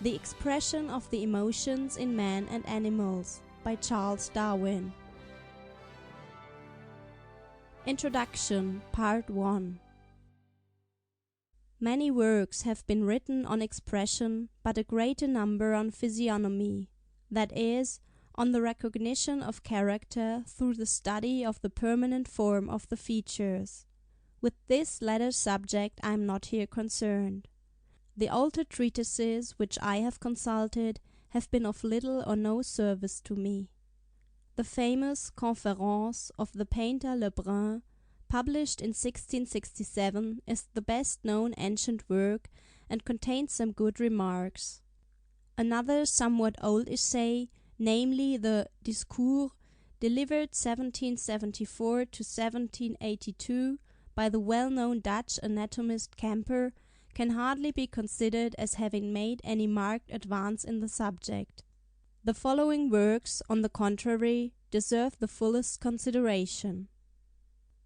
The Expression of the Emotions in Man and Animals by Charles Darwin. Introduction, Part 1. Many works have been written on expression, but a greater number on physiognomy, that is, on the recognition of character through the study of the permanent form of the features. With this latter subject I am not here concerned. The older treatises which I have consulted have been of little or no service to me. The famous Conférence of the painter Lebrun, published in 1667, is the best known ancient work and contains some good remarks. Another somewhat old essay, namely the Discours, delivered 1774 to 1782 by the well-known Dutch anatomist Camper, can hardly be considered as having made any marked advance in the subject. The following works, on the contrary, deserve the fullest consideration.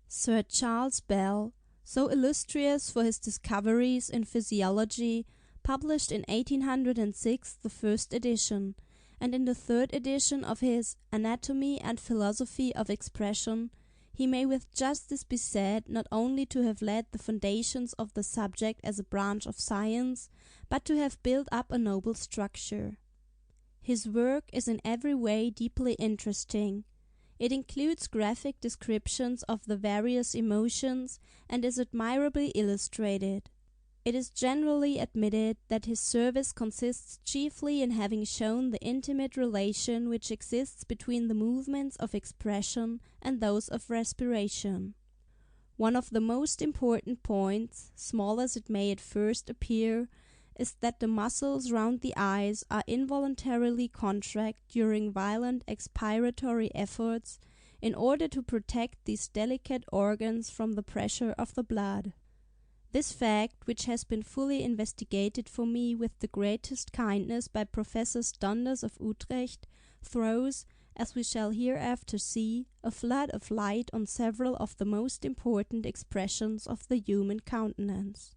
Sir Charles Bell, so illustrious for his discoveries in physiology, published in 1806 the first edition, and in the third edition of his Anatomy and Philosophy of Expression, he may with justice be said not only to have laid the foundations of the subject as a branch of science, but to have built up a noble structure. His work is in every way deeply interesting. It includes graphic descriptions of the various emotions and is admirably illustrated. It is generally admitted that his service consists chiefly in having shown the intimate relation which exists between the movements of expression and those of respiration. One of the most important points, small as it may at first appear, is that the muscles round the eyes are involuntarily contracted during violent expiratory efforts in order to protect these delicate organs from the pressure of the blood. This fact, which has been fully investigated for me with the greatest kindness by Professor Stonders of Utrecht, throws, as we shall hereafter see, a flood of light on several of the most important expressions of the human countenance.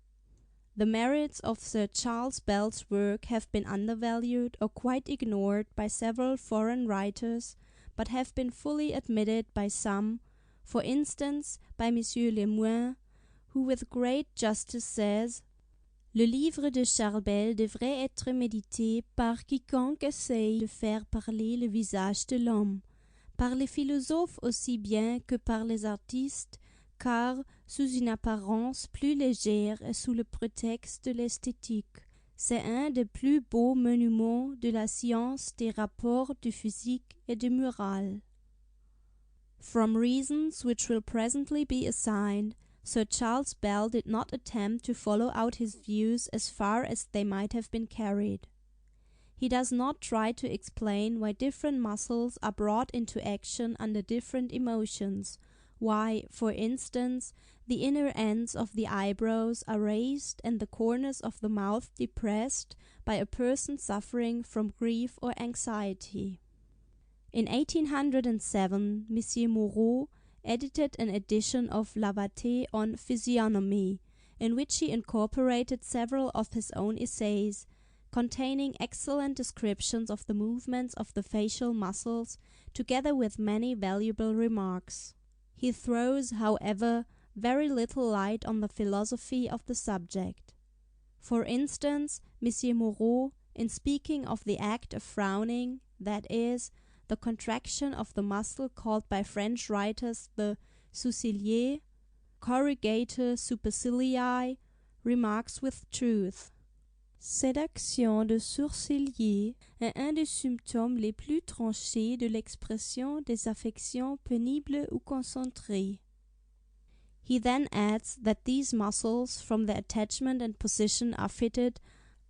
The merits of Sir Charles Bell's work have been undervalued or quite ignored by several foreign writers, but have been fully admitted by some, for instance by M. Lemoine, who with great justice says, Le livre de Charles Bell devrait être médité par quiconque essaye de faire parler le visage de l'homme, par les philosophes aussi bien que par les artistes, car, sous une apparence plus légère et sous le prétexte de l'esthétique, c'est un des plus beaux monuments de la science des rapports du physique et du moral. From reasons which will presently be assigned, Sir Charles Bell did not attempt to follow out his views as far as they might have been carried. He does not try to explain why different muscles are brought into action under different emotions, why, for instance, the inner ends of the eyebrows are raised and the corners of the mouth depressed by a person suffering from grief or anxiety. In 1807, M. Moreau edited an edition of Lavater on Physiognomy, in which he incorporated several of his own essays, containing excellent descriptions of the movements of the facial muscles, together with many valuable remarks. He throws, however, very little light on the philosophy of the subject. For instance, M. Moreau, in speaking of the act of frowning, that is, the contraction of the muscle called by French writers the sourcilier, corrugator supercilii, remarks with truth, Cette action de sourciller est un des symptômes les plus tranchés de l'expression des affections pénibles ou concentrées. He then adds that these muscles from their attachment and position are fitted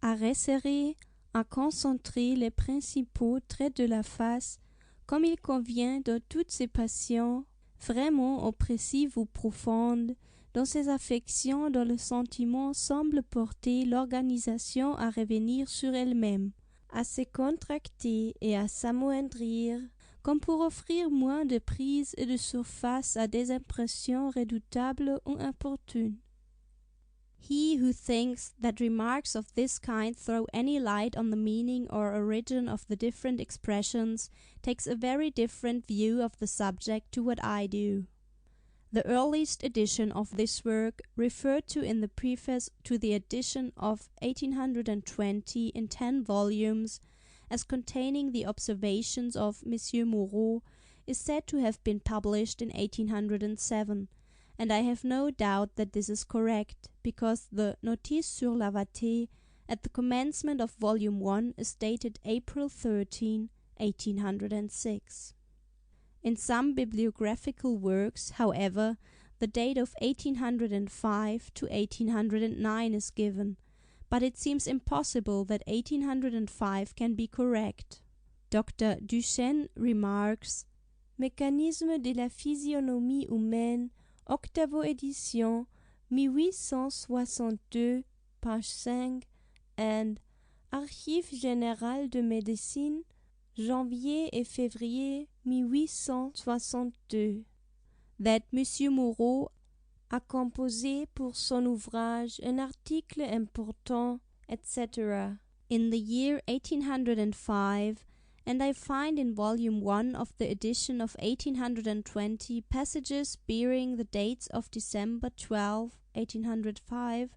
à resserrer, à concentrer les principaux traits de la face, comme il convient dans toutes ses passions, vraiment oppressives ou profondes, dans ces affections dont le sentiment semble porter l'organisation à revenir sur elle-même, à se contracter et à s'amoindrir, comme pour offrir moins de prise et de surface à des impressions redoutables ou importunes. He who thinks that remarks of this kind throw any light on the meaning or origin of the different expressions takes a very different view of the subject to what I do. The earliest edition of this work, referred to in the preface to the edition of 1820 in 10 volumes, as containing the observations of M. Moreau, is said to have been published in 1807, and I have no doubt that this is correct, because the Notice sur Lavater at the commencement of Volume 1 is dated April 13, 1806. In some bibliographical works, however, the date of 1805 to 1809 is given, but it seems impossible that 1805 can be correct. Dr. Dejection remarks, Mécanisme de la physionomie humaine, octavo édition, 1862, page 5, and Archives générales de médecine, janvier et février 1862, that M. Moreau a composé pour son ouvrage un article important, etc. in the year 1805, and I find in Volume 1 of the edition of 1820 passages bearing the dates of December 12, 1805,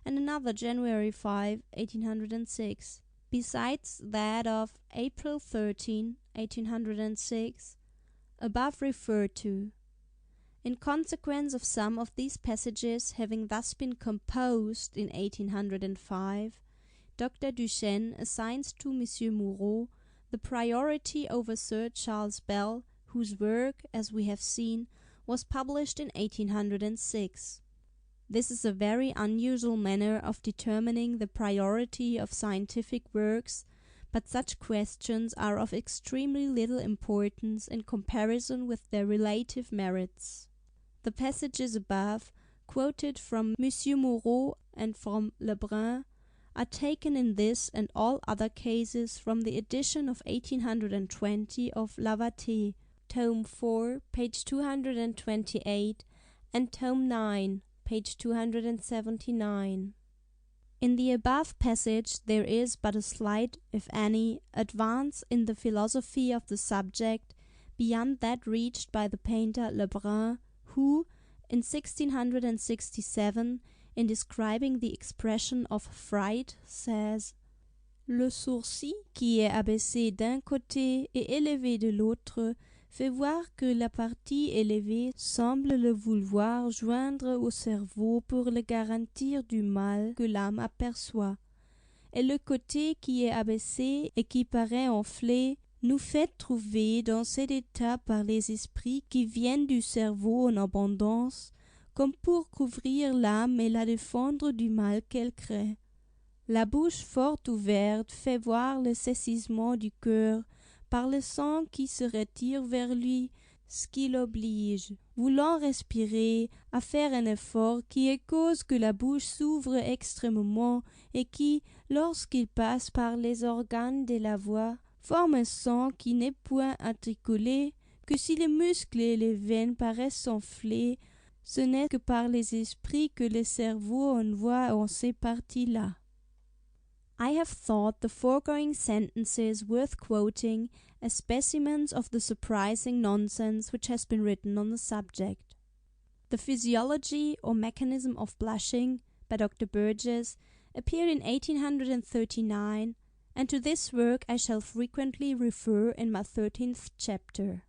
and another January 5, 1806. Besides that of April 13, 1806, above referred to. In consequence of some of these passages having thus been composed in 1805, Dr. Dejection assigns to M. Moreau the priority over Sir Charles Bell, whose work, as we have seen, was published in 1806. This is a very unusual manner of determining the priority of scientific works, but such questions are of extremely little importance in comparison with their relative merits. The passages above, quoted from M. Moreau and from Lebrun, are taken in this and all other cases from the edition of 1820 of Lavater, Tome 4, page 228, and Tome 9, page 279. In the above passage there is but a slight, if any, advance in the philosophy of the subject beyond that reached by the painter Lebrun, who, in 1667, in describing the expression of fright, says, Le sourcil qui est abaissé d'un côté et élevé de l'autre fait voir que la partie élevée semble le vouloir joindre au cerveau pour le garantir du mal que l'âme aperçoit. Et le côté qui est abaissé et qui paraît enflé nous fait trouver dans cet état par les esprits qui viennent du cerveau en abondance, comme pour couvrir l'âme et la défendre du mal qu'elle crée. La bouche fort ouverte fait voir le saisissement du cœur par le sang qui se retire vers lui, ce qui l'oblige, voulant respirer, à faire un effort qui est cause que la bouche s'ouvre extrêmement et qui, lorsqu'il passe par les organes de la voix, forme un son qui n'est point articulé, que si les muscles et les veines paraissent s'enfler, ce n'est que par les esprits que le cerveau envoie en ces parties-là. I have thought the foregoing sentences worth quoting as specimens of the surprising nonsense which has been written on the subject. The Physiology or Mechanism of Blushing, by Dr. Burgess, appeared in 1839, and to this work I shall frequently refer in my 13th chapter.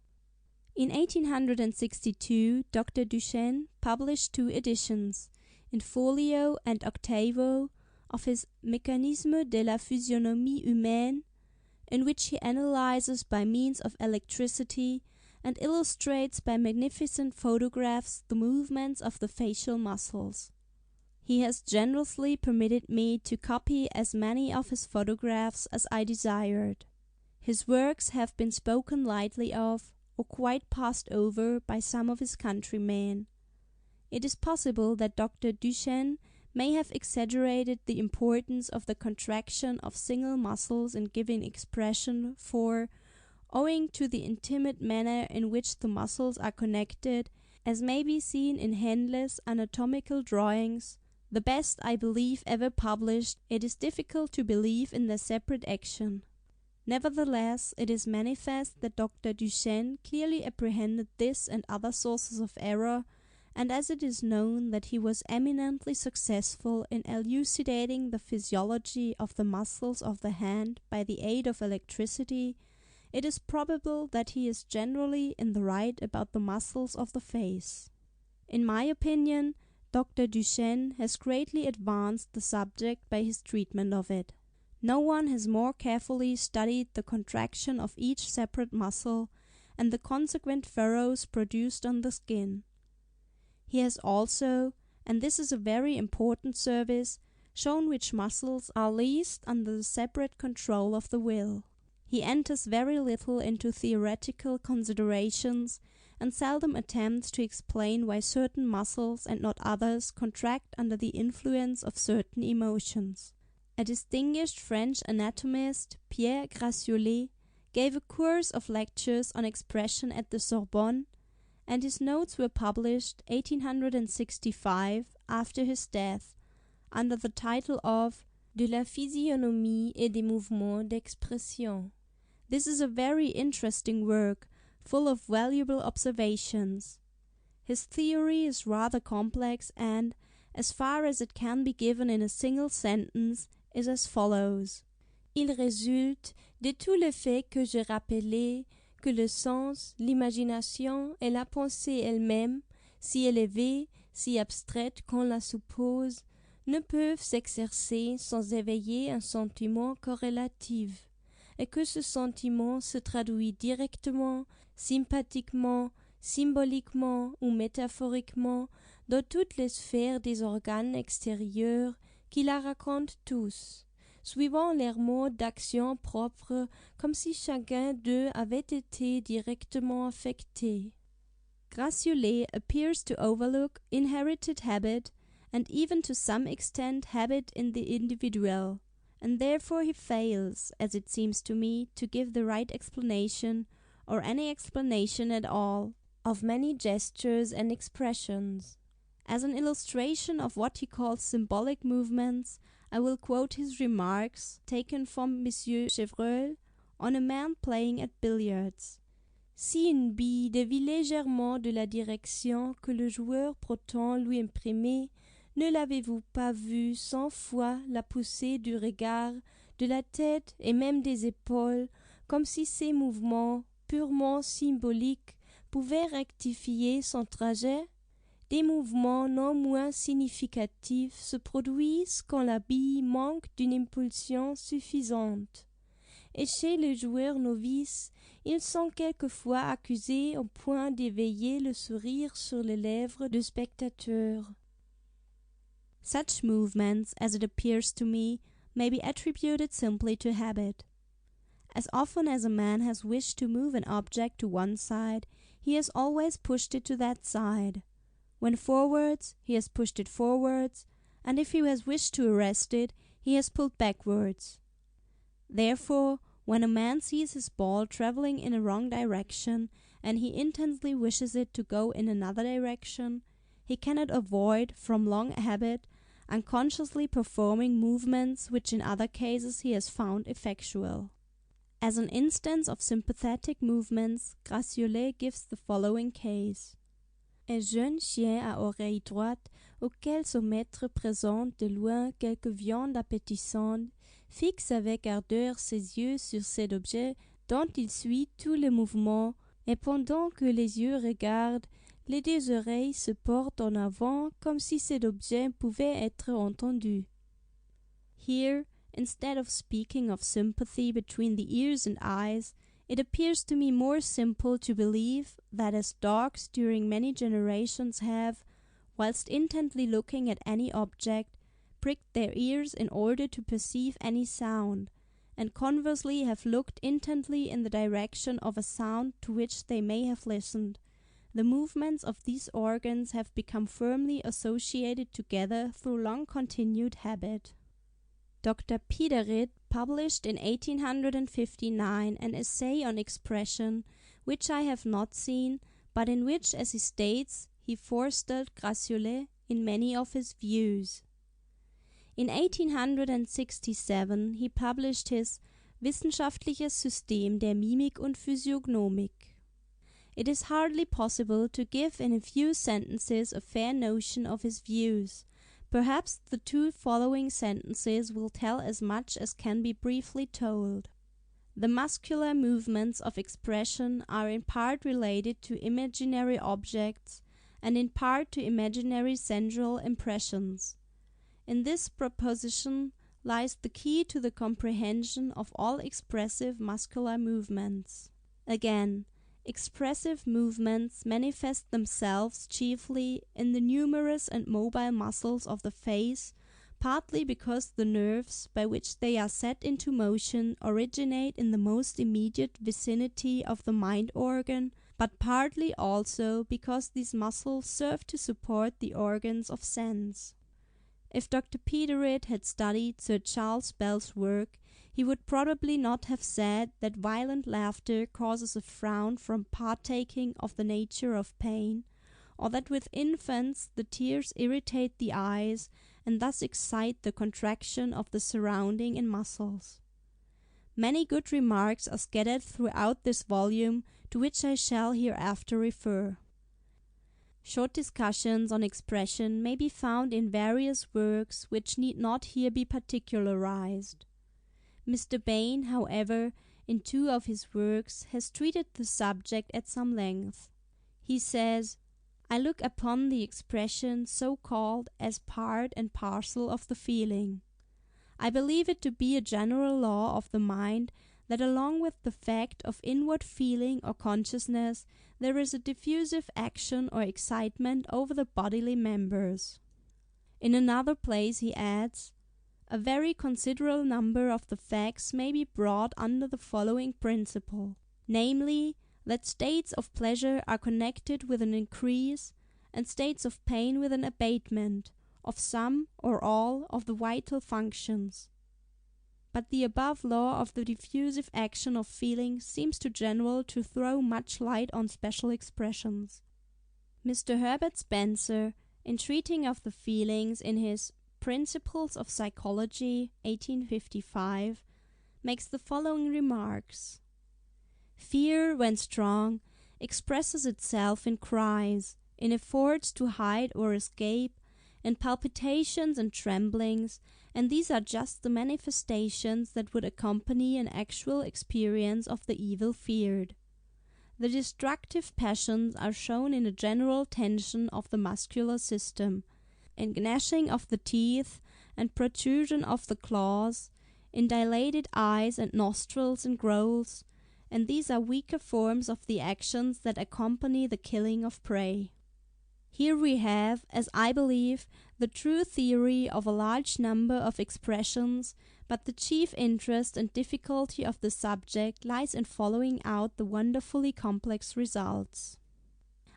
In 1862, Dr. Dejection published 2 editions, in folio and octavo, of his Mécanisme de la physionomie humaine, in which he analyzes by means of electricity and illustrates by magnificent photographs the movements of the facial muscles. He has generously permitted me to copy as many of his photographs as I desired. His works have been spoken lightly of, or quite passed over by some of his countrymen. It is possible that Dr. Dejection may have exaggerated the importance of the contraction of single muscles in giving expression, for, owing to the intimate manner in which the muscles are connected, as may be seen in endless anatomical drawings, The best, I believe, ever published, it is difficult to believe in their separate action. Nevertheless, it is manifest that Dr. Dejection clearly apprehended this and other sources of error, and as it is known that he was eminently successful in elucidating the physiology of the muscles of the hand by the aid of electricity, it is probable that he is generally in the right about the muscles of the face. In my opinion, Dr. Dejection has greatly advanced the subject by his treatment of it. No one has more carefully studied the contraction of each separate muscle and the consequent furrows produced on the skin. He has also, and this is a very important service, shown which muscles are least under the separate control of the will. He enters very little into theoretical considerations, and seldom attempts to explain why certain muscles and not others contract under the influence of certain emotions. A distinguished French anatomist, Pierre Gratiolet, gave a course of lectures on expression at the Sorbonne, and his notes were published 1865, after his death, under the title of De la physionomie et des mouvements d'expression. This is a very interesting work, full of valuable observations. His theory is rather complex and, as far as it can be given in a single sentence, is as follows. Il résulte de tous les faits que j'ai rappelés que le sens, l'imagination et la pensée elle-même, si élevée, si abstraite qu'on la suppose, ne peuvent s'exercer sans éveiller un sentiment corrélatif, et que ce sentiment se traduit directement, sympathiquement, symboliquement ou métaphoriquement dans toutes les sphères des organes extérieurs qui la racontent tous, suivant leur mode d'action propre, comme si chacun d'eux avait été directement affecté. Gratiolet appears to overlook inherited habit, and even to some extent habit in the individual, and therefore he fails, as it seems to me, to give the right explanation, or any explanation at all, of many gestures and expressions. As an illustration of what he calls symbolic movements, I will quote his remarks, taken from Monsieur Chevreul, on a man playing at billiards. Si une bille dévie légèrement de la direction que le joueur prétend lui imprimer, ne l'avez-vous pas vu 100 fois la pousser du regard, de la tête et même des épaules, comme si ces mouvements, purement symboliques, pouvaient rectifier son trajet? Des mouvements non moins significatifs se produisent quand la bille manque d'une impulsion suffisante. Et chez les joueurs novices, ils sont quelquefois accusés au point d'éveiller le sourire sur les lèvres du spectateur. Such movements, as it appears to me, may be attributed simply to habit. As often as a man has wished to move an object to one side, he has always pushed it to that side. When forwards, he has pushed it forwards, and if he has wished to arrest it, he has pulled backwards. Therefore, when a man sees his ball traveling in a wrong direction, and he intensely wishes it to go in another direction, he cannot avoid, from long habit, unconsciously performing movements which in other cases he has found effectual. As an instance of sympathetic movements, Gratiolet gives the following case. Un jeune chien à oreille droite, auquel son maître présente de loin quelque viande appétissante, fixe avec ardeur ses yeux sur cet objet dont il suit tous les mouvements, et pendant que les yeux regardent, les deux oreilles se portent en avant comme si cet objet pouvait être entendu. Here, instead of speaking of sympathy between the ears and eyes, it appears to me more simple to believe that as dogs during many generations have, whilst intently looking at any object, pricked their ears in order to perceive any sound, and conversely have looked intently in the direction of a sound to which they may have listened, the movements of these organs have become firmly associated together through long-continued habit. Dr. Piderit published in 1859 an essay on expression, which I have not seen, but in which, as he states, he forestalled Gratiolet in many of his views. In 1867 he published his Wissenschaftliches System der Mimik und Physiognomik. It is hardly possible to give in a few sentences a fair notion of his views. Perhaps the two following sentences will tell as much as can be briefly told. The muscular movements of expression are in part related to imaginary objects and in part to imaginary sensual impressions. In this proposition lies the key to the comprehension of all expressive muscular movements. Again, expressive movements manifest themselves chiefly in the numerous and mobile muscles of the face, partly because the nerves by which they are set into motion originate in the most immediate vicinity of the mind organ, but partly also because these muscles serve to support the organs of sense. If Dr. Peterit had studied Sir Charles Bell's work, he would probably not have said that violent laughter causes a frown from partaking of the nature of pain, or that with infants the tears irritate the eyes and thus excite the contraction of the surrounding muscles. Many good remarks are scattered throughout this volume, to which I shall hereafter refer. Short discussions on expression may be found in various works which need not here be particularized. Mr. Bain, however, in two of his works, has treated the subject at some length. He says, "I look upon the expression so called as part and parcel of the feeling. I believe it to be a general law of the mind that along with the fact of inward feeling or consciousness there is a diffusive action or excitement over the bodily members." In another place he adds, "A very considerable number of the facts may be brought under the following principle, namely, that states of pleasure are connected with an increase, and states of pain with an abatement, of some or all of the vital functions. But the above law of the diffusive action of feeling seems too general to throw much light on special expressions." Mr. Herbert Spencer, in treating of the feelings in his Principles of Psychology, 1855, makes the following remarks: "Fear, when strong, expresses itself in cries, in efforts to hide or escape, in palpitations and tremblings, and these are just the manifestations that would accompany an actual experience of the evil feared. The destructive passions are shown in a general tension of the muscular system, in gnashing of the teeth and protrusion of the claws, in dilated eyes and nostrils and growls, and these are weaker forms of the actions that accompany the killing of prey. Here we have, as I believe, the true theory of a large number of expressions, but the chief interest and difficulty of the subject lies in following out the wonderfully complex results.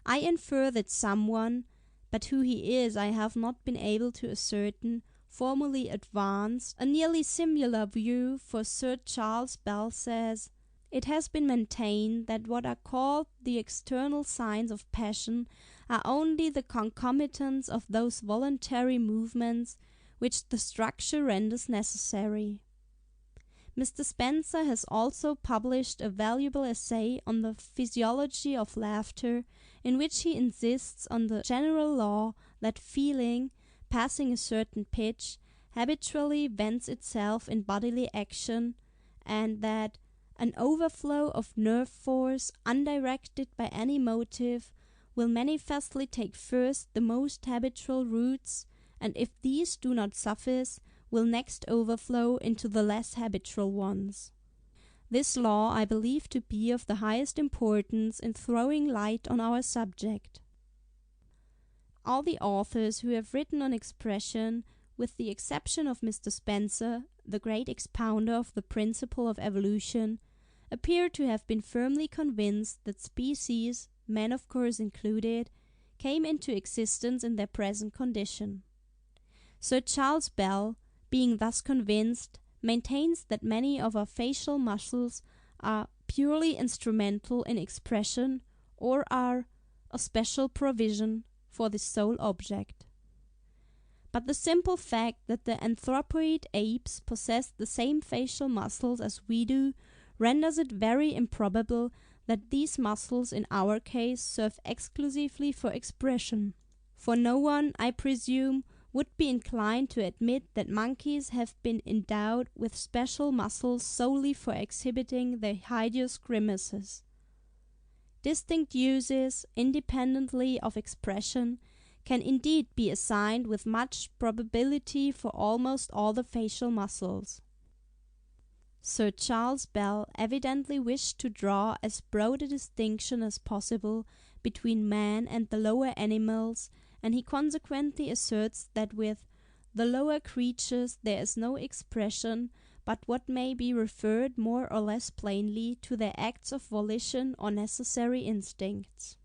I infer that someone, but who he is I have not been able to ascertain, formerly advanced a nearly similar view, for Sir Charles Bell says, "It has been maintained that what are called the external signs of passion are only the concomitants of those voluntary movements which the structure renders necessary." Mr. Spencer has also published a valuable essay on the physiology of laughter, in which he insists on the general law that feeling, passing a certain pitch, habitually vents itself in bodily action, and that an overflow of nerve force, undirected by any motive, will manifestly take first the most habitual routes, and if these do not suffice, will next overflow into the less habitual ones. This law I believe to be of the highest importance in throwing light on our subject. All the authors who have written on expression, with the exception of Mr. Spencer, the great expounder of the principle of evolution, appear to have been firmly convinced that species, man of course included, came into existence in their present condition. Sir Charles Bell, being thus convinced, maintains that many of our facial muscles are purely instrumental in expression, or are a special provision for this sole object. But the simple fact that the anthropoid apes possess the same facial muscles as we do renders it very improbable that these muscles in our case serve exclusively for expression. For no one, I presume, would be inclined to admit that monkeys have been endowed with special muscles solely for exhibiting their hideous grimaces. Distinct uses, independently of expression, can indeed be assigned with much probability for almost all the facial muscles. Sir Charles Bell evidently wished to draw as broad a distinction as possible between man and the lower animals, and he consequently asserts that with the lower creatures there is no expression but what may be referred more or less plainly to their acts of volition or necessary instincts.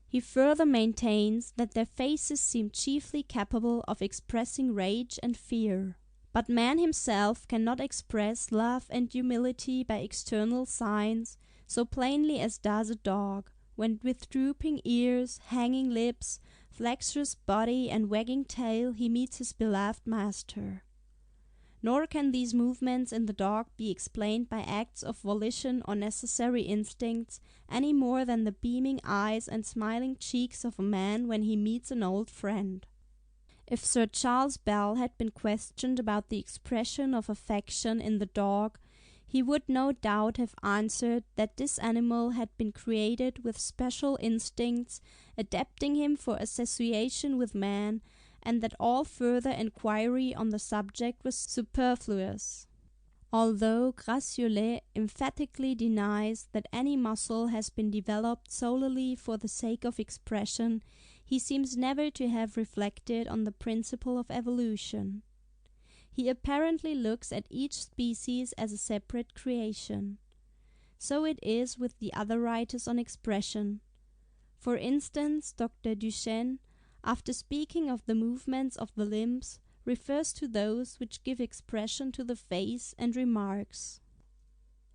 He further maintains that their faces seem chiefly capable of expressing rage and fear. But man himself cannot express love and humility by external signs so plainly as does a dog, when with drooping ears, hanging lips, flexuous body, and wagging tail he meets his beloved master. Nor can these movements in the dog be explained by acts of volition or necessary instincts any more than the beaming eyes and smiling cheeks of a man when he meets an old friend. If Sir Charles Bell had been questioned about the expression of affection in the dog, he would no doubt have answered that this animal had been created with special instincts adapting him for association with man, and that all further enquiry on the subject was superfluous. Although Gratiolet emphatically denies that any muscle has been developed solely for the sake of expression, he seems never to have reflected on the principle of evolution. He apparently looks at each species as a separate creation. So it is with the other writers on expression. For instance, Dr. Dejection, after speaking of the movements of the limbs, refers to those which give expression to the face and remarks: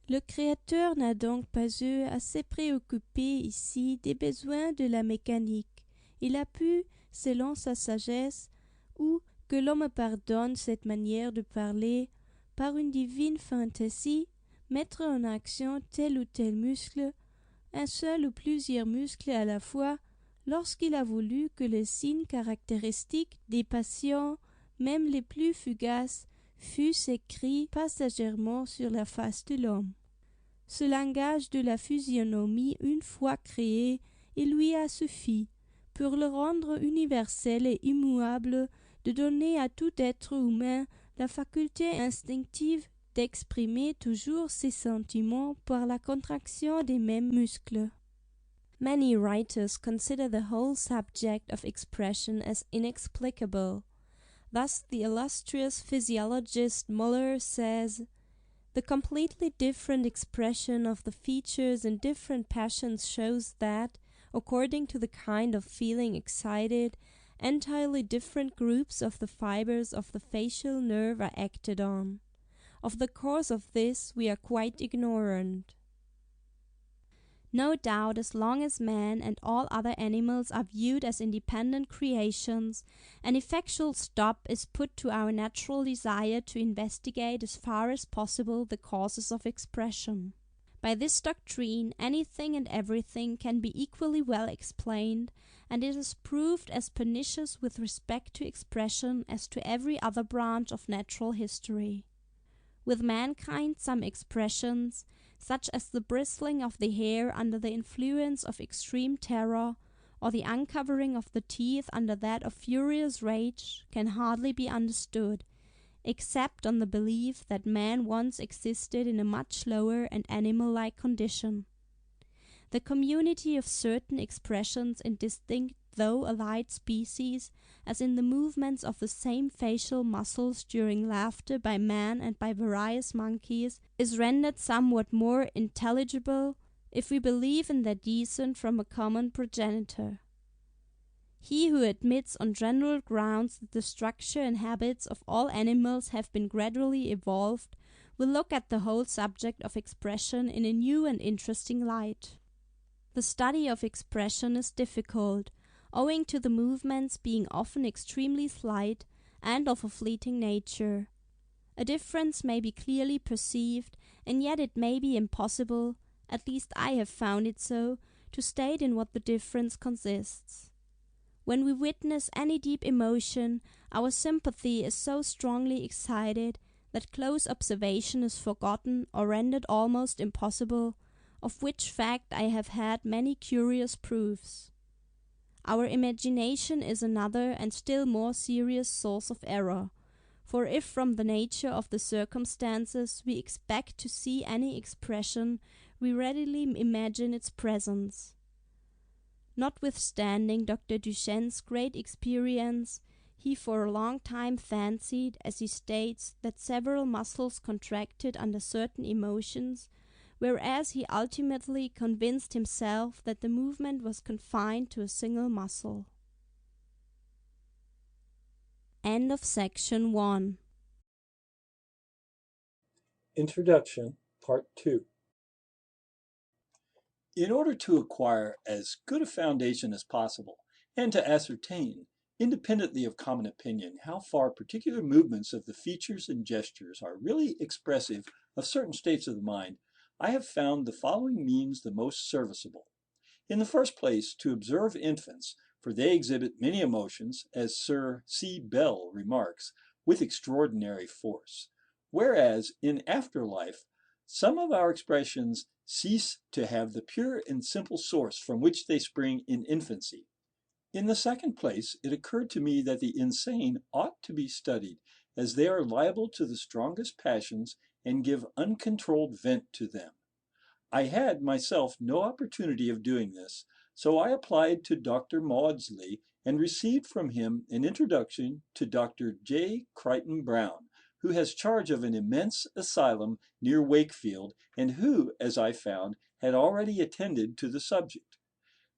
Le créateur n'a donc pas eu à se préoccuper ici des besoins de la mécanique. Il a pu, selon sa sagesse, ou que l'on me pardonne cette manière de parler, par une divine fantaisie, mettre en action tel ou tel muscle, un seul ou plusieurs muscles à la fois, lorsqu'il a voulu que les signes caractéristiques des passions, même les plus fugaces, fussent écrits passagèrement sur la face de l'homme. Ce langage de la physionomie, une fois créé, il lui a suffi, pour le rendre universel et immuable, de donner à tout être humain la faculté instinctive d'exprimer toujours ses sentiments par la contraction des mêmes muscles. Many writers consider the whole subject of expression as inexplicable. Thus the illustrious physiologist Müller says, "The completely different expression of the features in different passions shows that, according to the kind of feeling excited, entirely different groups of the fibers of the facial nerve are acted on. Of the cause of this we are quite ignorant." No doubt, as long as man and all other animals are viewed as independent creations, an effectual stop is put to our natural desire to investigate as far as possible the causes of expression. By this doctrine, anything and everything can be equally well explained, and it is proved as pernicious with respect to expression as to every other branch of natural history. With mankind some expressions, such as the bristling of the hair under the influence of extreme terror, or the uncovering of the teeth under that of furious rage, can hardly be understood, except on the belief that man once existed in a much lower and animal-like condition. The community of certain expressions in distinct though allied species, as in the movements of the same facial muscles during laughter by man and by various monkeys, is rendered somewhat more intelligible if we believe in their descent from a common progenitor. He who admits on general grounds that the structure and habits of all animals have been gradually evolved will look at the whole subject of expression in a new and interesting light. The study of expression is difficult, owing to the movements being often extremely slight and of a fleeting nature. A difference may be clearly perceived, and yet it may be impossible, at least I have found it so, to state in what the difference consists. When we witness any deep emotion, our sympathy is so strongly excited that close observation is forgotten or rendered almost impossible, of which fact I have had many curious proofs. Our imagination is another and still more serious source of error, for if from the nature of the circumstances we expect to see any expression, we readily imagine its presence. Notwithstanding Dr. Duchenne's great experience, he for a long time fancied, as he states, that several muscles contracted under certain emotions, whereas he ultimately convinced himself that the movement was confined to a single muscle. End of section 1. Introduction, Part 2. In order to acquire as good a foundation as possible, and to ascertain, independently of common opinion, how far particular movements of the features and gestures are really expressive of certain states of the mind, I have found the following means the most serviceable. In the first place, to observe infants, for they exhibit many emotions, as Sir C. Bell remarks, with extraordinary force, whereas in after life, some of our expressions cease to have the pure and simple source from which they spring in infancy. In the second place, it occurred to me that the insane ought to be studied, as they are liable to the strongest passions and give uncontrolled vent to them. I had myself no opportunity of doing this, so I applied to Dr. Maudsley and received from him an introduction to Dr. J. Crichton Browne, who has charge of an immense asylum near Wakefield, and who, as I found, had already attended to the subject.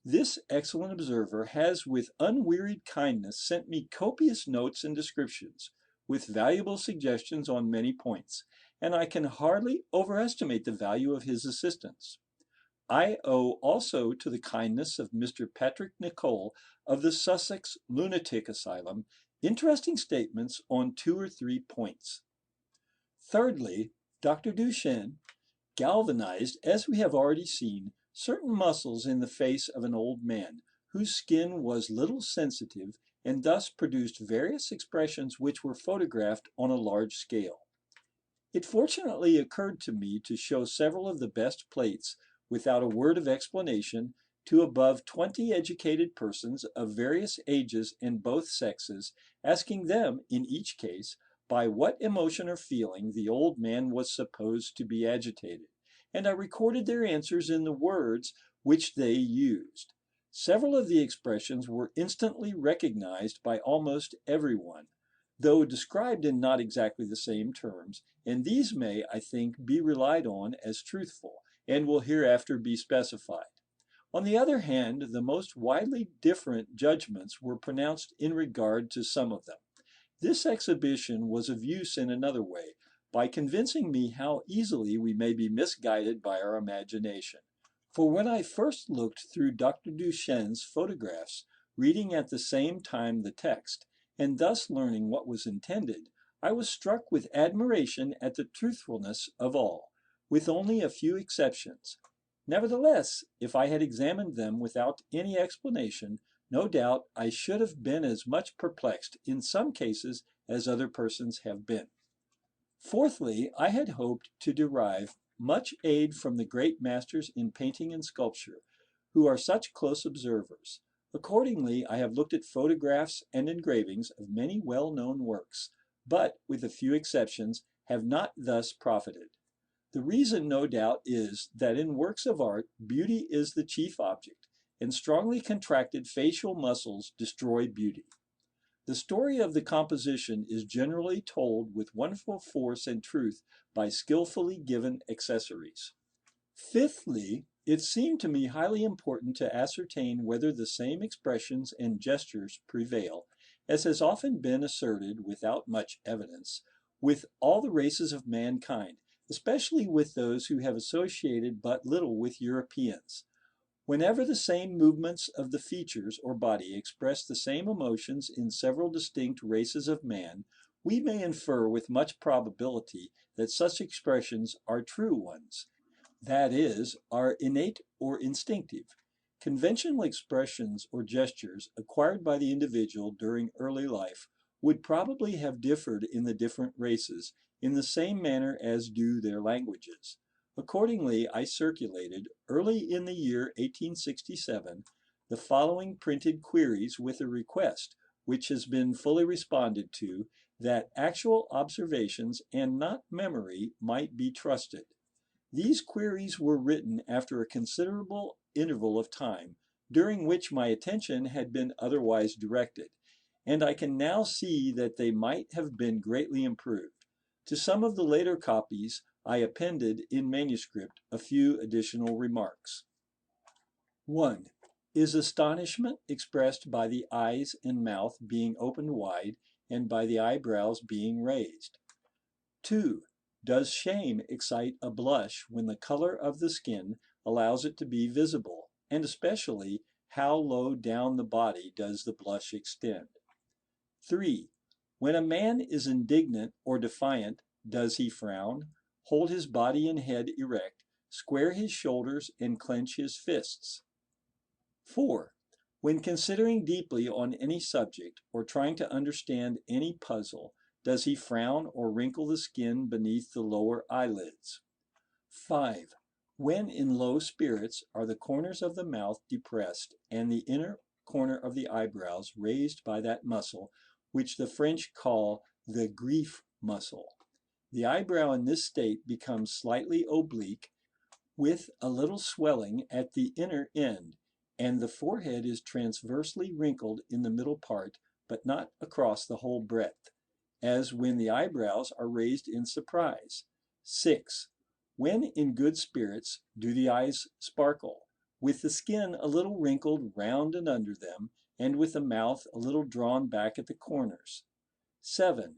This excellent observer has with unwearied kindness sent me copious notes and descriptions, with valuable suggestions on many points, and I can hardly overestimate the value of his assistance. I owe also to the kindness of Mr. Patrick Nicole of the Sussex Lunatic Asylum interesting statements on 2 or 3 points. Thirdly, Dr. Duchenne galvanized, as we have already seen, certain muscles in the face of an old man, whose skin was little sensitive, and thus produced various expressions which were photographed on a large scale. It fortunately occurred to me to show several of the best plates, without a word of explanation, to above 20 educated persons of various ages and both sexes, asking them, in each case, by what emotion or feeling the old man was supposed to be agitated, and I recorded their answers in the words which they used. Several of the expressions were instantly recognized by almost everyone, though described in not exactly the same terms, and these may, I think, be relied on as truthful, and will hereafter be specified. On the other hand, the most widely different judgments were pronounced in regard to some of them. This exhibition was of use in another way, by convincing me how easily we may be misguided by our imagination. For when I first looked through Dr. Duchenne's photographs, reading at the same time the text, and thus learning what was intended, I was struck with admiration at the truthfulness of all, with only a few exceptions. Nevertheless, if I had examined them without any explanation, no doubt I should have been as much perplexed in some cases as other persons have been. Fourthly, I had hoped to derive much aid from the great masters in painting and sculpture, who are such close observers. Accordingly, I have looked at photographs and engravings of many well-known works, but, with a few exceptions, have not thus profited. The reason, no doubt, is that in works of art, beauty is the chief object, and strongly contracted facial muscles destroy beauty. The story of the composition is generally told with wonderful force and truth by skillfully given accessories. Fifthly, it seemed to me highly important to ascertain whether the same expressions and gestures prevail, as has often been asserted without much evidence, with all the races of mankind, especially with those who have associated but little with Europeans. Whenever the same movements of the features or body express the same emotions in several distinct races of man, we may infer with much probability that such expressions are true ones, that is, are innate or instinctive. Conventional expressions or gestures acquired by the individual during early life would probably have differed in the different races in the same manner as do their languages. Accordingly, I circulated, early in the year 1867, the following printed queries with a request, which has been fully responded to, that actual observations and not memory might be trusted. These queries were written after a considerable interval of time, during which my attention had been otherwise directed, and I can now see that they might have been greatly improved. To some of the later copies, I appended in manuscript a few additional remarks. 1. Is astonishment expressed by the eyes and mouth being opened wide and by the eyebrows being raised? 2. Does shame excite a blush when the color of the skin allows it to be visible, and especially how low down the body does the blush extend? 3. When a man is indignant or defiant, does he frown, hold his body and head erect, square his shoulders, and clench his fists? 4. When considering deeply on any subject or trying to understand any puzzle, does he frown or wrinkle the skin beneath the lower eyelids? 5. When in low spirits, are the corners of the mouth depressed and the inner corner of the eyebrows raised by that muscle which the French call the grief muscle? The eyebrow in this state becomes slightly oblique, with a little swelling at the inner end, and the forehead is transversely wrinkled in the middle part, but not across the whole breadth, as when the eyebrows are raised in surprise. 6. When in good spirits, do the eyes sparkle, with the skin a little wrinkled round and under them, and with the mouth a little drawn back at the corners? 7.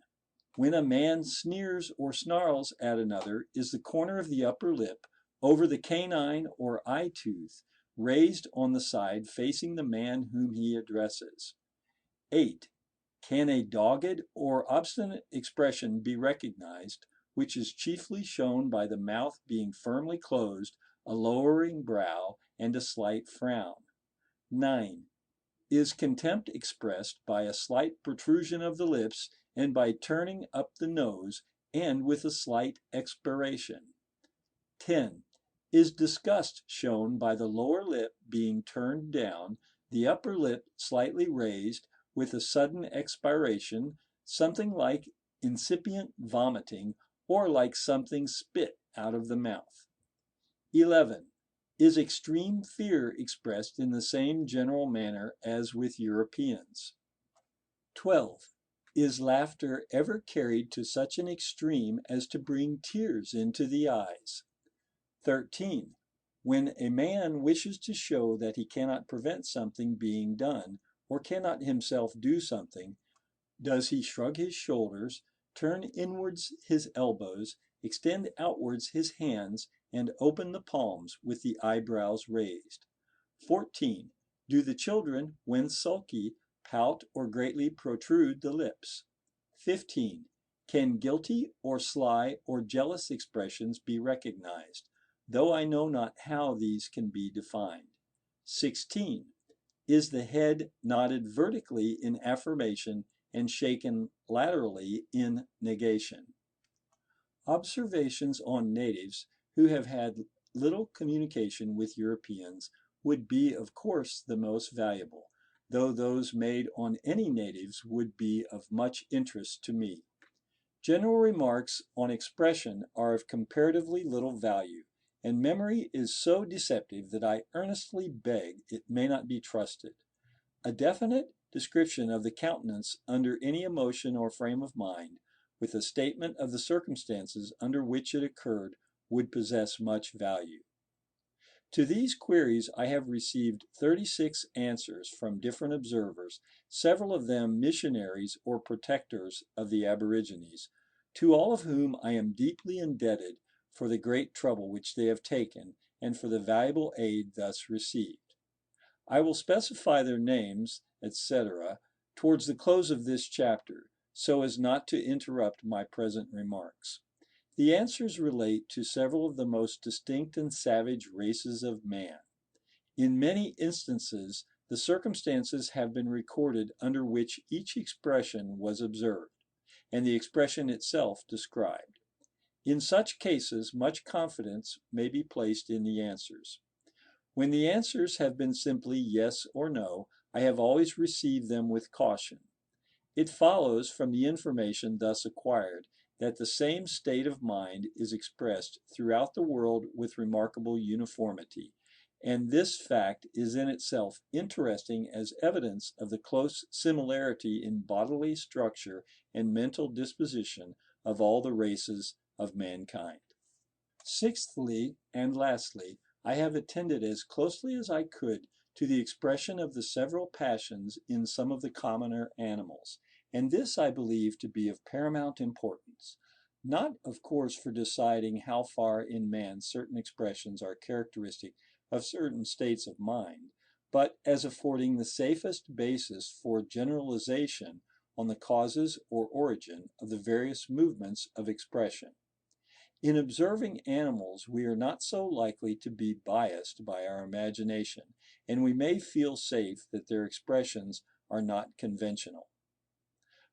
When a man sneers or snarls at another, is the corner of the upper lip, over the canine or eye tooth, raised on the side facing the man whom he addresses? 8. Can a dogged or obstinate expression be recognized, which is chiefly shown by the mouth being firmly closed, a lowering brow, and a slight frown? 9. Is contempt expressed by a slight protrusion of the lips and by turning up the nose and with a slight expiration? 10. Is disgust shown by the lower lip being turned down, the upper lip slightly raised, with a sudden expiration, something like incipient vomiting, or like something spit out of the mouth? 11. Is extreme fear expressed in the same general manner as with Europeans? 12. Is laughter ever carried to such an extreme as to bring tears into the eyes? 13. When a man wishes to show that he cannot prevent something being done, or cannot himself do something, does he shrug his shoulders, turn inwards his elbows, extend outwards his hands, and open the palms with the eyebrows raised? 14. Do the children, when sulky, pout or greatly protrude the lips? 15. Can guilty or sly or jealous expressions be recognized, though I know not how these can be defined? 16. Is the head nodded vertically in affirmation and shaken laterally in negation? Observations on natives who have had little communication with Europeans would be, of course, the most valuable, though those made on any natives would be of much interest to me. General remarks on expression are of comparatively little value, and memory is so deceptive that I earnestly beg it may not be trusted. A definite description of the countenance under any emotion or frame of mind, with a statement of the circumstances under which it occurred, would possess much value. To these queries I have received 36 answers from different observers, several of them missionaries or protectors of the aborigines, to all of whom I am deeply indebted for the great trouble which they have taken, and for the valuable aid thus received. I will specify their names, etc., towards the close of this chapter, so as not to interrupt my present remarks. The answers relate to several of the most distinct and savage races of man. In many instances, the circumstances have been recorded under which each expression was observed, and the expression itself described. In such cases, much confidence may be placed in the answers. When the answers have been simply yes or no, I have always received them with caution. It follows from the information thus acquired that the same state of mind is expressed throughout the world with remarkable uniformity, and this fact is in itself interesting as evidence of the close similarity in bodily structure and mental disposition of all the races of mankind. Sixthly, and lastly, I have attended as closely as I could to the expression of the several passions in some of the commoner animals, and this I believe to be of paramount importance, not of course for deciding how far in man certain expressions are characteristic of certain states of mind, but as affording the safest basis for generalization on the causes or origin of the various movements of expression. In observing animals, we are not so likely to be biased by our imagination, and we may feel safe that their expressions are not conventional.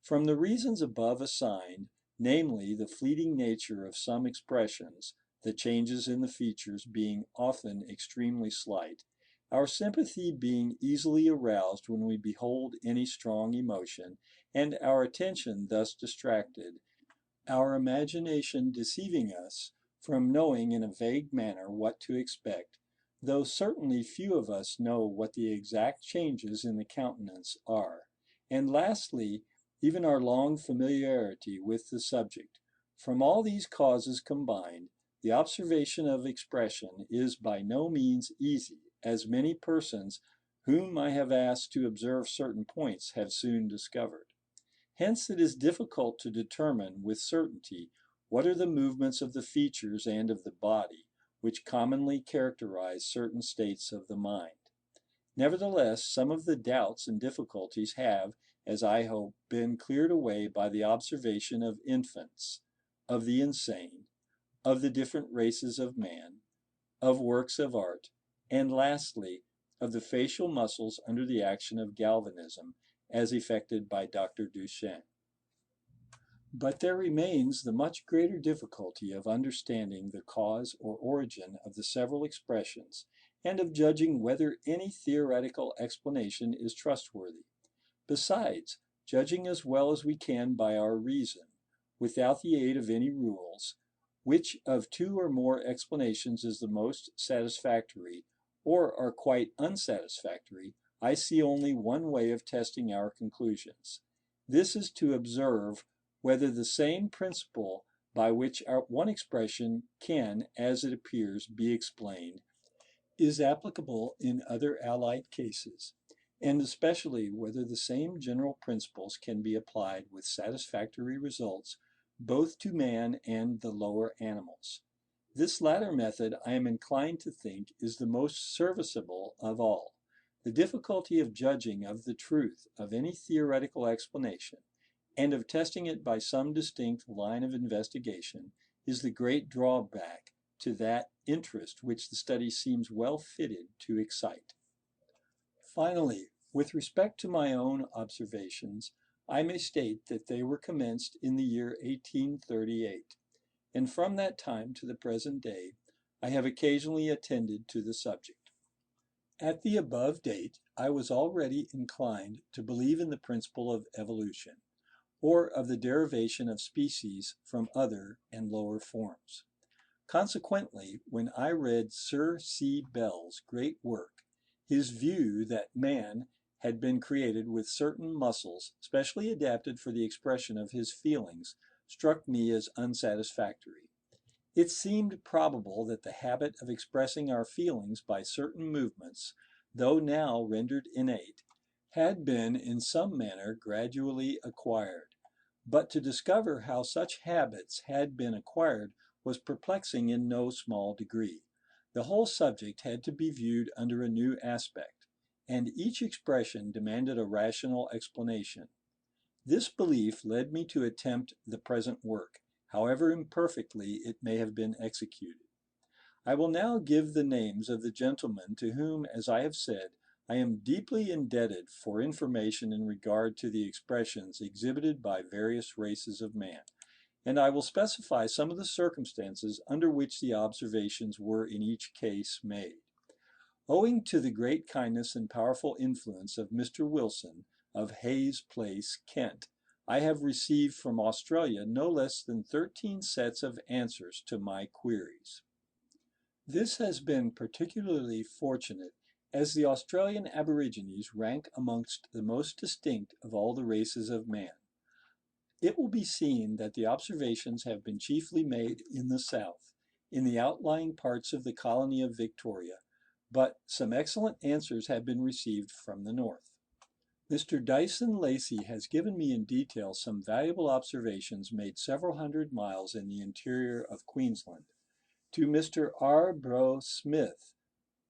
From the reasons above assigned, namely the fleeting nature of some expressions, the changes in the features being often extremely slight, our sympathy being easily aroused when we behold any strong emotion, and our attention thus distracted, our imagination deceiving us from knowing in a vague manner what to expect, though certainly few of us know what the exact changes in the countenance are. And lastly, even our long familiarity with the subject. From all these causes combined, the observation of expression is by no means easy, as many persons whom I have asked to observe certain points have soon discovered. Hence it is difficult to determine with certainty what are the movements of the features and of the body which commonly characterize certain states of the mind. Nevertheless, some of the doubts and difficulties have, as I hope, been cleared away by the observation of infants, of the insane, of the different races of man, of works of art, and lastly, of the facial muscles under the action of galvanism, as effected by Dr. Duchenne. But there remains the much greater difficulty of understanding the cause or origin of the several expressions, and of judging whether any theoretical explanation is trustworthy. Besides, judging as well as we can by our reason, without the aid of any rules, which of two or more explanations is the most satisfactory, or are quite unsatisfactory, I see only one way of testing our conclusions. This is to observe whether the same principle by which one expression can, as it appears, be explained, is applicable in other allied cases, and especially whether the same general principles can be applied with satisfactory results both to man and the lower animals. This latter method, I am inclined to think, is the most serviceable of all. The difficulty of judging of the truth of any theoretical explanation, and of testing it by some distinct line of investigation, is the great drawback to that interest which the study seems well fitted to excite. Finally, with respect to my own observations, I may state that they were commenced in the year 1838, and from that time to the present day, I have occasionally attended to the subject. At the above date, I was already inclined to believe in the principle of evolution, or of the derivation of species from other and lower forms. Consequently, when I read Sir C. Bell's great work, his view that man had been created with certain muscles specially adapted for the expression of his feelings struck me as unsatisfactory. It seemed probable that the habit of expressing our feelings by certain movements, though now rendered innate, had been in some manner gradually acquired. But to discover how such habits had been acquired was perplexing in no small degree. The whole subject had to be viewed under a new aspect, and each expression demanded a rational explanation. This belief led me to attempt the present work, however imperfectly it may have been executed. I will now give the names of the gentlemen to whom, as I have said, I am deeply indebted for information in regard to the expressions exhibited by various races of man, and I will specify some of the circumstances under which the observations were in each case made. Owing to the great kindness and powerful influence of Mr. Wilson, of Hayes Place, Kent, I have received from Australia no less than 13 sets of answers to my queries. This has been particularly fortunate, as the Australian Aborigines rank amongst the most distinct of all the races of man. It will be seen that the observations have been chiefly made in the south, in the outlying parts of the colony of Victoria, but some excellent answers have been received from the north. Mr. Dyson Lacey has given me in detail some valuable observations made several hundred miles in the interior of Queensland. To Mr. R. Brough Smith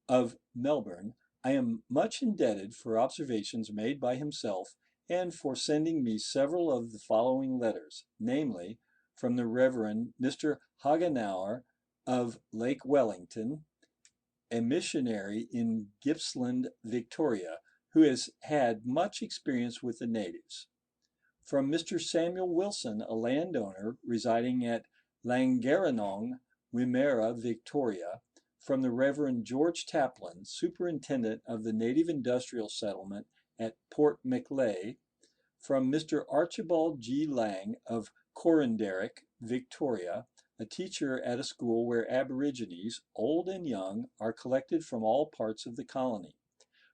of Melbourne, I am much indebted for observations made by himself and for sending me several of the following letters, namely, from the Reverend Mr. Hagenauer of Lake Wellington, a missionary in Gippsland, Victoria, who has had much experience with the natives. From Mr. Samuel Wilson, a landowner residing at Langerenong, Wimmera, Victoria, from the Reverend George Taplin, Superintendent of the Native Industrial Settlement at Port Macleay, from Mr. Archibald G. Lang of Coranderrick, Victoria, a teacher at a school where Aborigines, old and young, are collected from all parts of the colony.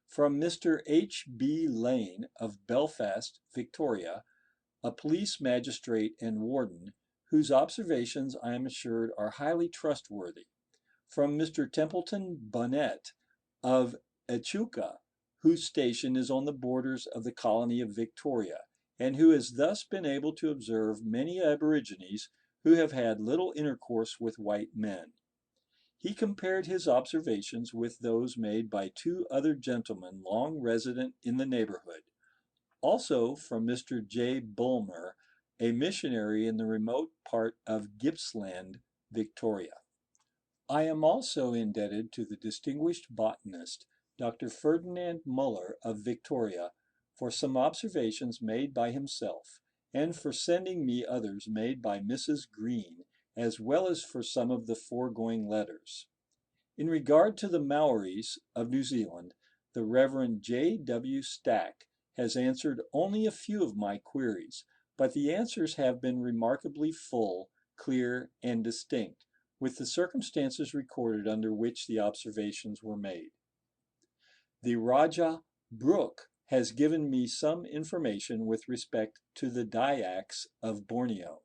From Mr. H. B. Lane of Belfast, Victoria, a police magistrate and warden, whose observations I am assured are highly trustworthy. From Mr. Templeton Bonnet of Echuca, whose station is on the borders of the colony of Victoria, and who has thus been able to observe many Aborigines who have had little intercourse with white men. He compared his observations with those made by 2 other gentlemen long resident in the neighborhood. Also from Mr. J. Bulmer, a missionary in the remote part of Gippsland, Victoria. I am also indebted to the distinguished botanist, Dr. Ferdinand Muller of Victoria, for some observations made by himself, and for sending me others made by Mrs. Green, as well as for some of the foregoing letters. In regard to the Maoris of New Zealand, the Reverend J. W. Stack has answered only a few of my queries, but the answers have been remarkably full, clear, and distinct, with the circumstances recorded under which the observations were made. The Rajah Brooke has given me some information with respect to the Dayaks of Borneo.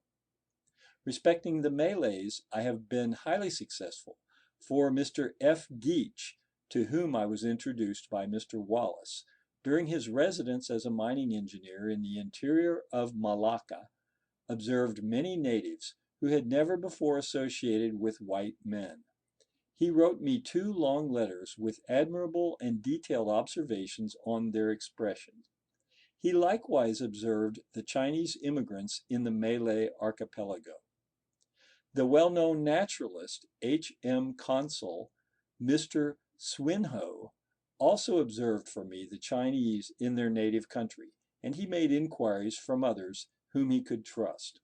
Respecting the Malays, I have been highly successful, for Mr. F. Geach, to whom I was introduced by Mr. Wallace, during his residence as a mining engineer in the interior of Malacca, observed many natives who had never before associated with white men. He wrote me 2 long letters with admirable and detailed observations on their expression. He likewise observed the Chinese immigrants in the Malay archipelago. The well-known naturalist H. M. Consul, Mr. Swinhoe, also observed for me the Chinese in their native country, and he made inquiries from others whom he could trust.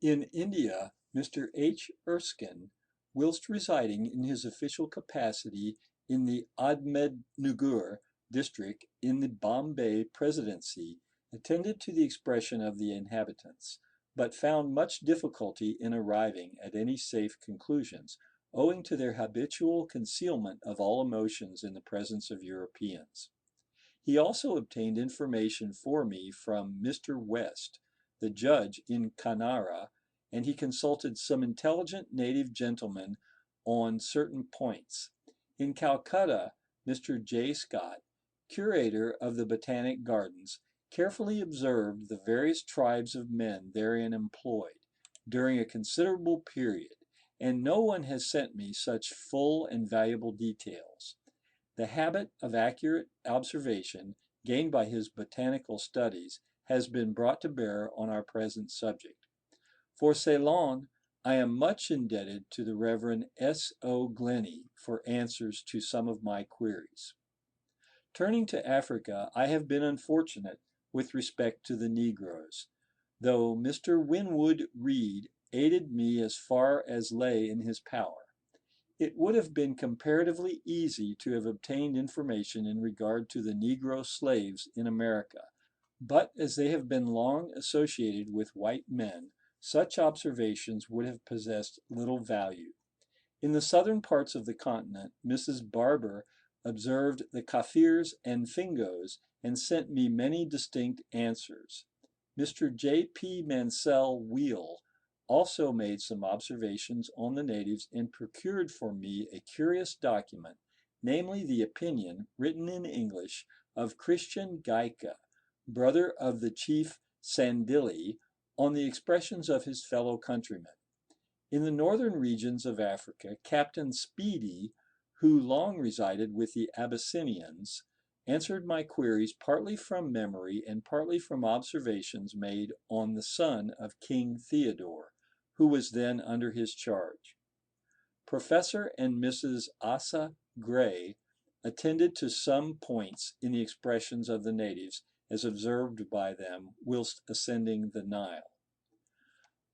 In India, Mr. H. Erskine, whilst residing in his official capacity in the Ahmednagar district in the Bombay Presidency, attended to the expression of the inhabitants, but found much difficulty in arriving at any safe conclusions, owing to their habitual concealment of all emotions in the presence of Europeans. He also obtained information for me from Mr. West, the judge in Kanara, and he consulted some intelligent native gentlemen on certain points. In Calcutta, Mr. J. Scott, curator of the Botanic Gardens, carefully observed the various tribes of men therein employed during a considerable period, and no one has sent me such full and valuable details. The habit of accurate observation gained by his botanical studies has been brought to bear on our present subject. For Ceylon, I am much indebted to the Reverend S. O. Glennie for answers to some of my queries. Turning to Africa, I have been unfortunate with respect to the Negroes, though Mr. Winwood Reade aided me as far as lay in his power. It would have been comparatively easy to have obtained information in regard to the Negro slaves in America, but as they have been long associated with white men, such observations would have possessed little value. In the southern parts of the continent, Mrs. Barber observed the Kaffirs and Fingos and sent me many distinct answers. Mr. J. P. Mansell Wheel also made some observations on the natives and procured for me a curious document, namely the opinion, written in English, of Christian Gaika, brother of the chief Sandilli, on the expressions of his fellow countrymen. In the northern regions of Africa, Captain Speedy, who long resided with the Abyssinians, answered my queries partly from memory and partly from observations made on the son of King Theodore, who was then under his charge. Professor and Mrs. Asa Gray attended to some points in the expressions of the natives as observed by them whilst ascending the Nile.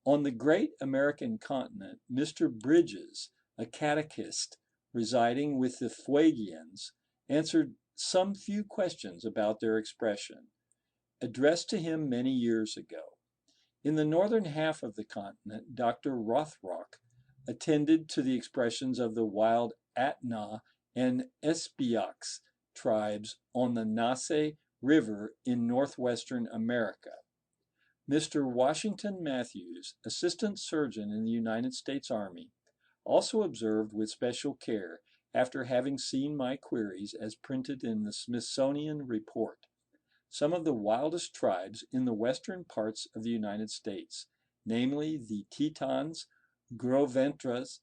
On the great American continent, Mr. Bridges, a catechist residing with the Fuegians, answered some few questions about their expression, addressed to him many years ago. In the northern half of the continent, Dr. Rothrock attended to the expressions of the wild Atna and Espiox tribes on the Nasse River in northwestern America. Mr. Washington Matthews, assistant surgeon in the United States Army, also observed with special care after having seen my queries as printed in the Smithsonian Report some of the wildest tribes in the western parts of the United States, namely the Tetons, Gros Ventres,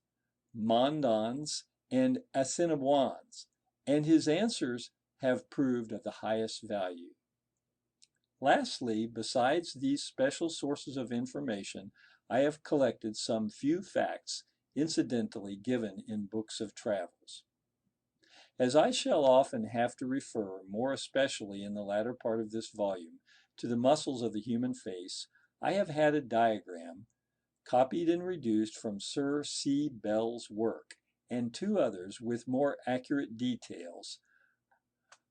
Mandans, and Assiniboines, and his answers have proved of the highest value. Lastly, besides these special sources of information, I have collected some few facts incidentally given in books of travels. As I shall often have to refer, more especially in the latter part of this volume, to the muscles of the human face, I have had a diagram, copied and reduced from Sir C. Bell's work, and two others with more accurate details,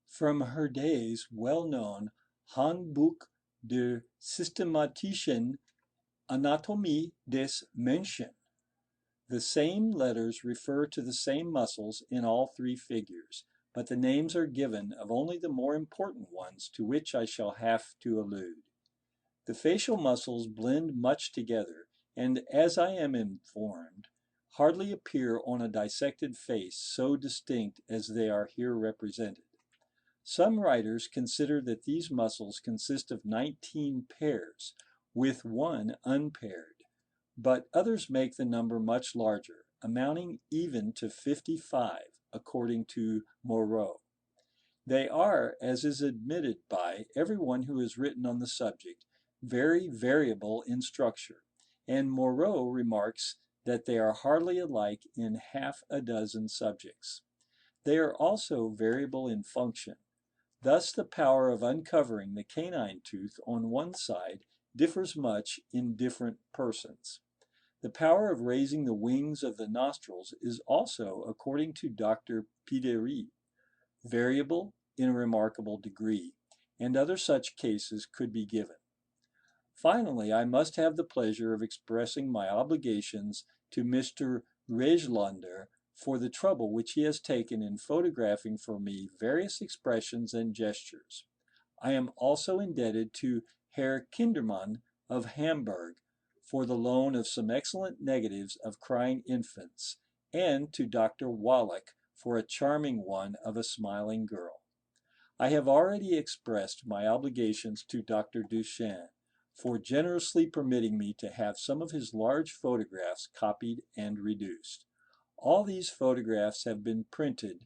from Herday's well-known Handbuch der systematischen Anatomie des Menschen. The same letters refer to the same muscles in all three figures, but the names are given of only the more important ones to which I shall have to allude. The facial muscles blend much together, and as I am informed, hardly appear on a dissected face so distinct as they are here represented. Some writers consider that these muscles consist of 19 pairs, with one unpaired, but others make the number much larger, amounting even to 55, according to Moreau. They are, as is admitted by everyone who has written on the subject, very variable in structure, and Moreau remarks that they are hardly alike in half a dozen subjects. They are also variable in function. Thus the power of uncovering the canine tooth on one side differs much in different persons. The power of raising the wings of the nostrils is also, according to Dr. Piderit, variable in a remarkable degree, and other such cases could be given. Finally, I must have the pleasure of expressing my obligations to Mr. Regeländer for the trouble which he has taken in photographing for me various expressions and gestures. I am also indebted to Herr Kindermann of Hamburg for the loan of some excellent negatives of crying infants, and to Dr. Wallach for a charming one of a smiling girl. I have already expressed my obligations to Dr. Duchenne for generously permitting me to have some of his large photographs copied and reduced. All these photographs have been printed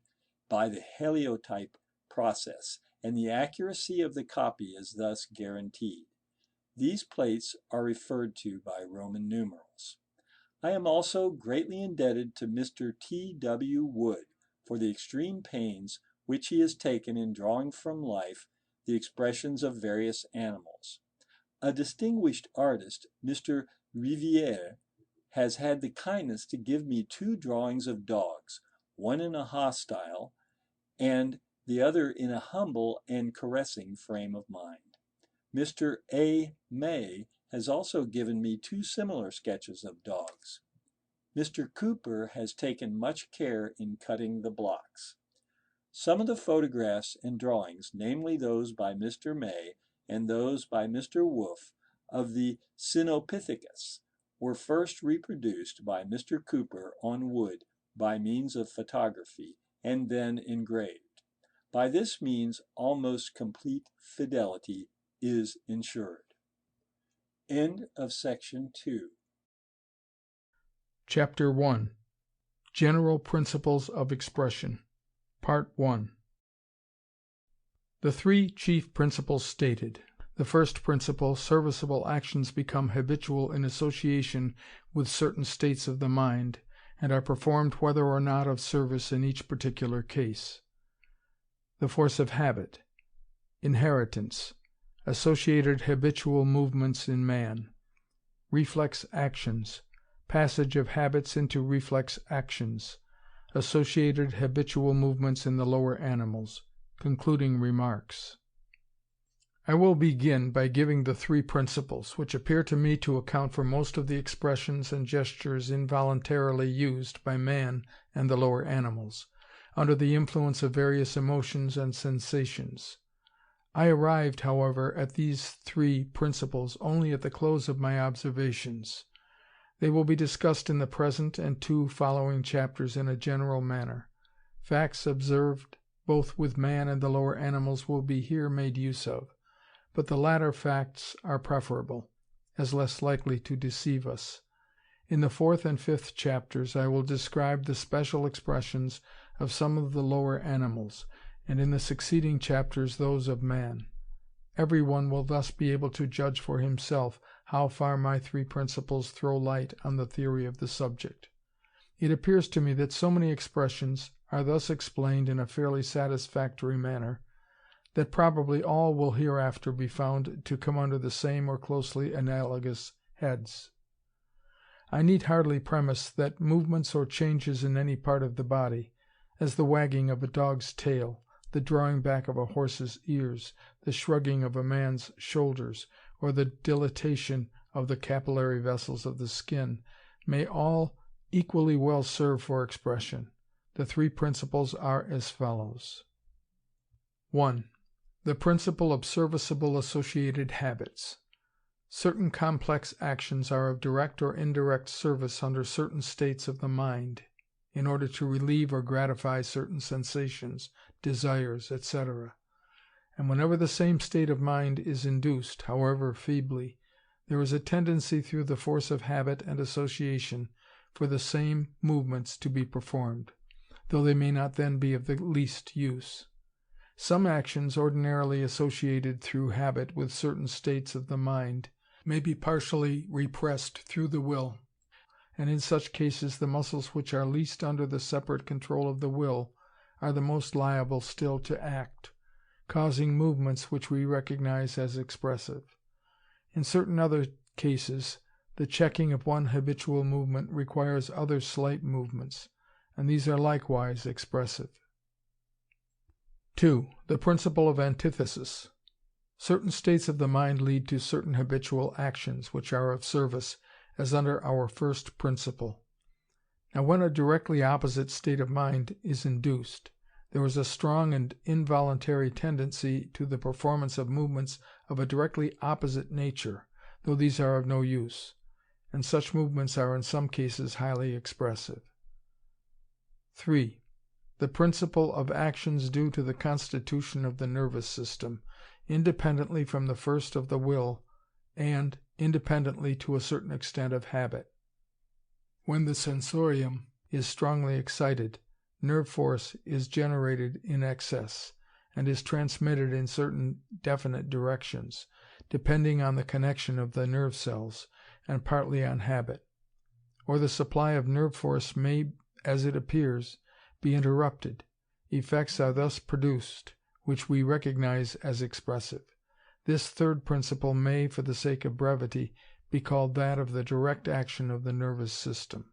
by the heliotype process, and the accuracy of the copy is thus guaranteed. These plates are referred to by Roman numerals. I am also greatly indebted to Mr. T. W. Wood for the extreme pains which he has taken in drawing from life the expressions of various animals. A distinguished artist, Mr. Riviere, has had the kindness to give me 2 drawings of dogs, one in a hostile and the other in a humble and caressing frame of mind. Mr. A. May has also given me 2 similar sketches of dogs. Mr. Cooper has taken much care in cutting the blocks. Some of the photographs and drawings, namely those by Mr. May and those by Mr. Wolfe of the Sinopithecus, were first reproduced by Mr. Cooper on wood by means of photography and then engraved. By this means almost complete fidelity is ensured. End of section 2. Chapter 1. General Principles of Expression. Part 1. The 3 chief principles stated. The first principle, serviceable actions become habitual in association with certain states of the mind, and are performed whether or not of service in each particular case. The force of habit. Inheritance. Associated habitual movements in man. Reflex actions. Passage of habits into reflex actions. Associated habitual movements in the lower animals. Concluding remarks. I will begin by giving the 3 principles, which appear to me to account for most of the expressions and gestures involuntarily used by man and the lower animals, under the influence of various emotions and sensations. I arrived, however, at these 3 principles only at the close of my observations. They will be discussed in the present and 2 following chapters in a general manner. Facts observed both with man and the lower animals will be here made use of, but the latter facts are preferable, as less likely to deceive us. In the 4th and 5th chapters I will describe the special expressions of some of the lower animals, and in the succeeding chapters those of man. Every one will thus be able to judge for himself how far my 3 principles throw light on the theory of the subject. It appears to me that so many expressions are thus explained in a fairly satisfactory manner that probably all will hereafter be found to come under the same or closely analogous heads. I need hardly premise that movements or changes in any part of the body, as the wagging of a dog's tail, the drawing back of a horse's ears, the shrugging of a man's shoulders, or the dilatation of the capillary vessels of the skin, may all equally well serve for expression. The 3 principles are as follows. 1. The principle of serviceable associated habits. Certain complex actions are of direct or indirect service under certain states of the mind, in order to relieve or gratify certain sensations, desires, etc. And whenever the same state of mind is induced, however feebly, there is a tendency through the force of habit and association for the same movements to be performed, though they may not then be of the least use. Some actions ordinarily associated through habit with certain states of the mind may be partially repressed through the will, and in such cases the muscles which are least under the separate control of the will are the most liable still to act, causing movements which we recognize as expressive. In certain other cases, the checking of one habitual movement requires other slight movements, and these are likewise expressive. 2. The principle of antithesis. Certain states of the mind lead to certain habitual actions which are of service, as under our first principle. Now when a directly opposite state of mind is induced, there is a strong and involuntary tendency to the performance of movements of a directly opposite nature, though these are of no use, and such movements are in some cases highly expressive. 3. The principle of actions due to the constitution of the nervous system, independently from the first of the will, and independently to a certain extent of habit. When the sensorium is strongly excited, nerve force is generated in excess, and is transmitted in certain definite directions, depending on the connection of the nerve cells, and partly on habit. Or the supply of nerve force may, as it appears, be interrupted. Effects are thus produced, which we recognize as expressive. This third principle may, for the sake of brevity, be called that of the direct action of the nervous system.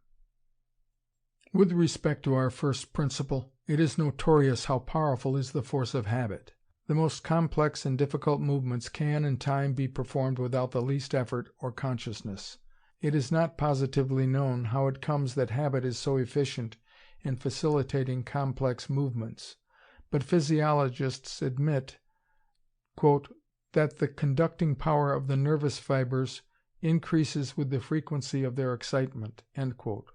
With respect to our first principle, it is notorious how powerful is the force of habit. The most complex and difficult movements can in time be performed without the least effort or consciousness. It is not positively known how it comes that habit is so efficient in facilitating complex movements, but physiologists admit, quote, that the conducting power of the nervous fibers increases with the frequency of their excitement, end quote.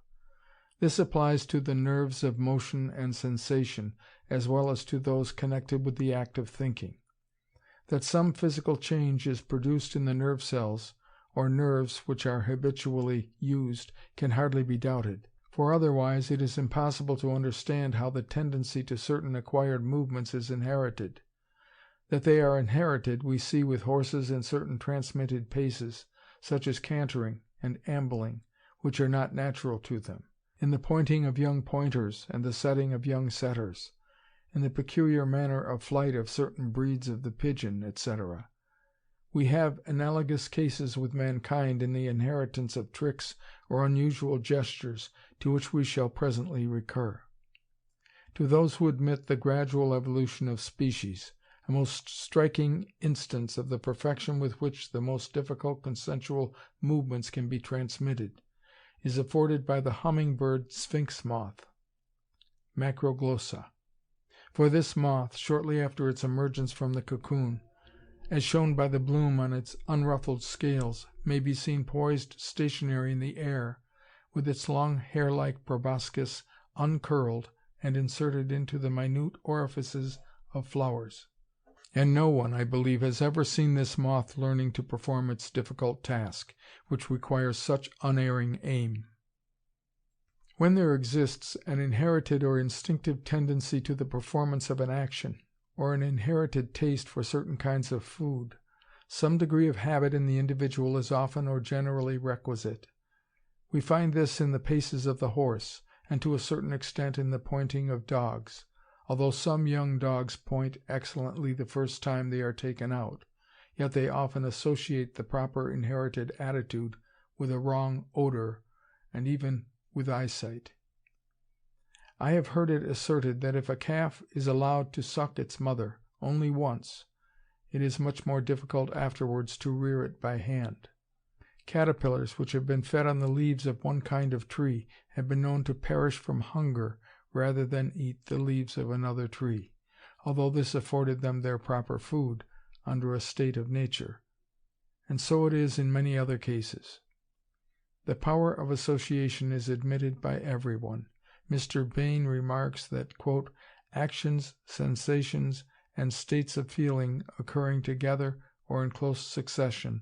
This applies to the nerves of motion and sensation, as well as to those connected with the act of thinking. That some physical change is produced in the nerve cells, or nerves which are habitually used, can hardly be doubted, for otherwise it is impossible to understand how the tendency to certain acquired movements is inherited. That they are inherited we see with horses in certain transmitted paces, such as cantering and ambling, which are not natural to them, in the pointing of young pointers and the setting of young setters, in the peculiar manner of flight of certain breeds of the pigeon, etc. We have analogous cases with mankind in the inheritance of tricks or unusual gestures, to which we shall presently recur. To those who admit the gradual evolution of species, a most striking instance of the perfection with which the most difficult consensual movements can be transmitted is afforded by the hummingbird sphinx moth, Macroglossa. For this moth, shortly after its emergence from the cocoon, as shown by the bloom on its unruffled scales, may be seen poised stationary in the air, with its long hair-like proboscis uncurled and inserted into the minute orifices of flowers. And no one, I believe, has ever seen this moth learning to perform its difficult task, which requires such unerring aim. When there exists an inherited or instinctive tendency to the performance of an action, or an inherited taste for certain kinds of food, some degree of habit in the individual is often or generally requisite. We find this in the paces of the horse, and to a certain extent in the pointing of dogs. Although some young dogs point excellently the first time they are taken out, yet they often associate the proper inherited attitude with a wrong odor, and even with eyesight. I have heard it asserted that if a calf is allowed to suck its mother only once, it is much more difficult afterwards to rear it by hand. Caterpillars which have been fed on the leaves of one kind of tree have been known to perish from hunger rather than eat the leaves of another tree, although this afforded them their proper food under a state of nature. And so it is in many other cases. The power of association is admitted by everyone. Mr. Bain remarks that, quote, actions, sensations, and states of feeling occurring together or in close succession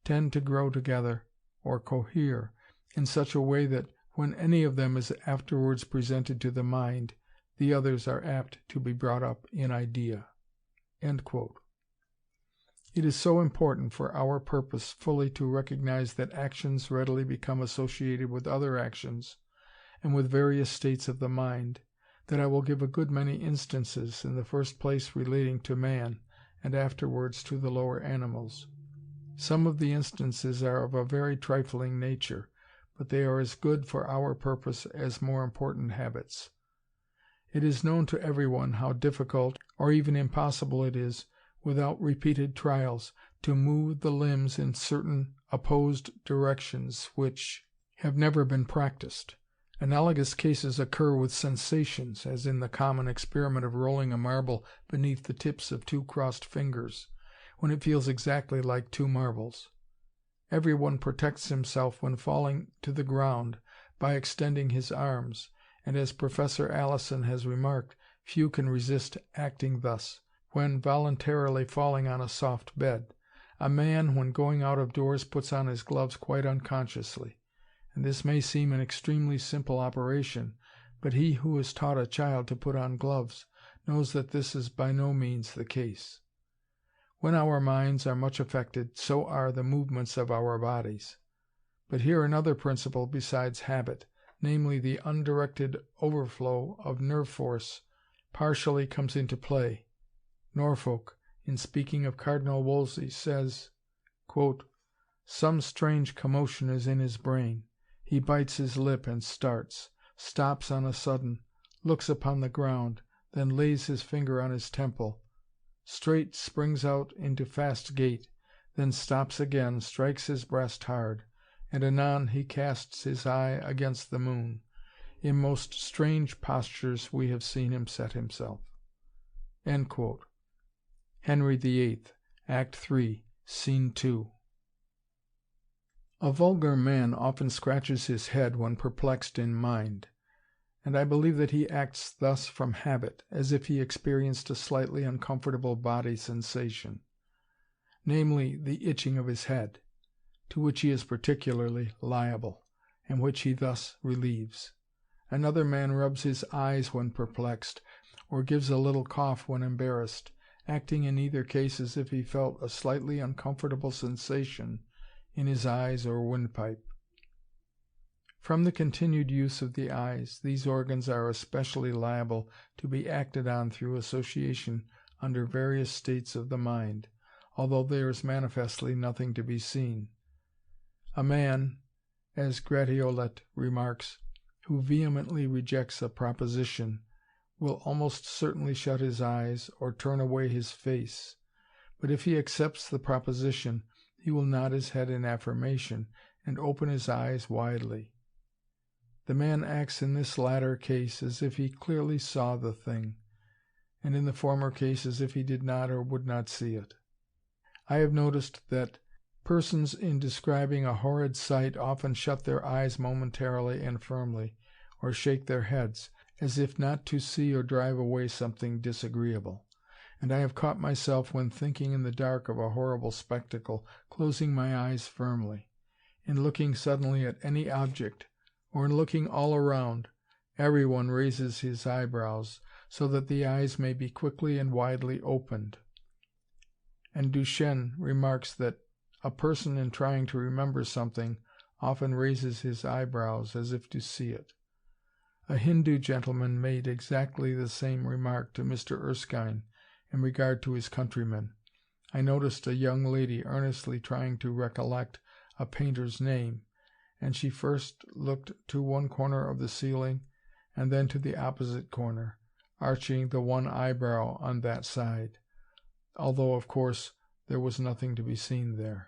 tend to grow together or cohere in such a way that when any of them is afterwards presented to the mind, the others are apt to be brought up in idea." End quote. It is so important for our purpose fully to recognize that actions readily become associated with other actions and with various states of the mind, that I will give a good many instances, in the first place relating to man, and afterwards to the lower animals. Some of the instances are of a very trifling nature, but they are as good for our purpose as more important habits. It is known to everyone how difficult, or even impossible it is, without repeated trials, to move the limbs in certain opposed directions which have never been practiced. Analogous cases occur with sensations, as in the common experiment of rolling a marble beneath the tips of two crossed fingers, when it feels exactly like two marbles. Every one protects himself when falling to the ground by extending his arms, and as Professor Allison has remarked, few can resist acting thus, when voluntarily falling on a soft bed. A man, when going out of doors, puts on his gloves quite unconsciously, and this may seem an extremely simple operation, but he who has taught a child to put on gloves knows that this is by no means the case. When our minds are much affected, so are the movements of our bodies. But here another principle besides habit, namely the undirected overflow of nerve force, partially comes into play. Norfolk, in speaking of Cardinal Wolsey, says, quote, "Some strange commotion is in his brain. He bites his lip and starts, stops on a sudden, looks upon the ground, then lays his finger on his temple, straight springs out into fast gait, then stops again, strikes his breast hard, and anon he casts his eye against the moon. In most strange postures we have seen him set himself." End quote. Henry VIII, Act 3, Scene 2. A vulgar man often scratches his head when perplexed in mind, and I believe that he acts thus from habit, as if he experienced a slightly uncomfortable body sensation, namely the itching of his head, to which he is particularly liable, and which he thus relieves. Another man rubs his eyes when perplexed, or gives a little cough when embarrassed, acting in either case as if he felt a slightly uncomfortable sensation in his eyes or windpipe. From the continued use of the eyes, these organs are especially liable to be acted on through association under various states of the mind, although there is manifestly nothing to be seen. A man, as Gratiolet remarks, who vehemently rejects a proposition, will almost certainly shut his eyes or turn away his face, but if he accepts the proposition, he will nod his head in affirmation and open his eyes widely. The man acts in this latter case as if he clearly saw the thing, and in the former case as if he did not or would not see it. I have noticed that persons in describing a horrid sight often shut their eyes momentarily and firmly, or shake their heads, as if not to see or drive away something disagreeable. And I have caught myself, when thinking in the dark of a horrible spectacle, closing my eyes firmly. In looking suddenly at any object, or in looking all around, everyone raises his eyebrows, so that the eyes may be quickly and widely opened. And Duchenne remarks that a person in trying to remember something often raises his eyebrows as if to see it. A Hindu gentleman made exactly the same remark to Mr. Erskine in regard to his countrymen. I noticed a young lady earnestly trying to recollect a painter's name, and she first looked to one corner of the ceiling and then to the opposite corner, arching the one eyebrow on that side, although, of course, there was nothing to be seen there.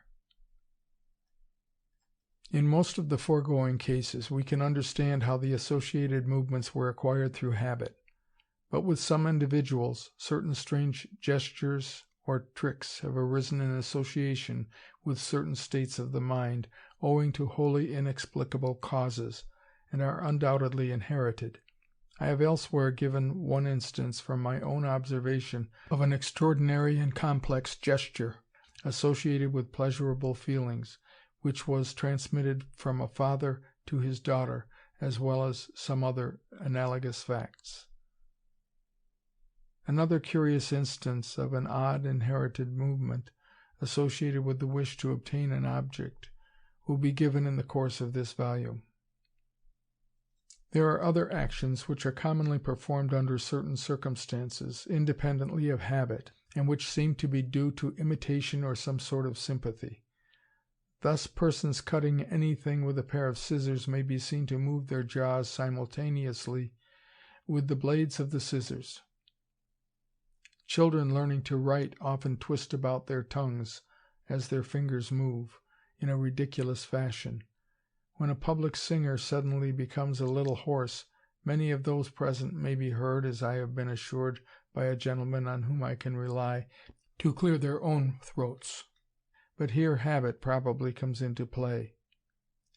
In most of the foregoing cases, we can understand how the associated movements were acquired through habit, but with some individuals, certain strange gestures or tricks have arisen in association with certain states of the mind, owing to wholly inexplicable causes, and are undoubtedly inherited. I have elsewhere given one instance from my own observation of an extraordinary and complex gesture, associated with pleasurable feelings, which was transmitted from a father to his daughter, as well as some other analogous facts. Another curious instance of an odd inherited movement, associated with the wish to obtain an object, will be given in the course of this volume. There are other actions which are commonly performed under certain circumstances, independently of habit, and which seem to be due to imitation or some sort of sympathy. Thus, persons cutting anything with a pair of scissors may be seen to move their jaws simultaneously with the blades of the scissors. Children learning to write often twist about their tongues as their fingers move, in a ridiculous fashion. When a public singer suddenly becomes a little hoarse, many of those present may be heard, as I have been assured by a gentleman on whom I can rely, to clear their own throats. But here habit probably comes into play,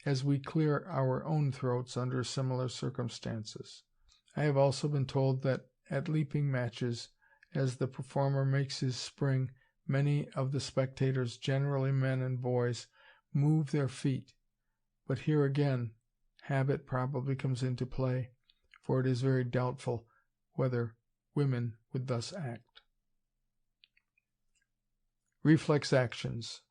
as we clear our own throats under similar circumstances. I have also been told that at leaping matches, as the performer makes his spring, many of the spectators, generally men and boys, move their feet, but here again habit probably comes into play, for it is very doubtful whether women would thus act. Reflex actions.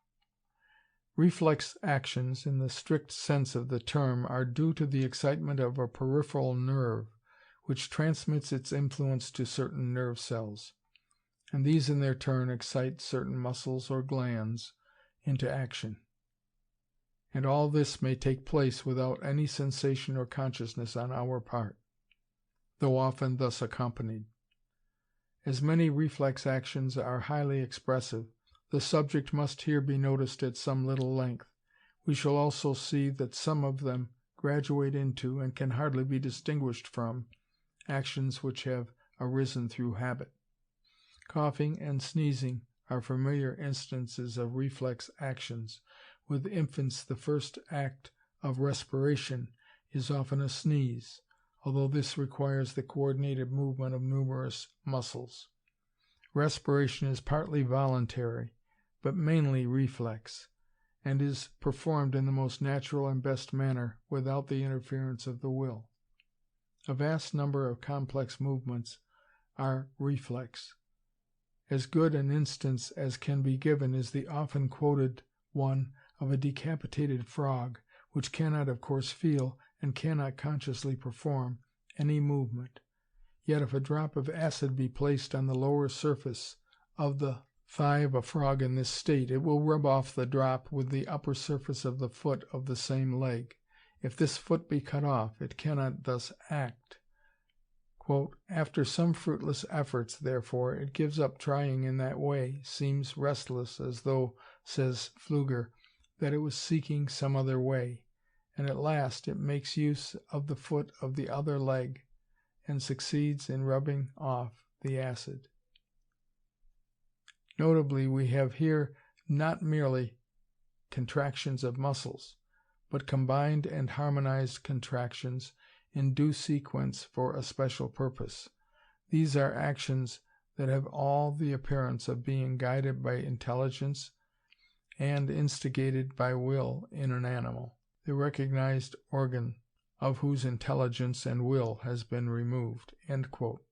Reflex actions, in the strict sense of the term, are due to the excitement of a peripheral nerve, which transmits its influence to certain nerve cells, and these in their turn excite certain muscles or glands into action. And all this may take place without any sensation or consciousness on our part, though often thus accompanied. As many reflex actions are highly expressive, the subject must here be noticed at some little length. We shall also see that some of them graduate into, and can hardly be distinguished from, actions which have arisen through habit. Coughing and sneezing are familiar instances of reflex actions. With infants, the first act of respiration is often a sneeze, although this requires the coordinated movement of numerous muscles. Respiration is partly voluntary, but mainly reflex, and is performed in the most natural and best manner without the interference of the will. A vast number of complex movements are reflex. As good an instance as can be given is the often quoted one of a decapitated frog, which cannot of course feel and cannot consciously perform any movement. Yet if a drop of acid be placed on the lower surface of the thigh of a frog in this state, it will rub off the drop with the upper surface of the foot of the same leg. If this foot be cut off, it cannot thus act. Quote, "After some fruitless efforts, therefore, it gives up trying in that way, seems restless, as though, says Pflüger, that it was seeking some other way, and at last it makes use of the foot of the other leg, and succeeds in rubbing off the acid." Notably, we have here not merely contractions of muscles, but combined and harmonized contractions in due sequence for a special purpose. These are actions that have all the appearance of being guided by intelligence and instigated by will in an animal, the recognized organ of whose intelligence and will has been removed. End quote.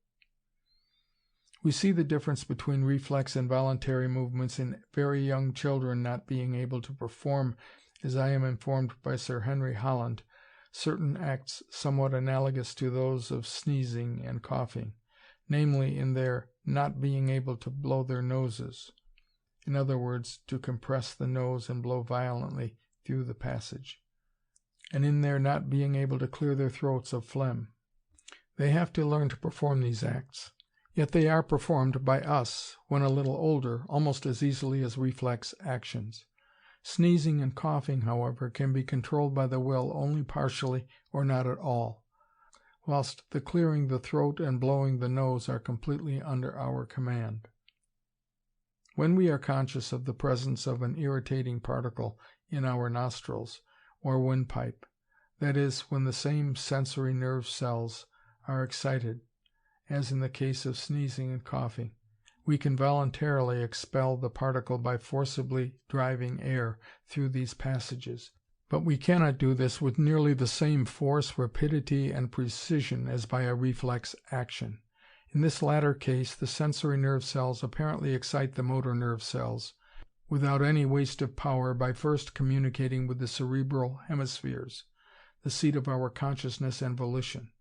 We see the difference between reflex and voluntary movements in very young children not being able to perform, as I am informed by Sir Henry Holland, certain acts somewhat analogous to those of sneezing and coughing, namely in their not being able to blow their noses, in other words, to compress the nose and blow violently through the passage, and in their not being able to clear their throats of phlegm. They have to learn to perform these acts, yet they are performed by us, when a little older, almost as easily as reflex actions. Sneezing and coughing, however, can be controlled by the will only partially or not at all, whilst the clearing the throat and blowing the nose are completely under our command. When we are conscious of the presence of an irritating particle in our nostrils or windpipe, that is, when the same sensory nerve cells are excited, as in the case of sneezing and coughing, we can voluntarily expel the particle by forcibly driving air through these passages, but we cannot do this with nearly the same force, rapidity, and precision as by a reflex action. In this latter case, the sensory nerve cells apparently excite the motor nerve cells without any waste of power by first communicating with the cerebral hemispheres, the seat of our consciousness and volition.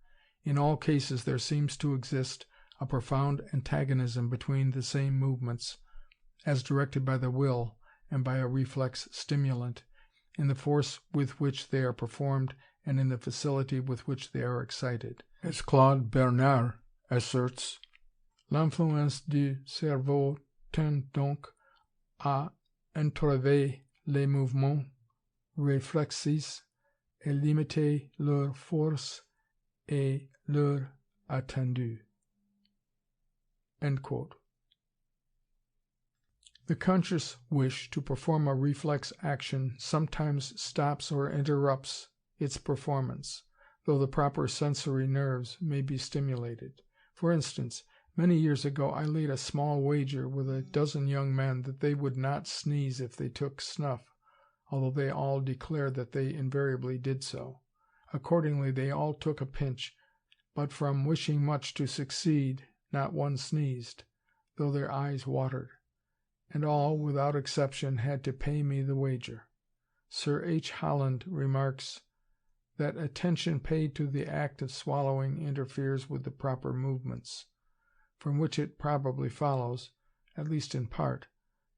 In all cases there seems to exist a profound antagonism between the same movements, as directed by the will and by a reflex stimulant, in the force with which they are performed and in the facility with which they are excited. As Claude Bernard asserts, l'influence du cerveau tend donc à entraver les mouvements réflexes et limiter leur force et leur attendu. End quote. The conscious wish to perform a reflex action sometimes stops or interrupts its performance, though the proper sensory nerves may be stimulated. For instance, Many years ago I laid a small wager with a dozen young men that they would not sneeze if they took snuff, although they all declared that they invariably did so. Accordingly, they all took a pinch, but from wishing much to succeed, not one sneezed, though their eyes watered, and all, without exception, had to pay me the wager. Sir H. Holland remarks that attention paid to the act of swallowing interferes with the proper movements, from which it probably follows, at least in part,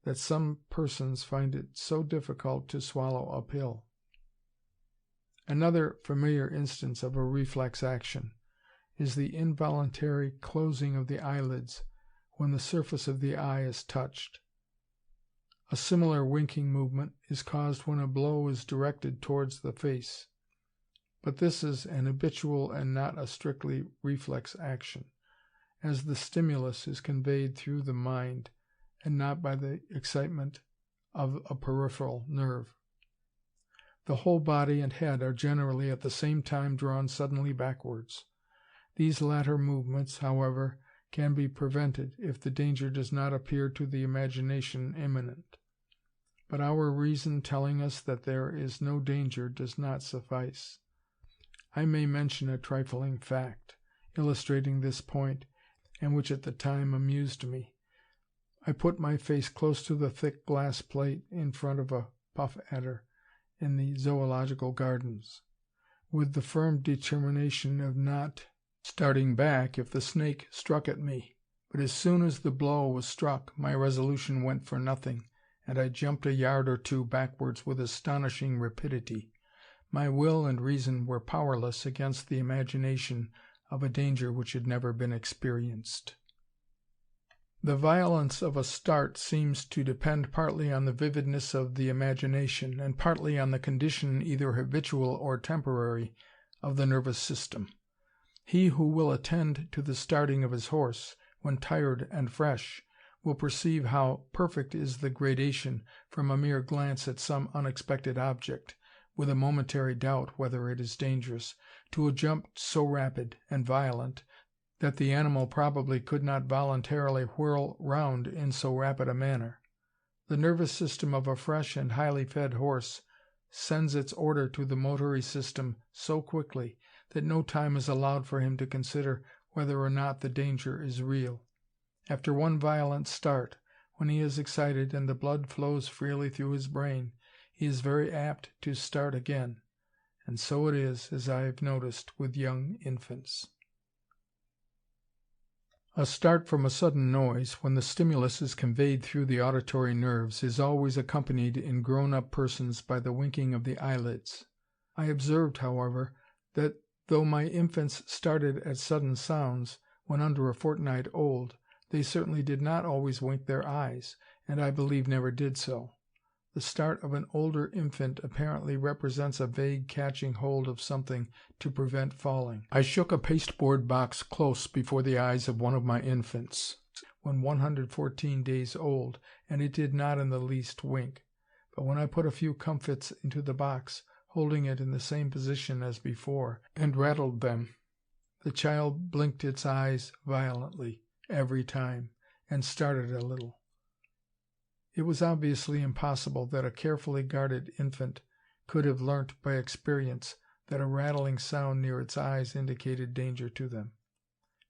that some persons find it so difficult to swallow uphill. Another familiar instance of a reflex action is the involuntary closing of the eyelids when the surface of the eye is touched. A similar winking movement is caused when a blow is directed towards the face, but this is an habitual and not a strictly reflex action, as the stimulus is conveyed through the mind and not by the excitement of a peripheral nerve. The whole body and head are generally at the same time drawn suddenly backwards. These latter movements, however, can be prevented if the danger does not appear to the imagination imminent. But our reason telling us that there is no danger does not suffice. I may mention a trifling fact, illustrating this point, and which at the time amused me. I put my face close to the thick glass plate in front of a puff adder in the zoological gardens, with the firm determination of not starting back if the snake struck at me. But as soon as the blow was struck, my resolution went for nothing, and I jumped a yard or two backwards with astonishing rapidity. My will and reason were powerless against the imagination of a danger which had never been experienced. The violence of a start seems to depend partly on the vividness of the imagination, and partly on the condition, either habitual or temporary, of the nervous system. He who will attend to the starting of his horse, when tired and fresh, will perceive how perfect is the gradation from a mere glance at some unexpected object, with a momentary doubt whether it is dangerous, to a jump so rapid and violent that the animal probably could not voluntarily whirl round in so rapid a manner. The nervous system of a fresh and highly fed horse sends its order to the motory system so quickly that no time is allowed for him to consider whether or not the danger is real. After one violent start, when he is excited and the blood flows freely through his brain, he is very apt to start again, and so it is, as I have noticed, with young infants. A start from a sudden noise, when the stimulus is conveyed through the auditory nerves, is always accompanied in grown-up persons by the winking of the eyelids. I observed, however, that though my infants started at sudden sounds when under a fortnight old, they certainly did not always wink their eyes, and I believe never did so. The start of an older infant apparently represents a vague catching hold of something to prevent falling. I shook a pasteboard box close before the eyes of one of my infants, when 114 days old, and it did not in the least wink. But when I put a few comfits into the box, holding it in the same position as before, and rattled them, the child blinked its eyes violently every time, and started a little. It was obviously impossible that a carefully guarded infant could have learnt by experience that a rattling sound near its eyes indicated danger to them.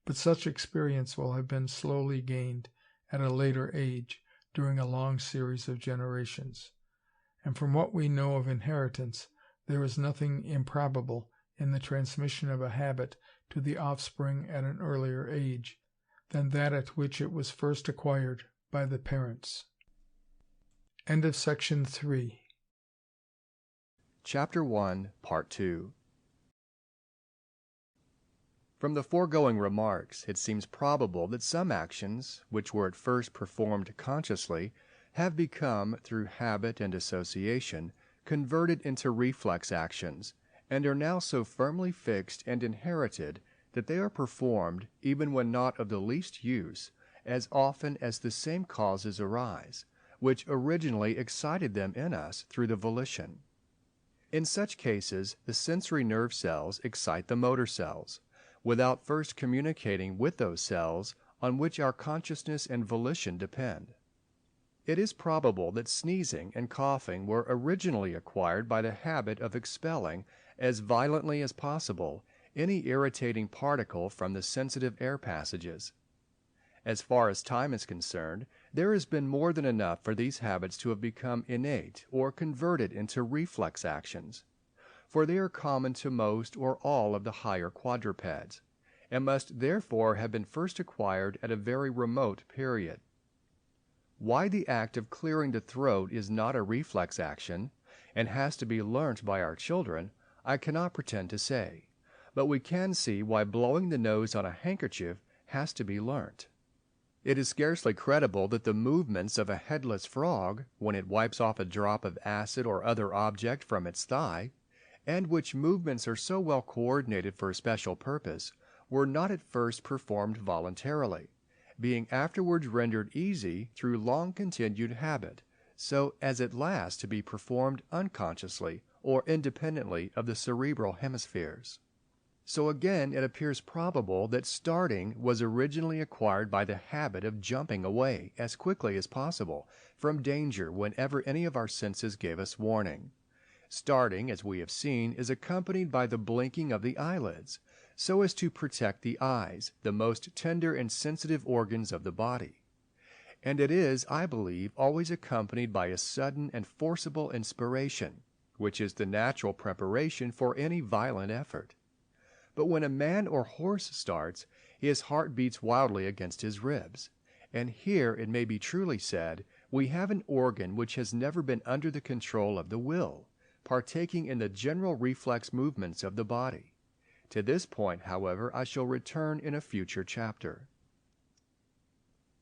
But such experience will have been slowly gained at a later age during a long series of generations. And from what we know of inheritance, there is nothing improbable in the transmission of a habit to the offspring at an earlier age than that at which it was first acquired by the parents. End of section 3. Chapter 1, Part 2. From the foregoing remarks, it seems probable that some actions, which were at first performed consciously, have become, through habit and association, converted into reflex actions, and are now so firmly fixed and inherited that they are performed, even when not of the least use, as often as the same causes arise, which originally excited them in us through the volition. In such cases, the sensory nerve cells excite the motor cells, without first communicating with those cells on which our consciousness and volition depend. It is probable that sneezing and coughing were originally acquired by the habit of expelling, as violently as possible, any irritating particle from the sensitive air passages. As far as time is concerned, there has been more than enough for these habits to have become innate or converted into reflex actions, for they are common to most or all of the higher quadrupeds, and must therefore have been first acquired at a very remote period. Why the act of clearing the throat is not a reflex action, and has to be learnt by our children, I cannot pretend to say, but we can see why blowing the nose on a handkerchief has to be learnt. It is scarcely credible that the movements of a headless frog, when it wipes off a drop of acid or other object from its thigh, and which movements are so well coordinated for a special purpose, were not at first performed voluntarily, being afterwards rendered easy through long-continued habit, so as at last to be performed unconsciously or independently of the cerebral hemispheres. So again it appears probable that starting was originally acquired by the habit of jumping away as quickly as possible from danger whenever any of our senses gave us warning. Starting, as we have seen, is accompanied by the blinking of the eyelids, so as to protect the eyes, the most tender and sensitive organs of the body. And it is, I believe, always accompanied by a sudden and forcible inspiration, which is the natural preparation for any violent effort. But when a man or horse starts, his heart beats wildly against his ribs, and here it may be truly said, we have an organ which has never been under the control of the will, partaking in the general reflex movements of the body. To this point, however, I shall return in a future chapter.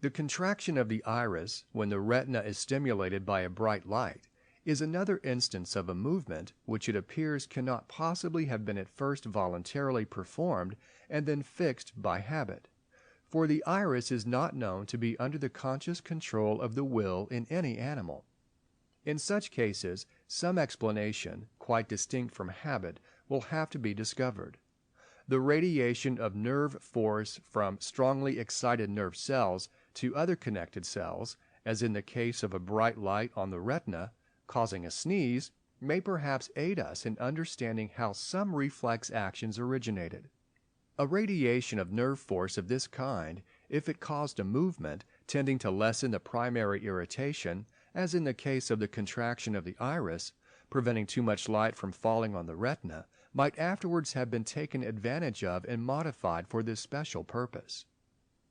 The contraction of the iris, when the retina is stimulated by a bright light, is another instance of a movement which it appears cannot possibly have been at first voluntarily performed and then fixed by habit, for the iris is not known to be under the conscious control of the will in any animal. In such cases, some explanation, quite distinct from habit, will have to be discovered. The radiation of nerve force from strongly excited nerve cells to other connected cells, as in the case of a bright light on the retina, causing a sneeze, may perhaps aid us in understanding how some reflex actions originated. A radiation of nerve force of this kind, if it caused a movement tending to lessen the primary irritation, as in the case of the contraction of the iris, preventing too much light from falling on the retina, might afterwards have been taken advantage of and modified for this special purpose.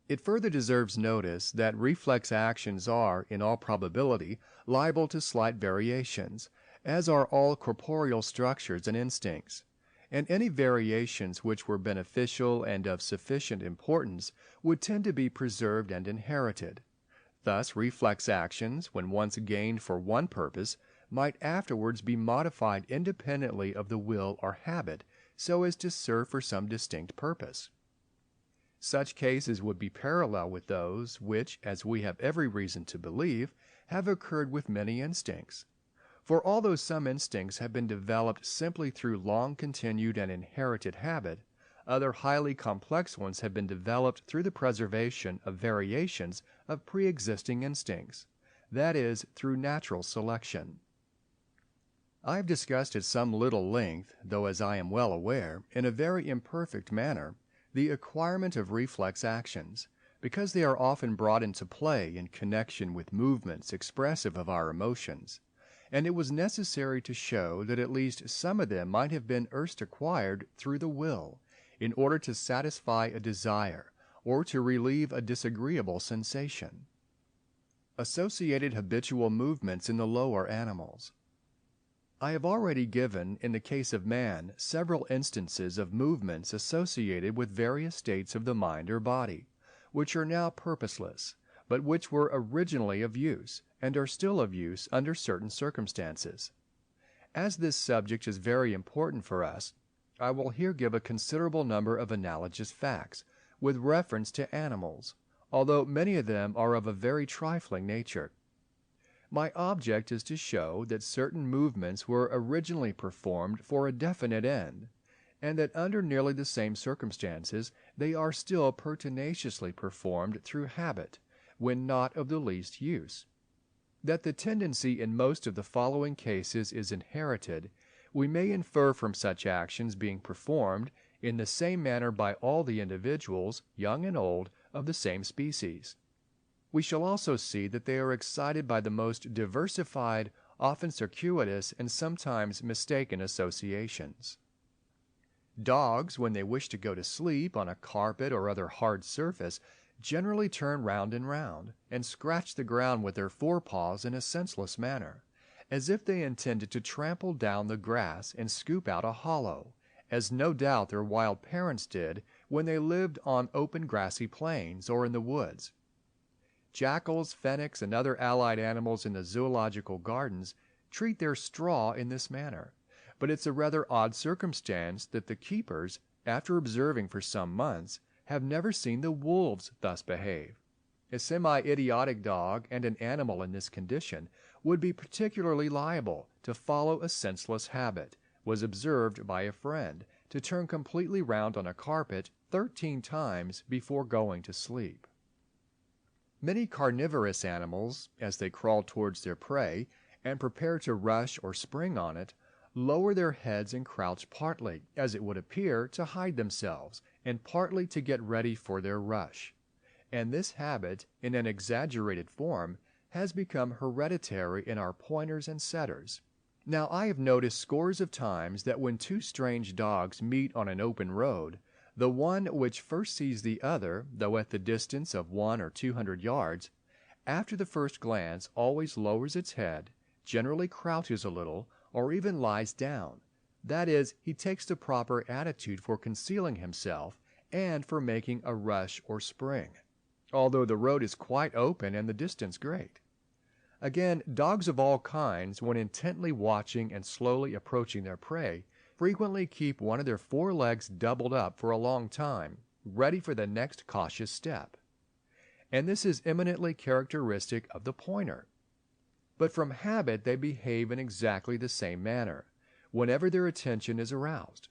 It further deserves notice that reflex actions are, in all probability, liable to slight variations, as are all corporeal structures and instincts, and any variations which were beneficial and of sufficient importance would tend to be preserved and inherited. Thus reflex actions, when once gained for one purpose, might afterwards be modified independently of the will or habit, so as to serve for some distinct purpose. Such cases would be parallel with those which, as we have every reason to believe, have occurred with many instincts. For although some instincts have been developed simply through long-continued and inherited habit, other highly complex ones have been developed through the preservation of variations of pre-existing instincts, that is, through natural selection. I have discussed at some little length, though as I am well aware, in a very imperfect manner, the acquirement of reflex actions, because they are often brought into play in connection with movements expressive of our emotions, and it was necessary to show that at least some of them might have been erst acquired through the will, in order to satisfy a desire, or to relieve a disagreeable sensation. Associated habitual movements in the lower animals. I have already given, in the case of man, several instances of movements associated with various states of the mind or body, which are now purposeless, but which were originally of use, and are still of use under certain circumstances. As this subject is very important for us, I will here give a considerable number of analogous facts, with reference to animals, although many of them are of a very trifling nature. My object is to show that certain movements were originally performed for a definite end, and that under nearly the same circumstances they are still pertinaciously performed through habit, when not of the least use. That the tendency in most of the following cases is inherited, we may infer from such actions being performed in the same manner by all the individuals, young and old, of the same species. We shall also see that they are excited by the most diversified, often circuitous, and sometimes mistaken associations. Dogs, when they wish to go to sleep on a carpet or other hard surface, generally turn round and scratch the ground with their forepaws in a senseless manner, as if they intended to trample down the grass and scoop out a hollow, as no doubt their wild parents did when they lived on open grassy plains or in the woods. Jackals, fennecs, and other allied animals in the zoological gardens treat their straw in this manner, but it's a rather odd circumstance that the keepers, after observing for some months, have never seen the wolves thus behave. A semi-idiotic dog and an animal in this condition would be particularly liable to follow a senseless habit, was observed by a friend, to turn completely round on a carpet 13 times before going to sleep. Many carnivorous animals, as they crawl towards their prey and prepare to rush or spring on it, lower their heads and crouch partly, as it would appear, to hide themselves, and partly to get ready for their rush. And this habit, in an exaggerated form, has become hereditary in our pointers and setters. Now I have noticed scores of times that when two strange dogs meet on an open road, the one which first sees the other, though at the distance of 100 or 200 yards, after the first glance always lowers its head, generally crouches a little, or even lies down. That is, he takes the proper attitude for concealing himself and for making a rush or spring, although the road is quite open and the distance great. Again, dogs of all kinds, when intently watching and slowly approaching their prey, frequently keep one of their forelegs doubled up for a long time, ready for the next cautious step. And this is eminently characteristic of the pointer. But from habit they behave in exactly the same manner, whenever their attention is aroused.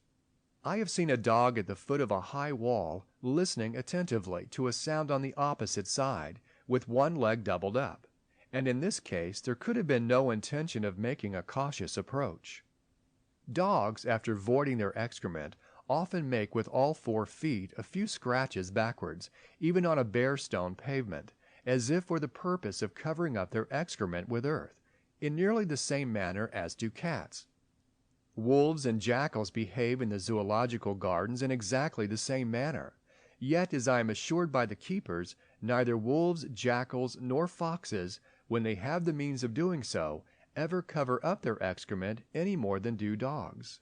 I have seen a dog at the foot of a high wall, listening attentively to a sound on the opposite side, with one leg doubled up, and in this case there could have been no intention of making a cautious approach. Dogs, after voiding their excrement, often make with all 4 feet a few scratches backwards, even on a bare stone pavement, as if for the purpose of covering up their excrement with earth, in nearly the same manner as do cats. Wolves and jackals behave in the zoological gardens in exactly the same manner, yet, as I am assured by the keepers, neither wolves, jackals, nor foxes, when they have the means of doing so, ever cover up their excrement any more than do dogs.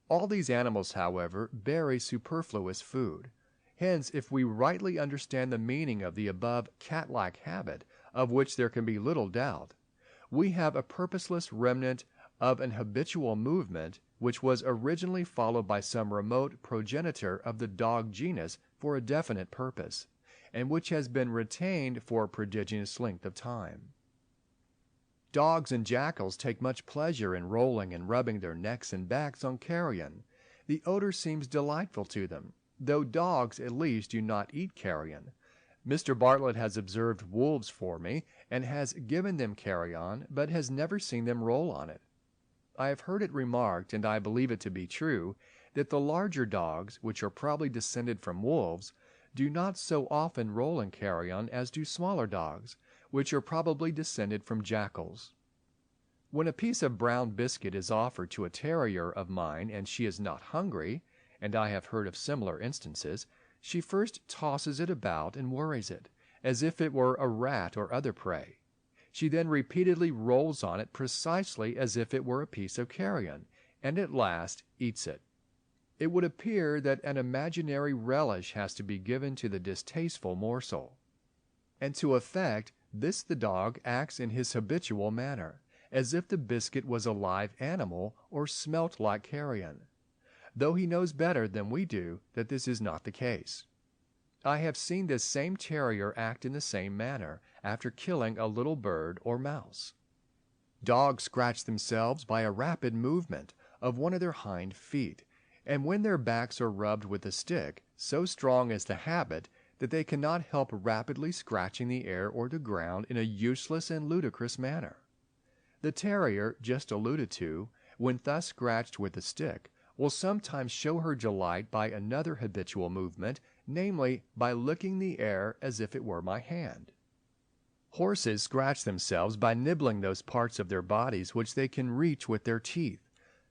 All these animals, however, bury superfluous food. Hence, if we rightly understand the meaning of the above cat-like habit, of which there can be little doubt, we have a purposeless remnant of an habitual movement which was originally followed by some remote progenitor of the dog genus for a definite purpose, and which has been retained for a prodigious length of time. Dogs and jackals take much pleasure in rolling and rubbing their necks and backs on carrion. The odor seems delightful to them, though dogs at least do not eat carrion. Mr. Bartlett has observed wolves for me, and has given them carrion, but has never seen them roll on it. I have heard it remarked, and I believe it to be true, that the larger dogs, which are probably descended from wolves, do not so often roll in carrion as do smaller dogs, which are probably descended from jackals. When a piece of brown biscuit is offered to a terrier of mine and she is not hungry, and I have heard of similar instances, she first tosses it about and worries it, as if it were a rat or other prey. She then repeatedly rolls on it precisely as if it were a piece of carrion, and at last eats it. It would appear that an imaginary relish has to be given to the distasteful morsel. And to effect this the dog acts in his habitual manner, as if the biscuit was a live animal or smelt like carrion, though he knows better than we do that this is not the case. I have seen this same terrier act in the same manner after killing a little bird or mouse. Dogs scratch themselves by a rapid movement of one of their hind feet, and when their backs are rubbed with a stick, so strong is the habit that they cannot help rapidly scratching the air or the ground in a useless and ludicrous manner. The terrier, just alluded to, when thus scratched with a stick, will sometimes show her delight by another habitual movement, namely, by licking the air as if it were my hand. Horses scratch themselves by nibbling those parts of their bodies which they can reach with their teeth,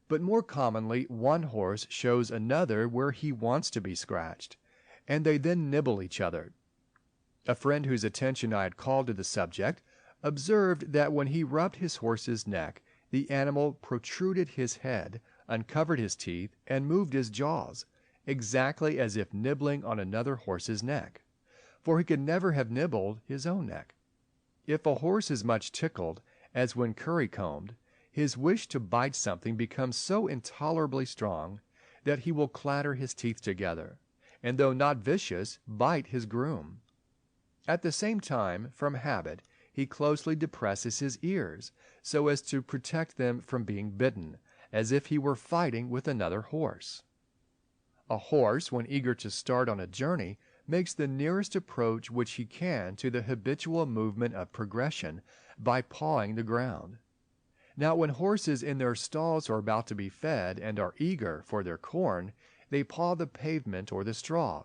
but more commonly one horse shows another where he wants to be scratched, and they then nibble each other. A friend whose attention I had called to the subject observed that when he rubbed his horse's neck, the animal protruded his head, uncovered his teeth, and moved his jaws, exactly as if nibbling on another horse's neck, for he could never have nibbled his own neck. If a horse is much tickled, as when currycombed, his wish to bite something becomes so intolerably strong that he will clatter his teeth together, and though not vicious, bite his groom. At the same time, from habit, he closely depresses his ears, so as to protect them from being bitten, as if he were fighting with another horse. A horse, when eager to start on a journey, makes the nearest approach which he can to the habitual movement of progression by pawing the ground. Now, when horses in their stalls are about to be fed and are eager for their corn, they paw the pavement or the straw.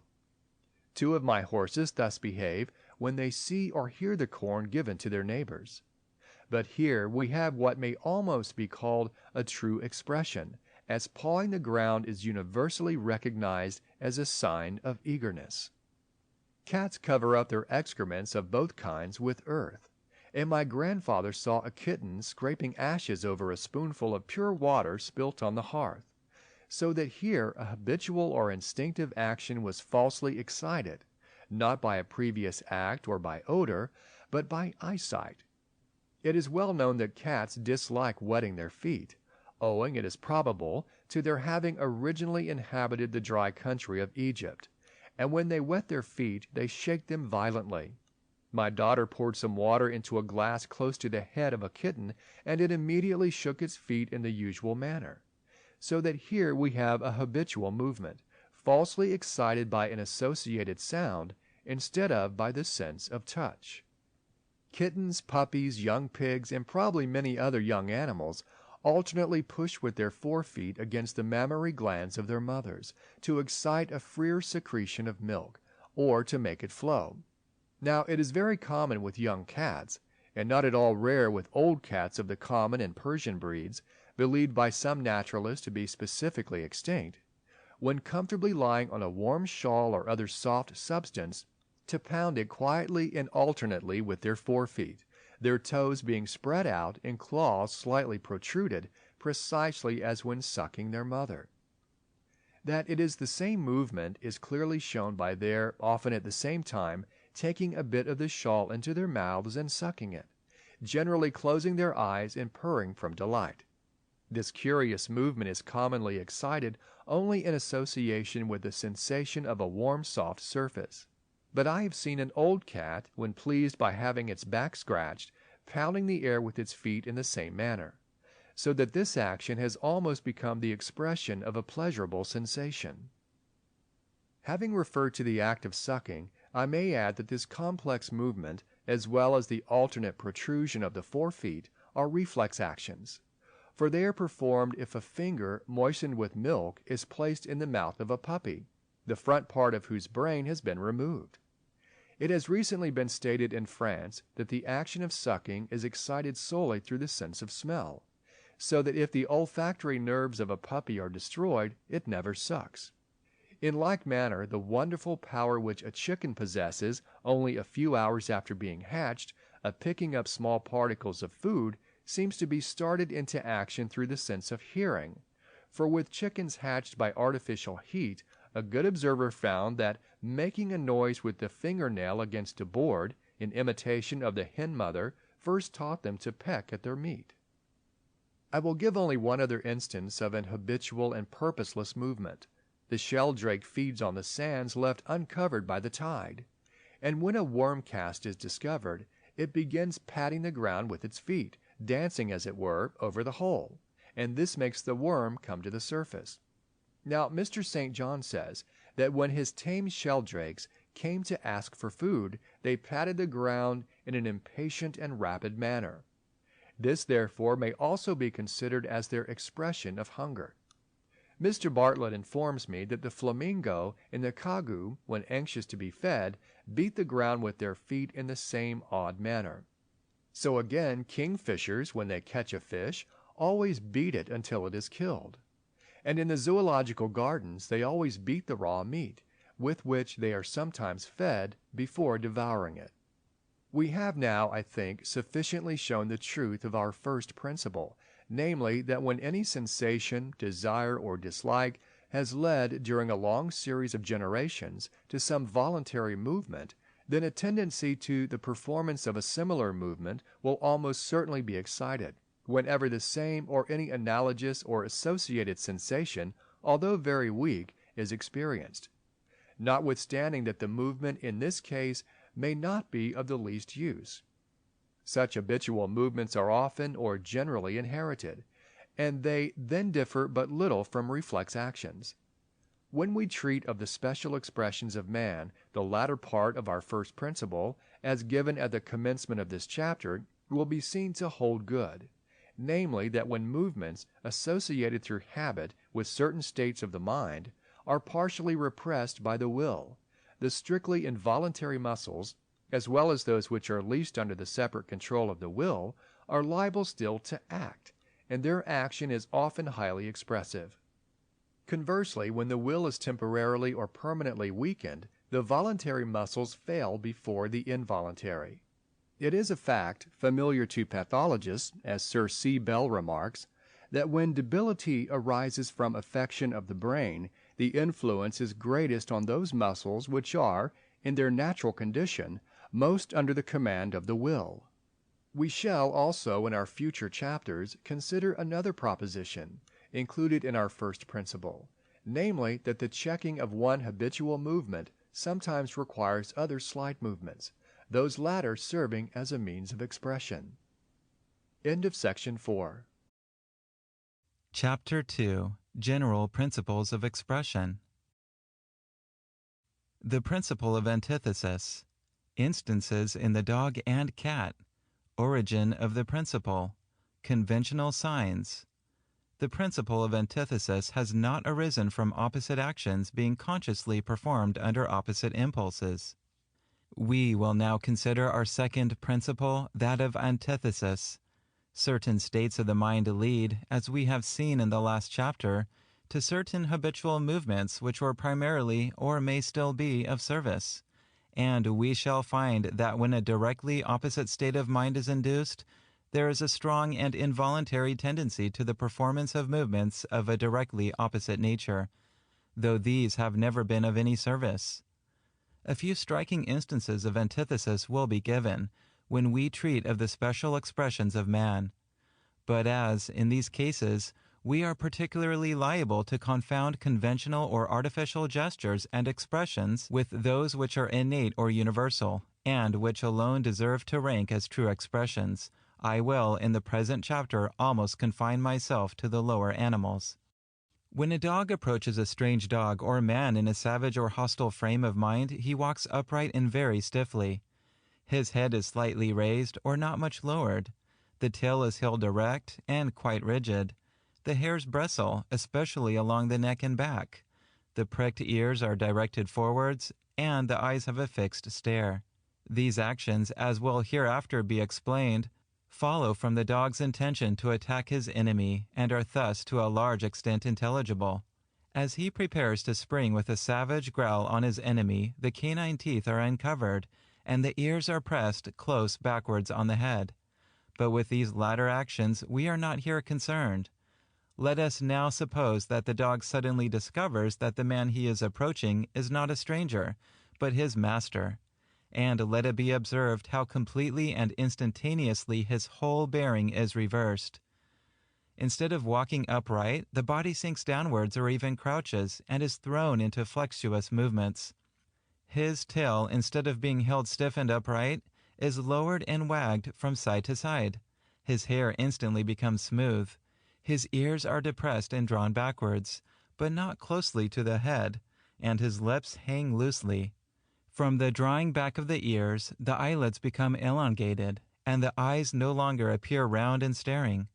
2 of my horses thus behave when they see or hear the corn given to their neighbors. But here we have what may almost be called a true expression, as pawing the ground is universally recognized as a sign of eagerness. Cats cover up their excrements of both kinds with earth, and my grandfather saw a kitten scraping ashes over a spoonful of pure water spilt on the hearth, so that here a habitual or instinctive action was falsely excited, not by a previous act or by odor, but by eyesight. It is well known that cats dislike wetting their feet, owing, it is probable, to their having originally inhabited the dry country of Egypt, and when they wet their feet they shake them violently. My daughter poured some water into a glass close to the head of a kitten, and it immediately shook its feet in the usual manner, so that here we have a habitual movement, falsely excited by an associated sound, instead of by the sense of touch. Kittens, puppies, young pigs, and probably many other young animals alternately push with their forefeet against the mammary glands of their mothers, to excite a freer secretion of milk, or to make it flow. Now it is very common with young cats, and not at all rare with old cats of the common and Persian breeds, believed by some naturalists to be specifically extinct, when comfortably lying on a warm shawl or other soft substance, to pound it quietly and alternately with their forefeet, their toes being spread out and claws slightly protruded, precisely as when sucking their mother. That it is the same movement is clearly shown by their, often at the same time, taking a bit of the shawl into their mouths and sucking it, generally closing their eyes and purring from delight. This curious movement is commonly excited only in association with the sensation of a warm, soft surface. But I have seen an old cat, when pleased by having its back scratched, pounding the air with its feet in the same manner, so that this action has almost become the expression of a pleasurable sensation. Having referred to the act of sucking, I may add that this complex movement, as well as the alternate protrusion of the forefeet, are reflex actions, for they are performed if a finger moistened with milk is placed in the mouth of a puppy, the front part of whose brain has been removed. It has recently been stated in France that the action of sucking is excited solely through the sense of smell, so that if the olfactory nerves of a puppy are destroyed, it never sucks. In like manner, the wonderful power which a chicken possesses only a few hours after being hatched, of picking up small particles of food, seems to be started into action through the sense of hearing, for with chickens hatched by artificial heat, a good observer found that making a noise with the fingernail against a board, in imitation of the hen mother, first taught them to peck at their meat. I will give only one other instance of an habitual and purposeless movement. The sheldrake feeds on the sands left uncovered by the tide, and when a worm cast is discovered, it begins patting the ground with its feet, dancing, as it were, over the hole, and this makes the worm come to the surface. Now, Mr. St. John says that when his tame sheldrakes came to ask for food, they patted the ground in an impatient and rapid manner. This, therefore, may also be considered as their expression of hunger. Mr. Bartlett informs me that the flamingo and the kagu, when anxious to be fed, beat the ground with their feet in the same odd manner. So again, kingfishers, when they catch a fish, always beat it until it is killed. And in the zoological gardens they always beat the raw meat, with which they are sometimes fed, before devouring it. We have now, I think, sufficiently shown the truth of our first principle, namely, that when any sensation, desire, or dislike has led during a long series of generations to some voluntary movement, then a tendency to the performance of a similar movement will almost certainly be excited, whenever the same or any analogous or associated sensation, although very weak, is experienced, notwithstanding that the movement in this case may not be of the least use. Such habitual movements are often or generally inherited, and they then differ but little from reflex actions. When we treat of the special expressions of man, the latter part of our first principle, as given at the commencement of this chapter, will be seen to hold good, namely, that when movements, associated through habit with certain states of the mind, are partially repressed by the will, the strictly involuntary muscles, as well as those which are least under the separate control of the will, are liable still to act, and their action is often highly expressive. Conversely, when the will is temporarily or permanently weakened, the voluntary muscles fail before the involuntary. It is a fact, familiar to pathologists, as Sir C. Bell remarks, that when debility arises from affection of the brain, the influence is greatest on those muscles which are, in their natural condition, most under the command of the will. We shall also in our future chapters consider another proposition, included in our first principle, namely, that the checking of one habitual movement sometimes requires other slight movements, those latter serving as a means of expression. End of section 4. Chapter 2. General Principles of Expression. The principle of antithesis. Instances in the dog and cat. Origin of the principle. Conventional signs. The principle of antithesis has not arisen from opposite actions being consciously performed under opposite impulses. We will now consider our second principle, that of antithesis. Certain states of the mind lead, as we have seen in the last chapter, to certain habitual movements which were primarily, or may still be, of service. And we shall find that when a directly opposite state of mind is induced, there is a strong and involuntary tendency to the performance of movements of a directly opposite nature, though these have never been of any service. A few striking instances of antithesis will be given when we treat of the special expressions of man. But as, in these cases, we are particularly liable to confound conventional or artificial gestures and expressions with those which are innate or universal, and which alone deserve to rank as true expressions, I will, in the present chapter, almost confine myself to the lower animals. When a dog approaches a strange dog or man in a savage or hostile frame of mind, he walks upright and very stiffly. His head is slightly raised or not much lowered. The tail is held erect and quite rigid. The hairs bristle, especially along the neck and back. The pricked ears are directed forwards, and the eyes have a fixed stare. These actions, as will hereafter be explained, follow from the dog's intention to attack his enemy, and are thus to a large extent intelligible. As he prepares to spring with a savage growl on his enemy, the canine teeth are uncovered, and the ears are pressed close backwards on the head. But with these latter actions we are not here concerned. Let us now suppose that the dog suddenly discovers that the man he is approaching is not a stranger, but his master. And let it be observed how completely and instantaneously his whole bearing is reversed. Instead of walking upright, the body sinks downwards or even crouches, and is thrown into flexuous movements. His tail, instead of being held stiff and upright, is lowered and wagged from side to side. His hair instantly becomes smooth. His ears are depressed and drawn backwards, but not closely to the head, and his lips hang loosely. From the drawing back of the ears, the eyelids become elongated, and the eyes no longer appear round and staring.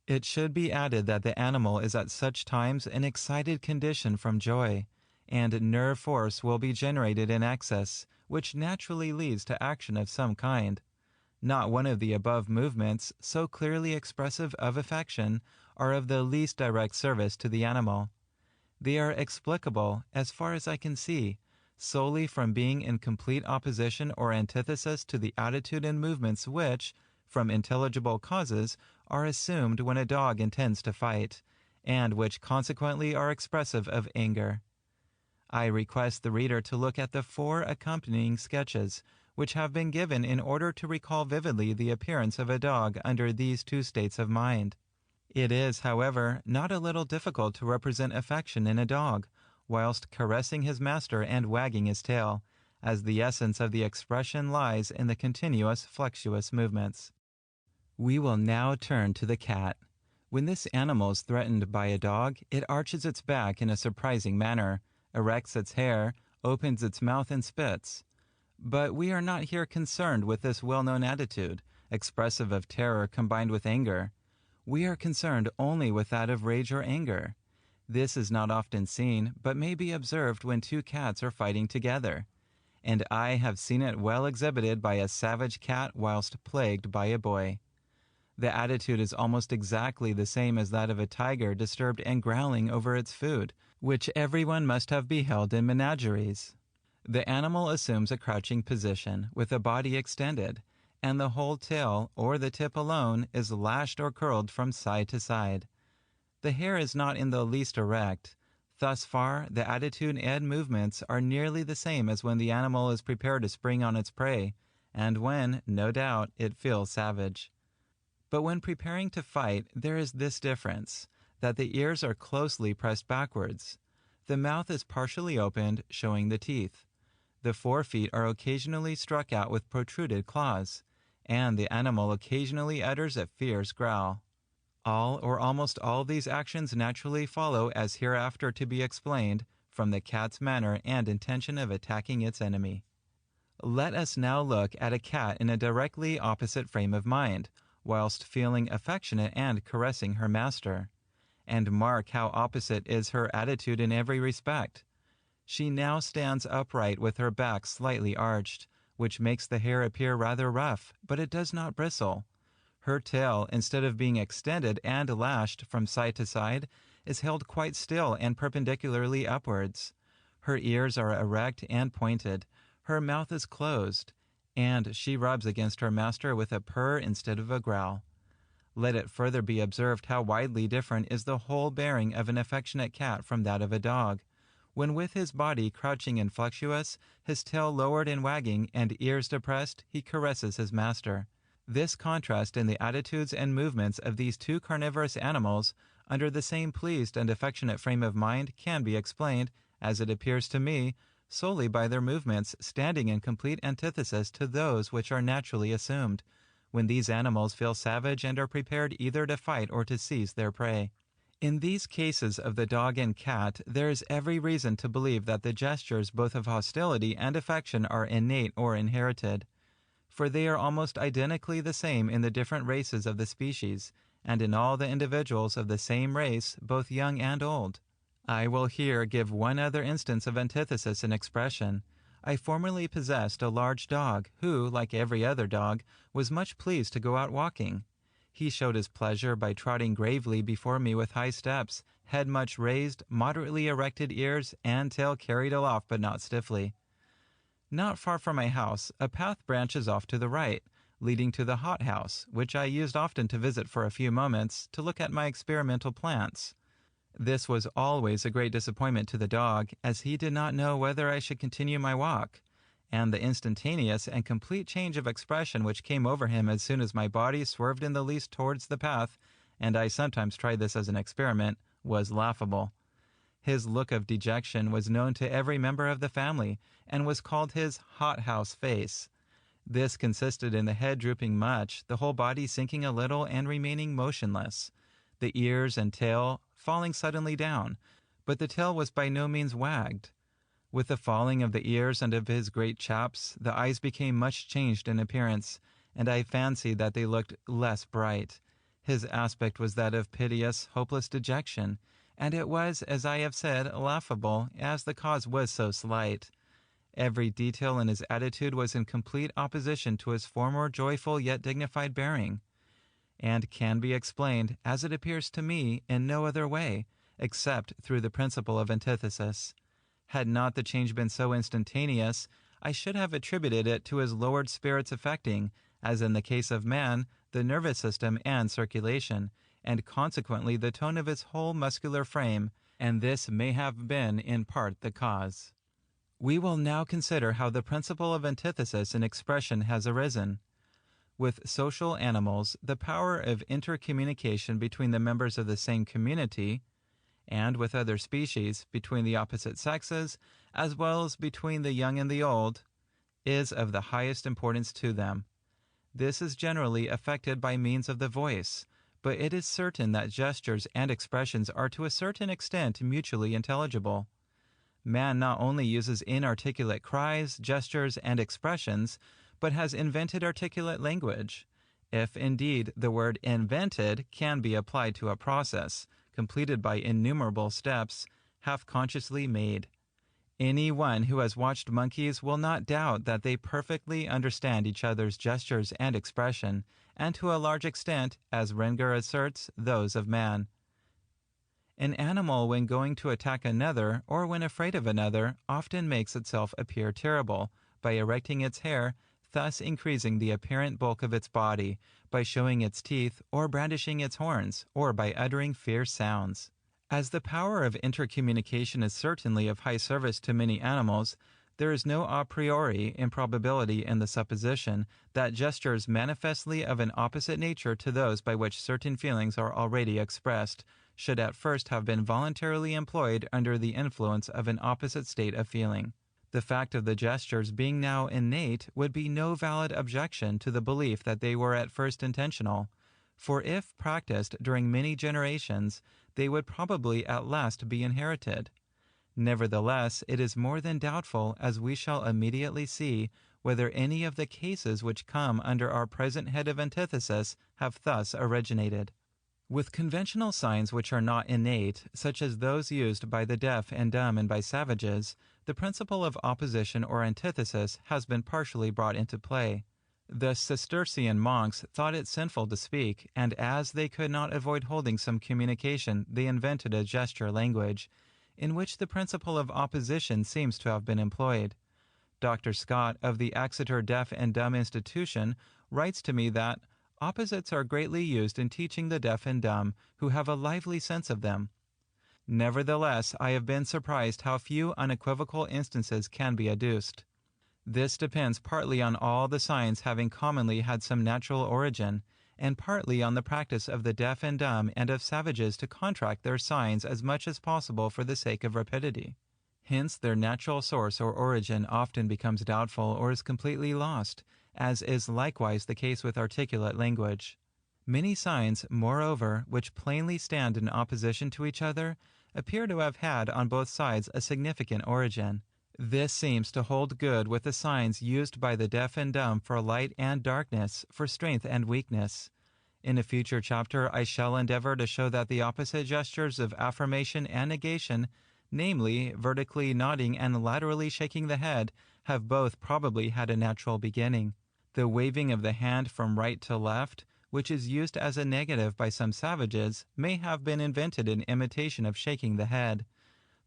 It should be added that the animal is at such times in excited condition from joy, and nerve force will be generated in excess, which naturally leads to action of some kind. Not one of the above movements, so clearly expressive of affection, are of the least direct service to the animal. They are explicable, as far as I can see, solely from being in complete opposition or antithesis to the attitude and movements which, from intelligible causes, are assumed when a dog intends to fight, and which consequently are expressive of anger. I request the reader to look at the 4 accompanying sketches, which have been given in order to recall vividly the appearance of a dog under these 2 states of mind. It is, however, not a little difficult to represent affection in a dog, whilst caressing his master and wagging his tail, as the essence of the expression lies in the continuous flexuous movements. We will now turn to the cat. When this animal is threatened by a dog, it arches its back in a surprising manner, erects its hair, opens its mouth and spits. But we are not here concerned with this well-known attitude, expressive of terror combined with anger. We are concerned only with that of rage or anger. This is not often seen, but may be observed when 2 cats are fighting together. And I have seen it well exhibited by a savage cat whilst plagued by a boy. The attitude is almost exactly the same as that of a tiger disturbed and growling over its food, which everyone must have beheld in menageries. The animal assumes a crouching position, with the body extended, and the whole tail, or the tip alone, is lashed or curled from side to side. The hair is not in the least erect. Thus far, the attitude and movements are nearly the same as when the animal is prepared to spring on its prey, and when, no doubt, it feels savage. But when preparing to fight, there is this difference, that the ears are closely pressed backwards. The mouth is partially opened, showing the teeth. The forefeet are occasionally struck out with protruded claws, and the animal occasionally utters a fierce growl. All or almost all these actions naturally follow, as hereafter to be explained, from the cat's manner and intention of attacking its enemy. Let us now look at a cat in a directly opposite frame of mind, whilst feeling affectionate and caressing her master. And mark how opposite is her attitude in every respect. She now stands upright with her back slightly arched, which makes the hair appear rather rough, but it does not bristle. Her tail, instead of being extended and lashed from side to side, is held quite still and perpendicularly upwards. Her ears are erect and pointed. Her mouth is closed, and she rubs against her master with a purr instead of a growl. Let it further be observed how widely different is the whole bearing of an affectionate cat from that of a dog. When with his body crouching and flexuous, his tail lowered and wagging, and ears depressed, he caresses his master. This contrast in the attitudes and movements of these 2 carnivorous animals, under the same pleased and affectionate frame of mind, can be explained, as it appears to me, solely by their movements standing in complete antithesis to those which are naturally assumed, when these animals feel savage and are prepared either to fight or to seize their prey. In these cases of the dog and cat, there is every reason to believe that the gestures both of hostility and affection are innate or inherited, for they are almost identically the same in the different races of the species, and in all the individuals of the same race, both young and old. I will here give one other instance of antithesis in expression. I formerly possessed a large dog, who, like every other dog, was much pleased to go out walking. He showed his pleasure by trotting gravely before me with high steps, head much raised, moderately erected ears, and tail carried aloft but not stiffly. Not far from my house, a path branches off to the right, leading to the hothouse, which I used often to visit for a few moments to look at my experimental plants. This was always a great disappointment to the dog, as he did not know whether I should continue my walk, and the instantaneous and complete change of expression which came over him as soon as my body swerved in the least towards the path, and I sometimes tried this as an experiment, was laughable. His look of dejection was known to every member of the family, and was called his hothouse face. This consisted in the head drooping much, the whole body sinking a little and remaining motionless, the ears and tail falling suddenly down, but the tail was by no means wagged. With the falling of the ears and of his great chaps, the eyes became much changed in appearance, and I fancied that they looked less bright. His aspect was that of piteous, hopeless dejection, and it was, as I have said, laughable, as the cause was so slight. Every detail in his attitude was in complete opposition to his former joyful yet dignified bearing, and can be explained, as it appears to me, in no other way, except through the principle of antithesis. Had not the change been so instantaneous, I should have attributed it to his lowered spirits affecting, as in the case of man, the nervous system and circulation, and consequently the tone of his whole muscular frame, and this may have been in part the cause. We will now consider how the principle of antithesis in expression has arisen. With social animals, the power of intercommunication between the members of the same community, and with other species, between the opposite sexes, as well as between the young and the old, is of the highest importance to them. This is generally effected by means of the voice, but it is certain that gestures and expressions are to a certain extent mutually intelligible. Man not only uses inarticulate cries, gestures, and expressions, but has invented articulate language. If indeed the word invented can be applied to a process, completed by innumerable steps, half-consciously made. Any one who has watched monkeys will not doubt that they perfectly understand each other's gestures and expression, and to a large extent, as Renger asserts, those of man. An animal, when going to attack another, or when afraid of another, often makes itself appear terrible, by erecting its hair, thus increasing the apparent bulk of its body, by showing its teeth, or brandishing its horns, or by uttering fierce sounds. As the power of intercommunication is certainly of high service to many animals, there is no a priori improbability in the supposition that gestures manifestly of an opposite nature to those by which certain feelings are already expressed should at first have been voluntarily employed under the influence of an opposite state of feeling. The fact of the gestures being now innate would be no valid objection to the belief that they were at first intentional, for if practiced during many generations, they would probably at last be inherited. Nevertheless, it is more than doubtful, as we shall immediately see, whether any of the cases which come under our present head of antithesis have thus originated. With conventional signs which are not innate, such as those used by the deaf and dumb and by savages, the principle of opposition or antithesis has been partially brought into play. The Cistercian monks thought it sinful to speak, and as they could not avoid holding some communication, they invented a gesture language, in which the principle of opposition seems to have been employed. Dr. Scott of the Exeter Deaf and Dumb Institution writes to me that opposites are greatly used in teaching the deaf and dumb, who have a lively sense of them. Nevertheless, I have been surprised how few unequivocal instances can be adduced. This depends partly on all the signs having commonly had some natural origin, and partly on the practice of the deaf and dumb and of savages to contract their signs as much as possible for the sake of rapidity. Hence their natural source or origin often becomes doubtful or is completely lost, as is likewise the case with articulate language. Many signs, moreover, which plainly stand in opposition to each other, appear to have had on both sides a significant origin. This seems to hold good with the signs used by the deaf and dumb for light and darkness, for strength and weakness. In a future chapter I shall endeavor to show that the opposite gestures of affirmation and negation, namely, vertically nodding and laterally shaking the head, have both probably had a natural beginning. The waving of the hand from right to left, which is used as a negative by some savages, may have been invented in imitation of shaking the head.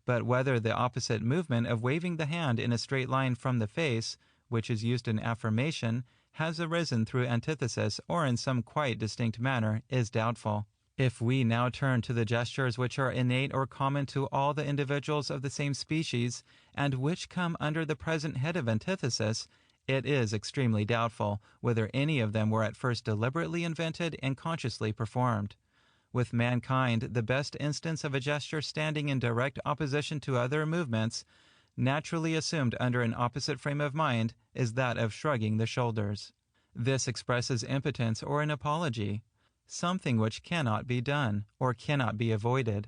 But whether the opposite movement of waving the hand in a straight line from the face, which is used in affirmation, has arisen through antithesis or in some quite distinct manner, is doubtful. If we now turn to the gestures which are innate or common to all the individuals of the same species, and which come under the present head of antithesis, it is extremely doubtful whether any of them were at first deliberately invented and consciously performed. With mankind, the best instance of a gesture standing in direct opposition to other movements, naturally assumed under an opposite frame of mind, is that of shrugging the shoulders. This expresses impotence or an apology, something which cannot be done, or cannot be avoided.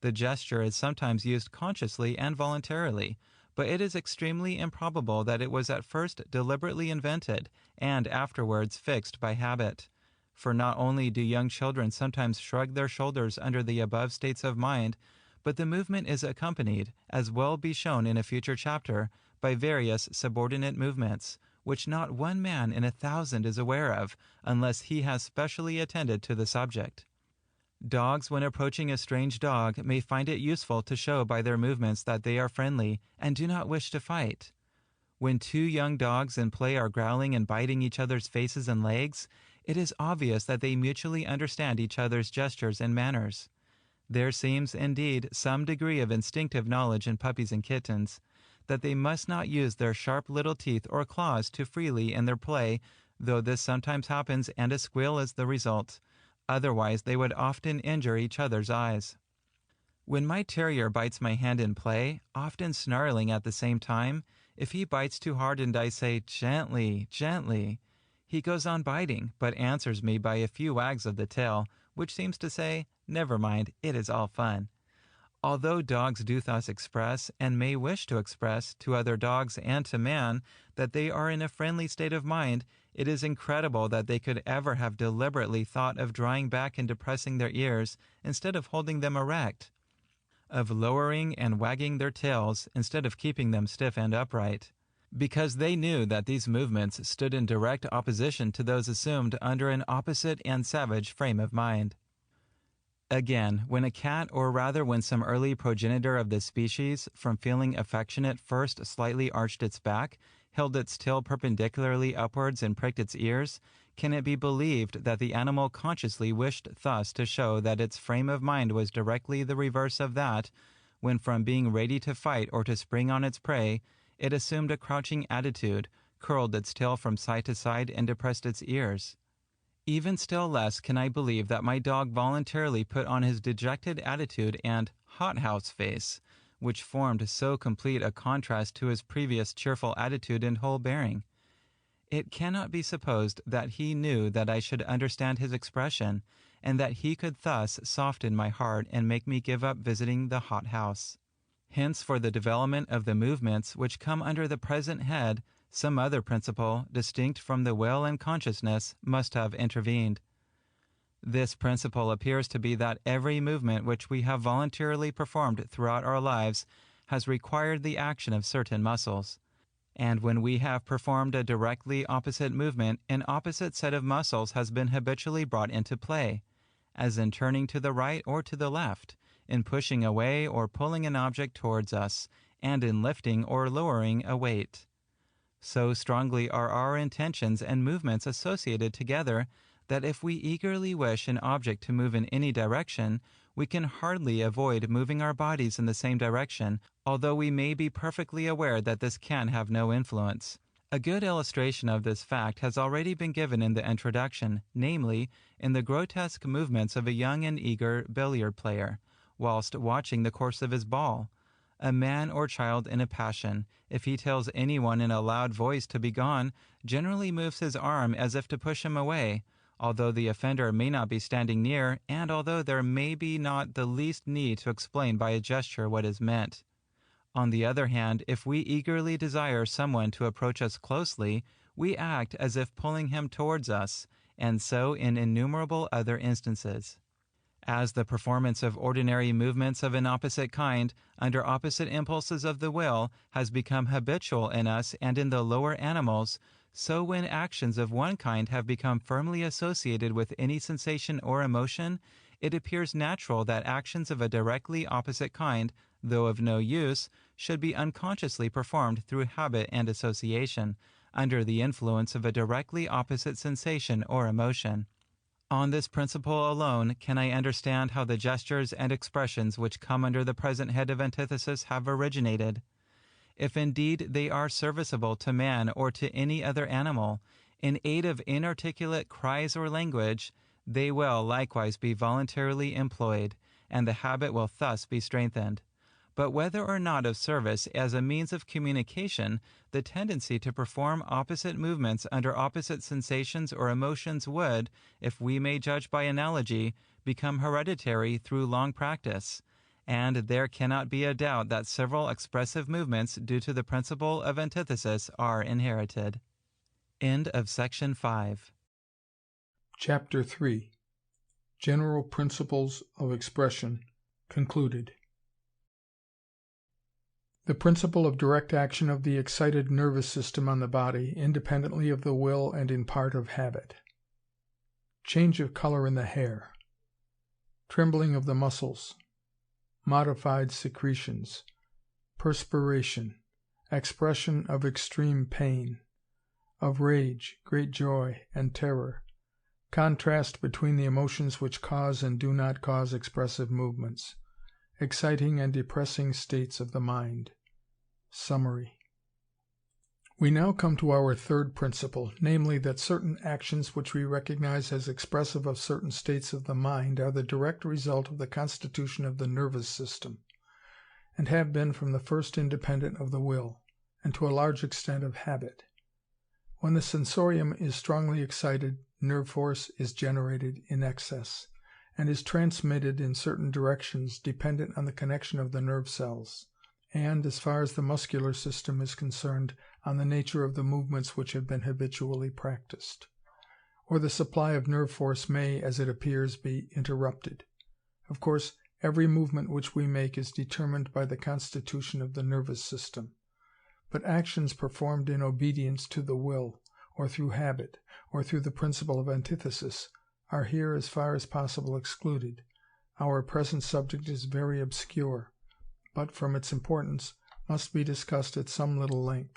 The gesture is sometimes used consciously and voluntarily, but it is extremely improbable that it was at first deliberately invented and afterwards fixed by habit. For not only do young children sometimes shrug their shoulders under the above states of mind, but the movement is accompanied, as will be shown in a future chapter, by various subordinate movements, which not one man in 1,000 is aware of, unless he has specially attended to the subject. Dogs, when approaching a strange dog, may find it useful to show by their movements that they are friendly and do not wish to fight. When two young dogs in play are growling and biting each other's faces and legs, it is obvious that they mutually understand each other's gestures and manners. There seems, indeed, some degree of instinctive knowledge in puppies and kittens, that they must not use their sharp little teeth or claws too freely in their play, though this sometimes happens and a squeal is the result. Otherwise, they would often injure each other's eyes. When my terrier bites my hand in play, often snarling at the same time, if he bites too hard and I say, "Gently, gently," he goes on biting, but answers me by a few wags of the tail, which seems to say, "Never mind, it is all fun." Although dogs do thus express, and may wish to express, to other dogs and to man, that they are in a friendly state of mind, it is incredible that they could ever have deliberately thought of drawing back and depressing their ears instead of holding them erect, of lowering and wagging their tails instead of keeping them stiff and upright, because they knew that these movements stood in direct opposition to those assumed under an opposite and savage frame of mind. Again, when a cat, or rather when some early progenitor of this species, from feeling affectionate first slightly arched its back, held its tail perpendicularly upwards and pricked its ears, can it be believed that the animal consciously wished thus to show that its frame of mind was directly the reverse of that, when from being ready to fight or to spring on its prey, it assumed a crouching attitude, curled its tail from side to side, and depressed its ears? Even still less can I believe that my dog voluntarily put on his dejected attitude and hothouse face, which formed so complete a contrast to his previous cheerful attitude and whole bearing. It cannot be supposed that he knew that I should understand his expression, and that he could thus soften my heart and make me give up visiting the hothouse. Hence, for the development of the movements which come under the present head, some other principle, distinct from the will and consciousness, must have intervened. This principle appears to be that every movement which we have voluntarily performed throughout our lives has required the action of certain muscles. And when we have performed a directly opposite movement, an opposite set of muscles has been habitually brought into play, as in turning to the right or to the left, in pushing away or pulling an object towards us, and in lifting or lowering a weight. So strongly are our intentions and movements associated together that if we eagerly wish an object to move in any direction, we can hardly avoid moving our bodies in the same direction, although we may be perfectly aware that this can have no influence. A good illustration of this fact has already been given in the introduction, namely, in the grotesque movements of a young and eager billiard player, whilst watching the course of his ball. A man or child in a passion, if he tells anyone in a loud voice to be gone, generally moves his arm as if to push him away, although the offender may not be standing near, and although there may be not the least need to explain by a gesture what is meant. On the other hand, if we eagerly desire someone to approach us closely, we act as if pulling him towards us, and so in innumerable other instances. As the performance of ordinary movements of an opposite kind, under opposite impulses of the will, has become habitual in us and in the lower animals, so when actions of one kind have become firmly associated with any sensation or emotion, it appears natural that actions of a directly opposite kind, though of no use, should be unconsciously performed through habit and association, under the influence of a directly opposite sensation or emotion. On this principle alone can I understand how the gestures and expressions which come under the present head of antithesis have originated. If indeed they are serviceable to man or to any other animal, in aid of inarticulate cries or language, they will likewise be voluntarily employed, and the habit will thus be strengthened. But whether or not of service as a means of communication, the tendency to perform opposite movements under opposite sensations or emotions would, if we may judge by analogy, become hereditary through long practice, and there cannot be a doubt that several expressive movements due to the principle of antithesis are inherited. End of section 5. Chapter 3. General Principles of Expression, concluded. The principle of direct action of the excited nervous system on the body, independently of the will and in part of habit. Change of color in the hair. Trembling of the muscles. Modified secretions. Perspiration. Expression of extreme pain. Of rage, great joy, and terror. Contrast between the emotions which cause and do not cause expressive movements. Exciting and depressing states of the mind. Summary. We now come to our third principle, namely that certain actions which we recognize as expressive of certain states of the mind are the direct result of the constitution of the nervous system, and have been from the first independent of the will, and to a large extent of habit. When the sensorium is strongly excited, nerve force is generated in excess, and is transmitted in certain directions dependent on the connection of the nerve cells, and, as far as the muscular system is concerned, on the nature of the movements which have been habitually practiced. Or the supply of nerve force may, as it appears, be interrupted. Of course, every movement which we make is determined by the constitution of the nervous system. But actions performed in obedience to the will, or through habit, or through the principle of antithesis, are here as far as possible excluded. Our present subject is very obscure, but from its importance must be discussed at some little length,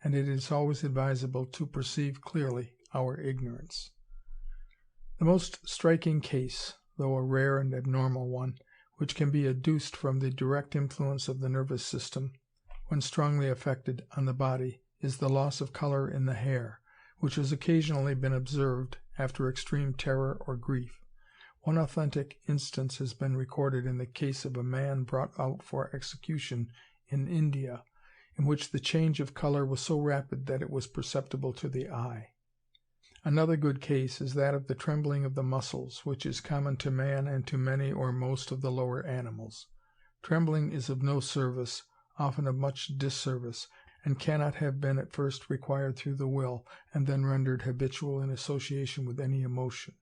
and it is always advisable to perceive clearly our ignorance. The most striking case, though a rare and abnormal one, which can be adduced from the direct influence of the nervous system, when strongly affected on the body, is the loss of color in the hair, which has occasionally been observed after extreme terror or grief. One authentic instance has been recorded in the case of a man brought out for execution in India, in which the change of color was so rapid that it was perceptible to the eye. Another good case is that of the trembling of the muscles, which is common to man and to many or most of the lower animals. Trembling is of no service, often of much disservice, and cannot have been at first required through the will, and then rendered habitual in association with any emotion.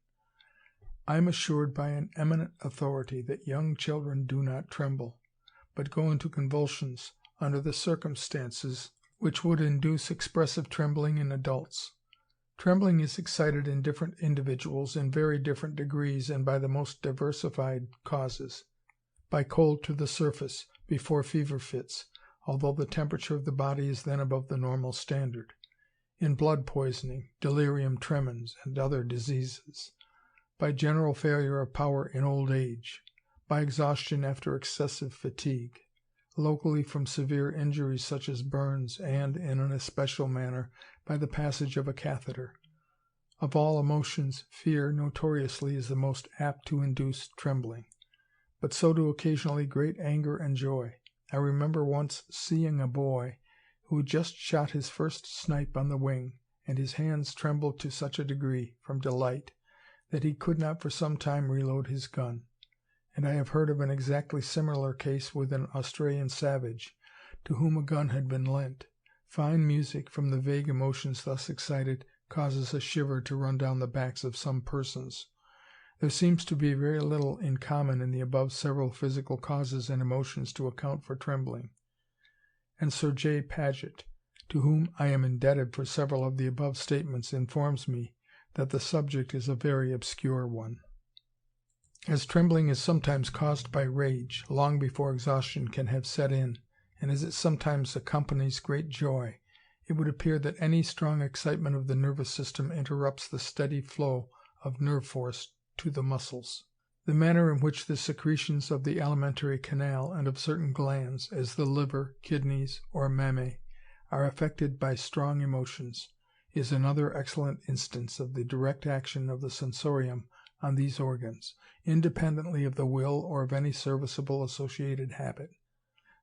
I am assured by an eminent authority that young children do not tremble, but go into convulsions under the circumstances which would induce expressive trembling in adults. Trembling is excited in different individuals in very different degrees and by the most diversified causes. By cold to the surface, before fever fits, although the temperature of the body is then above the normal standard. In blood poisoning, delirium tremens, and other diseases. By general failure of power in old age. By exhaustion after excessive fatigue. Locally from severe injuries such as burns, and, in an especial manner, by the passage of a catheter. Of all emotions, fear notoriously is the most apt to induce trembling, but so do occasionally great anger and joy. I remember once seeing a boy who had just shot his first snipe on the wing, and his hands trembled to such a degree from delight that he could not for some time reload his gun. And I have heard of an exactly similar case with an Australian savage, to whom a gun had been lent. Fine music, from the vague emotions thus excited, causes a shiver to run down the backs of some persons. There seems to be very little in common in the above several physical causes and emotions to account for trembling. And Sir J. Paget, to whom I am indebted for several of the above statements, informs me that the subject is a very obscure one. As trembling is sometimes caused by rage, long before exhaustion can have set in, and as it sometimes accompanies great joy, it would appear that any strong excitement of the nervous system interrupts the steady flow of nerve force to the muscles. The manner in which the secretions of the alimentary canal and of certain glands, as the liver, kidneys, or mammae, are affected by strong emotions, is another excellent instance of the direct action of the sensorium on these organs, independently of the will or of any serviceable associated habit.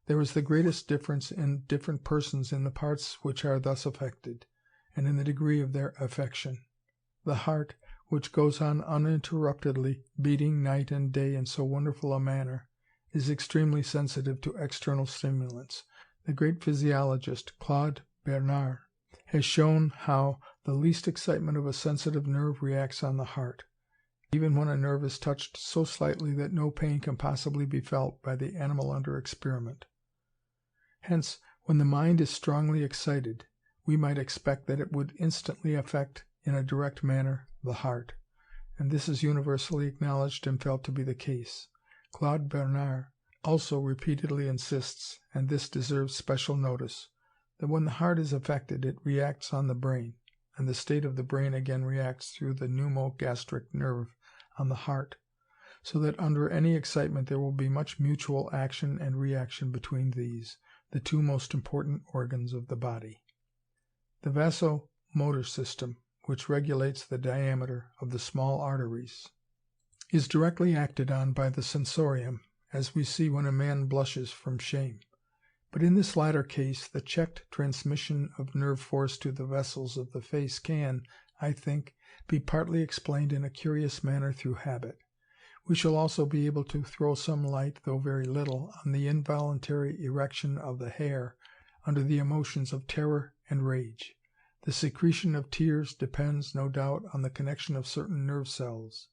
There is the greatest difference in different persons in the parts which are thus affected, and in the degree of their affection. The heart, which goes on uninterruptedly beating night and day in so wonderful a manner, is extremely sensitive to external stimulants. The great physiologist Claude Bernard has shown how the least excitement of a sensitive nerve reacts on the heart, even when a nerve is touched so slightly that no pain can possibly be felt by the animal under experiment. Hence, when the mind is strongly excited, we might expect that it would instantly affect in a direct manner the heart, and this is universally acknowledged and felt to be the case. Claude Bernard also repeatedly insists, and this deserves special notice, that when the heart is affected it reacts on the brain, and the state of the brain again reacts through the pneumogastric nerve on the heart, so that under any excitement there will be much mutual action and reaction between these, the two most important organs of the body. The vasomotor system, which regulates the diameter of the small arteries, is directly acted on by the sensorium, as we see when a man blushes from shame. But in this latter case, the checked transmission of nerve force to the vessels of the face can, I think, be partly explained in a curious manner through habit. We shall also be able to throw some light, though very little, on the involuntary erection of the hair under the emotions of terror and rage. The secretion of tears depends, no doubt, on the connection of certain nerve cells.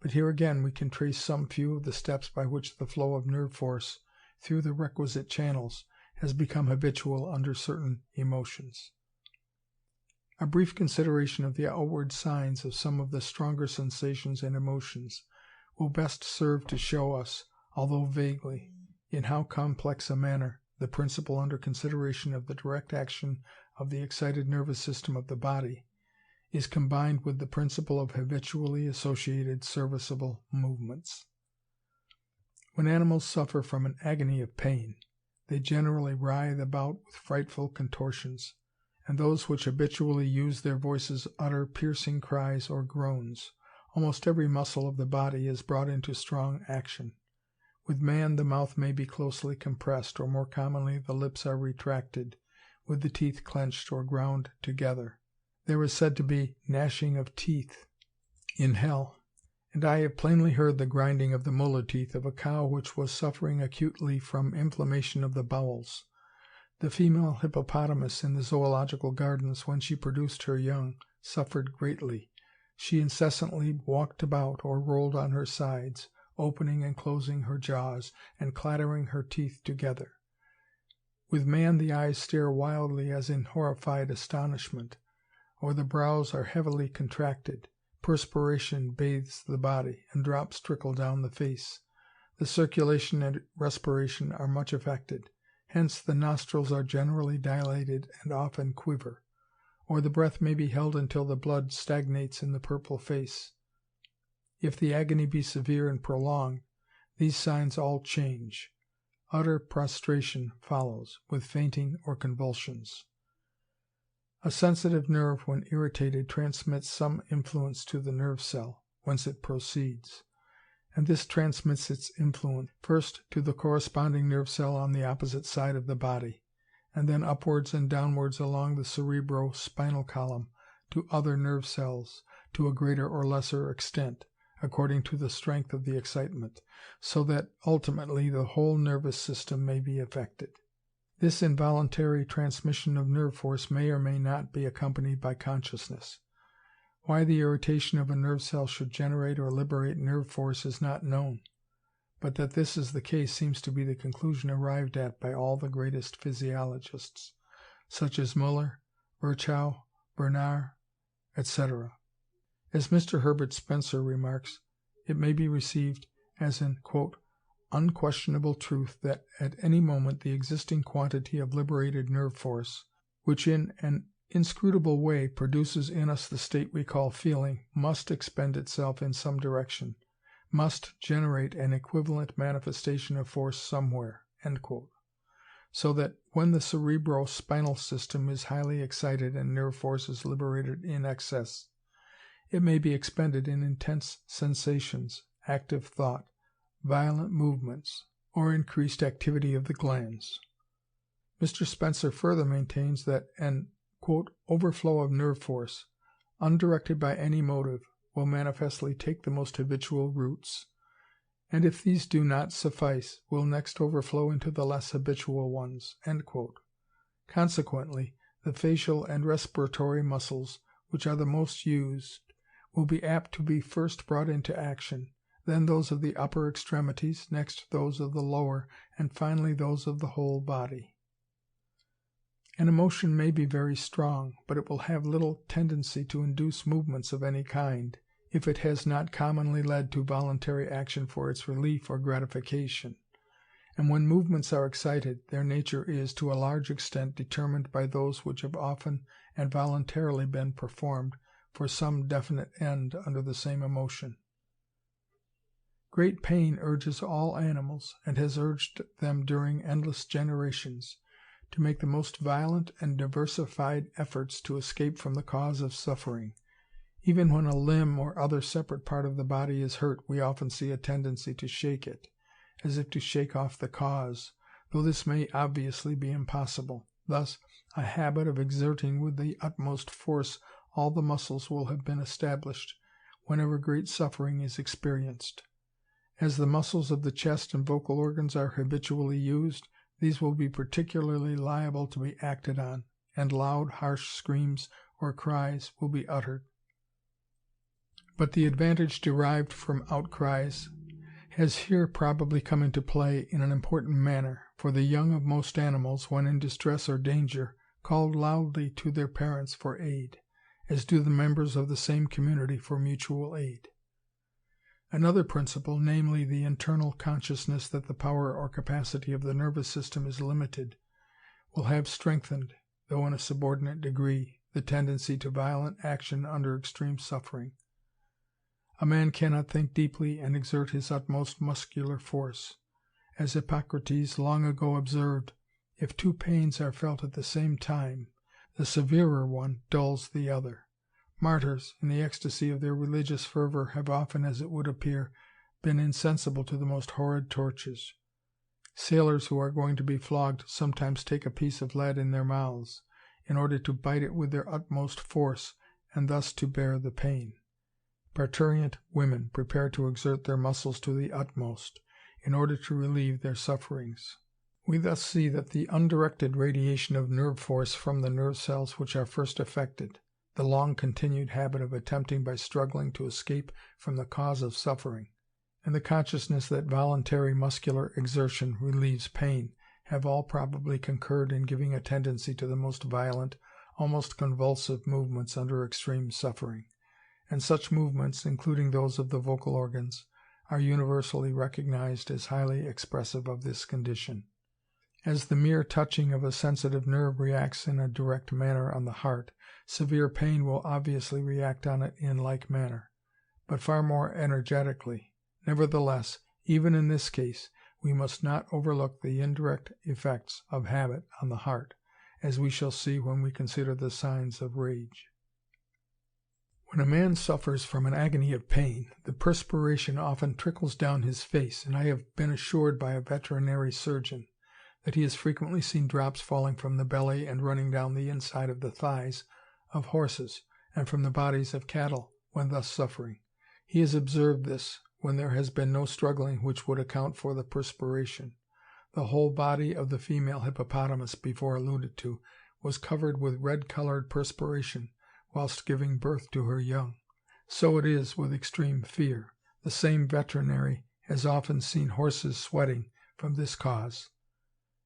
But here again we can trace some few of the steps by which the flow of nerve force through the requisite channels has become habitual under certain emotions. A brief consideration of the outward signs of some of the stronger sensations and emotions will best serve to show us, although vaguely, in how complex a manner the principle under consideration of the direct action of the excited nervous system of the body is combined with the principle of habitually associated serviceable movements. When animals suffer from an agony of pain, they generally writhe about with frightful contortions, and those which habitually use their voices utter piercing cries or groans. Almost every muscle of the body is brought into strong action. With man the mouth may be closely compressed, or more commonly the lips are retracted, with the teeth clenched or ground together. There is said to be gnashing of teeth in hell, and I have plainly heard the grinding of the molar teeth of a cow which was suffering acutely from inflammation of the bowels. The female hippopotamus in the zoological gardens, when she produced her young, suffered greatly. She incessantly walked about or rolled on her sides, opening and closing her jaws, and clattering her teeth together. With man the eyes stare wildly as in horrified astonishment, or the brows are heavily contracted. Perspiration bathes the body, and drops trickle down the face. The circulation and respiration are much affected. Hence the nostrils are generally dilated and often quiver, or the breath may be held until the blood stagnates in the purple face. If the agony be severe and prolonged, these signs all change. Utter prostration follows, with fainting or convulsions. A sensitive nerve, when irritated, transmits some influence to the nerve cell, whence it proceeds, and this transmits its influence first to the corresponding nerve cell on the opposite side of the body, and then upwards and downwards along the cerebro-spinal column to other nerve cells, to a greater or lesser extent, according to the strength of the excitement, so that ultimately the whole nervous system may be affected. This involuntary transmission of nerve force may or may not be accompanied by consciousness. Why the irritation of a nerve cell should generate or liberate nerve force is not known, but that this is the case seems to be the conclusion arrived at by all the greatest physiologists, such as Müller, Virchow, Bernard, etc. As Mr. Herbert Spencer remarks, it may be received as an, quote, unquestionable truth that at any moment the existing quantity of liberated nerve force, which in an inscrutable way produces in us the state we call feeling, must expend itself in some direction, must generate an equivalent manifestation of force somewhere, end quote. So that when the cerebro-spinal system is highly excited and nerve force is liberated in excess, it may be expended in intense sensations, active thought, violent movements, or increased activity of the glands. Mr. Spencer further maintains that an, quote, overflow of nerve force, undirected by any motive, will manifestly take the most habitual routes, and if these do not suffice, will next overflow into the less habitual ones." End quote. Consequently, the facial and respiratory muscles, which are the most used, will be apt to be first brought into action, then those of the upper extremities, next those of the lower, and finally those of the whole body. An emotion may be very strong, but it will have little tendency to induce movements of any kind, if it has not commonly led to voluntary action for its relief or gratification. And when movements are excited, their nature is, to a large extent, determined by those which have often and voluntarily been performed for some definite end under the same emotion. Great pain urges all animals, and has urged them during endless generations, to make the most violent and diversified efforts to escape from the cause of suffering. Even when a limb or other separate part of the body is hurt, we often see a tendency to shake it, as if to shake off the cause, though this may obviously be impossible. Thus, a habit of exerting with the utmost force all the muscles will have been established whenever great suffering is experienced. As the muscles of the chest and vocal organs are habitually used, these will be particularly liable to be acted on, and loud, harsh screams or cries will be uttered. But the advantage derived from outcries has here probably come into play in an important manner, for the young of most animals, when in distress or danger, call loudly to their parents for aid, as do the members of the same community for mutual aid. Another principle, namely the internal consciousness that the power or capacity of the nervous system is limited, will have strengthened, though in a subordinate degree, the tendency to violent action under extreme suffering. A man cannot think deeply and exert his utmost muscular force. As Hippocrates long ago observed, if two pains are felt at the same time, the severer one dulls the other. Martyrs, in the ecstasy of their religious fervor, have often, as it would appear, been insensible to the most horrid tortures. Sailors who are going to be flogged sometimes take a piece of lead in their mouths, in order to bite it with their utmost force, and thus to bear the pain. Parturient women prepare to exert their muscles to the utmost, in order to relieve their sufferings. We thus see that the undirected radiation of nerve force from the nerve cells which are first affected, the long-continued habit of attempting by struggling to escape from the cause of suffering, and the consciousness that voluntary muscular exertion relieves pain, have all probably concurred in giving a tendency to the most violent, almost convulsive movements under extreme suffering. And such movements, including those of the vocal organs, are universally recognized as highly expressive of this condition. As the mere touching of a sensitive nerve reacts in a direct manner on the heart, severe pain will obviously react on it in like manner, but far more energetically. Nevertheless, even in this case, we must not overlook the indirect effects of habit on the heart, as we shall see when we consider the signs of rage. When a man suffers from an agony of pain, the perspiration often trickles down his face, and I have been assured by a veterinary surgeon that he has frequently seen drops falling from the belly and running down the inside of the thighs of horses, and from the bodies of cattle, when thus suffering. He has observed this when there has been no struggling which would account for the perspiration. The whole body of the female hippopotamus, before alluded to, was covered with red-colored perspiration whilst giving birth to her young. So it is with extreme fear. The same veterinary has often seen horses sweating from this cause,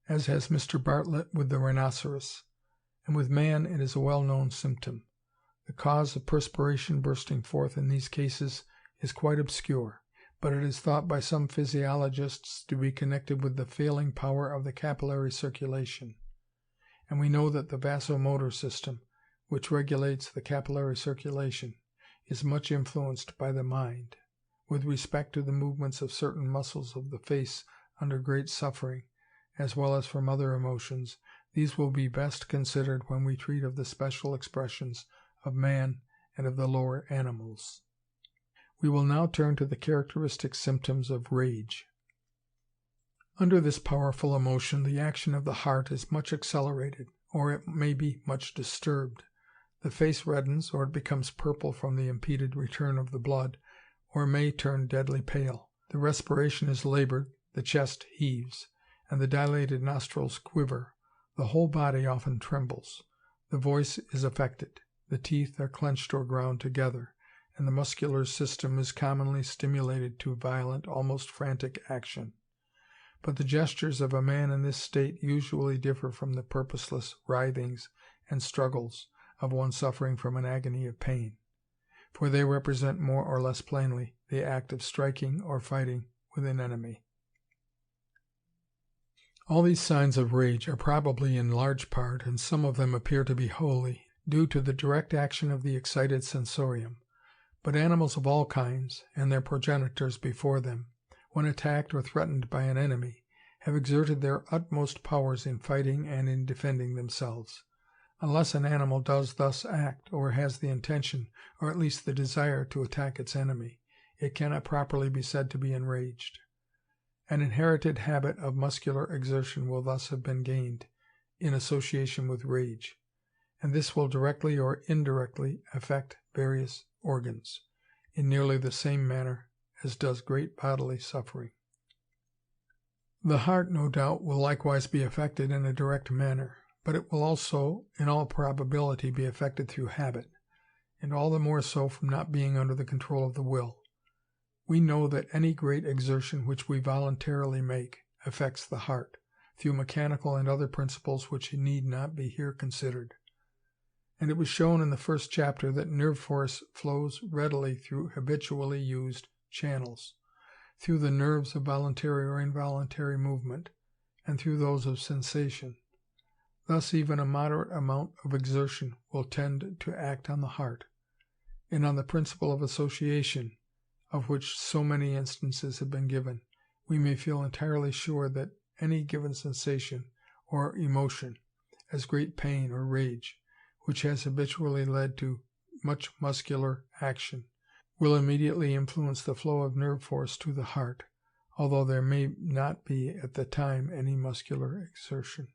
as has Mr. Bartlett with the rhinoceros, and with man it is a well-known symptom. The cause of perspiration bursting forth in these cases is quite obscure, but it is thought by some physiologists to be connected with the failing power of the capillary circulation, and we know that the vasomotor system, which regulates the capillary circulation, is much influenced by the mind. With respect to the movements of certain muscles of the face under great suffering, as well as from other emotions, these will be best considered when we treat of the special expressions of man and of the lower animals. We will now turn to the characteristic symptoms of rage. Under this powerful emotion, the action of the heart is much accelerated, or it may be much disturbed. The face reddens, or it becomes purple from the impeded return of the blood, or may turn deadly pale. The respiration is labored, the chest heaves, and the dilated nostrils quiver. The whole body often trembles. The voice is affected. The teeth are clenched or ground together, and the muscular system is commonly stimulated to violent, almost frantic action. But the gestures of a man in this state usually differ from the purposeless writhings and struggles of one suffering from an agony of pain, for they represent more or less plainly the act of striking or fighting with an enemy. All these signs of rage are probably in large part, and some of them appear to be wholly, due to the direct action of the excited sensorium. But animals of all kinds, and their progenitors before them, when attacked or threatened by an enemy, have exerted their utmost powers in fighting and in defending themselves. Unless an animal does thus act, or has the intention, or at least the desire, to attack its enemy, it cannot properly be said to be enraged. An inherited habit of muscular exertion will thus have been gained in association with rage, and this will directly or indirectly affect various organs in nearly the same manner as does great bodily suffering. The heart, no doubt, will likewise be affected in a direct manner, but it will also, in all probability, be affected through habit, and all the more so from not being under the control of the will. We know that any great exertion which we voluntarily make affects the heart, through mechanical and other principles which need not be here considered. And it was shown in the first chapter that nerve force flows readily through habitually used channels, through the nerves of voluntary or involuntary movement, and through those of sensation. Thus even a moderate amount of exertion will tend to act on the heart, and on the principle of association, of which so many instances have been given, we may feel entirely sure that any given sensation or emotion, as great pain or rage, which has habitually led to much muscular action, will immediately influence the flow of nerve force to the heart, although there may not be at the time any muscular exertion.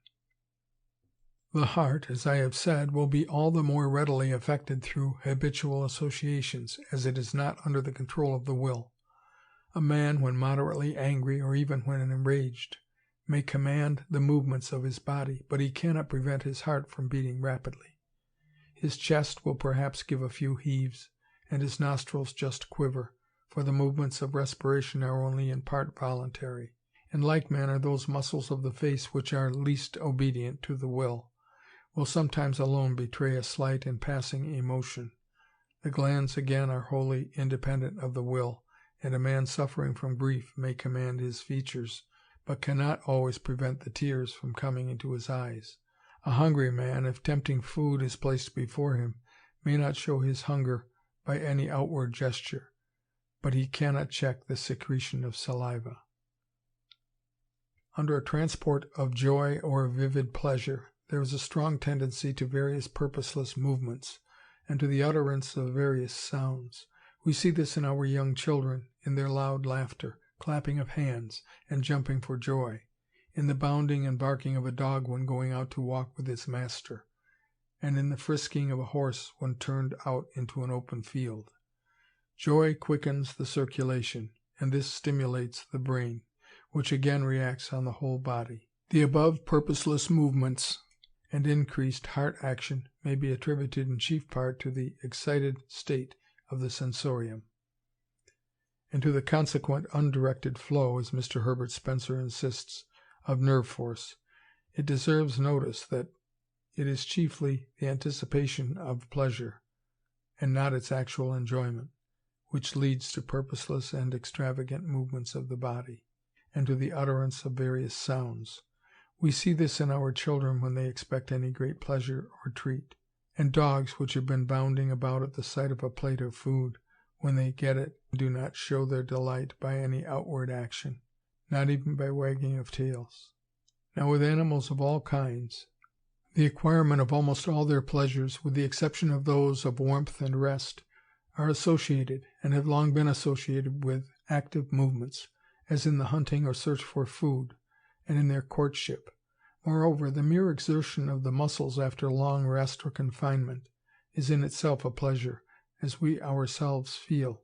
The heart, as I have said, will be all the more readily affected through habitual associations, as it is not under the control of the will. A man, when moderately angry, or even when enraged, may command the movements of his body, but he cannot prevent his heart from beating rapidly. His chest will perhaps give a few heaves, and his nostrils just quiver, for the movements of respiration are only in part voluntary. In like manner, those muscles of the face which are least obedient to the will sometimes alone betray a slight and passing emotion. The glands again are wholly independent of the will, and a man suffering from grief may command his features, but cannot always prevent the tears from coming into his eyes. A hungry man, if tempting food is placed before him, may not show his hunger by any outward gesture, but he cannot check the secretion of saliva. Under a transport of joy or vivid pleasure, there is a strong tendency to various purposeless movements, and to the utterance of various sounds. We see this in our young children, in their loud laughter, clapping of hands, and jumping for joy, in the bounding and barking of a dog when going out to walk with its master, and in the frisking of a horse when turned out into an open field. Joy quickens the circulation, and this stimulates the brain, which again reacts on the whole body. The above purposeless movements and increased heart action may be attributed in chief part to the excited state of the sensorium, and to the consequent undirected flow, as Mr. Herbert Spencer insists, of nerve force. It deserves notice that it is chiefly the anticipation of pleasure, and not its actual enjoyment, which leads to purposeless and extravagant movements of the body, and to the utterance of various sounds. We see this in our children when they expect any great pleasure or treat, and dogs which have been bounding about at the sight of a plate of food, when they get it, do not show their delight by any outward action, not even by wagging of tails. Now with animals of all kinds, the acquirement of almost all their pleasures, with the exception of those of warmth and rest, are associated, and have long been associated with active movements, as in the hunting or search for food, and in their courtship. Moreover, the mere exertion of the muscles after long rest or confinement is in itself a pleasure, as we ourselves feel,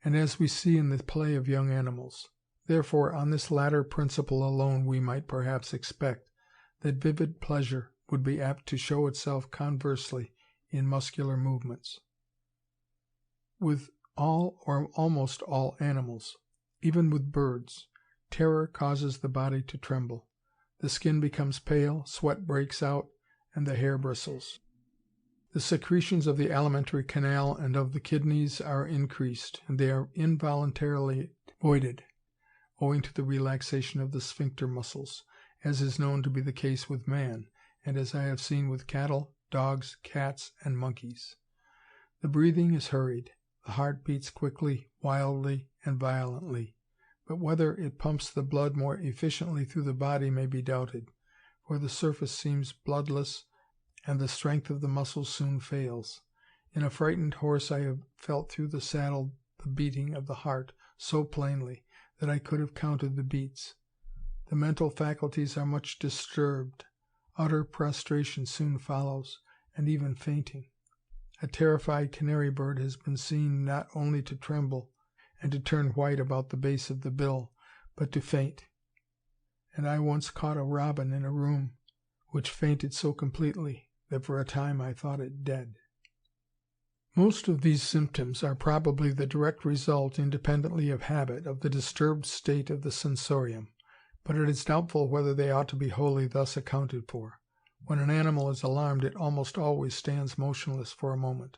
and as we see in the play of young animals. Therefore, on this latter principle alone we might perhaps expect that vivid pleasure would be apt to show itself conversely in muscular movements. With all or almost all animals, even with birds, terror causes the body to tremble. The skin becomes pale, sweat breaks out, and the hair bristles. The secretions of the alimentary canal and of the kidneys are increased, and they are involuntarily voided, owing to the relaxation of the sphincter muscles, as is known to be the case with man, and as I have seen with cattle, dogs, cats, and monkeys. The breathing is hurried. The heart beats quickly, wildly, and violently, but whether it pumps the blood more efficiently through the body may be doubted, for the surface seems bloodless, and the strength of the muscles soon fails. In a frightened horse I have felt through the saddle the beating of the heart so plainly that I could have counted the beats. The mental faculties are much disturbed. Utter prostration soon follows, and even fainting. A terrified canary bird has been seen not only to tremble and to turn white about the base of the bill, but to faint. And I once caught a robin in a room, which fainted so completely that for a time I thought it dead. Most of these symptoms are probably the direct result, independently of habit, of the disturbed state of the sensorium, but it is doubtful whether they ought to be wholly thus accounted for. When an animal is alarmed, it almost always stands motionless for a moment,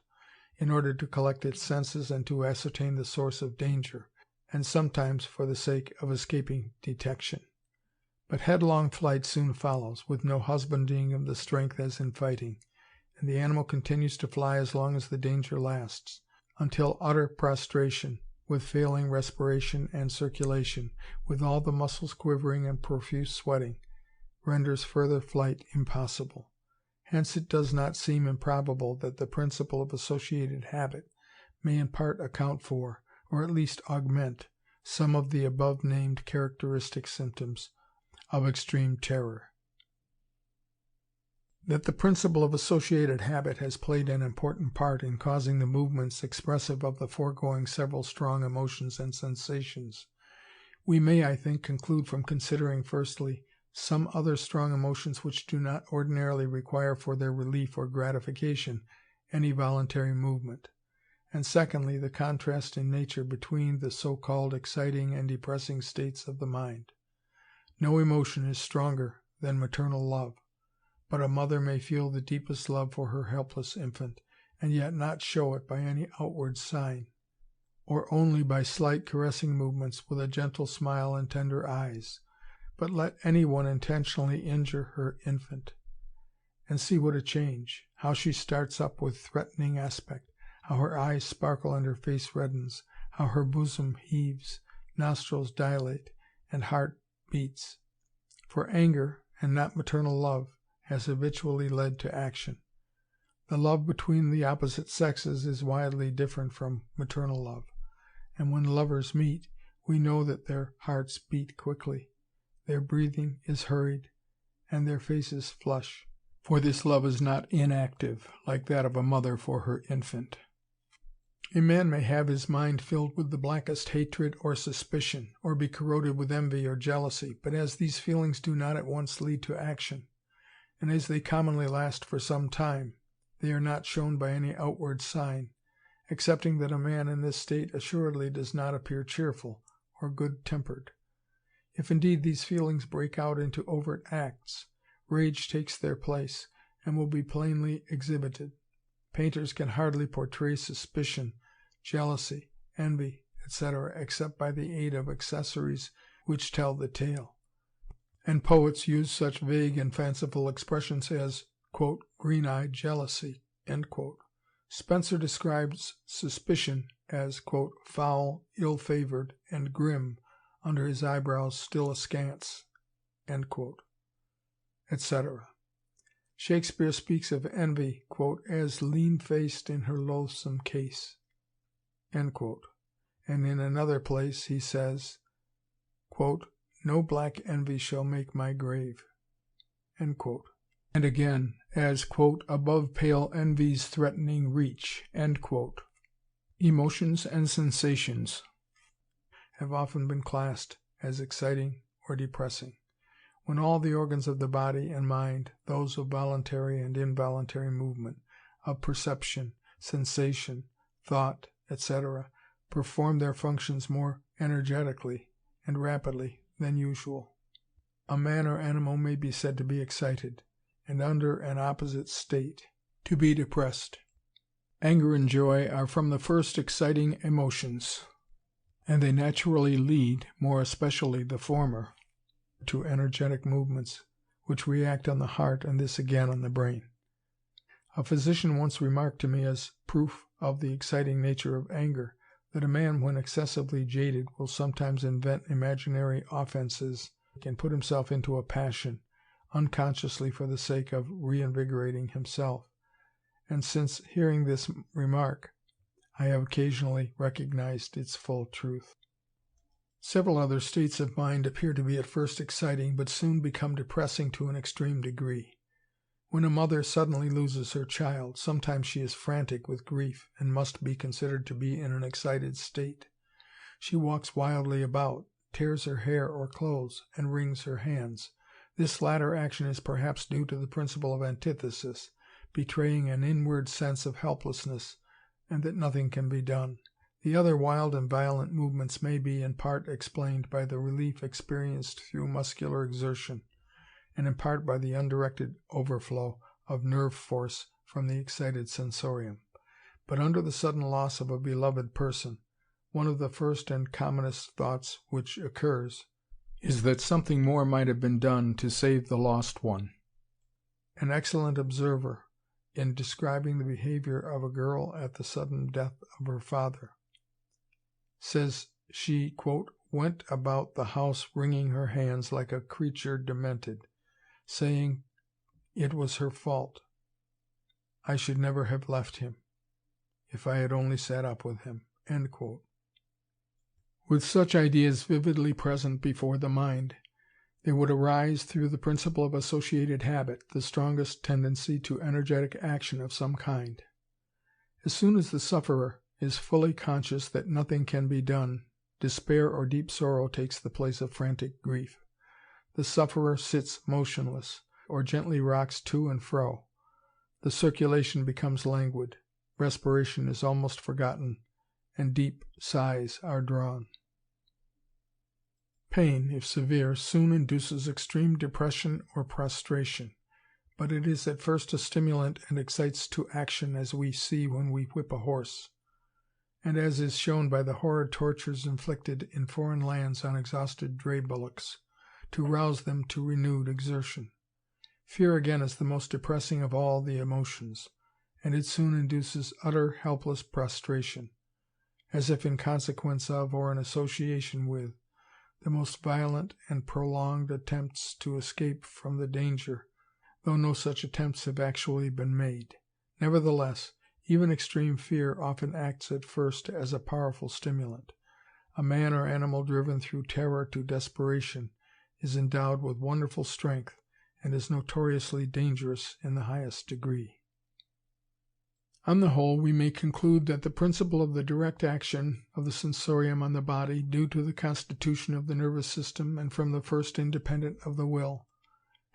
in order to collect its senses and to ascertain the source of danger, and sometimes for the sake of escaping detection. But headlong flight soon follows, with no husbanding of the strength as in fighting, and the animal continues to fly as long as the danger lasts, until utter prostration, with failing respiration and circulation, with all the muscles quivering and profuse sweating, renders further flight impossible. Hence it does not seem improbable that the principle of associated habit may in part account for, or at least augment, some of the above-named characteristic symptoms of extreme terror. That the principle of associated habit has played an important part in causing the movements expressive of the foregoing several strong emotions and sensations, we may, I think, conclude from considering, firstly, some other strong emotions which do not ordinarily require for their relief or gratification any voluntary movement, and secondly, the contrast in nature between the so-called exciting and depressing states of the mind. No emotion is stronger than maternal love, but a mother may feel the deepest love for her helpless infant, and yet not show it by any outward sign, or only by slight caressing movements with a gentle smile and tender eyes. But let any one intentionally injure her infant, and see what a change, how she starts up with threatening aspect, how her eyes sparkle and her face reddens, how her bosom heaves, nostrils dilate, and heart beats. For anger, and not maternal love, has habitually led to action. The love between the opposite sexes is widely different from maternal love, and when lovers meet, we know that their hearts beat quickly, their breathing is hurried, and their faces flush, for this love is not inactive like that of a mother for her infant. A man may have his mind filled with the blackest hatred or suspicion, or be corroded with envy or jealousy, but as these feelings do not at once lead to action, and as they commonly last for some time, they are not shown by any outward sign, excepting that a man in this state assuredly does not appear cheerful or good-tempered. If indeed these feelings break out into overt acts, rage takes their place, and will be plainly exhibited. Painters can hardly portray suspicion, jealousy, envy, etc., except by the aid of accessories which tell the tale. And poets use such vague and fanciful expressions as, quote, green-eyed jealousy, end quote. Spenser describes suspicion as, quote, foul, ill-favored, and grim, under his eyebrows still askance, end quote, etc. Shakespeare speaks of envy, quote, as lean-faced in her loathsome case, end quote. And in another place he says, quote, no black envy shall make my grave, end quote. And again, as, quote, above pale envy's threatening reach, end quote. Emotions and sensations have often been classed as exciting or depressing. When all the organs of the body and mind, those of voluntary and involuntary movement, of perception, sensation, thought, etc., perform their functions more energetically and rapidly than usual. A man or animal may be said to be excited, and under an opposite state, to be depressed. Anger and joy are from the first exciting emotions, and they naturally lead, more especially the former, to energetic movements which react on the heart and this again on the brain. A physician once remarked to me as proof of the exciting nature of anger that a man when excessively jaded will sometimes invent imaginary offenses and put himself into a passion unconsciously for the sake of reinvigorating himself. And since hearing this remark, I have occasionally recognized its full truth. Several other states of mind appear to be at first exciting, but soon become depressing to an extreme degree. When a mother suddenly loses her child, sometimes she is frantic with grief and must be considered to be in an excited state. She walks wildly about, tears her hair or clothes, and wrings her hands. This latter action is perhaps due to the principle of antithesis, betraying an inward sense of helplessness and that nothing can be done. The other wild and violent movements may be in part explained by the relief experienced through muscular exertion, and in part by the undirected overflow of nerve force from the excited sensorium. But under the sudden loss of a beloved person, one of the first and commonest thoughts which occurs is that something more might have been done to save the lost one. An excellent observer, in describing the behavior of a girl at the sudden death of her father, says she, quote, went about the house wringing her hands like a creature demented, saying it was her fault. I should never have left him, if I had only sat up with him, end quote. With such ideas vividly present before the mind, there would arise through the principle of associated habit the strongest tendency to energetic action of some kind. As soon as the sufferer is fully conscious that nothing can be done, despair or deep sorrow takes the place of frantic grief. The sufferer sits motionless, or gently rocks to and fro. The circulation becomes languid, respiration is almost forgotten, and deep sighs are drawn. Pain, if severe, soon induces extreme depression or prostration, but it is at first a stimulant and excites to action, as we see when we whip a horse, and as is shown by the horrid tortures inflicted in foreign lands on exhausted dray bullocks, to rouse them to renewed exertion. Fear again is the most depressing of all the emotions, and it soon induces utter helpless prostration, as if in consequence of or in association with the most violent and prolonged attempts to escape from the danger, though no such attempts have actually been made. Nevertheless, even extreme fear often acts at first as a powerful stimulant. A man or animal driven through terror to desperation is endowed with wonderful strength and is notoriously dangerous in the highest degree. On the whole, we may conclude that the principle of the direct action of the sensorium on the body, due to the constitution of the nervous system and from the first independent of the will,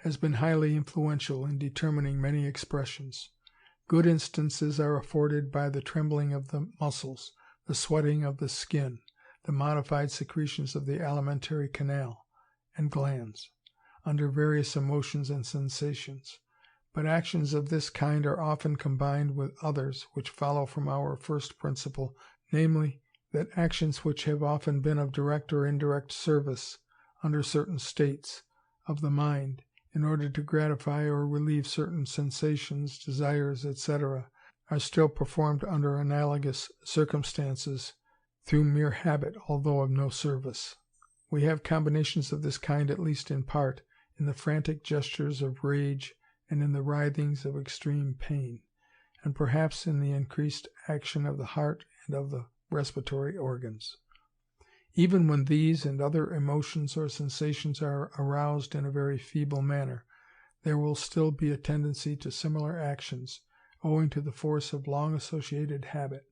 has been highly influential in determining many expressions. Good instances are afforded by the trembling of the muscles, the sweating of the skin, the modified secretions of the alimentary canal and glands, under various emotions and sensations. But actions of this kind are often combined with others which follow from our first principle, namely, that actions which have often been of direct or indirect service, under certain states of the mind, in order to gratify or relieve certain sensations, desires, etc., are still performed under analogous circumstances through mere habit, although of no service. We have combinations of this kind, at least in part, in the frantic gestures of rage and in the writhings of extreme pain, and perhaps in the increased action of the heart and of the respiratory organs. Even when these and other emotions or sensations are aroused in a very feeble manner, there will still be a tendency to similar actions, owing to the force of long associated habit.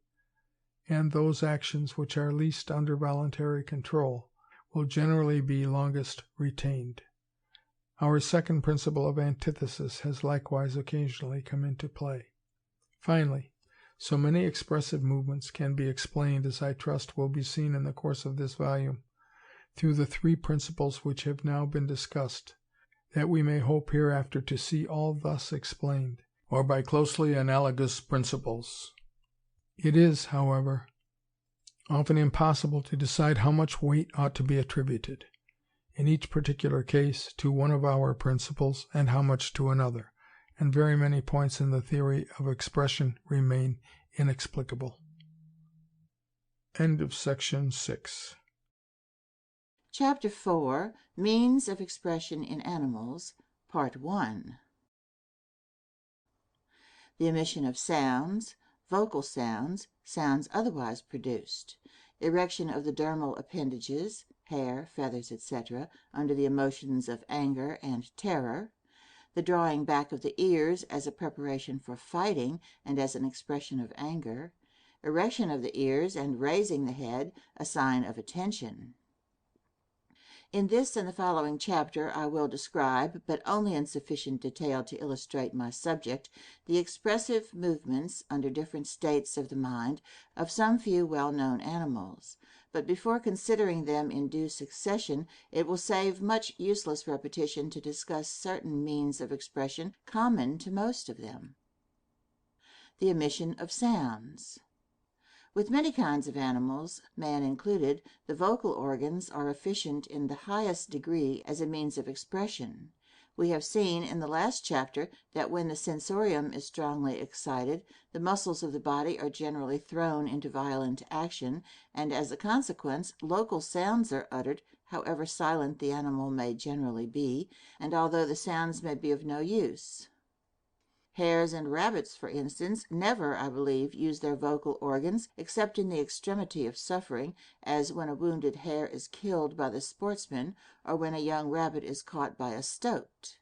and those actions which are least under voluntary control will generally be longest retained. Our second principle of antithesis has likewise occasionally come into play. Finally, so many expressive movements can be explained, as I trust will be seen in the course of this volume, through the three principles which have now been discussed, that we may hope hereafter to see all thus explained, or by closely analogous principles. It is, however, often impossible to decide how much weight ought to be attributed, in each particular case, to one of our principles, and how much to another, and very many points in the theory of expression remain inexplicable. End of section 6. Chapter 4, Means of Expression in Animals, Part 1. The emission of sounds, vocal sounds, sounds otherwise produced, erection of the dermal appendages, hair, feathers, etc., under the emotions of anger and terror, the drawing back of the ears as a preparation for fighting and as an expression of anger, erection of the ears and raising the head, a sign of attention. In this and the following chapter I will describe, but only in sufficient detail to illustrate my subject, the expressive movements under different states of the mind of some few well-known animals. But before considering them in due succession, it will save much useless repetition to discuss certain means of expression common to most of them. The emission of sounds. With many kinds of animals, man included, the vocal organs are efficient in the highest degree as a means of expression. We have seen in the last chapter that when the sensorium is strongly excited, the muscles of the body are generally thrown into violent action, and as a consequence, local sounds are uttered, however silent the animal may generally be, and although the sounds may be of no use. Hares and rabbits, for instance, never, I believe, use their vocal organs except in the extremity of suffering, as when a wounded hare is killed by the sportsman, or when a young rabbit is caught by a stoat.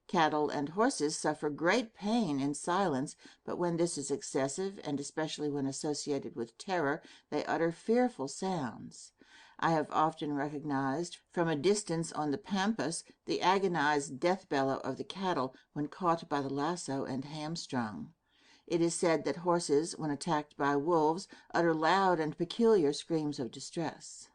Cattle and horses suffer great pain in silence, but when this is excessive, and especially when associated with terror, they utter fearful sounds. I have often recognized from a distance on the pampas the agonized death bellow of the cattle when caught by the lasso and hamstrung. It is said that horses, when attacked by wolves, utter loud and peculiar screams of distress.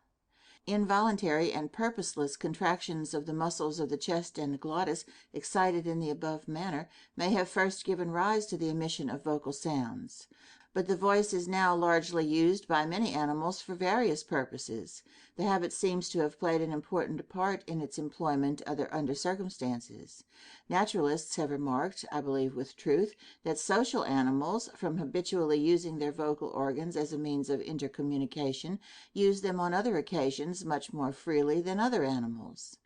Involuntary and purposeless contractions of the muscles of the chest and glottis, excited in the above manner, may have first given rise to the emission of vocal sounds. But the voice is now largely used by many animals for various purposes. The habit seems to have played an important part in its employment under circumstances. Naturalists have remarked, I believe with truth, that social animals, from habitually using their vocal organs as a means of intercommunication, use them on other occasions much more freely than other animals.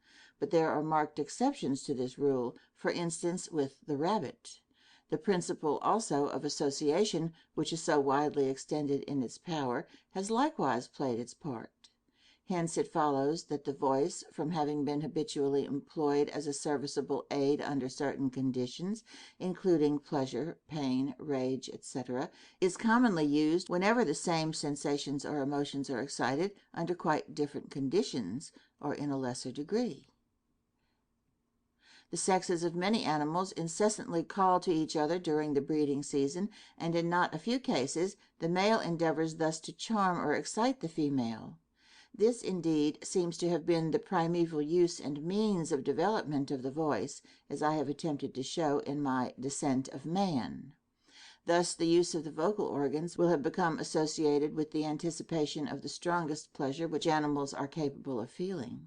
But there are marked exceptions to this rule, for instance with the rabbit. The principle also of association, which is so widely extended in its power, has likewise played its part. Hence it follows that the voice, from having been habitually employed as a serviceable aid under certain conditions, including pleasure, pain, rage, etc., is commonly used whenever the same sensations or emotions are excited under quite different conditions, or in a lesser degree. The sexes of many animals incessantly call to each other during the breeding season, and in not a few cases the male endeavors thus to charm or excite the female. This, indeed, seems to have been the primeval use and means of development of the voice, as I have attempted to show in my Descent of Man. Thus the use of the vocal organs will have become associated with the anticipation of the strongest pleasure which animals are capable of feeling.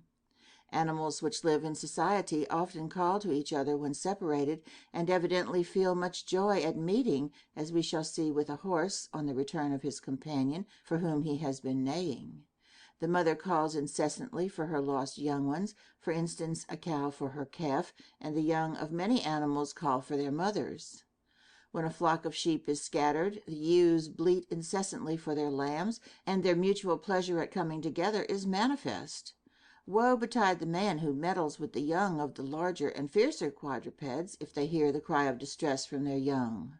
Animals which live in society often call to each other when separated, and evidently feel much joy at meeting, as we shall see with a horse on the return of his companion, for whom he has been neighing. The mother calls incessantly for her lost young ones, for instance, a cow for her calf, and the young of many animals call for their mothers. When a flock of sheep is scattered, the ewes bleat incessantly for their lambs, and their mutual pleasure at coming together is manifest. Woe betide the man who meddles with the young of the larger and fiercer quadrupeds if they hear the cry of distress from their young.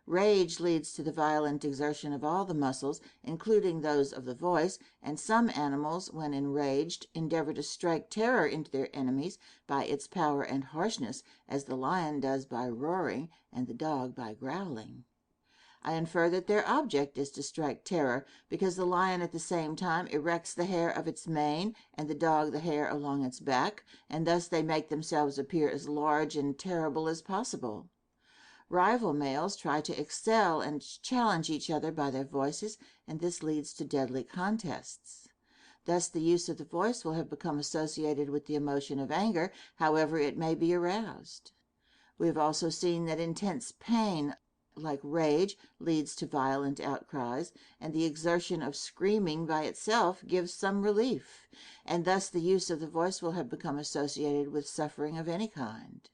Rage leads to the violent exertion of all the muscles, including those of the voice, and some animals, when enraged, endeavor to strike terror into their enemies by its power and harshness, as the lion does by roaring and the dog by growling. I infer that their object is to strike terror, because the lion at the same time erects the hair of its mane and the dog the hair along its back, and thus they make themselves appear as large and terrible as possible. Rival males try to excel and challenge each other by their voices, and this leads to deadly contests. Thus the use of the voice will have become associated with the emotion of anger, however it may be aroused. We have also seen that intense pain, like rage, leads to violent outcries, and the exertion of screaming by itself gives some relief, and thus the use of the voice will have become associated with suffering of any kind.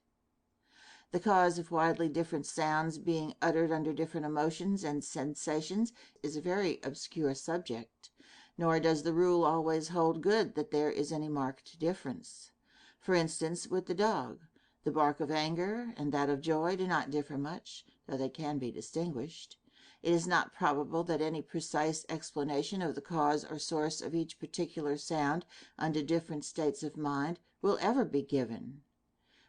The cause of widely different sounds being uttered under different emotions and sensations is a very obscure subject, nor does the rule always hold good that there is any marked difference. For instance, with the dog, the bark of anger and that of joy do not differ much, though they can be distinguished. It is not probable that any precise explanation of the cause or source of each particular sound under different states of mind will ever be given.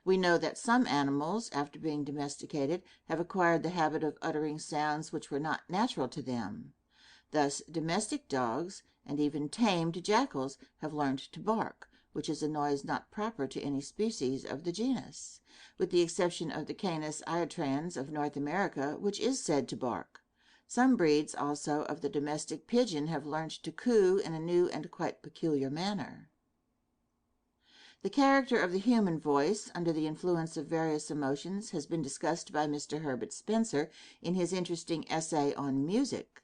We know that some animals, after being domesticated, have acquired the habit of uttering sounds which were not natural to them. Thus, domestic dogs and even tamed jackals have learned to bark, which is a noise not proper to any species of the genus, with the exception of the Canis iotrans of North America, which is said to bark. Some breeds also of the domestic pigeon have learned to coo in a new and quite peculiar manner. The character of the human voice, under the influence of various emotions, has been discussed by Mr. Herbert Spencer in his interesting essay on music.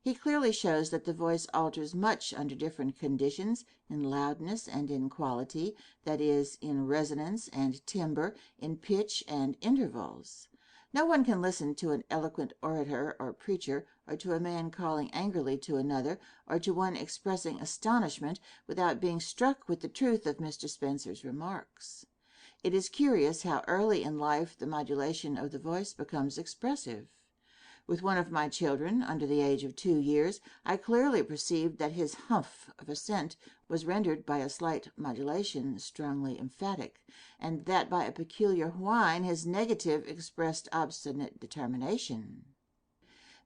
He clearly shows that the voice alters much under different conditions, in loudness and in quality, that is, in resonance and timbre, in pitch and intervals. No one can listen to an eloquent orator or preacher, or to a man calling angrily to another, or to one expressing astonishment, without being struck with the truth of Mr. Spencer's remarks. It is curious how early in life the modulation of the voice becomes expressive. With one of my children, under the age of 2 years, I clearly perceived that his humph of assent was rendered by a slight modulation strongly emphatic, and that by a peculiar whine his negative expressed obstinate determination.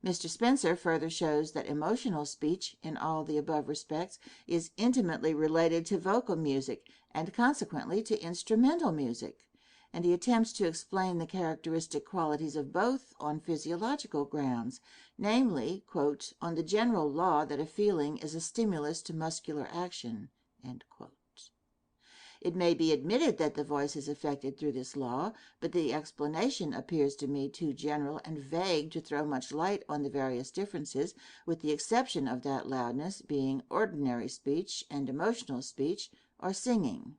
Mr. Spencer further shows that emotional speech, in all the above respects, is intimately related to vocal music, and consequently to instrumental music, and he attempts to explain the characteristic qualities of both on physiological grounds, namely, on the general law that a feeling is a stimulus to muscular action. It may be admitted that the voice is affected through this law, but the explanation appears to me too general and vague to throw much light on the various differences, with the exception of that loudness being ordinary speech and emotional speech, or singing.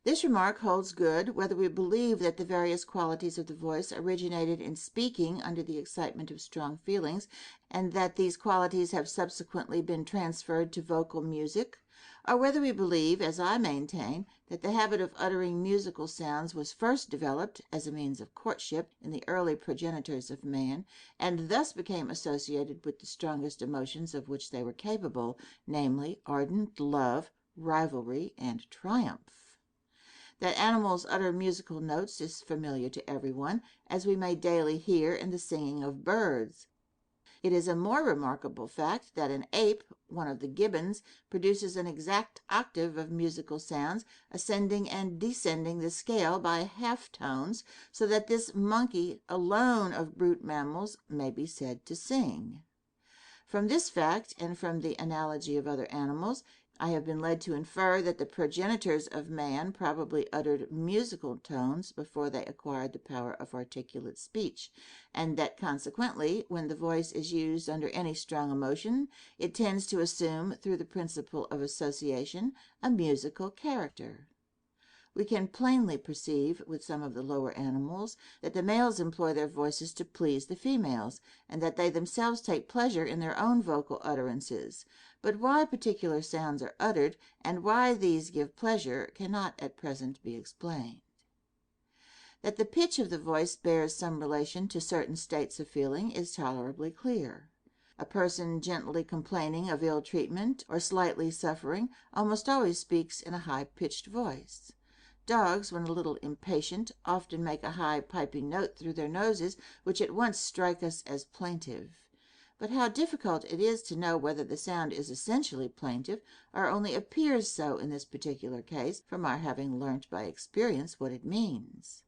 This remark holds good whether we believe that the various qualities of the voice originated in speaking under the excitement of strong feelings, and that these qualities have subsequently been transferred to vocal music, or whether we believe, as I maintain, that the habit of uttering musical sounds was first developed as a means of courtship in the early progenitors of man, and thus became associated with the strongest emotions of which they were capable, namely ardent love, rivalry, and triumph. That animals utter musical notes is familiar to everyone, as we may daily hear in the singing of birds. It is a more remarkable fact that an ape, one of the gibbons, produces an exact octave of musical sounds, ascending and descending the scale by half tones, so that this monkey alone of brute mammals may be said to sing. From this fact, and from the analogy of other animals, I have been led to infer that the progenitors of man probably uttered musical tones before they acquired the power of articulate speech, and that consequently, when the voice is used under any strong emotion, it tends to assume, through the principle of association, a musical character. We can plainly perceive, with some of the lower animals, that the males employ their voices to please the females, and that they themselves take pleasure in their own vocal utterances. But why particular sounds are uttered, and why these give pleasure, cannot at present be explained. That the pitch of the voice bears some relation to certain states of feeling is tolerably clear. A person gently complaining of ill treatment or slightly suffering almost always speaks in a high-pitched voice. Dogs, when a little impatient, often make a high piping note through their noses, which at once strike us as plaintive. But how difficult it is to know whether the sound is essentially plaintive, or only appears so in this particular case, from our having learnt by experience what it means.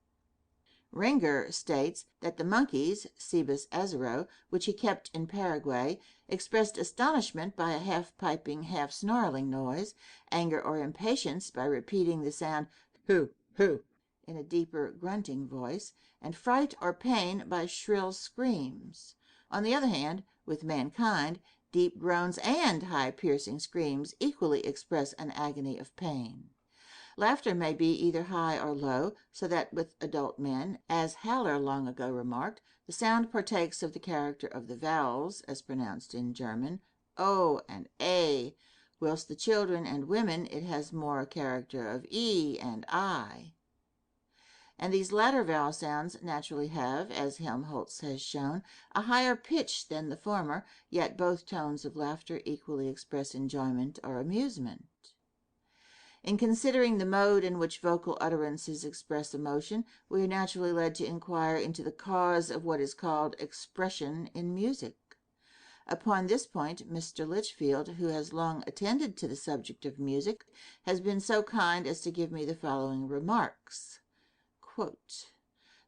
Ringer states that the monkeys, Cebus azaro, which he kept in Paraguay, expressed astonishment by a half-piping, half-snarling noise, anger or impatience by repeating the sound hoo, hoo, in a deeper grunting voice, and fright or pain by shrill screams. On the other hand, with mankind, deep groans and high piercing screams equally express an agony of pain. Laughter may be either high or low, so that with adult men, as Haller long ago remarked, the sound partakes of the character of the vowels, as pronounced in German, o and a, whilst the children and women it has more character of e and I. And these latter vowel sounds naturally have, as Helmholtz has shown, a higher pitch than the former, yet both tones of laughter equally express enjoyment or amusement. In considering the mode in which vocal utterances express emotion, we are naturally led to inquire into the cause of what is called expression in music. Upon this point, Mr. Litchfield, who has long attended to the subject of music, has been so kind as to give me the following remarks. Quote,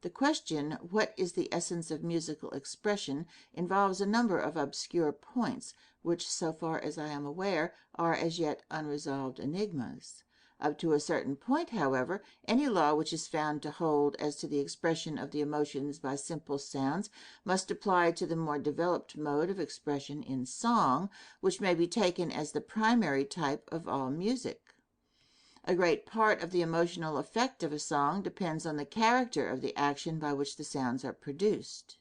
"The question, what is the essence of musical expression, involves a number of obscure points, which, so far as I am aware, are as yet unresolved enigmas. Up to a certain point, however, any law which is found to hold as to the expression of the emotions by simple sounds must apply to the more developed mode of expression in song, which may be taken as the primary type of all music. A great part of the emotional effect of a song depends on the character of the action by which the sounds are produced.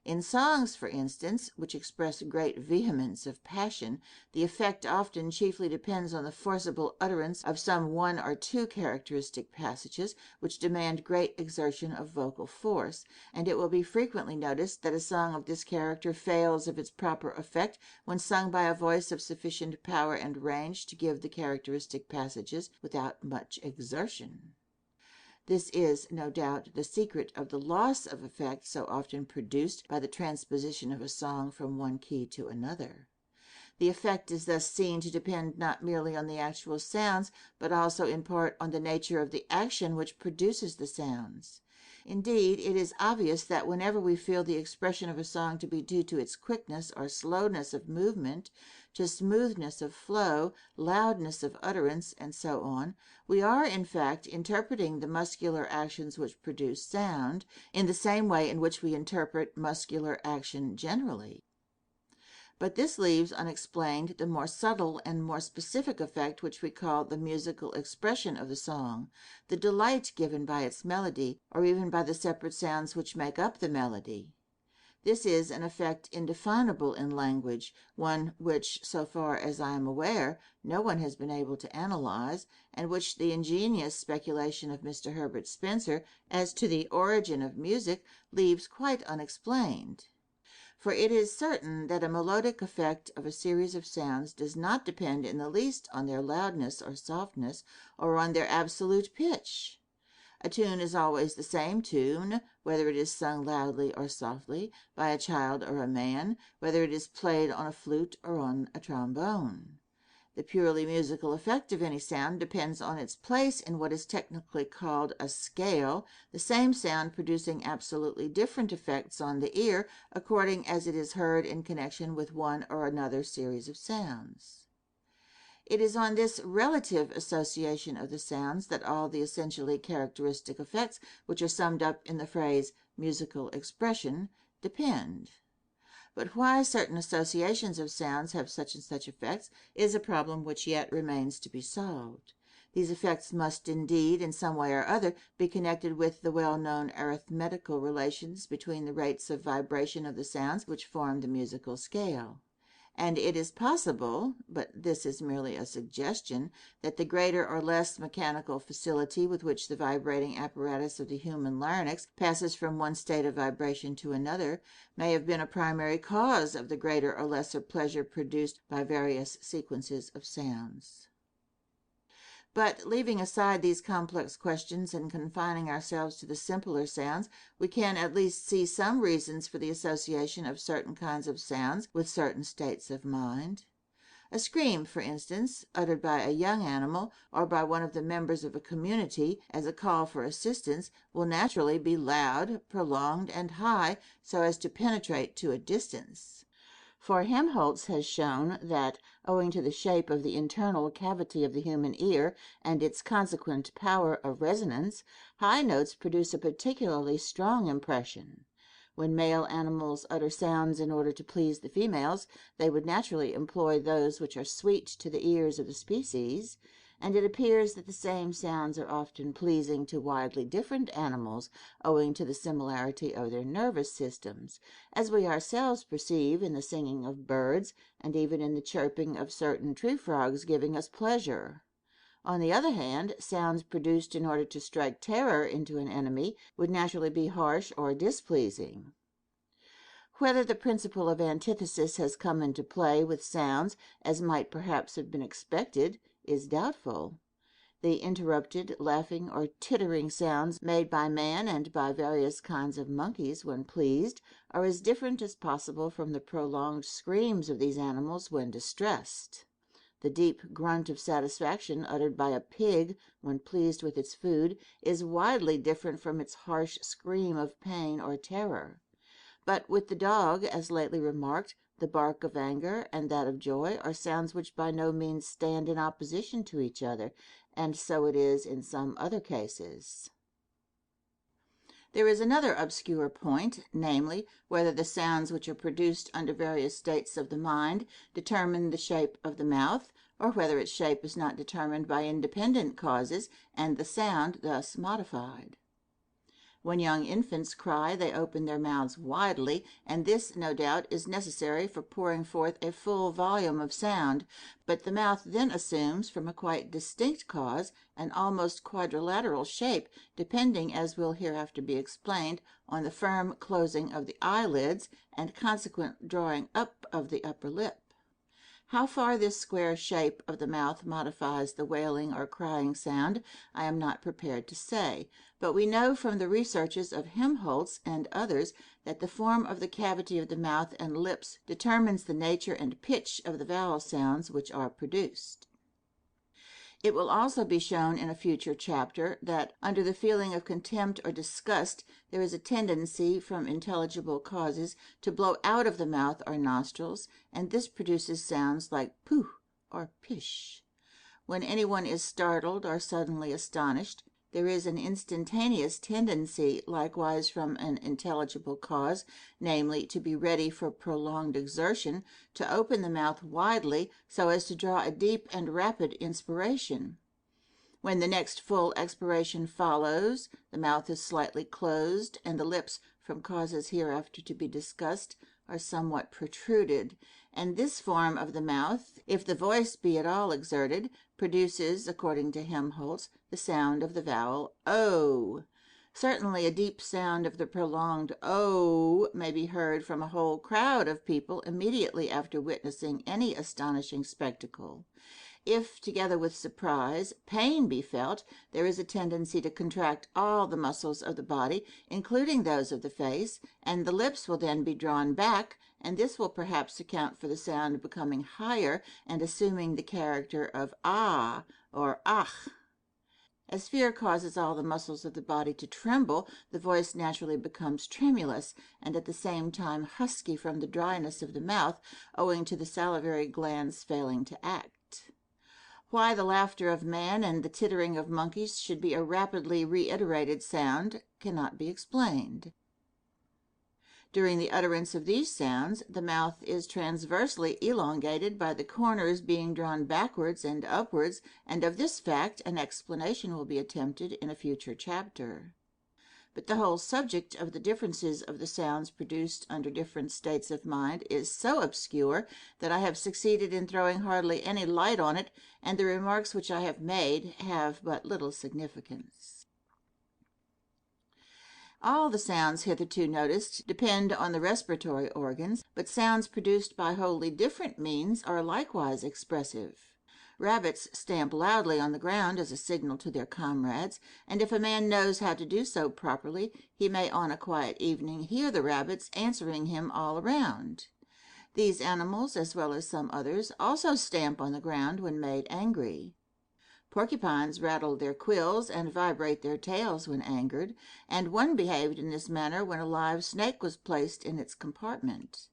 In songs, for instance, which express great vehemence of passion, the effect often chiefly depends on the forcible utterance of some one or two characteristic passages which demand great exertion of vocal force, and it will be frequently noticed that a song of this character fails of its proper effect when sung by a voice of sufficient power and range to give the characteristic passages without much exertion. This is, no doubt, the secret of the loss of effect so often produced by the transposition of a song from one key to another. The effect is thus seen to depend not merely on the actual sounds, but also in part on the nature of the action which produces the sounds. Indeed, it is obvious that whenever we feel the expression of a song to be due to its quickness or slowness of movement, to smoothness of flow, loudness of utterance, and so on, we are, in fact, interpreting the muscular actions which produce sound, in the same way in which we interpret muscular action generally. But this leaves unexplained the more subtle and more specific effect which we call the musical expression of the song, the delight given by its melody, or even by the separate sounds which make up the melody. This is an effect indefinable in language, one which, so far as I am aware, no one has been able to analyze, and which the ingenious speculation of Mr. Herbert Spencer as to the origin of music leaves quite unexplained. For it is certain that a melodic effect of a series of sounds does not depend in the least on their loudness or softness, or on their absolute pitch. A tune is always the same tune, whether it is sung loudly or softly, by a child or a man, whether it is played on a flute or on a trombone. The purely musical effect of any sound depends on its place in what is technically called a scale, the same sound producing absolutely different effects on the ear according as it is heard in connection with one or another series of sounds. It is on this relative association of the sounds that all the essentially characteristic effects which are summed up in the phrase musical expression depend. But why certain associations of sounds have such and such effects is a problem which yet remains to be solved. These effects must indeed, in some way or other, be connected with the well-known arithmetical relations between the rates of vibration of the sounds which form the musical scale. and it is possible, but this is merely a suggestion, that the greater or less mechanical facility with which the vibrating apparatus of the human larynx passes from one state of vibration to another may have been a primary cause of the greater or lesser pleasure produced by various sequences of sounds. But leaving aside these complex questions and confining ourselves to the simpler sounds, we can at least see some reasons for the association of certain kinds of sounds with certain states of mind. A scream, for instance, uttered by a young animal or by one of the members of a community as a call for assistance, will naturally be loud, prolonged, and high, so as to penetrate to a distance. For Helmholtz has shown that, owing to the shape of the internal cavity of the human ear and its consequent power of resonance, high notes produce a particularly strong impression. When male animals utter sounds in order to please the females, they would naturally employ those which are sweet to the ears of the species, and it appears that the same sounds are often pleasing to widely different animals, owing to the similarity of their nervous systems, as we ourselves perceive in the singing of birds, and even in the chirping of certain tree frogs giving us pleasure. On the other hand, sounds produced in order to strike terror into an enemy would naturally be harsh or displeasing. Whether the principle of antithesis has come into play with sounds, as might perhaps have been expected, is doubtful. The interrupted, laughing, or tittering sounds made by man and by various kinds of monkeys when pleased are as different as possible from the prolonged screams of these animals when distressed. The deep grunt of satisfaction uttered by a pig when pleased with its food is widely different from its harsh scream of pain or terror. But with the dog, as lately remarked, the bark of anger and that of joy are sounds which by no means stand in opposition to each other, and so it is in some other cases. There is another obscure point, namely, whether the sounds which are produced under various states of the mind determine the shape of the mouth, or whether its shape is not determined by independent causes, and the sound thus modified. When young infants cry, they open their mouths widely, and this, no doubt, is necessary for pouring forth a full volume of sound, but the mouth then assumes, from a quite distinct cause, an almost quadrilateral shape, depending, as will hereafter be explained, on the firm closing of the eyelids and consequent drawing up of the upper lip. How far this square shape of the mouth modifies the wailing or crying sound, I am not prepared to say, but we know from the researches of Helmholtz and others that the form of the cavity of the mouth and lips determines the nature and pitch of the vowel sounds which are produced. It will also be shown in a future chapter that, under the feeling of contempt or disgust, there is a tendency, from intelligible causes, to blow out of the mouth or nostrils, and this produces sounds like pooh or pish. When anyone is startled or suddenly astonished, there is an instantaneous tendency, likewise from an intelligible cause, namely, to be ready for prolonged exertion, to open the mouth widely so as to draw a deep and rapid inspiration. When the next full expiration follows, the mouth is slightly closed, and the lips, from causes hereafter to be discussed, are somewhat protruded, and this form of the mouth, if the voice be at all exerted, produces, according to Helmholtz, the sound of the vowel O. Certainly a deep sound of the prolonged O may be heard from a whole crowd of people immediately after witnessing any astonishing spectacle. If, together with surprise, pain be felt, there is a tendency to contract all the muscles of the body, including those of the face, and the lips will then be drawn back, and this will perhaps account for the sound becoming higher and assuming the character of ah or ach. As fear causes all the muscles of the body to tremble, the voice naturally becomes tremulous, and at the same time husky from the dryness of the mouth, owing to the salivary glands failing to act. Why the laughter of man and the tittering of monkeys should be a rapidly reiterated sound cannot be explained. During the utterance of these sounds, the mouth is transversely elongated by the corners being drawn backwards and upwards, and of this fact an explanation will be attempted in a future chapter. but the whole subject of the differences of the sounds produced under different states of mind is so obscure that I have succeeded in throwing hardly any light on it, and the remarks which I have made have but little significance. All the sounds hitherto noticed depend on the respiratory organs, but sounds produced by wholly different means are likewise expressive. Rabbits stamp loudly on the ground as a signal to their comrades, and if a man knows how to do so properly, he may on a quiet evening hear the rabbits answering him all around. These animals, as well as some others, also stamp on the ground when made angry. Porcupines rattle their quills and vibrate their tails when angered, and one behaved in this manner when a live snake was placed in its compartment.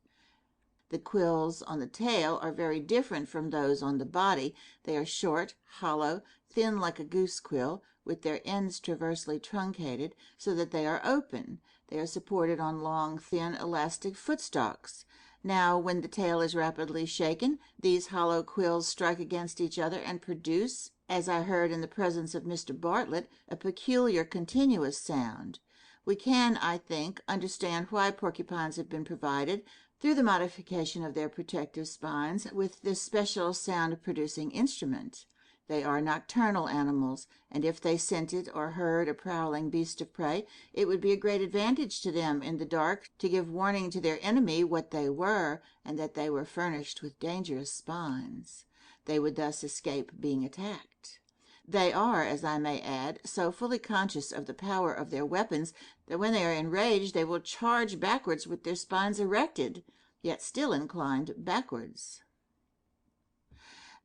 The quills on the tail are very different from those on the body. They are short, hollow, thin like a goose quill, with their ends transversely truncated, so that they are open. They are supported on long, thin, elastic footstalks. Now, when the tail is rapidly shaken, these hollow quills strike against each other and produce, as I heard in the presence of Mr. Bartlett, a peculiar continuous sound. We can, I think, understand why porcupines have been provided, through the modification of their protective spines, with this special sound-producing instrument. They are nocturnal animals, and if they scented or heard a prowling beast of prey, it would be a great advantage to them in the dark to give warning to their enemy what they were, and that they were furnished with dangerous spines. They would thus escape being attacked. They are, as I may add, so fully conscious of the power of their weapons that when they are enraged they will charge backwards with their spines erected, yet still inclined backwards.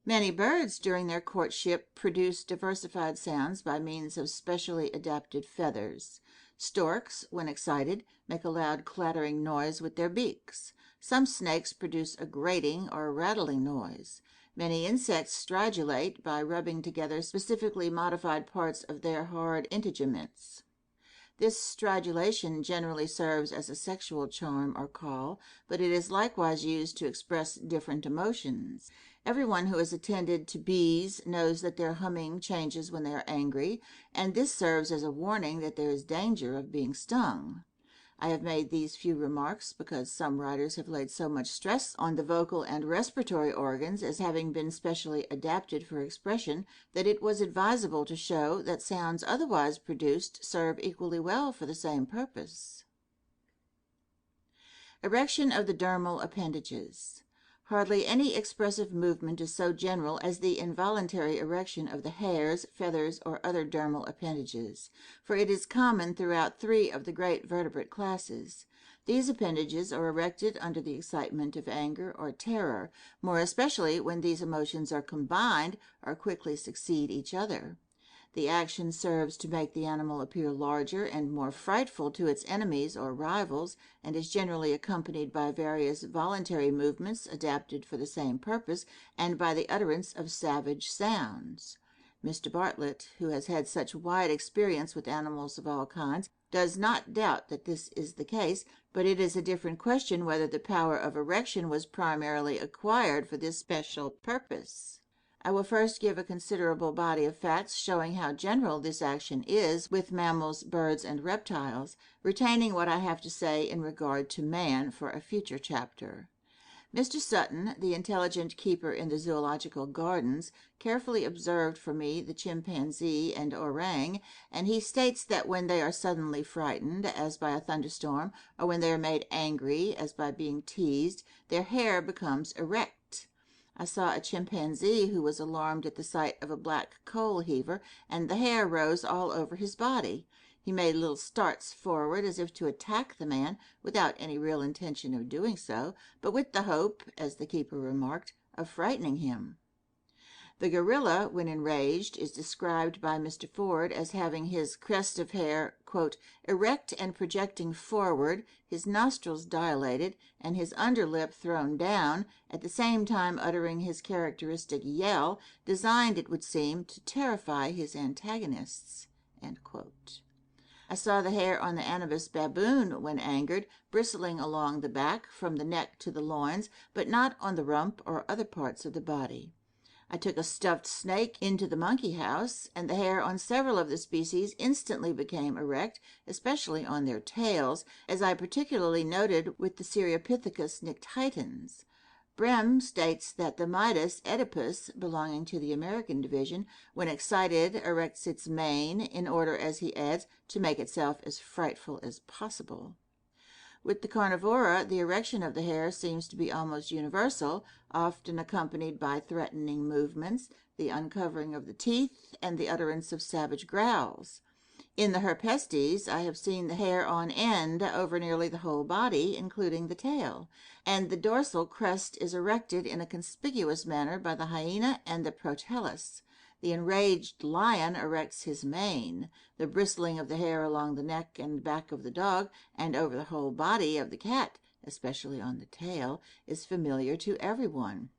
Many birds during their courtship produce diversified sounds by means of specially adapted feathers. Storks, when excited, make a loud clattering noise with their beaks. Some snakes produce a grating or rattling noise. Many insects stridulate by rubbing together specifically modified parts of their hard integuments. This stridulation generally serves as a sexual charm or call, but it is likewise used to express different emotions. Everyone who has attended to bees knows that their humming changes when they are angry, and this serves as a warning that there is danger of being stung. I have made these few remarks because some writers have laid so much stress on the vocal and respiratory organs as having been specially adapted for expression that it was advisable to show that sounds otherwise produced serve equally well for the same purpose. Erection of the dermal appendages. Hardly any expressive movement is so general as the involuntary erection of the hairs, feathers, or other dermal appendages, for it is common throughout 3 of the great vertebrate classes. These appendages are erected under the excitement of anger or terror, more especially when these emotions are combined or quickly succeed each other. The action serves to make the animal appear larger and more frightful to its enemies or rivals, and is generally accompanied by various voluntary movements adapted for the same purpose, and by the utterance of savage sounds. Mr. Bartlett, who has had such wide experience with animals of all kinds, does not doubt that this is the case, but it is a different question whether the power of erection was primarily acquired for this special purpose. I will first give a considerable body of facts showing how general this action is with mammals, birds, and reptiles, retaining what I have to say in regard to man for a future chapter. Mr. Sutton, the intelligent keeper in the zoological gardens, carefully observed for me the chimpanzee and orang, and he states that when they are suddenly frightened, as by a thunderstorm, or when they are made angry, as by being teased, their hair becomes erect. I saw a chimpanzee who was alarmed at the sight of a black coal heaver, and the hair rose all over his body. He made little starts forward as if to attack the man, without any real intention of doing so, but with the hope, as the keeper remarked, of frightening him. The gorilla, when enraged, is described by Mr. Ford as having his crest of hair, quote, erect and projecting forward, his nostrils dilated, and his underlip thrown down, at the same time uttering his characteristic yell, designed, it would seem, to terrify his antagonists, end quote. I saw the hair on the Anubis baboon, when angered, bristling along the back, from the neck to the loins, but not on the rump or other parts of the body. I took a stuffed snake into the monkey house, and the hair on several of the species instantly became erect, especially on their tails, as I particularly noted with the Cereopithecus nictitans. Brehm states that the Midas Oedipus, belonging to the American division, when excited erects its mane in order, as he adds, to make itself as frightful as possible. With the Carnivora, the erection of the hair seems to be almost universal, often accompanied by threatening movements, the uncovering of the teeth, and the utterance of savage growls. In the Herpestes, I have seen the hair on end over nearly the whole body, including the tail, and the dorsal crest is erected in a conspicuous manner by the hyena and the protellus. The enraged lion erects his mane. The bristling of the hair along the neck and back of the dog, and over the whole body of the cat, especially on the tail, is familiar to everyone.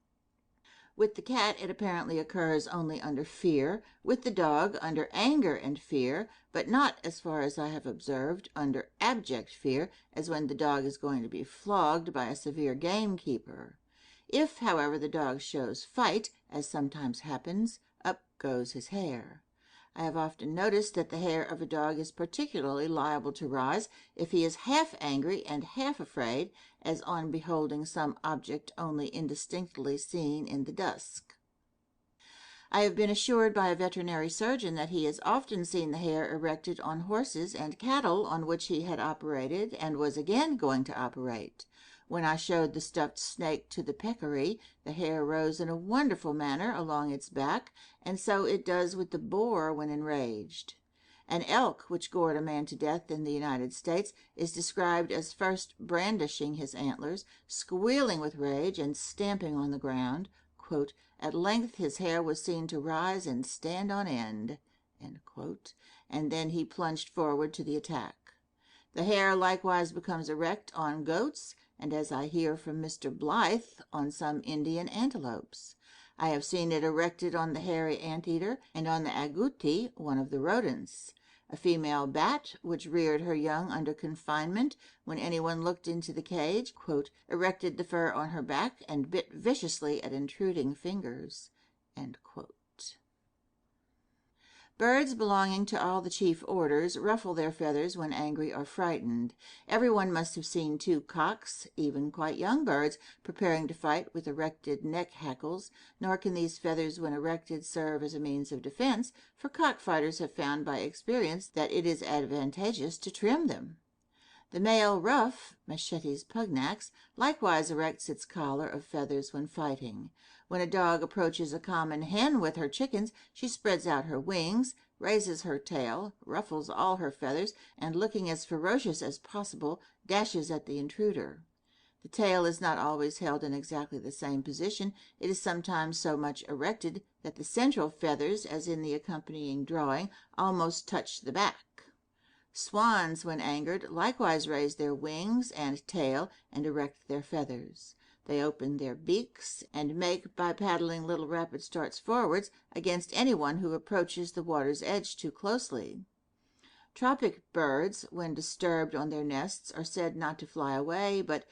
With the cat it apparently occurs only under fear, with the dog under anger and fear, but not, as far as I have observed, under abject fear, as when the dog is going to be flogged by a severe gamekeeper. If, however, the dog shows fight, as sometimes happens, up goes his hair. I have often noticed that the hair of a dog is particularly liable to rise if he is half angry and half afraid, as on beholding some object only indistinctly seen in the dusk. I have been assured by a veterinary surgeon that he has often seen the hair erected on horses and cattle on which he had operated and was again going to operate. When I showed the stuffed snake to the peccary, the hair rose in a wonderful manner along its back, and so it does with the boar when enraged. An elk which gored a man to death in the United States is described as first brandishing his antlers, squealing with rage, and stamping on the ground. At length his hair was seen to rise and stand on end, and then he plunged forward to the attack. The hair likewise becomes erect on goats, and, as I hear from Mr. Blythe, on some Indian antelopes. I have seen it erected on the hairy anteater and on the agouti, one of the rodents. A female bat, which reared her young under confinement, when anyone looked into the cage, erected the fur on her back and bit viciously at intruding fingers. Birds belonging to all the chief orders ruffle their feathers when angry or frightened. Everyone must have seen two cocks, even quite young birds, preparing to fight with erected neck hackles, nor can these feathers when erected serve as a means of defense, for cockfighters have found by experience that it is advantageous to trim them. The male ruff, Machetes pugnax, likewise erects its collar of feathers when fighting. When a dog approaches a common hen with her chickens, she spreads out her wings, raises her tail, ruffles all her feathers, and, looking as ferocious as possible, dashes at the intruder. The tail is not always held in exactly the same position. It is sometimes so much erected that the central feathers, as in the accompanying drawing, almost touch the back. Swans, when angered, likewise raise their wings and tail and erect their feathers. They open their beaks and make, by paddling little rapid starts forwards, against anyone who approaches the water's edge too closely. Tropic birds, when disturbed on their nests, are said not to fly away, but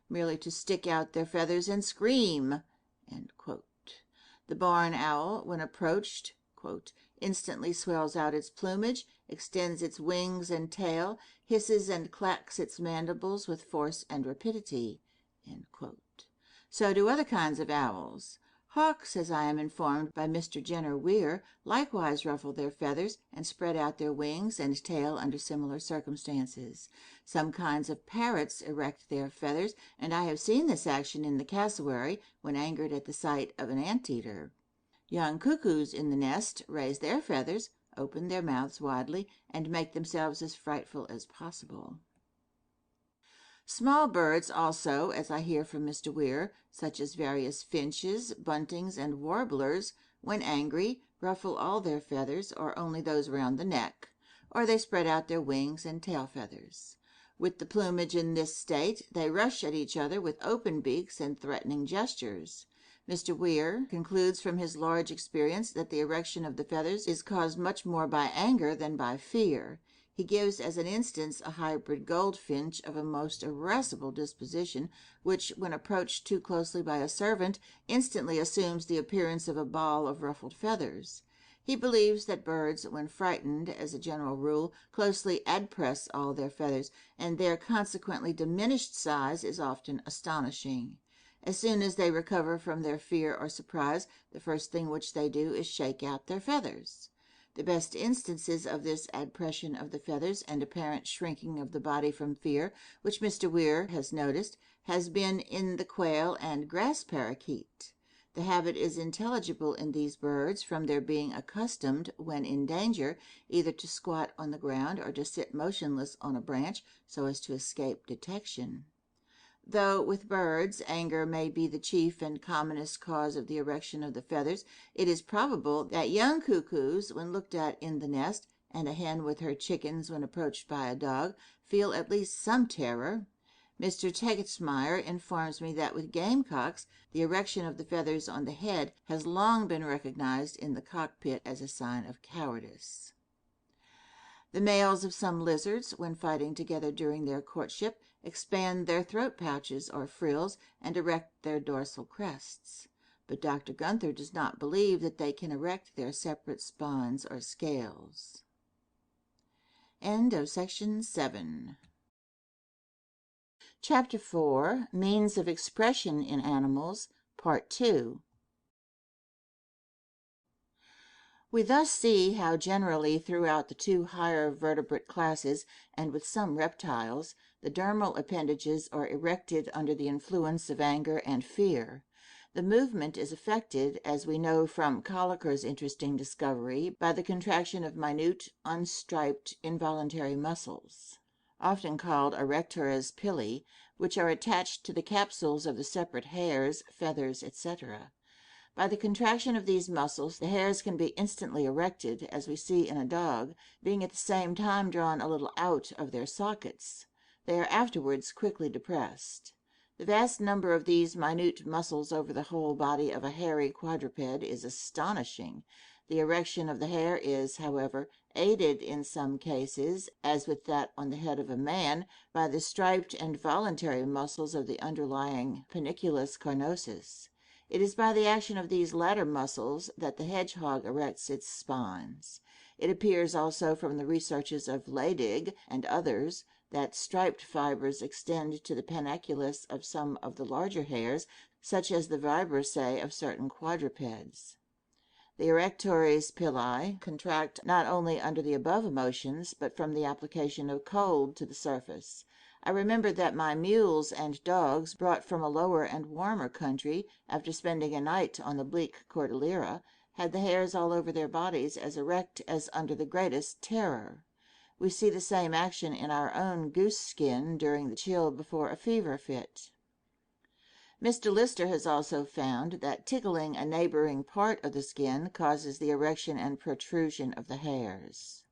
merely to stick out their feathers and scream. The barn owl, when approached, instantly swells out its plumage, extends its wings and tail, hisses and clacks its mandibles with force and rapidity. So do other kinds of owls. Hawks, as I am informed by Mr. Jenner Weir, likewise ruffle their feathers and spread out their wings and tail under similar circumstances. Some kinds of parrots erect their feathers, and I have seen this action in the cassowary when angered at the sight of an anteater. Young cuckoos in the nest raise their feathers, open their mouths widely, and make themselves as frightful as possible. Small birds also, as I hear from Mr. Weir, such as various finches, buntings, and warblers, when angry, ruffle all their feathers, or only those round the neck, or they spread out their wings and tail feathers. With the plumage in this state, they rush at each other with open beaks and threatening gestures. Mr. Weir concludes from his large experience that the erection of the feathers is caused much more by anger than by fear. He gives as an instance a hybrid goldfinch of a most irascible disposition, which, when approached too closely by a servant, instantly assumes the appearance of a ball of ruffled feathers. He believes that birds, when frightened, as a general rule, closely adpress all their feathers, and their consequently diminished size is often astonishing. As soon as they recover from their fear or surprise, the first thing which they do is shake out their feathers. The best instances of this adpression of the feathers and apparent shrinking of the body from fear, which Mr. Weir has noticed, has been in the quail and grass parakeet. The habit is intelligible in these birds from their being accustomed, when in danger, either to squat on the ground or to sit motionless on a branch so as to escape detection. Though with birds anger may be the chief and commonest cause of the erection of the feathers, it is probable that young cuckoos, when looked at in the nest, and a hen with her chickens when approached by a dog, feel at least some terror. Mr. Tegetmeier informs me that with gamecocks the erection of the feathers on the head has long been recognized in the cockpit as a sign of cowardice. The males of some lizards, when fighting together during their courtship, expand their throat pouches or frills and erect their dorsal crests. But Dr. Gunther does not believe that they can erect their separate spines or scales. End of section 7. Chapter 4, Means of Expression in Animals, Part 2. We thus see how generally throughout the two higher vertebrate classes, and with some reptiles, the dermal appendages are erected under the influence of anger and fear. The movement is effected, as we know from Colliker's interesting discovery, by the contraction of minute, unstriped, involuntary muscles, often called erectores pili, which are attached to the capsules of the separate hairs, feathers, etc. By the contraction of these muscles, the hairs can be instantly erected, as we see in a dog, being at the same time drawn a little out of their sockets. They are afterwards quickly depressed. The vast number of these minute muscles over the whole body of a hairy quadruped is astonishing. The erection of the hair is, however, aided in some cases, as with that on the head of a man, by the striped and voluntary muscles of the underlying panniculus carnosus. It is by the action of these latter muscles that the hedgehog erects its spines. It appears also from the researches of Leydig and others that striped fibers extend to the panniculus of some of the larger hairs, such as the vibrissae of certain quadrupeds. The erectores pili contract not only under the above emotions, but from the application of cold to the surface. I remember that my mules and dogs, brought from a lower and warmer country, after spending a night on the bleak Cordillera, had the hairs all over their bodies as erect as under the greatest terror. We see the same action in our own goose skin during the chill before a fever fit. Mr. Lister has also found that tickling a neighboring part of the skin causes the erection and protrusion of the hairs.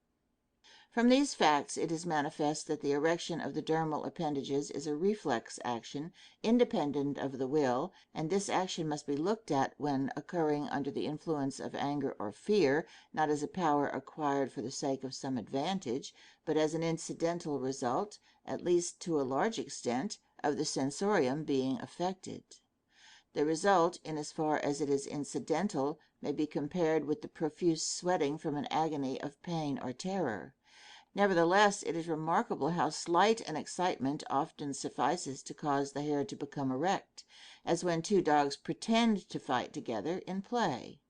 From these facts it is manifest that the erection of the dermal appendages is a reflex action, independent of the will, and this action must be looked at when occurring under the influence of anger or fear, not as a power acquired for the sake of some advantage, but as an incidental result, at least to a large extent, of the sensorium being affected. The result, in as far as it is incidental, may be compared with the profuse sweating from an agony of pain or terror. Nevertheless, it is remarkable how slight an excitement often suffices to cause the hair to become erect, as when two dogs pretend to fight together in play.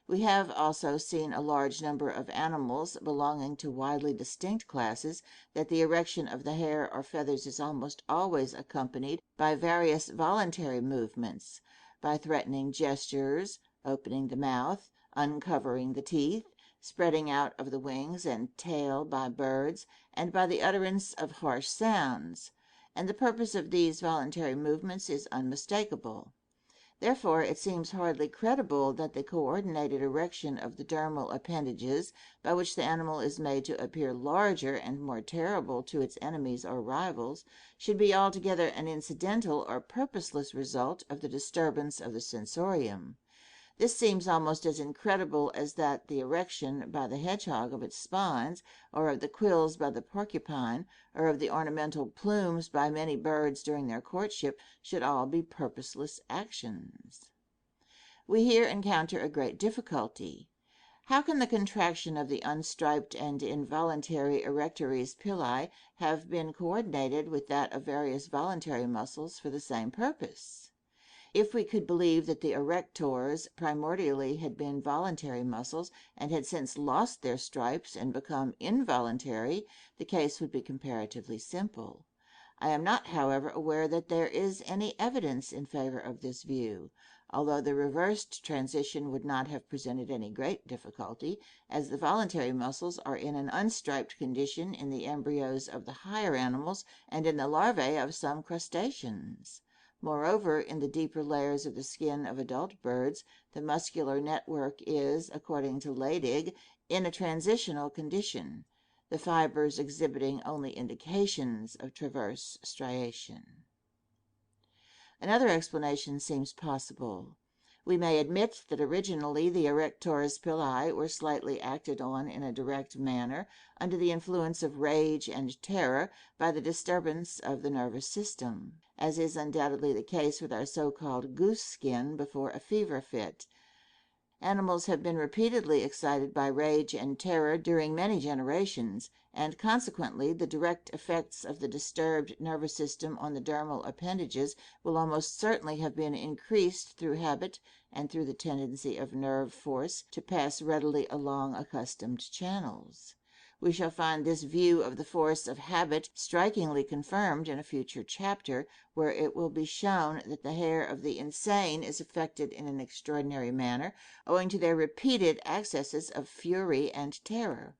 We have also seen a large number of animals belonging to widely distinct classes that the erection of the hair or feathers is almost always accompanied by various voluntary movements, by threatening gestures, opening the mouth, uncovering the teeth, spreading out of the wings and tail by birds, and by the utterance of harsh sounds, and the purpose of these voluntary movements is unmistakable. Therefore, it seems hardly credible that the coordinated erection of the dermal appendages, by which the animal is made to appear larger and more terrible to its enemies or rivals, should be altogether an incidental or purposeless result of the disturbance of the sensorium. This seems almost as incredible as that the erection by the hedgehog of its spines, or of the quills by the porcupine, or of the ornamental plumes by many birds during their courtship, should all be purposeless actions. We here encounter a great difficulty. How can the contraction of the unstriped and involuntary erectories pillae have been coordinated with that of various voluntary muscles for the same purpose? If we could believe that the erectors primordially had been voluntary muscles and had since lost their stripes and become involuntary, the case would be comparatively simple. I am not, however, aware that there is any evidence in favor of this view, although the reversed transition would not have presented any great difficulty, as the voluntary muscles are in an unstriped condition in the embryos of the higher animals and in the larvae of some crustaceans. Moreover, in the deeper layers of the skin of adult birds, the muscular network is, according to Leydig, in a transitional condition, the fibers exhibiting only indications of transverse striation. Another explanation seems possible. We may admit that originally the erectors pillae were slightly acted on in a direct manner under the influence of rage and terror by the disturbance of the nervous system, as is undoubtedly the case with our so-called goose skin before a fever fit. Animals have been repeatedly excited by rage and terror during many generations, and consequently the direct effects of the disturbed nervous system on the dermal appendages will almost certainly have been increased through habit and through the tendency of nerve force to pass readily along accustomed channels. We shall find this view of the force of habit strikingly confirmed in a future chapter, where it will be shown that the hair of the insane is affected in an extraordinary manner, owing to their repeated accesses of fury and terror.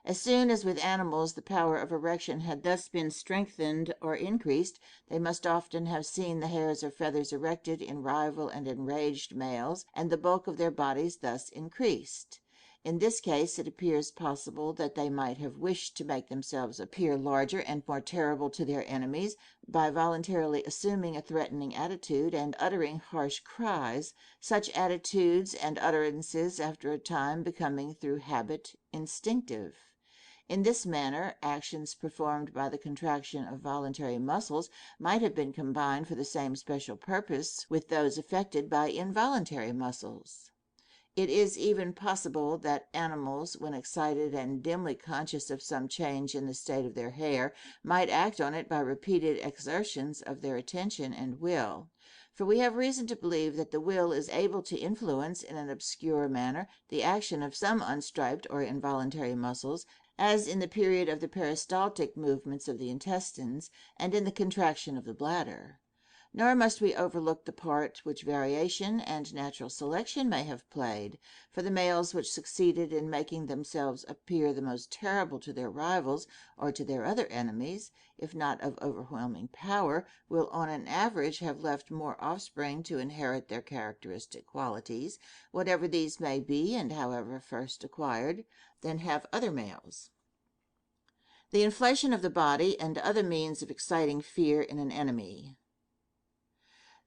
As soon as with animals the power of erection had thus been strengthened or increased, they must often have seen the hairs or feathers erected in rival and enraged males, and the bulk of their bodies thus increased. In this case it appears possible that they might have wished to make themselves appear larger and more terrible to their enemies by voluntarily assuming a threatening attitude and uttering harsh cries, such attitudes and utterances after a time becoming through habit instinctive. In this manner, actions performed by the contraction of voluntary muscles might have been combined for the same special purpose with those effected by involuntary muscles. It is even possible that animals, when excited and dimly conscious of some change in the state of their hair, might act on it by repeated exertions of their attention and will. For we have reason to believe that the will is able to influence in an obscure manner the action of some unstriped or involuntary muscles, as in the period of the peristaltic movements of the intestines and in the contraction of the bladder. Nor must we overlook the part which variation and natural selection may have played, for the males which succeeded in making themselves appear the most terrible to their rivals or to their other enemies, if not of overwhelming power, will on an average have left more offspring to inherit their characteristic qualities, whatever these may be and however first acquired, than have other males. The inflation of the body and other means of exciting fear in an enemy.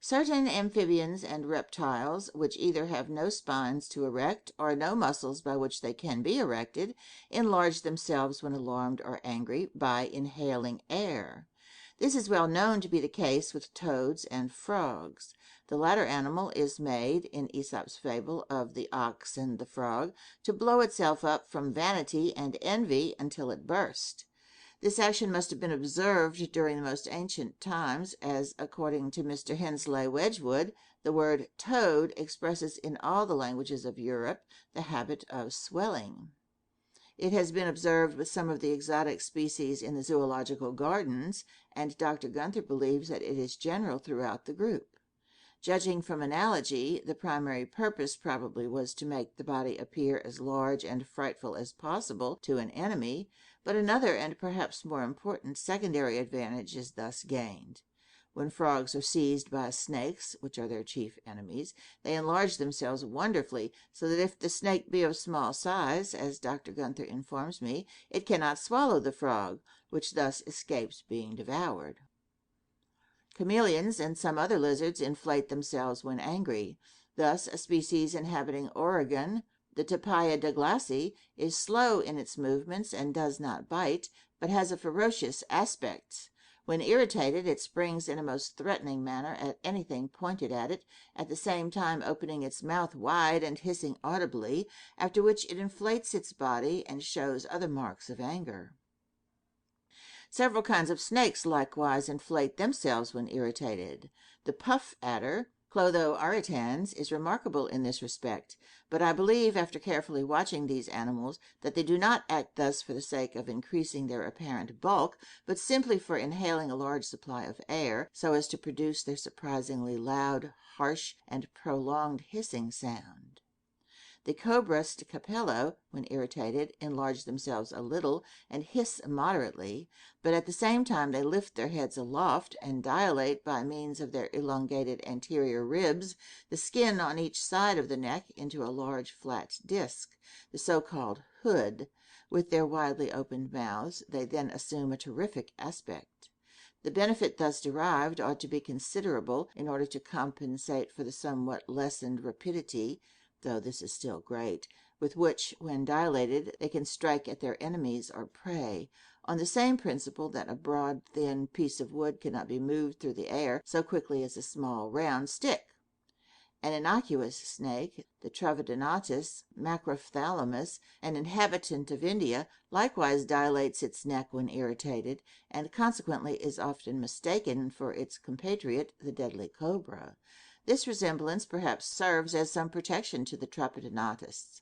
Certain amphibians and reptiles, which either have no spines to erect or no muscles by which they can be erected, enlarge themselves when alarmed or angry by inhaling air. This is well known to be the case with toads and frogs. The latter animal is made, in Aesop's fable of the ox and the frog, to blow itself up from vanity and envy until it burst. This action must have been observed during the most ancient times, as, according to Mr. Hensley Wedgwood, the word toad expresses in all the languages of Europe the habit of swelling. It has been observed with some of the exotic species in the zoological gardens, and Dr. Gunther believes that it is general throughout the group. Judging from analogy, the primary purpose probably was to make the body appear as large and frightful as possible to an enemy, but another and perhaps more important secondary advantage is thus gained. When frogs are seized by snakes, which are their chief enemies, they enlarge themselves wonderfully, so that if the snake be of small size, as Dr. Gunther informs me, it cannot swallow the frog, which thus escapes being devoured. Chameleons and some other lizards inflate themselves when angry. Thus, a species inhabiting Oregon, the Tapaya douglasii, is slow in its movements and does not bite, but has a ferocious aspect. When irritated, it springs in a most threatening manner at anything pointed at it, at the same time opening its mouth wide and hissing audibly, after which it inflates its body and shows other marks of anger. Several kinds of snakes likewise inflate themselves when irritated. The puff adder, Clotho aritans, is remarkable in this respect, but I believe, after carefully watching these animals, that they do not act thus for the sake of increasing their apparent bulk, but simply for inhaling a large supply of air, so as to produce their surprisingly loud, harsh, and prolonged hissing sound. The cobras de capello, when irritated, enlarge themselves a little and hiss moderately, but at the same time they lift their heads aloft and dilate by means of their elongated anterior ribs the skin on each side of the neck into a large flat disc, the so-called hood. With their widely opened mouths, they then assume a terrific aspect. The benefit thus derived ought to be considerable in order to compensate for the somewhat lessened rapidity, though this is still great, with which, when dilated, they can strike at their enemies or prey, on the same principle that a broad, thin piece of wood cannot be moved through the air so quickly as a small, round stick. An innocuous snake, the Travadonatus macrophthalmus, an inhabitant of India, likewise dilates its neck when irritated, and consequently is often mistaken for its compatriot, the deadly cobra. This resemblance perhaps serves as some protection to the Trapedonatus.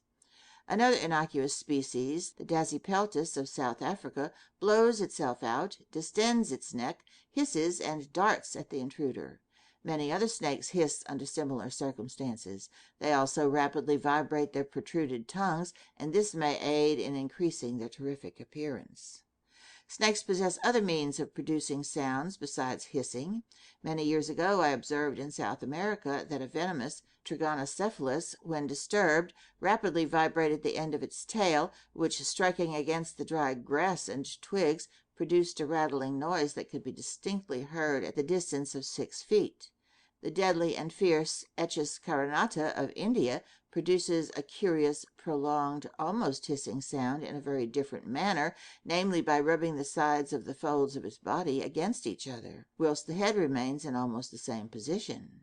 Another innocuous species, the Dasypeltis of South Africa, blows itself out, distends its neck, hisses, and darts at the intruder. Many other snakes hiss under similar circumstances. They also rapidly vibrate their protruded tongues, and this may aid in increasing their terrific appearance. Snakes possess other means of producing sounds besides hissing. Many years ago I observed in South America that a venomous Trigonocephalus, when disturbed, rapidly vibrated the end of its tail, which, striking against the dry grass and twigs, produced a rattling noise that could be distinctly heard at the distance of 6 feet. The deadly and fierce Echis carinata of India produces a curious, prolonged, almost hissing sound in a very different manner, namely by rubbing the sides of the folds of its body against each other, whilst the head remains in almost the same position.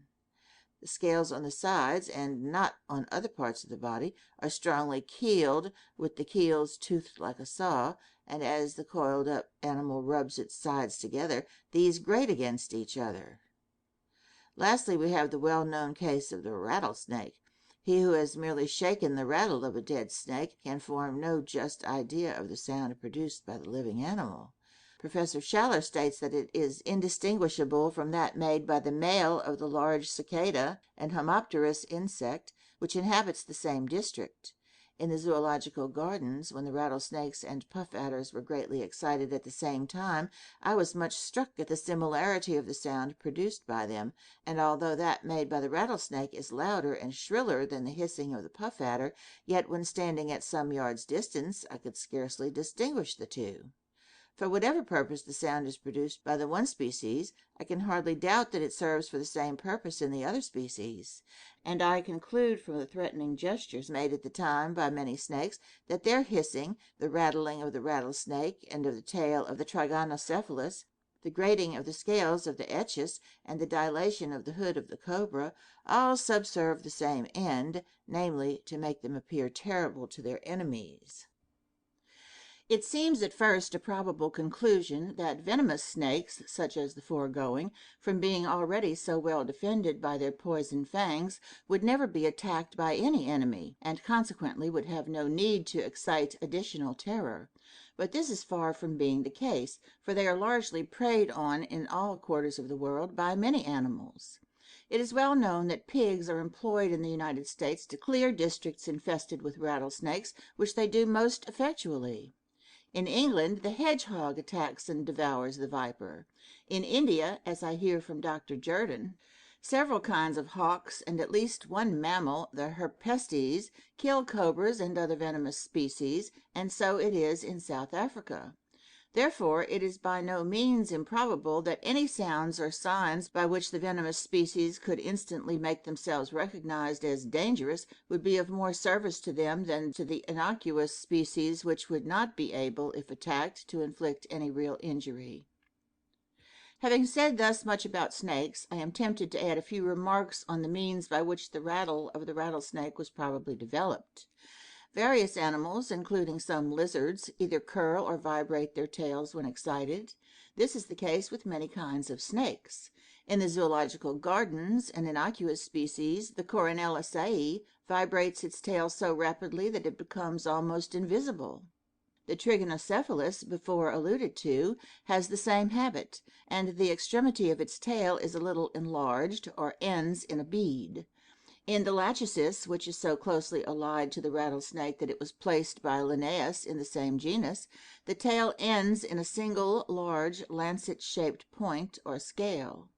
The scales on the sides, and not on other parts of the body, are strongly keeled, with the keels toothed like a saw, and as the coiled-up animal rubs its sides together, these grate against each other. Lastly, we have the well-known case of the rattlesnake. He who has merely shaken the rattle of a dead snake can form no just idea of the sound produced by the living animal. Professor Schaller states that it is indistinguishable from that made by the male of the large cicada, an homopterous insect, which inhabits the same district. In the zoological gardens, when the rattlesnakes and puff adders were greatly excited at the same time, I was much struck at the similarity of the sound produced by them, and although that made by the rattlesnake is louder and shriller than the hissing of the puff adder, yet when standing at some yards' distance I could scarcely distinguish the two. For whatever purpose the sound is produced by the one species, I can hardly doubt that it serves for the same purpose in the other species, and I conclude from the threatening gestures made at the time by many snakes that their hissing, the rattling of the rattlesnake and of the tail of the Trigonocephalus, the grating of the scales of the Echis, and the dilation of the hood of the cobra, all subserve the same end, namely, to make them appear terrible to their enemies. It seems at first a probable conclusion that venomous snakes, such as the foregoing, from being already so well defended by their poison fangs, would never be attacked by any enemy, and consequently would have no need to excite additional terror. But this is far from being the case, for they are largely preyed on in all quarters of the world by many animals. It is well known that pigs are employed in the United States to clear districts infested with rattlesnakes, which they do most effectually. In England, the hedgehog attacks and devours the viper. In India, as I hear from Dr. Jerdon, several kinds of hawks and at least one mammal, the herpestes, kill cobras and other venomous species, and so it is in South Africa. Therefore, it is by no means improbable that any sounds or signs by which the venomous species could instantly make themselves recognized as dangerous would be of more service to them than to the innocuous species which would not be able, if attacked, to inflict any real injury. Having said thus much about snakes, I am tempted to add a few remarks on the means by which the rattle of the rattlesnake was probably developed. Various animals, including some lizards, either curl or vibrate their tails when excited. This is the case with many kinds of snakes. In the zoological gardens, an innocuous species, the Coronella sayi, vibrates its tail so rapidly that it becomes almost invisible. The trigonocephalus, before alluded to, has the same habit, and the extremity of its tail is a little enlarged, or ends in a bead. In the Lachesis, which is so closely allied to the rattlesnake that it was placed by Linnaeus in the same genus, the tail ends in a single large lancet-shaped point or scale.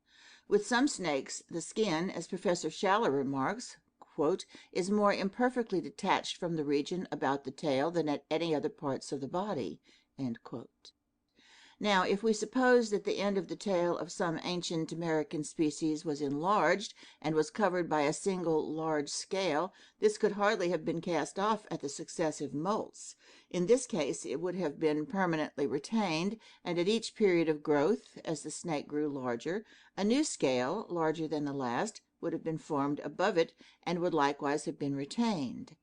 With some snakes, the skin, as Professor Schaller remarks, is more imperfectly detached from the region about the tail than at any other parts of the body. Now, if we suppose that the end of the tail of some ancient American species was enlarged and was covered by a single large scale, this could hardly have been cast off at the successive molts. In this case, it would have been permanently retained, and at each period of growth, as the snake grew larger, a new scale, larger than the last, would have been formed above it, and would likewise have been retained.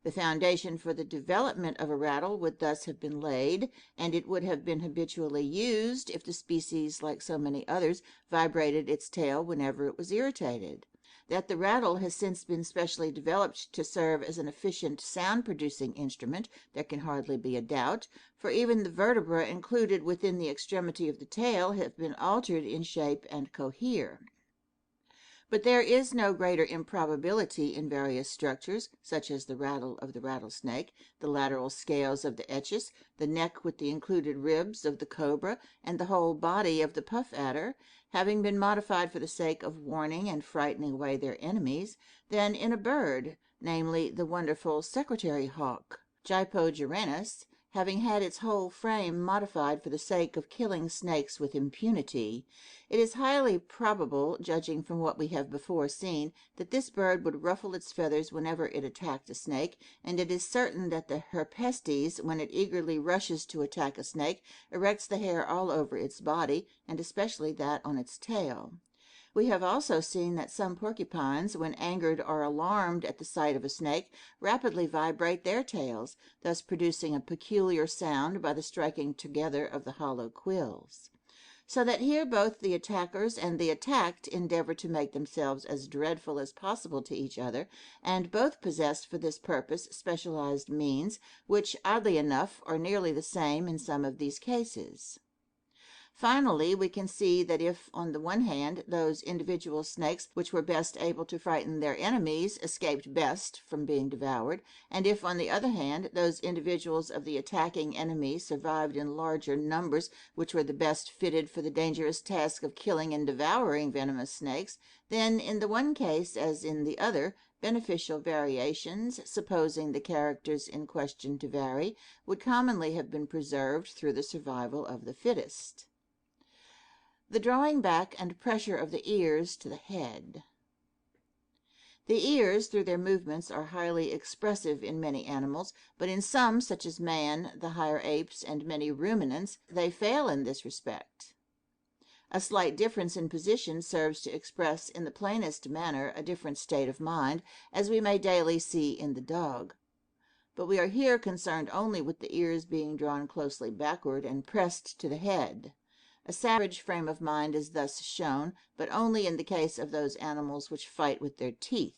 The foundation for the development of a rattle would thus have been laid, and it would have been habitually used if the species, like so many others, vibrated its tail whenever it was irritated. That the rattle has since been specially developed to serve as an efficient sound-producing instrument, there can hardly be a doubt, for even the vertebrae included within the extremity of the tail have been altered in shape and cohere. But there is no greater improbability in various structures, such as the rattle of the rattlesnake, the lateral scales of the etchus, the neck with the included ribs of the cobra, and the whole body of the puff adder, having been modified for the sake of warning and frightening away their enemies, than in a bird, namely the wonderful secretary hawk, Gypogeranus, having had its whole frame modified for the sake of killing snakes with impunity. It is highly probable, judging from what we have before seen, that this bird would ruffle its feathers whenever it attacked a snake, and it is certain that the Herpestes, when it eagerly rushes to attack a snake, erects the hair all over its body, and especially that on its tail. We have also seen that some porcupines, when angered or alarmed at the sight of a snake, rapidly vibrate their tails, thus producing a peculiar sound by the striking together of the hollow quills. So that here both the attackers and the attacked endeavor to make themselves as dreadful as possible to each other, and both possess for this purpose specialized means, which, oddly enough, are nearly the same in some of these cases. Finally, we can see that if, on the one hand, those individual snakes which were best able to frighten their enemies escaped best from being devoured, and if, on the other hand, those individuals of the attacking enemy survived in larger numbers which were the best fitted for the dangerous task of killing and devouring venomous snakes, then, in the one case as in the other, beneficial variations, supposing the characters in question to vary, would commonly have been preserved through the survival of the fittest. The drawing back and pressure of the ears to the head. The ears, through their movements, are highly expressive in many animals, but in some, such as man, the higher apes, and many ruminants, they fail in this respect. A slight difference in position serves to express in the plainest manner a different state of mind, as we may daily see in the dog. But we are here concerned only with the ears being drawn closely backward and pressed to the head. A savage frame of mind is thus shown, but only in the case of those animals which fight with their teeth.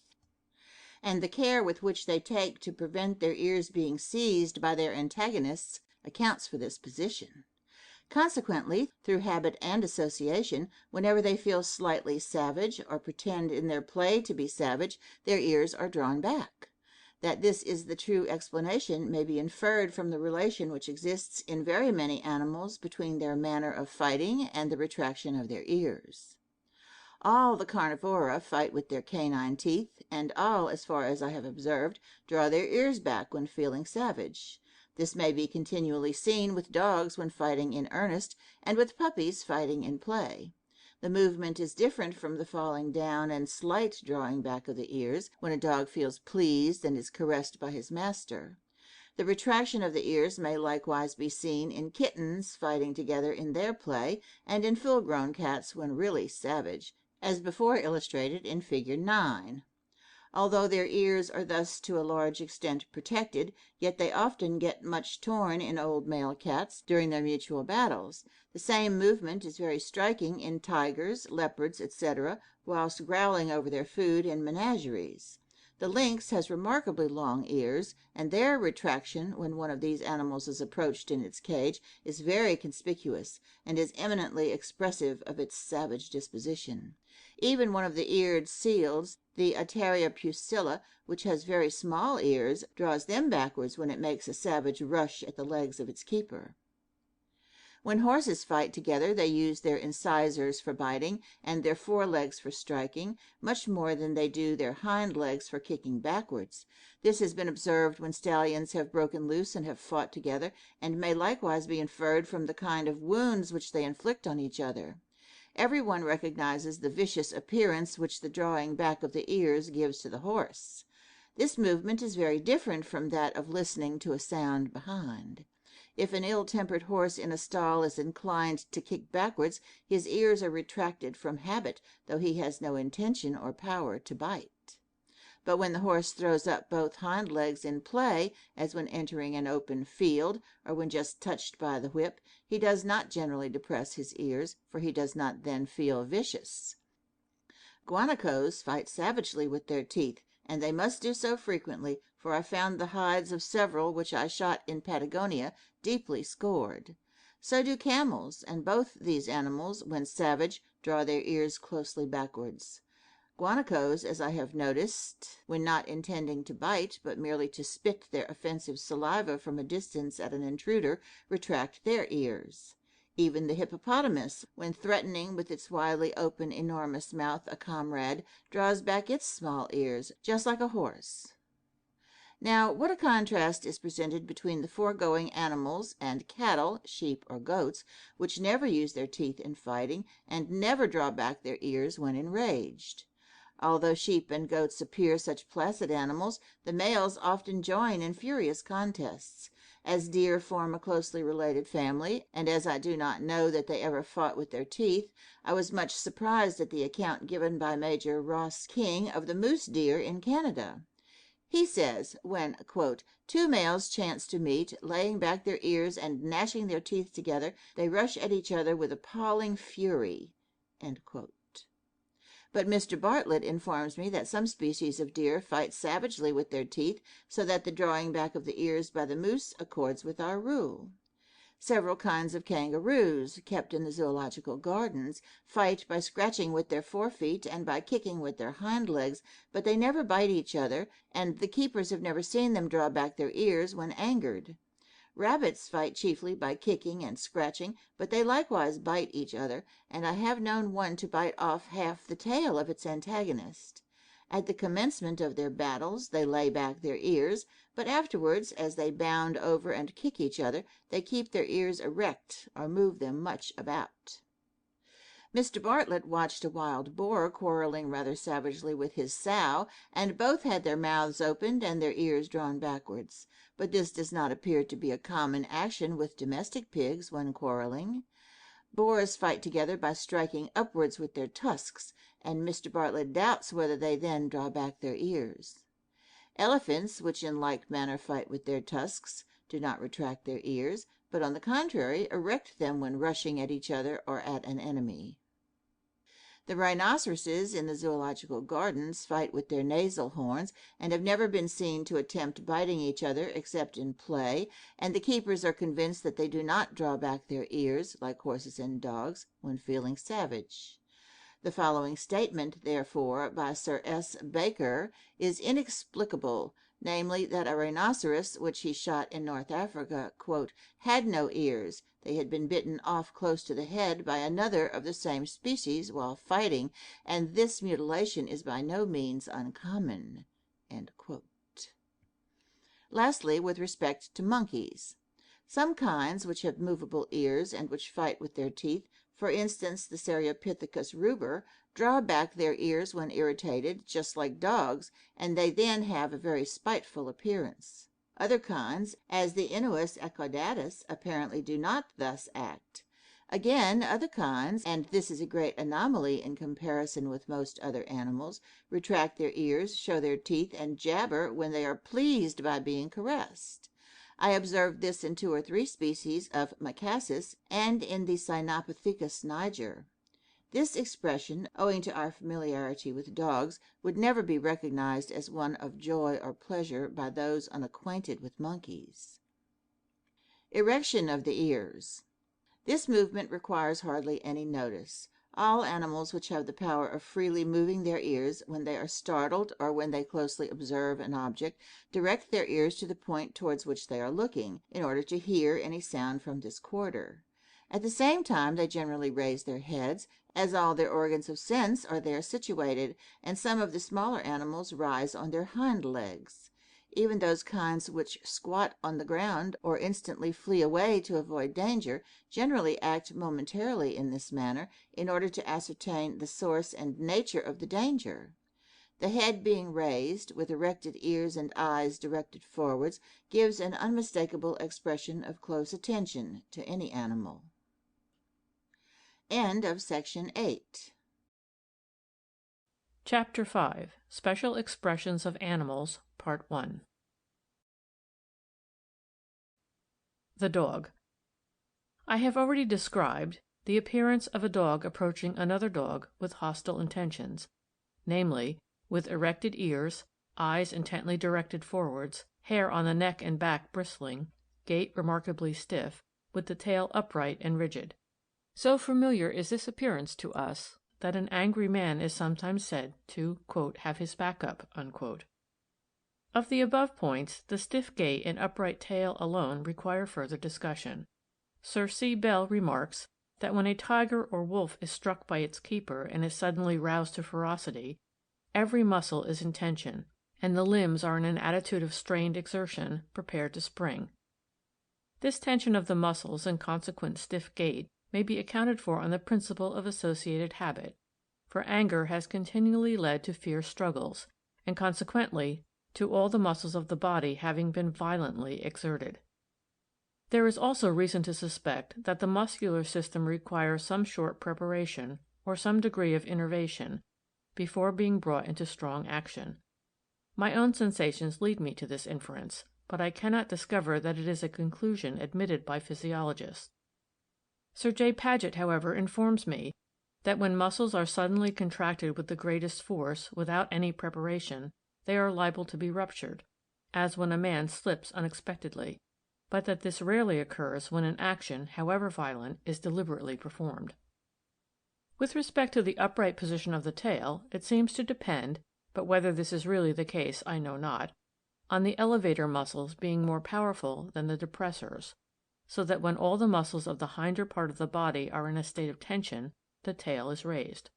And the care with which they take to prevent their ears being seized by their antagonists accounts for this position. Consequently, through habit and association, whenever they feel slightly savage, or pretend in their play to be savage, their ears are drawn back. That this is the true explanation may be inferred from the relation which exists in very many animals between their manner of fighting and the retraction of their ears. All the carnivora fight with their canine teeth, and all, as far as I have observed, draw their ears back when feeling savage. This may be continually seen with dogs when fighting in earnest, and with puppies fighting in play. The movement is different from the falling down and slight drawing back of the ears when a dog feels pleased and is caressed by his master. The retraction of the ears may likewise be seen in kittens fighting together in their play, and in full-grown cats when really savage, as before illustrated in Figure 9. Although their ears are thus to a large extent protected, yet they often get much torn in old male cats during their mutual battles. The same movement is very striking in tigers, leopards, etc., whilst growling over their food in menageries. The lynx has remarkably long ears, and their retraction when one of these animals is approached in its cage is very conspicuous, and is eminently expressive of its savage disposition. Even one of the eared seals, the Ateria pusilla, which has very small ears, draws them backwards when it makes a savage rush at the legs of its keeper. When horses fight together, they use their incisors for biting and their forelegs for striking, much more than they do their hind legs for kicking backwards. This has been observed when stallions have broken loose and have fought together, and may likewise be inferred from the kind of wounds which they inflict on each other. Everyone recognizes the vicious appearance which the drawing back of the ears gives to the horse. This movement is very different from that of listening to a sound behind. If an ill-tempered horse in a stall is inclined to kick backwards, his ears are retracted from habit, though he has no intention or power to bite. But when the horse throws up both hind legs in play, as when entering an open field, or when just touched by the whip, he does not generally depress his ears, for he does not then feel vicious. Guanacos fight savagely with their teeth, and they must do so frequently, for I found the hides of several which I shot in Patagonia deeply scored. So do camels, and both these animals, when savage, draw their ears closely backwards. Guanacos, as I have noticed, when not intending to bite, but merely to spit their offensive saliva from a distance at an intruder, retract their ears. Even the hippopotamus, when threatening with its widely open enormous mouth a comrade, draws back its small ears, just like a horse. Now, what a contrast is presented between the foregoing animals and cattle, sheep, or goats, which never use their teeth in fighting, and never draw back their ears when enraged. Although sheep and goats appear such placid animals, the males often join in furious contests. As deer form a closely related family, and as I do not know that they ever fought with their teeth, I was much surprised at the account given by Major Ross King of the moose deer in Canada. He says, when, quote, two males chance to meet, laying back their ears and gnashing their teeth together, they rush at each other with appalling fury, end quote. But Mr. Bartlett informs me that some species of deer fight savagely with their teeth, so that the drawing back of the ears by the moose accords with our rule. Several kinds of kangaroos, kept in the zoological gardens, fight by scratching with their forefeet and by kicking with their hind legs, but they never bite each other, and the keepers have never seen them draw back their ears when angered. Rabbits fight chiefly by kicking and scratching, but they likewise bite each other, and I have known one to bite off half the tail of its antagonist. At the commencement of their battles they lay back their ears, but afterwards, as they bound over and kick each other, they keep their ears erect or move them much about. Mr. Bartlett watched a wild boar quarreling rather savagely with his sow, and both had their mouths opened and their ears drawn backwards. But this does not appear to be a common action with domestic pigs when quarreling. Boars fight together by striking upwards with their tusks, and Mr. Bartlett doubts whether they then draw back their ears. Elephants, which in like manner fight with their tusks, do not retract their ears, but on the contrary erect them when rushing at each other or at an enemy. The rhinoceroses in the zoological gardens fight with their nasal horns, and have never been seen to attempt biting each other except in play, and the keepers are convinced that they do not draw back their ears, like horses and dogs, when feeling savage. The following statement, therefore, by Sir S. Baker, is inexplicable, namely, that a rhinoceros, which he shot in North Africa, quote, had no ears. They had been bitten off close to the head by another of the same species while fighting, and this mutilation is by no means uncommon, end quote. Lastly, with respect to monkeys. Some kinds which have movable ears and which fight with their teeth, for instance the Cereopithecus ruber, draw back their ears when irritated, just like dogs, and they then have a very spiteful appearance. Other kinds, as the Inuus echaudatus, apparently do not thus act. Again, other kinds, and this is a great anomaly in comparison with most other animals, retract their ears, show their teeth, and jabber when they are pleased by being caressed. I observed this in 2 or 3 species of Macasis and in the Cynopithecus niger. This expression, owing to our familiarity with dogs, would never be recognized as one of joy or pleasure by those unacquainted with monkeys. Erection of the ears. This movement requires hardly any notice. All animals which have the power of freely moving their ears when they are startled or when they closely observe an object, direct their ears to the point towards which they are looking, in order to hear any sound from this quarter. At the same time they generally raise their heads, as all their organs of sense are there situated, and some of the smaller animals rise on their hind legs. Even those kinds which squat on the ground or instantly flee away to avoid danger generally act momentarily in this manner in order to ascertain the source and nature of the danger. The head being raised, with erected ears and eyes directed forwards, gives an unmistakable expression of close attention to any animal. End of section 8. Chapter 5. Special Expressions of Animals, Part 1. The dog. I have already described the appearance of a dog approaching another dog with hostile intentions, namely, with erected ears, eyes intently directed forwards, hair on the neck and back bristling, gait remarkably stiff, with the tail upright and rigid. So familiar is this appearance to us that an angry man is sometimes said to, quote, have his back up, unquote. Of the above points, the stiff gait and upright tail alone require further discussion. Sir C. Bell remarks that when a tiger or wolf is struck by its keeper and is suddenly roused to ferocity, every muscle is in tension, and the limbs are in an attitude of strained exertion, prepared to spring. This tension of the muscles and consequent stiff gait may be accounted for on the principle of associated habit, for anger has continually led to fierce struggles, and consequently to all the muscles of the body having been violently exerted. There is also reason to suspect that the muscular system requires some short preparation or some degree of innervation before being brought into strong action. My own sensations lead me to this inference, but I cannot discover that it is a conclusion admitted by physiologists. Sir J. Paget, however, informs me that when muscles are suddenly contracted with the greatest force without any preparation, they are liable to be ruptured, as when a man slips unexpectedly, but that this rarely occurs when an action, however violent, is deliberately performed. With respect to the upright position of the tail, it seems to depend, but whether this is really the case I know not, on the elevator muscles being more powerful than the depressors, so that when all the muscles of the hinder part of the body are in a state of tension, the tail is raised.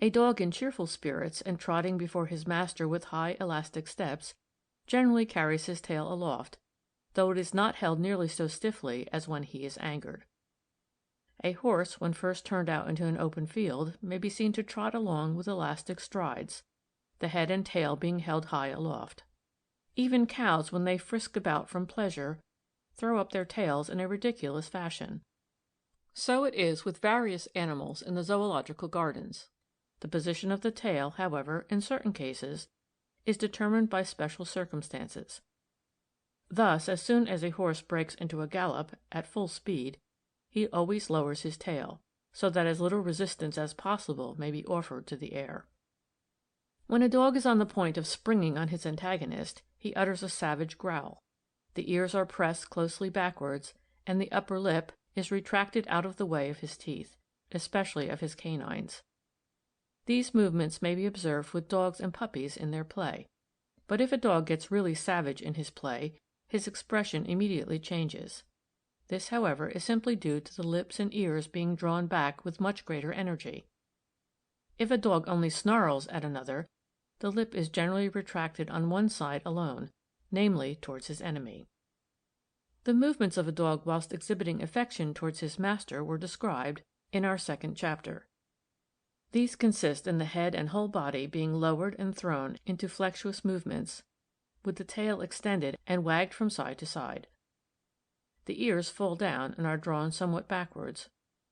A dog in cheerful spirits and trotting before his master with high elastic steps generally carries his tail aloft, though it is not held nearly so stiffly as when he is angered. A horse, when first turned out into an open field, may be seen to trot along with elastic strides, the head and tail being held high aloft. Even cows, when they frisk about from pleasure, throw up their tails in a ridiculous fashion. So it is with various animals in the zoological gardens. The position of the tail, however, in certain cases, is determined by special circumstances. Thus, as soon as a horse breaks into a gallop at full speed, he always lowers his tail, so that as little resistance as possible may be offered to the air. When a dog is on the point of springing on his antagonist, he utters a savage growl. The ears are pressed closely backwards, and the upper lip is retracted out of the way of his teeth, especially of his canines. These movements may be observed with dogs and puppies in their play. But if a dog gets really savage in his play, his expression immediately changes. This, however, is simply due to the lips and ears being drawn back with much greater energy. If a dog only snarls at another, the lip is generally retracted on one side alone, namely towards his enemy. The movements of a dog whilst exhibiting affection towards his master were described in our second chapter. These consist in the head and whole body being lowered and thrown into flexuous movements, with the tail extended and wagged from side to side. The ears fall down and are drawn somewhat backwards,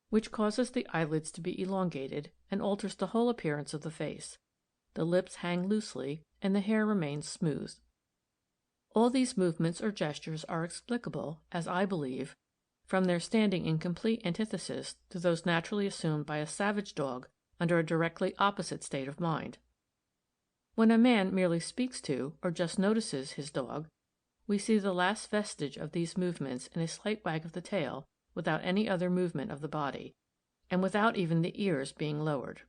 which causes the eyelids to be elongated and alters the whole appearance of the face. The lips hang loosely, and the hair remains smooth. All these movements or gestures are explicable, as I believe, from their standing in complete antithesis to those naturally assumed by a savage dog under a directly opposite state of mind. When a man merely speaks to, or just notices, his dog, we see the last vestige of these movements in a slight wag of the tail without any other movement of the body, and without even the ears being lowered.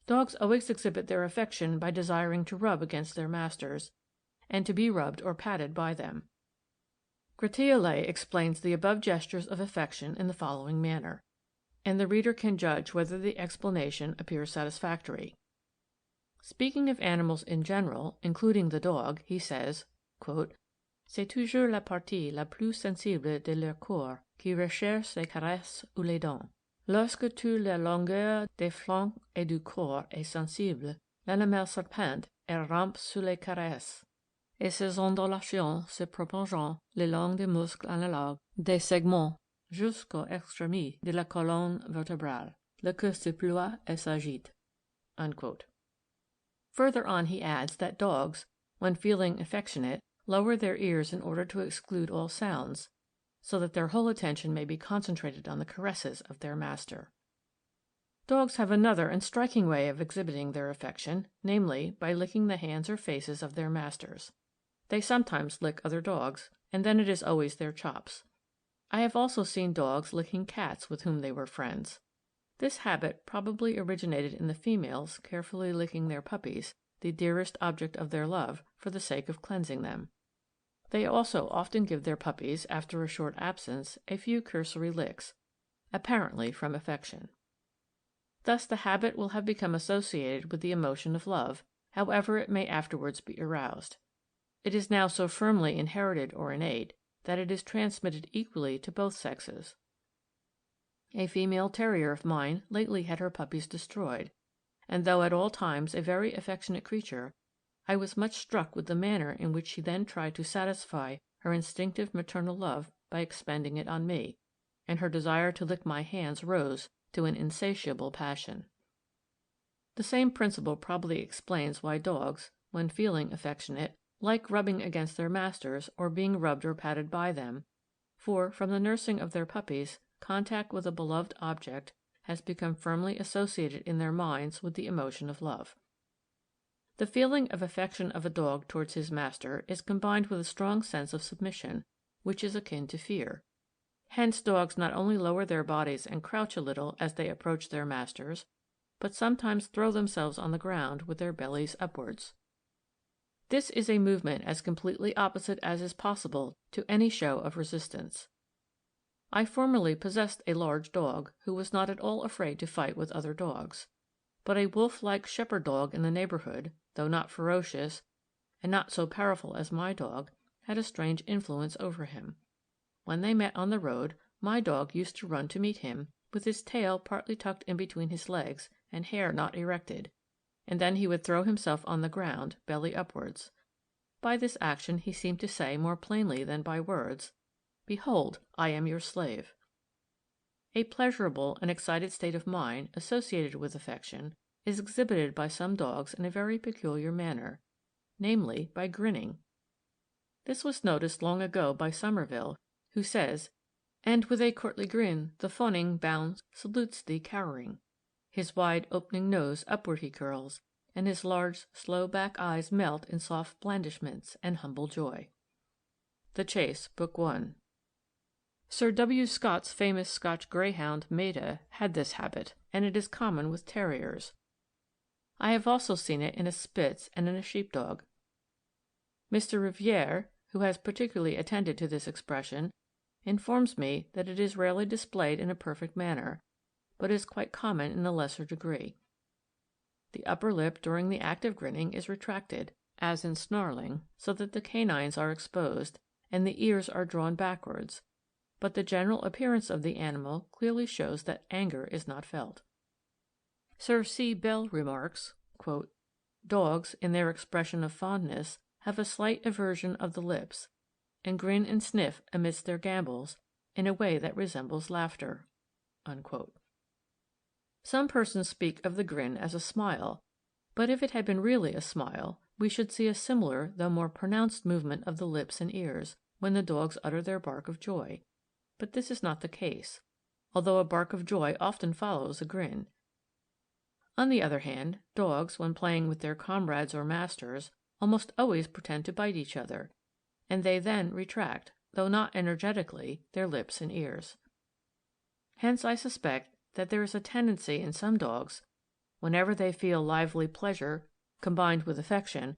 Dogs always exhibit their affection by desiring to rub against their masters, and to be rubbed or patted by them. Gratiolet explains the above gestures of affection in the following manner, and the reader can judge whether the explanation appears satisfactory. Speaking of animals in general, including the dog, he says, C'est toujours la partie la plus sensible de leur corps qui recherche les caresses ou les dents. Lorsque toute la longueur des flancs et du corps est sensible, l'animal serpente et rampe sous les caresses, et ses ondulations se propagent le long des muscles analogues des segments jusqu'aux extrémités de la colonne vertébrale. Le queue se ploie et s'agite. Unquote. Further on he adds that dogs, when feeling affectionate, lower their ears in order to exclude all sounds, so that their whole attention may be concentrated on the caresses of their master. Dogs have another and striking way of exhibiting their affection, namely, by licking the hands or faces of their masters. They sometimes lick other dogs, and then it is always their chops. I have also seen dogs licking cats with whom they were friends. This habit probably originated in the females carefully licking their puppies, the dearest object of their love, for the sake of cleansing them. They also often give their puppies, after a short absence, a few cursory licks, apparently from affection. Thus the habit will have become associated with the emotion of love, however it may afterwards be aroused. It is now so firmly inherited or innate that it is transmitted equally to both sexes. A female terrier of mine lately had her puppies destroyed, and though at all times a very affectionate creature, I was much struck with the manner in which she then tried to satisfy her instinctive maternal love by expending it on me, and her desire to lick my hands rose to an insatiable passion. The same principle probably explains why dogs, when feeling affectionate, like rubbing against their masters or being rubbed or patted by them, for from the nursing of their puppies, contact with a beloved object has become firmly associated in their minds with the emotion of love. The feeling of affection of a dog towards his master is combined with a strong sense of submission, which is akin to fear. Hence dogs not only lower their bodies and crouch a little as they approach their masters, but sometimes throw themselves on the ground with their bellies upwards. This is a movement as completely opposite as is possible to any show of resistance. I formerly possessed a large dog who was not at all afraid to fight with other dogs, but a wolf-like shepherd dog in the neighborhood, though not ferocious and not so powerful as my dog, had a strange influence over him. When they met on the road, my dog used to run to meet him, with his tail partly tucked in between his legs and hair not erected, and then he would throw himself on the ground, belly upwards. By this action he seemed to say more plainly than by words, "Behold, I am your slave." A pleasurable and excited state of mind, associated with affection, is exhibited by some dogs in a very peculiar manner, namely by grinning. This was noticed long ago by Somerville, who says, "And with a courtly grin the fawning bound salutes thee cowering. His wide opening nose upward he curls, and his large slow back eyes melt in soft blandishments and humble joy." The Chase, Book 1. Sir W. Scott's famous Scotch greyhound, Maida, had this habit, and it is common with terriers. I have also seen it in a Spitz and in a sheepdog. Mr. Riviere, who has particularly attended to this expression, informs me that it is rarely displayed in a perfect manner, but is quite common in a lesser degree. The upper lip during the act of grinning is retracted, as in snarling, so that the canines are exposed and the ears are drawn backwards, but the general appearance of the animal clearly shows that anger is not felt. Sir C. Bell remarks, quote, "Dogs, in their expression of fondness, have a slight aversion of the lips, and grin and sniff amidst their gambols in a way that resembles laughter." Unquote. Some persons speak of the grin as a smile, but if it had been really a smile, we should see a similar though more pronounced movement of the lips and ears when the dogs utter their bark of joy. But this is not the case, although a bark of joy often follows a grin. On the other hand, dogs, when playing with their comrades or masters, almost always pretend to bite each other, and they then retract, though not energetically, their lips and ears. Hence I suspect that there is a tendency in some dogs, whenever they feel lively pleasure combined with affection,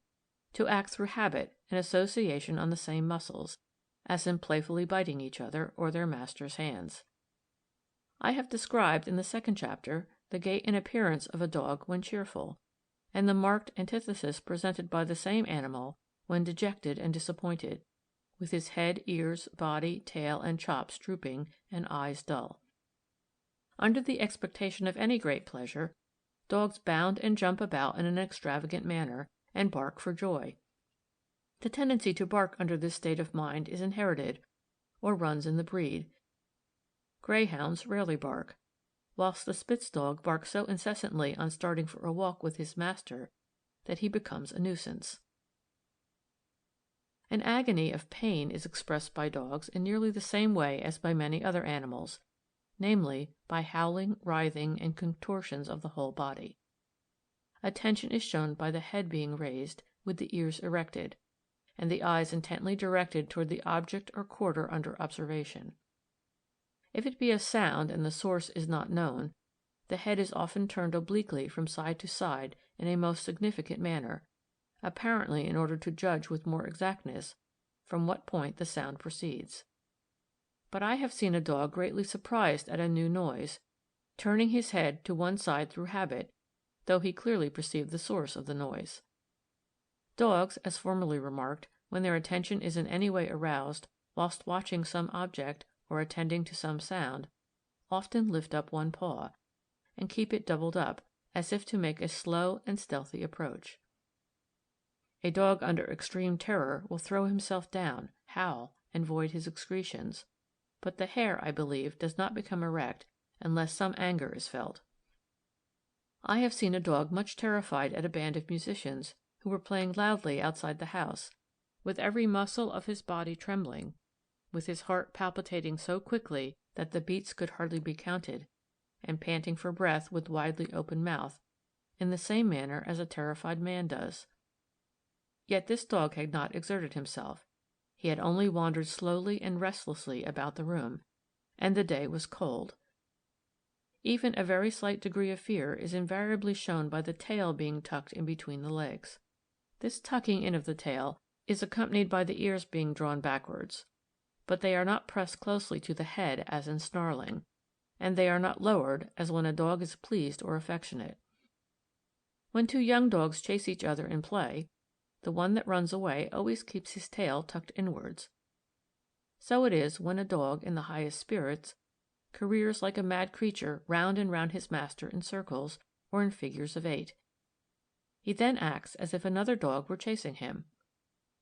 to act through habit and association on the same muscles, as in playfully biting each other or their master's hands. I have described in the second chapter the gait and appearance of a dog when cheerful, and the marked antithesis presented by the same animal when dejected and disappointed, with his head, ears, body, tail, and chops drooping, and eyes dull. Under the expectation of any great pleasure, dogs bound and jump about in an extravagant manner, and bark for joy. The tendency to bark under this state of mind is inherited, or runs in the breed. Greyhounds rarely bark, whilst the Spitz dog barks so incessantly on starting for a walk with his master that he becomes a nuisance. An agony of pain is expressed by dogs in nearly the same way as by many other animals, namely, by howling, writhing, and contortions of the whole body. Attention is shown by the head being raised, with the ears erected, and the eyes intently directed toward the object or quarter under observation. If it be a sound and the source is not known, the head is often turned obliquely from side to side in a most significant manner, apparently in order to judge with more exactness from what point the sound proceeds. But I have seen a dog greatly surprised at a new noise, turning his head to one side through habit, though he clearly perceived the source of the noise. Dogs, as formerly remarked, when their attention is in any way aroused whilst watching some object or attending to some sound, often lift up one paw, and keep it doubled up, as if to make a slow and stealthy approach. A dog under extreme terror will throw himself down, howl, and void his excretions, but the hair, I believe, does not become erect unless some anger is felt. I have seen a dog much terrified at a band of musicians who were playing loudly outside the house, with every muscle of his body trembling, with his heart palpitating so quickly that the beats could hardly be counted, and panting for breath with widely open mouth, in the same manner as a terrified man does. Yet this dog had not exerted himself. He had only wandered slowly and restlessly about the room, and the day was cold. Even a very slight degree of fear is invariably shown by the tail being tucked in between the legs. This tucking in of the tail is accompanied by the ears being drawn backwards, but they are not pressed closely to the head as in snarling, and they are not lowered as when a dog is pleased or affectionate. When two young dogs chase each other in play, the one that runs away always keeps his tail tucked inwards. So it is when a dog, in the highest spirits, careers like a mad creature round and round his master in circles or in figures of 8. He then acts as if another dog were chasing him.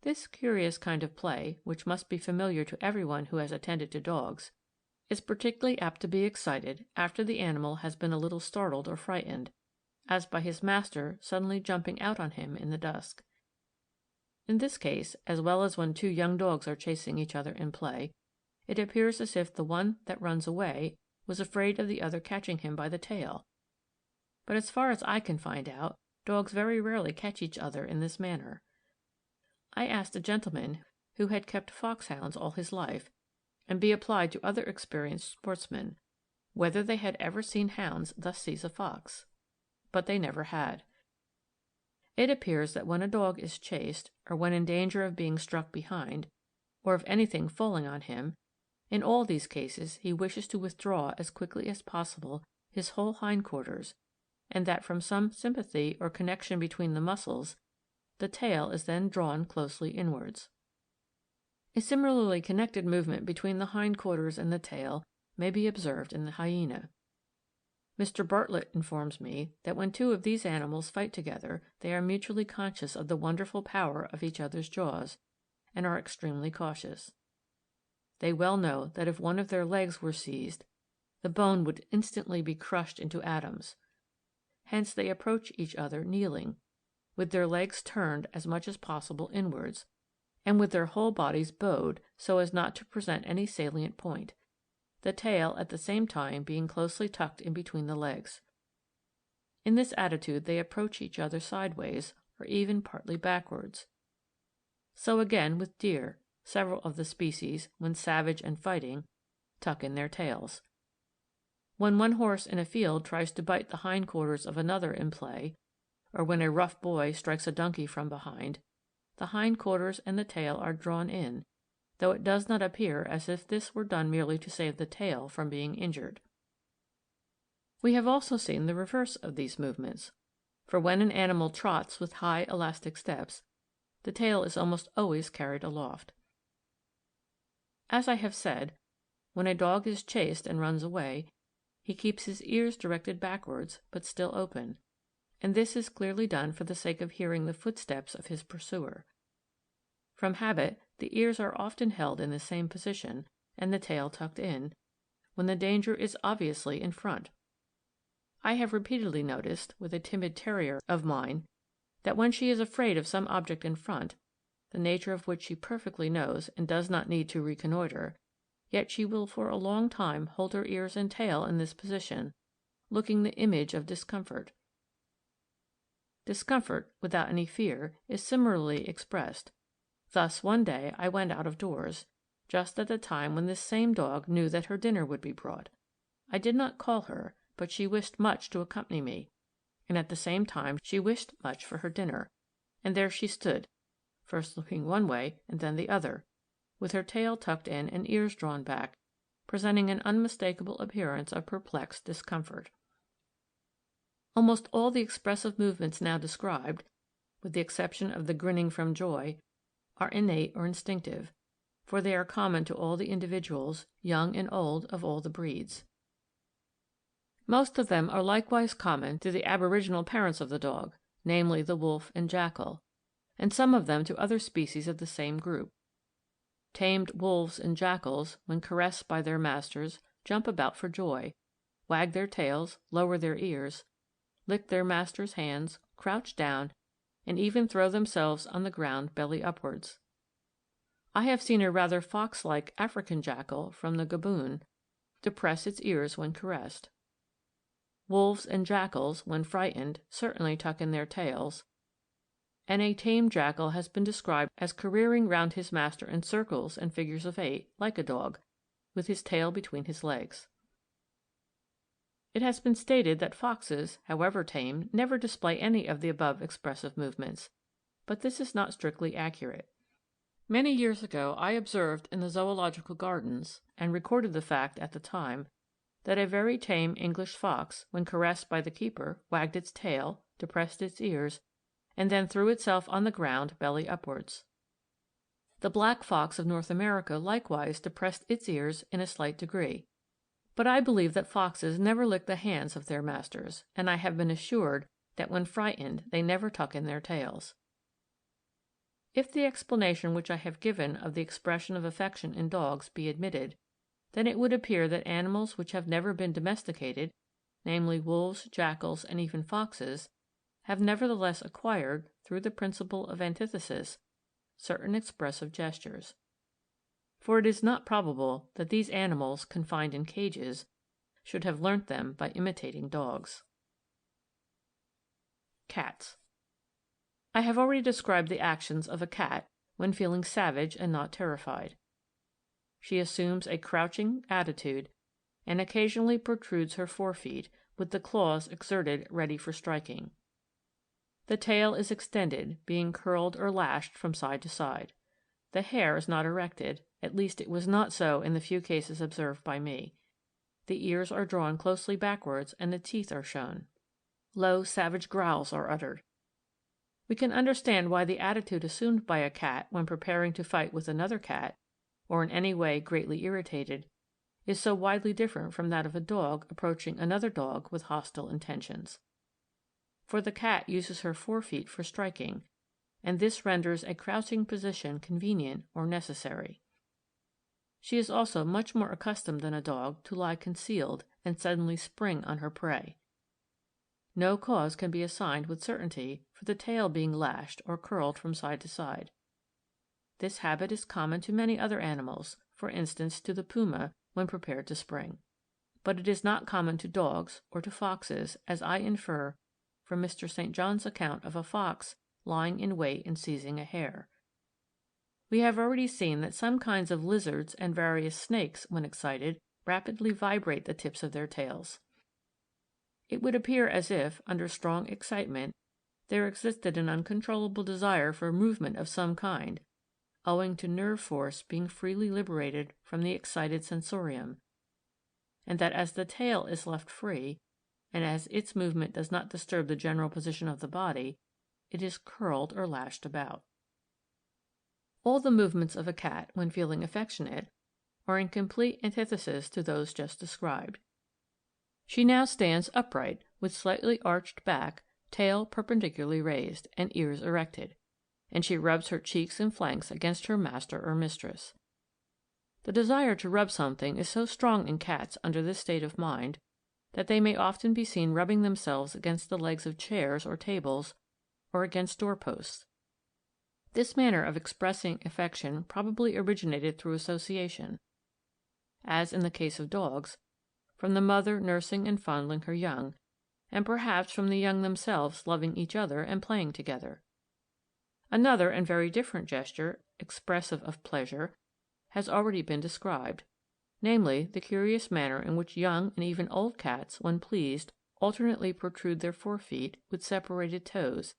This curious kind of play, which must be familiar to everyone who has attended to dogs, is particularly apt to be excited after the animal has been a little startled or frightened, as by his master suddenly jumping out on him in the dusk. In this case, as well as when two young dogs are chasing each other in play, it appears as if the one that runs away was afraid of the other catching him by the tail. But as far as I can find out, dogs very rarely catch each other in this manner. I asked a gentleman who had kept foxhounds all his life, and be applied to other experienced sportsmen, whether they had ever seen hounds thus seize a fox. But they never had. It appears that when a dog is chased, or when in danger of being struck behind, or of anything falling on him, in all these cases he wishes to withdraw as quickly as possible his whole hindquarters, and that from some sympathy or connection between the muscles, the tail is then drawn closely inwards. A similarly connected movement between the hindquarters and the tail may be observed in the hyena. Mr. Bartlett informs me that when two of these animals fight together, they are mutually conscious of the wonderful power of each other's jaws, and are extremely cautious. They well know that if one of their legs were seized, the bone would instantly be crushed into atoms. Hence they approach each other kneeling, with their legs turned as much as possible inwards, and with their whole bodies bowed so as not to present any salient point, the tail at the same time being closely tucked in between the legs. In this attitude they approach each other sideways, or even partly backwards. So again with deer, several of the species, when savage and fighting, tuck in their tails. When one horse in a field tries to bite the hindquarters of another in play, or when a rough boy strikes a donkey from behind, the hindquarters and the tail are drawn in, though it does not appear as if this were done merely to save the tail from being injured. We have also seen the reverse of these movements, for when an animal trots with high elastic steps, the tail is almost always carried aloft. As I have said, when a dog is chased and runs away, he keeps his ears directed backwards but still open, and this is clearly done for the sake of hearing the footsteps of his pursuer. From habit, the ears are often held in the same position, and the tail tucked in, when the danger is obviously in front. I have repeatedly noticed, with a timid terrier of mine, that when she is afraid of some object in front, the nature of which she perfectly knows and does not need to reconnoitre, yet she will for a long time hold her ears and tail in this position, looking the image of discomfort. Discomfort, without any fear, is similarly expressed. Thus one day I went out of doors, just at the time when this same dog knew that her dinner would be brought. I did not call her, but she wished much to accompany me, and at the same time she wished much for her dinner, and there she stood, first looking one way and then the other, with her tail tucked in and ears drawn back, presenting an unmistakable appearance of perplexed discomfort. Almost all the expressive movements now described, with the exception of the grinning from joy, are innate or instinctive, for they are common to all the individuals, young and old, of all the breeds. Most of them are likewise common to the aboriginal parents of the dog, namely the wolf and jackal, and some of them to other species of the same group. Tamed wolves and jackals, when caressed by their masters, jump about for joy, wag their tails, lower their ears, lick their masters' hands, crouch down, and even throw themselves on the ground belly upwards. I have seen a rather fox-like African jackal from the Gaboon depress its ears when caressed. Wolves and jackals, when frightened, certainly tuck in their tails, and a tame jackal has been described as careering round his master in circles and figures of 8, like a dog, with his tail between his legs. It has been stated that foxes, however tame, never display any of the above expressive movements, but this is not strictly accurate. Many years ago I observed in the Zoological Gardens, and recorded the fact at the time, that a very tame English fox, when caressed by the keeper, wagged its tail, depressed its ears, and then threw itself on the ground belly upwards. The black fox of North America likewise depressed its ears in a slight degree. But I believe that foxes never lick the hands of their masters, and I have been assured that when frightened they never tuck in their tails. If the explanation which I have given of the expression of affection in dogs be admitted, then it would appear that animals which have never been domesticated, namely wolves, jackals, and even foxes, have nevertheless acquired, through the principle of antithesis, certain expressive gestures. For it is not probable that these animals, confined in cages, should have learnt them by imitating dogs. Cats. I have already described the actions of a cat when feeling savage and not terrified. She assumes a crouching attitude and occasionally protrudes her forefeet, with the claws exerted ready for striking. The tail is extended, being curled or lashed from side to side. The hair is not erected, at least it was not so in the few cases observed by me. The ears are drawn closely backwards and the teeth are shown. Low, savage growls are uttered. We can understand why the attitude assumed by a cat when preparing to fight with another cat, or in any way greatly irritated, is so widely different from that of a dog approaching another dog with hostile intentions. For the cat uses her forefeet for striking, and this renders a crouching position convenient or necessary. She is also much more accustomed than a dog to lie concealed and suddenly spring on her prey. No cause can be assigned with certainty for the tail being lashed or curled from side to side. This habit is common to many other animals, for instance to the puma when prepared to spring. But it is not common to dogs or to foxes, as I infer from Mr. St. John's account of a fox lying in wait and seizing a hare. We have already seen that some kinds of lizards and various snakes, when excited, rapidly vibrate the tips of their tails. It would appear as if, under strong excitement, there existed an uncontrollable desire for movement of some kind, owing to nerve force being freely liberated from the excited sensorium, and that as the tail is left free, and as its movement does not disturb the general position of the body, it is curled or lashed about. All the movements of a cat, when feeling affectionate, are in complete antithesis to those just described. She now stands upright, with slightly arched back, tail perpendicularly raised, and ears erected, and she rubs her cheeks and flanks against her master or mistress. The desire to rub something is so strong in cats under this state of mind that they may often be seen rubbing themselves against the legs of chairs or tables, or against doorposts. This manner of expressing affection probably originated through association, as in the case of dogs, from the mother nursing and fondling her young, and perhaps from the young themselves loving each other and playing together. Another and very different gesture, expressive of pleasure, has already been described, namely, the curious manner in which young and even old cats, when pleased, alternately protrude their forefeet with separated toes,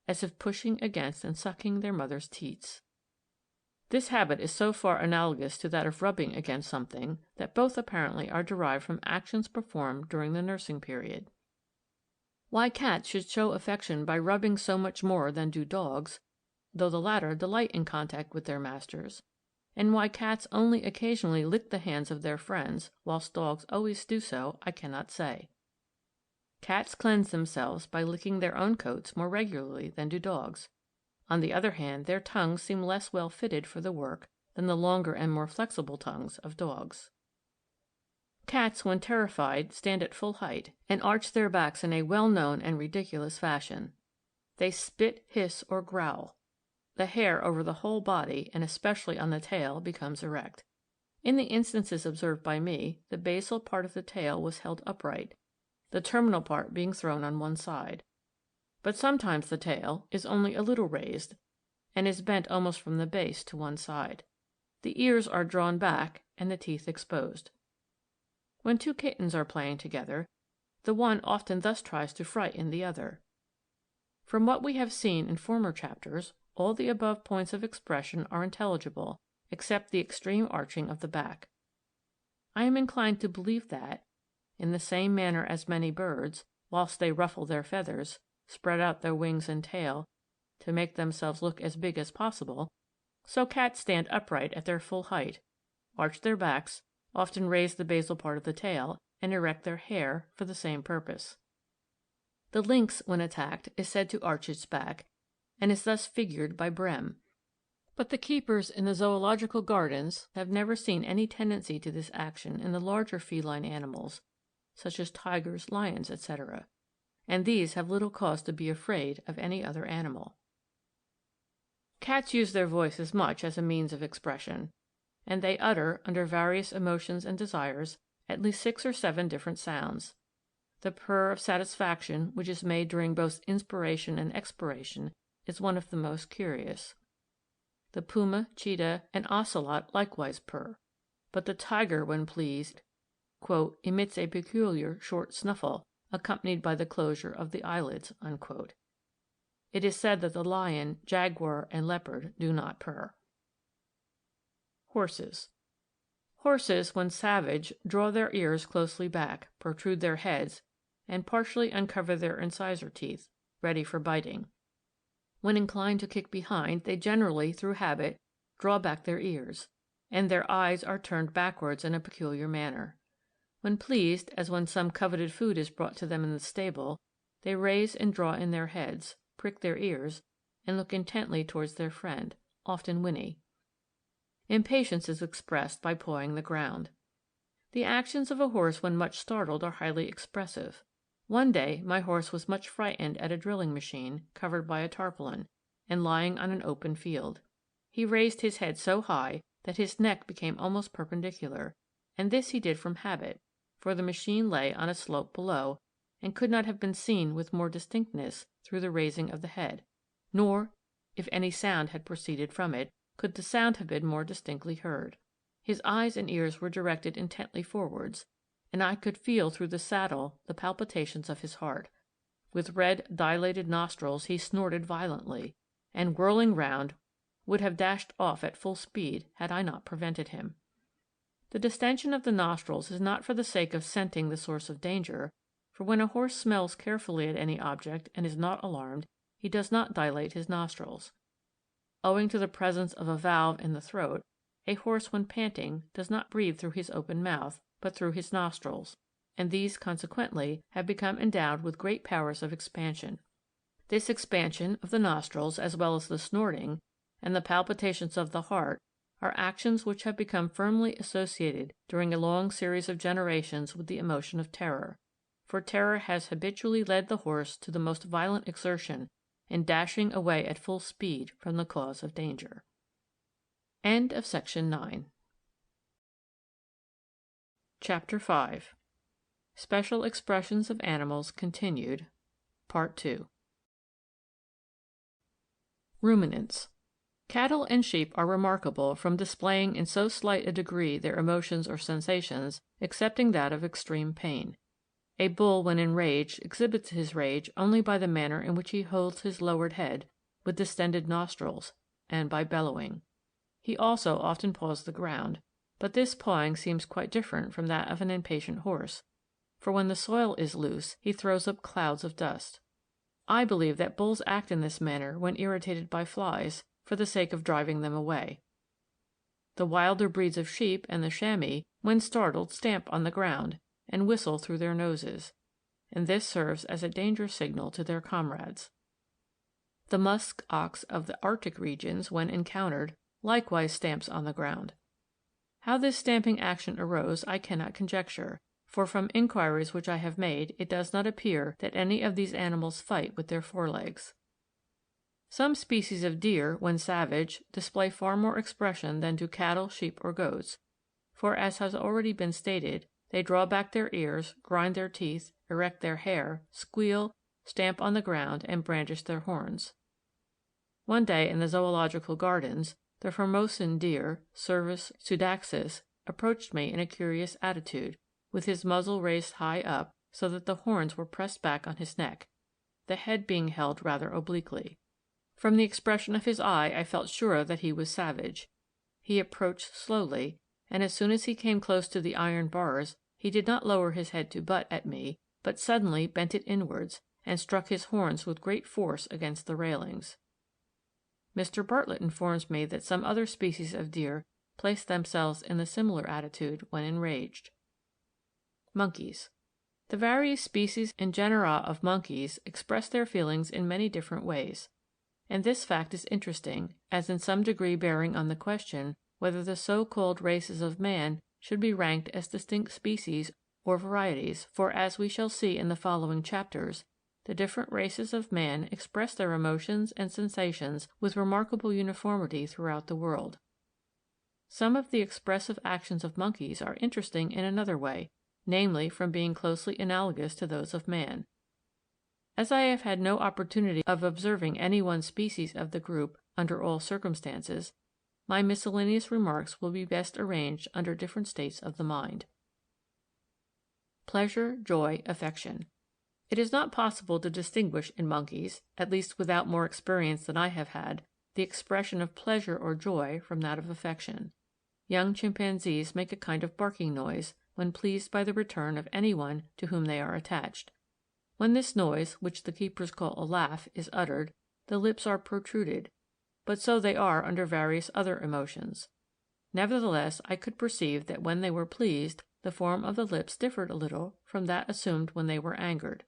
as if pushing against and sucking their mother's teats. This habit is so far analogous to that of rubbing against something that both apparently are derived from actions performed during the nursing period. Why cats should show affection by rubbing so much more than do dogs, though the latter delight in contact with their masters, and why cats only occasionally lick the hands of their friends, whilst dogs always do so, I cannot say. Cats cleanse themselves by licking their own coats more regularly than do dogs. On the other hand, their tongues seem less well fitted for the work than the longer and more flexible tongues of dogs. Cats, when terrified, stand at full height, and arch their backs in a well-known and ridiculous fashion. They spit, hiss, or growl. The hair over the whole body, and especially on the tail, becomes erect. In the instances observed by me, the basal part of the tail was held upright, the terminal part being thrown on one side. But sometimes the tail is only a little raised, and is bent almost from the base to one side. The ears are drawn back, and the teeth exposed. When two kittens are playing together, the one often thus tries to frighten the other. From what we have seen in former chapters, all the above points of expression are intelligible, except the extreme arching of the back. I am inclined to believe that, in the same manner as many birds, whilst they ruffle their feathers, spread out their wings and tail to make themselves look as big as possible, so cats stand upright at their full height, arch their backs, often raise the basal part of the tail, and erect their hair for the same purpose. The lynx, when attacked, is said to arch its back, and is thus figured by Brehm. But the keepers in the zoological gardens have never seen any tendency to this action in the larger feline animals, such as tigers, lions, etc., and these have little cause to be afraid of any other animal. Cats use their voices much as a means of expression, and they utter, under various emotions and desires, at least 6 or 7 different sounds. The purr of satisfaction, which is made during both inspiration and expiration, is one of the most curious. The puma, cheetah, and ocelot likewise purr, but the tiger, when pleased, emits a peculiar short snuffle, accompanied by the closure of the eyelids. It is said that the lion, jaguar, and leopard do not purr. Horses. Horses, when savage, draw their ears closely back, protrude their heads, and partially uncover their incisor teeth, ready for biting. When inclined to kick behind, they generally, through habit, draw back their ears, and their eyes are turned backwards in a peculiar manner. When pleased, as when some coveted food is brought to them in the stable, they raise and draw in their heads, prick their ears, and look intently towards their friend, often whinny. Impatience is expressed by pawing the ground. The actions of a horse when much startled are highly expressive. One day my horse was much frightened at a drilling machine, covered by a tarpaulin, and lying on an open field. He raised his head so high that his neck became almost perpendicular, and this he did from habit, for the machine lay on a slope below, and could not have been seen with more distinctness through the raising of the head, nor, if any sound had proceeded from it, could the sound have been more distinctly heard. His eyes and ears were directed intently forwards, and I could feel through the saddle the palpitations of his heart. With red, dilated nostrils he snorted violently, and, whirling round, would have dashed off at full speed had I not prevented him. The distension of the nostrils is not for the sake of scenting the source of danger, for when a horse smells carefully at any object and is not alarmed, he does not dilate his nostrils. Owing to the presence of a valve in the throat, a horse when panting does not breathe through his open mouth, but through his nostrils, and these consequently have become endowed with great powers of expansion. This expansion of the nostrils, as well as the snorting, and the palpitations of the heart, are actions which have become firmly associated during a long series of generations with the emotion of terror, for terror has habitually led the horse to the most violent exertion in dashing away at full speed from the cause of danger. End of section 9. Chapter 5. Special Expressions of Animals Continued, Part 2. Ruminants. Cattle and sheep are remarkable from displaying in so slight a degree their emotions or sensations, excepting that of extreme pain. A bull, when enraged, exhibits his rage only by the manner in which he holds his lowered head, with distended nostrils, and by bellowing. He also often paws the ground, but this pawing seems quite different from that of an impatient horse, for when the soil is loose he throws up clouds of dust. I believe that bulls act in this manner when irritated by flies, for the sake of driving them away. The wilder breeds of sheep and the chamois, when startled, stamp on the ground, and whistle through their noses, and this serves as a danger signal to their comrades. The musk ox of the Arctic regions, when encountered, likewise stamps on the ground. How this stamping action arose I cannot conjecture, for from inquiries which I have made it does not appear that any of these animals fight with their forelegs. Some species of deer, when savage, display far more expression than do cattle, sheep, or goats, for, as has already been stated, they draw back their ears, grind their teeth, erect their hair, squeal, stamp on the ground, and brandish their horns. One day in the Zoological Gardens, the Formosan deer, Cervus pseudaxis, approached me in a curious attitude, with his muzzle raised high up, so that the horns were pressed back on his neck, the head being held rather obliquely. From the expression of his eye I felt sure that he was savage. He approached slowly, and as soon as he came close to the iron bars, he did not lower his head to butt at me, but suddenly bent it inwards, and struck his horns with great force against the railings. Mr. Bartlett informs me that some other species of deer place themselves in a similar attitude when enraged. Monkeys. The various species and genera of monkeys express their feelings in many different ways, and this fact is interesting, as in some degree bearing on the question whether the so-called races of man should be ranked as distinct species or varieties, for, as we shall see in the following chapters, the different races of man express their emotions and sensations with remarkable uniformity throughout the world. Some of the expressive actions of monkeys are interesting in another way, namely from being closely analogous to those of man. As I have had no opportunity of observing any one species of the group under all circumstances, my miscellaneous remarks will be best arranged under different states of the mind. Pleasure, joy, affection. It is not possible to distinguish in monkeys, at least without more experience than I have had, the expression of pleasure or joy from that of affection. Young chimpanzees make a kind of barking noise when pleased by the return of any one to whom they are attached. When this noise, which the keepers call a laugh, is uttered, the lips are protruded, but so they are under various other emotions. Nevertheless, I could perceive that when they were pleased, the form of the lips differed a little from that assumed when they were angered.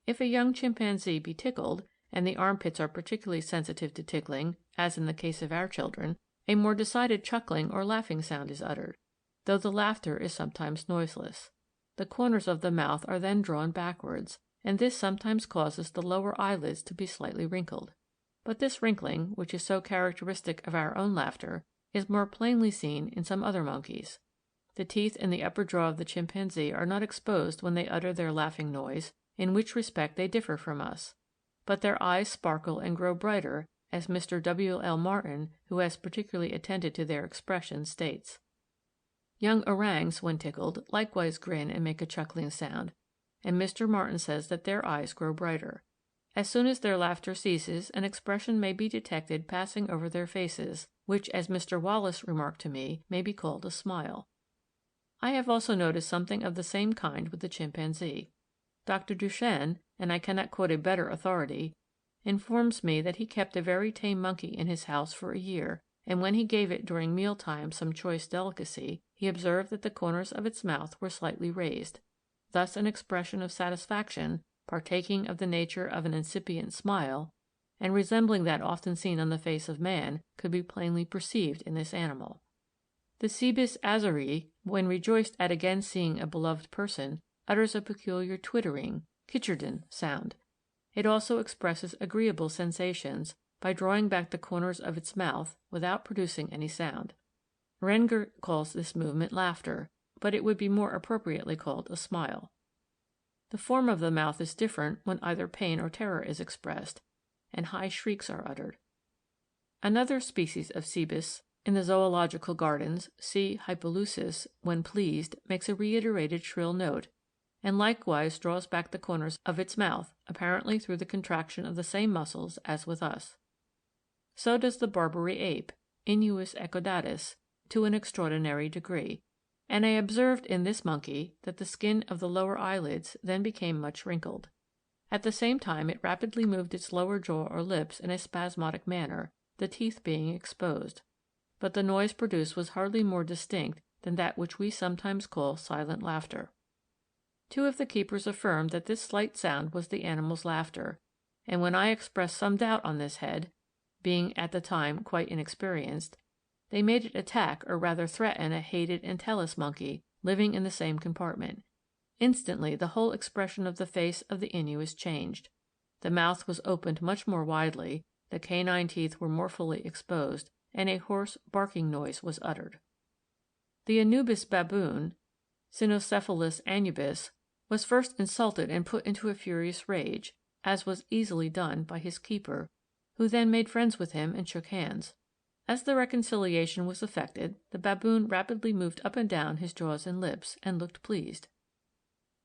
If a young chimpanzee be tickled, and the armpits are particularly sensitive to tickling, as in the case of our children, a more decided chuckling or laughing sound is uttered, though the laughter is sometimes noiseless. The corners of the mouth are then drawn backwards, and this sometimes causes the lower eyelids to be slightly wrinkled. But this wrinkling, which is so characteristic of our own laughter, is more plainly seen in some other monkeys. The teeth in the upper jaw of the chimpanzee are not exposed when they utter their laughing noise, in which respect they differ from us, but their eyes sparkle and grow brighter, as Mr. W. L. Martin, who has particularly attended to their expression, states. Young orangs, when tickled, likewise grin and make a chuckling sound, and Mr. Martin says that their eyes grow brighter. As soon as their laughter ceases, an expression may be detected passing over their faces, which, as Mr. Wallace remarked to me, may be called a smile. I have also noticed something of the same kind with the chimpanzee. Dr. Duchenne, and I cannot quote a better authority, informs me that he kept a very tame monkey in his house for a year, and when he gave it during meal time some choice delicacy, he observed that the corners of its mouth were slightly raised. Thus an expression of satisfaction, partaking of the nature of an incipient smile, and resembling that often seen on the face of man, could be plainly perceived in this animal. The Cebus azari, when rejoiced at again seeing a beloved person, utters a peculiar twittering, kitcherdin sound. It also expresses agreeable sensations by drawing back the corners of its mouth without producing any sound. Renger calls this movement laughter, but it would be more appropriately called a smile. The form of the mouth is different when either pain or terror is expressed, and high shrieks are uttered. Another species of Cebus in the zoological gardens, C. hypoleucus, when pleased, makes a reiterated shrill note, and likewise draws back the corners of its mouth, apparently through the contraction of the same muscles as with us. So does the Barbary ape, Inuus echodatus, to an extraordinary degree, and I observed in this monkey that the skin of the lower eyelids then became much wrinkled. At the same time it rapidly moved its lower jaw or lips in a spasmodic manner, the teeth being exposed, but the noise produced was hardly more distinct than that which we sometimes call silent laughter. Two of the keepers affirmed that this slight sound was the animal's laughter, and when I expressed some doubt on this head, being at the time quite inexperienced, they made it attack or rather threaten a hated Entellus monkey living in the same compartment. Instantly the whole expression of the face of the Inuus changed. The mouth was opened much more widely, the canine teeth were more fully exposed, and a hoarse barking noise was uttered. The Anubis baboon, Cynocephalus anubis, was first insulted and put into a furious rage, as was easily done by his keeper, who then made friends with him and shook hands. As the reconciliation was effected, the baboon rapidly moved up and down his jaws and lips, and looked pleased.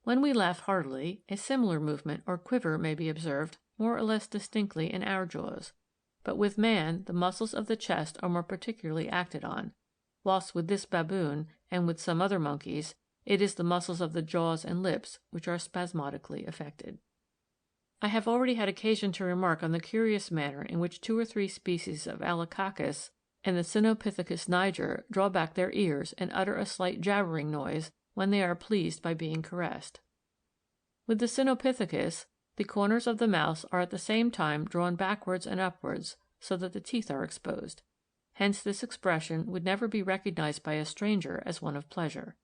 When we laugh heartily, a similar movement or quiver may be observed more or less distinctly in our jaws, but with man the muscles of the chest are more particularly acted on, whilst with this baboon, and with some other monkeys, it is the muscles of the jaws and lips which are spasmodically affected. I have already had occasion to remark on the curious manner in which 2 or 3 species of Allococcus and the Cynopithecus niger draw back their ears and utter a slight jabbering noise when they are pleased by being caressed. With the Cynopithecus, the corners of the mouth are at the same time drawn backwards and upwards, so that the teeth are exposed. Hence this expression would never be recognized by a stranger as one of pleasure.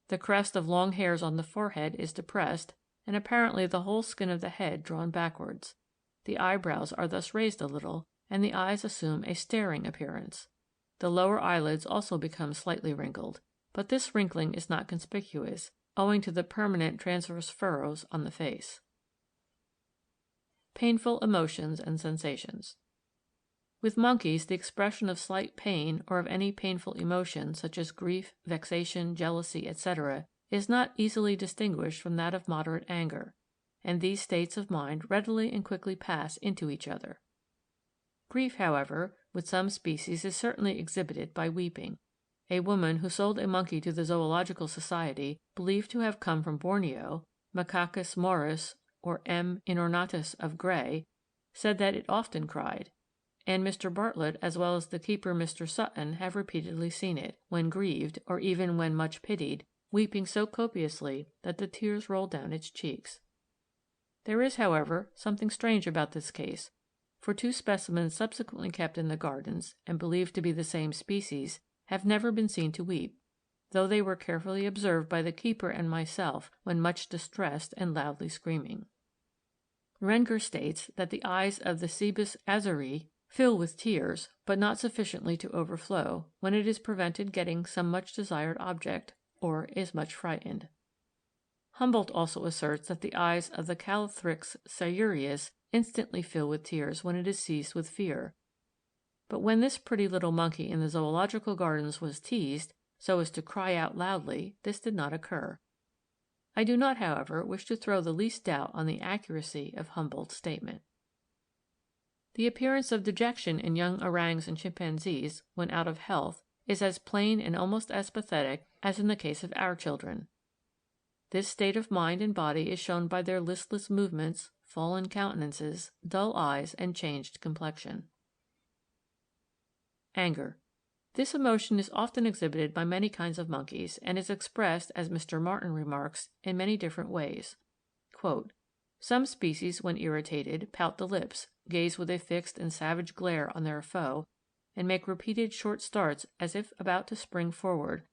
The crest of long hairs on the forehead is depressed, and apparently the whole skin of the head drawn backwards. The eyebrows are thus raised a little, and the eyes assume a staring appearance. The lower eyelids also become slightly wrinkled, but this wrinkling is not conspicuous, owing to the permanent transverse furrows on the face. Painful emotions and sensations. With monkeys, the expression of slight pain or of any painful emotion, such as grief, vexation, jealousy, etc., is not easily distinguished from that of moderate anger, and these states of mind readily and quickly pass into each other. Grief, however, with some species is certainly exhibited by weeping. A woman who sold a monkey to the Zoological Society, believed to have come from Borneo, Macacus morus or M. inornatus of Gray, said that it often cried, and Mr. Bartlett as well as the keeper Mr. Sutton have repeatedly seen it, when grieved, or even when much pitied, weeping so copiously that the tears rolled down its cheeks. There is, however, something strange about this case, for two specimens subsequently kept in the gardens, and believed to be the same species, have never been seen to weep, though they were carefully observed by the keeper and myself when much distressed and loudly screaming. Renger states that the eyes of the Cebus azuri fill with tears, but not sufficiently to overflow, when it is prevented getting some much desired object, or is much frightened. Humboldt also asserts that the eyes of the Calothrix sciurus instantly fill with tears when it is seized with fear. But when this pretty little monkey in the Zoological Gardens was teased so as to cry out loudly, this did not occur. I do not, however, wish to throw the least doubt on the accuracy of Humboldt's statement. The appearance of dejection in young orangs and chimpanzees, when out of health, is as plain and almost as pathetic as in the case of our children. This state of mind and body is shown by their listless movements, fallen countenances, dull eyes, and changed complexion. Anger. This emotion is often exhibited by many kinds of monkeys, and is expressed, as Mr. Martin remarks, in many different ways. Quote, "Some species, when irritated, pout the lips, gaze with a fixed and savage glare on their foe, and make repeated short starts as if about to spring forward,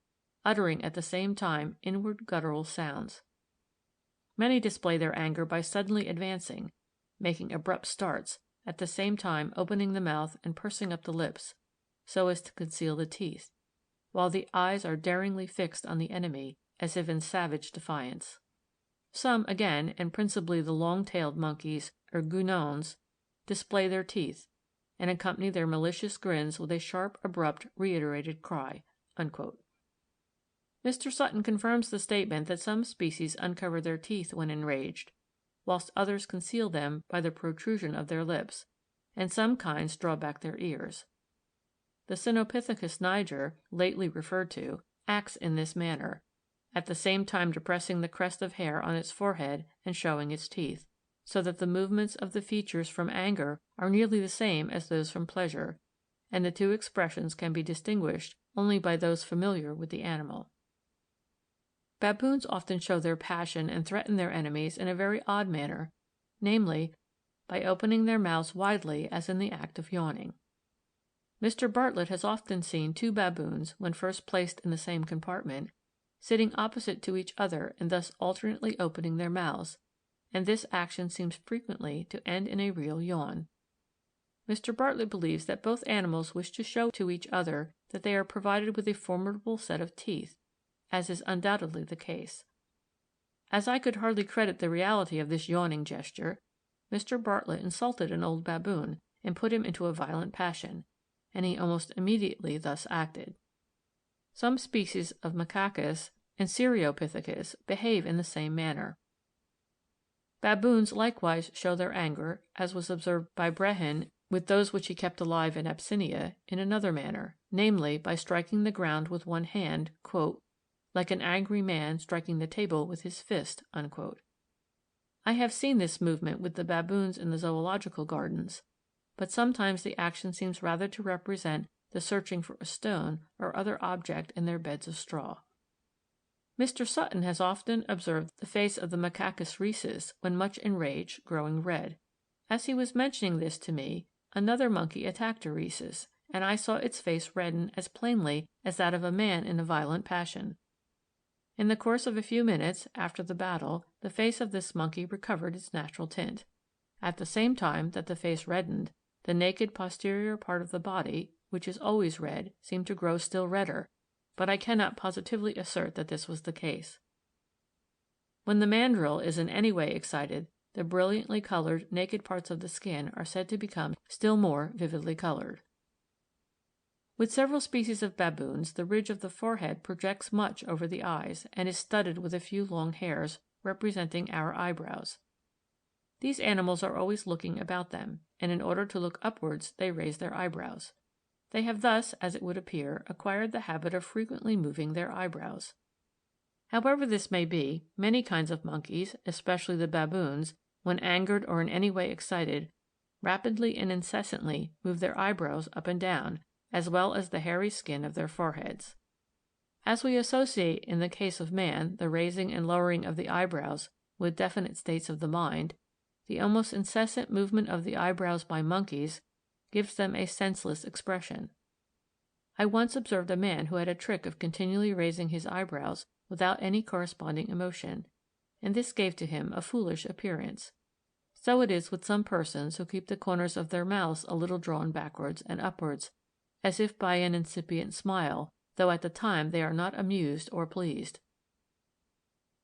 uttering at the same time inward guttural sounds. Many display their anger by suddenly advancing, making abrupt starts, at the same time opening the mouth and pursing up the lips, so as to conceal the teeth, while the eyes are daringly fixed on the enemy, as if in savage defiance. Some, again, and principally the long-tailed monkeys, or guenons, display their teeth, and accompany their malicious grins with a sharp, abrupt, reiterated cry." Unquote. Mr. Sutton confirms the statement that some species uncover their teeth when enraged, whilst others conceal them by the protrusion of their lips, and some kinds draw back their ears. The Sinopithecus niger, lately referred to, acts in this manner, at the same time depressing the crest of hair on its forehead and showing its teeth, so that the movements of the features from anger are nearly the same as those from pleasure, and the two expressions can be distinguished only by those familiar with the animal. Baboons often show their passion and threaten their enemies in a very odd manner, namely, by opening their mouths widely as in the act of yawning. Mr. Bartlett has often seen two baboons, when first placed in the same compartment, sitting opposite to each other and thus alternately opening their mouths, and this action seems frequently to end in a real yawn. Mr. Bartlett believes that both animals wish to show to each other that they are provided with a formidable set of teeth, as is undoubtedly the case. As I could hardly credit the reality of this yawning gesture, Mr. Bartlett insulted an old baboon and put him into a violent passion, and he almost immediately thus acted. Some species of Macacus and Cereopithecus behave in the same manner. Baboons likewise show their anger, as was observed by Brehin with those which he kept alive in Abyssinia, in another manner, namely, by striking the ground with one hand, quote, "like an angry man striking the table with his fist." Unquote. I have seen this movement with the baboons in the Zoological Gardens, but sometimes the action seems rather to represent the searching for a stone or other object in their beds of straw. Mr. Sutton has often observed the face of the Macacus rhesus, when much enraged, growing red. As he was mentioning this to me, another monkey attacked a rhesus, and I saw its face redden as plainly as that of a man in a violent passion. In the course of a few minutes after the battle, the face of this monkey recovered its natural tint. At the same time that the face reddened, the naked posterior part of the body, which is always red, seemed to grow still redder, but I cannot positively assert that this was the case. When the mandrill is in any way excited, the brilliantly colored naked parts of the skin are said to become still more vividly colored. With several species of baboons, the ridge of the forehead projects much over the eyes, and is studded with a few long hairs, representing our eyebrows. These animals are always looking about them, and in order to look upwards they raise their eyebrows. They have thus, as it would appear, acquired the habit of frequently moving their eyebrows. However this may be, many kinds of monkeys, especially the baboons, when angered or in any way excited, rapidly and incessantly move their eyebrows up and down, as well as the hairy skin of their foreheads. As we associate in the case of man the raising and lowering of the eyebrows with definite states of the mind, the almost incessant movement of the eyebrows by monkeys gives them a senseless expression. I once observed a man who had a trick of continually raising his eyebrows without any corresponding emotion, and this gave to him a foolish appearance. So it is with some persons who keep the corners of their mouths a little drawn backwards and upwards, as if by an incipient smile, though at the time they are not amused or pleased.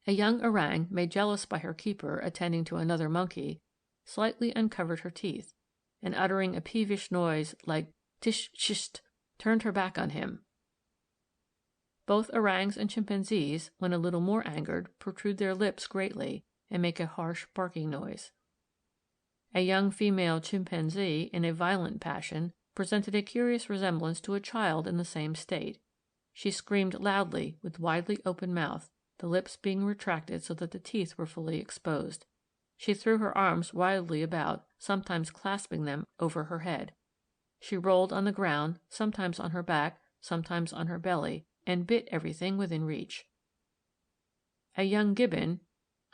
A young orang, made jealous by her keeper attending to another monkey, slightly uncovered her teeth, and uttering a peevish noise like tish shisht, turned her back on him. Both orangs and chimpanzees, when a little more angered, protrude their lips greatly and make a harsh barking noise. A young female chimpanzee, in a violent passion, presented a curious resemblance to a child in the same state. She screamed loudly with widely open mouth, the lips being retracted so that the teeth were fully exposed. She threw her arms wildly about, sometimes clasping them over her head. She rolled on the ground, sometimes on her back, sometimes on her belly, and bit everything within reach. A young gibbon,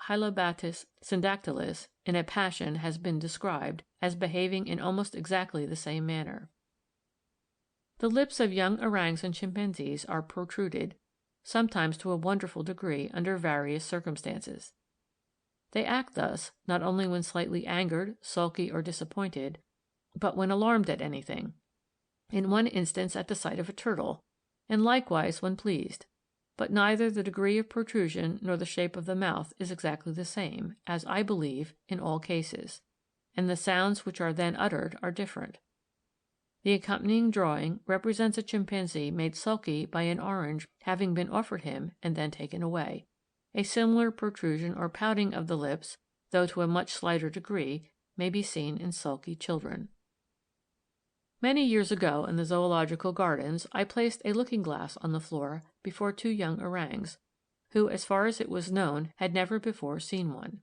Hylobatus syndactylus, in a passion has been described as behaving in almost exactly the same manner. The lips of young orangs and chimpanzees are protruded, sometimes to a wonderful degree under various circumstances. They act thus not only when slightly angered, sulky, or disappointed, but when alarmed at anything, in one instance at the sight of a turtle, and likewise when pleased. But neither the degree of protrusion nor the shape of the mouth is exactly the same, as I believe, in all cases, and the sounds which are then uttered are different. The accompanying drawing represents a chimpanzee made sulky by an orange having been offered him and then taken away. A similar protrusion or pouting of the lips, though to a much slighter degree, may be seen in sulky children. Many years ago in the Zoological Gardens I placed a looking-glass on the floor before two young orangs, who, as far as it was known, had never before seen one.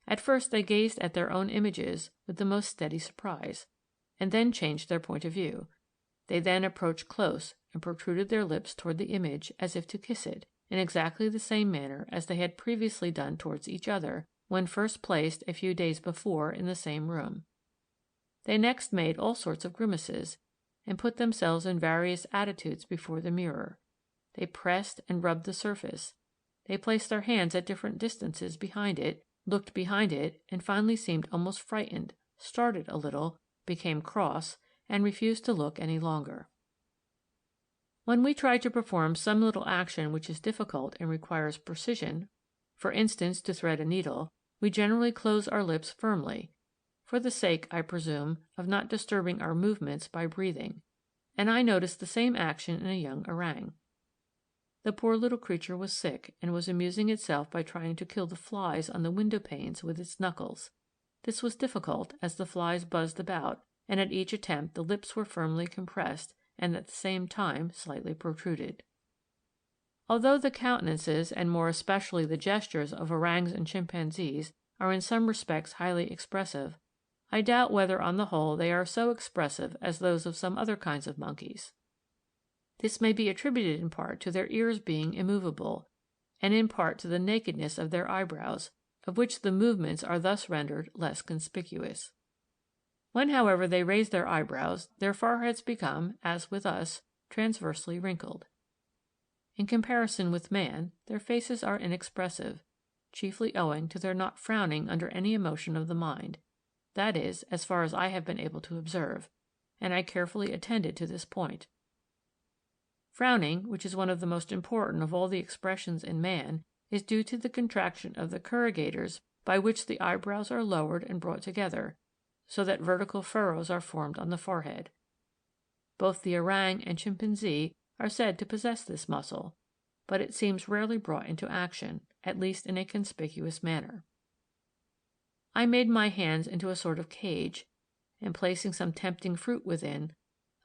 At first they gazed at their own images with the most steady surprise, and then changed their point of view. They then approached close and protruded their lips toward the image as if to kiss it, in exactly the same manner as they had previously done towards each other when first placed a few days before in the same room. They next made all sorts of grimaces, and put themselves in various attitudes before the mirror. They pressed and rubbed the surface. They placed their hands at different distances behind it, looked behind it, and finally seemed almost frightened, started a little, became cross, and refused to look any longer. When we try to perform some little action which is difficult and requires precision, for instance to thread a needle, we generally close our lips firmly, for the sake, I presume, of not disturbing our movements by breathing, and I noticed the same action in a young orang. The poor little creature was sick, and was amusing itself by trying to kill the flies on the window panes with its knuckles. This was difficult, as the flies buzzed about, and at each attempt the lips were firmly compressed, and at the same time slightly protruded. Although the countenances, and more especially the gestures of orangs and chimpanzees, are in some respects highly expressive, I doubt whether on the whole they are so expressive as those of some other kinds of monkeys. This may be attributed in part to their ears being immovable, and in part to the nakedness of their eyebrows, of which the movements are thus rendered less conspicuous. When, however, they raise their eyebrows, their foreheads become, as with us, transversely wrinkled. In comparison with man, their faces are inexpressive, chiefly owing to their not frowning under any emotion of the mind. That is, as far as I have been able to observe, and I carefully attended to this point. Frowning, which is one of the most important of all the expressions in man, is due to the contraction of the corrugators by which the eyebrows are lowered and brought together, so that vertical furrows are formed on the forehead. Both the orang and chimpanzee are said to possess this muscle, but it seems rarely brought into action, at least in a conspicuous manner. I made my hands into a sort of cage, and placing some tempting fruit within,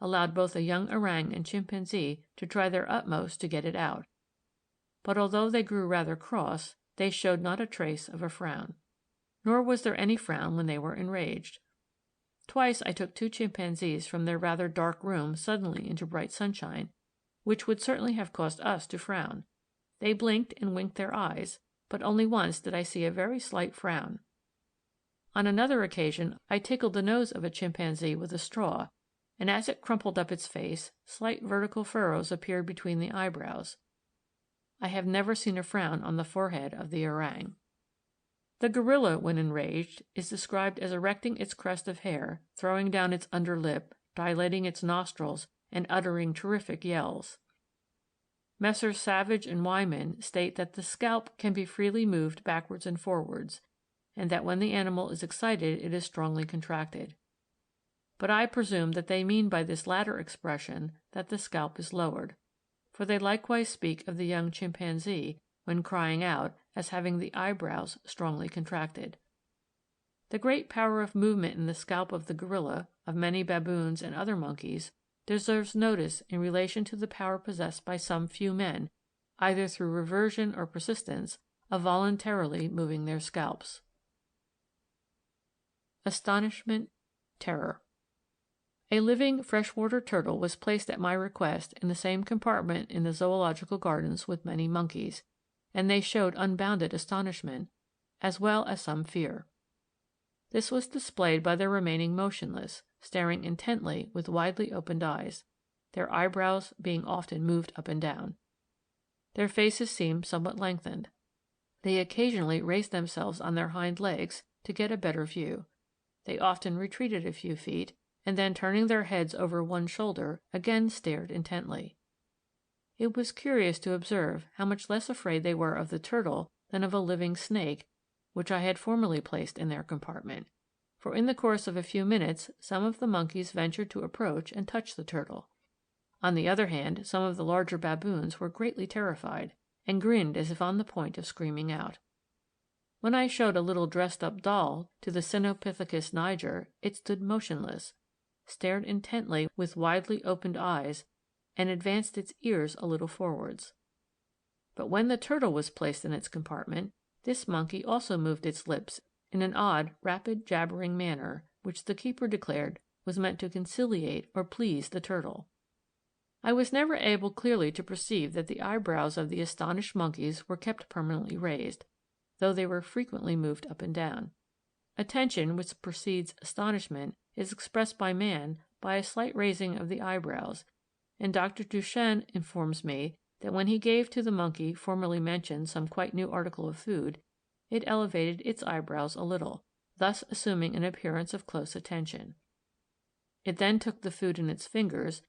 allowed both a young orang and chimpanzee to try their utmost to get it out. But although they grew rather cross, they showed not a trace of a frown. Nor was there any frown when they were enraged. Twice I took 2 chimpanzees from their rather dark room suddenly into bright sunshine, which would certainly have caused us to frown. They blinked and winked their eyes, but only once did I see a very slight frown. On another occasion I tickled the nose of a chimpanzee with a straw, and as it crumpled up its face, slight vertical furrows appeared between the eyebrows. I have never seen a frown on the forehead of the orang. The gorilla, when enraged, is described as erecting its crest of hair, throwing down its under lip, dilating its nostrils, and uttering terrific yells. Messrs. Savage and Wyman state that the scalp can be freely moved backwards and forwards, and that when the animal is excited it is strongly contracted. But I presume that they mean by this latter expression that the scalp is lowered, for they likewise speak of the young chimpanzee, when crying out, as having the eyebrows strongly contracted. The great power of movement in the scalp of the gorilla, of many baboons and other monkeys, deserves notice in relation to the power possessed by some few men, either through reversion or persistence, of voluntarily moving their scalps. Astonishment, terror. A living freshwater turtle was placed at my request in the same compartment in the zoological gardens with many monkeys, and they showed unbounded astonishment, as well as some fear. This was displayed by their remaining motionless, staring intently with widely opened eyes, their eyebrows being often moved up and down. Their faces seemed somewhat lengthened. They occasionally raised themselves on their hind legs to get a better view. They often retreated a few feet, and then turning their heads over one shoulder, again stared intently. It was curious to observe how much less afraid they were of the turtle than of a living snake, which I had formerly placed in their compartment, for in the course of a few minutes some of the monkeys ventured to approach and touch the turtle. On the other hand, some of the larger baboons were greatly terrified, and grinned as if on the point of screaming out. When I showed a little dressed-up doll to the Cynopithecus niger, it stood motionless, stared intently with widely opened eyes, and advanced its ears a little forwards. But when the turtle was placed in its compartment, this monkey also moved its lips in an odd, rapid, jabbering manner, which the keeper declared was meant to conciliate or please the turtle. I was never able clearly to perceive that the eyebrows of the astonished monkeys were kept permanently raised, though they were frequently moved up and down. Attention, which precedes astonishment, is expressed by man by a slight raising of the eyebrows, and Dr. Duchenne informs me that when he gave to the monkey formerly mentioned some quite new article of food, it elevated its eyebrows a little, thus assuming an appearance of close attention. It then took the food in its fingers,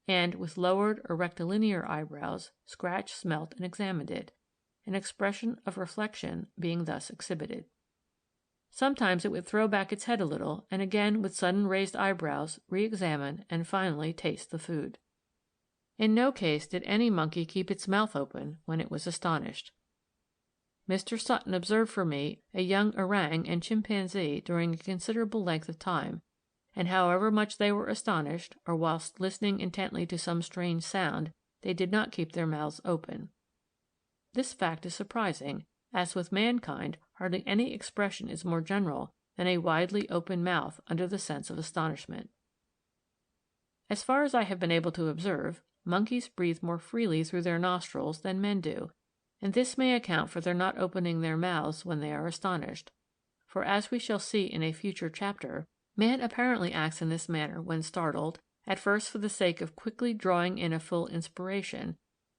and, with lowered or rectilinear eyebrows, scratched, smelt, and examined it, an expression of reflection being thus exhibited. Sometimes it would throw back its head a little, and again with sudden raised eyebrows re-examine and finally taste the food. In no case did any monkey keep its mouth open when it was astonished. Mr. Sutton observed for me a young orang and chimpanzee during a considerable length of time, and however much they were astonished, or whilst listening intently to some strange sound, they did not keep their mouths open. This fact is surprising, as with mankind hardly any expression is more general than a widely open mouth under the sense of astonishment. As far as I have been able to observe, monkeys breathe more freely through their nostrils than men do, and this may account for their not opening their mouths when they are astonished, for as we shall see in a future chapter, man apparently acts in this manner when startled, at first for the sake of quickly drawing in a full inspiration,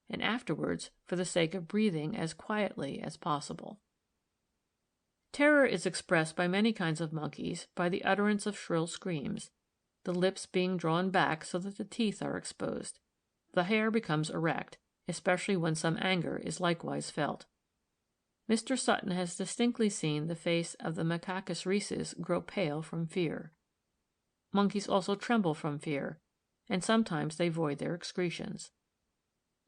and afterwards for the sake of breathing as quietly as possible. Terror is expressed by many kinds of monkeys by the utterance of shrill screams, the lips being drawn back so that the teeth are exposed. The hair becomes erect, especially when some anger is likewise felt. Mr. Sutton has distinctly seen the face of the Macacus rhesus grow pale from fear. Monkeys also tremble from fear, and sometimes they void their excretions.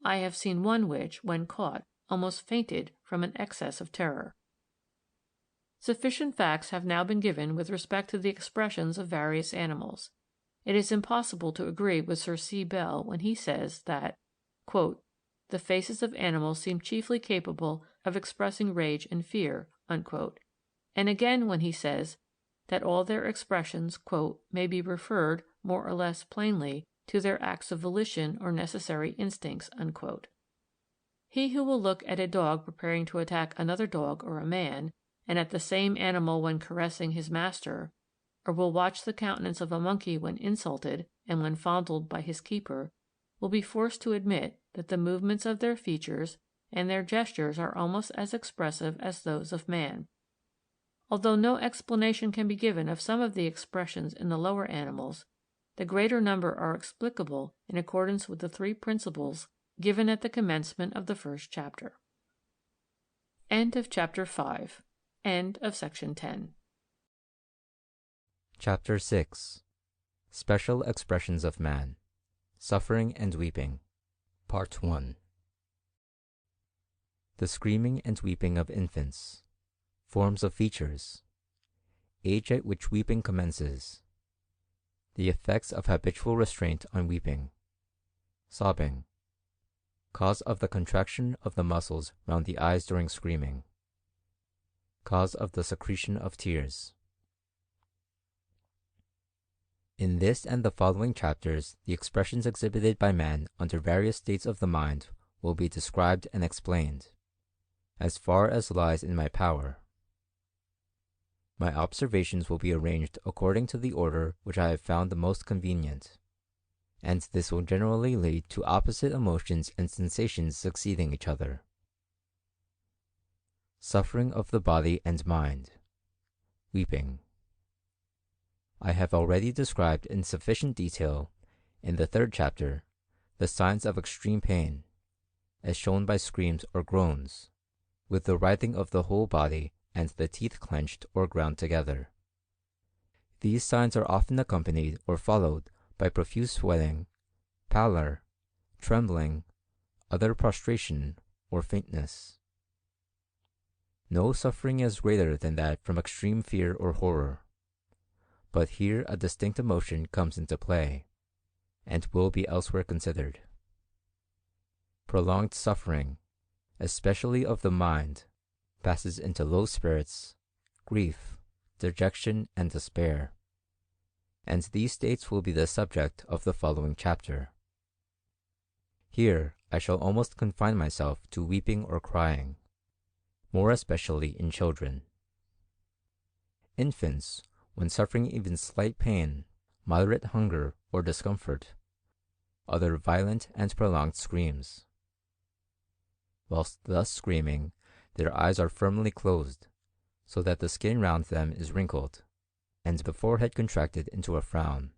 I have seen one which, when caught, almost fainted from an excess of terror. Sufficient facts have now been given with respect to the expressions of various animals. It is impossible to agree with Sir C. Bell when he says that, quote, "the faces of animals seem chiefly capable of expressing rage and fear," unquote, and again when he says that all their expressions "may be referred, more or less plainly, to their acts of volition or necessary instincts." He who will look at a dog preparing to attack another dog or a man, and at the same animal when caressing his master, or will watch the countenance of a monkey when insulted and when fondled by his keeper, will be forced to admit that the movements of their features and their gestures are almost as expressive as those of man. Although no explanation can be given of some of the expressions in the lower animals, the greater number are explicable in accordance with the three principles given at the commencement of the first chapter. End of Chapter 5. End of Section 10. Chapter 6. Special Expressions of Man. Suffering and Weeping. Part 1. The screaming and weeping of infants. Forms of features. Age at which weeping commences. The effects of habitual restraint on weeping. Sobbing. Cause of the contraction of the muscles round the eyes during screaming. Cause of the secretion of tears. In this and the following chapters, the expressions exhibited by man under various states of the mind will be described and explained, as far as lies in my power. My observations will be arranged according to the order which I have found the most convenient, and this will generally lead to opposite emotions and sensations succeeding each other. Suffering of the body and mind. Weeping. I have already described in sufficient detail, in the third chapter, the signs of extreme pain, as shown by screams or groans, with the writhing of the whole body and the teeth clenched or ground together. These signs are often accompanied or followed by profuse sweating, pallor, trembling, utter prostration, or faintness. No suffering is greater than that from extreme fear or horror, but here a distinct emotion comes into play, and will be elsewhere considered. Prolonged suffering, especially of the mind, passes into low spirits, grief, dejection, and despair, and these states will be the subject of the following chapter. Here I shall almost confine myself to weeping or crying, more especially in children. Infants, when suffering even slight pain, moderate hunger, or discomfort, utter violent and prolonged screams. Whilst thus screaming, their eyes are firmly closed, so that the skin round them is wrinkled, and the forehead contracted into a frown.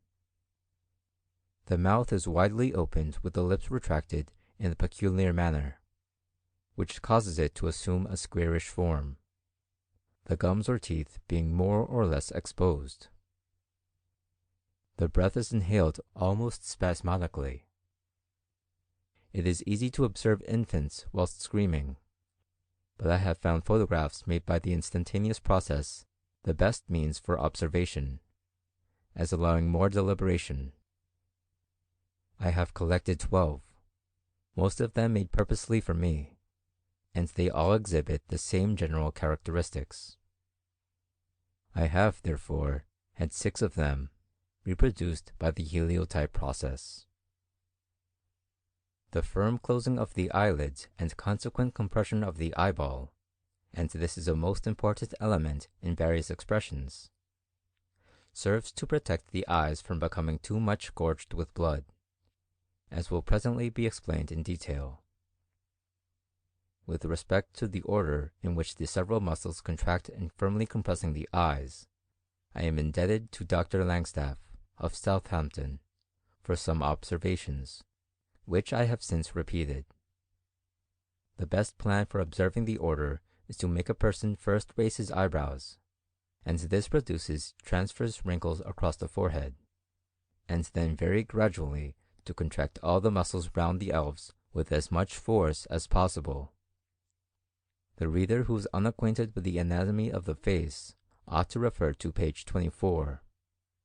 The mouth is widely opened with the lips retracted in a peculiar manner, which causes it to assume a squarish form, the gums or teeth being more or less exposed. The breath is inhaled almost spasmodically. It is easy to observe infants whilst screaming, but I have found photographs made by the instantaneous process the best means for observation, as allowing more deliberation. I have collected 12, most of them made purposely for me, and they all exhibit the same general characteristics. I have, therefore, had 6 of them reproduced by the heliotype process. The firm closing of the eyelids and consequent compression of the eyeball, and this is a most important element in various expressions, serves to protect the eyes from becoming too much gorged with blood, as will presently be explained in detail. With respect to the order in which the several muscles contract in firmly compressing the eyes, I am indebted to Dr. Langstaff, of Southampton, for some observations, which I have since repeated. The best plan for observing the order is to make a person first raise his eyebrows, and this produces transverse wrinkles across the forehead, and then very gradually to contract all the muscles round the elves with as much force as possible. The reader who is unacquainted with the anatomy of the face ought to refer to page 24,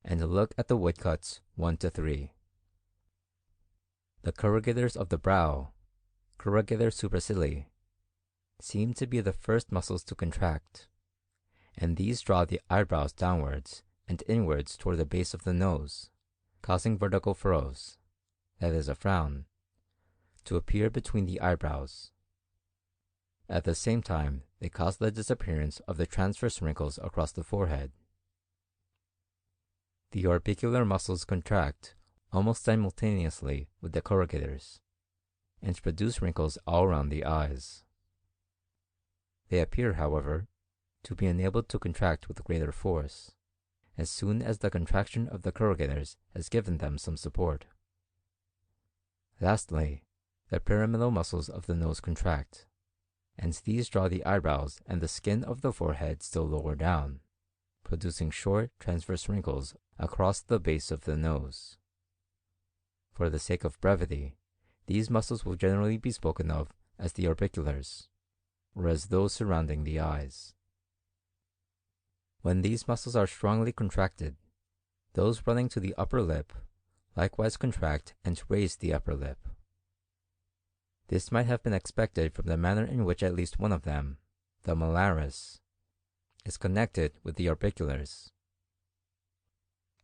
and look at the woodcuts 1 to 3. The corrugators of the brow, corrugator supercilii, seem to be the first muscles to contract, and these draw the eyebrows downwards and inwards toward the base of the nose, causing vertical furrows, that is a frown, to appear between the eyebrows. At the same time, they cause the disappearance of the transverse wrinkles across the forehead. The orbicular muscles contract almost simultaneously with the corrugators, and produce wrinkles all around the eyes. They appear, however, to be enabled to contract with greater force, as soon as the contraction of the corrugators has given them some support. Lastly, the pyramidal muscles of the nose contract, and these draw the eyebrows and the skin of the forehead still lower down, producing short transverse wrinkles across the base of the nose. For the sake of brevity, these muscles will generally be spoken of as the orbiculars, or as those surrounding the eyes. When these muscles are strongly contracted, those running to the upper lip likewise contract and raise the upper lip. This might have been expected from the manner in which at least one of them, the malaris, is connected with the orbiculars.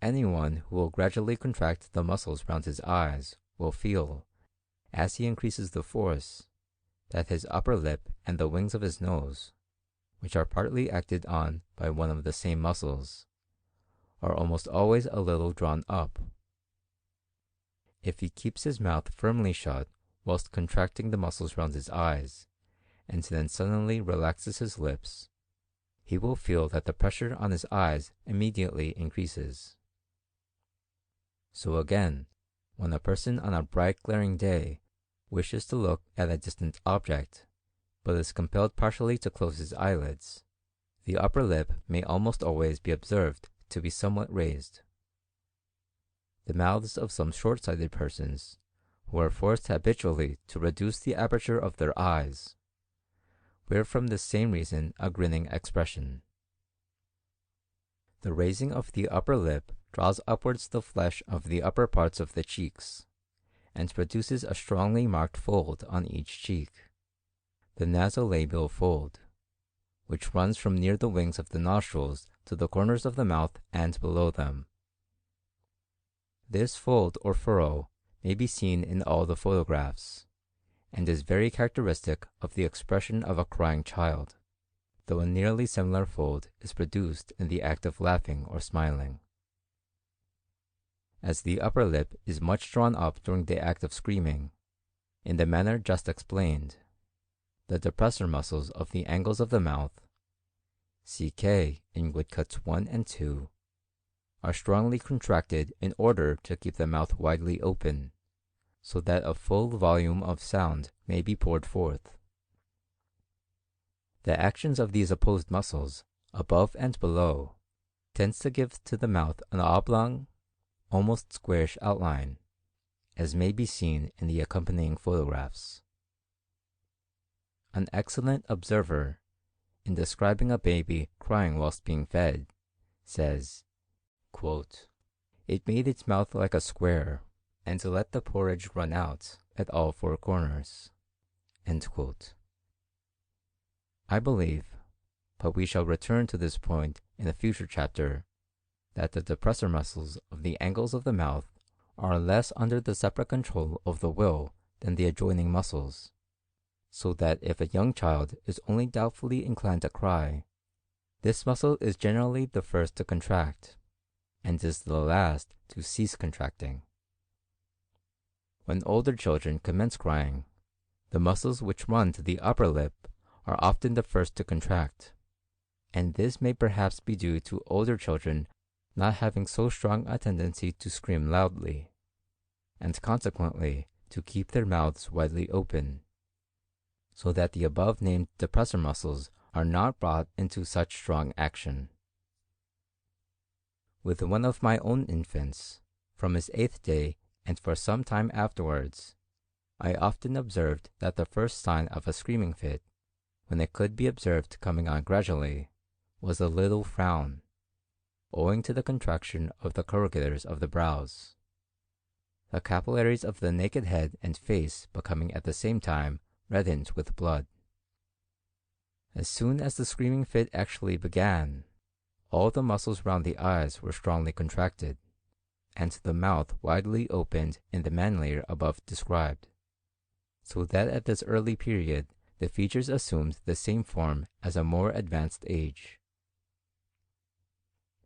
Anyone who will gradually contract the muscles round his eyes will feel, as he increases the force, that his upper lip and the wings of his nose, which are partly acted on by one of the same muscles, are almost always a little drawn up. If he keeps his mouth firmly shut whilst contracting the muscles round his eyes, and then suddenly relaxes his lips, he will feel that the pressure on his eyes immediately increases. So again, when a person on a bright glaring day wishes to look at a distant object, but is compelled partially to close his eyelids, the upper lip may almost always be observed to be somewhat raised. The mouths of some short-sighted persons, who are forced habitually to reduce the aperture of their eyes, wear from the same reason a grinning expression. The raising of the upper lip draws upwards the flesh of the upper parts of the cheeks, and produces a strongly marked fold on each cheek, the nasolabial fold, which runs from near the wings of the nostrils to the corners of the mouth and below them. This fold or furrow may be seen in all the photographs, and is very characteristic of the expression of a crying child, though a nearly similar fold is produced in the act of laughing or smiling. As the upper lip is much drawn up during the act of screaming, in the manner just explained, the depressor muscles of the angles of the mouth, CK in woodcuts 1 and 2, are strongly contracted in order to keep the mouth widely open, so that a full volume of sound may be poured forth. The actions of these opposed muscles, above and below, tends to give to the mouth an oblong, almost squarish outline, as may be seen in the accompanying photographs. An excellent observer, in describing a baby crying whilst being fed, says, quote, "It made its mouth like a square, and to let the porridge run out at all four corners." End quote. I believe, but we shall return to this point in a future chapter, that the depressor muscles of the angles of the mouth are less under the separate control of the will than the adjoining muscles, so that if a young child is only doubtfully inclined to cry, this muscle is generally the first to contract, and is the last to cease contracting. When older children commence crying, the muscles which run to the upper lip are often the first to contract, and this may perhaps be due to older children not having so strong a tendency to scream loudly, and consequently to keep their mouths widely open, so that the above-named depressor muscles are not brought into such strong action. With one of my own infants, from his 8th day and for some time afterwards, I often observed that the first sign of a screaming fit, when it could be observed coming on gradually, was a little frown, owing to the contraction of the corrugators of the brows, the capillaries of the naked head and face becoming at the same time reddened with blood. As soon as the screaming fit actually began, all the muscles round the eyes were strongly contracted, and the mouth widely opened in the manner above described, so that at this early period the features assumed the same form as a more advanced age.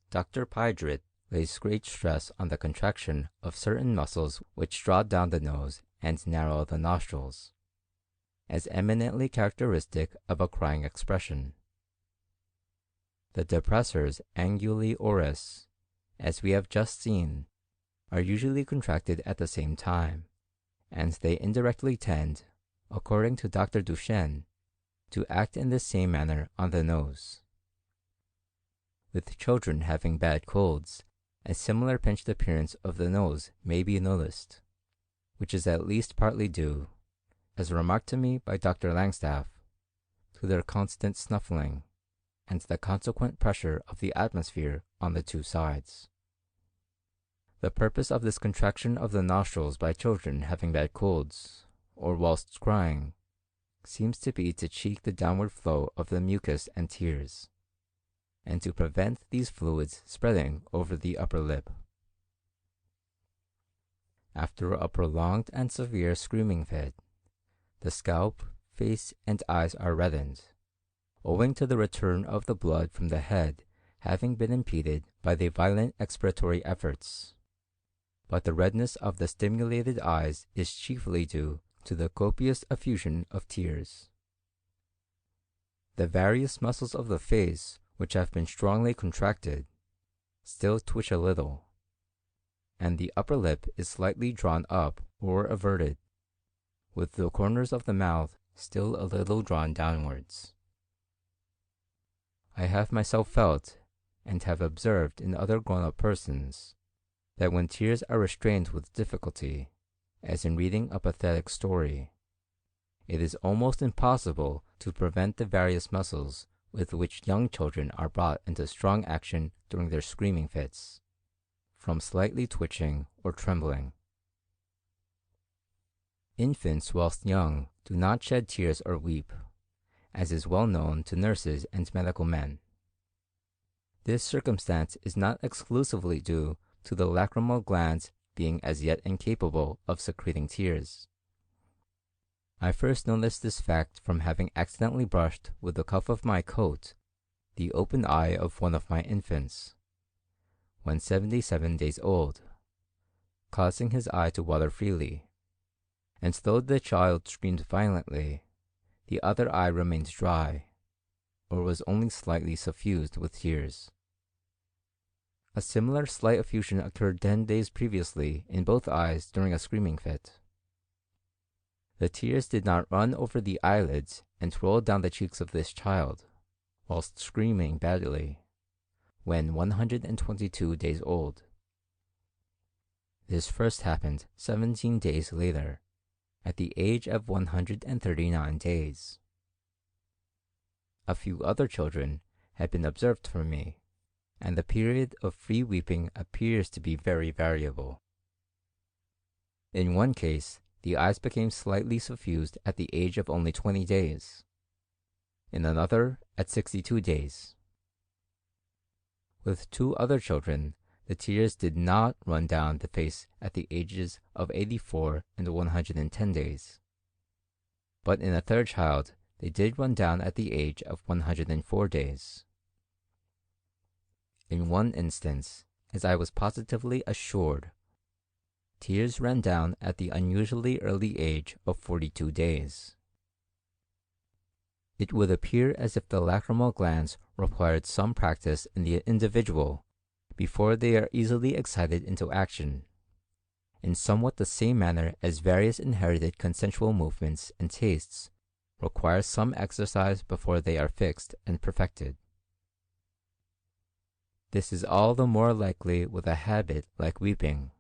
Dr. Piedrit lays great stress on the contraction of certain muscles which draw down the nose and narrow the nostrils, as eminently characteristic of a crying expression. The depressors anguli oris, as we have just seen, are usually contracted at the same time, and they indirectly tend, according to Dr. Duchenne, to act in the same manner on the nose. With children having bad colds, a similar pinched appearance of the nose may be noticed, which is at least partly due, as remarked to me by Dr. Langstaff, to their constant snuffling, and the consequent pressure of the atmosphere on the two sides. The purpose of this contraction of the nostrils by children having bad colds, or whilst crying, seems to be to check the downward flow of the mucus and tears, and to prevent these fluids spreading over the upper lip. After a prolonged and severe screaming fit, the scalp, face, and eyes are reddened, owing to the return of the blood from the head having been impeded by the violent expiratory efforts. But the redness of the stimulated eyes is chiefly due to the copious effusion of tears. The various muscles of the face, which have been strongly contracted, still twitch a little, and the upper lip is slightly drawn up or averted, with the corners of the mouth still a little drawn downwards. I have myself felt, and have observed in other grown-up persons, that when tears are restrained with difficulty, as in reading a pathetic story, it is almost impossible to prevent the various muscles with which young children are brought into strong action during their screaming fits, from slightly twitching or trembling. Infants whilst young do not shed tears or weep, as is well known to nurses and medical men. This circumstance is not exclusively due to the lacrimal glands being as yet incapable of secreting tears. I first noticed this fact from having accidentally brushed with the cuff of my coat the open eye of one of my infants, when 77 days old, causing his eye to water freely, and though the child screamed violently, the other eye remained dry, or was only slightly suffused with tears. A similar slight effusion occurred 10 days previously in both eyes during a screaming fit. The tears did not run over the eyelids and roll down the cheeks of this child, whilst screaming badly, when 122 days old. This first happened 17 days later, at the age of 139 days. A few other children had been observed for me, and the period of free weeping appears to be very variable. In one case, the eyes became slightly suffused at the age of only 20 days, in another at 62 days. With two other children, the tears did not run down the face at the ages of 84 and 110 days, but in a third child they did run down at the age of 104 days. In one instance, as I was positively assured, tears ran down at the unusually early age of 42 days. It would appear as if the lacrimal glands required some practice in the individual before they are easily excited into action, in somewhat the same manner as various inherited consensual movements and tastes require some exercise before they are fixed and perfected. This is all the more likely with a habit like weeping,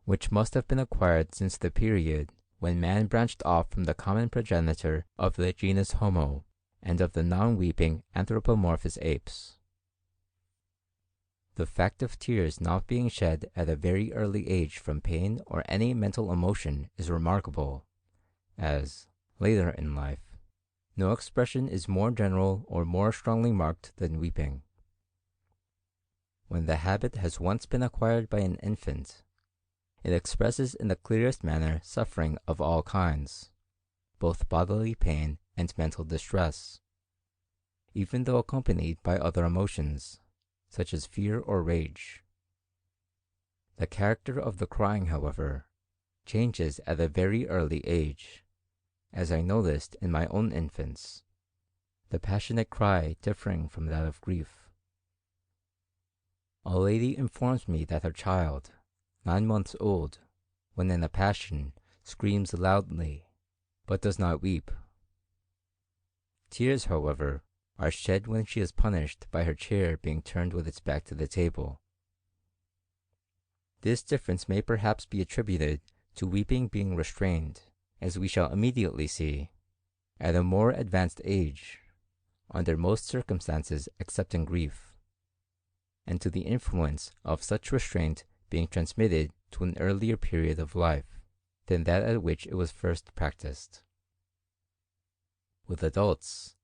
which must have been acquired since the period when man branched off from the common progenitor of the genus Homo and of the non-weeping anthropomorphous apes. The fact of tears not being shed at a very early age from pain or any mental emotion is remarkable, as, later in life, No expression is more general or more strongly marked than weeping. When the habit has once been acquired by an infant, it expresses in the clearest manner suffering of all kinds, both bodily pain and mental distress, even though accompanied by other emotions, such as fear or rage. The character of the crying, however, changes at a very early age, as I noticed in my own infants, the passionate cry differing from that of grief. A lady informs me that her child, 9 months old, when in a passion, screams loudly, but does not weep. Tears, however, are shed when she is punished by her chair being turned with its back to the table. This difference may perhaps be attributed to weeping being restrained, as we shall immediately see, at a more advanced age, under most circumstances excepting grief, and to the influence of such restraint being transmitted to an earlier period of life than that at which it was first practiced. With adults,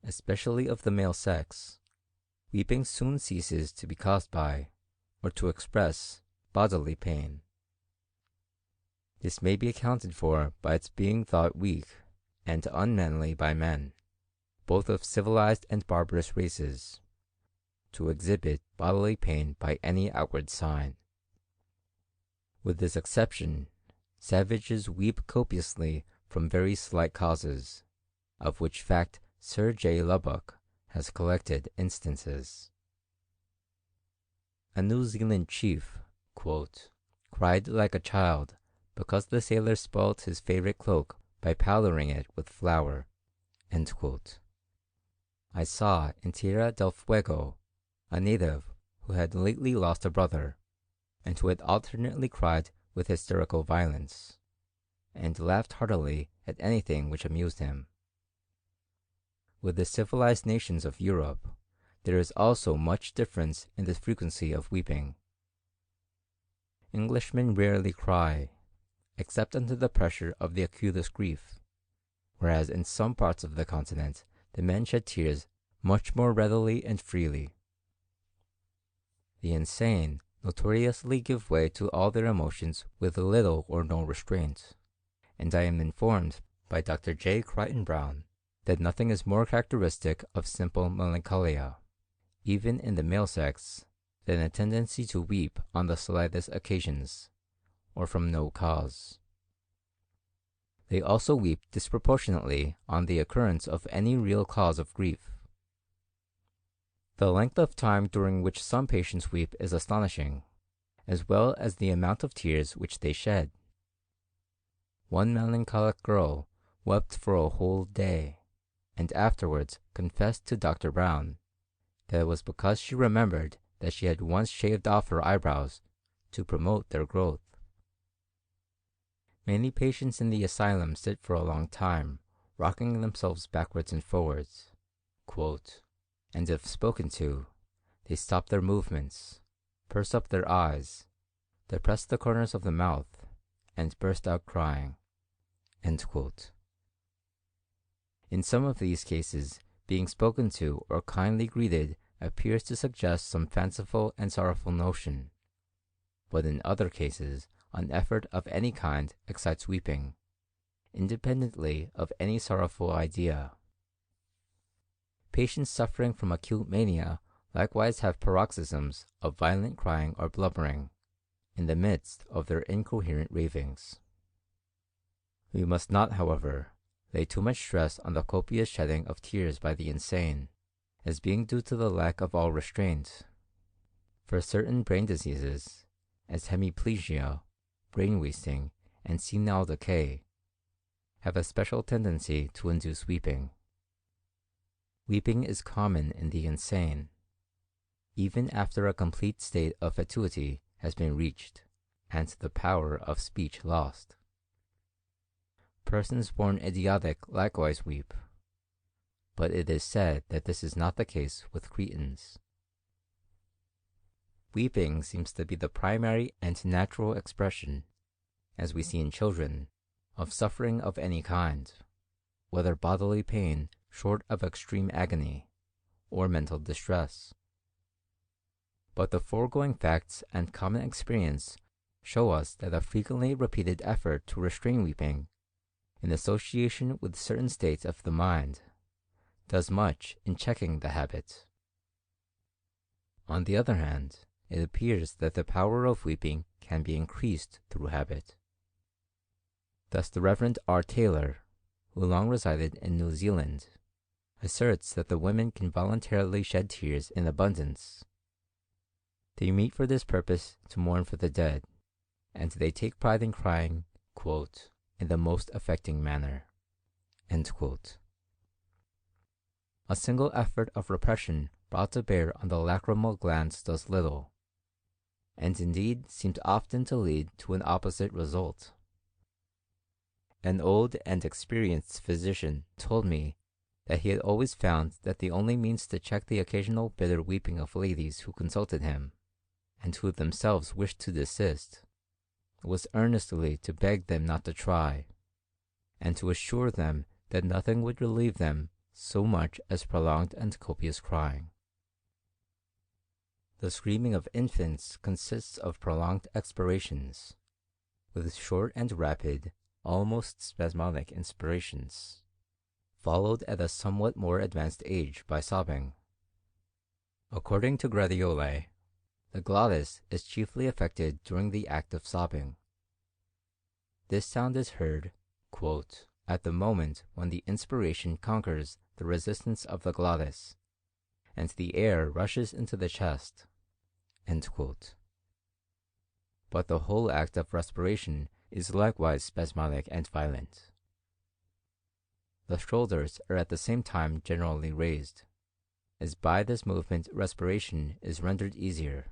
especially of the male sex, weeping soon ceases to be caused by, or to express, bodily pain. This may be accounted for by its being thought weak and unmanly by men, both of civilized and barbarous races, to exhibit bodily pain by any outward sign. With this exception, savages weep copiously from very slight causes, of which fact Sir J. Lubbock has collected instances. A New Zealand chief, quote, cried like a child because the sailor spoilt his favorite cloak by powdering it with flour. End quote. I saw in Tierra del Fuego a native who had lately lost a brother, and who had alternately cried with hysterical violence, and laughed heartily at anything which amused him. With the civilized nations of Europe, there is also much difference in the frequency of weeping. Englishmen rarely cry, except under the pressure of the acutest grief, whereas in some parts of the continent the men shed tears much more readily and freely. The insane notoriously give way to all their emotions with little or no restraint, and I am informed by Dr. J. Crichton Browne that nothing is more characteristic of simple melancholia, even in the male sex, than a tendency to weep on the slightest occasions, or from no cause. They also weep disproportionately on the occurrence of any real cause of grief. The length of time during which some patients weep is astonishing, as well as the amount of tears which they shed. One melancholic girl wept for a whole day, and afterwards confessed to Dr. Browne that it was because she remembered that she had once shaved off her eyebrows to promote their growth. Many patients in the asylum sit for a long time, rocking themselves backwards and forwards, quote, and if spoken to, they stop their movements, purse up their eyes, depress the corners of the mouth, and burst out crying. End quote. In some of these cases, being spoken to or kindly greeted appears to suggest some fanciful and sorrowful notion, but in other cases, an effort of any kind excites weeping, independently of any sorrowful idea. Patients suffering from acute mania likewise have paroxysms of violent crying or blubbering, in the midst of their incoherent ravings. We must not, however, lay too much stress on the copious shedding of tears by the insane, as being due to the lack of all restraint, for certain brain diseases, as hemiplegia, brain wasting, and senile decay, have a special tendency to induce weeping. Weeping is common in the insane, even after a complete state of fatuity has been reached, and the power of speech lost. Persons born idiotic likewise weep, but it is said that this is not the case with cretins. Weeping seems to be the primary and natural expression, as we see in children, of suffering of any kind, whether bodily pain, short of extreme agony, or mental distress. But the foregoing facts and common experience show us that a frequently repeated effort to restrain weeping, in association with certain states of the mind, does much in checking the habit. On the other hand, it appears that the power of weeping can be increased through habit. Thus the Reverend R. Taylor, who long resided in New Zealand, asserts that the women can voluntarily shed tears in abundance. They meet for this purpose to mourn for the dead, and they take pride in crying, quote, in the most affecting manner. End quote. A single effort of repression brought to bear on the lacrimal glands does little, and indeed seems often to lead to an opposite result. An old and experienced physician told me that he had always found that the only means to check the occasional bitter weeping of ladies who consulted him, and who themselves wished to desist, was earnestly to beg them not to try, and to assure them that nothing would relieve them so much as prolonged and copious crying. The screaming of infants consists of prolonged expirations, with short and rapid, almost spasmodic inspirations, followed at a somewhat more advanced age by sobbing. According to Gradioli, the glottis is chiefly affected during the act of sobbing. This sound is heard, quote, at the moment when the inspiration conquers the resistance of the glottis, and the air rushes into the chest. End quote. But the whole act of respiration is likewise spasmodic and violent. The shoulders are at the same time generally raised, as by this movement respiration is rendered easier.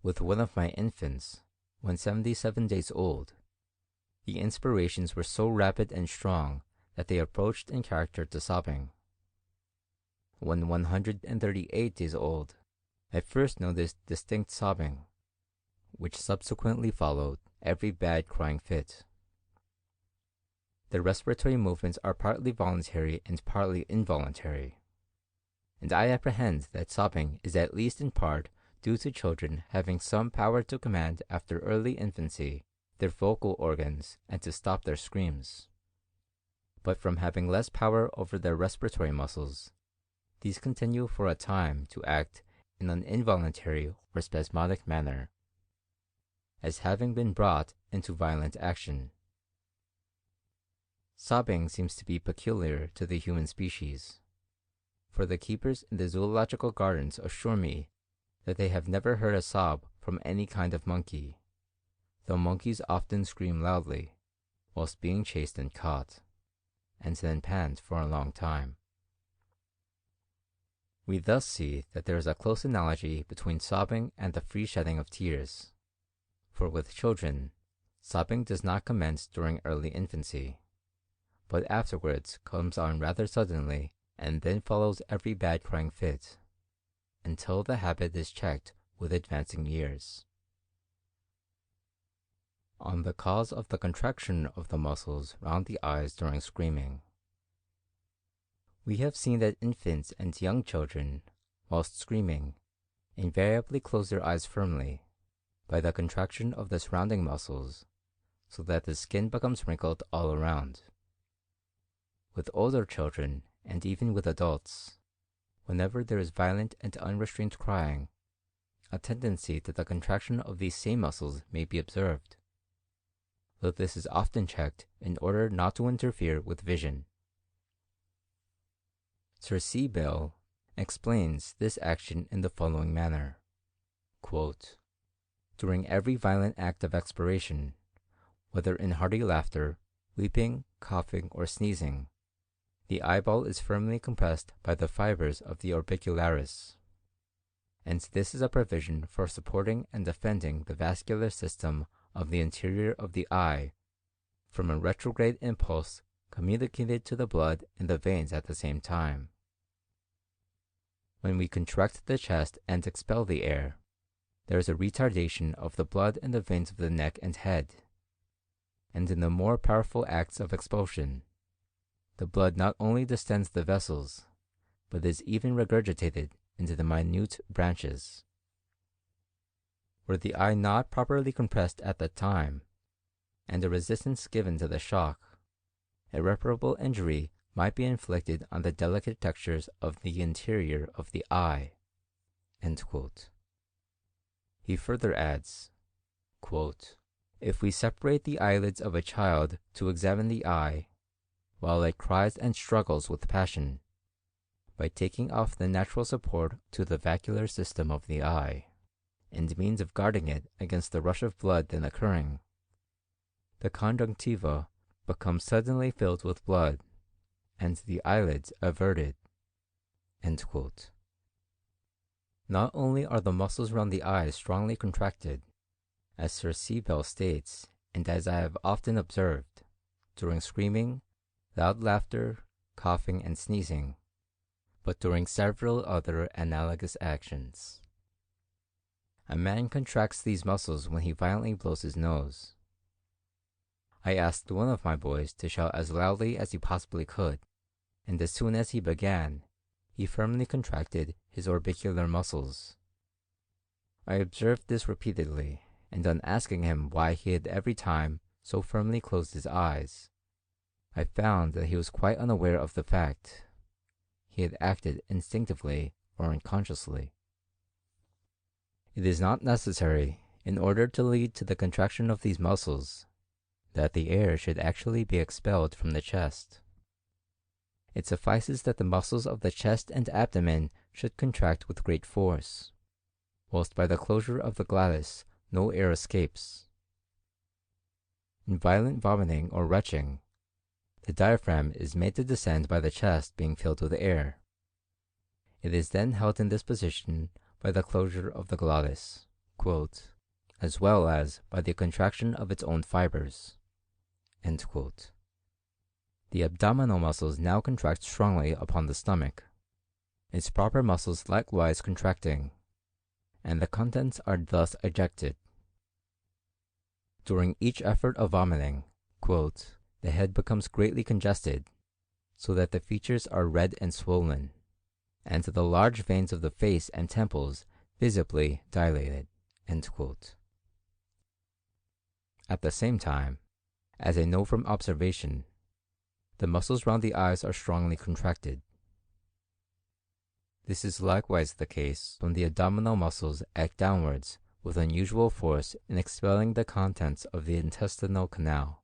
With one of my infants, when 77 days old, the inspirations were so rapid and strong that they approached in character to sobbing. When 138 days old, I first noticed distinct sobbing, which subsequently followed every bad crying fit. The respiratory movements are partly voluntary and partly involuntary, and I apprehend that sobbing is at least in part due to children having some power to command after early infancy their vocal organs and to stop their screams. But from having less power over their respiratory muscles, these continue for a time to act in an involuntary or spasmodic manner, as having been brought into violent action. Sobbing seems to be peculiar to the human species, for the keepers in the zoological gardens assure me that they have never heard a sob from any kind of monkey, though monkeys often scream loudly whilst being chased and caught, and then pant for a long time. We thus see that there is a close analogy between sobbing and the free shedding of tears, for with children, sobbing does not commence during early infancy, but afterwards comes on rather suddenly and then follows every bad crying fit, until the habit is checked with advancing years. On the cause of the contraction of the muscles round the eyes during screaming. We have seen that infants and young children, whilst screaming, invariably close their eyes firmly, by the contraction of the surrounding muscles, so that the skin becomes wrinkled all around. With older children, and even with adults, whenever there is violent and unrestrained crying, a tendency to the contraction of these same muscles may be observed, though this is often checked in order not to interfere with vision. Sir C. Bell explains this action in the following manner, quote, during every violent act of expiration, whether in hearty laughter, weeping, coughing, or sneezing, the eyeball is firmly compressed by the fibers of the orbicularis, and this is a provision for supporting and defending the vascular system of the interior of the eye from a retrograde impulse communicated to the blood in the veins at the same time. When we contract the chest and expel the air, there is a retardation of the blood in the veins of the neck and head, and in the more powerful acts of expulsion, the blood not only distends the vessels, but is even regurgitated into the minute branches. Were the eye not properly compressed at the time, and a resistance given to the shock, irreparable injury might be inflicted on the delicate textures of the interior of the eye." End quote. He further adds, quote, "If we separate the eyelids of a child to examine the eye, while it cries and struggles with passion, by taking off the natural support to the vacuolar system of the eye, and means of guarding it against the rush of blood then occurring, the conjunctiva becomes suddenly filled with blood, and the eyelids averted." End quote. Not only are the muscles round the eyes strongly contracted, as Sir C. Bell states, and as I have often observed, during screaming, loud laughter, coughing, and sneezing, but during several other analogous actions. A man contracts these muscles when he violently blows his nose. I asked one of my boys to shout as loudly as he possibly could, and as soon as he began, he firmly contracted his orbicular muscles. I observed this repeatedly, and on asking him why he had every time so firmly closed his eyes, I found that he was quite unaware of the fact. He had acted instinctively or unconsciously. It is not necessary, in order to lead to the contraction of these muscles, that the air should actually be expelled from the chest. It suffices that the muscles of the chest and abdomen should contract with great force, whilst by the closure of the glottis no air escapes. In violent vomiting or retching, the diaphragm is made to descend by the chest being filled with air. It is then held in this position by the closure of the glottis, quote, "as well as by the contraction of its own fibers." End quote. The abdominal muscles now contract strongly upon the stomach, its proper muscles likewise contracting, and the contents are thus ejected. During each effort of vomiting, quote, "the head becomes greatly congested, so that the features are red and swollen, and the large veins of the face and temples visibly dilated." End quote. At the same time, as I know from observation, the muscles round the eyes are strongly contracted. This is likewise the case when the abdominal muscles act downwards with unusual force in expelling the contents of the intestinal canal.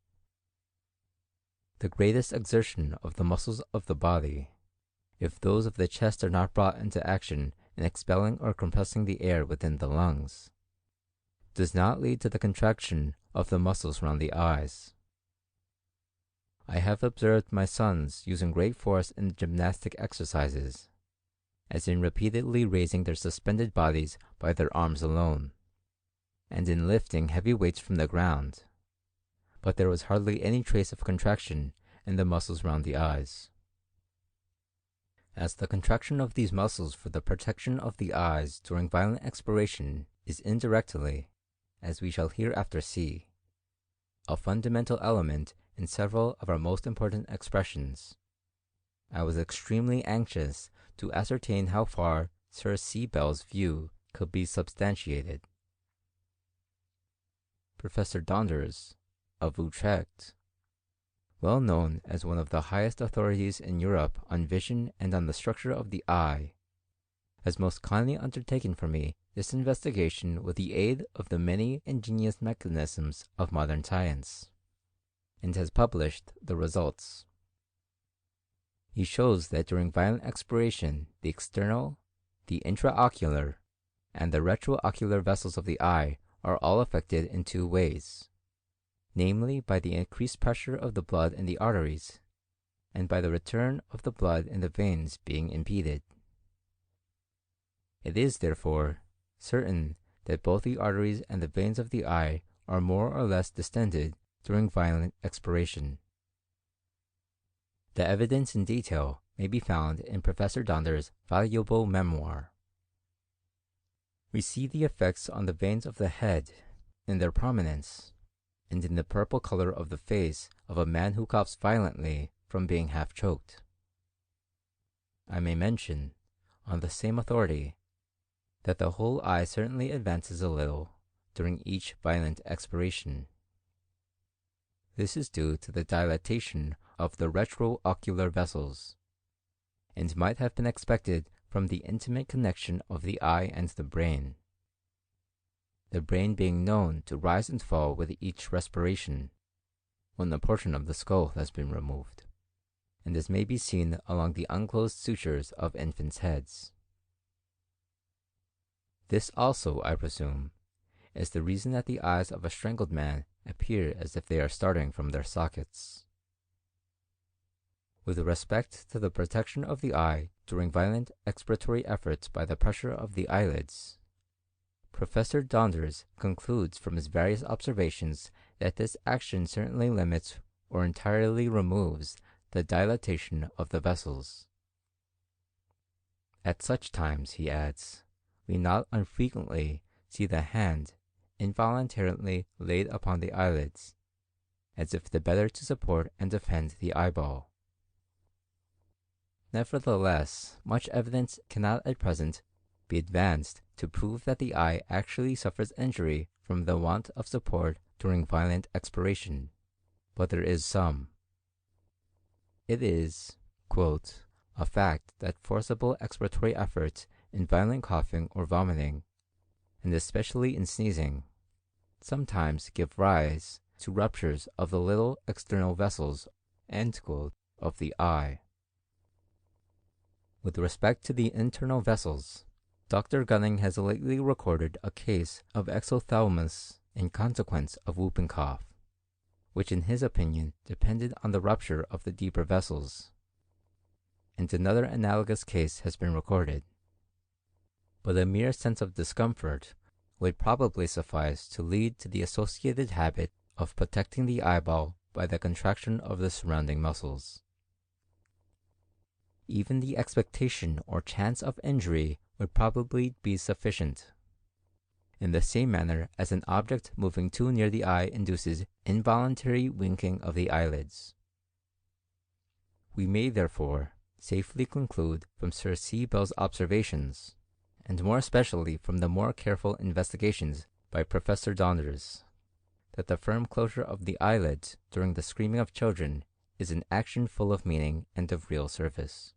The greatest exertion of the muscles of the body, if those of the chest are not brought into action in expelling or compressing the air within the lungs, does not lead to the contraction of the muscles round the eyes. I have observed my sons using great force in gymnastic exercises, as in repeatedly raising their suspended bodies by their arms alone, and in lifting heavy weights from the ground, but there was hardly any trace of contraction in the muscles round the eyes. As the contraction of these muscles for the protection of the eyes during violent expiration is indirectly, as we shall hereafter see, a fundamental element in several of our most important expressions, I was extremely anxious to ascertain how far Sir C. Bell's view could be substantiated. Professor Donders, of Utrecht, well known as one of the highest authorities in Europe on vision and on the structure of the eye, has most kindly undertaken for me this investigation with the aid of the many ingenious mechanisms of modern science, and has published the results. He shows that during violent expiration the external, the intraocular, and the retroocular vessels of the eye are all affected in two ways, namely by the increased pressure of the blood in the arteries, and by the return of the blood in the veins being impeded. It is, therefore, certain that both the arteries and the veins of the eye are more or less distended during violent expiration. The evidence in detail may be found in Professor Donder's valuable memoir. We see the effects on the veins of the head, in their prominence, and in the purple color of the face of a man who coughs violently from being half choked. I may mention, on the same authority, that the whole eye certainly advances a little during each violent expiration. This is due to the dilatation of the retroocular vessels, and might have been expected from the intimate connection of the eye and the brain being known to rise and fall with each respiration, when a portion of the skull has been removed, and as may be seen along the unclosed sutures of infants' heads. This also, I presume, is the reason that the eyes of a strangled man appear as if they are starting from their sockets. With respect to the protection of the eye during violent expiratory efforts by the pressure of the eyelids, Professor Donders concludes from his various observations that this action certainly limits or entirely removes the dilatation of the vessels. At such times, he adds, we not unfrequently see the hand involuntarily laid upon the eyelids, as if the better to support and defend the eyeball. Nevertheless, much evidence cannot at present be advanced to prove that the eye actually suffers injury from the want of support during violent expiration, but there is some. It is, quote, a fact that forcible expiratory efforts in violent coughing or vomiting, and especially in sneezing, sometimes give rise to ruptures of the little external vessels, end quote, of the eye. With respect to the internal vessels, Dr. Gunning has lately recorded a case of exophthalmos in consequence of whooping cough, which in his opinion depended on the rupture of the deeper vessels, and another analogous case has been recorded. But a mere sense of discomfort would probably suffice to lead to the associated habit of protecting the eyeball by the contraction of the surrounding muscles. Even the expectation or chance of injury would probably be sufficient, in the same manner as an object moving too near the eye induces involuntary winking of the eyelids. We may, therefore, safely conclude from Sir C. Bell's observations, and more especially from the more careful investigations by Professor Donders, that the firm closure of the eyelids during the screaming of children is an action full of meaning and of real service.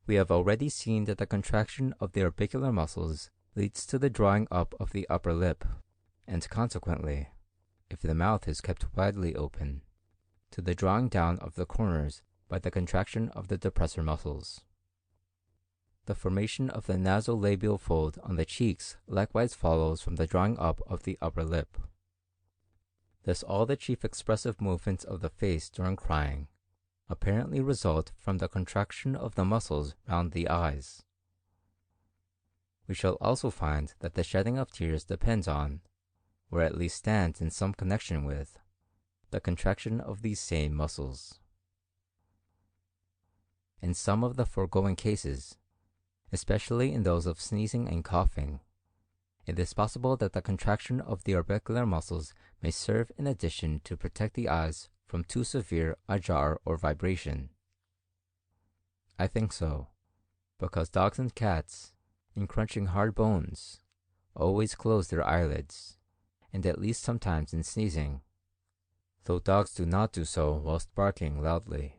We have already seen that the contraction of the orbicular muscles leads to the drawing up of the upper lip, and consequently, if the mouth is kept widely open, to the drawing down of the corners by the contraction of the depressor muscles. The formation of the nasolabial fold on the cheeks likewise follows from the drawing up of the upper lip. Thus all the chief expressive movements of the face during crying apparently result from the contraction of the muscles round the eyes. We shall also find that the shedding of tears depends on, or at least stands in some connection with, the contraction of these same muscles. In some of the foregoing cases, especially in those of sneezing and coughing, it is possible that the contraction of the orbicular muscles may serve in addition to protect the eyes from too severe a jar or vibration. I think so, because dogs and cats, in crunching hard bones, always close their eyelids, and at least sometimes in sneezing, though dogs do not do so whilst barking loudly.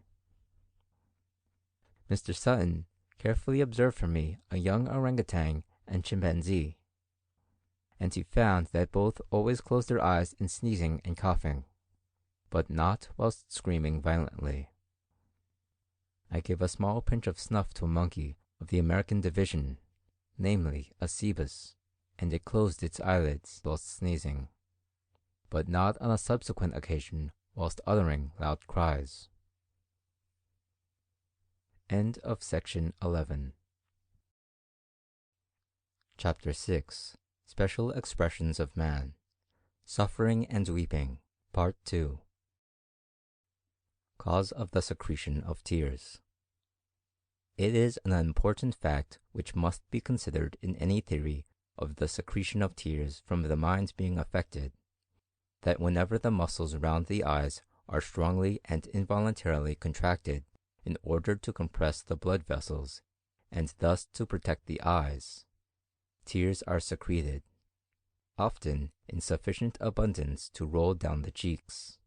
Mr. Sutton carefully observed for me a young orangutan and chimpanzee, and he found that both always closed their eyes in sneezing and coughing, but not whilst screaming violently. I gave a small pinch of snuff to a monkey of the American division, namely a cebus, and it closed its eyelids whilst sneezing, but not on a subsequent occasion whilst uttering loud cries. End of section 11. Chapter 6. Special Expressions of Man. Suffering and Weeping. Part 2. Cause of the secretion of tears. It is an important fact which must be considered in any theory of the secretion of tears from the mind being affected, that whenever the muscles round the eyes are strongly and involuntarily contracted in order to compress the blood vessels and thus to protect the eyes, tears are secreted, often in sufficient abundance to roll down the cheeks.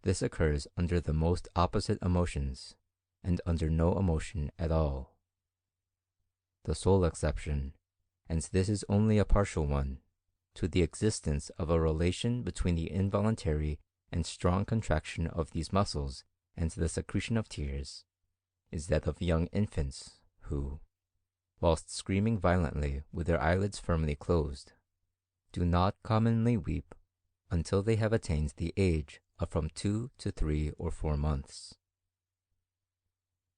This occurs under the most opposite emotions, and under no emotion at all. The sole exception, and this is only a partial one, to the existence of a relation between the involuntary and strong contraction of these muscles and the secretion of tears, is that of young infants, who, whilst screaming violently with their eyelids firmly closed, do not commonly weep until they have attained the age of from 2 to 3 or 4 months.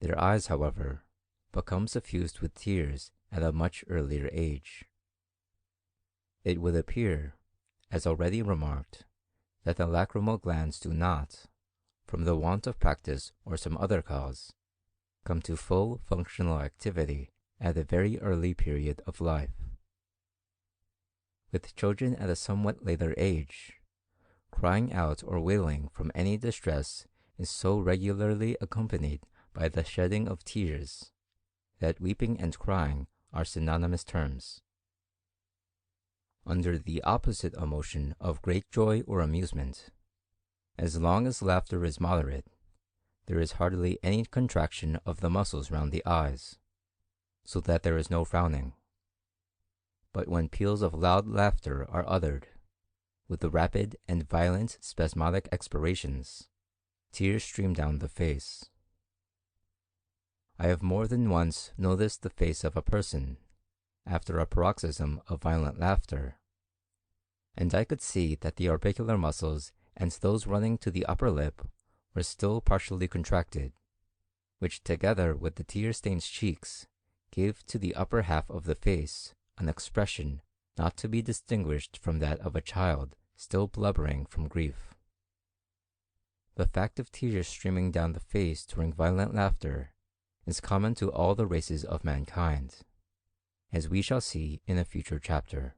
Their eyes, however, become suffused with tears at a much earlier age. It would appear, as already remarked, that the lacrymal glands do not, from the want of practice or some other cause, come to full functional activity at a very early period of life. With children at a somewhat later age, crying out or wailing from any distress is so regularly accompanied by the shedding of tears, that weeping and crying are synonymous terms. Under the opposite emotion of great joy or amusement, as long as laughter is moderate, there is hardly any contraction of the muscles round the eyes, so that there is no frowning. But when peals of loud laughter are uttered, with the rapid and violent spasmodic expirations, tears stream down the face. I have more than once noticed the face of a person, after a paroxysm of violent laughter, and I could see that the orbicular muscles and those running to the upper lip were still partially contracted, which together with the tear-stained cheeks gave to the upper half of the face an expression not to be distinguished from that of a child still blubbering from grief. The fact of tears streaming down the face during violent laughter is common to all the races of mankind, as we shall see in a future chapter.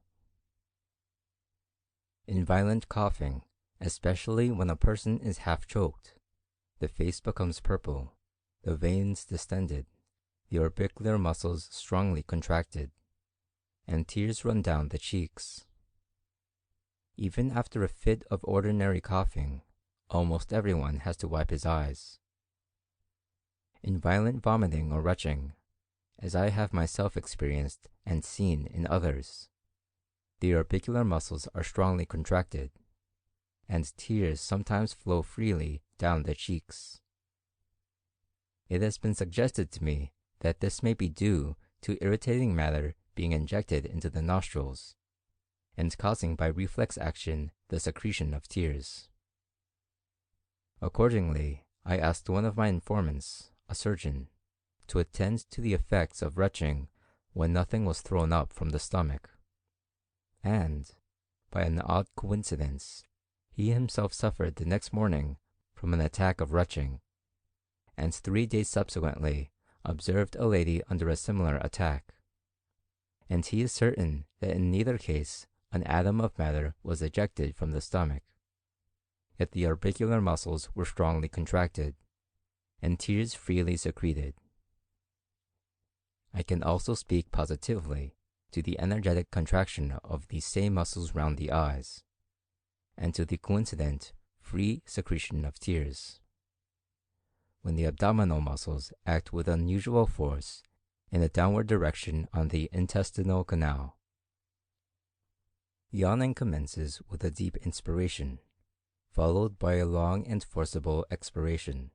In violent coughing, especially when a person is half choked, the face becomes purple, the veins distended, the orbicular muscles strongly contracted, and tears run down the cheeks. Even after a fit of ordinary coughing, almost everyone has to wipe his eyes. In violent vomiting or retching, as I have myself experienced and seen in others, the orbicular muscles are strongly contracted, and tears sometimes flow freely down the cheeks. It has been suggested to me that this may be due to irritating matter being injected into the nostrils, and causing by reflex action the secretion of tears. Accordingly, I asked one of my informants, a surgeon, to attend to the effects of retching when nothing was thrown up from the stomach, and, by an odd coincidence, he himself suffered the next morning from an attack of retching, and 3 days subsequently observed a lady under a similar attack, and he is certain that in neither case an atom of matter was ejected from the stomach, yet the orbicular muscles were strongly contracted, and tears freely secreted. I can also speak positively to the energetic contraction of these same muscles round the eyes, and to the coincident free secretion of tears, when the abdominal muscles act with unusual force in a downward direction on the intestinal canal. Yawning commences with a deep inspiration, followed by a long and forcible expiration,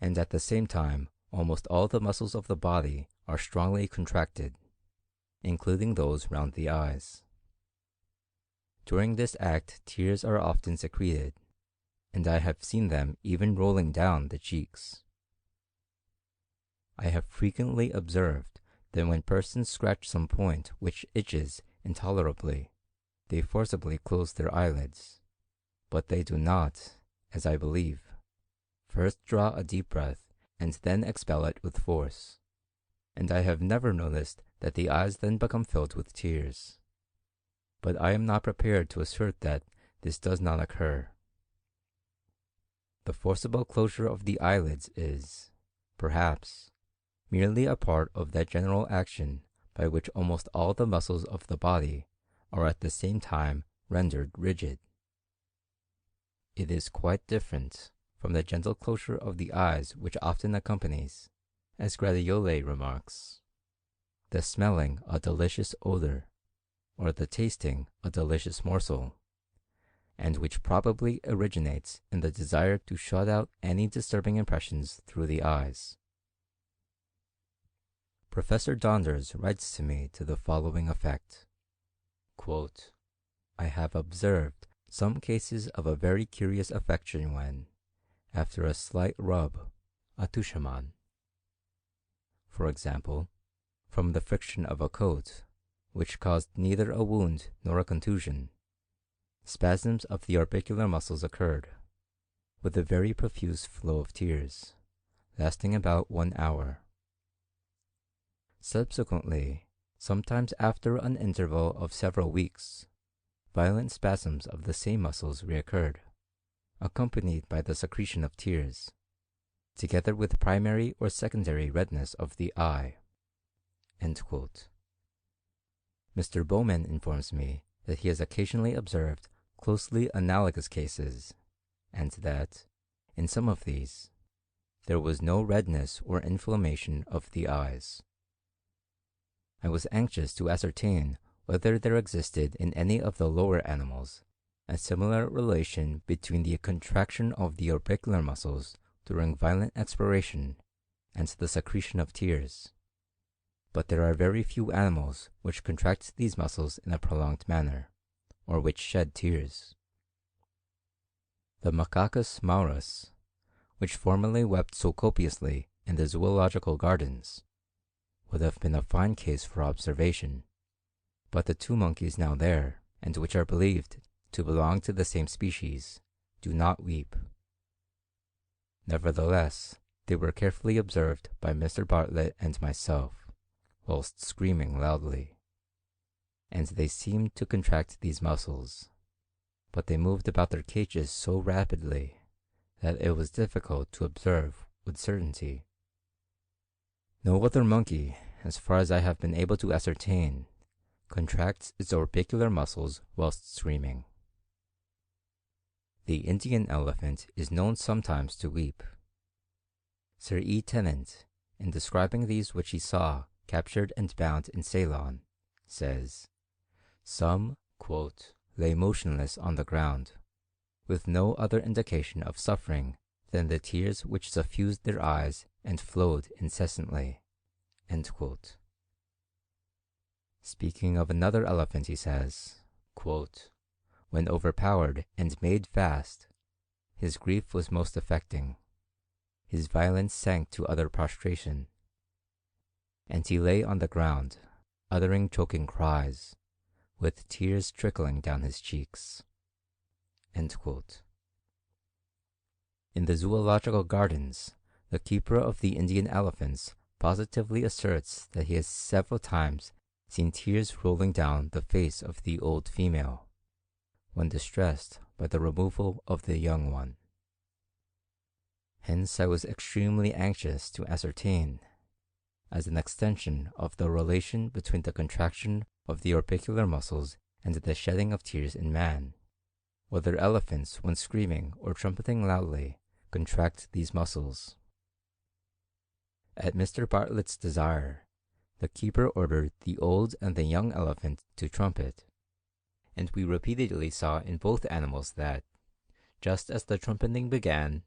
and at the same time almost all the muscles of the body are strongly contracted, including those round the eyes. During this act tears are often secreted, and I have seen them even rolling down the cheeks. I have frequently observed that when persons scratch some point which itches intolerably, they forcibly close their eyelids, but they do not, as I believe, first draw a deep breath and then expel it with force, and I have never noticed that the eyes then become filled with tears. But I am not prepared to assert that this does not occur. The forcible closure of the eyelids is, perhaps, merely a part of that general action by which almost all the muscles of the body are at the same time rendered rigid. It is quite different from the gentle closure of the eyes which often accompanies, as Gratiolet remarks, the smelling a delicious odor, or the tasting a delicious morsel, and which probably originates in the desire to shut out any disturbing impressions through the eyes. Professor Donders writes to me to the following effect, quote, "I have observed some cases of a very curious affection when, after a slight rub, attouchement, for example, from the friction of a coat, which caused neither a wound nor a contusion, spasms of the orbicular muscles occurred, with a very profuse flow of tears, lasting about 1 hour. Subsequently, sometimes after an interval of several weeks, violent spasms of the same muscles reoccurred, accompanied by the secretion of tears, together with primary or secondary redness of the eye." End quote. Mr. Bowman informs me that he has occasionally observed closely analogous cases, and that, in some of these, there was no redness or inflammation of the eyes. I was anxious to ascertain whether there existed in any of the lower animals a similar relation between the contraction of the orbicular muscles during violent expiration and the secretion of tears, but there are very few animals which contract these muscles in a prolonged manner, or which shed tears. The Macacus maurus, which formerly wept so copiously in the zoological gardens, would have been a fine case for observation, but the 2 monkeys now there, and which are believed to belong to the same species, do not weep. Nevertheless, they were carefully observed by Mr. Bartlett and myself, whilst screaming loudly, and they seemed to contract these muscles, but they moved about their cages so rapidly that it was difficult to observe with certainty. No other monkey, as far as I have been able to ascertain, contracts its orbicular muscles whilst screaming. The Indian elephant is known sometimes to weep. Sir E. Tennant, in describing these which he saw captured and bound in Ceylon, says, "Some, quote, lay motionless on the ground, with no other indication of suffering than the tears which suffused their eyes and flowed incessantly." End quote. Speaking of another elephant, he says, quote, "When overpowered and made fast, his grief was most affecting. His violence sank to utter prostration, and he lay on the ground, uttering choking cries, with tears trickling down his cheeks." End quote. In the zoological gardens, the keeper of the Indian elephants positively asserts that he has several times seen tears rolling down the face of the old female, when distressed by the removal of the young one. Hence I was extremely anxious to ascertain, as an extension of the relation between the contraction of the orbicular muscles and the shedding of tears in man, whether elephants, when screaming or trumpeting loudly, contract these muscles. At Mr. Bartlett's desire, the keeper ordered the old and the young elephant to trumpet, and we repeatedly saw in both animals that, just as the trumpeting began,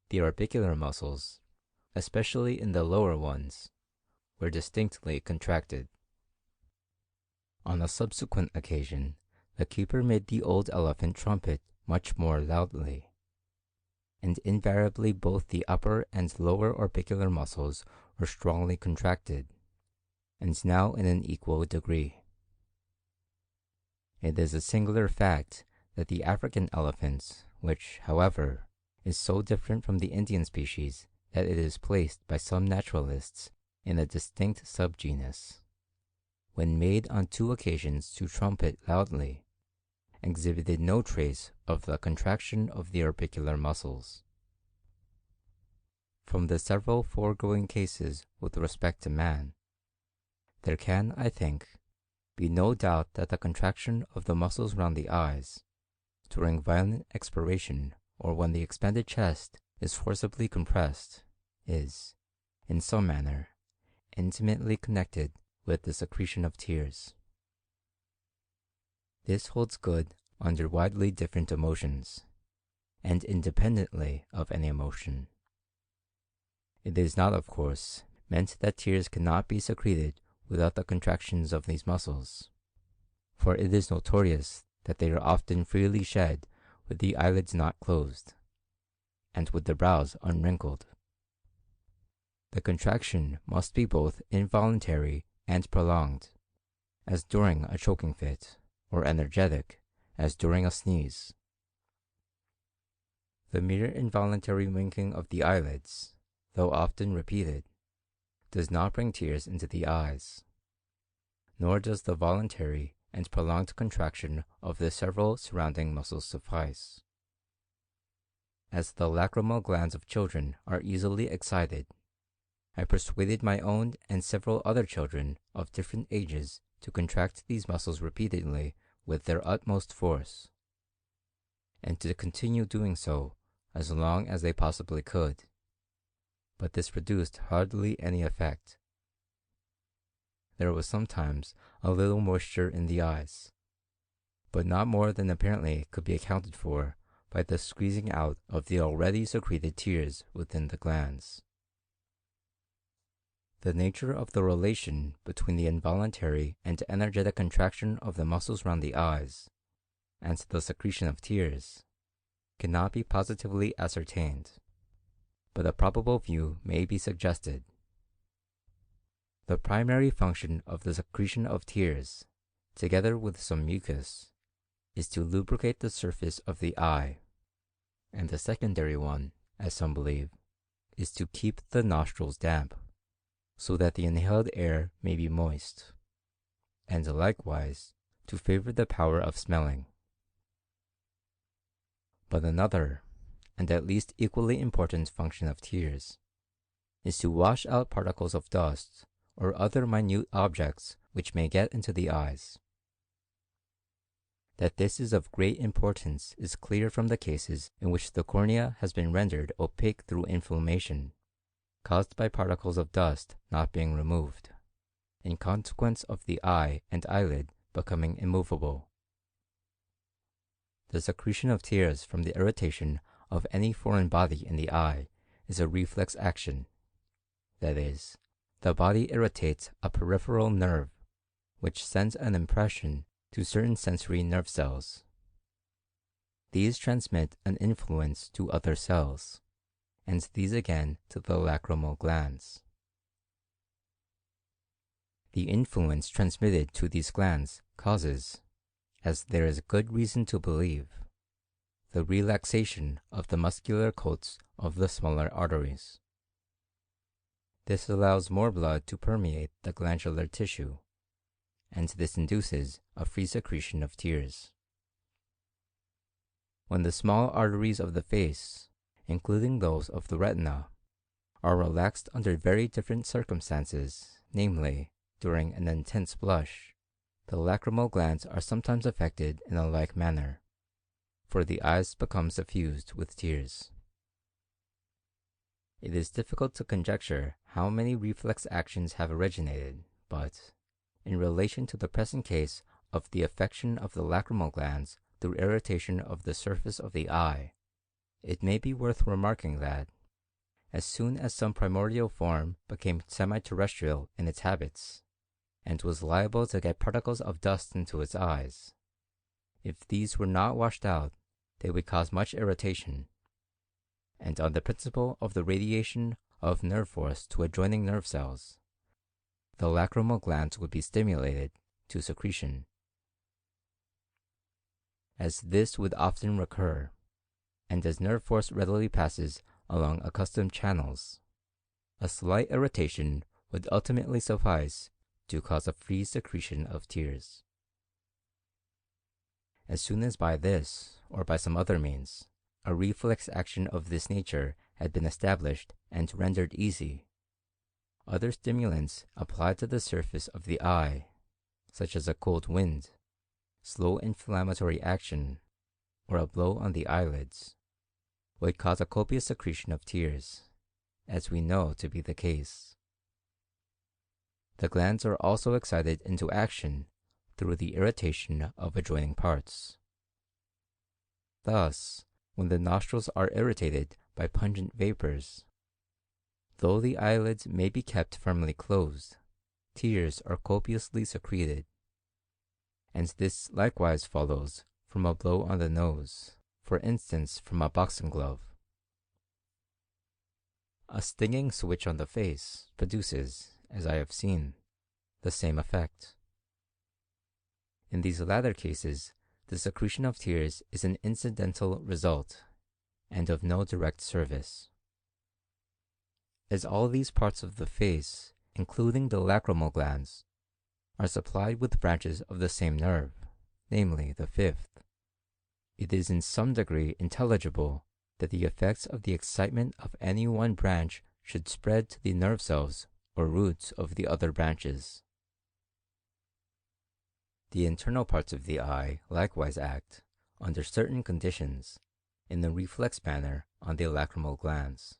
the orbicular muscles, especially in the lower ones, were distinctly contracted. On a subsequent occasion, the keeper made the old elephant trumpet much more loudly, and invariably both the upper and lower orbicular muscles were strongly contracted, and now in an equal degree. It is a singular fact that the African elephant, which, however, is so different from the Indian species that it is placed by some naturalists in a distinct subgenus, when made on 2 occasions to trumpet loudly, exhibited no trace of the contraction of the orbicular muscles. From the several foregoing cases with respect to man, there can, I think, be no doubt that the contraction of the muscles round the eyes, during violent expiration or when the expanded chest is forcibly compressed, is, in some manner, intimately connected with the secretion of tears. This holds good under widely different emotions, and independently of any emotion. It is not, of course, meant that tears cannot be secreted without the contractions of these muscles, for it is notorious that they are often freely shed with the eyelids not closed, and with the brows unwrinkled. The contraction must be both involuntary and prolonged, as during a choking fit, or energetic, as during a sneeze. The mere involuntary winking of the eyelids, though often repeated, does not bring tears into the eyes, nor does the voluntary and prolonged contraction of the several surrounding muscles suffice. As the lacrimal glands of children are easily excited, I persuaded my own and several other children of different ages to contract these muscles repeatedly with their utmost force, and to continue doing so as long as they possibly could, but this produced hardly any effect. There was sometimes a little moisture in the eyes, but not more than apparently could be accounted for by the squeezing out of the already secreted tears within the glands. The nature of the relation between the involuntary and energetic contraction of the muscles round the eyes and the secretion of tears cannot be positively ascertained, but a probable view may be suggested. The primary function of the secretion of tears, together with some mucus, is to lubricate the surface of the eye, and the secondary one, as some believe, is to keep the nostrils damp, so that the inhaled air may be moist, and likewise to favor the power of smelling. But another, and at least equally important function of tears, is to wash out particles of dust or other minute objects which may get into the eyes. That this is of great importance is clear from the cases in which the cornea has been rendered opaque through inflammation, caused by particles of dust not being removed, in consequence of the eye and eyelid becoming immovable. The secretion of tears from the irritation of any foreign body in the eye is a reflex action. That is, the body irritates a peripheral nerve, which sends an impression to certain sensory nerve cells. These transmit an influence to other cells, and these again to the lacrimal glands. The influence transmitted to these glands causes, as there is good reason to believe, the relaxation of the muscular coats of the smaller arteries. This allows more blood to permeate the glandular tissue, and this induces a free secretion of tears. When the small arteries of the face, including those of the retina, are relaxed under very different circumstances, namely, during an intense blush, the lacrimal glands are sometimes affected in a like manner, for the eyes become suffused with tears. It is difficult to conjecture how many reflex actions have originated, but, in relation to the present case of the affection of the lacrimal glands through irritation of the surface of the eye, it may be worth remarking that, as soon as some primordial form became semi-terrestrial in its habits, and was liable to get particles of dust into its eyes, if these were not washed out, they would cause much irritation, and on the principle of the radiation of nerve force to adjoining nerve cells, the lacrimal glands would be stimulated to secretion. As this would often recur, and as nerve force readily passes along accustomed channels, a slight irritation would ultimately suffice to cause a free secretion of tears. As soon as by this, or by some other means, a reflex action of this nature had been established and rendered easy, other stimulants applied to the surface of the eye, such as a cold wind, slow inflammatory action, or a blow on the eyelids, would cause a copious secretion of tears, as we know to be the case. The glands are also excited into action through the irritation of adjoining parts. Thus, when the nostrils are irritated by pungent vapors, though the eyelids may be kept firmly closed, tears are copiously secreted, and this likewise follows from a blow on the nose, for instance from a boxing glove. A stinging switch on the face produces, as I have seen, the same effect. In these latter cases, the secretion of tears is an incidental result, and of no direct service. As all these parts of the face, including the lacrimal glands, are supplied with branches of the same nerve, namely the fifth, it is in some degree intelligible that the effects of the excitement of any one branch should spread to the nerve cells or roots of the other branches. The internal parts of the eye likewise act, under certain conditions, in the reflex manner on the lacrimal glands.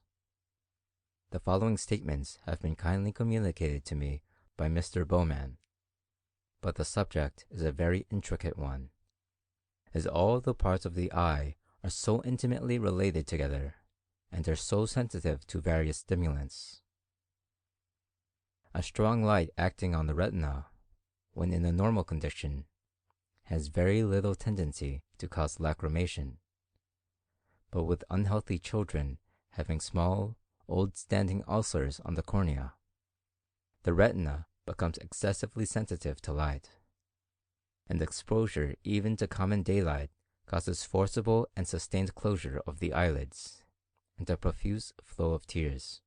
The following statements have been kindly communicated to me by Mr. Bowman, but the subject is a very intricate one, as all the parts of the eye are so intimately related together, and are so sensitive to various stimulants. A strong light acting on the retina, when in a normal condition, has very little tendency to cause lacrimation, but with unhealthy children having small, old-standing ulcers on the cornea, the retina becomes excessively sensitive to light, and exposure even to common daylight causes forcible and sustained closure of the eyelids, and a profuse flow of tears.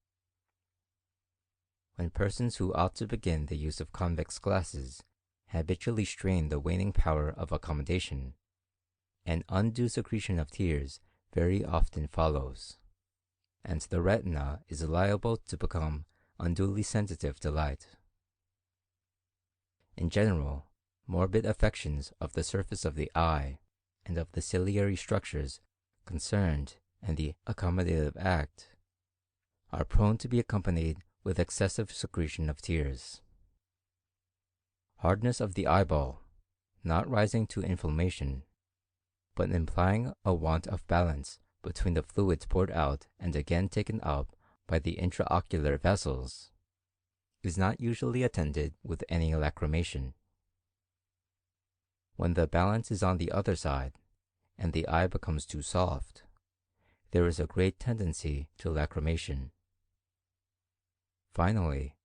When persons who ought to begin the use of convex glasses habitually strain the waning power of accommodation, an undue secretion of tears very often follows, and the retina is liable to become unduly sensitive to light. In general, morbid affections of the surface of the eye and of the ciliary structures concerned in the accommodative act are prone to be accompanied with excessive secretion of tears. Hardness of the eyeball, not rising to inflammation, but implying a want of balance between the fluids poured out and again taken up by the intraocular vessels, is not usually attended with any lacrimation. When the balance is on the other side, and the eye becomes too soft, there is a great tendency to lacrimation. Finally,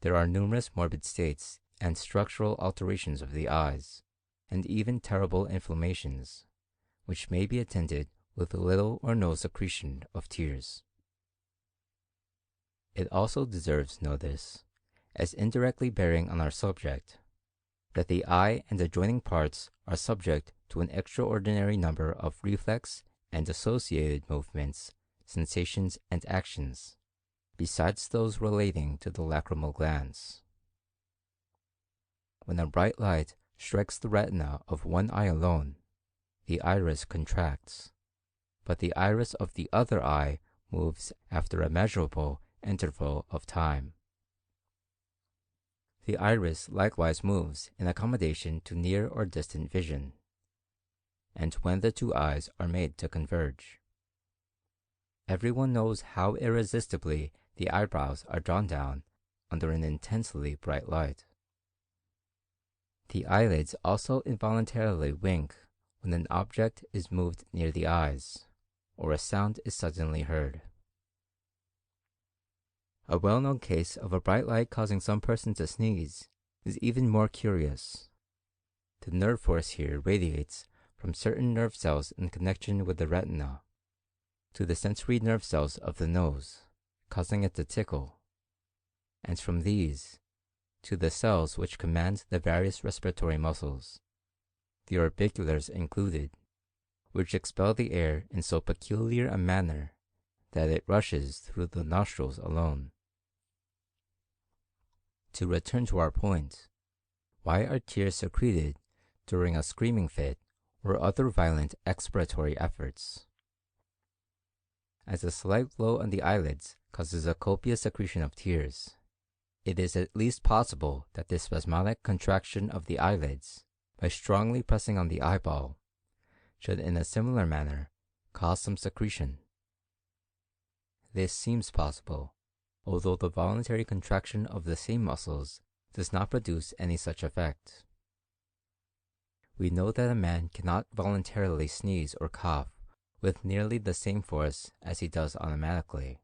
there are numerous morbid states and structural alterations of the eyes, and even terrible inflammations, which may be attended with little or no secretion of tears. It also deserves notice, as indirectly bearing on our subject, that the eye and adjoining parts are subject to an extraordinary number of reflex and associated movements, sensations, and actions, besides those relating to the lacrimal glands. When a bright light strikes the retina of one eye alone, the iris contracts, but the iris of the other eye moves after a measurable interval of time. The iris likewise moves in accommodation to near or distant vision, and when the two eyes are made to converge. Everyone knows how irresistibly the eyebrows are drawn down under an intensely bright light. The eyelids also involuntarily wink when an object is moved near the eyes, or a sound is suddenly heard. A well-known case of a bright light causing some person to sneeze is even more curious. The nerve force here radiates from certain nerve cells in connection with the retina to the sensory nerve cells of the nose, causing it to tickle, and from these to the cells which command the various respiratory muscles, the orbiculars included, which expel the air in so peculiar a manner that it rushes through the nostrils alone. To return to our point, why are tears secreted during a screaming fit or other violent expiratory efforts? As a slight blow on the eyelids causes a copious secretion of tears, it is at least possible that this spasmodic contraction of the eyelids, by strongly pressing on the eyeball, should in a similar manner cause some secretion. This seems possible, although the voluntary contraction of the same muscles does not produce any such effect. We know that a man cannot voluntarily sneeze or cough with nearly the same force as he does automatically,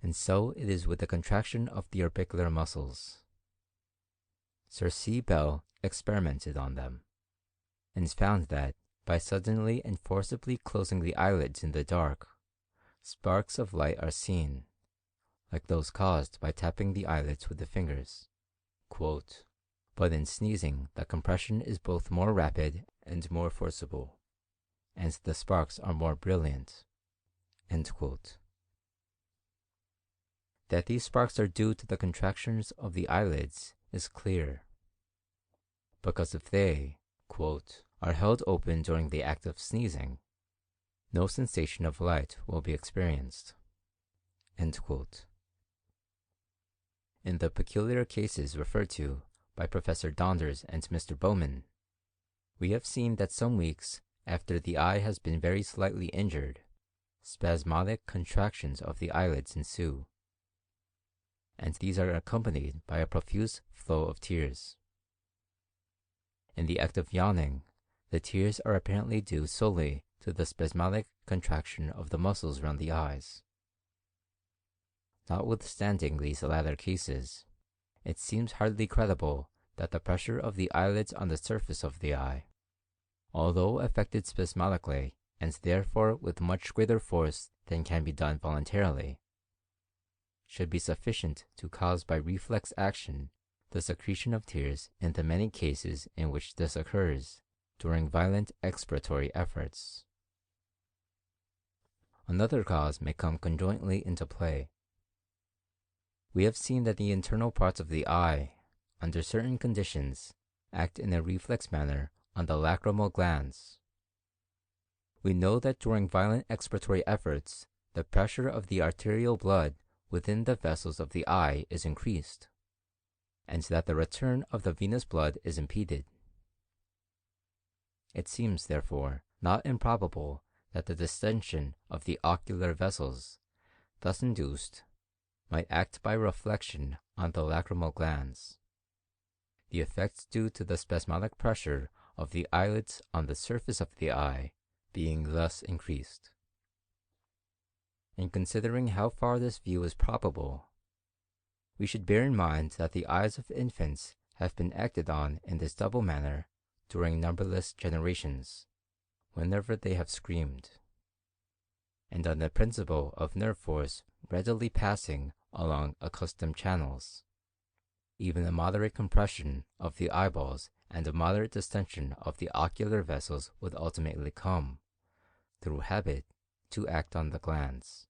and so it is with the contraction of the orbicular muscles. Sir C. Bell experimented on them, and found that by suddenly and forcibly closing the eyelids in the dark, sparks of light are seen, like those caused by tapping the eyelids with the fingers. Quote, "But in sneezing, the compression is both more rapid and more forcible, and the sparks are more brilliant." End quote. That these sparks are due to the contractions of the eyelids is clear, because if they, quote, "are held open during the act of sneezing, no sensation of light will be experienced." End quote. In the peculiar cases referred to by Professor Donders and Mr. Bowman, we have seen that some weeks after the eye has been very slightly injured, spasmodic contractions of the eyelids ensue, and these are accompanied by a profuse flow of tears. In the act of yawning, the tears are apparently due solely to the spasmodic contraction of the muscles round the eyes. Notwithstanding these latter cases, it seems hardly credible that the pressure of the eyelids on the surface of the eye, although effected spasmodically and therefore with much greater force than can be done voluntarily, should be sufficient to cause by reflex action the secretion of tears in the many cases in which this occurs during violent expiratory efforts. Another cause may come conjointly into play. We have seen that the internal parts of the eye, under certain conditions, act in a reflex manner on the lacrimal glands. We know that during violent expiratory efforts, the pressure of the arterial blood within the vessels of the eye is increased, and that the return of the venous blood is impeded. It seems, therefore, not improbable that the distension of the ocular vessels, thus induced, might act by reflection on the lacrimal glands, the effects due to the spasmodic pressure of the eyelids on the surface of the eye being thus increased. In considering how far this view is probable, we should bear in mind that the eyes of infants have been acted on in this double manner during numberless generations, whenever they have screamed, and on the principle of nerve force readily passing along accustomed channels. Even a moderate compression of the eyeballs and a moderate distension of the ocular vessels would ultimately come, through habit, to act on the glands.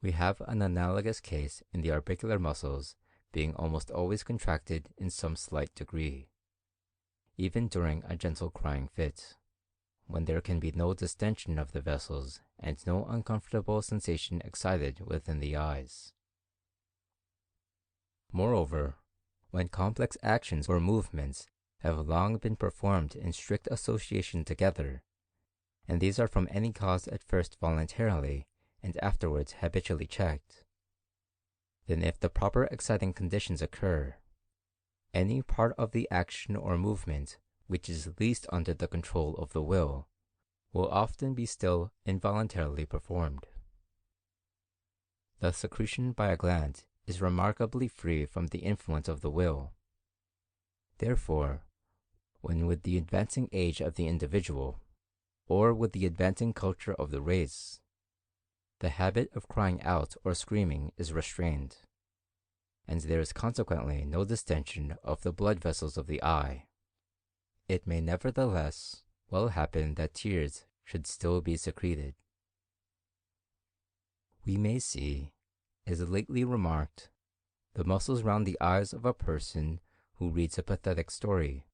We have an analogous case in the orbicular muscles being almost always contracted in some slight degree, even during a gentle crying fit, when there can be no distension of the vessels and no uncomfortable sensation excited within the eyes. Moreover, when complex actions or movements have long been performed in strict association together, and these are from any cause at first voluntarily and afterwards habitually checked, then if the proper exciting conditions occur, any part of the action or movement which is least under the control of the will often be still involuntarily performed. The secretion by a gland is remarkably free from the influence of the will. Therefore, when with the advancing age of the individual, or with the advancing culture of the race, the habit of crying out or screaming is restrained, and there is consequently no distension of the blood vessels of the eye, it may nevertheless well happen that tears should still be secreted, we may see, as lately remarked, the muscles round the eyes of a person who reads a pathetic story,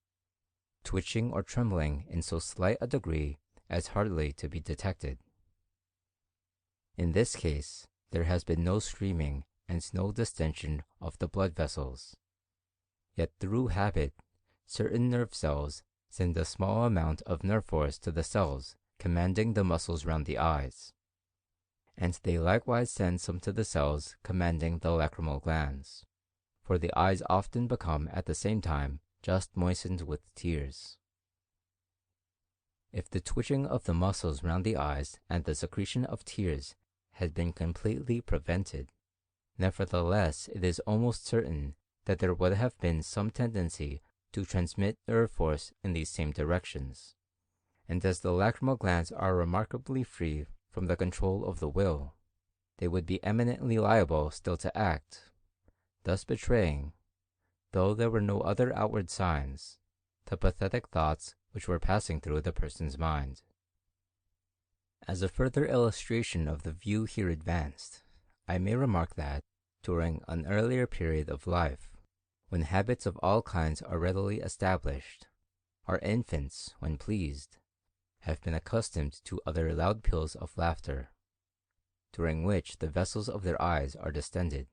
twitching or trembling in so slight a degree as hardly to be detected. In this case, there has been no screaming and no distension of the blood vessels, yet through habit, certain nerve cells send a small amount of nerve force to the cells commanding the muscles round the eyes, and they likewise send some to the cells commanding the lacrimal glands, for the eyes often become at the same time just moistened with tears. If the twitching of the muscles round the eyes and the secretion of tears had been completely prevented, nevertheless it is almost certain that there would have been some tendency to transmit nerve force in these same directions, and as the lacrimal glands are remarkably free from the control of the will, they would be eminently liable still to act, thus betraying, though there were no other outward signs, the pathetic thoughts which were passing through the person's mind. As a further illustration of the view here advanced, I may remark that, during an earlier period of life, when habits of all kinds are readily established, our infants, when pleased, have been accustomed to utter loud peals of laughter, during which the vessels of their eyes are distended,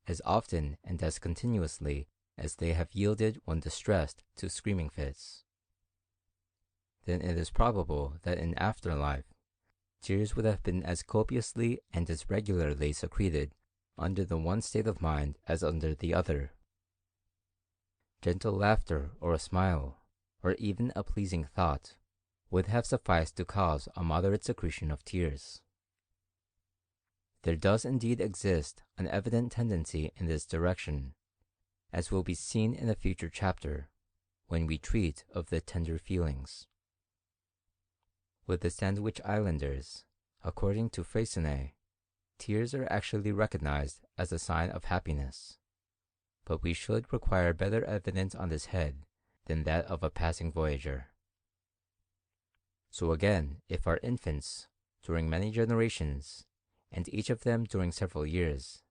as often and as continuously as they have yielded when distressed to screaming fits. Then it is probable that in after life, tears would have been as copiously and as regularly secreted under the one state of mind as under the other. Gentle laughter or a smile, or even a pleasing thought, would have sufficed to cause a moderate secretion of tears. There does indeed exist an evident tendency in this direction, as will be seen in a future chapter, when we treat of the tender feelings. With the Sandwich Islanders, according to Freycinet, tears are actually recognized as a sign of happiness, but we should require better evidence on this head than that of a passing voyager. So again, if our infants, during many generations, and each of them during several years,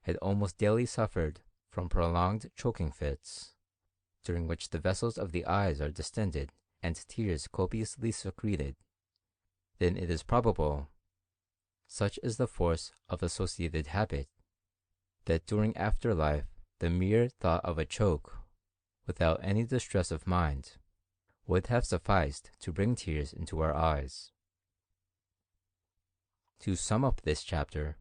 had almost daily suffered from prolonged choking fits, during which the vessels of the eyes are distended and tears copiously secreted, then it is probable, such is the force of associated habit, that during afterlife the mere thought of a choke, without any distress of mind, would have sufficed to bring tears into our eyes. To sum up this chapter,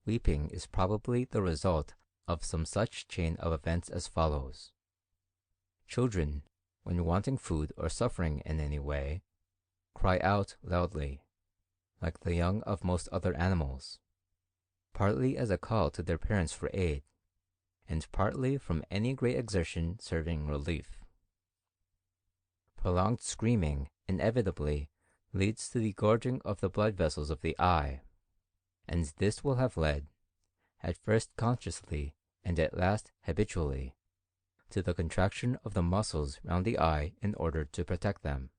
weeping is probably the result of some such chain of events as follows. Children, when wanting food or suffering in any way, cry out loudly, like the young of most other animals, partly as a call to their parents for aid, and partly from any great exertion serving relief. Prolonged screaming inevitably leads to the gorging of the blood vessels of the eye, and this will have led, at first consciously and at last habitually, to the contraction of the muscles round the eye in order to protect them.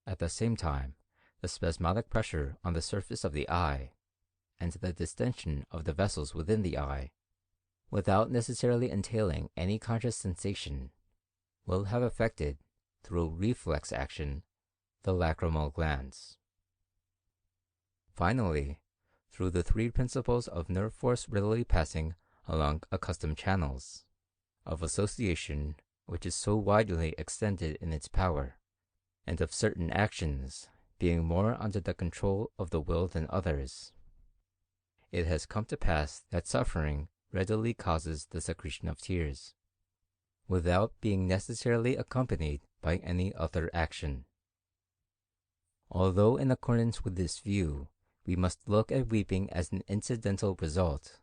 At the same time, the spasmodic pressure on the surface of the eye, and the distension of the vessels within the eye, without necessarily entailing any conscious sensation, will have affected, through reflex action, the lacrimal glands. Finally, through the three principles of nerve force readily passing along accustomed channels, of association, which is so widely extended in its power, and of certain actions being more under the control of the will than others, it has come to pass that suffering readily causes the secretion of tears, without being necessarily accompanied by any other action. Although in accordance with this view, we must look at weeping as an incidental result,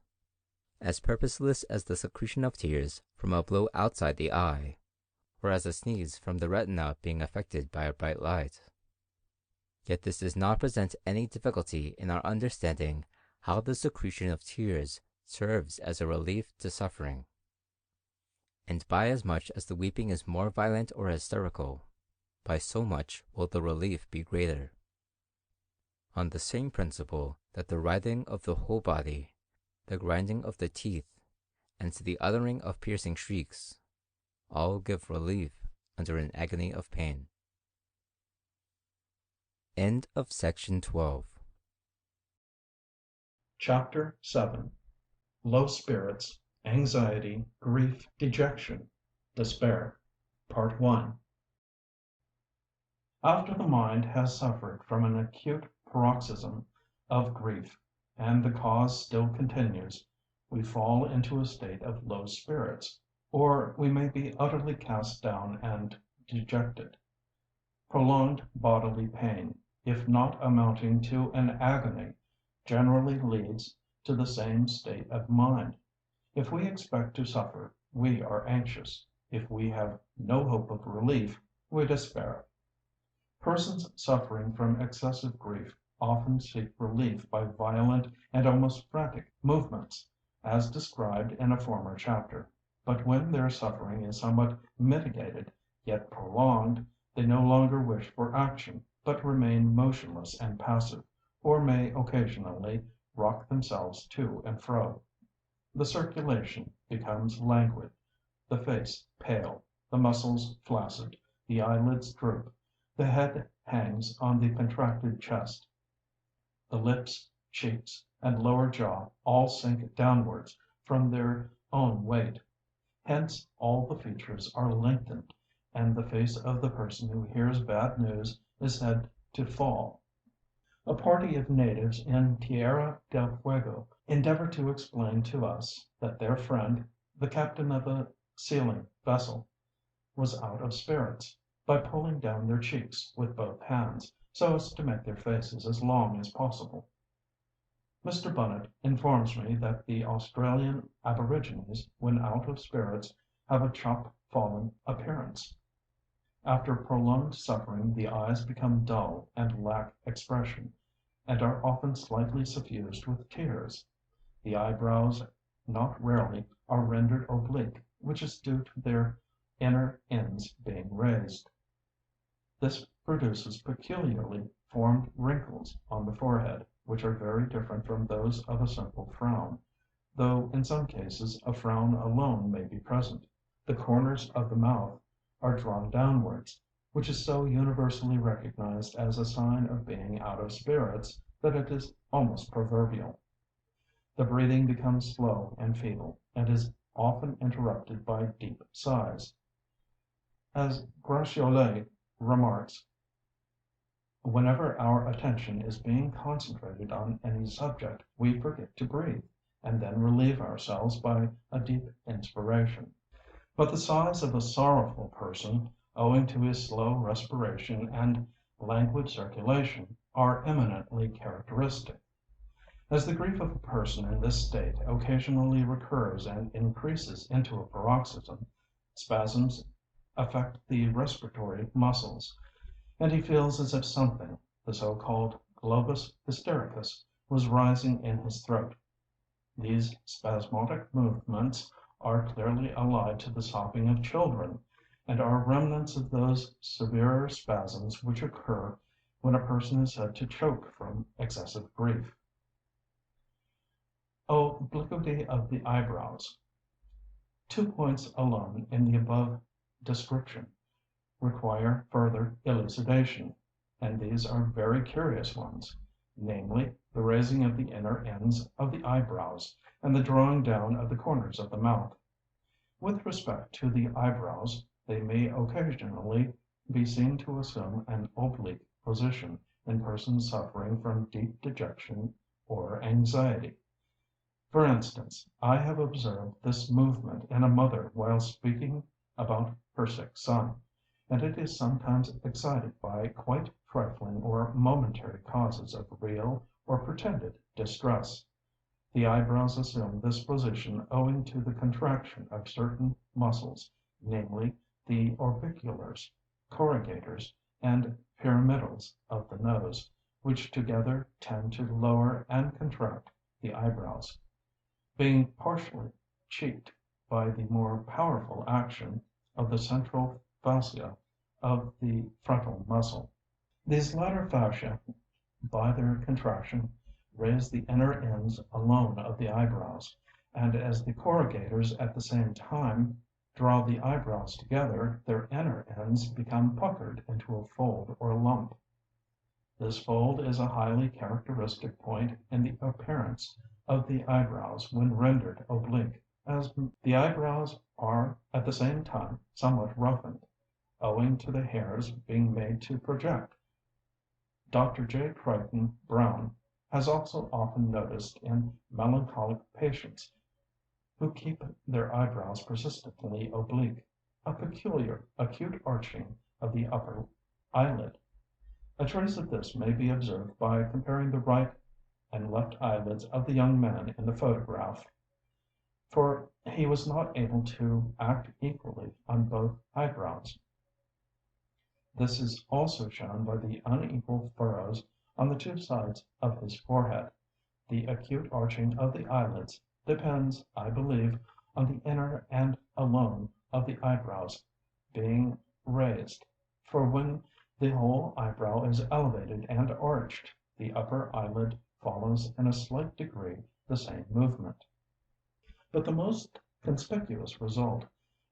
as purposeless as the secretion of tears from a blow outside the eye, or as a sneeze from the retina being affected by a bright light. Yet this does not present any difficulty in our understanding how the secretion of tears serves as a relief to suffering, and by as much as the weeping is more violent or hysterical, by so much will the relief be greater. on the same principle that the writhing of the whole body, the grinding of the teeth, and the uttering of piercing shrieks, all give relief under an agony of pain. End of section 12. Chapter 7. Low Spirits, Anxiety, Grief, Dejection, Despair. Part 1. After the mind has suffered from an acute paroxysm of grief, and the cause still continues, we fall into a state of low spirits, or we may be utterly cast down and dejected. Prolonged bodily pain, if not amounting to an agony, generally leads to the same state of mind. If we expect to suffer, we are anxious. If we have no hope of relief, we despair. Persons suffering from excessive grief often seek relief by violent and almost frantic movements, as described in a former chapter. But when their suffering is somewhat mitigated, yet prolonged, they no longer wish for action, but remain motionless and passive, or may occasionally rock themselves to and fro. The circulation becomes languid, the face pale, the muscles flaccid, the eyelids droop, the head hangs on the contracted chest, the lips, cheeks, and lower jaw all sink downwards from their own weight. Hence all the features are lengthened, and the face of the person who hears bad news is said to fall. A party of natives in Tierra del Fuego endeavor to explain to us that their friend, the captain of a sealing vessel, was out of spirits, by pulling down their cheeks with both hands, so as to make their faces as long as possible. Mr. Bunnet informs me that the Australian aborigines, when out of spirits, have a chop-fallen appearance. After prolonged suffering the eyes become dull and lack expression, and are often slightly suffused with tears. The eyebrows not rarely are rendered oblique, which is due to their inner ends being raised. This produces peculiarly formed wrinkles on the forehead, which are very different from those of a simple frown, though in some cases a frown alone may be present. The corners of the mouth are drawn downwards, which is so universally recognized as a sign of being out of spirits that it is almost proverbial. The breathing becomes slow and feeble, and is often interrupted by deep sighs. As Gratiolet remarks, whenever our attention is being concentrated on any subject, we forget to breathe, and then relieve ourselves by a deep inspiration. But the sighs of a sorrowful person, owing to his slow respiration and languid circulation, are eminently characteristic. As the grief of a person in this state occasionally recurs and increases into a paroxysm, spasms affect the respiratory muscles, and he feels as if something, the so-called globus hystericus, was rising in his throat. These spasmodic movements are clearly allied to the sobbing of children, and are remnants of those severer spasms which occur when a person is said to choke from excessive grief. Obliquity of the eyebrows. 2 points alone in the above description require further elucidation, and these are very curious ones, namely, the raising of the inner ends of the eyebrows, and the drawing down of the corners of the mouth. With respect to the eyebrows, they may occasionally be seen to assume an oblique position in persons suffering from deep dejection or anxiety. For instance, I have observed this movement in a mother while speaking about her sick son, and it is sometimes excited by quite trifling or momentary causes of real or pretended distress. The eyebrows assume this position owing to the contraction of certain muscles, namely the orbiculars, corrugators, and pyramidals of the nose, which together tend to lower and contract the eyebrows, being partially checked by the more powerful action of the central fascia of the frontal muscle. These latter fascia by their contraction, raise the inner ends alone of the eyebrows, and as the corrugators at the same time draw the eyebrows together, their inner ends become puckered into a fold or lump. This fold is a highly characteristic point in the appearance of the eyebrows when rendered oblique, as the eyebrows are at the same time somewhat roughened, owing to the hairs being made to project. Dr. J. Crichton Browne has also often noticed in melancholic patients who keep their eyebrows persistently oblique, a peculiar acute arching of the upper eyelid. A trace of this may be observed by comparing the right and left eyelids of the young man in the photograph, for he was not able to act equally on both eyebrows. This is also shown by the unequal furrows on the two sides of his forehead. The acute arching of the eyelids depends, I believe, on the inner and alone of the eyebrows being raised, for when the whole eyebrow is elevated and arched, the upper eyelid follows in a slight degree the same movement. But the most conspicuous result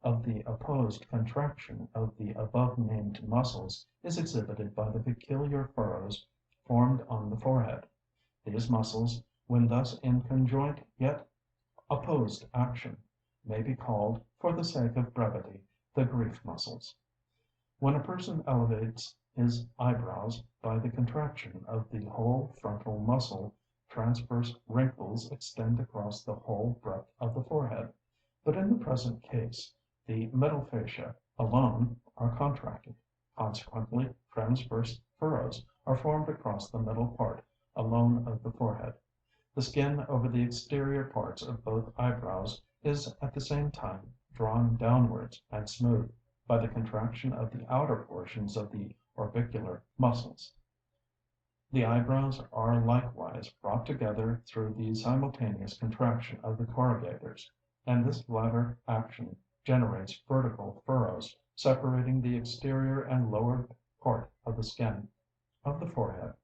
of the opposed contraction of the above-named muscles is exhibited by the peculiar furrows formed on the forehead. These muscles, when thus in conjoint yet opposed action, may be called, for the sake of brevity, the grief muscles. When a person elevates his eyebrows by the contraction of the whole frontal muscle, transverse wrinkles extend across the whole breadth of the forehead. But in the present case, the middle fascia alone are contracted. Consequently, transverse furrows are formed across the middle part alone of the forehead. The skin over the exterior parts of both eyebrows is at the same time drawn downwards and smooth by the contraction of the outer portions of the orbicular muscles. The eyebrows are likewise brought together through the simultaneous contraction of the corrugators, and this latter action generates vertical furrows separating the exterior and lower part of the skin of the forehead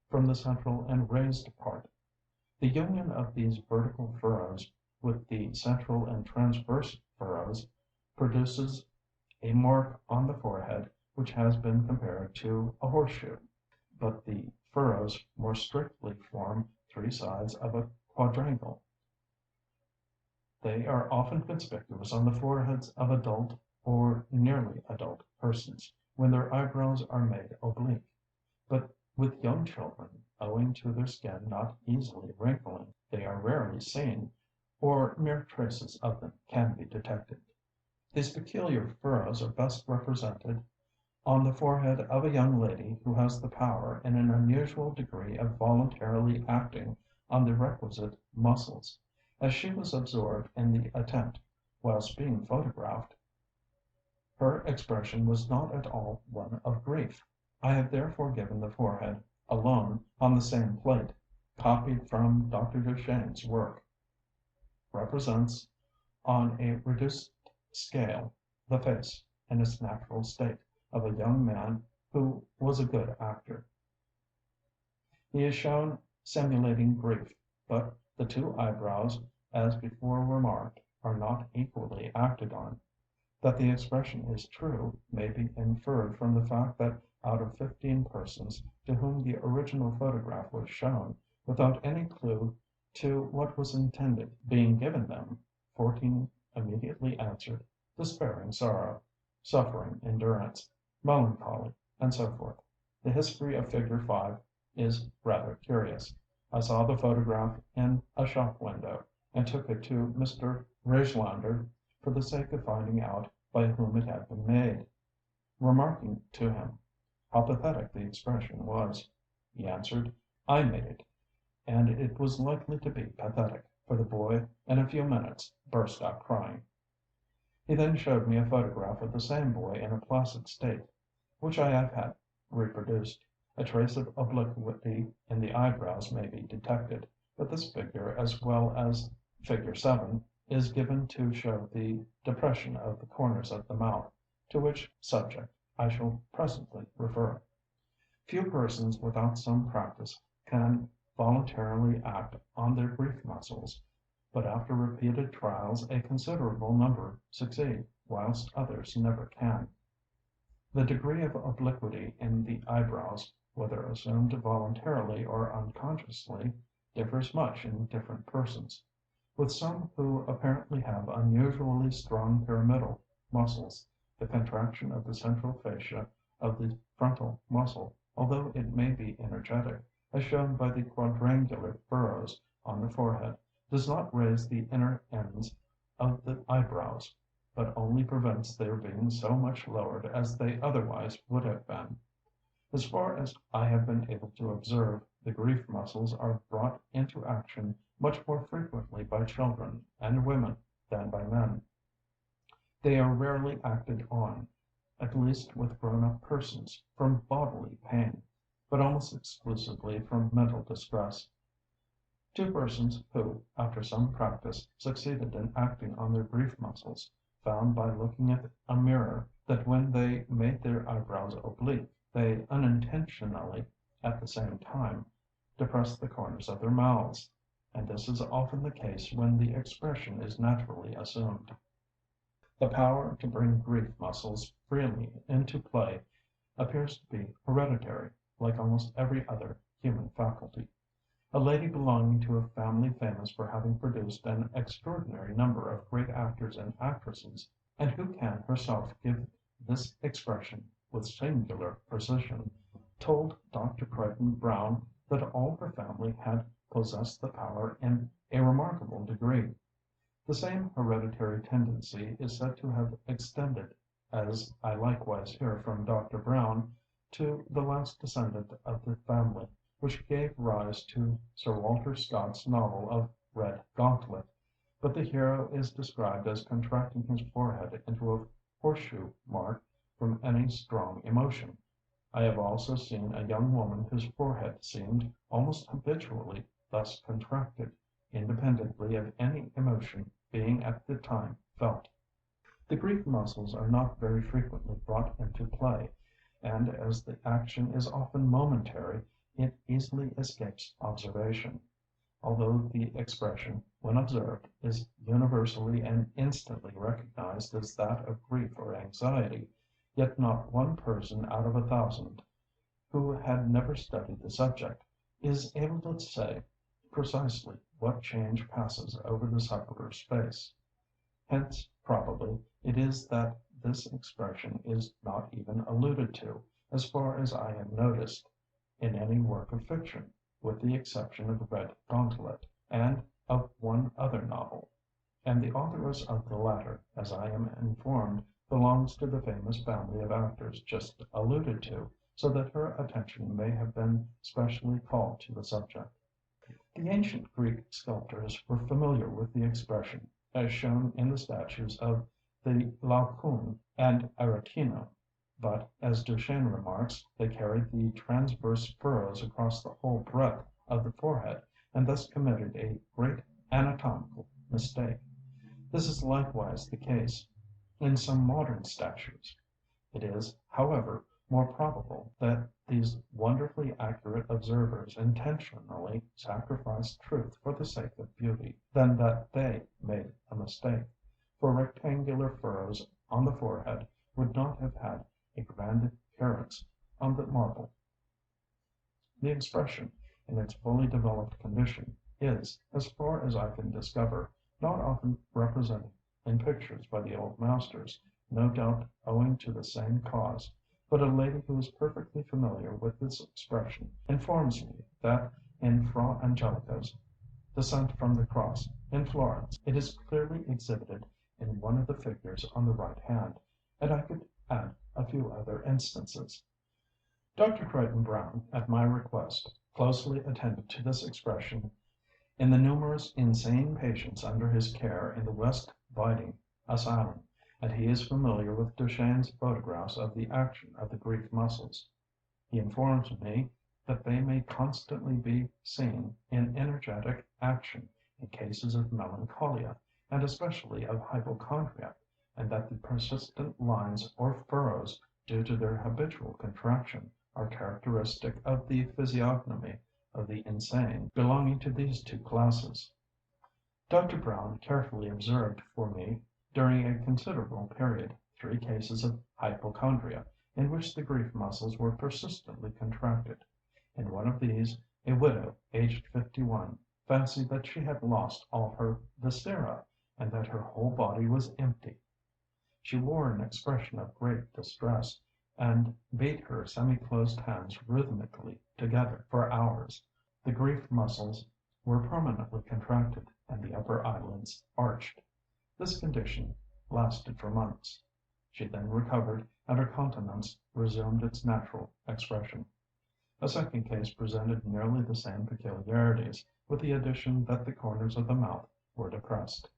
from the central and raised part. The union of these vertical furrows with the central and transverse furrows produces a mark on the forehead which has been compared to a horseshoe, but the furrows more strictly form three sides of a quadrangle. They are often conspicuous on the foreheads of adult or nearly adult persons, when their eyebrows are made oblique, but with young children, owing to their skin not easily wrinkling, they are rarely seen, or mere traces of them can be detected. These peculiar furrows are best represented on the forehead of a young lady who has the power in an unusual degree of voluntarily acting on the requisite muscles. As she was absorbed in the attempt whilst being photographed, her expression was not at all one of grief. I have therefore given the forehead alone on the same plate, copied from Dr. Deschain's work. Represents on a reduced scale the face, in its natural state, of a young man who was a good actor. He is shown simulating grief, but the two eyebrows, as before remarked, are not equally acted on. That the expression is true may be inferred from the fact that out of 15 persons to whom the original photograph was shown, without any clue to what was intended being given them, 14 immediately answered despairing sorrow, suffering endurance, melancholy, and so forth. The history of Figure 5 is rather curious. I saw the photograph in a shop window, and took it to Mr. Rijlander for the sake of finding out by whom it had been made, remarking to him how pathetic the expression was. He answered, "I made it," and it was likely to be pathetic, for the boy in a few minutes burst out crying. He then showed me a photograph of the same boy in a placid state, which I have had reproduced. A trace of obliquity in the eyebrows may be detected, but this figure, as well as Figure 7, is given to show the depression of the corners of the mouth, to which subject I shall presently refer. Few persons without some practice can voluntarily act on their grief muscles, but after repeated trials a considerable number succeed, whilst others never can. The degree of obliquity in the eyebrows, whether assumed voluntarily or unconsciously, differs much in different persons. With some who apparently have unusually strong pyramidal muscles, the contraction of the central fascia of the frontal muscle, although it may be energetic, as shown by the quadrangular furrows on the forehead, does not raise the inner ends of the eyebrows, but only prevents their being so much lowered as they otherwise would have been. As far as I have been able to observe, the grief muscles are brought into action much more frequently by children and women than by men. They are rarely acted on, at least with grown-up persons, from bodily pain, but almost exclusively from mental distress. Two persons who, after some practice, succeeded in acting on their grief muscles, found by looking at a mirror that when they made their eyebrows oblique, they unintentionally, at the same time, depressed the corners of their mouths, and this is often the case when the expression is naturally assumed. The power to bring grief muscles freely into play appears to be hereditary, like almost every other human faculty. A lady belonging to a family famous for having produced an extraordinary number of great actors and actresses, and who can herself give this expression with singular precision, told Dr. Crichton Browne that all her family had possessed the power in a remarkable degree. The same hereditary tendency is said to have extended, as I likewise hear from Dr. Browne, to the last descendant of the family, which gave rise to Sir Walter Scott's novel of Red Gauntlet, but the hero is described as contracting his forehead into a horseshoe mark from any strong emotion. I have also seen a young woman whose forehead seemed almost habitually thus contracted, independently of any emotion being at the time felt. The grief muscles are not very frequently brought into play, and as the action is often momentary, it easily escapes observation. Although the expression, when observed, is universally and instantly recognized as that of grief or anxiety, yet not one person out of 1,000, who had never studied the subject, is able to say precisely what change passes over the sufferer's face. Hence, probably, it is that this expression is not even alluded to, as far as I have noticed, in any work of fiction, with the exception of Red Gauntlet, and of one other novel, and the authoress of the latter, as I am informed, belongs to the famous family of actors just alluded to, so that her attention may have been specially called to the subject. The ancient Greek sculptors were familiar with the expression, as shown in the statues of the Laocoon and Aretino, but, as Dejection remarks, they carried the transverse furrows across the whole breadth of the forehead, and thus committed a great anatomical mistake. This is likewise the case in some modern statues. It is, however, more probable that these wonderfully accurate observers intentionally sacrificed truth for the sake of beauty, than that they made a mistake, for rectangular furrows on the forehead would not have had a grand appearance on the marble. The expression, in its fully developed condition, is, as far as I can discover, not often represented in pictures by the old masters, no doubt owing to the same cause, but a lady who is perfectly familiar with this expression informs me that in Fra Angelica's Descent from the Cross, in Florence, it is clearly exhibited in one of the figures on the right hand, and I could add a few other instances. Dr. Crichton Browne, at my request, closely attended to this expression in the numerous insane patients under his care in the West Riding Asylum, and he is familiar with Duchenne's photographs of the action of the grief muscles. He informs me that they may constantly be seen in energetic action in cases of melancholia, and especially of hypochondria, and that the persistent lines or furrows, due to their habitual contraction, are characteristic of the physiognomy of the insane belonging to these two classes. Dr. Brown carefully observed for me during a considerable period 3 cases of hypochondria in which the grief muscles were persistently contracted. In one of these, a widow aged 51 fancied that she had lost all her viscera and that her whole body was empty. She wore an expression of great distress, and beat her semi-closed hands rhythmically together for hours. The grief muscles were permanently contracted, and the upper eyelids arched. This condition lasted for months. She then recovered, and her countenance resumed its natural expression. A second case presented nearly the same peculiarities, with the addition that the corners of the mouth were depressed.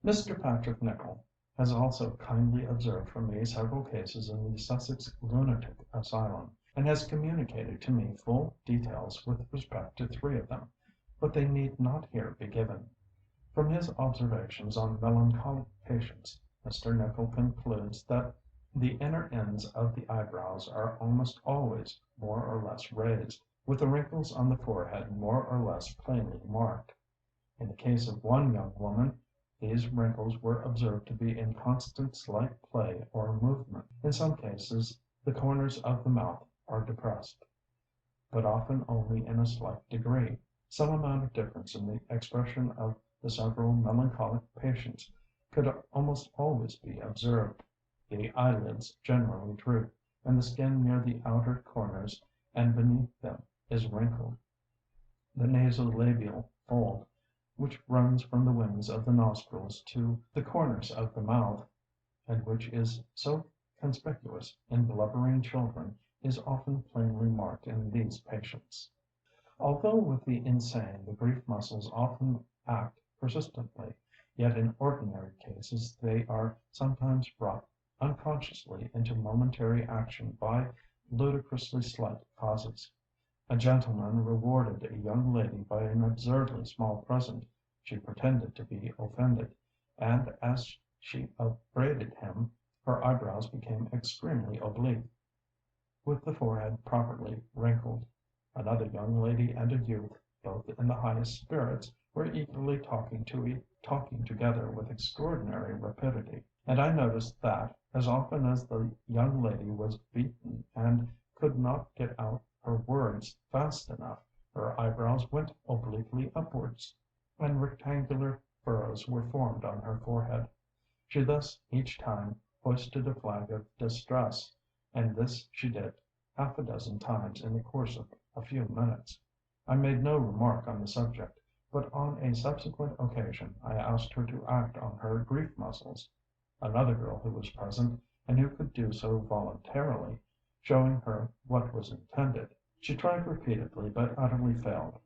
Mr. Patrick Nicol has also kindly observed for me several cases in the Sussex Lunatic Asylum, and has communicated to me full details with respect to 3 of them, but they need not here be given. From his observations on melancholic patients, Mr. Nicol concludes that the inner ends of the eyebrows are almost always more or less raised, with the wrinkles on the forehead more or less plainly marked. In the case of one young woman, these wrinkles were observed to be in constant slight play or movement. In some cases the corners of the mouth are depressed, but often only in a slight degree. Some amount of difference in the expression of the several melancholic patients could almost always be observed. The eyelids generally droop, and the skin near the outer corners and beneath them is wrinkled. The nasolabial fold, which runs from the wings of the nostrils to the corners of the mouth, and which is so conspicuous in blubbering children, is often plainly marked in these patients. Although with the insane the grief muscles often act persistently, yet in ordinary cases they are sometimes brought unconsciously into momentary action by ludicrously slight causes. A gentleman rewarded a young lady by an absurdly small present. She pretended to be offended, and as she upbraided him, her eyebrows became extremely oblique, with the forehead properly wrinkled. Another young lady and a youth, both in the highest spirits, were eagerly talking together with extraordinary rapidity, and I noticed that, as often as the young lady was beaten and could not get out her words fast enough, her eyebrows went obliquely upwards, and rectangular furrows were formed on her forehead. She thus each time hoisted a flag of distress, and this she did half a dozen times in the course of a few minutes. I made no remark on the subject, but on a subsequent occasion I asked her to act on her grief muscles. Another girl who was present, and who could do so voluntarily, showing her what was intended, she tried repeatedly but utterly failed.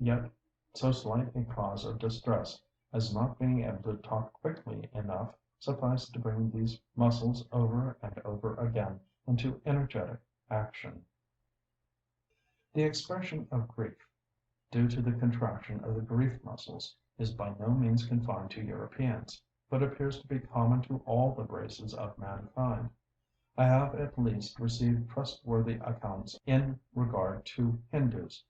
Yet so slight a cause of distress as not being able to talk quickly enough sufficed to bring these muscles over and over again into energetic action. The expression of grief, due to the contraction of the grief muscles, is by no means confined to Europeans, but appears to be common to all the races of mankind. I have at least received trustworthy accounts in regard to Hindus,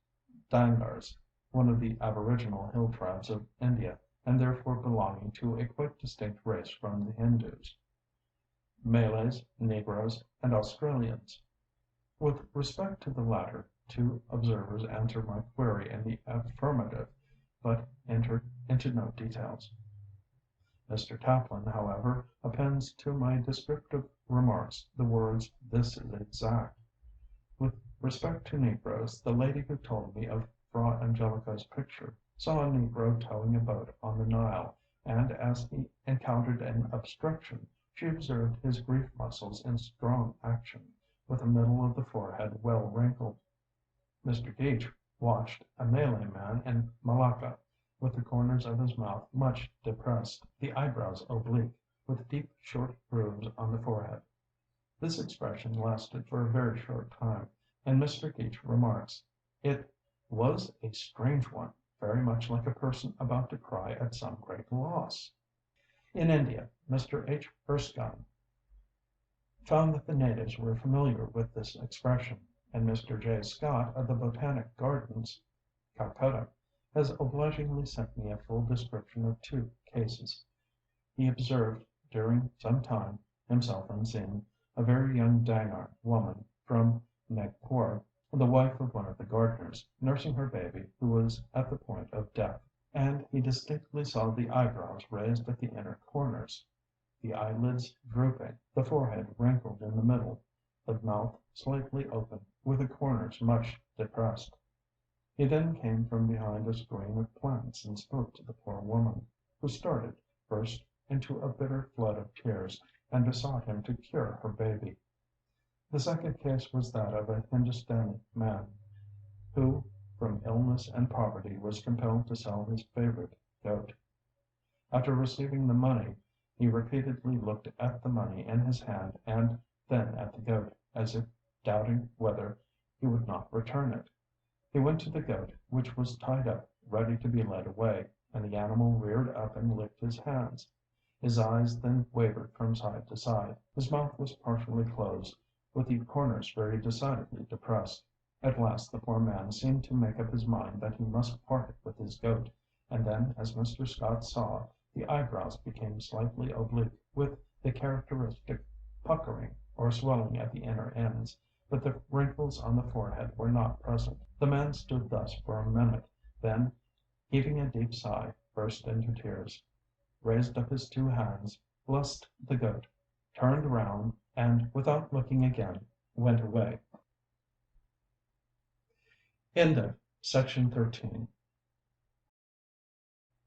Dangars, one of the aboriginal hill tribes of India, and therefore belonging to a quite distinct race from the Hindus, Malays, Negroes, and Australians. With respect to the latter, 2 observers answered my query in the affirmative, but entered into no details. Mr. Taplin, however, appends to my descriptive remarks the words, "This is exact." With respect to Negroes, the lady who told me of Fra Angelico's picture saw a Negro towing a boat on the Nile, and as he encountered an obstruction, she observed his grief muscles in strong action, with the middle of the forehead well wrinkled. Mr. Geach watched a Malay man in Malacca, with the corners of his mouth much depressed, the eyebrows oblique, with deep short grooves on the forehead. This expression lasted for a very short time, and Mr. Geach remarks, "It was a strange one, very much like a person about to cry at some great loss." In India, Mr. H. Erskine found that the natives were familiar with this expression. and Mr. J. Scott of the Botanic Gardens, Calcutta, has obligingly sent me a full description of 2 cases. He observed during some time, himself unseen, a very young Dangar woman from Nagpur, the wife of one of the gardeners, nursing her baby who was at the point of death, and he distinctly saw the eyebrows raised at the inner corners, the eyelids drooping, the forehead wrinkled in the middle, the mouth slightly open, with the corners much depressed. He then came from behind a screen of plants and spoke to the poor woman, who started, burst into a bitter flood of tears, and besought him to cure her baby. The second case was that of a Hindustani man, who from illness and poverty was compelled to sell his favorite goat. After receiving the money, he repeatedly looked at the money in his hand and then at the goat, as if doubting whether he would not return it. He went to the goat, which was tied up ready to be led away, and the animal reared up and licked his hands. His eyes then wavered from side to side. His mouth was partially closed, with the corners very decidedly depressed. At last the poor man seemed to make up his mind that he must part with his goat, and then, as Mr. Scott saw, the eyebrows became slightly oblique, with the characteristic puckering or swelling at the inner ends, but the wrinkles on the forehead were not present. The man stood thus for a minute, then, heaving a deep sigh, burst into tears, raised up his 2 hands, blessed the goat, turned round, and, without looking again, went away. End of Section 13.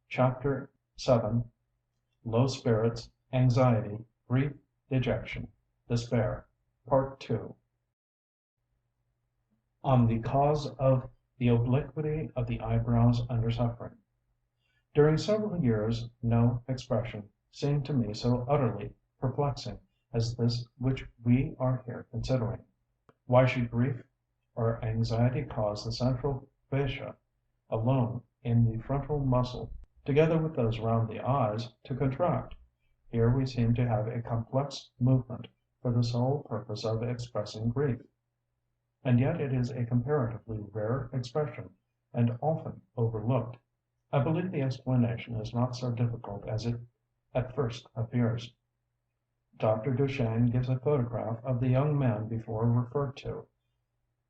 Chapter 7. Low Spirits, Anxiety, Grief, Dejection, Despair, Part 2. On the cause of the obliquity of the eyebrows under suffering. During several years no expression seemed to me so utterly perplexing as this which we are here considering. Why should grief or anxiety cause the central fascia alone in the frontal muscle, together with those round the eyes, to contract? Here we seem to have a complex movement for the sole purpose of expressing grief. And yet it is a comparatively rare expression, and often overlooked. I believe the explanation is not so difficult as it at first appears. Dr. Duchesne gives a photograph of the young man before referred to,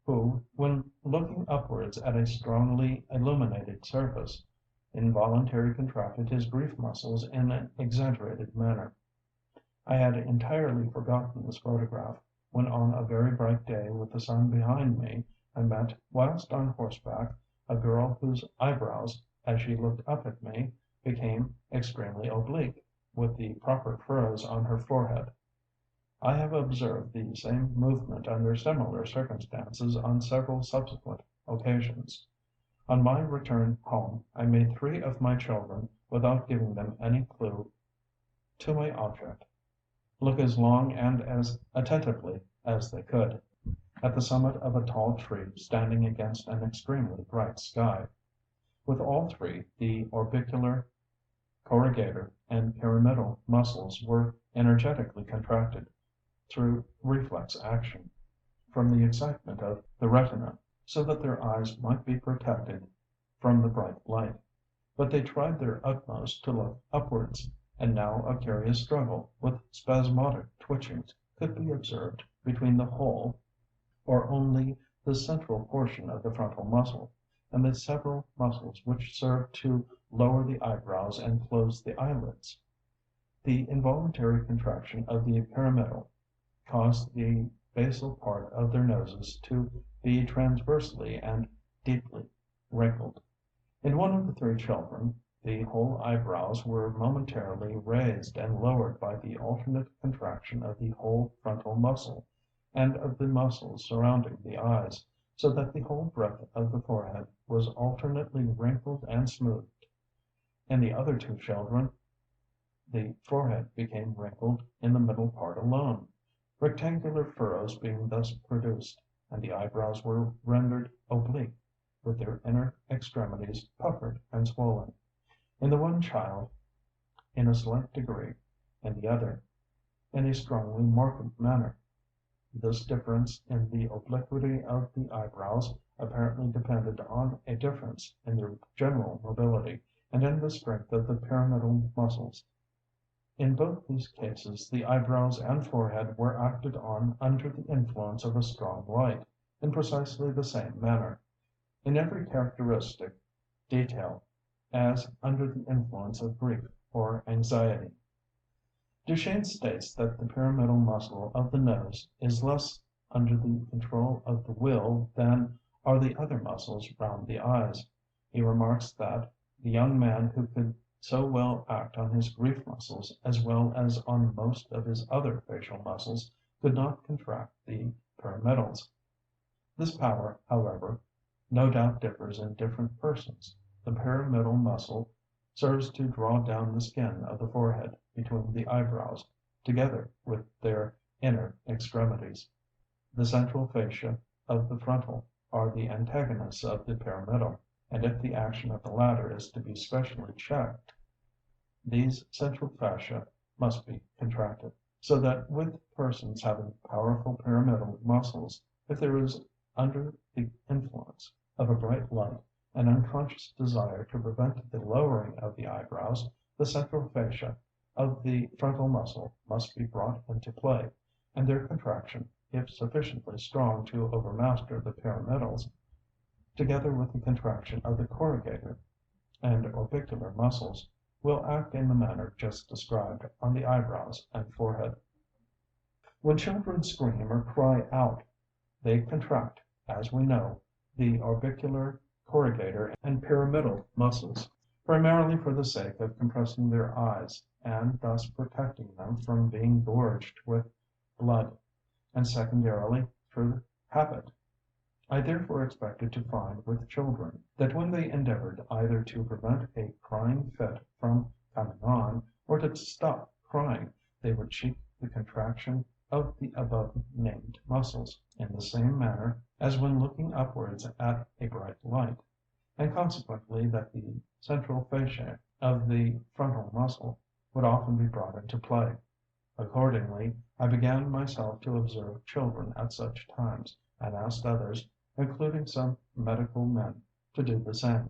who, when looking upwards at a strongly illuminated surface, involuntarily contracted his grief muscles in an exaggerated manner. I had entirely forgotten this photograph, when on a very bright day, with the sun behind me, I met, whilst on horseback, a girl whose eyebrows, as she looked up at me, became extremely oblique, with the proper furrows on her forehead. I have observed the same movement under similar circumstances on several subsequent occasions. On my return home I made 3 of my children, without giving them any clue to my object, look as long and as attentively as they could, at the summit of a tall tree standing against an extremely bright sky. With all 3, the orbicular, corrugator, and pyramidal muscles were energetically contracted, through reflex action, from the excitement of the retina, so that their eyes might be protected from the bright light. But they tried their utmost to look upwards, and now a curious struggle, with spasmodic twitchings, could be observed between the whole, or only the central portion of the frontal muscle, and the several muscles which serve to lower the eyebrows and close the eyelids. The involuntary contraction of the pyramidal caused the basal part of their noses to be transversely and deeply wrinkled. In one of the 3 children, the whole eyebrows were momentarily raised and lowered by the alternate contraction of the whole frontal muscle, and of the muscles surrounding the eyes, so that the whole breadth of the forehead was alternately wrinkled and smoothed. In the other 2 children, the forehead became wrinkled in the middle part alone, rectangular furrows being thus produced, and the eyebrows were rendered oblique, with their inner extremities puckered and swollen. In the one child in a slight degree, in the other in a strongly marked manner. This difference in the obliquity of the eyebrows apparently depended on a difference in their general mobility, and in the strength of the pyramidal muscles. In both these cases the eyebrows and forehead were acted on under the influence of a strong light, in precisely the same manner, in every characteristic detail, as under the influence of grief or anxiety. Duchenne states that the pyramidal muscle of the nose is less under the control of the will than are the other muscles round the eyes. He remarks that the young man who could so well act on his grief muscles as well as on most of his other facial muscles could not contract the pyramidals. This power, however, no doubt differs in different persons. The pyramidal muscle serves to draw down the skin of the forehead between the eyebrows, together with their inner extremities. The central fascia of the frontal are the antagonists of the pyramidal, and if the action of the latter is to be specially checked, these central fascia must be contracted. So that with persons having powerful pyramidal muscles, if there is under the influence of a bright light an unconscious desire to prevent the lowering of the eyebrows, the central fascia of the frontal muscle must be brought into play, and their contraction, if sufficiently strong to overmaster the pyramidals, together with the contraction of the corrugator and orbicular muscles, will act in the manner just described on the eyebrows and forehead. When children scream or cry out, they contract, as we know, the orbicular, corrugator, and pyramidal muscles, primarily for the sake of compressing their eyes, and thus protecting them from being gorged with blood, and secondarily through habit. I therefore expected to find with children that when they endeavored either to prevent a crying fit from coming on, or to stop crying, they would check the contraction of the above-named muscles, in the same manner as when looking upwards at a bright light, and consequently that the central fascia of the frontal muscle would often be brought into play. Accordingly, I began myself to observe children at such times, and asked others, including some medical men, to do the same.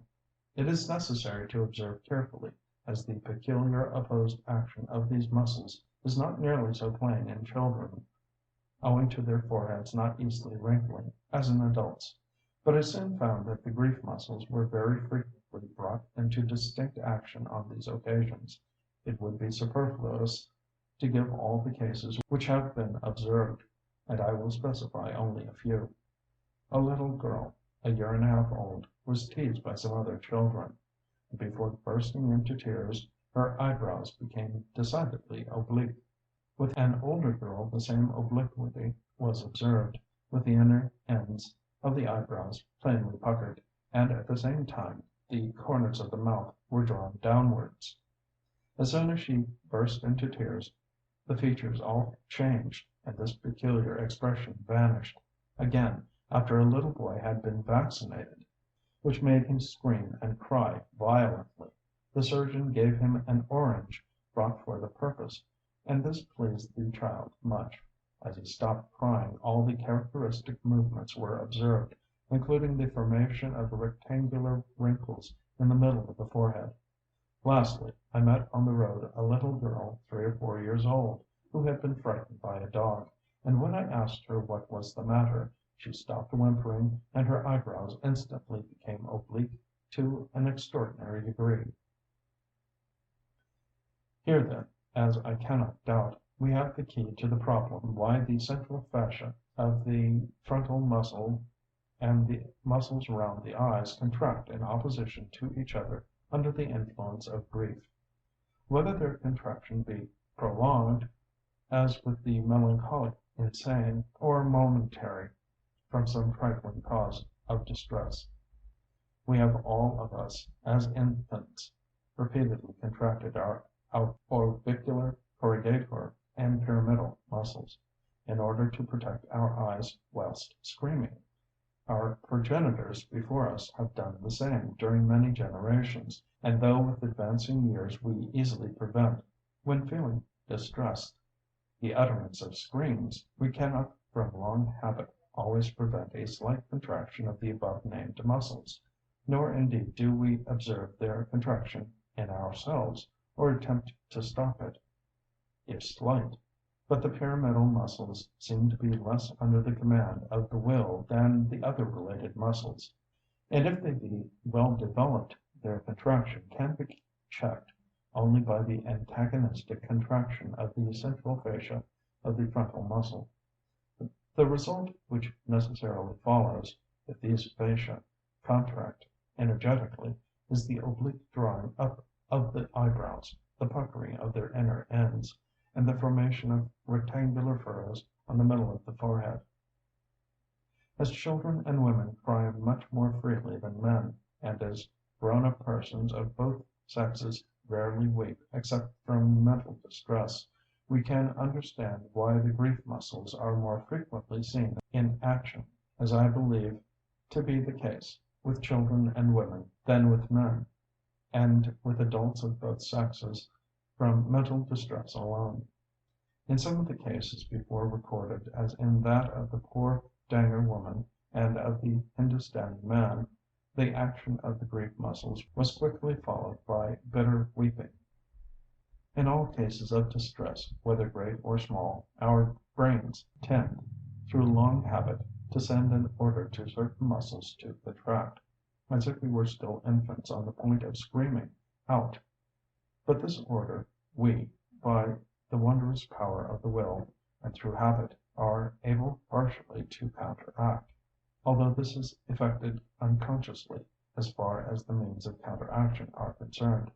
It is necessary to observe carefully, as the peculiar opposed action of these muscles is not nearly so plain in children, owing to their foreheads not easily wrinkling, as in adults. But I soon found that the grief muscles were very frequently brought into distinct action on these occasions. It would be superfluous to give all the cases which have been observed, and I will specify only a few. A little girl, a year and a half old, was teased by some other children, and before bursting into tears, her eyebrows became decidedly oblique. With an older girl the same obliquity was observed, with the inner ends of the eyebrows plainly puckered, and at the same time the corners of the mouth were drawn downwards. As soon as she burst into tears, the features all changed, and this peculiar expression vanished. Again, after a little boy had been vaccinated, which made him scream and cry violently, the surgeon gave him an orange brought for the purpose, and this pleased the child much. As he stopped crying, all the characteristic movements were observed, including the formation of rectangular wrinkles in the middle of the forehead. Lastly, I met on the road a little girl 3 or 4 years old, who had been frightened by a dog, and when I asked her what was the matter, she stopped whimpering, and her eyebrows instantly became oblique to an extraordinary degree. Here then, as I cannot doubt, we have the key to the problem why the central fascia of the frontal muscle and the muscles round the eyes contract in opposition to each other under the influence of grief. Whether their contraction be prolonged, as with the melancholic insane, or momentary, from some trifling cause of distress. We have all of us, as infants, repeatedly contracted our orbicular, corrugator, and pyramidal muscles, in order to protect our eyes whilst screaming. Our progenitors before us have done the same during many generations, and though with advancing years we easily prevent, when feeling distressed, the utterance of screams, we cannot from long habit always prevent a slight contraction of the above-named muscles, nor indeed do we observe their contraction in ourselves, or attempt to stop it, if slight. But the pyramidal muscles seem to be less under the command of the will than the other related muscles, and if they be well developed, their contraction can be checked only by the antagonistic contraction of the central fascia of the frontal muscle. The result which necessarily follows, if these fascia contract energetically, is the oblique drawing up of the eyebrows, the puckering of their inner ends, and the formation of rectangular furrows on the middle of the forehead. As children and women cry much more freely than men, and as grown-up persons of both sexes rarely weep except from mental distress, we can understand why the grief muscles are more frequently seen in action, as I believe to be the case with children and women than with men, and with adults of both sexes, from mental distress alone. In some of the cases before recorded, as in that of the poor Dangar woman and of the Hindustani man, the action of the grief muscles was quickly followed by bitter weeping. In all cases of distress, whether great or small, our brains tend, through long habit, to send an order to certain muscles to contract, as if we were still infants on the point of screaming out. But this order we, by the wondrous power of the will, and through habit, are able partially to counteract, although this is effected unconsciously, as far as the means of counteraction are concerned.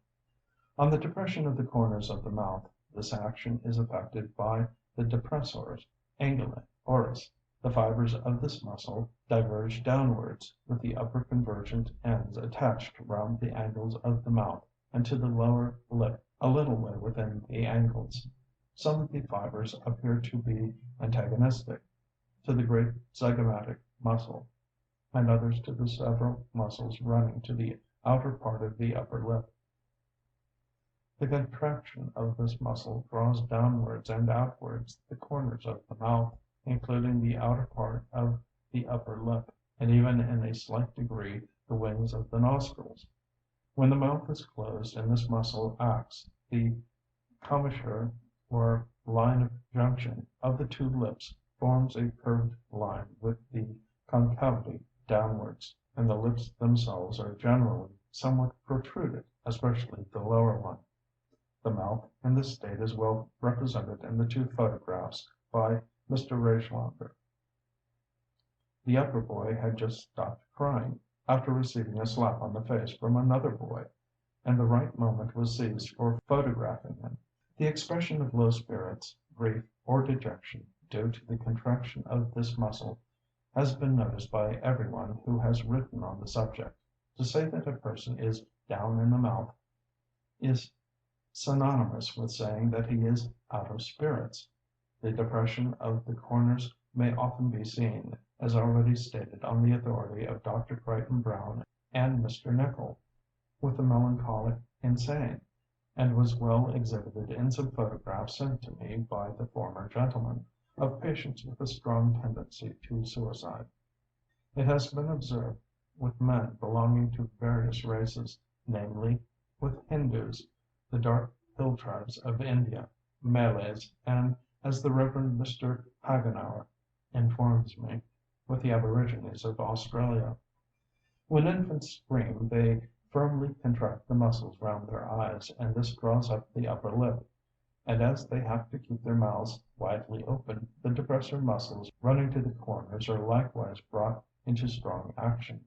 On the depression of the corners of the mouth, this action is effected by the depressores anguli oris. The fibers of this muscle diverge downwards, with the upper convergent ends attached round the angles of the mouth and to the lower lip a little way within the angles. Some of the fibers appear to be antagonistic to the great zygomatic muscle, and others to the several muscles running to the outer part of the upper lip. The contraction of this muscle draws downwards and outwards the corners of the mouth, including the outer part of the upper lip, and even in a slight degree the wings of the nostrils. When the mouth is closed and this muscle acts, the commissure or line of junction of the two lips forms a curved line with the concavity downwards, and the lips themselves are generally somewhat protruded, especially the lower one. The mouth in this state is well represented in the two photographs by Mr. Reischlander. The upper boy had just stopped crying, after receiving a slap on the face from another boy, and the right moment was seized for photographing him. The expression of low spirits, grief, or dejection, due to the contraction of this muscle, has been noticed by every one who has written on the subject. To say that a person is down in the mouth is synonymous with saying that he is out of spirits. The depression of the corners may often be seen, as already stated on the authority of Dr. Crichton Browne and Mr. Nicol, with the melancholic insane, and was well exhibited in some photographs sent to me by the former gentleman, of patients with a strong tendency to suicide. It has been observed with men belonging to various races, namely, with Hindus, the dark hill tribes of India, Malays, and, as the Reverend Mr. Hagenauer informs me, with the aborigines of Australia. When infants scream, they firmly contract the muscles round their eyes, and this draws up the upper lip, and as they have to keep their mouths widely open, the depressor muscles running to the corners are likewise brought into strong action.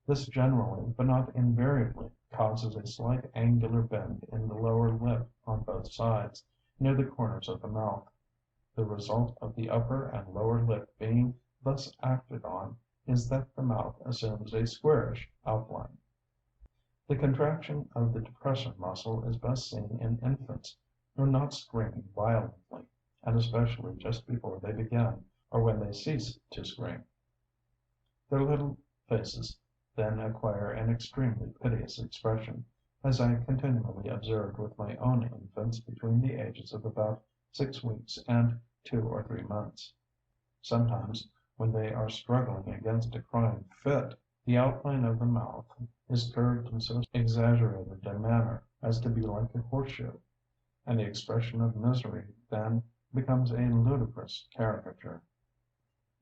This generally, but not invariably, causes a slight angular bend in the lower lip on both sides, near the corners of the mouth. The result of the upper and lower lip being thus acted on is that the mouth assumes a squarish outline. The contraction of the depressor muscle is best seen in infants who are not screaming violently, and especially just before they begin, or when they cease to scream. Their little faces then acquire an extremely piteous expression, as I continually observed with my own infants between the ages of about 6 weeks and 2 or 3 months. Sometimes, when they are struggling against a crying fit, the outline of the mouth is curved in so exaggerated a manner as to be like a horseshoe, and the expression of misery then becomes a ludicrous caricature.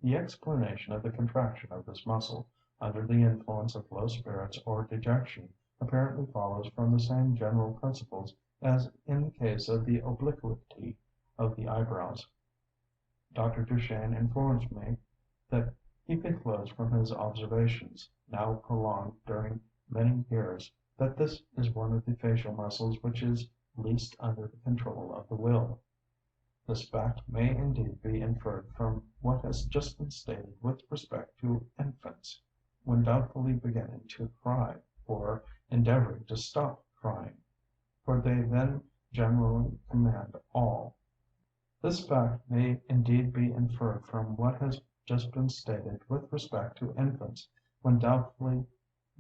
The explanation of the contraction of this muscle under the influence of low spirits or dejection apparently follows from the same general principles as in the case of the obliquity of the eyebrows. Dr. Duchesne informs me that he concludes from his observations, now prolonged during many years, that this is one of the facial muscles which is least under the control of the will. This fact may indeed be inferred from what has just been stated with respect to infants, when doubtfully beginning to cry, or endeavoring to stop crying, for they then generally command all. This fact may indeed be inferred from what has just been stated with respect to infants, when doubtfully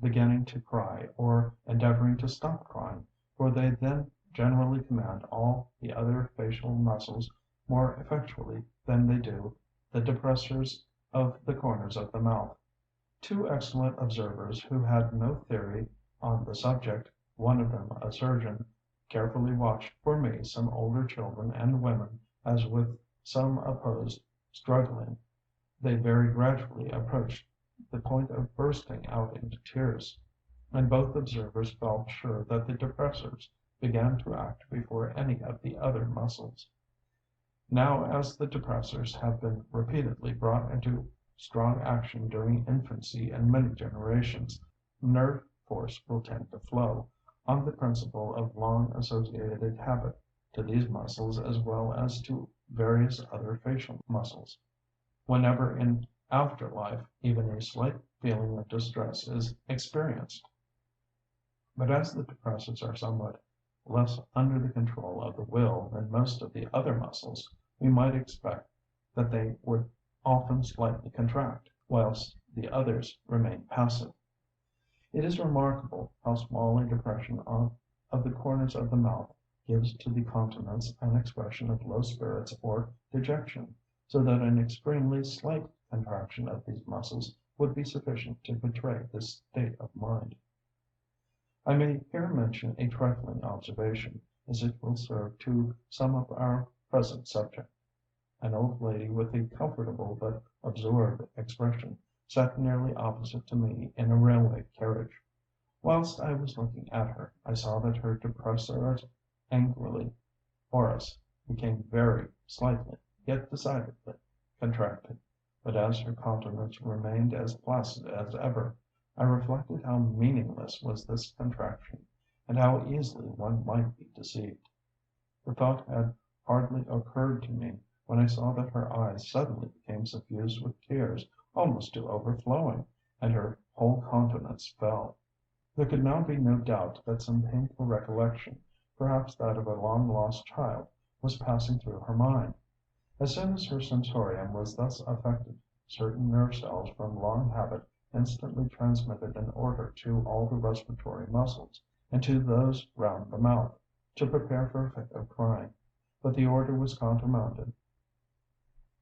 beginning to cry, or endeavoring to stop crying, for they then generally command all the other facial muscles more effectually than they do the depressors of the corners of the mouth. Two excellent observers, who had no theory on the subject, one of them a surgeon, carefully watched for me some older children and women, as with some opposed struggling, they very gradually approached the point of bursting out into tears, and both observers felt sure that the depressors began to act before any of the other muscles. Now, as the depressors have been repeatedly brought into strong action during infancy and many generations, nerve force will tend to flow, on the principle of long associated habit, to these muscles as well as to various other facial muscles. Whenever in after life even a slight feeling of distress is experienced. But as the depressors are somewhat less under the control of the will than most of the other muscles, we might expect that they would often slightly contract, whilst the others remain passive. It is remarkable how small a depression of the corners of the mouth gives to the countenance an expression of low spirits or dejection, so that an extremely slight contraction of these muscles would be sufficient to betray this state of mind. I may here mention a trifling observation, as it will serve to sum up our present subject. An old lady with a comfortable but absorbed expression sat nearly opposite to me in a railway carriage. Whilst I was looking at her, I saw that her depressors angularly oris became very slightly, yet decidedly, contracted, but as her countenance remained as placid as ever, I reflected how meaningless was this contraction, and how easily one might be deceived. The thought had hardly occurred to me when I saw that her eyes suddenly became suffused with tears almost to overflowing, and her whole countenance fell. There could now be no doubt that some painful recollection, perhaps that of a long-lost child, was passing through her mind. As soon as her sensorium was thus affected, certain nerve cells from long habit instantly transmitted an order to all the respiratory muscles, and to those round the mouth, to prepare for a fit of crying, but the order was countermanded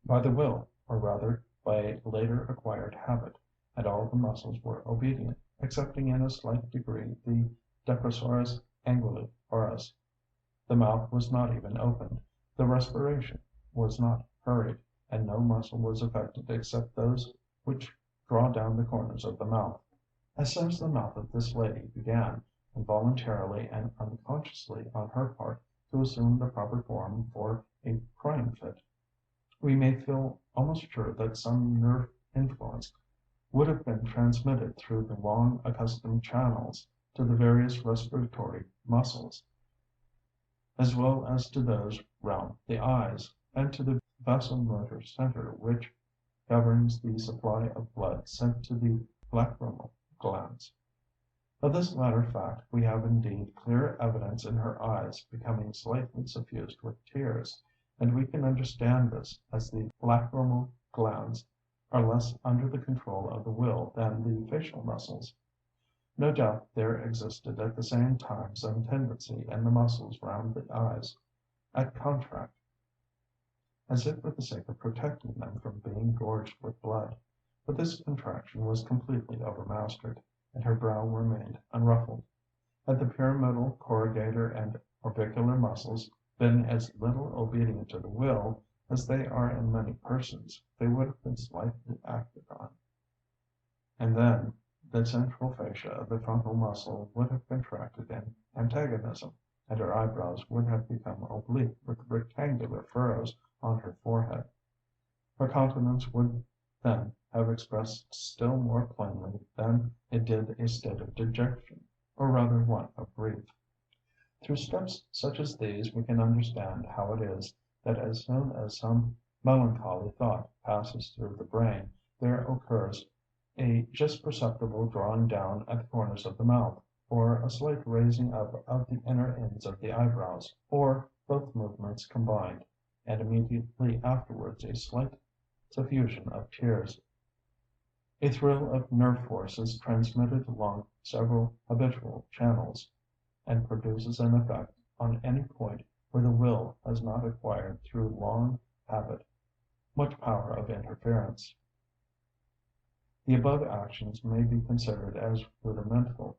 by the will, or rather by a later acquired habit, and all the muscles were obedient, excepting in a slight degree the depressores anguli oris. The mouth was not even opened, the respiration was not hurried, and no muscle was affected except those which draw down the corners of the mouth. As soon as the mouth of this lady began, involuntarily and unconsciously on her part, to assume the proper form for a crying fit, we may feel almost sure that some nerve influence would have been transmitted through the long accustomed channels to the various respiratory muscles, as well as to those round the eyes, and to the vasomotor centre which governs the supply of blood sent to the lachrymal glands. Of this latter fact we have indeed clear evidence in her eyes becoming slightly suffused with tears, and we can understand this, as the lachrymal glands are less under the control of the will than the facial muscles. No doubt there existed at the same time some tendency in the muscles round the eyes at contract, as if for the sake of protecting them from being gorged with blood. But this contraction was completely overmastered, and her brow remained unruffled. Had the pyramidal, corrugator, and orbicular muscles been as little obedient to the will as they are in many persons, they would have been slightly acted on. And then the central fascia of the frontal muscle would have contracted in antagonism, and her eyebrows would have become oblique with rectangular furrows on her forehead. Her countenance would then have expressed still more plainly than it did a state of dejection, or rather one of grief. Through steps such as these we can understand how it is that as soon as some melancholy thought passes through the brain, there occurs a just perceptible drawing down at the corners of the mouth, or a slight raising up of the inner ends of the eyebrows, or both movements combined, and immediately afterwards a slight suffusion of tears. A thrill of nerve force is transmitted along several habitual channels, and produces an effect on any point where the will has not acquired through long habit much power of interference. The above actions may be considered as rudimental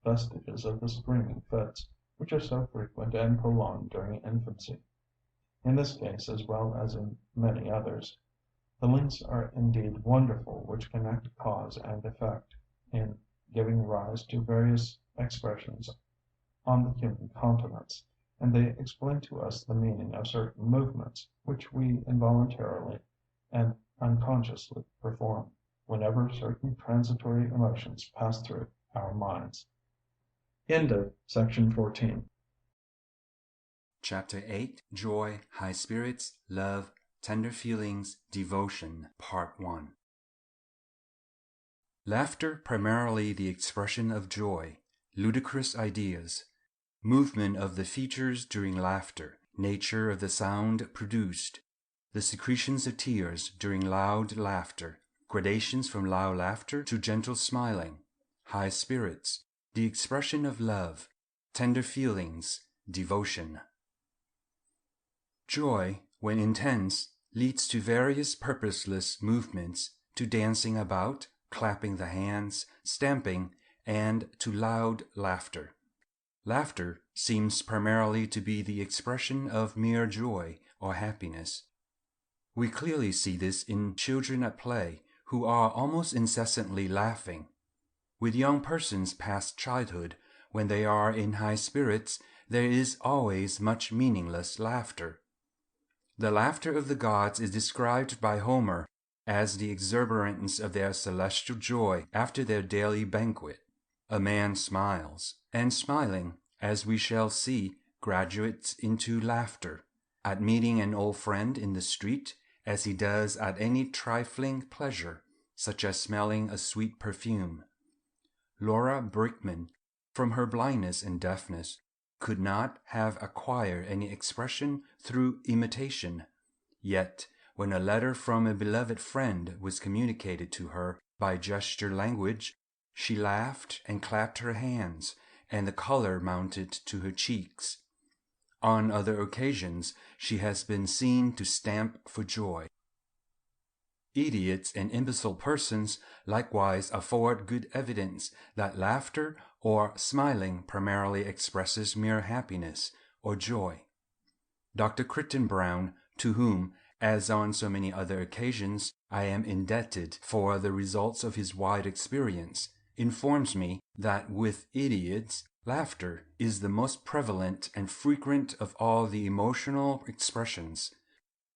vestiges of the screaming fits, which are so frequent and prolonged during infancy. In this case, as well as in many others, the links are indeed wonderful which connect cause and effect, in giving rise to various expressions on the human countenance, and they explain to us the meaning of certain movements which we involuntarily and unconsciously perform, whenever certain transitory emotions pass through our minds. End of section 14. Chapter 8, Joy, High Spirits, Love, Tender Feelings, Devotion, Part 1. Laughter primarily the expression of joy, ludicrous ideas, movement of the features during laughter, nature of the sound produced, the secretions of tears during loud laughter, gradations from loud laughter to gentle smiling, high spirits, the expression of love, tender feelings, devotion. Joy, when intense, leads to various purposeless movements, to dancing about, clapping the hands, stamping, and to loud laughter. Laughter seems primarily to be the expression of mere joy or happiness. We clearly see this in children at play, who are almost incessantly laughing. With young persons past childhood, when they are in high spirits, there is always much meaningless laughter. The laughter of the gods is described by Homer as the exuberance of their celestial joy after their daily banquet. A man smiles, and smiling, as we shall see, graduates into laughter, at meeting an old friend in the street, as he does at any trifling pleasure, such as smelling a sweet perfume. Laura Brickman, from her blindness and deafness, could not have acquired any expression through imitation. Yet, when a letter from a beloved friend was communicated to her by gesture language, she laughed and clapped her hands, and the color mounted to her cheeks. On other occasions she has been seen to stamp for joy. Idiots and imbecile persons likewise afford good evidence that laughter or smiling primarily expresses mere happiness or joy. Dr. Crichton Browne, to whom, as on so many other occasions, I am indebted for the results of his wide experience, informs me that with idiots, laughter is the most prevalent and frequent of all the emotional expressions.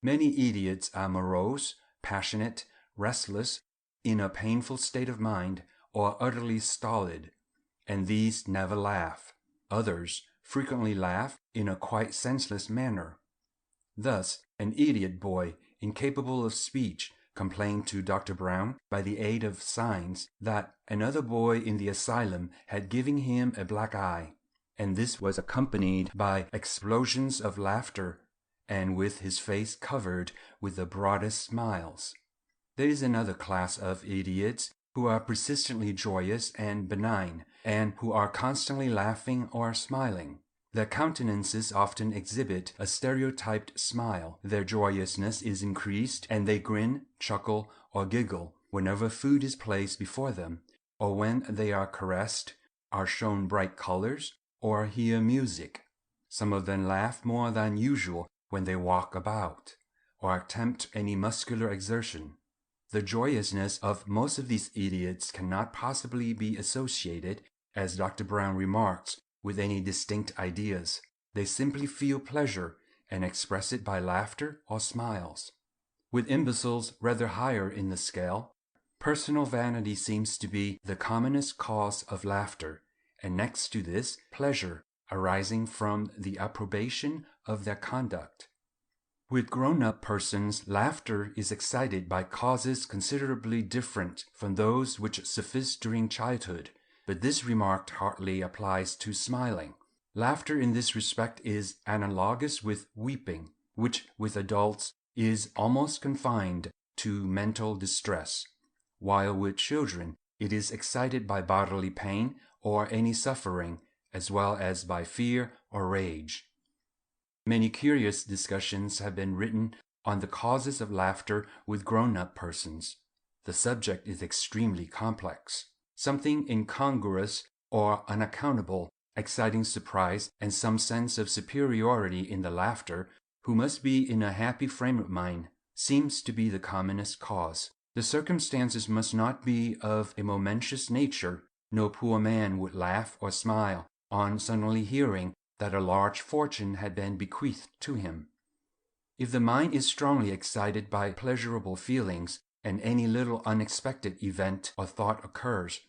Many idiots are morose, passionate, restless, in a painful state of mind, or utterly stolid, and these never laugh. Others frequently laugh in a quite senseless manner. Thus, an idiot boy, incapable of speech, complained to Dr. Browne, by the aid of signs, that another boy in the asylum had given him a black eye, and this was accompanied by explosions of laughter, and with his face covered with the broadest smiles. There is another class of idiots who are persistently joyous and benign, and who are constantly laughing or smiling. Their countenances often exhibit a stereotyped smile. Their joyousness is increased, and they grin, chuckle, or giggle whenever food is placed before them, or when they are caressed, are shown bright colors, or hear music. Some of them laugh more than usual when they walk about, or attempt any muscular exertion. The joyousness of most of these idiots cannot possibly be associated, as Dr. Brown remarks, with any distinct ideas. They simply feel pleasure and express it by laughter or smiles. With imbeciles rather higher in the scale, personal vanity seems to be the commonest cause of laughter, and next to this, pleasure arising from the approbation of their conduct. With grown-up persons, laughter is excited by causes considerably different from those which suffice during childhood, but this remark hardly applies to smiling. Laughter in this respect is analogous with weeping, which with adults is almost confined to mental distress, while with children it is excited by bodily pain or any suffering, as well as by fear or rage. Many curious discussions have been written on the causes of laughter with grown-up persons. The subject is extremely complex. Something incongruous or unaccountable, exciting surprise and some sense of superiority in the laughter, who must be in a happy frame of mind, seems to be the commonest cause. The circumstances must not be of a momentous nature. No poor man would laugh or smile on suddenly hearing that a large fortune had been bequeathed to him. If the mind is strongly excited by pleasurable feelings, and any little unexpected event or thought occurs,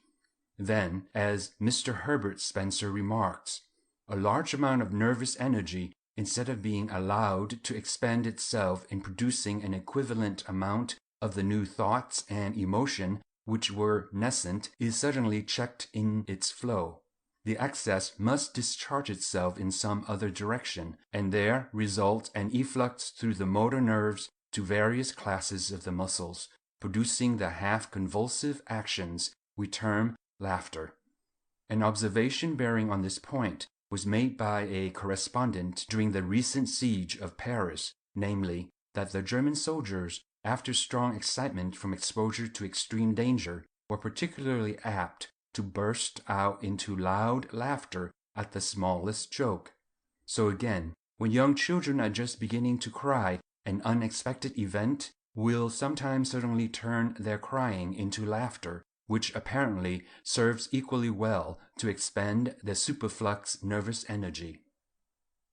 then, as Mr. Herbert Spencer remarks, a large amount of nervous energy, instead of being allowed to expend itself in producing an equivalent amount of the new thoughts and emotion which were nascent, is suddenly checked in its flow. The excess must discharge itself in some other direction, and there result an efflux through the motor nerves to various classes of the muscles, producing the half-convulsive actions we term laughter. An observation bearing on this point was made by a correspondent during the recent siege of Paris, namely, that the German soldiers, after strong excitement from exposure to extreme danger, were particularly apt to burst out into loud laughter at the smallest joke. So again, when young children are just beginning to cry, an unexpected event will sometimes suddenly turn their crying into laughter, which apparently serves equally well to expend their superflux nervous energy.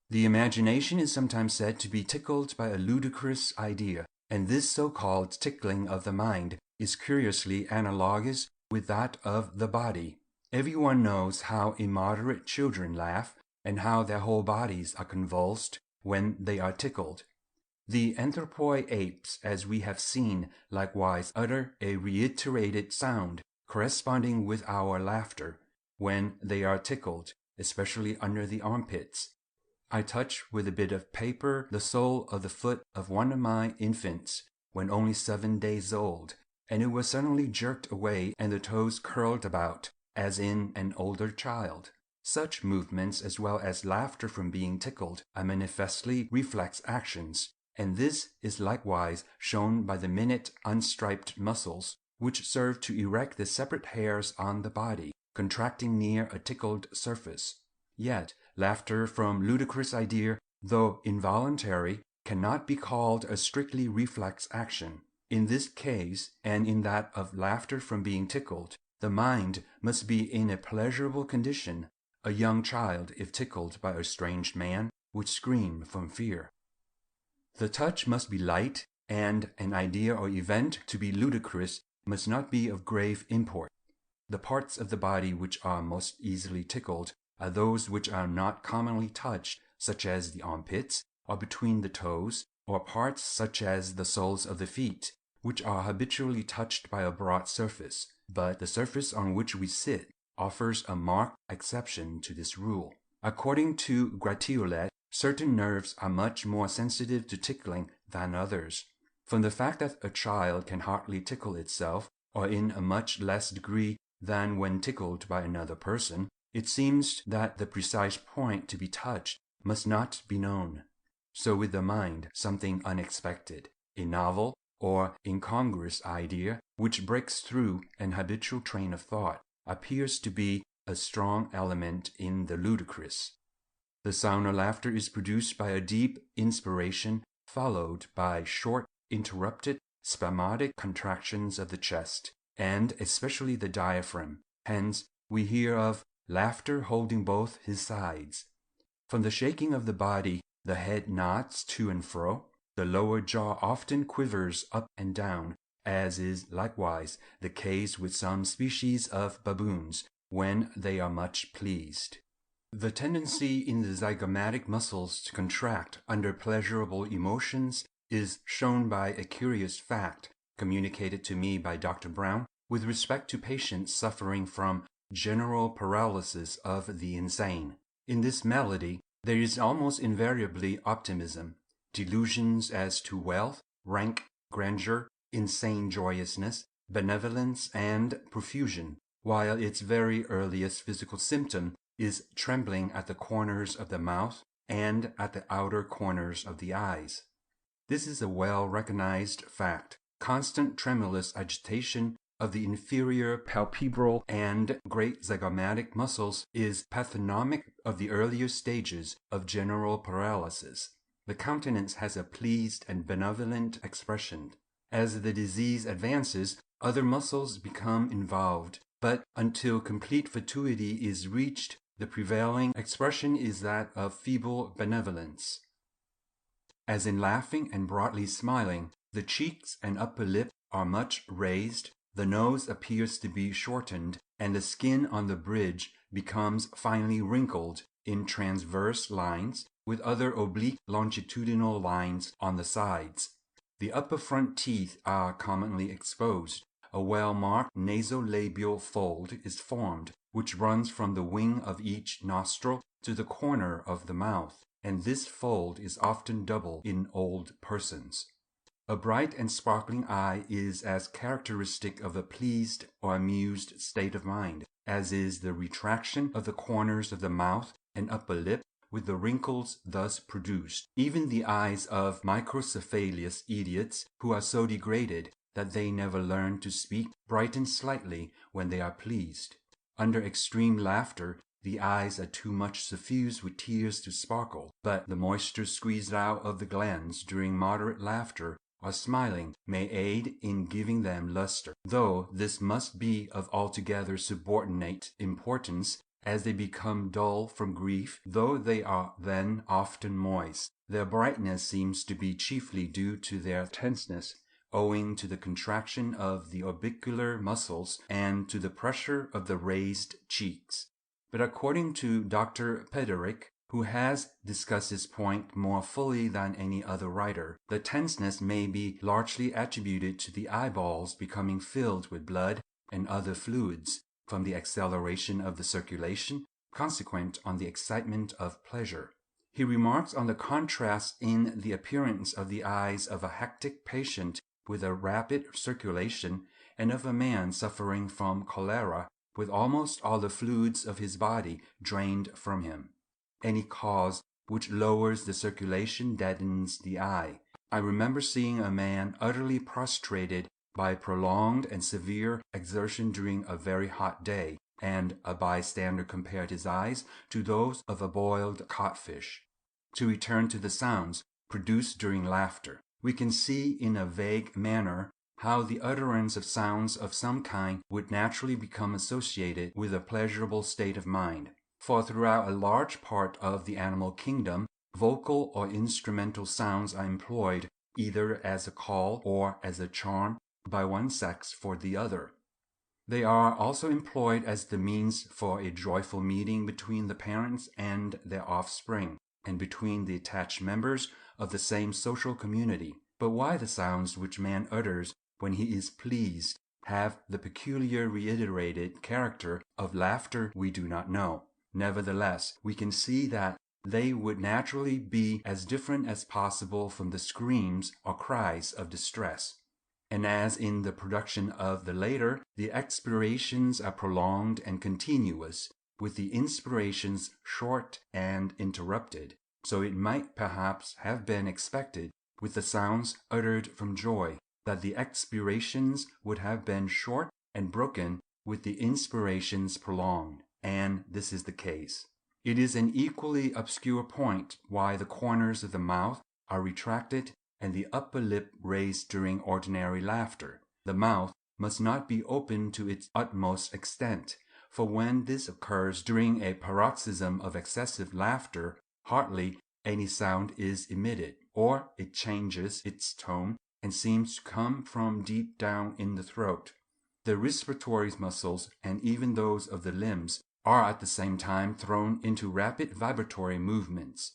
The imagination is sometimes said to be tickled by a ludicrous idea, and this so-called tickling of the mind is curiously analogous with that of the body. Everyone knows how immoderate children laugh, and how their whole bodies are convulsed when they are tickled. The anthropoid apes, as we have seen, likewise utter a reiterated sound corresponding with our laughter when they are tickled, especially under the armpits. I touch with a bit of paper the sole of the foot of one of my infants when only 7 days old, and it was suddenly jerked away and the toes curled about, as in an older child. Such movements, as well as laughter from being tickled, are manifestly reflex actions, and this is likewise shown by the minute unstriped muscles, which serve to erect the separate hairs on the body, contracting near a tickled surface. Yet, laughter from ludicrous idea, though involuntary, cannot be called a strictly reflex action. In this case, and in that of laughter from being tickled, the mind must be in a pleasurable condition. A young child, if tickled by a strange man, would scream from fear. The touch must be light, and an idea or event to be ludicrous must not be of grave import. The parts of the body which are most easily tickled are those which are not commonly touched, such as the armpits, or between the toes, or parts such as the soles of the feet, which are habitually touched by a broad surface, but the surface on which we sit offers a marked exception to this rule. According to Gratiolet, certain nerves are much more sensitive to tickling than others. From the fact that a child can hardly tickle itself, or in a much less degree than when tickled by another person, It seems that the precise point to be touched must not be known. So with the mind, something unexpected, a novel or incongruous idea which breaks through an habitual train of thought, appears to be a strong element in the ludicrous. The sound of laughter is produced by a deep inspiration followed by short, interrupted, spasmodic contractions of the chest, and especially the diaphragm. Hence, we hear of laughter holding both his sides. From the shaking of the body, the head nods to and fro. The lower jaw often quivers up and down, as is likewise the case with some species of baboons when they are much pleased. The tendency in the zygomatic muscles to contract under pleasurable emotions is shown by a curious fact communicated to me by Dr. Brown with respect to patients suffering from general paralysis of the insane. In this malady, there is almost invariably optimism, delusions as to wealth, rank, grandeur, insane joyousness, benevolence, and profusion, while its very earliest physical symptom is trembling at the corners of the mouth and at the outer corners of the eyes. This is a well-recognized fact. Constant tremulous agitation of the inferior palpebral and great zygomatic muscles is pathognomic of the earlier stages of general paralysis. The countenance has a pleased and benevolent expression. As the disease advances, other muscles become involved, but until complete fatuity is reached, the prevailing expression is that of feeble benevolence. As in laughing and broadly smiling, the cheeks and upper lip are much raised, the nose appears to be shortened, and the skin on the bridge becomes finely wrinkled in transverse lines, with other oblique longitudinal lines on the sides. The upper front teeth are commonly exposed. A well-marked nasolabial fold is formed, which runs from the wing of each nostril to the corner of the mouth, and this fold is often double in old persons. A bright and sparkling eye is as characteristic of a pleased or amused state of mind as is the retraction of the corners of the mouth and upper lip with the wrinkles thus produced. Even the eyes of microcephalous idiots, who are so degraded that they never learn to speak, brighten slightly when they are pleased. Under extreme laughter, the eyes are too much suffused with tears to sparkle, but the moisture squeezed out of the glands during moderate laughter or smiling may aid in giving them luster, though this must be of altogether subordinate importance, as they become dull from grief, though they are then often moist. Their brightness seems to be chiefly due to their tenseness, owing to the contraction of the orbicular muscles and to the pressure of the raised cheeks. But according to Dr. Pederick, who has discussed this point more fully than any other writer, the tenseness may be largely attributed to the eyeballs becoming filled with blood and other fluids from the acceleration of the circulation consequent on the excitement of pleasure. He remarks on the contrast in the appearance of the eyes of a hectic patient with a rapid circulation and of a man suffering from cholera with almost all the fluids of his body drained from him. Any cause which lowers the circulation deadens the eye. I remember seeing a man utterly prostrated by prolonged and severe exertion during a very hot day, and a bystander compared his eyes to those of a boiled codfish. To return to the sounds produced during laughter, we can see in a vague manner how the utterance of sounds of some kind would naturally become associated with a pleasurable state of mind. For throughout a large part of the animal kingdom, vocal or instrumental sounds are employed either as a call or as a charm by one sex for the other. They are also employed as the means for a joyful meeting between the parents and their offspring, and between the attached members of the same social community. But why the sounds which man utters when he is pleased have the peculiar reiterated character of laughter we do not know. Nevertheless, we can see that they would naturally be as different as possible from the screams or cries of distress. And as in the production of the latter, the expirations are prolonged and continuous, with the inspirations short and interrupted, so it might perhaps have been expected, with the sounds uttered from joy, that the expirations would have been short and broken, with the inspirations prolonged, and this is the case. It is an equally obscure point why the corners of the mouth are retracted and the upper lip raised during ordinary laughter. The mouth must not be open to its utmost extent, for when this occurs during a paroxysm of excessive laughter, hardly any sound is emitted, or it changes its tone and seems to come from deep down in the throat. The respiratory muscles, and even those of the limbs, are at the same time thrown into rapid vibratory movements.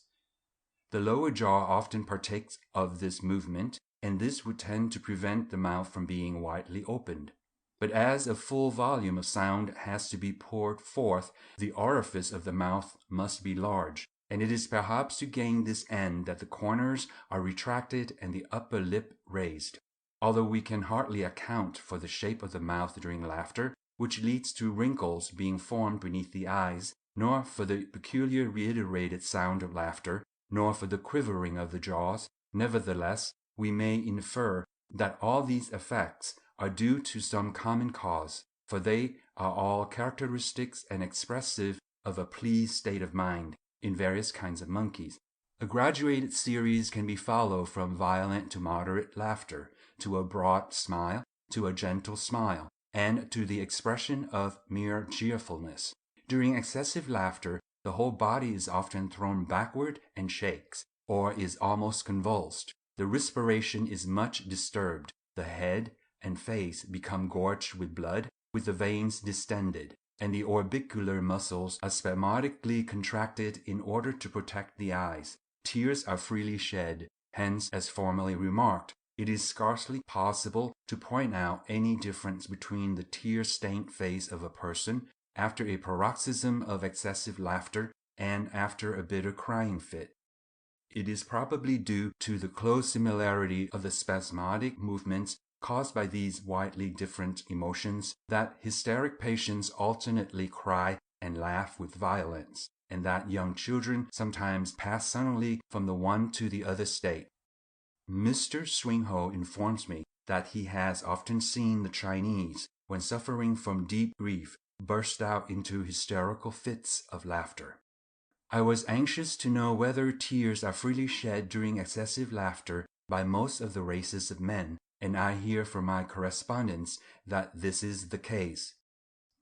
The lower jaw often partakes of this movement, and this would tend to prevent the mouth from being widely opened. But as a full volume of sound has to be poured forth, the orifice of the mouth must be large, and it is perhaps to gain this end that the corners are retracted and the upper lip raised. Although we can hardly account for the shape of the mouth during laughter, which leads to wrinkles being formed beneath the eyes, nor for the peculiar reiterated sound of laughter, nor for the quivering of the jaws, nevertheless, we may infer that all these effects are due to some common cause, for they are all characteristics and expressive of a pleased state of mind in various kinds of monkeys. A graduated series can be followed from violent to moderate laughter, to a broad smile, to a gentle smile, and to the expression of mere cheerfulness. During excessive laughter, the whole body is often thrown backward and shakes, or is almost convulsed. The respiration is much disturbed. The head and face become gorged with blood, with the veins distended, and the orbicular muscles are spasmodically contracted in order to protect the eyes. Tears are freely shed. Hence, as formerly remarked, it is scarcely possible to point out any difference between the tear-stained face of a person after a paroxysm of excessive laughter and after a bitter crying fit. It is probably due to the close similarity of the spasmodic movements caused by these widely different emotions that hysteric patients alternately cry and laugh with violence, and that young children sometimes pass suddenly from the one to the other state. Mr. Swingho informs me that he has often seen the Chinese, when suffering from deep grief, burst out into hysterical fits of laughter. I was anxious to know whether tears are freely shed during excessive laughter by most of the races of men, and I hear from my correspondents that this is the case.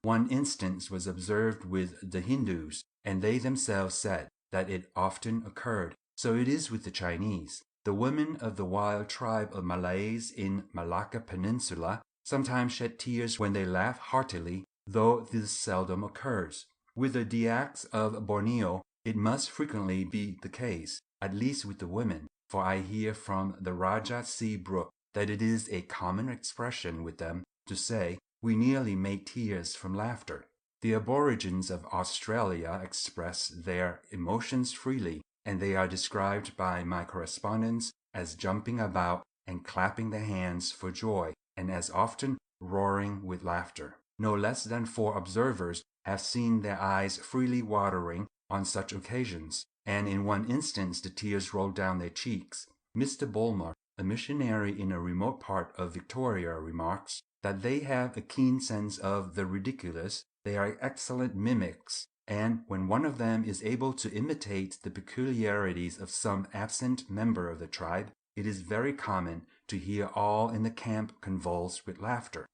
One instance was observed with the Hindus, and they themselves said that it often occurred. So it is with the Chinese. The women of the wild tribe of Malays in Malacca Peninsula sometimes shed tears when they laugh heartily, though this seldom occurs. With the Dyaks of Borneo, it must frequently be the case, at least with the women, for I hear from the Raja C. Brook that it is a common expression with them to say, "We nearly make tears from laughter." The aborigines of Australia express their emotions freely, and they are described by my correspondents as jumping about and clapping their hands for joy, and as often roaring with laughter. No less than 4 observers have seen their eyes freely watering on such occasions, and in one instance the tears rolled down their cheeks. Mr. Bulmer, a missionary in a remote part of Victoria, remarks that they have a keen sense of the ridiculous. They are excellent mimics, and when one of them is able to imitate the peculiarities of some absent member of the tribe, it is very common to hear all in the camp convulsed with laughter.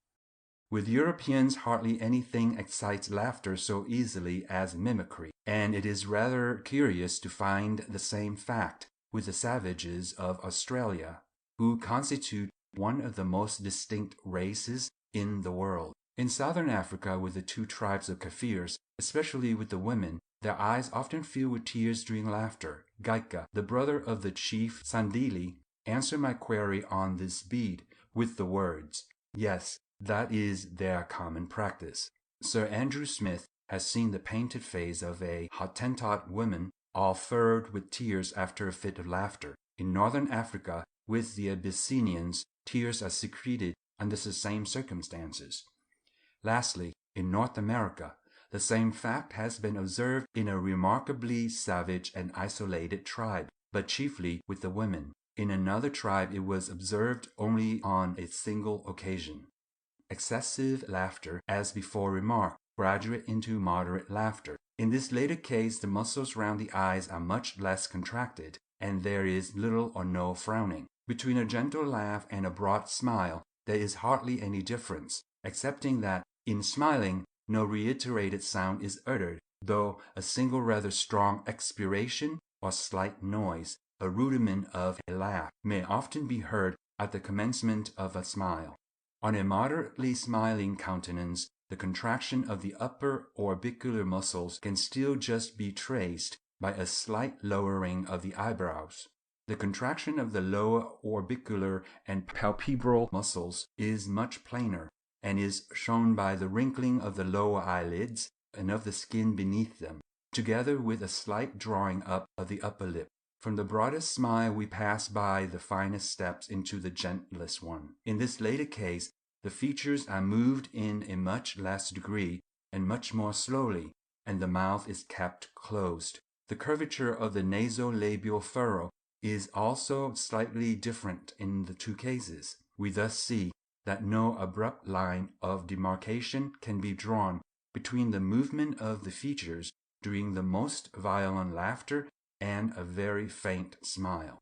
With Europeans, hardly anything excites laughter so easily as mimicry, and it is rather curious to find the same fact with the savages of Australia, who constitute one of the most distinct races in the world. In southern Africa, with the 2 tribes of Kafirs, especially with the women, their eyes often fill with tears during laughter. Gaika, the brother of the chief Sandili, answered my query on this bead with the words, "Yes, that is their common practice." Sir Andrew Smith has seen the painted face of a Hottentot woman all furrowed with tears after a fit of laughter. In northern Africa, with the Abyssinians, tears are secreted under the same circumstances. Lastly, in North America, The same fact has been observed in a remarkably savage and isolated tribe, but chiefly with the women. In another tribe it was observed only on a single occasion. Excessive laughter, as before remarked, graduate into moderate laughter. In this later case, the muscles round the eyes are much less contracted, and there is little or no frowning. Between a gentle laugh and a broad smile, there is hardly any difference, excepting that, in smiling, no reiterated sound is uttered, though a single rather strong expiration or slight noise, a rudiment of a laugh, may often be heard at the commencement of a smile. On a moderately smiling countenance, the contraction of the upper orbicular muscles can still just be traced by a slight lowering of the eyebrows. The contraction of the lower orbicular and palpebral muscles is much plainer, and is shown by the wrinkling of the lower eyelids and of the skin beneath them, together with a slight drawing up of the upper lip. From the broadest smile we pass by the finest steps into the gentlest one. In this later case, the features are moved in a much less degree and much more slowly, and the mouth is kept closed. The curvature of the nasolabial furrow is also slightly different in the two cases. We thus see that no abrupt line of demarcation can be drawn between the movement of the features during the most violent laughter and a very faint smile.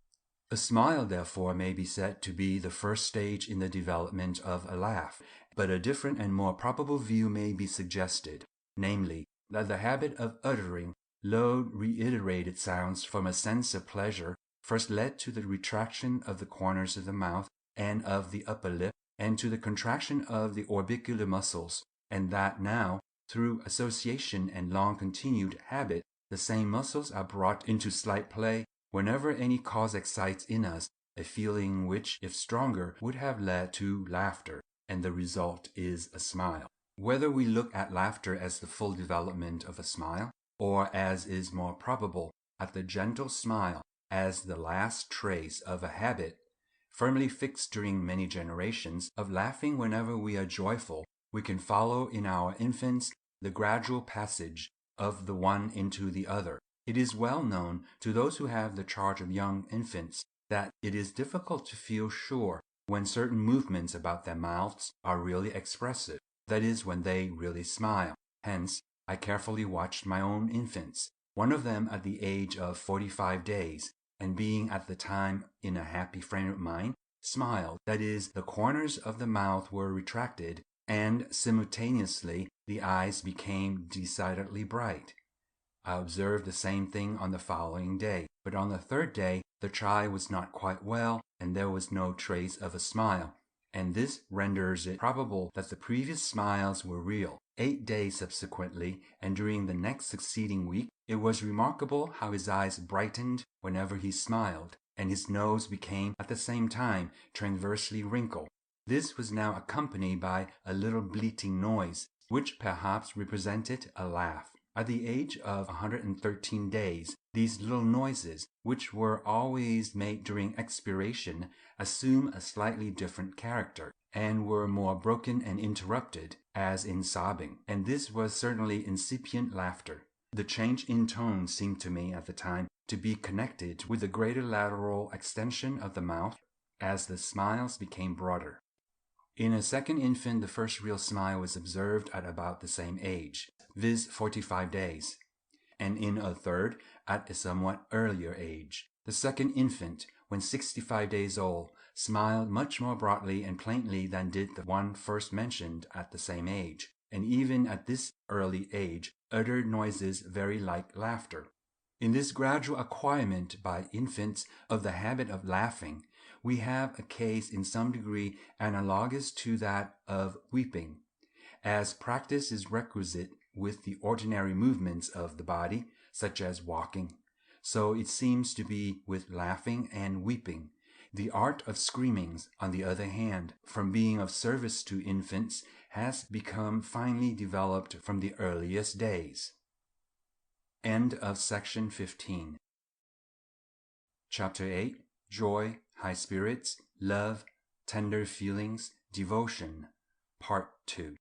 A smile, therefore, may be said to be the first stage in the development of a laugh, but a different and more probable view may be suggested, namely, that the habit of uttering low reiterated sounds from a sense of pleasure first led to the retraction of the corners of the mouth and of the upper lip, and to the contraction of the orbicular muscles, and that now, through association and long-continued habit, the same muscles are brought into slight play whenever any cause excites in us a feeling which, if stronger, would have led to laughter, and the result is a smile. Whether we look at laughter as the full development of a smile, or, as is more probable, at the gentle smile as the last trace of a habit, firmly fixed during many generations, of laughing whenever we are joyful, we can follow in our infants the gradual passage of the one into the other. It is well known to those who have the charge of young infants that it is difficult to feel sure when certain movements about their mouths are really expressive, that is, when they really smile. Hence, I carefully watched my own infants, one of them at the age of 45 days, and being at the time in a happy frame of mind, smiled, that is, the corners of the mouth were retracted, and simultaneously the eyes became decidedly bright. I observed the same thing on the following day, but on the third day the child was not quite well, and there was no trace of a smile, and this renders it probable that the previous smiles were real. 8 days subsequently, and during the next succeeding week, it was remarkable how his eyes brightened whenever he smiled, and his nose became at the same time transversely wrinkled. This was now accompanied by a little bleating noise, which perhaps represented a laugh. At the age of 113 days, these little noises, which were always made during expiration, assume a slightly different character, and were more broken and interrupted, as in sobbing, and this was certainly incipient laughter. The change in tone seemed to me at the time to be connected with the greater lateral extension of the mouth as the smiles became broader. In a second infant, the first real smile was observed at about the same age, viz. 45 days, and in a third at a somewhat earlier age. The second infant, when 65 days old, smiled much more broadly and plainly than did the one first mentioned at the same age, and even at this early age uttered noises very like laughter. In this gradual acquirement by infants of the habit of laughing, we have a case in some degree analogous to that of weeping. As practice is requisite with the ordinary movements of the body, such as walking, so it seems to be with laughing and weeping. The art of screaming, on the other hand, from being of service to infants, has become finely developed from the earliest days. End of section 15. Chapter 8. Joy, High Spirits, Love, Tender Feelings, Devotion, Part 2.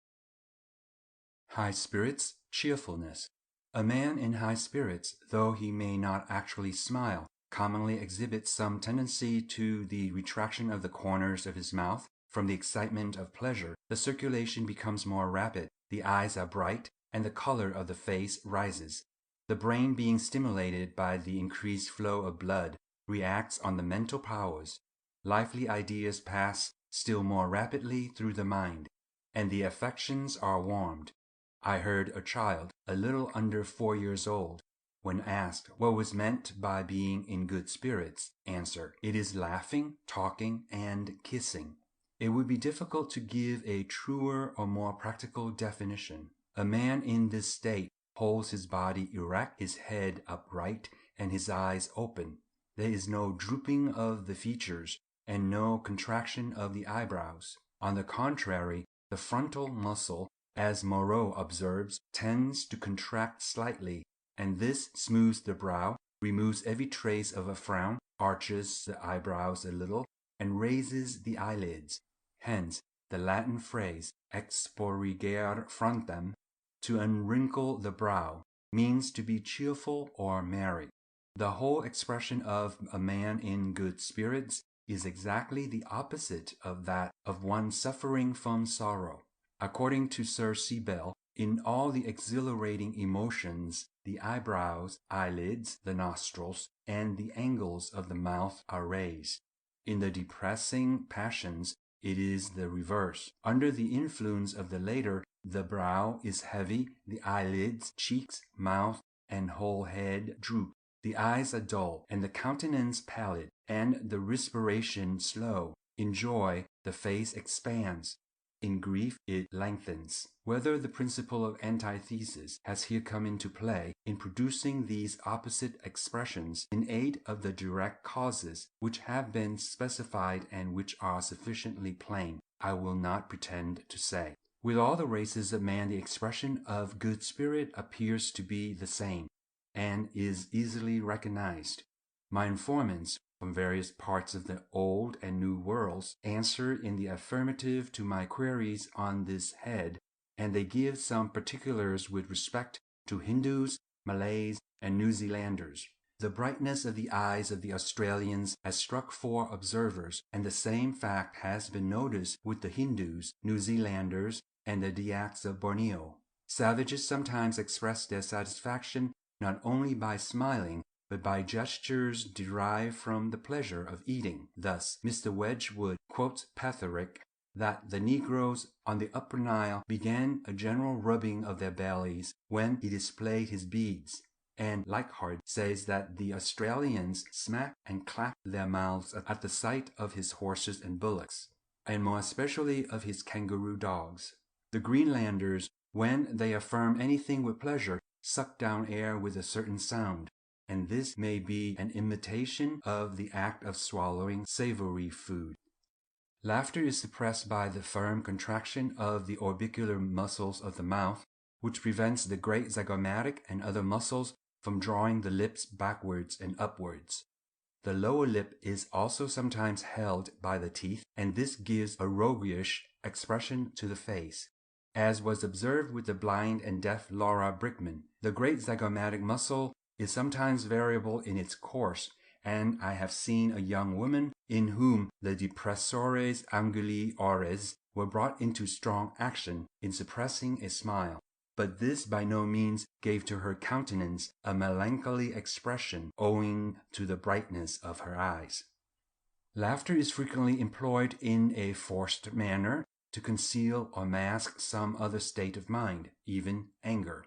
High spirits cheerfulness. A man in high spirits, though he may not actually smile, commonly exhibits some tendency to the retraction of the corners of his mouth. From the excitement of pleasure, the circulation becomes more rapid, the eyes are bright, and the color of the face rises. The brain, being stimulated by the increased flow of blood, reacts on the mental powers. Lively ideas pass still more rapidly through the mind, and the affections are warmed. I heard a child, a little under 4 years old, when asked what was meant by being in good spirits, answer, "It is laughing, talking, and kissing." It would be difficult to give a truer or more practical definition. A man in this state holds his body erect, his head upright, and his eyes open. There is no drooping of the features, and no contraction of the eyebrows. On the contrary, the frontal muscle, as Moreau observes, tends to contract slightly, and this smooths the brow, removes every trace of a frown, arches the eyebrows a little, and raises the eyelids. Hence the Latin phrase exporrigere frontem, to unwrinkle the brow, means to be cheerful or merry. The whole expression of a man in good spirits is exactly the opposite of that of one suffering from sorrow. According to Sir C. Bell, in all the exhilarating emotions, the eyebrows, eyelids, the nostrils, and the angles of the mouth are raised. In the depressing passions, it is the reverse. Under the influence of the latter, the brow is heavy, the eyelids, cheeks, mouth, and whole head droop. The eyes are dull, and the countenance pallid, and the respiration slow. In joy, the face expands. In grief, it lengthens. Whether the principle of antithesis has here come into play in producing these opposite expressions in aid of the direct causes which have been specified and which are sufficiently plain, I will not pretend to say. With all the races of man, the expression of good spirit appears to be the same, and is easily recognized. My informants from various parts of the Old and New Worlds answer in the affirmative to my queries on this head, and they give some particulars with respect to Hindus, Malays, and New Zealanders. The brightness of the eyes of the Australians has struck 4 observers, and the same fact has been noticed with the Hindus, New Zealanders, and the Dyaks of Borneo. Savages sometimes express their satisfaction not only by smiling, but by gestures derived from the pleasure of eating. Thus, Mr. Wedgwood quotes Petherick that the Negroes on the Upper Nile began a general rubbing of their bellies when he displayed his beads, and Leichhardt says that the Australians smack and clap their mouths at the sight of his horses and bullocks, and more especially of his kangaroo dogs. The Greenlanders, when they affirm anything with pleasure, suck down air with a certain sound, and this may be an imitation of the act of swallowing savory food. Laughter is suppressed by the firm contraction of the orbicular muscles of the mouth, which prevents the great zygomatic and other muscles from drawing the lips backwards and upwards. The lower lip is also sometimes held by the teeth, and this gives a roguish expression to the face. As was observed with the blind and deaf Laura Brickman, the great zygomatic muscle is sometimes variable in its course, and I have seen a young woman in whom the depressores anguli ores were brought into strong action in suppressing a smile, but this by no means gave to her countenance a melancholy expression owing to the brightness of her eyes. Laughter is frequently employed in a forced manner to conceal or mask some other state of mind, even anger.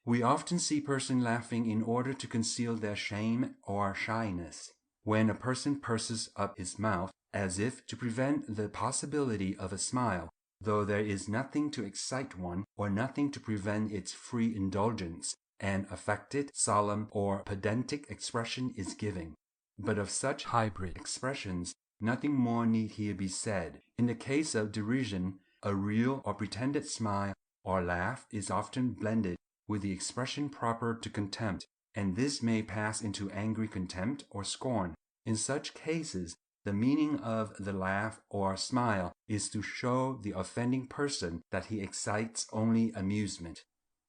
We often see persons laughing in order to conceal their shame or shyness. When a person purses up his mouth as if to prevent the possibility of a smile, though there is nothing to excite one or nothing to prevent its free indulgence, an affected, solemn, or pedantic expression is given. But of such hybrid expressions, nothing more need here be said. In the case of derision, a real or pretended smile or laugh is often blended with the expression proper to contempt, and this may pass into angry contempt or scorn. In such cases, the meaning of the laugh or smile is to show the offending person that he excites only amusement.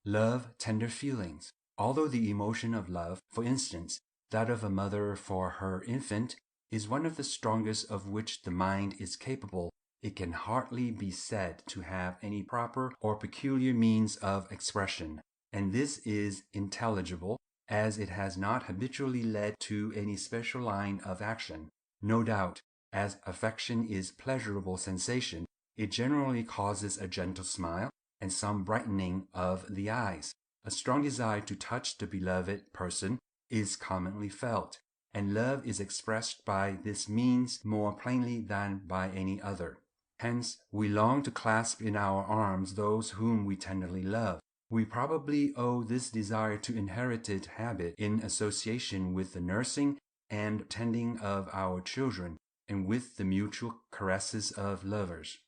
Love tender feelings. Although the emotion of love, for instance, that of a mother for her infant, is one of the strongest of which the mind is capable, it can hardly be said to have any proper or peculiar means of expression, and this is intelligible, as it has not habitually led to any special line of action. No doubt, as affection is pleasurable sensation, it generally causes a gentle smile and some brightening of the eyes. A strong desire to touch the beloved person is commonly felt, and love is expressed by this means more plainly than by any other. Hence, we long to clasp in our arms those whom we tenderly love. We probably owe this desire to inherited habit in association with the nursing and tending of our children, and with the mutual caresses of lovers.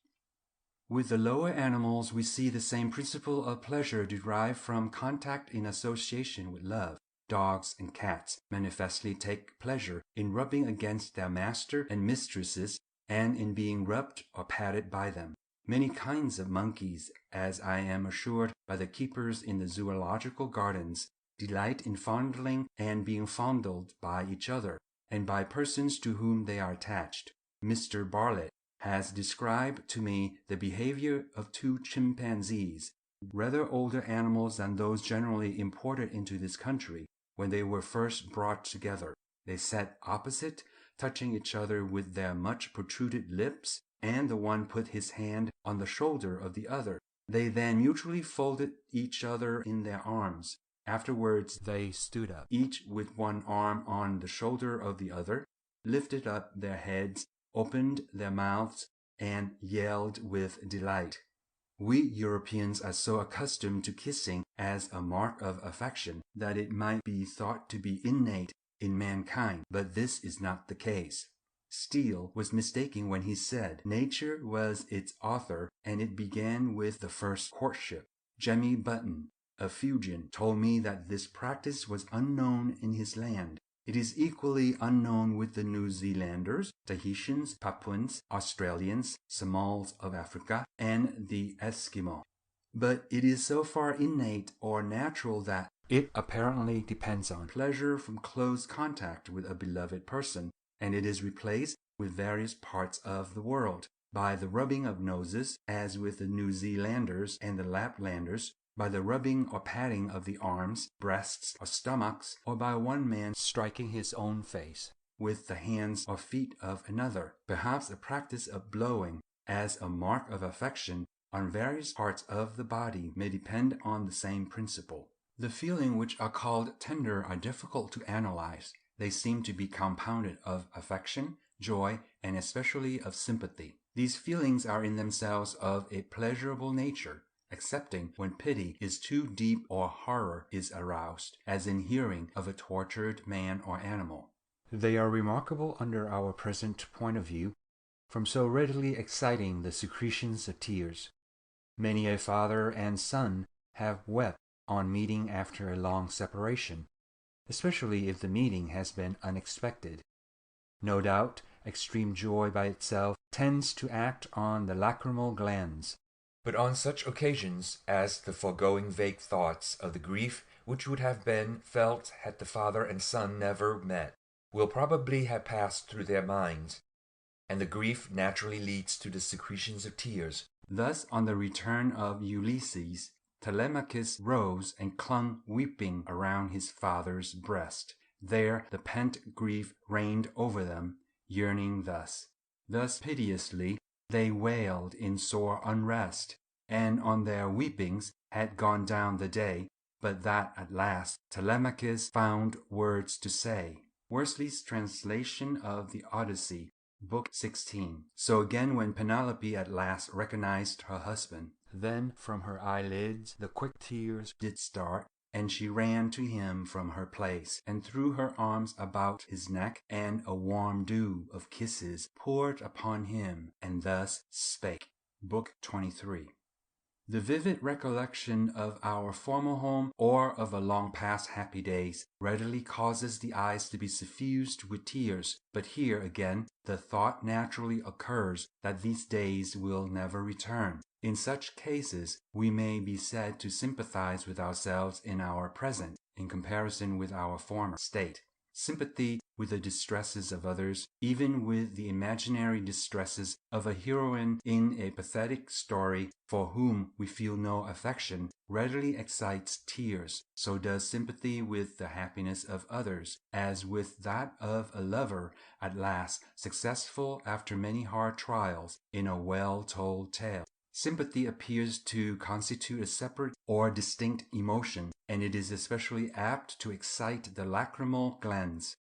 With the lower animals, we see the same principle of pleasure derived from contact in association with love. Dogs and cats manifestly take pleasure in rubbing against their master and mistresses, and in being rubbed or patted by them. Many kinds of monkeys, as I am assured by the keepers in the zoological gardens, delight in fondling and being fondled by each other, and by persons to whom they are attached. Mr. Bartlett has described to me the behavior of two chimpanzees, rather older animals than those generally imported into this country, when they were first brought together. They sat opposite, touching each other with their much protruded lips, and the one put his hand on the shoulder of the other. They then mutually folded each other in their arms. Afterwards they stood up, each with one arm on the shoulder of the other, lifted up their heads, opened their mouths, and yelled with delight. We Europeans are so accustomed to kissing as a mark of affection that it might be thought to be innate in mankind, but this is not the case. Steele was mistaken when he said nature was its author and it began with the first courtship. Jemmy Button, a Fuegian, told me that this practice was unknown in his land. It is equally unknown with the New Zealanders, Tahitians, Papuans, Australians, Somals of Africa, and the Eskimo. But it is so far innate or natural that it apparently depends on pleasure from close contact with a beloved person, and it is replaced with various parts of the world, by the rubbing of noses, as with the New Zealanders and the Laplanders, by the rubbing or patting of the arms, breasts, or stomachs, or by one man striking his own face with the hands or feet of another. Perhaps a practice of blowing as a mark of affection on various parts of the body may depend on the same principle. The feelings which are called tender are difficult to analyze. They seem to be compounded of affection, joy, and especially of sympathy. These feelings are in themselves of a pleasurable nature, excepting when pity is too deep or horror is aroused, as in hearing of a tortured man or animal. They are remarkable under our present point of view, from so readily exciting the secretions of tears. Many a father and son have wept on meeting after a long separation, especially if the meeting has been unexpected. No doubt, extreme joy by itself tends to act on the lachrymal glands, but on such occasions as the foregoing vague thoughts of the grief which would have been felt had the father and son never met will probably have passed through their minds, and the grief naturally leads to the secretions of tears. Thus, on the return of Ulysses, Telemachus rose and clung weeping around his father's breast. There the pent grief reigned over them, yearning thus. Thus piteously they wailed in sore unrest, and on their weepings had gone down the day, but that at last Telemachus found words to say. Worsley's translation of the Odyssey, Book XVI. So again when Penelope at last recognized her husband, then from her eyelids the quick tears did start, and she ran to him from her place, and threw her arms about his neck, and a warm dew of kisses poured upon him, and thus spake. Book 23. The vivid recollection of our former home or of a long past happy days readily causes the eyes to be suffused with tears, but here again the thought naturally occurs that these days will never return. In such cases, we may be said to sympathize with ourselves in our present, in comparison with our former state. Sympathy with the distresses of others, even with the imaginary distresses of a heroine in a pathetic story for whom we feel no affection, readily excites tears. So does sympathy with the happiness of others, as with that of a lover at last successful after many hard trials in a well-told tale. Sympathy appears to constitute a separate or distinct emotion, and it is especially apt to excite the lachrymal glands.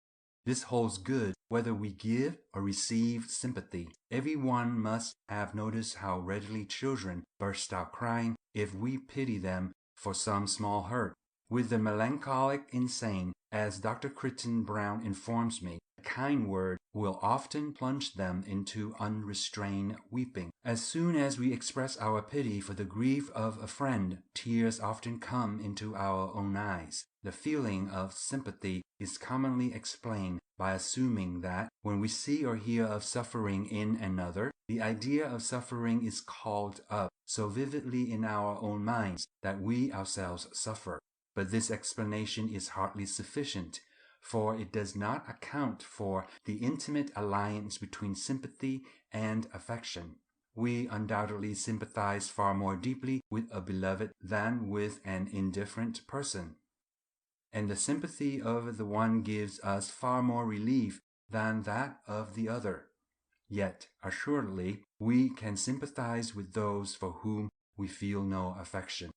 This holds good whether we give or receive sympathy. Every one must have noticed how readily children burst out crying if we pity them for some small hurt. With the melancholic insane, as Dr. Crichton Browne informs me, a kind word will often plunge them into unrestrained weeping. As soon as we express our pity for the grief of a friend, tears often come into our own eyes. The feeling of sympathy is commonly explained by assuming that when we see or hear of suffering in another, the idea of suffering is called up so vividly in our own minds that we ourselves suffer. But this explanation is hardly sufficient, for it does not account for the intimate alliance between sympathy and affection. We undoubtedly sympathize far more deeply with a beloved than with an indifferent person, and the sympathy of the one gives us far more relief than that of the other. Yet, assuredly, we can sympathize with those for whom we feel no affection.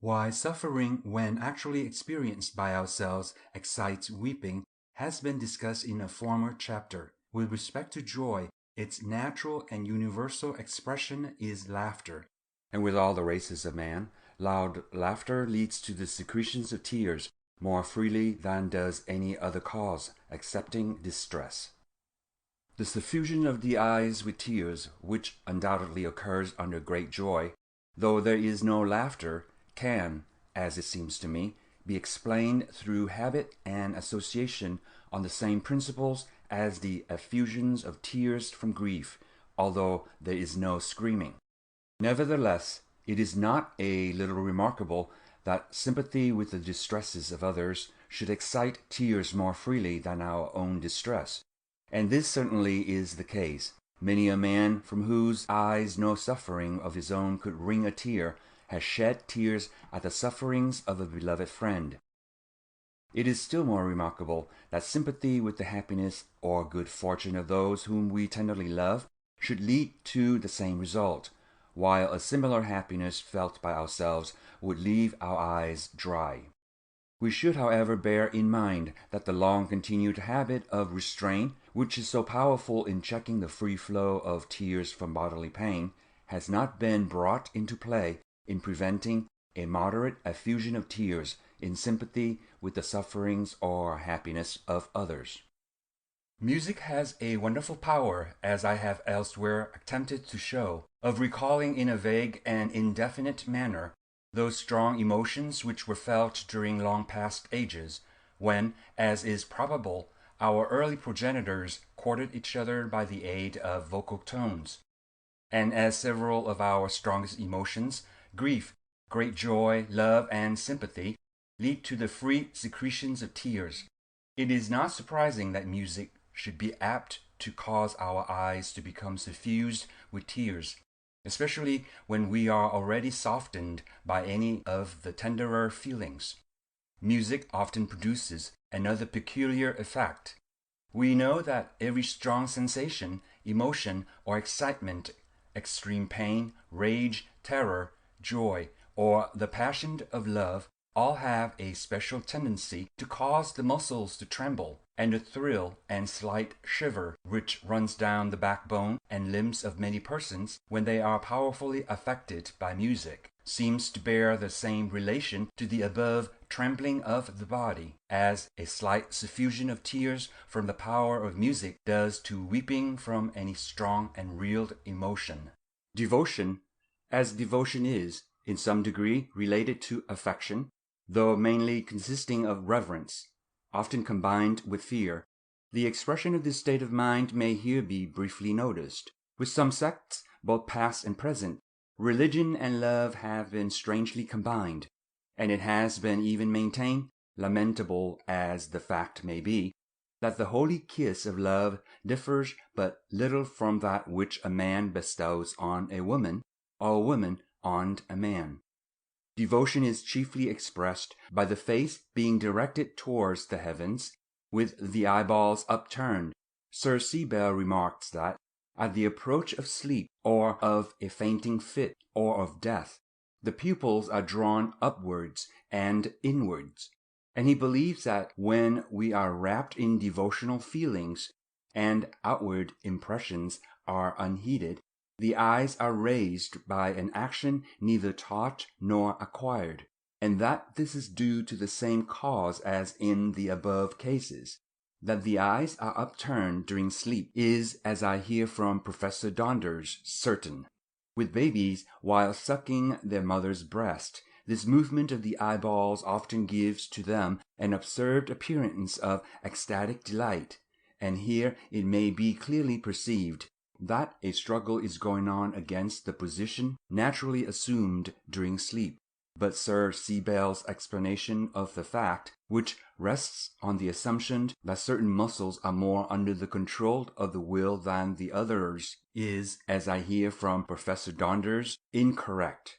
Why suffering, when actually experienced by ourselves, excites weeping has been discussed in a former chapter. With respect to joy, its natural and universal expression is laughter. And with all the races of man, loud laughter leads to the secretions of tears more freely than does any other cause, excepting distress. The suffusion of the eyes with tears, which undoubtedly occurs under great joy, though there is no laughter, can, as it seems to me, be explained through habit and association on the same principles as the effusions of tears from grief, although there is no screaming. Nevertheless, it is not a little remarkable that sympathy with the distresses of others should excite tears more freely than our own distress. And this certainly is the case. Many a man from whose eyes no suffering of his own could wring a tear has shed tears at the sufferings of a beloved friend. It is still more remarkable that sympathy with the happiness or good fortune of those whom we tenderly love should lead to the same result, while a similar happiness felt by ourselves would leave our eyes dry. We should, however, bear in mind that the long-continued habit of restraint, which is so powerful in checking the free flow of tears from bodily pain, has not been brought into play in preventing a moderate effusion of tears in sympathy with the sufferings or happiness of others. Music has a wonderful power, as I have elsewhere attempted to show, of recalling in a vague and indefinite manner those strong emotions which were felt during long past ages, when, as is probable, our early progenitors courted each other by the aid of vocal tones. And as several of our strongest emotions, grief, great joy, love, and sympathy, lead to the free secretions of tears, it is not surprising that music should be apt to cause our eyes to become suffused with tears, especially when we are already softened by any of the tenderer feelings. Music often produces another peculiar effect. We know that every strong sensation, emotion, or excitement, extreme pain, rage, terror, joy, or the passion of love, all have a special tendency to cause the muscles to tremble, and a thrill and slight shiver which runs down the backbone and limbs of many persons when they are powerfully affected by music, seems to bear the same relation to the above trembling of the body, as a slight suffusion of tears from the power of music does to weeping from any strong and real emotion. Devotion, as devotion is in some degree related to affection, though mainly consisting of reverence, often combined with fear. The expression of this state of mind may here be briefly noticed. With some sects, both past and present, religion and love have been strangely combined, and it has been even maintained, lamentable as the fact may be, that the holy kiss of love differs but little from that which a man bestows on a woman, or a woman on a man. Devotion is chiefly expressed by the face being directed towards the heavens, with the eyeballs upturned. Sir C. Bell remarks that, at the approach of sleep, or of a fainting fit, or of death, the pupils are drawn upwards and inwards, and he believes that when we are wrapped in devotional feelings, and outward impressions are unheeded, the eyes are raised by an action neither taught nor acquired, and that this is due to the same cause as in the above cases. That the eyes are upturned during sleep is, as I hear from Professor Donders, certain. With babies, while sucking their mother's breast, this movement of the eyeballs often gives to them an observed appearance of ecstatic delight, and here it may be clearly perceived that a struggle is going on against the position naturally assumed during sleep. But Sir C. Bell's explanation of the fact, which rests on the assumption that certain muscles are more under the control of the will than the others, is, as I hear from Professor Donders, incorrect,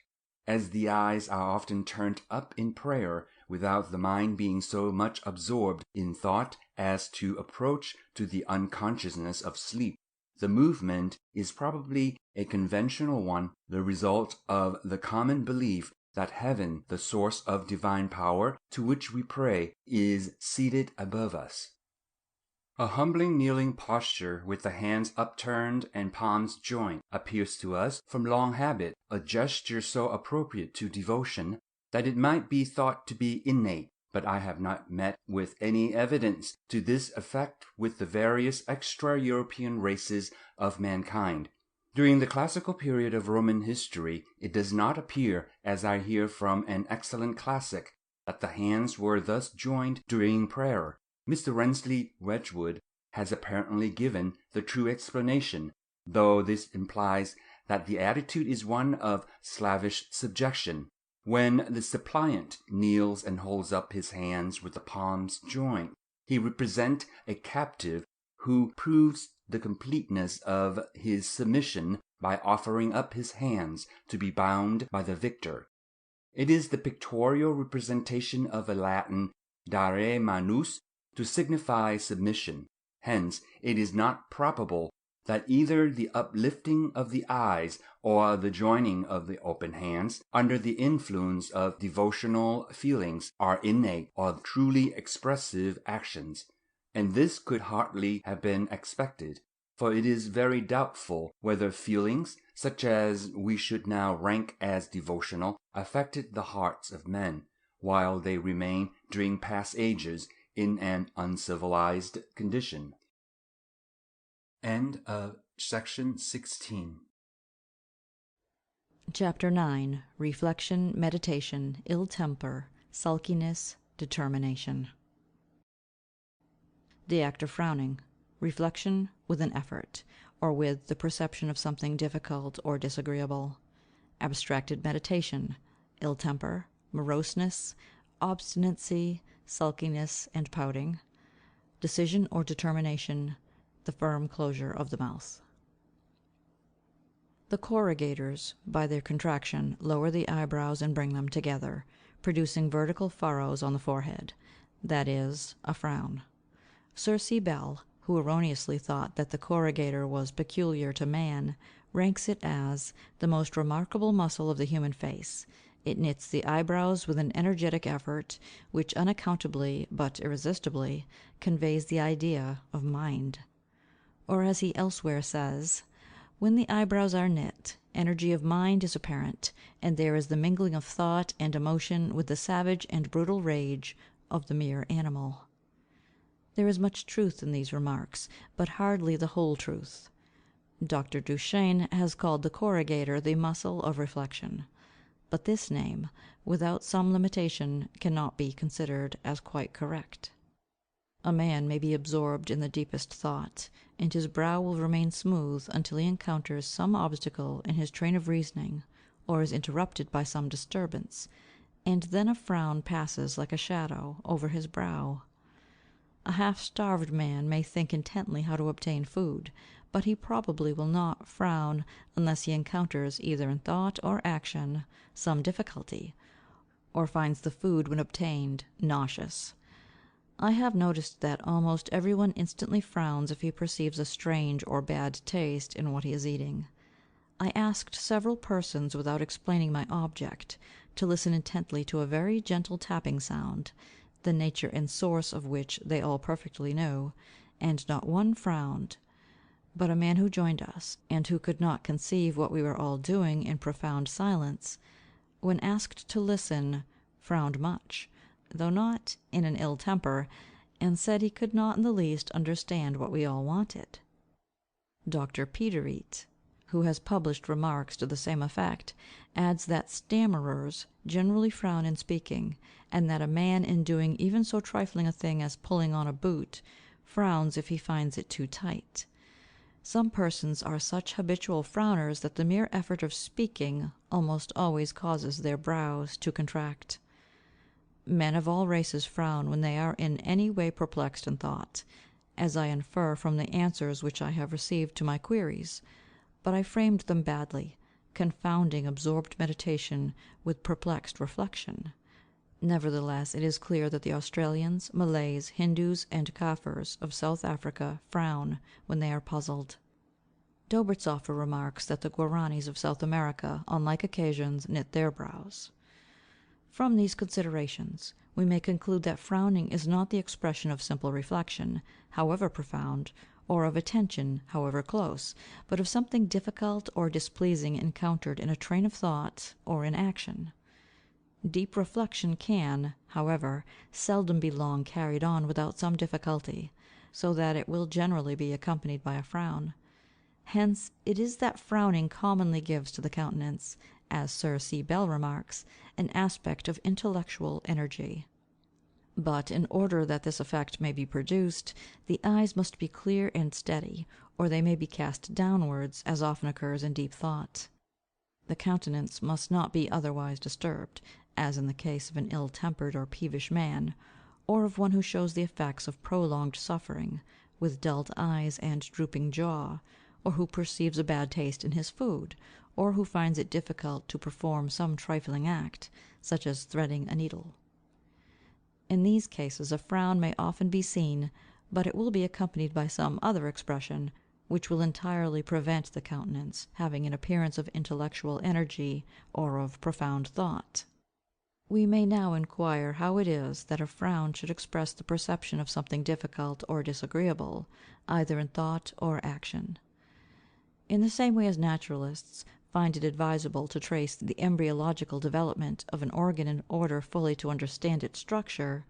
as the eyes are often turned up in prayer without the mind being so much absorbed in thought as to approach to the unconsciousness of sleep. The movement is probably a conventional one, the result of the common belief that heaven, the source of divine power to which we pray, is seated above us. A humbling kneeling posture with the hands upturned and palms joined appears to us from long habit a gesture so appropriate to devotion that it might be thought to be innate, but I have not met with any evidence to this effect with the various extra-European races of mankind. During the classical period of Roman history, it does not appear, as I hear from an excellent classic, that the hands were thus joined during prayer. Mr. Rensley Wedgwood has apparently given the true explanation, though this implies that the attitude is one of slavish subjection. When the suppliant kneels and holds up his hands with the palms joined, he represents a captive who proves the completeness of his submission by offering up his hands to be bound by the victor. It is the pictorial representation of a Latin dare manus to signify submission. Hence, it is not probable that either the uplifting of the eyes or the joining of the open hands under the influence of devotional feelings are innate or truly expressive actions. And this could hardly have been expected, for it is very doubtful whether feelings, such as we should now rank as devotional, affected the hearts of men, while they remain during past ages in an uncivilized condition. End of section 16. Chapter 9. Reflection, Meditation, Ill Temper, Sulkiness, Determination. The act of frowning. Reflection with an effort, or with the perception of something difficult or disagreeable. Abstracted meditation. Ill temper, moroseness, obstinacy, sulkiness, and pouting. Decision or determination. The firm closure of the mouth. The corrugators, by their contraction, lower the eyebrows and bring them together, producing vertical furrows on the forehead, that is, a frown. Sir C. Bell, who erroneously thought that the corrugator was peculiar to man, ranks it as the most remarkable muscle of the human face. It knits the eyebrows with an energetic effort, which unaccountably, but irresistibly, conveys the idea of mind. Or as he elsewhere says, when the eyebrows are knit, energy of mind is apparent, and there is the mingling of thought and emotion with the savage and brutal rage of the mere animal. There is much truth in these remarks, but hardly the whole truth. Dr. Duchesne has called the corrugator the muscle of reflection. but this name, without some limitation, cannot be considered as quite correct. A man may be absorbed in the deepest thought, and his brow will remain smooth until he encounters some obstacle in his train of reasoning, or is interrupted by some disturbance, and then a frown passes like a shadow over his brow. A half-starved man may think intently how to obtain food, but he probably will not frown unless he encounters, either in thought or action, some difficulty, or finds the food when obtained nauseous. I have noticed that almost every one instantly frowns if he perceives a strange or bad taste in what he is eating. I asked several persons, without explaining my object, to listen intently to a very gentle tapping sound, the nature and source of which they all perfectly knew, and not one frowned. But a man who joined us, and who could not conceive what we were all doing in profound silence, when asked to listen, frowned much, though not in an ill temper, and said he could not in the least understand what we all wanted. Dr. Peterite, who has published remarks to the same effect, adds that stammerers generally frown in speaking, and that a man in doing even so trifling a thing as pulling on a boot, frowns if he finds it too tight. Some persons are such habitual frowners that the mere effort of speaking almost always causes their brows to contract. Men of all races frown when they are in any way perplexed in thought, as I infer from the answers which I have received to my queries, but I framed them badly, confounding absorbed meditation with perplexed reflection. Nevertheless, it is clear that the Australians, Malays, Hindus, and Kafirs of South Africa frown when they are puzzled. Dobertsoffer remarks that the Guaranis of South America on like occasions knit their brows. From these considerations we may conclude that frowning is not the expression of simple reflection, however profound, or of attention, however close, but of something difficult or displeasing encountered in a train of thought or in action. Deep reflection can, however, seldom be long carried on without some difficulty, so that it will generally be accompanied by a frown. Hence it is that frowning commonly gives to the countenance, as Sir C. Bell remarks, an aspect of intellectual energy. But in order that this effect may be produced, the eyes must be clear and steady, or they may be cast downwards, as often occurs in deep thought. The countenance must not be otherwise disturbed, as in the case of an ill-tempered or peevish man, or of one who shows the effects of prolonged suffering, with dulled eyes and drooping jaw, or who perceives a bad taste in his food, or who finds it difficult to perform some trifling act, such as threading a needle. In these cases a frown may often be seen, but it will be accompanied by some other expression, which will entirely prevent the countenance having an appearance of intellectual energy or of profound thought. We may now inquire how it is that a frown should express the perception of something difficult or disagreeable, either in thought or action. In the same way as naturalists find it advisable to trace the embryological development of an organ in order fully to understand its structure,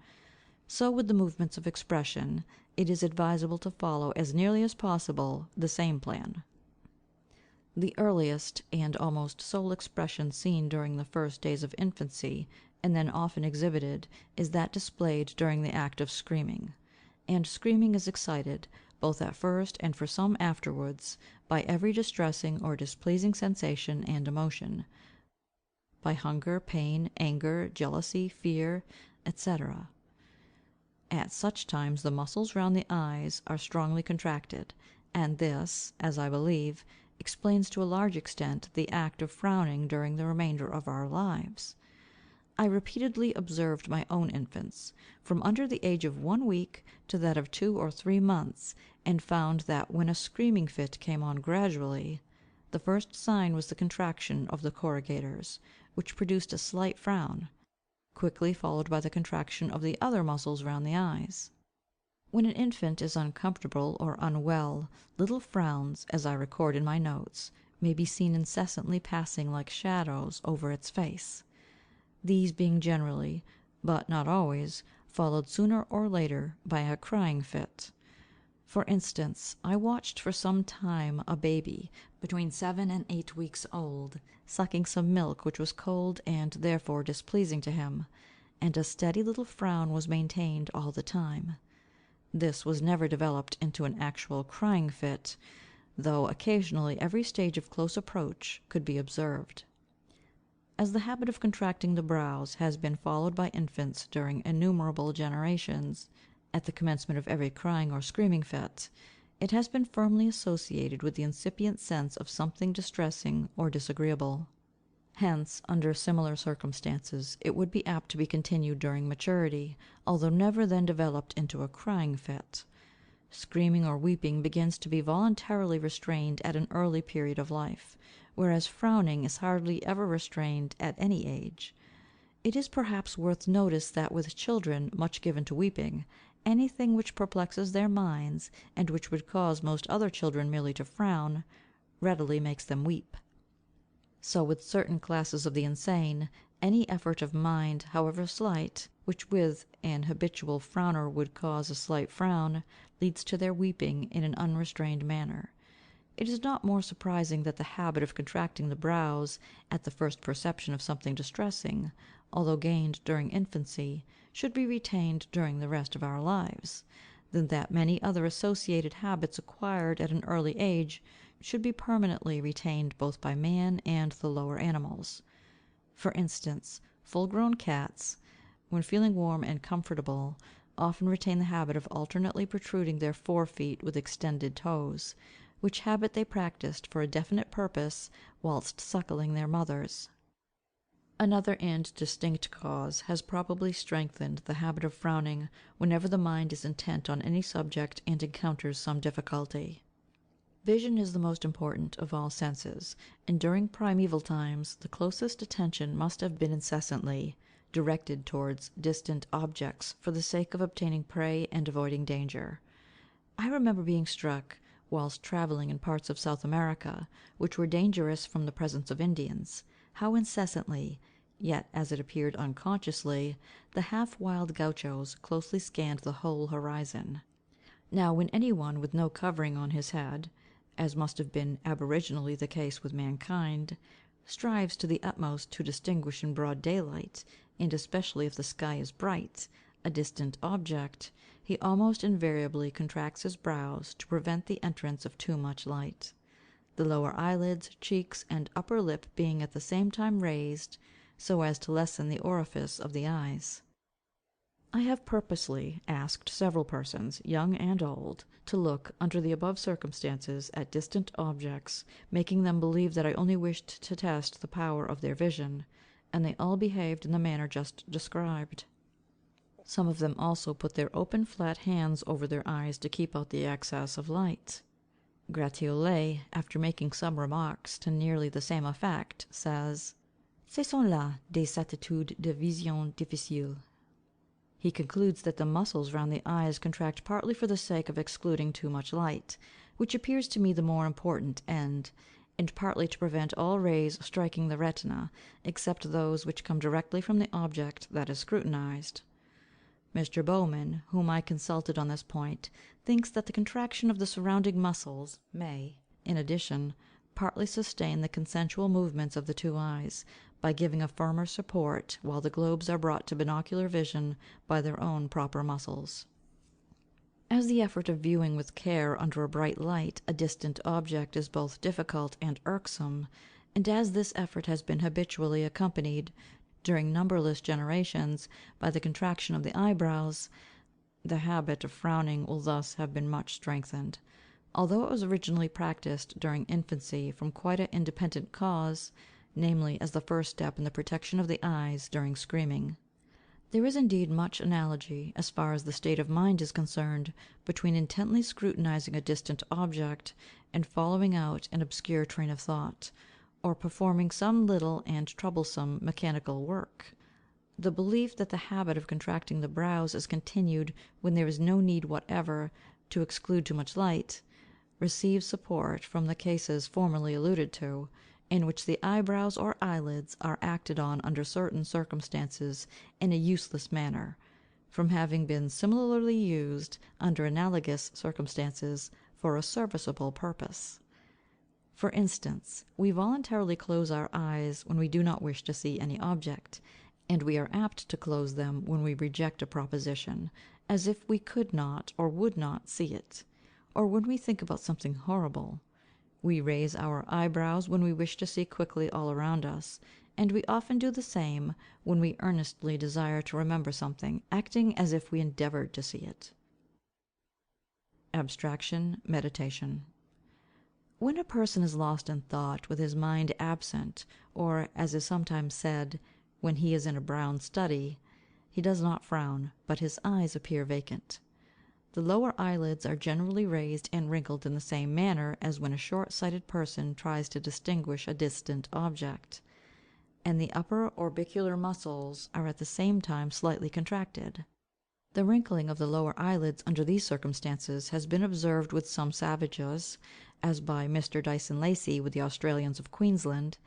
so with the movements of expression it is advisable to follow as nearly as possible the same plan. The earliest and almost sole expression seen during the first days of infancy, and then often exhibited, is that displayed during the act of screaming; and screaming is excited, both at first and for some afterwards, by every distressing or displeasing sensation and emotion, by hunger, pain, anger, jealousy, fear, etc. At such times the muscles round the eyes are strongly contracted, and this, as I believe, explains to a large extent the act of frowning during the remainder of our lives. I repeatedly observed my own infants, from under the age of 1 week to that of 2 or 3 months, and found that when a screaming fit came on gradually, the first sign was the contraction of the corrugators, which produced a slight frown, quickly followed by the contraction of the other muscles round the eyes. When an infant is uncomfortable or unwell, little frowns, as I record in my notes, may be seen incessantly passing like shadows over its face, these being generally, but not always, followed sooner or later by a crying fit. For instance, I watched for some time a baby, between 7 and 8 weeks old, sucking some milk which was cold and therefore displeasing to him, and a steady little frown was maintained all the time. This was never developed into an actual crying fit, though occasionally every stage of close approach could be observed. As the habit of contracting the brows has been followed by infants during innumerable generations, at the commencement of every crying or screaming fit, it has been firmly associated with the incipient sense of something distressing or disagreeable. Hence, under similar circumstances, it would be apt to be continued during maturity, although never then developed into a crying fit. Screaming or weeping begins to be voluntarily restrained at an early period of life, whereas frowning is hardly ever restrained at any age. It is perhaps worth notice that with children much given to weeping, anything which perplexes their minds, and which would cause most other children merely to frown, readily makes them weep. So with certain classes of the insane, any effort of mind, however slight, which with an habitual frowner would cause a slight frown, leads to their weeping in an unrestrained manner. It is not more surprising that the habit of contracting the brows at the first perception of something distressing, although gained during infancy, should be retained during the rest of our lives, than that many other associated habits acquired at an early age should be permanently retained both by man and the lower animals. For instance, full-grown cats, when feeling warm and comfortable, often retain the habit of alternately protruding their forefeet with extended toes, which habit they practised for a definite purpose whilst suckling their mothers. Another and distinct cause has probably strengthened the habit of frowning whenever the mind is intent on any subject and encounters some difficulty. Vision is the most important of all senses, and during primeval times the closest attention must have been incessantly directed towards distant objects for the sake of obtaining prey and avoiding danger. I remember being struck, whilst travelling in parts of South America, which were dangerous from the presence of Indians, how incessantly, yet as it appeared unconsciously, the half-wild gauchos closely scanned the whole horizon. Now when any one with no covering on his head, as must have been aboriginally the case with mankind, strives to the utmost to distinguish in broad daylight, and especially if the sky is bright, a distant object, he almost invariably contracts his brows to prevent the entrance of too much light, the lower eyelids, cheeks, and upper lip being at the same time raised, so as to lessen the orifice of the eyes. I have purposely asked several persons, young and old, to look, under the above circumstances, at distant objects, making them believe that I only wished to test the power of their vision, and they all behaved in the manner just described. Some of them also put their open flat hands over their eyes to keep out the excess of light. Gratiolet, after making some remarks to nearly the same effect, says, "Ce sont là des attitudes de vision difficile." He concludes that the muscles round the eyes contract partly for the sake of excluding too much light, which appears to me the more important end, and partly to prevent all rays striking the retina, except those which come directly from the object that is scrutinized. Mr. Bowman, whom I consulted on this point, thinks that the contraction of the surrounding muscles may, in addition, partly sustain the consensual movements of the two eyes, by giving a firmer support while the globes are brought to binocular vision by their own proper muscles. As the effort of viewing with care under a bright light a distant object is both difficult and irksome, and as this effort has been habitually accompanied, during numberless generations, by the contraction of the eyebrows, the habit of frowning will thus have been much strengthened, although it was originally practised during infancy from quite an independent cause, namely as the first step in the protection of the eyes during screaming. There is indeed much analogy, as far as the state of mind is concerned, between intently scrutinizing a distant object, and following out an obscure train of thought, or performing some little and troublesome mechanical work. The belief that the habit of contracting the brows is continued when there is no need whatever to exclude too much light, receives support from the cases formerly alluded to, in which the eyebrows or eyelids are acted on under certain circumstances in a useless manner, from having been similarly used under analogous circumstances for a serviceable purpose. For instance, we voluntarily close our eyes when we do not wish to see any object, and we are apt to close them when we reject a proposition, as if we could not or would not see it, or when we think about something horrible. We raise our eyebrows when we wish to see quickly all around us, and we often do the same when we earnestly desire to remember something, acting as if we endeavoured to see it. Abstraction, meditation. When a person is lost in thought with his mind absent, or, as is sometimes said, when he is in a brown study, he does not frown, but his eyes appear vacant. The lower eyelids are generally raised and wrinkled in the same manner as when a short-sighted person tries to distinguish a distant object, and the upper orbicular muscles are at the same time slightly contracted. The wrinkling of the lower eyelids under these circumstances has been observed with some savages, as by Mr. Dyson Lacy with the Australians of Queensland,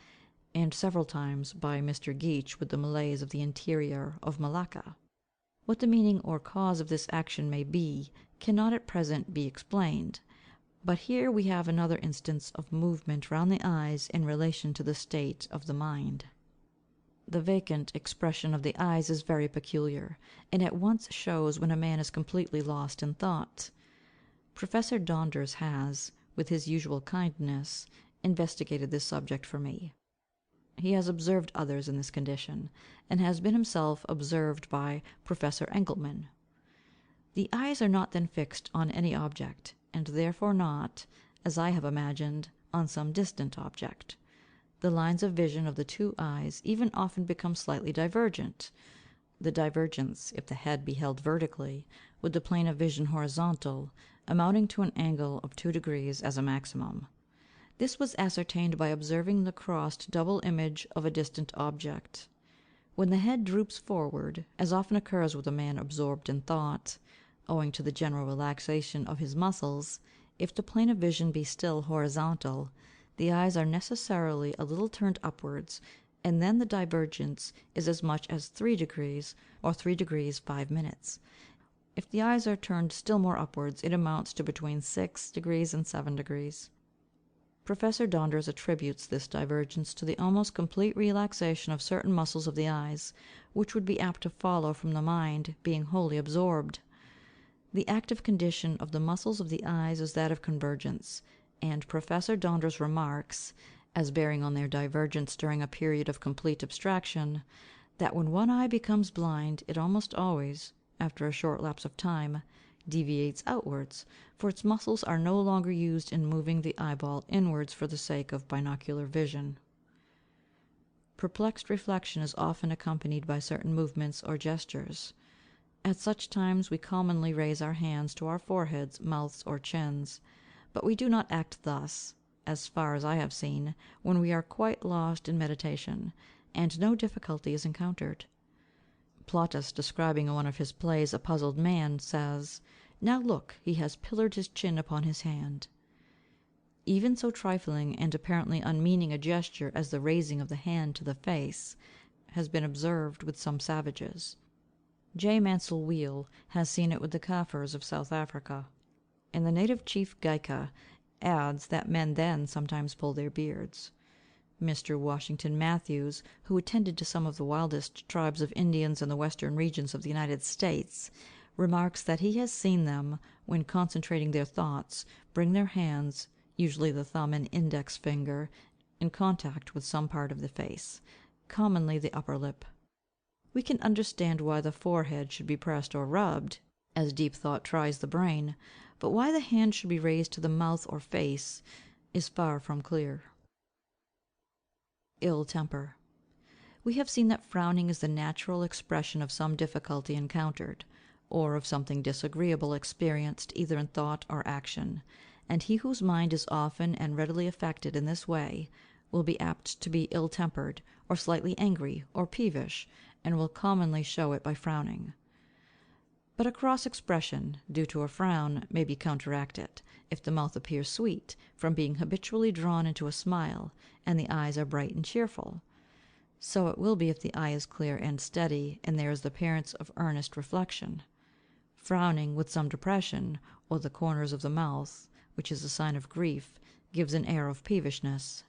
and several times by Mr. Geach with the Malays of the interior of Malacca. What the meaning or cause of this action may be, cannot at present be explained, but here we have another instance of movement round the eyes in relation to the state of the mind. The vacant expression of the eyes is very peculiar, and at once shows when a man is completely lost in thought. Professor Donders has, with his usual kindness, investigated this subject for me. He has observed others in this condition, and has been himself observed by Professor Engelmann. The eyes are not then fixed on any object, and therefore not, as I have imagined, on some distant object. The lines of vision of the two eyes even often become slightly divergent, the divergence, if the head be held vertically, with the plane of vision horizontal, amounting to an angle of 2 degrees as a maximum. This was ascertained by observing the crossed double image of a distant object. When the head droops forward, as often occurs with a man absorbed in thought, owing to the general relaxation of his muscles, if the plane of vision be still horizontal, the eyes are necessarily a little turned upwards, and then the divergence is as much as 3 degrees, or 3 degrees 5 minutes. If the eyes are turned still more upwards, it amounts to between 6 degrees and 7 degrees. Professor Donders attributes this divergence to the almost complete relaxation of certain muscles of the eyes, which would be apt to follow from the mind being wholly absorbed. The active condition of the muscles of the eyes is that of convergence, and Professor Donders remarks, as bearing on their divergence during a period of complete abstraction, that when one eye becomes blind, it almost always, after a short lapse of time, deviates outwards, for its muscles are no longer used in moving the eyeball inwards for the sake of binocular vision. Perplexed reflection is often accompanied by certain movements or gestures. At such times we commonly raise our hands to our foreheads, mouths, or chins, but we do not act thus, as far as I have seen, when we are quite lost in meditation, and no difficulty is encountered. Plautus, describing in one of his plays a puzzled man, says, "Now look, he has pillared his chin upon his hand." Even so trifling and apparently unmeaning a gesture as the raising of the hand to the face has been observed with some savages. J. Mansell Weale has seen it with the Kaffirs of South Africa, and the native chief Gaika adds that men then sometimes pull their beards. Mr. Washington Matthews, who attended to some of the wildest tribes of Indians in the western regions of the United States, remarks that he has seen them, when concentrating their thoughts, bring their hands, usually the thumb and index finger, in contact with some part of the face, commonly the upper lip. We can understand why the forehead should be pressed or rubbed, as deep thought tries the brain, but why the hand should be raised to the mouth or face is far from clear. Ill temper. We have seen that frowning is the natural expression of some difficulty encountered, or of something disagreeable experienced either in thought or action, and he whose mind is often and readily affected in this way will be apt to be ill-tempered, or slightly angry, or peevish, and will commonly show it by frowning. But a cross expression, due to a frown, may be counteracted, if the mouth appears sweet, from being habitually drawn into a smile, and the eyes are bright and cheerful. So it will be if the eye is clear and steady, and there is the appearance of earnest reflection. Frowning with some depression, or the corners of the mouth, which is a sign of grief, gives an air of peevishness.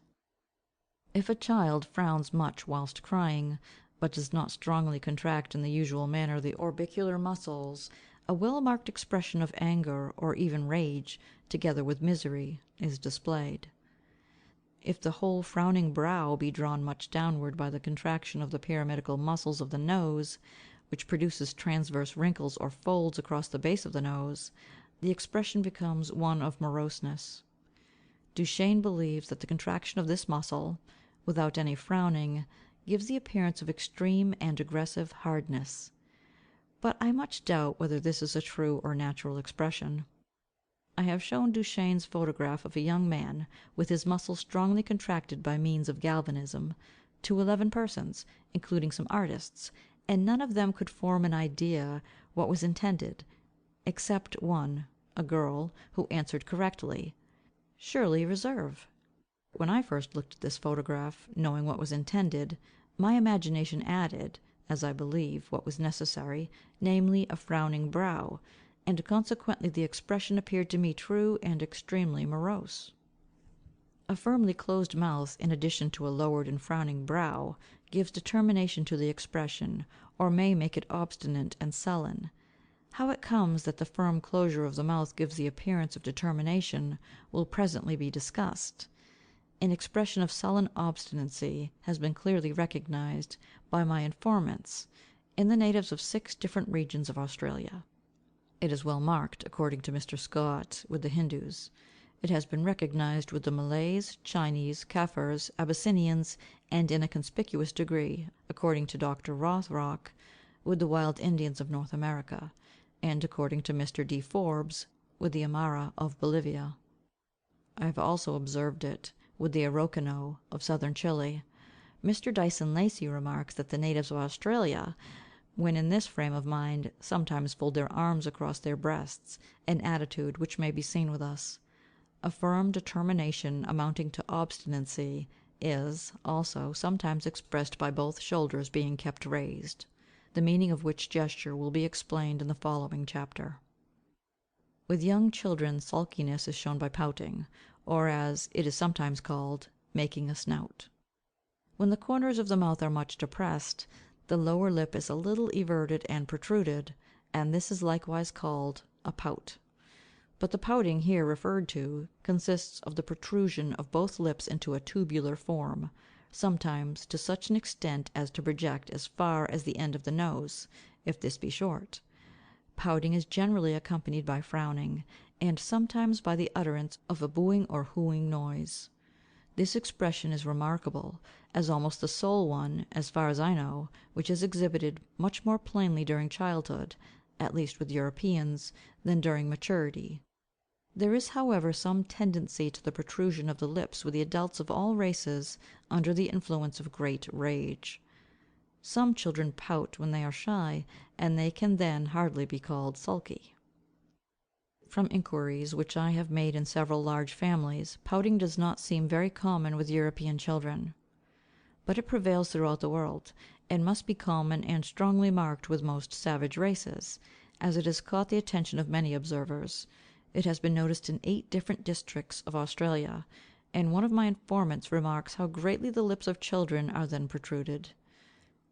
If a child frowns much whilst crying, but does not strongly contract in the usual manner the orbicular muscles, a well-marked expression of anger, or even rage, together with misery, is displayed. If the whole frowning brow be drawn much downward by the contraction of the pyramidical muscles of the nose, which produces transverse wrinkles or folds across the base of the nose, the expression becomes one of moroseness. Duchesne believes that the contraction of this muscle, without any frowning, gives the appearance of extreme and aggressive hardness. But I much doubt whether this is a true or natural expression. I have shown Duchesne's photograph of a young man, with his muscles strongly contracted by means of galvanism, to 11 persons, including some artists, and none of them could form an idea what was intended, except one, a girl, who answered correctly, "Surely reserve." When I first looked at this photograph, knowing what was intended, my imagination added, as I believe, what was necessary, namely a frowning brow, and consequently the expression appeared to me true and extremely morose. A firmly closed mouth, in addition to a lowered and frowning brow, gives determination to the expression, or may make it obstinate and sullen. How it comes that the firm closure of the mouth gives the appearance of determination will presently be discussed. An expression of sullen obstinacy has been clearly recognized by my informants in the natives of 6 different regions of Australia. It is well marked, according to Mr. Scott, with the Hindus. It has been recognized with the Malays, Chinese, Kaffirs, Abyssinians, and in a conspicuous degree, according to Dr. Rothrock, with the wild Indians of North America, and according to Mr. D. Forbes, with the Aymara of Bolivia. I have also observed it with the Araucano of southern Chile. Mr. Dyson Lacy remarks that the natives of Australia, when in this frame of mind, sometimes fold their arms across their breasts, an attitude which may be seen with us. A firm determination amounting to obstinacy is, also, sometimes expressed by both shoulders being kept raised, the meaning of which gesture will be explained in the following chapter. With young children sulkiness is shown by pouting, or, as it is sometimes called, making a snout. When the corners of the mouth are much depressed, the lower lip is a little everted and protruded, and this is likewise called a pout. But the pouting here referred to consists of the protrusion of both lips into a tubular form, sometimes to such an extent as to project as far as the end of the nose, if this be short. Pouting is generally accompanied by frowning, and sometimes by the utterance of a booing or hooing noise. This expression is remarkable, as almost the sole one, as far as I know, which is exhibited much more plainly during childhood, at least with Europeans, than during maturity. There is, however, some tendency to the protrusion of the lips with the adults of all races under the influence of great rage. Some children pout when they are shy, and they can then hardly be called sulky. From inquiries which I have made in several large families, pouting does not seem very common with European children. But it prevails throughout the world, and must be common and strongly marked with most savage races, as it has caught the attention of many observers. It has been noticed in 8 different districts of Australia, and one of my informants remarks how greatly the lips of children are then protruded.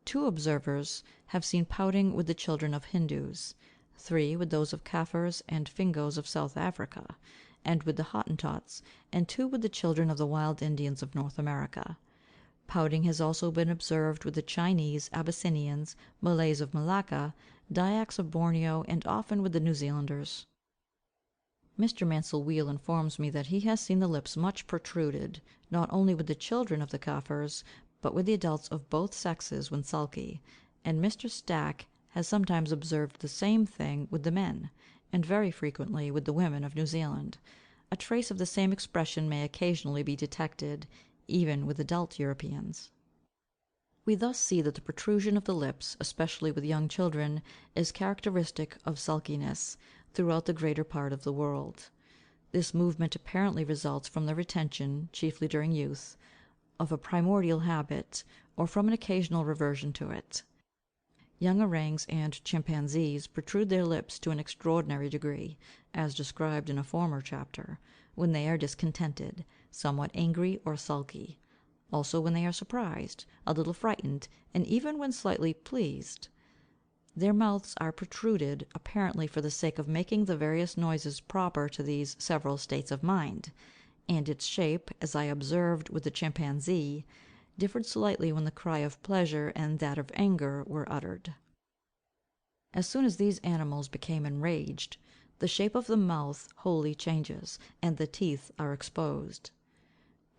2 observers have seen pouting with the children of Hindus, 3 with those of Kaffirs and Fingoes of South Africa, and with the Hottentots, and 2 with the children of the wild Indians of North America. Pouting has also been observed with the Chinese, Abyssinians, Malays of Malacca, Dyaks of Borneo, and often with the New Zealanders. Mr. Mansell Weale informs me that he has seen the lips much protruded, not only with the children of the Kaffirs, but with the adults of both sexes when sulky, and Mr. Stack has sometimes observed the same thing with the men, and very frequently with the women of New Zealand. A trace of the same expression may occasionally be detected, even with adult Europeans. We thus see that the protrusion of the lips, especially with young children, is characteristic of sulkiness throughout the greater part of the world. This movement apparently results from the retention, chiefly during youth, of a primordial habit, or from an occasional reversion to it. Young orangs and chimpanzees protrude their lips to an extraordinary degree, as described in a former chapter, when they are discontented, somewhat angry or sulky; also when they are surprised, a little frightened, and even when slightly pleased. Their mouths are protruded, apparently for the sake of making the various noises proper to these several states of mind, and its shape, as I observed with the chimpanzee, differed slightly when the cry of pleasure and that of anger were uttered. As soon as these animals became enraged, the shape of the mouth wholly changes, and the teeth are exposed.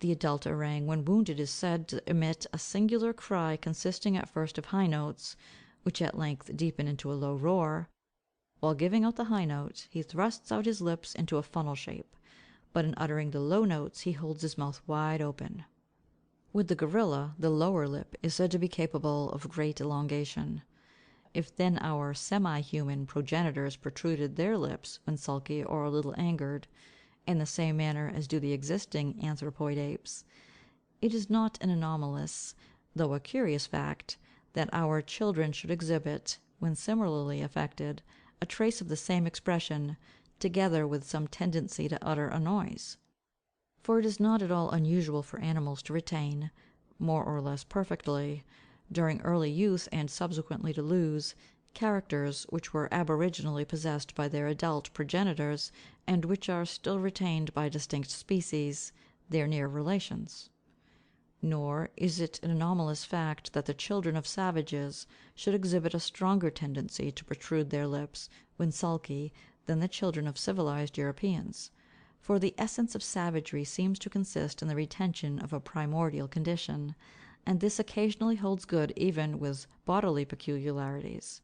The adult orang when wounded is said to emit a singular cry consisting at first of high notes, which at length deepen into a low roar. While giving out the high note, he thrusts out his lips into a funnel shape, but in uttering the low notes he holds his mouth wide open. With the gorilla, the lower lip is said to be capable of great elongation. If then our semi-human progenitors protruded their lips when sulky or a little angered, in the same manner as do the existing anthropoid apes, it is not an anomalous, though a curious fact, that our children should exhibit, when similarly affected, a trace of the same expression, together with some tendency to utter a noise. For it is not at all unusual for animals to retain, more or less perfectly, during early youth and subsequently to lose, characters which were aboriginally possessed by their adult progenitors, and which are still retained by distinct species, their near relations. Nor is it an anomalous fact that the children of savages should exhibit a stronger tendency to protrude their lips when sulky than the children of civilized Europeans, for the essence of savagery seems to consist in the retention of a primordial condition, and this occasionally holds good even with bodily peculiarities.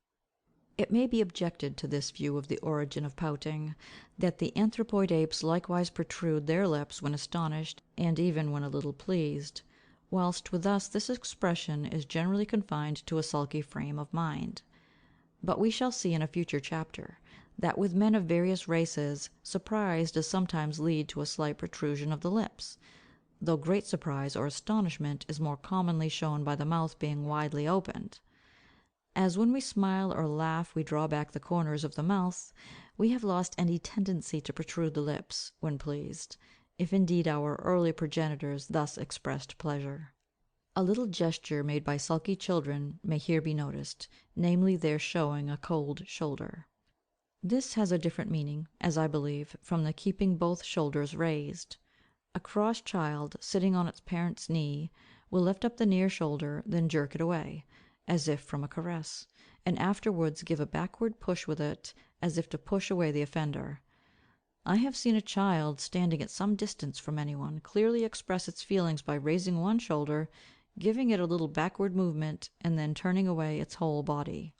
It may be objected to this view of the origin of pouting, that the anthropoid apes likewise protrude their lips when astonished, and even when a little pleased, whilst with us this expression is generally confined to a sulky frame of mind. But we shall see in a future chapter, that with men of various races, surprise does sometimes lead to a slight protrusion of the lips, though great surprise or astonishment is more commonly shown by the mouth being widely opened. As when we smile or laugh we draw back the corners of the mouth, we have lost any tendency to protrude the lips, when pleased, if indeed our early progenitors thus expressed pleasure. A little gesture made by sulky children may here be noticed, namely their showing a cold shoulder. This has a different meaning, as I believe, from the keeping both shoulders raised. A cross child, sitting on its parent's knee, will lift up the near shoulder, then jerk it away, as if from a caress, and afterwards give a backward push with it, as if to push away the offender. I have seen a child, standing at some distance from anyone, clearly express its feelings by raising one shoulder, giving it a little backward movement, and then turning away its whole body.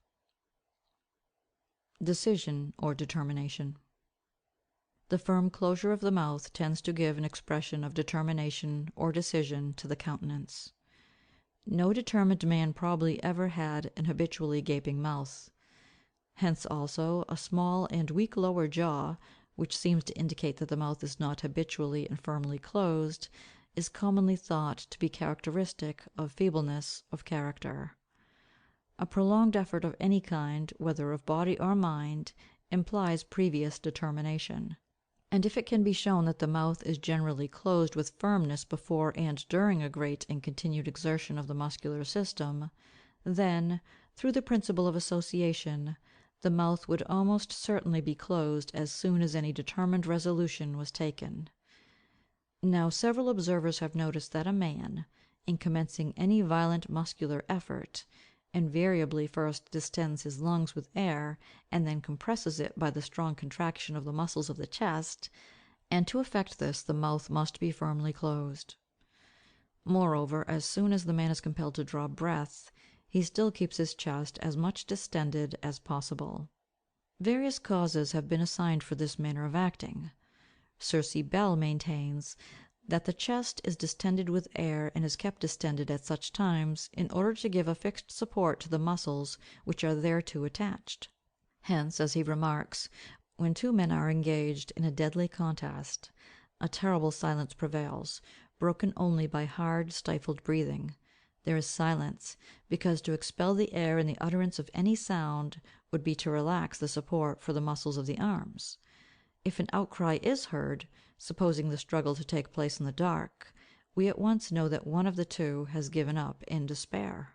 Decision or determination. The firm closure of the mouth tends to give an expression of determination or decision to the countenance. No determined man probably ever had an habitually gaping mouth. Hence also a small and weak lower jaw, which seems to indicate that the mouth is not habitually and firmly closed, is commonly thought to be characteristic of feebleness of character. A prolonged effort of any kind, whether of body or mind, implies previous determination. And if it can be shown that the mouth is generally closed with firmness before and during a great and continued exertion of the muscular system, then, through the principle of association, the mouth would almost certainly be closed as soon as any determined resolution was taken. Now several observers have noticed that a man, in commencing any violent muscular effort, invariably first distends his lungs with air, and then compresses it by the strong contraction of the muscles of the chest, and to effect this the mouth must be firmly closed. Moreover, as soon as the man is compelled to draw breath, he still keeps his chest as much distended as possible. Various causes have been assigned for this manner of acting. Circe Bell maintains that the chest is distended with air and is kept distended at such times in order to give a fixed support to the muscles which are thereto attached. Hence, as he remarks, when two men are engaged in a deadly contest, a terrible silence prevails, broken only by hard, stifled breathing. There is silence, because to expel the air in the utterance of any sound would be to relax the support for the muscles of the arms. If an outcry is heard, supposing the struggle to take place in the dark, we at once know that one of the two has given up in despair.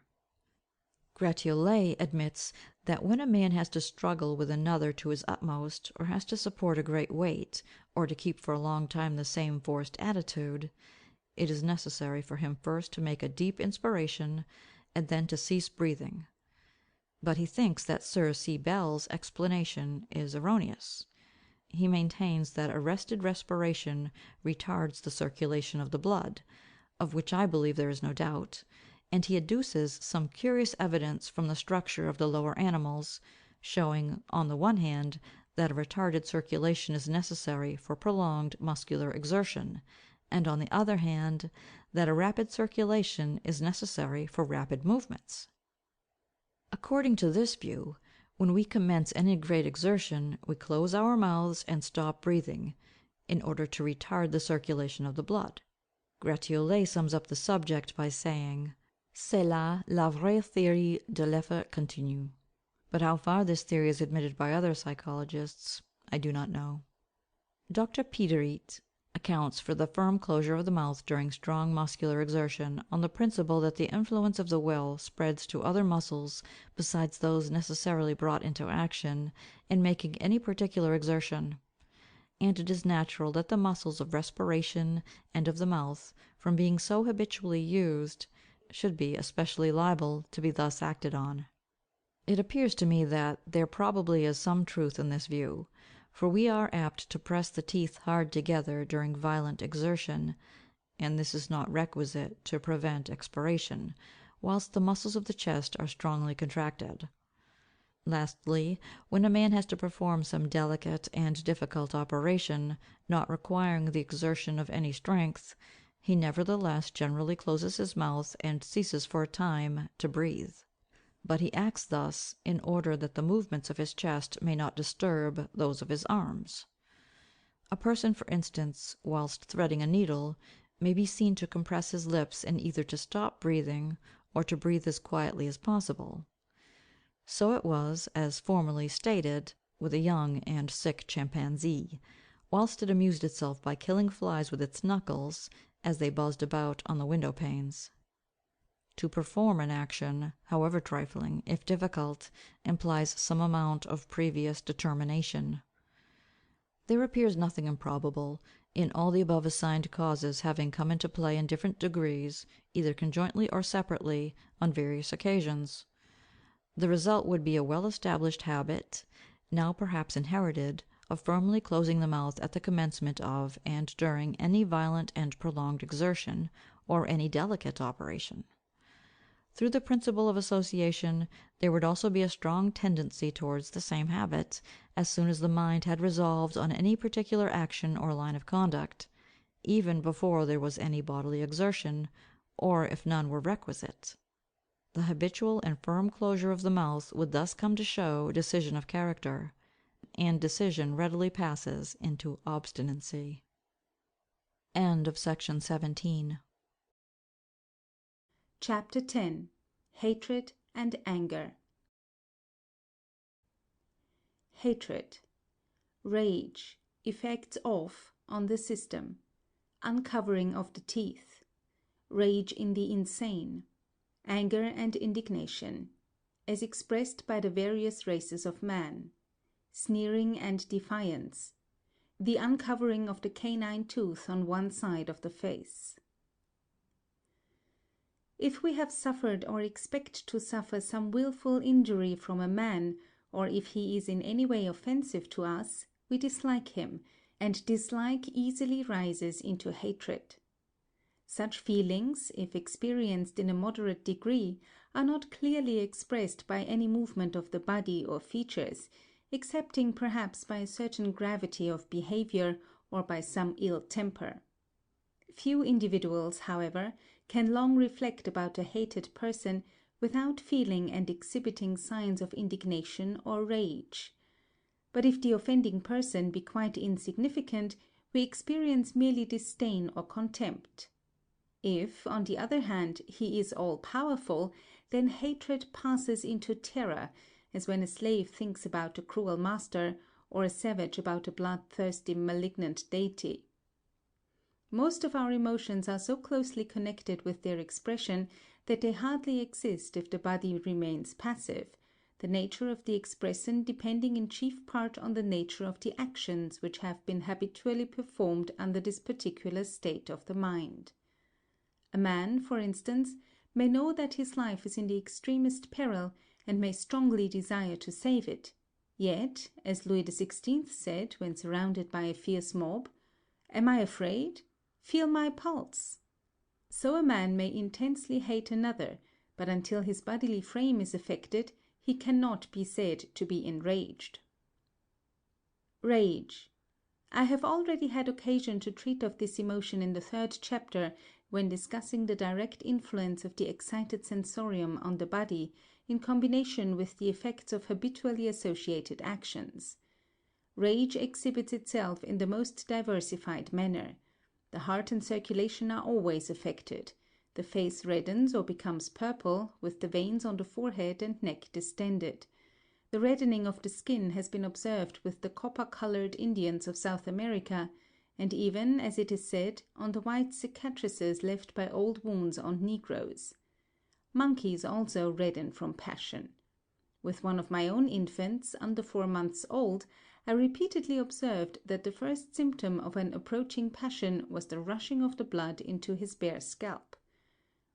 Gratiolet admits that when a man has to struggle with another to his utmost, or has to support a great weight, or to keep for a long time the same forced attitude, it is necessary for him first to make a deep inspiration, and then to cease breathing. But he thinks that Sir C. Bell's explanation is erroneous. He maintains that arrested respiration retards the circulation of the blood, of which I believe there is no doubt, and he adduces some curious evidence from the structure of the lower animals, showing, on the one hand, that a retarded circulation is necessary for prolonged muscular exertion, and on the other hand, that a rapid circulation is necessary for rapid movements. According to this view, when we commence any great exertion, we close our mouths and stop breathing, in order to retard the circulation of the blood. Gratiolet sums up the subject by saying, "C'est là la vraie théorie de l'effort continu." But how far this theory is admitted by other psychologists, I do not know. Dr. Piderit accounts for the firm closure of the mouth during strong muscular exertion on the principle that the influence of the will spreads to other muscles besides those necessarily brought into action in making any particular exertion; and it is natural that the muscles of respiration and of the mouth, from being so habitually used, should be especially liable to be thus acted on. It appears to me that there probably is some truth in this view, for we are apt to press the teeth hard together during violent exertion, and this is not requisite to prevent expiration, whilst the muscles of the chest are strongly contracted. Lastly, when a man has to perform some delicate and difficult operation, not requiring the exertion of any strength, he nevertheless generally closes his mouth and ceases for a time to breathe. But he acts thus in order that the movements of his chest may not disturb those of his arms. A person, for instance, whilst threading a needle, may be seen to compress his lips and either to stop breathing, or to breathe as quietly as possible. So it was, as formerly stated, with a young and sick chimpanzee, whilst it amused itself by killing flies with its knuckles, as they buzzed about on the window panes. To perform an action, however trifling, if difficult, implies some amount of previous determination. There appears nothing improbable in all the above assigned causes having come into play in different degrees, either conjointly or separately, on various occasions. The result would be a well-established habit, now perhaps inherited, of firmly closing the mouth at the commencement of and during any violent and prolonged exertion, or any delicate operation. Through the principle of association, there would also be a strong tendency towards the same habit, as soon as the mind had resolved on any particular action or line of conduct, even before there was any bodily exertion, or if none were requisite. The habitual and firm closure of the mouth would thus come to show decision of character, and decision readily passes into obstinacy. Section 17. Chapter 10. Hatred and Anger. Hatred. Rage. Effects of on the system. Uncovering of the teeth. Rage in the insane. Anger and indignation, as expressed by the various races of man. Sneering and defiance. The uncovering of the canine tooth on one side of the face. If we have suffered or expect to suffer some wilful injury from a man, or if he is in any way offensive to us, we dislike him, and dislike easily rises into hatred. Such feelings, if experienced in a moderate degree, are not clearly expressed by any movement of the body or features, excepting perhaps by a certain gravity of behavior, or by some ill temper. Few individuals, however, can long reflect about a hated person without feeling and exhibiting signs of indignation or rage. But if the offending person be quite insignificant, we experience merely disdain or contempt. If, on the other hand, he is all-powerful, then hatred passes into terror, as when a slave thinks about a cruel master, or a savage about a bloodthirsty malignant deity. Most of our emotions are so closely connected with their expression that they hardly exist if the body remains passive, the nature of the expression depending in chief part on the nature of the actions which have been habitually performed under this particular state of the mind. A man, for instance, may know that his life is in the extremest peril, and may strongly desire to save it, yet, as Louis XVI said when surrounded by a fierce mob, "Am I afraid? Feel my pulse." So a man may intensely hate another, but until his bodily frame is affected, he cannot be said to be enraged. Rage. I have already had occasion to treat of this emotion in the 3rd chapter, when discussing the direct influence of the excited sensorium on the body, in combination with the effects of habitually associated actions. Rage exhibits itself in the most diversified manner. The heart and circulation are always affected. The face reddens or becomes purple, with the veins on the forehead and neck distended. The reddening of the skin has been observed with the copper-colored Indians of South America, and even, as it is said, on the white cicatrices left by old wounds on negroes. Monkeys also redden from passion. With one of my own infants, under 4 months old, I repeatedly observed that the first symptom of an approaching passion was the rushing of the blood into his bare scalp.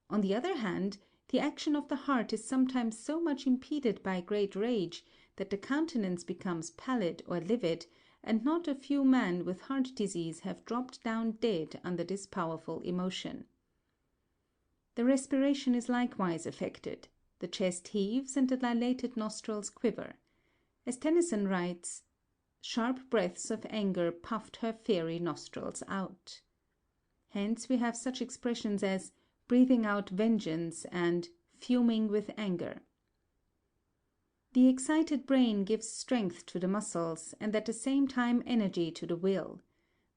On the other hand, the action of the heart is sometimes so much impeded by great rage that the countenance becomes pallid or livid, and not a few men with heart disease have dropped down dead under this powerful emotion. The respiration is likewise affected. The chest heaves and the dilated nostrils quiver. As Tennyson writes, "Sharp breaths of anger puffed her fairy nostrils out." Hence we have such expressions as breathing out vengeance and fuming with anger. The excited brain gives strength to the muscles, and at the same time energy to the will.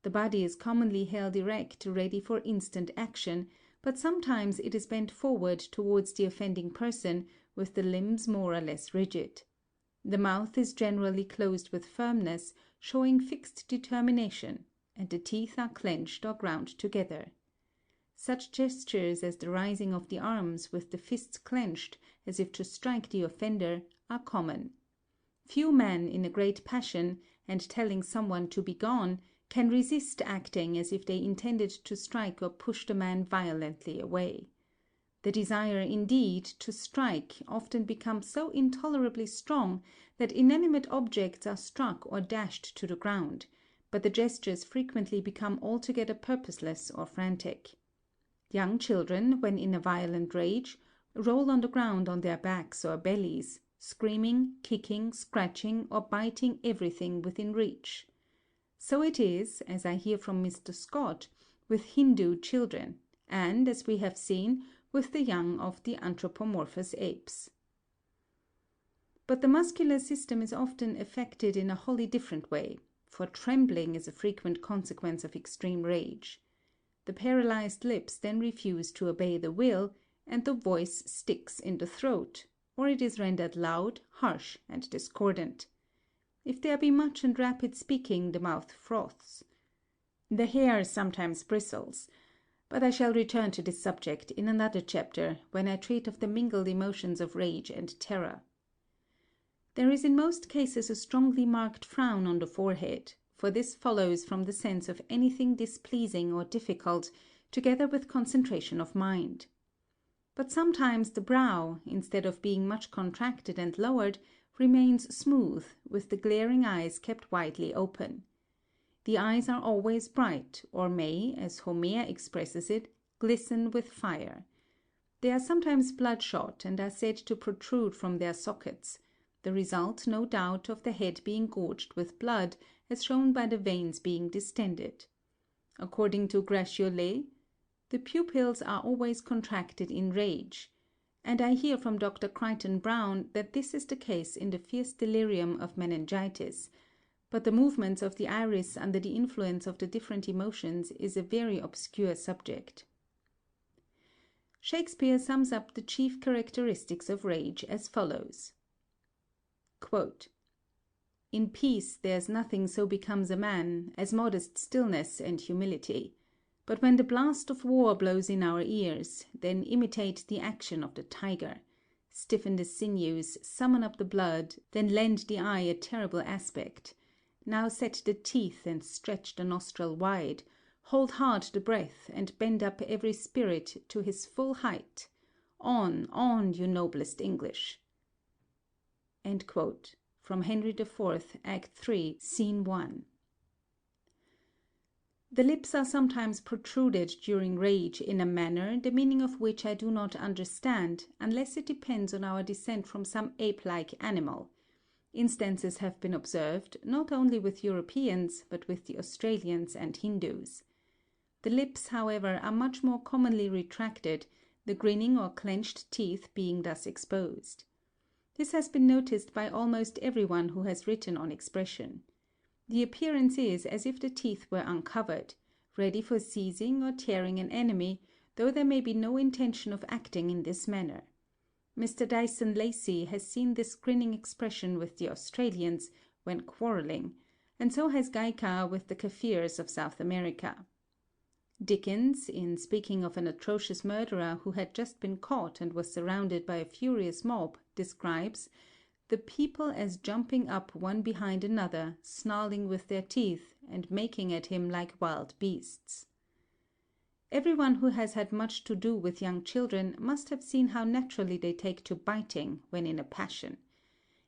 The body is commonly held erect, ready for instant action, but sometimes it is bent forward towards the offending person, with the limbs more or less rigid. The mouth is generally closed with firmness, showing fixed determination, and the teeth are clenched or ground together. Such gestures as the rising of the arms, with the fists clenched, as if to strike the offender, are common. Few men in a great passion, and telling someone to be gone, can resist acting as if they intended to strike or push the man violently away. The desire, indeed, to strike often becomes so intolerably strong that inanimate objects are struck or dashed to the ground, but the gestures frequently become altogether purposeless or frantic. Young children, when in a violent rage, roll on the ground on their backs or bellies, screaming, kicking, scratching, or biting everything within reach. So it is, as I hear from Mr. Scott, with Hindu children, and, as we have seen, with the young of the anthropomorphous apes. But the muscular system is often affected in a wholly different way, for trembling is a frequent consequence of extreme rage. The paralyzed lips then refuse to obey the will, and the voice sticks in the throat, or it is rendered loud, harsh, and discordant. If there be much and rapid speaking, the mouth froths. The hair sometimes bristles, but I shall return to this subject in another chapter, when I treat of the mingled emotions of rage and terror. There is in most cases a strongly marked frown on the forehead, for this follows from the sense of anything displeasing or difficult, together with concentration of mind. But sometimes the brow, instead of being much contracted and lowered, remains smooth, with the glaring eyes kept widely open. The eyes are always bright, or may, as Homer expresses it, glisten with fire. They are sometimes bloodshot, and are said to protrude from their sockets, the result, no doubt, of the head being gorged with blood, as shown by the veins being distended. According to Gratiolet, the pupils are always contracted in rage, and I hear from Dr. Crichton Browne that this is the case in the fierce delirium of meningitis, but the movements of the iris under the influence of the different emotions is a very obscure subject. Shakespeare sums up the chief characteristics of rage as follows. Quote, "In peace there's nothing so becomes a man as modest stillness and humility. But when the blast of war blows in our ears, then imitate the action of the tiger. Stiffen the sinews, summon up the blood, then lend the eye a terrible aspect. Now set the teeth and stretch the nostril wide, hold hard the breath, and bend up every spirit to his full height. On, you noblest English." End quote. From Henry IV, Act 3, Scene 1. The lips are sometimes protruded during rage in a manner the meaning of which I do not understand, unless it depends on our descent from some ape-like animal. Instances have been observed, not only with Europeans, but with the Australians and Hindus. The lips, however, are much more commonly retracted, the grinning or clenched teeth being thus exposed. This has been noticed by almost everyone who has written on expression. The appearance is as if the teeth were uncovered, ready for seizing or tearing an enemy, though there may be no intention of acting in this manner. Mr. Dyson Lacy has seen this grinning expression with the Australians when quarrelling, and so has Gaika with the Kaffirs of South America. Dickens, in speaking of an atrocious murderer who had just been caught and was surrounded by a furious mob, describes "the people as jumping up one behind another, snarling with their teeth, and making at him like wild beasts." Everyone who has had much to do with young children must have seen how naturally they take to biting when in a passion.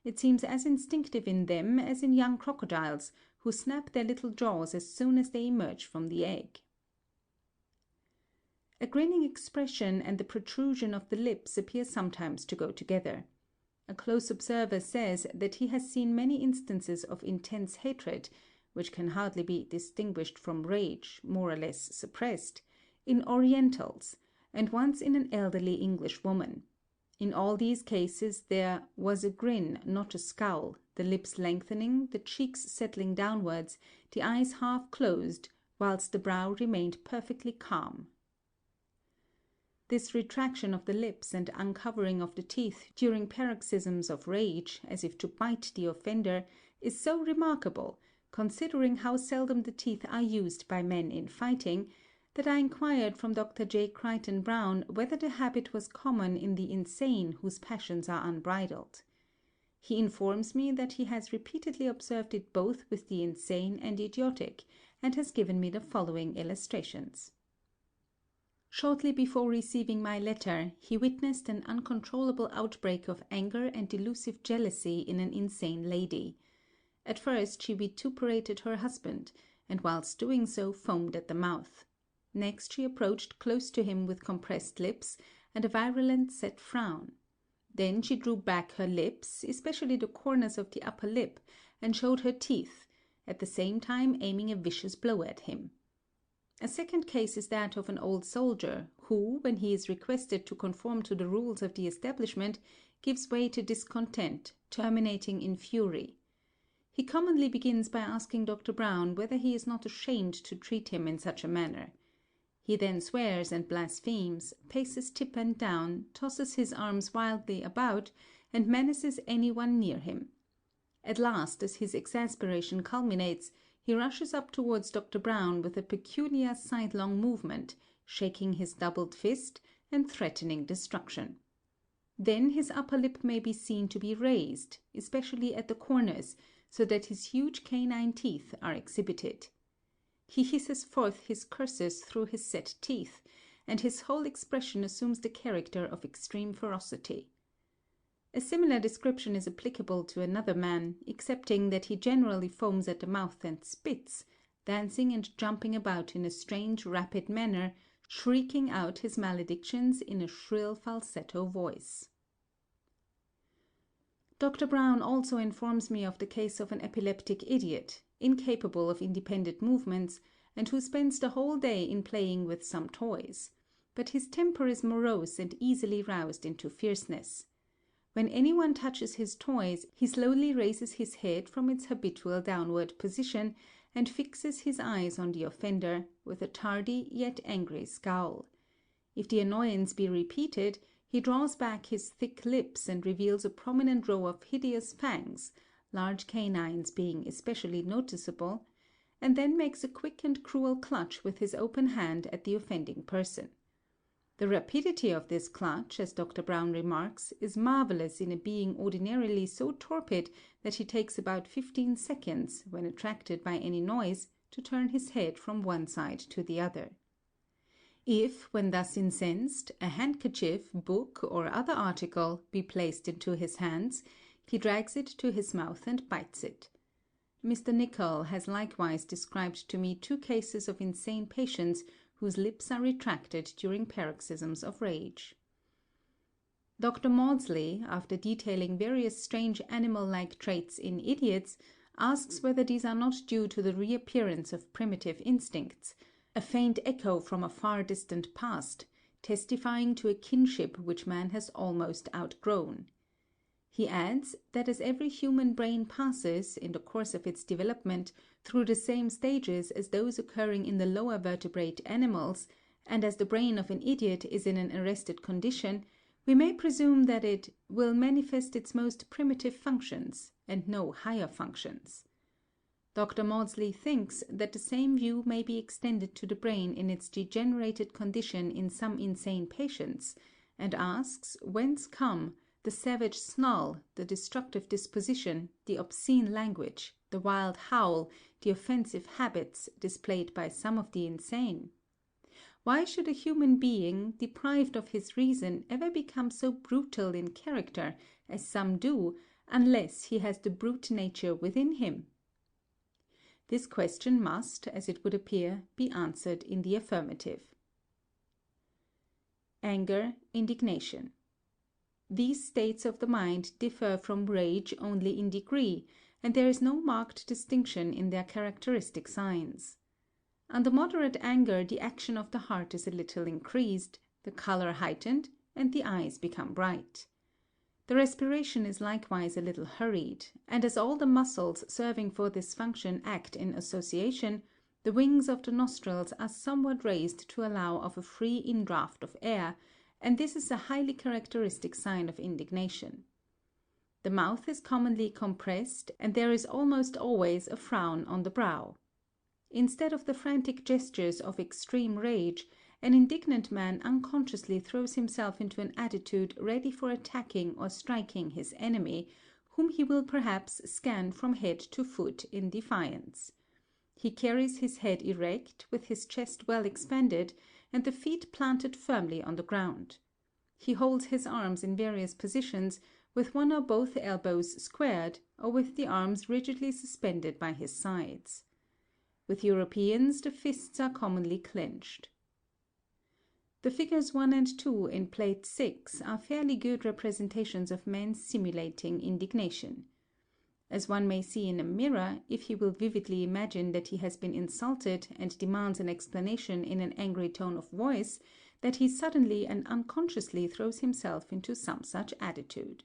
It seems as instinctive in them as in young crocodiles, who snap their little jaws as soon as they emerge from the egg. A grinning expression and the protrusion of the lips appear sometimes to go together. A close observer says that he has seen many instances of intense hatred, which can hardly be distinguished from rage, more or less suppressed, in Orientals, and once in an elderly English woman. In all these cases there was a grin, not a scowl, the lips lengthening, the cheeks settling downwards, the eyes half closed, whilst the brow remained perfectly calm. This retraction of the lips and uncovering of the teeth during paroxysms of rage, as if to bite the offender, is so remarkable, considering how seldom the teeth are used by men in fighting, that I inquired from Dr. J. Crichton Browne whether the habit was common in the insane whose passions are unbridled. He informs me that he has repeatedly observed it both with the insane and idiotic, and has given me the following illustrations. Shortly before receiving my letter, he witnessed an uncontrollable outbreak of anger and delusive jealousy in an insane lady. At first she vituperated her husband, and whilst doing so foamed at the mouth. Next she approached close to him with compressed lips and a virulent set frown. Then she drew back her lips, especially the corners of the upper lip, and showed her teeth, at the same time aiming a vicious blow at him. A second case is that of an old soldier, who, when he is requested to conform to the rules of the establishment, gives way to discontent, terminating in fury. He commonly begins by asking Dr. Browne whether he is not ashamed to treat him in such a manner. He then swears and blasphemes, paces tip and down, tosses his arms wildly about, and menaces anyone near him. At last, as his exasperation culminates, he rushes up towards Dr. Browne with a peculiar sidelong movement, shaking his doubled fist, and threatening destruction. Then his upper lip may be seen to be raised, especially at the corners, so that his huge canine teeth are exhibited. He hisses forth his curses through his set teeth, and his whole expression assumes the character of extreme ferocity. A similar description is applicable to another man, excepting that he generally foams at the mouth and spits, dancing and jumping about in a strange rapid manner, shrieking out his maledictions in a shrill falsetto voice. Dr. Browne also informs me of the case of an epileptic idiot, incapable of independent movements, and who spends the whole day in playing with some toys. But his temper is morose and easily roused into fierceness. When anyone touches his toys, he slowly raises his head from its habitual downward position, and fixes his eyes on the offender, with a tardy yet angry scowl. If the annoyance be repeated, he draws back his thick lips and reveals a prominent row of hideous fangs, large canines being especially noticeable, and then makes a quick and cruel clutch with his open hand at the offending person. The rapidity of this clutch, as Dr. Brown remarks, is marvelous in a being ordinarily so torpid that he takes about 15 seconds, when attracted by any noise, to turn his head from one side to the other. If, when thus incensed, a handkerchief, book, or other article be placed into his hands, he drags it to his mouth and bites it. Mr. Nicol has likewise described to me 2 cases of insane patients whose lips are retracted during paroxysms of rage. Dr. Maudsley, after detailing various strange animal-like traits in idiots, asks whether these are not due to the reappearance of primitive instincts, a faint echo from a far distant past, testifying to a kinship which man has almost outgrown. He adds that as every human brain passes, in the course of its development, through the same stages as those occurring in the lower vertebrate animals, and as the brain of an idiot is in an arrested condition, we may presume that it will manifest its most primitive functions, and no higher functions. Dr. Maudsley thinks that the same view may be extended to the brain in its degenerated condition in some insane patients, and asks whence come the savage snarl, the destructive disposition, the obscene language, the wild howl, the offensive habits displayed by some of the insane. Why should a human being, deprived of his reason, ever become so brutal in character, as some do, unless he has the brute nature within him? This question must, as it would appear, be answered in the affirmative. Anger, indignation. These states of the mind differ from rage only in degree, and there is no marked distinction in their characteristic signs. Under moderate anger the action of the heart is a little increased, the color heightened, and the eyes become bright. The respiration is likewise a little hurried, and as all the muscles serving for this function act in association, the wings of the nostrils are somewhat raised to allow of a free indraught of air, and this is a highly characteristic sign of indignation. The mouth is commonly compressed, and there is almost always a frown on the brow. Instead of the frantic gestures of extreme rage, an indignant man unconsciously throws himself into an attitude ready for attacking or striking his enemy, whom he will perhaps scan from head to foot in defiance. He carries his head erect, with his chest well expanded, and the feet planted firmly on the ground. He holds his arms in various positions, with one or both elbows squared, or with the arms rigidly suspended by his sides. With Europeans the fists are commonly clenched. The figures 1 and 2 in Plate 6 are fairly good representations of men simulating indignation. As one may see in a mirror, if he will vividly imagine that he has been insulted and demands an explanation in an angry tone of voice, that he suddenly and unconsciously throws himself into some such attitude.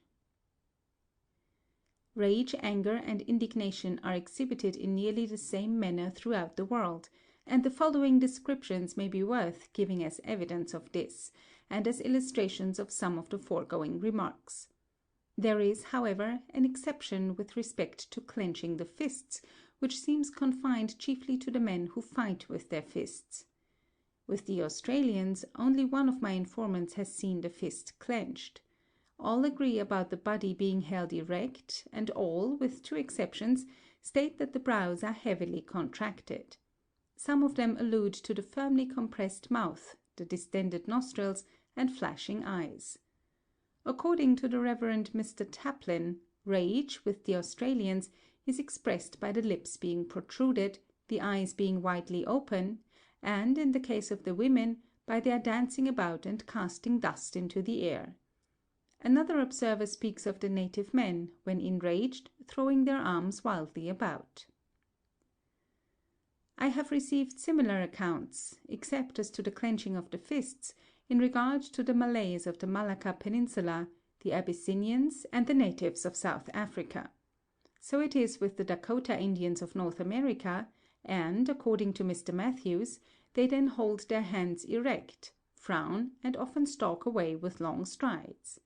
Rage, anger, and indignation are exhibited in nearly the same manner throughout the world, and the following descriptions may be worth giving as evidence of this, and as illustrations of some of the foregoing remarks. There is, however, an exception with respect to clenching the fists, which seems confined chiefly to the men who fight with their fists. With the Australians, only one of my informants has seen the fist clenched. All agree about the body being held erect, and all, with 2 exceptions, state that the brows are heavily contracted. Some of them allude to the firmly compressed mouth, the distended nostrils, and flashing eyes. According to the Reverend Mr. Taplin, rage, with the Australians, is expressed by the lips being protruded, the eyes being widely open, and, in the case of the women, by their dancing about and casting dust into the air. Another observer speaks of the native men, when enraged, throwing their arms wildly about. I have received similar accounts, except as to the clenching of the fists, in regard to the Malays of the Malacca Peninsula, the Abyssinians, and the natives of South Africa. So it is with the Dakota Indians of North America, and, according to Mr. Matthews, they then hold their hands erect, frown, and often stalk away with long strides.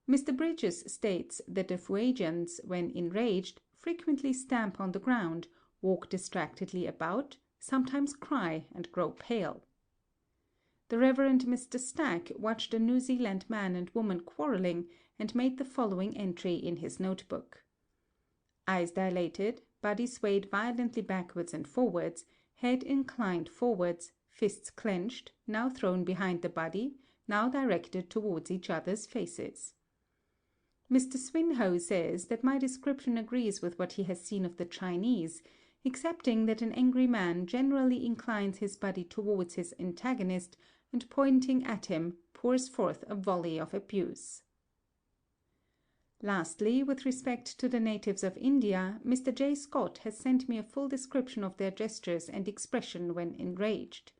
Mr. Bridges states that the Fuegians, when enraged, frequently stamp on the ground, walk distractedly about, sometimes cry and grow pale. The Reverend Mr. Stack watched a New Zealand man and woman quarrelling, and made the following entry in his notebook. Eyes dilated, body swayed violently backwards and forwards, head inclined forwards, fists clenched, now thrown behind the body, now directed towards each other's faces. Mr. Swinhoe says that my description agrees with what he has seen of the Chinese, excepting that an angry man generally inclines his body towards his antagonist, and pointing at him, pours forth a volley of abuse. Lastly, with respect to the natives of India, Mr. J. Scott has sent me a full description of their gestures and expression when enraged.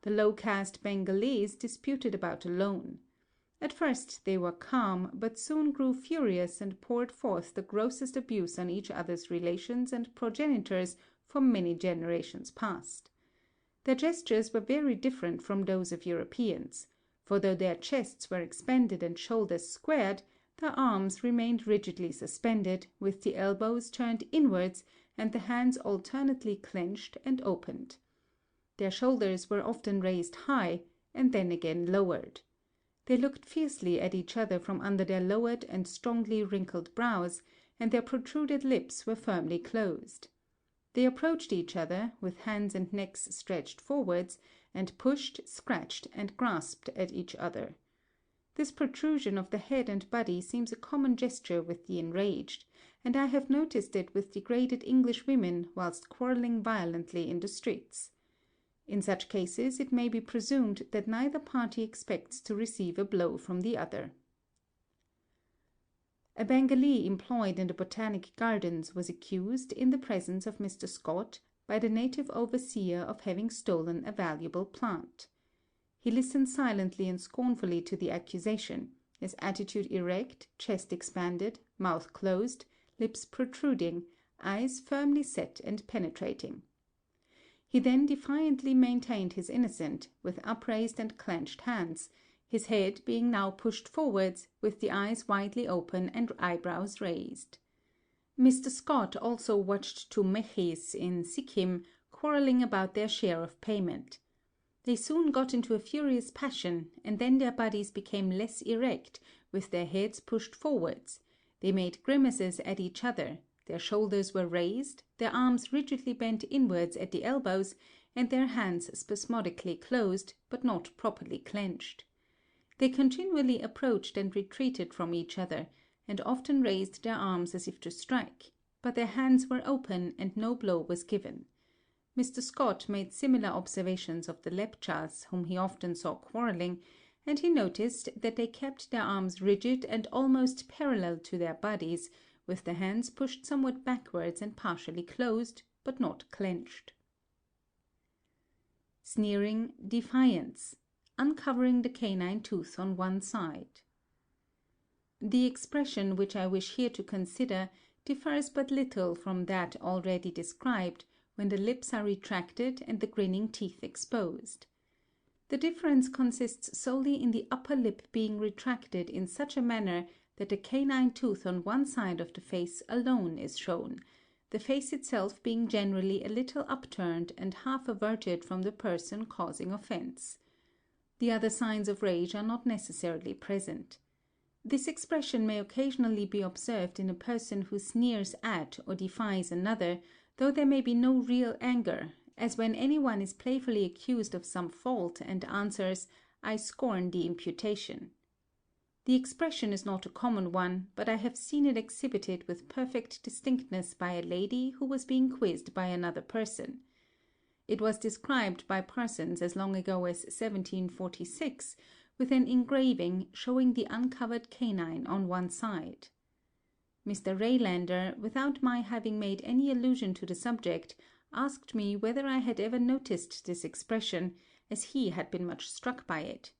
The low-caste Bengalese disputed about a loan. At first they were calm, but soon grew furious and poured forth the grossest abuse on each other's relations and progenitors for many generations past. Their gestures were very different from those of Europeans, for though their chests were expanded and shoulders squared, their arms remained rigidly suspended, with the elbows turned inwards and the hands alternately clenched and opened. Their shoulders were often raised high, and then again lowered. They looked fiercely at each other from under their lowered and strongly wrinkled brows, and their protruded lips were firmly closed. They approached each other, with hands and necks stretched forwards, and pushed, scratched, and grasped at each other. This protrusion of the head and body seems a common gesture with the enraged, and I have noticed it with degraded English women whilst quarrelling violently in the streets. In such cases it may be presumed that neither party expects to receive a blow from the other. A Bengalee employed in the Botanic Gardens was accused, in the presence of Mr. Scott, by the native overseer of having stolen a valuable plant. He listened silently and scornfully to the accusation, his attitude erect, chest expanded, mouth closed, lips protruding, eyes firmly set and penetrating. He then defiantly maintained his innocence, with upraised and clenched hands, his head being now pushed forwards, with the eyes widely open and eyebrows raised. Mr. Scott also watched two Mehis in Sikkim quarrelling about their share of payment. They soon got into a furious passion, and then their bodies became less erect, with their heads pushed forwards. They made grimaces at each other, their shoulders were raised, their arms rigidly bent inwards at the elbows, and their hands spasmodically closed, but not properly clenched. They continually approached and retreated from each other, and often raised their arms as if to strike, but their hands were open and no blow was given. Mr. Scott made similar observations of the Lepchas, whom he often saw quarrelling, and he noticed that they kept their arms rigid and almost parallel to their bodies, with the hands pushed somewhat backwards and partially closed, but not clenched. Sneering defiance, uncovering the canine tooth on one side. The expression which I wish here to consider differs but little from that already described, when the lips are retracted and the grinning teeth exposed. The difference consists solely in the upper lip being retracted in such a manner that the canine tooth on one side of the face alone is shown, the face itself being generally a little upturned and half averted from the person causing offence. The other signs of rage are not necessarily present. This expression may occasionally be observed in a person who sneers at or defies another, though there may be no real anger, as when any one is playfully accused of some fault and answers, "I scorn the imputation." The expression is not a common one, but I have seen it exhibited with perfect distinctness by a lady who was being quizzed by another person. It was described by Parsons as long ago as 1746, with an engraving showing the uncovered canine on one side. Mr. Raylander, without my having made any allusion to the subject, asked me whether I had ever noticed this expression, as he had been much struck by it.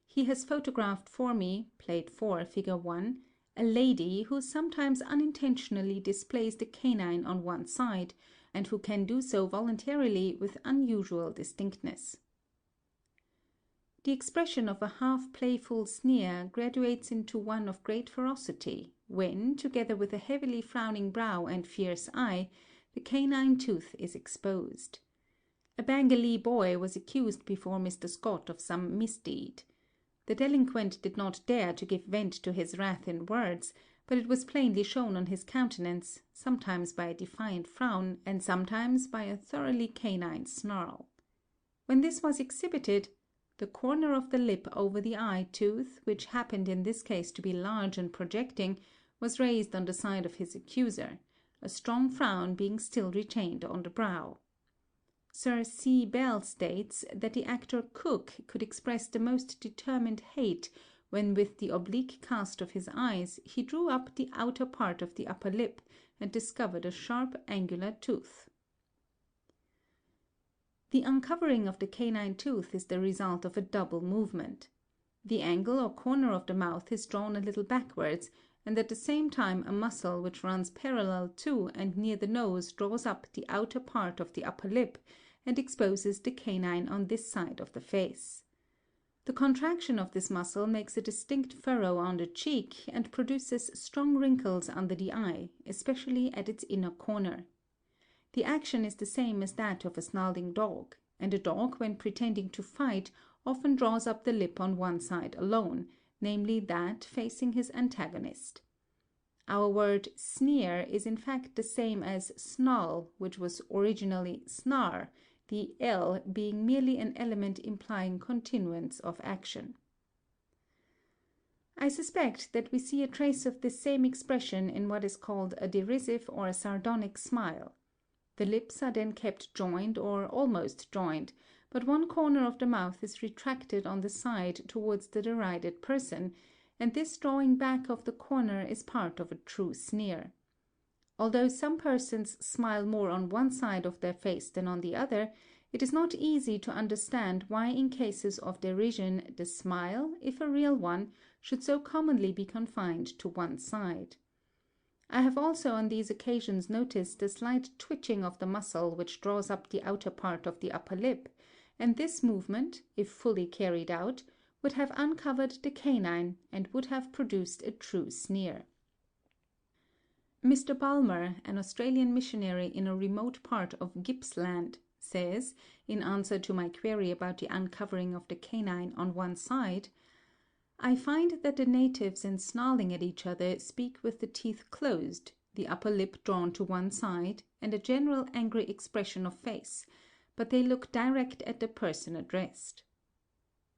He has photographed for me, Plate 4, Figure 1, a lady who sometimes unintentionally displays the canine on one side, and who can do so voluntarily with unusual distinctness. The expression of a half-playful sneer graduates into one of great ferocity, when, together with a heavily frowning brow and fierce eye, the canine tooth is exposed. A Bengalee boy was accused before Mr. Scott of some misdeed. The delinquent did not dare to give vent to his wrath in words, but it was plainly shown on his countenance, sometimes by a defiant frown, and sometimes by a thoroughly canine snarl. When this was exhibited, the corner of the lip over the eye tooth, which happened in this case to be large and projecting, was raised on the side of his accuser, a strong frown being still retained on the brow. Sir C. Bell states that the actor Cook could express the most determined hate when with the oblique cast of his eyes he drew up the outer part of the upper lip and discovered a sharp angular tooth. The uncovering of the canine tooth is the result of a double movement. The angle or corner of the mouth is drawn a little backwards, and at the same time a muscle which runs parallel to and near the nose draws up the outer part of the upper lip and exposes the canine on this side of the face. The contraction of this muscle makes a distinct furrow on the cheek and produces strong wrinkles under the eye, especially at its inner corner. The action is the same as that of a snarling dog, and a dog, when pretending to fight, often draws up the lip on one side alone, namely that facing his antagonist. Our word sneer is in fact the same as snarl, which was originally snar, the L being merely an element implying continuance of action. I suspect that we see a trace of this same expression in what is called a derisive or a sardonic smile. The lips are then kept joined or almost joined, but one corner of the mouth is retracted on the side towards the derided person, and this drawing back of the corner is part of a true sneer. Although some persons smile more on one side of their face than on the other, it is not easy to understand why in cases of derision the smile, if a real one, should so commonly be confined to one side. I have also on these occasions noticed a slight twitching of the muscle which draws up the outer part of the upper lip, and this movement, if fully carried out, would have uncovered the canine and would have produced a true sneer. Mr. Bulmer, an Australian missionary in a remote part of Gippsland, says, in answer to my query about the uncovering of the canine on one side, "I find that the natives in snarling at each other speak with the teeth closed, the upper lip drawn to one side, and a general angry expression of face, but they look direct at the person addressed."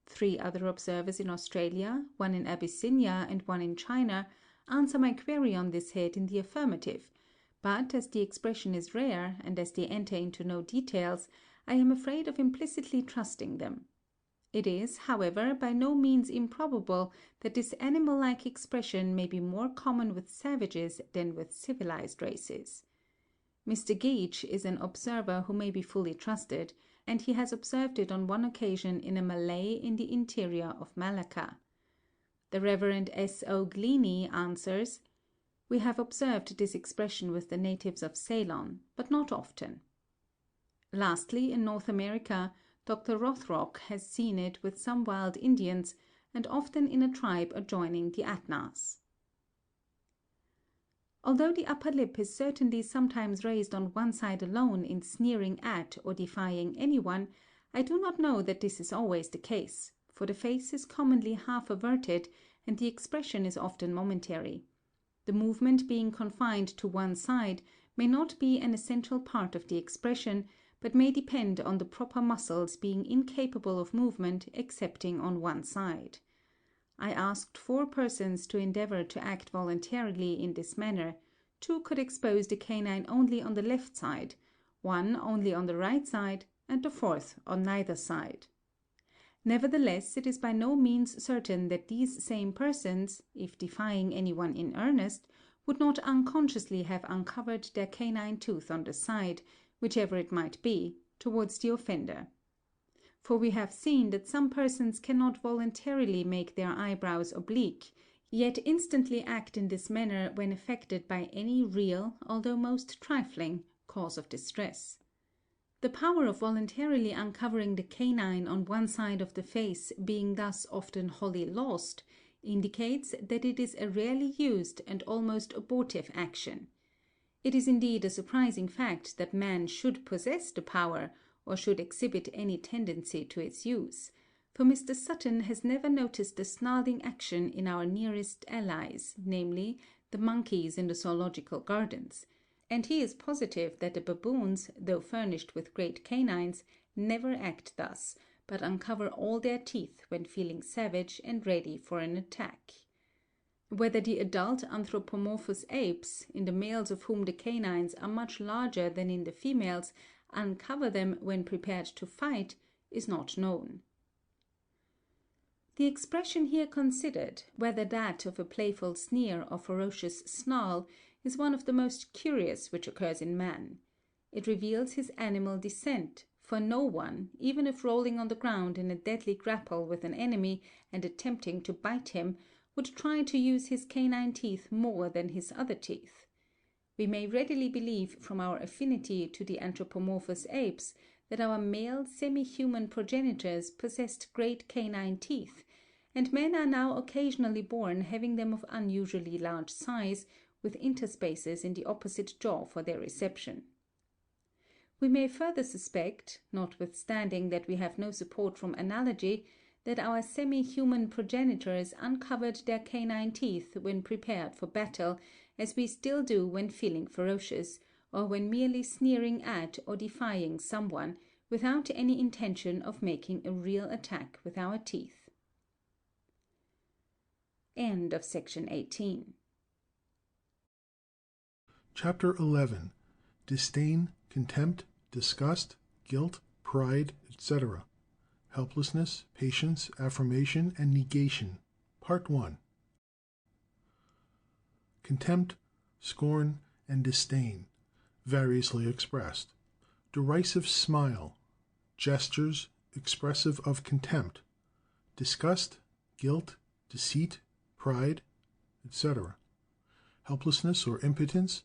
3 other observers in Australia, one in Abyssinia and one in China, answer my query on this head in the affirmative, but as the expression is rare, and as they enter into no details, I am afraid of implicitly trusting them. It is, however, by no means improbable that this animal-like expression may be more common with savages than with civilized races. Mr. Gage is an observer who may be fully trusted, and he has observed it on one occasion in a Malay in the interior of Malacca. The Rev. S. O. Gleaney answers, "We have observed this expression with the natives of Ceylon, but not often." Lastly, in North America, Dr. Rothrock has seen it with some wild Indians, and often in a tribe adjoining the Atnas. Although the upper lip is certainly sometimes raised on one side alone in sneering at or defying anyone, I do not know that this is always the case, for the face is commonly half averted, and the expression is often momentary. The movement being confined to one side may not be an essential part of the expression, but may depend on the proper muscles being incapable of movement excepting on one side. I asked 4 persons to endeavor to act voluntarily in this manner. 2 could expose the canine only on the left side, 1 only on the right side, and the 4th on neither side. Nevertheless, it is by no means certain that these same persons, if defying anyone in earnest, would not unconsciously have uncovered their canine tooth on the side, whichever it might be, towards the offender. For we have seen that some persons cannot voluntarily make their eyebrows oblique, yet instantly act in this manner when affected by any real, although most trifling, cause of distress. The power of voluntarily uncovering the canine on one side of the face being thus often wholly lost, indicates that it is a rarely used and almost abortive action. It is indeed a surprising fact that man should possess the power, or should exhibit any tendency to its use, for Mr. Sutton has never noticed the snarling action in our nearest allies, namely, the monkeys in the zoological gardens, and he is positive that the baboons, though furnished with great canines, never act thus, but uncover all their teeth when feeling savage and ready for an attack. Whether the adult anthropomorphous apes, in the males of whom the canines are much larger than in the females, uncover them when prepared to fight, is not known. The expression here considered, whether that of a playful sneer or ferocious snarl, is one of the most curious which occurs in man. It reveals his animal descent, for no one, even if rolling on the ground in a deadly grapple with an enemy and attempting to bite him, would try to use his canine teeth more than his other teeth. We may readily believe from our affinity to the anthropomorphous apes that our male semi-human progenitors possessed great canine teeth, and men are now occasionally born having them of unusually large size, with interspaces in the opposite jaw for their reception. We may further suspect, notwithstanding that we have no support from analogy, that our semi-human progenitors uncovered their canine teeth when prepared for battle, as we still do when feeling ferocious, or when merely sneering at or defying someone, without any intention of making a real attack with our teeth. End of section 18. Chapter 11. Disdain, Contempt, Disgust, Guilt, Pride, etc. Helplessness, Patience, Affirmation, and Negation. Part 1. Contempt, scorn, and disdain, variously expressed. Derisive smile, gestures expressive of contempt. Disgust, guilt, deceit, pride, etc. Helplessness or impotence,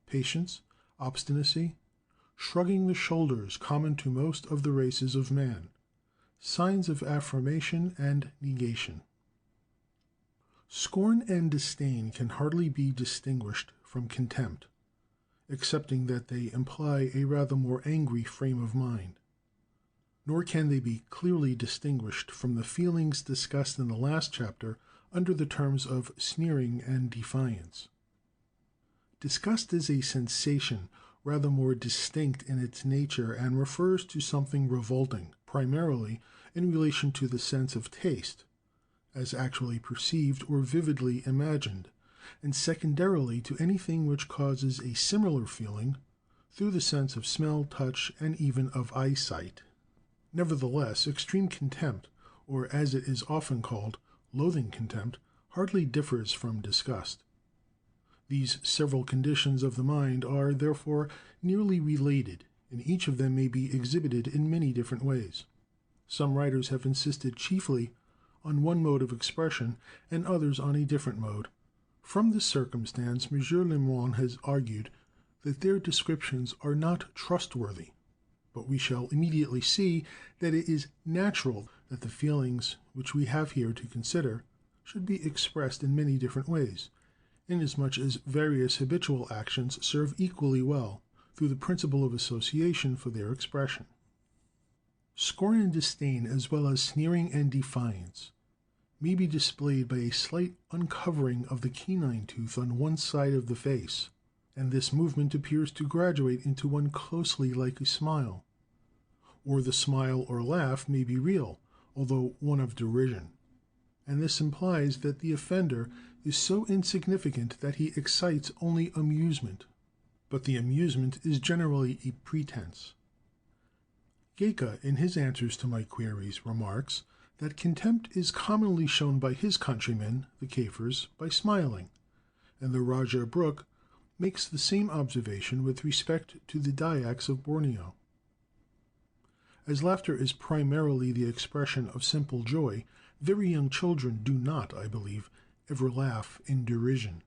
patience, obstinacy, shrugging the shoulders common to most of the races of man. Signs of affirmation and negation. Scorn and disdain can hardly be distinguished from contempt, excepting that they imply a rather more angry frame of mind. Nor can they be clearly distinguished from the feelings discussed in the last chapter under the terms of sneering and defiance. Disgust is a sensation rather more distinct in its nature and refers to something revolting, primarily in relation to the sense of taste, as actually perceived or vividly imagined, and secondarily to anything which causes a similar feeling through the sense of smell, touch, and even of eyesight. Nevertheless, extreme contempt, or as it is often called, loathing contempt, hardly differs from disgust. These several conditions of the mind are, therefore, nearly related, and each of them may be exhibited in many different ways. Some writers have insisted chiefly on one mode of expression, and others on a different mode. From this circumstance, M. Lemoine has argued that their descriptions are not trustworthy, but we shall immediately see that it is natural that the feelings which we have here to consider should be expressed in many different ways, inasmuch as various habitual actions serve equally well through the principle of association for their expression. Scorn and disdain, as well as sneering and defiance, may be displayed by a slight uncovering of the canine tooth on one side of the face, and this movement appears to graduate into one closely like a smile. Or the smile or laugh may be real, although one of derision, and this implies that the offender is so insignificant that he excites only amusement, but the amusement is generally a pretense. Gaika, in his answers to my queries, remarks that contempt is commonly shown by his countrymen, the Kafirs, by smiling, and the Rajah Brooke makes the same observation with respect to the Dyaks of Borneo. As laughter is primarily the expression of simple joy, very young children do not, I believe, ever laugh in derision.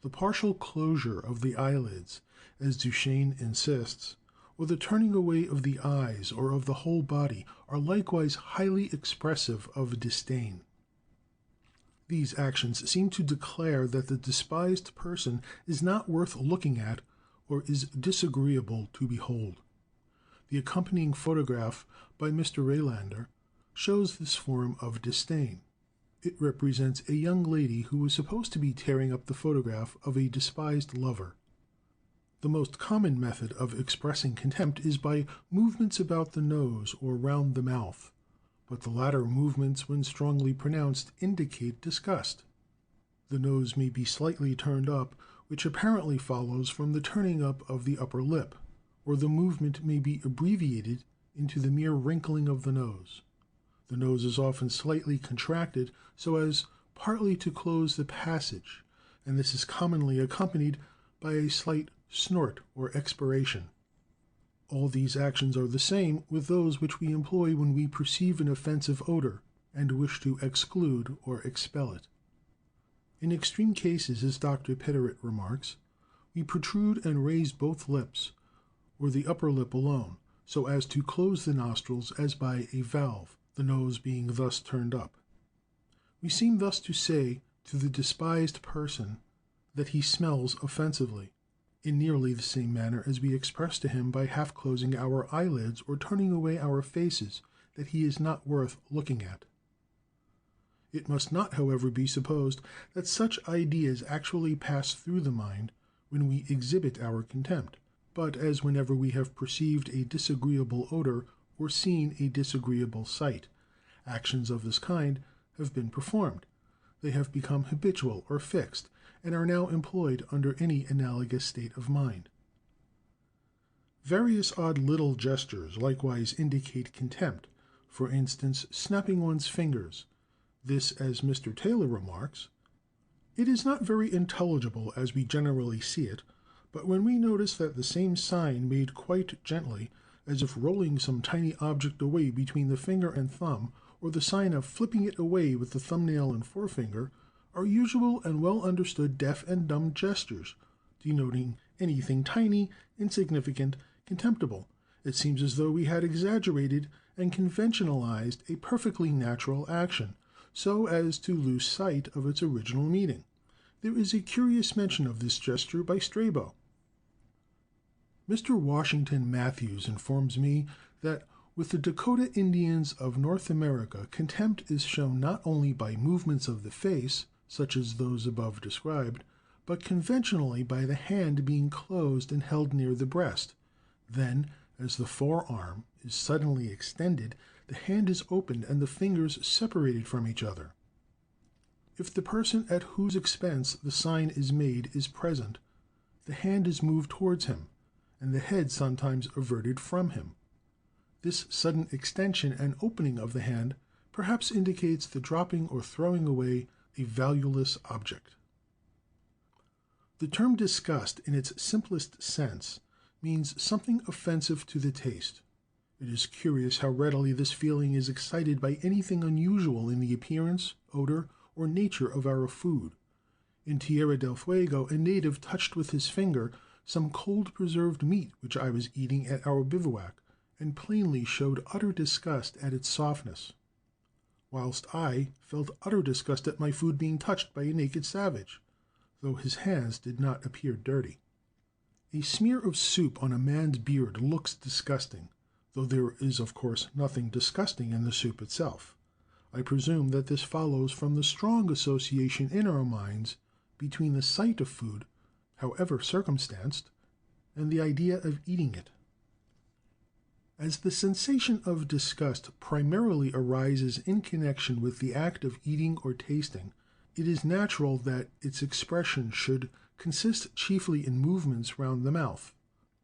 The partial closure of the eyelids, as Duchesne insists, or the turning away of the eyes or of the whole body are likewise highly expressive of disdain. These actions seem to declare that the despised person is not worth looking at or is disagreeable to behold. The accompanying photograph by Mr. Raylander shows this form of disdain. It represents a young lady who is supposed to be tearing up the photograph of a despised lover. The most common method of expressing contempt is by movements about the nose or round the mouth, but the latter movements, when strongly pronounced, indicate disgust. The nose may be slightly turned up, which apparently follows from the turning up of the upper lip, or the movement may be abbreviated into the mere wrinkling of the nose. The nose is often slightly contracted so as partly to close the passage, and this is commonly accompanied by a slight snort or expiration. All these actions are the same with those which we employ when we perceive an offensive odor and wish to exclude or expel it. In extreme cases, as Dr. Piderit remarks, we protrude and raise both lips, or the upper lip alone, so as to close the nostrils as by a valve, the nose being thus turned up. We seem thus to say to the despised person that he smells offensively, in nearly the same manner as we express to him by half closing our eyelids or turning away our faces that he is not worth looking at. It must not, however, be supposed that such ideas actually pass through the mind when we exhibit our contempt, but as whenever we have perceived a disagreeable odor or seen a disagreeable sight, actions of this kind have been performed. They have become habitual or fixed, and are now employed under any analogous state of mind. Various odd little gestures likewise indicate contempt, for instance, snapping one's fingers. This, as Mr. Taylor remarks, it is not very intelligible as we generally see it, but when we notice that the same sign made quite gently, as if rolling some tiny object away between the finger and thumb, or the sign of flipping it away with the thumbnail and forefinger, are usual and well understood deaf and dumb gestures, denoting anything tiny, insignificant, contemptible. It seems as though we had exaggerated and conventionalized a perfectly natural action, so as to lose sight of its original meaning. There is a curious mention of this gesture by Strabo. Mr. Washington Matthews informs me that with the Dakota Indians of North America, contempt is shown not only by movements of the face, such as those above described, but conventionally by the hand being closed and held near the breast. Then, as the forearm is suddenly extended, the hand is opened and the fingers separated from each other. If the person at whose expense the sign is made is present, the hand is moved towards him, and the head sometimes averted from him. This sudden extension and opening of the hand perhaps indicates the dropping or throwing away a valueless object. The term disgust, in its simplest sense, means something offensive to the taste. It is curious how readily this feeling is excited by anything unusual in the appearance, odor, or nature of our food. In Tierra del Fuego, a native touched with his finger some cold preserved meat which I was eating at our bivouac, and plainly showed utter disgust at its softness, whilst I felt utter disgust at my food being touched by a naked savage, though his hands did not appear dirty. A smear of soup on a man's beard looks disgusting, though there is of course nothing disgusting in the soup itself. I presume that this follows from the strong association in our minds between the sight of food, however circumstanced, and the idea of eating it. As the sensation of disgust primarily arises in connection with the act of eating or tasting, it is natural that its expression should consist chiefly in movements round the mouth.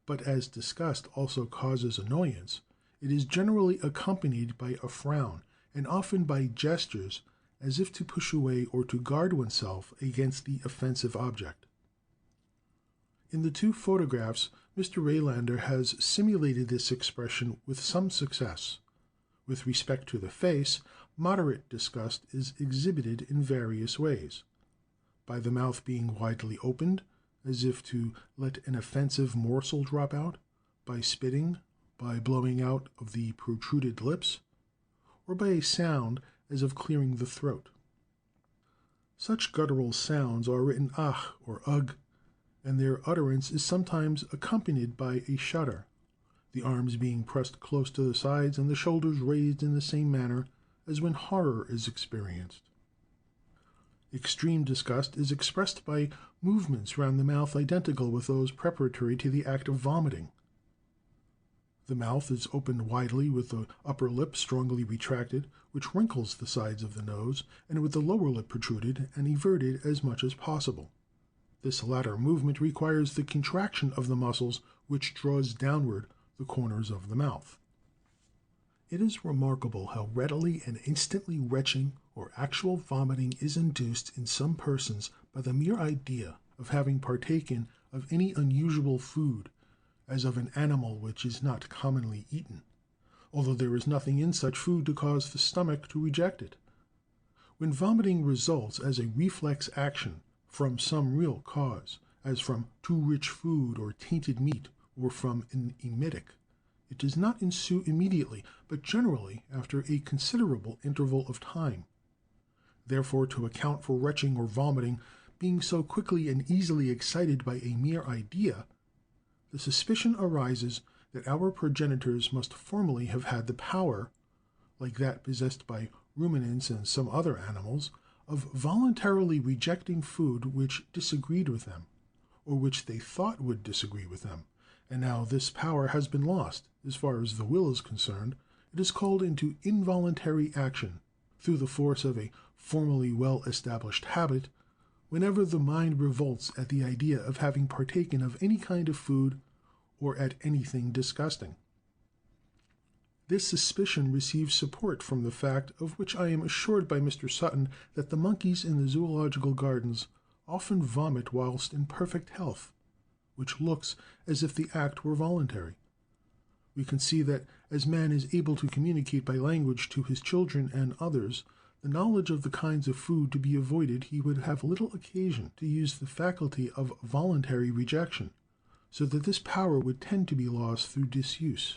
But as disgust also causes annoyance, it is generally accompanied by a frown, and often by gestures as if to push away or to guard oneself against the offensive object. In the two photographs, Mr. Raylander has simulated this expression with some success. With respect to the face, moderate disgust is exhibited in various ways. By the mouth being widely opened, as if to let an offensive morsel drop out, by spitting, by blowing out of the protruded lips, or by a sound as of clearing the throat. Such guttural sounds are written ah or ugh, and their utterance is sometimes accompanied by a shudder, the arms being pressed close to the sides and the shoulders raised in the same manner as when horror is experienced. Extreme disgust is expressed by movements round the mouth identical with those preparatory to the act of vomiting. The mouth is opened widely with the upper lip strongly retracted, which wrinkles the sides of the nose, and with the lower lip protruded and everted as much as possible. This latter movement requires the contraction of the muscles which draws downward the corners of the mouth. It is remarkable how readily and instantly retching or actual vomiting is induced in some persons by the mere idea of having partaken of any unusual food, as of an animal which is not commonly eaten, although there is nothing in such food to cause the stomach to reject it. When vomiting results as a reflex action from some real cause, as from too rich food or tainted meat, or from an emetic, it does not ensue immediately, but generally after a considerable interval of time. Therefore, to account for retching or vomiting being so quickly and easily excited by a mere idea, the suspicion arises that our progenitors must formerly have had the power, like that possessed by ruminants and some other animals, of voluntarily rejecting food which disagreed with them, or which they thought would disagree with them, and now this power has been lost. As far as the will is concerned, it is called into involuntary action, through the force of a formerly well-established habit, whenever the mind revolts at the idea of having partaken of any kind of food or at anything disgusting. This suspicion receives support from the fact, of which I am assured by Mr. Sutton, that the monkeys in the zoological gardens often vomit whilst in perfect health, which looks as if the act were voluntary. We can see that as man is able to communicate by language to his children and others the knowledge of the kinds of food to be avoided, he would have little occasion to use the faculty of voluntary rejection, so that this power would tend to be lost through disuse.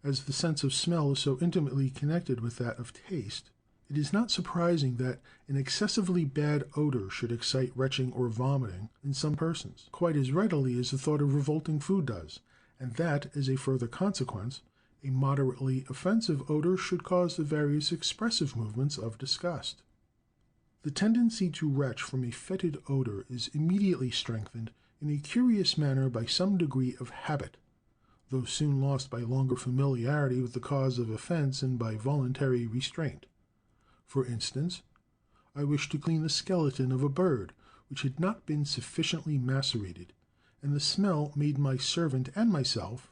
As the sense of smell is so intimately connected with that of taste, it is not surprising that an excessively bad odor should excite retching or vomiting in some persons, quite as readily as the thought of revolting food does, and that, as a further consequence, a moderately offensive odor should cause the various expressive movements of disgust. The tendency to retch from a fetid odor is immediately strengthened in a curious manner by some degree of habit, though soon lost by longer familiarity with the cause of offense and by voluntary restraint. For instance, I wished to clean the skeleton of a bird which had not been sufficiently macerated, and the smell made my servant and myself,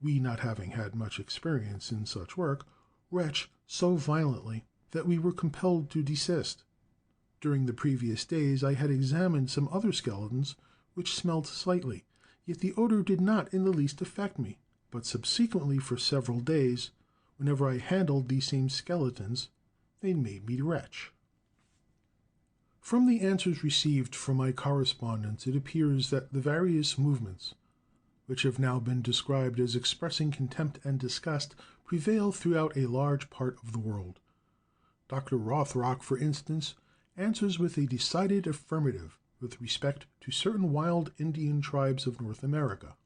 we not having had much experience in such work, retch so violently that we were compelled to desist. During the previous days I had examined some other skeletons which smelled slightly, yet the odor did not in the least affect me, but subsequently for several days, whenever I handled these same skeletons, they made me retch. From the answers received from my correspondents, it appears that the various movements, which have now been described as expressing contempt and disgust, prevail throughout a large part of the world. Dr. Rothrock, for instance, answers with a decided affirmative with respect to certain wild Indian tribes of North America.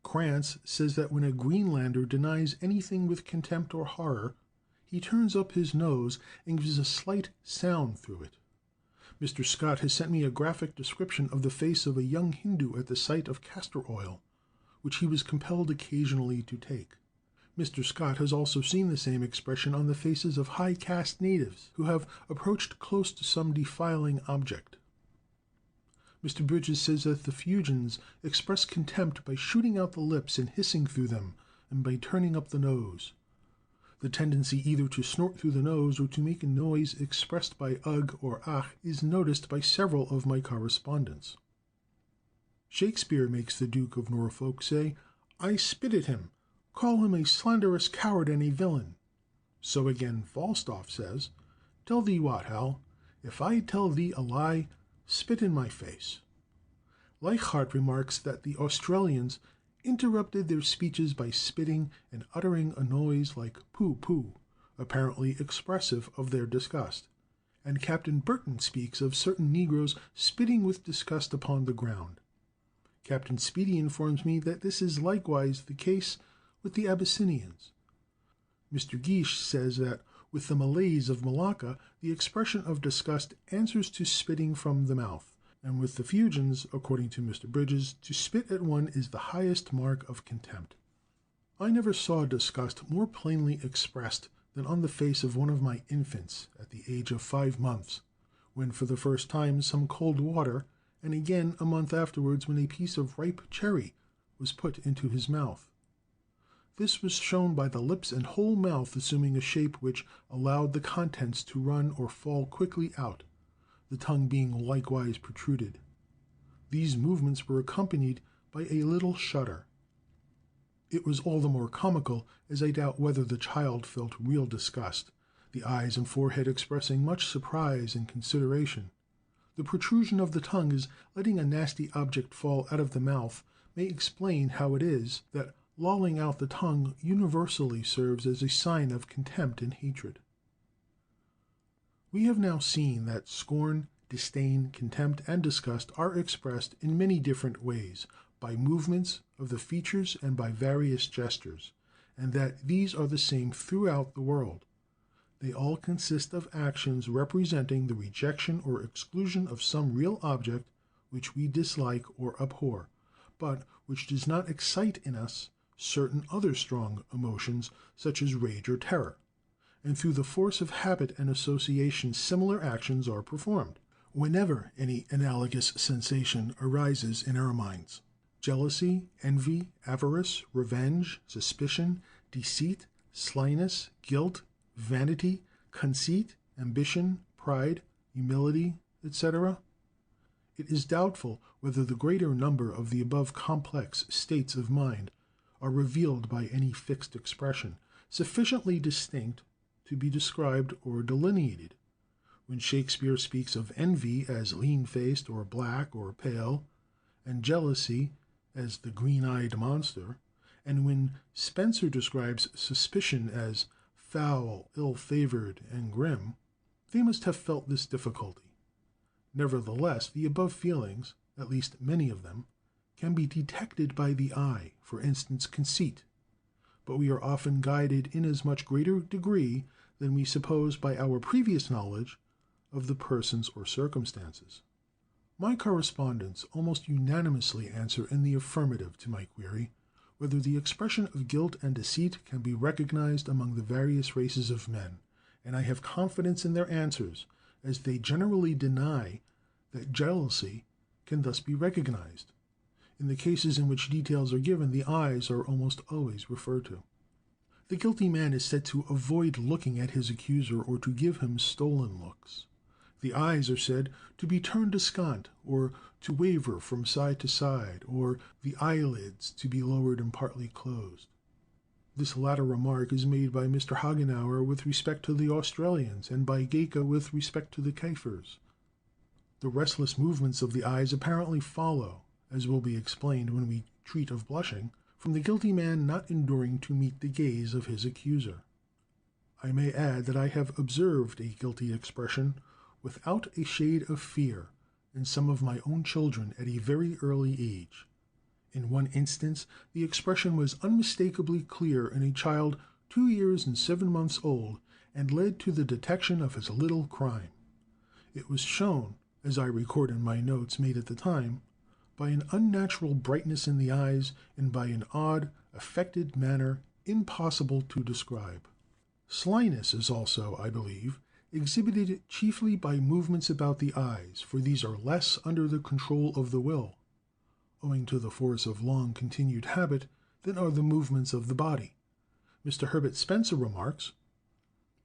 Krantz says that when a Greenlander denies anything with contempt or horror, he turns up his nose and gives a slight sound through it. Mr. Scott has sent me a graphic description of the face of a young Hindu at the sight of castor oil, which he was compelled occasionally to take. Mr. Scott has also seen the same expression on the faces of high caste natives who have approached close to some defiling object. Mr. Bridges says that the Fuegians express contempt by shooting out the lips and hissing through them, and by turning up the nose. The tendency either to snort through the nose or to make a noise expressed by ugh or ach is noticed by several of my correspondents. Shakespeare makes the Duke of Norfolk say, "I spit at him, call him a slanderous coward and a villain." So again Falstaff says, "Tell thee what, Hal, if I tell thee a lie, spit in my face." Leichhardt remarks that the Australians interrupted their speeches by spitting and uttering a noise like poo poo, apparently expressive of their disgust, and Captain Burton speaks of certain negroes spitting with disgust upon the ground. Captain Speedy informs me that this is likewise the case with the Abyssinians. Mr. Guiche says that with the Malays of Malacca, the expression of disgust answers to spitting from the mouth, and with the Fuegians, according to Mr. Bridges, to spit at one is the highest mark of contempt. I never saw disgust more plainly expressed than on the face of one of my infants at the age of 5 months, when for the first time some cold water, and again a month afterwards when a piece of ripe cherry was put into his mouth. This was shown by the lips and whole mouth assuming a shape which allowed the contents to run or fall quickly out, the tongue being likewise protruded. These movements were accompanied by a little shudder. It was all the more comical, as I doubt whether the child felt real disgust, the eyes and forehead expressing much surprise and consideration. The protrusion of the tongue as letting a nasty object fall out of the mouth may explain how it is that lolling out the tongue universally serves as a sign of contempt and hatred. We have now seen that scorn, disdain, contempt, and disgust are expressed in many different ways, by movements of the features and by various gestures, and that these are the same throughout the world. They all consist of actions representing the rejection or exclusion of some real object which we dislike or abhor, but which does not excite in us certain other strong emotions, such as rage or terror. And through the force of habit and association similar actions are performed, whenever any analogous sensation arises in our minds. Jealousy, envy, avarice, revenge, suspicion, deceit, slyness, guilt, vanity, conceit, ambition, pride, humility, etc. It is doubtful whether the greater number of the above complex states of mind are revealed by any fixed expression, sufficiently distinct to be described or delineated. When Shakespeare speaks of envy as lean-faced or black or pale, and jealousy as the green-eyed monster, and when Spenser describes suspicion as foul, ill-favored, and grim, they must have felt this difficulty. Nevertheless, the above feelings, at least many of them, can be detected by the eye, for instance, conceit, but we are often guided in as much greater degree than we suppose by our previous knowledge of the persons or circumstances. My correspondents almost unanimously answer in the affirmative to my query, whether the expression of guilt and deceit can be recognized among the various races of men, and I have confidence in their answers, as they generally deny that jealousy can thus be recognized. In the cases in which details are given, the eyes are almost always referred to. The guilty man is said to avoid looking at his accuser or to give him stolen looks. The eyes are said to be turned askant, or to waver from side to side, or the eyelids to be lowered and partly closed. This latter remark is made by Mr. Hagenauer with respect to the Australians, and by Gaika with respect to the Kaffirs. The restless movements of the eyes apparently follow, as will be explained when we treat of blushing, from the guilty man not enduring to meet the gaze of his accuser. I may add that I have observed a guilty expression without a shade of fear in some of my own children at a very early age. In one instance, the expression was unmistakably clear in a child 2 years and 7 months old, and led to the detection of his little crime. It was shown, as I record in my notes made at the time, by an unnatural brightness in the eyes and by an odd, affected manner impossible to describe. Slyness is also, I believe, exhibited chiefly by movements about the eyes, for these are less under the control of the will, owing to the force of long-continued habit, than are the movements of the body. Mr. Herbert Spencer remarks,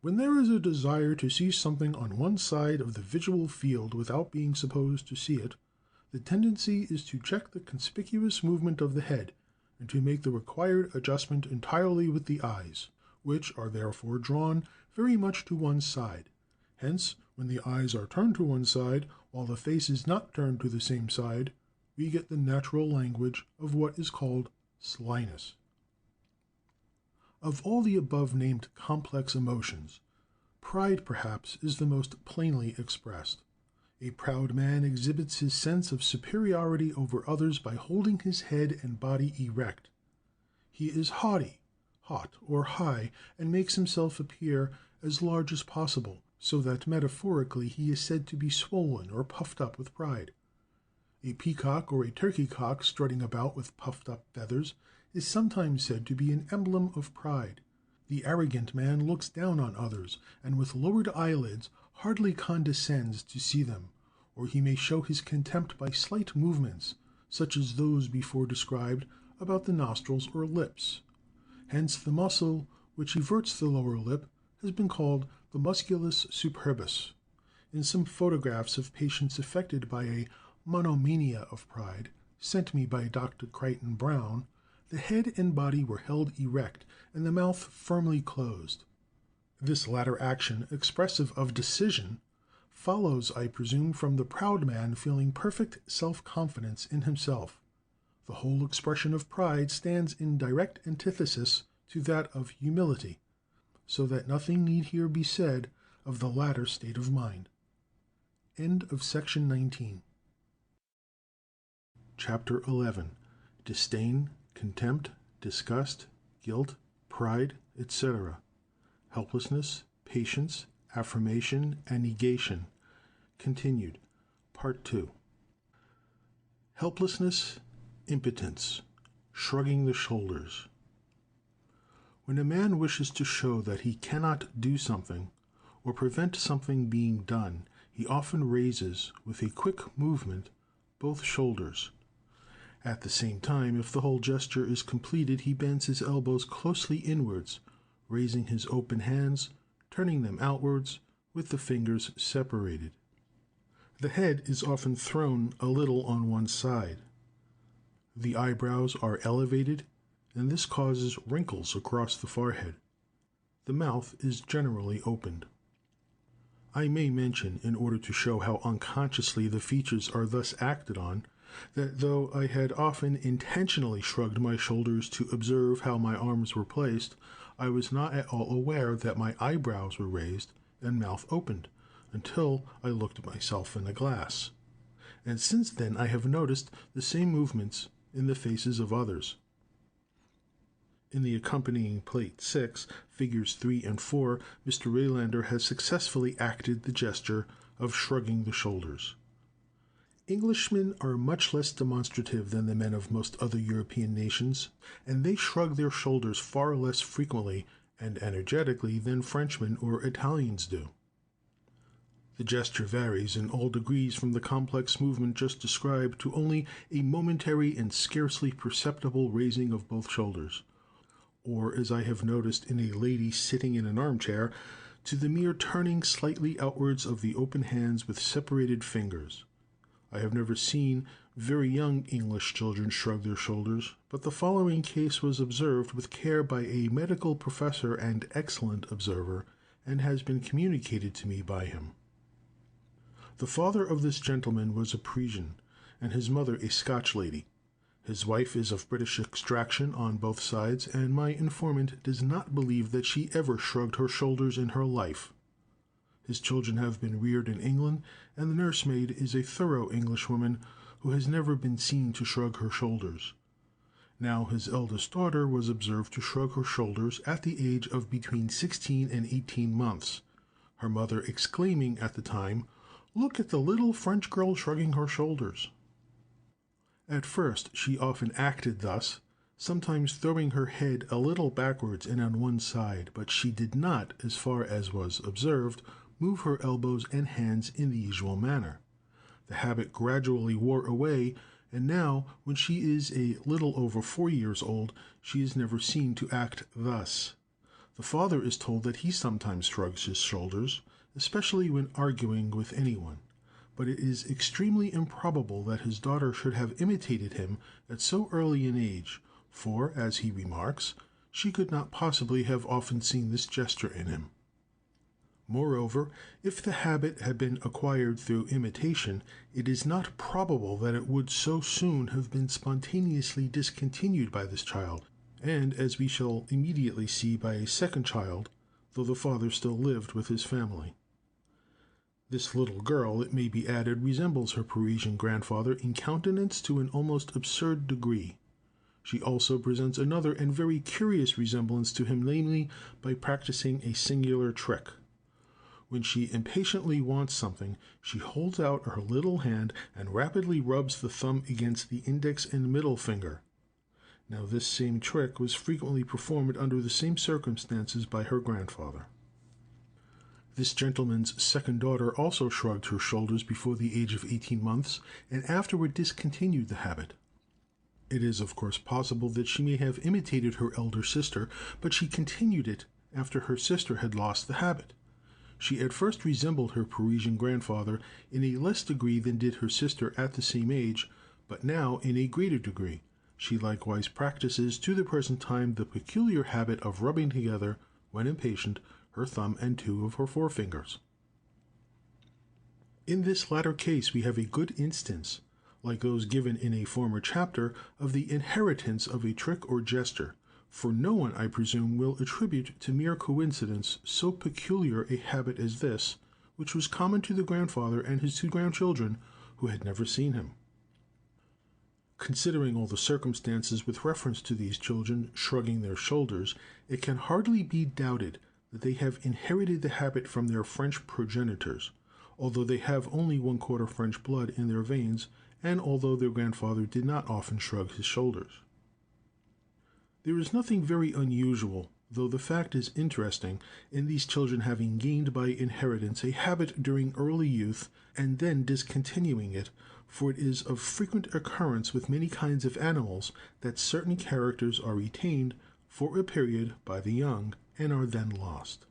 "When there is a desire to see something on one side of the visual field without being supposed to see it, the tendency is to check the conspicuous movement of the head, and to make the required adjustment entirely with the eyes, which are therefore drawn very much to one side. Hence, when the eyes are turned to one side, while the face is not turned to the same side, we get the natural language of what is called slyness. Of all the above-named complex emotions, pride perhaps is the most plainly expressed. A proud man exhibits his sense of superiority over others by holding his head and body erect. He is haughty, hot or high, and makes himself appear as large as possible, so that metaphorically he is said to be swollen or puffed up with pride. A peacock or a turkey cock strutting about with puffed up feathers is sometimes said to be an emblem of pride. The arrogant man looks down on others, and with lowered eyelids hardly condescends to see them, or he may show his contempt by slight movements, such as those before described, about the nostrils or lips. Hence the muscle which everts the lower lip has been called the musculus superbus. In some photographs of patients affected by a monomania of pride, sent me by Dr. Crichton Browne, the head and body were held erect, and the mouth firmly closed. This latter action, expressive of decision, follows, I presume, from the proud man feeling perfect self-confidence in himself. The whole expression of pride stands in direct antithesis to that of humility, so that nothing need here be said of the latter state of mind. End of section 19. Chapter 11. Disdain, Contempt, Disgust, Guilt, Pride, etc. Helplessness, Patience, Affirmation, and Negation. Continued. Part 2. Helplessness, Impotence, Shrugging the Shoulders. When a man wishes to show that he cannot do something, or prevent something being done, he often raises, with a quick movement, both shoulders. At the same time, if the whole gesture is completed, he bends his elbows closely inwards, raising his open hands, turning them outwards, with the fingers separated. The head is often thrown a little on one side. The eyebrows are elevated, and this causes wrinkles across the forehead. The mouth is generally opened. I may mention, in order to show how unconsciously the features are thus acted on, that though I had often intentionally shrugged my shoulders to observe how my arms were placed, I was not at all aware that my eyebrows were raised and mouth opened, until I looked at myself in a glass. And since then I have noticed the same movements in the faces of others. In the accompanying Plate 6, Figures 3 and 4, Mr. Raylander has successfully acted the gesture of shrugging the shoulders. Englishmen are much less demonstrative than the men of most other European nations, and they shrug their shoulders far less frequently and energetically than Frenchmen or Italians do. The gesture varies in all degrees from the complex movement just described to only a momentary and scarcely perceptible raising of both shoulders, or, as I have noticed in a lady sitting in an armchair, to the mere turning slightly outwards of the open hands with separated fingers. I have never seen very young English children shrug their shoulders, but the following case was observed with care by a medical professor and excellent observer, and has been communicated to me by him. The father of this gentleman was a Parisian, and his mother a Scotch lady. His wife is of British extraction on both sides, and my informant does not believe that she ever shrugged her shoulders in her life. His children have been reared in England, and the nursemaid is a thorough Englishwoman who has never been seen to shrug her shoulders. Now his eldest daughter was observed to shrug her shoulders at the age of between 16 and 18 months, her mother exclaiming at the time, "Look at the little French girl shrugging her shoulders." At first she often acted thus, sometimes throwing her head a little backwards and on one side, but she did not, as far as was observed, move her elbows and hands in the usual manner. The habit gradually wore away, and now, when she is a little over 4 years old, she is never seen to act thus. The father is told that he sometimes shrugs his shoulders, especially when arguing with anyone, but it is extremely improbable that his daughter should have imitated him at so early an age, for, as he remarks, she could not possibly have often seen this gesture in him. Moreover, if the habit had been acquired through imitation, it is not probable that it would so soon have been spontaneously discontinued by this child, and, as we shall immediately see by a second child, though the father still lived with his family. This little girl, it may be added, resembles her Parisian grandfather in countenance to an almost absurd degree. She also presents another and very curious resemblance to him, namely, by practicing a singular trick. When she impatiently wants something, she holds out her little hand and rapidly rubs the thumb against the index and middle finger. Now, this same trick was frequently performed under the same circumstances by her grandfather. This gentleman's second daughter also shrugged her shoulders before the age of 18 months, and afterward discontinued the habit. It is, of course, possible that she may have imitated her elder sister, but she continued it after her sister had lost the habit. She at first resembled her Parisian grandfather in a less degree than did her sister at the same age, but now in a greater degree. She likewise practices to the present time the peculiar habit of rubbing together, when impatient, her thumb and two of her forefingers. In this latter case we have a good instance, like those given in a former chapter, of the inheritance of a trick or gesture, for no one, I presume, will attribute to mere coincidence so peculiar a habit as this, which was common to the grandfather and his two grandchildren, who had never seen him. Considering all the circumstances with reference to these children shrugging their shoulders, it can hardly be doubted that they have inherited the habit from their French progenitors, although they have only 1/4 French blood in their veins, and although their grandfather did not often shrug his shoulders. There is nothing very unusual, though the fact is interesting, in these children having gained by inheritance a habit during early youth and then discontinuing it, for it is of frequent occurrence with many kinds of animals that certain characters are retained for a period by the young and are then lost.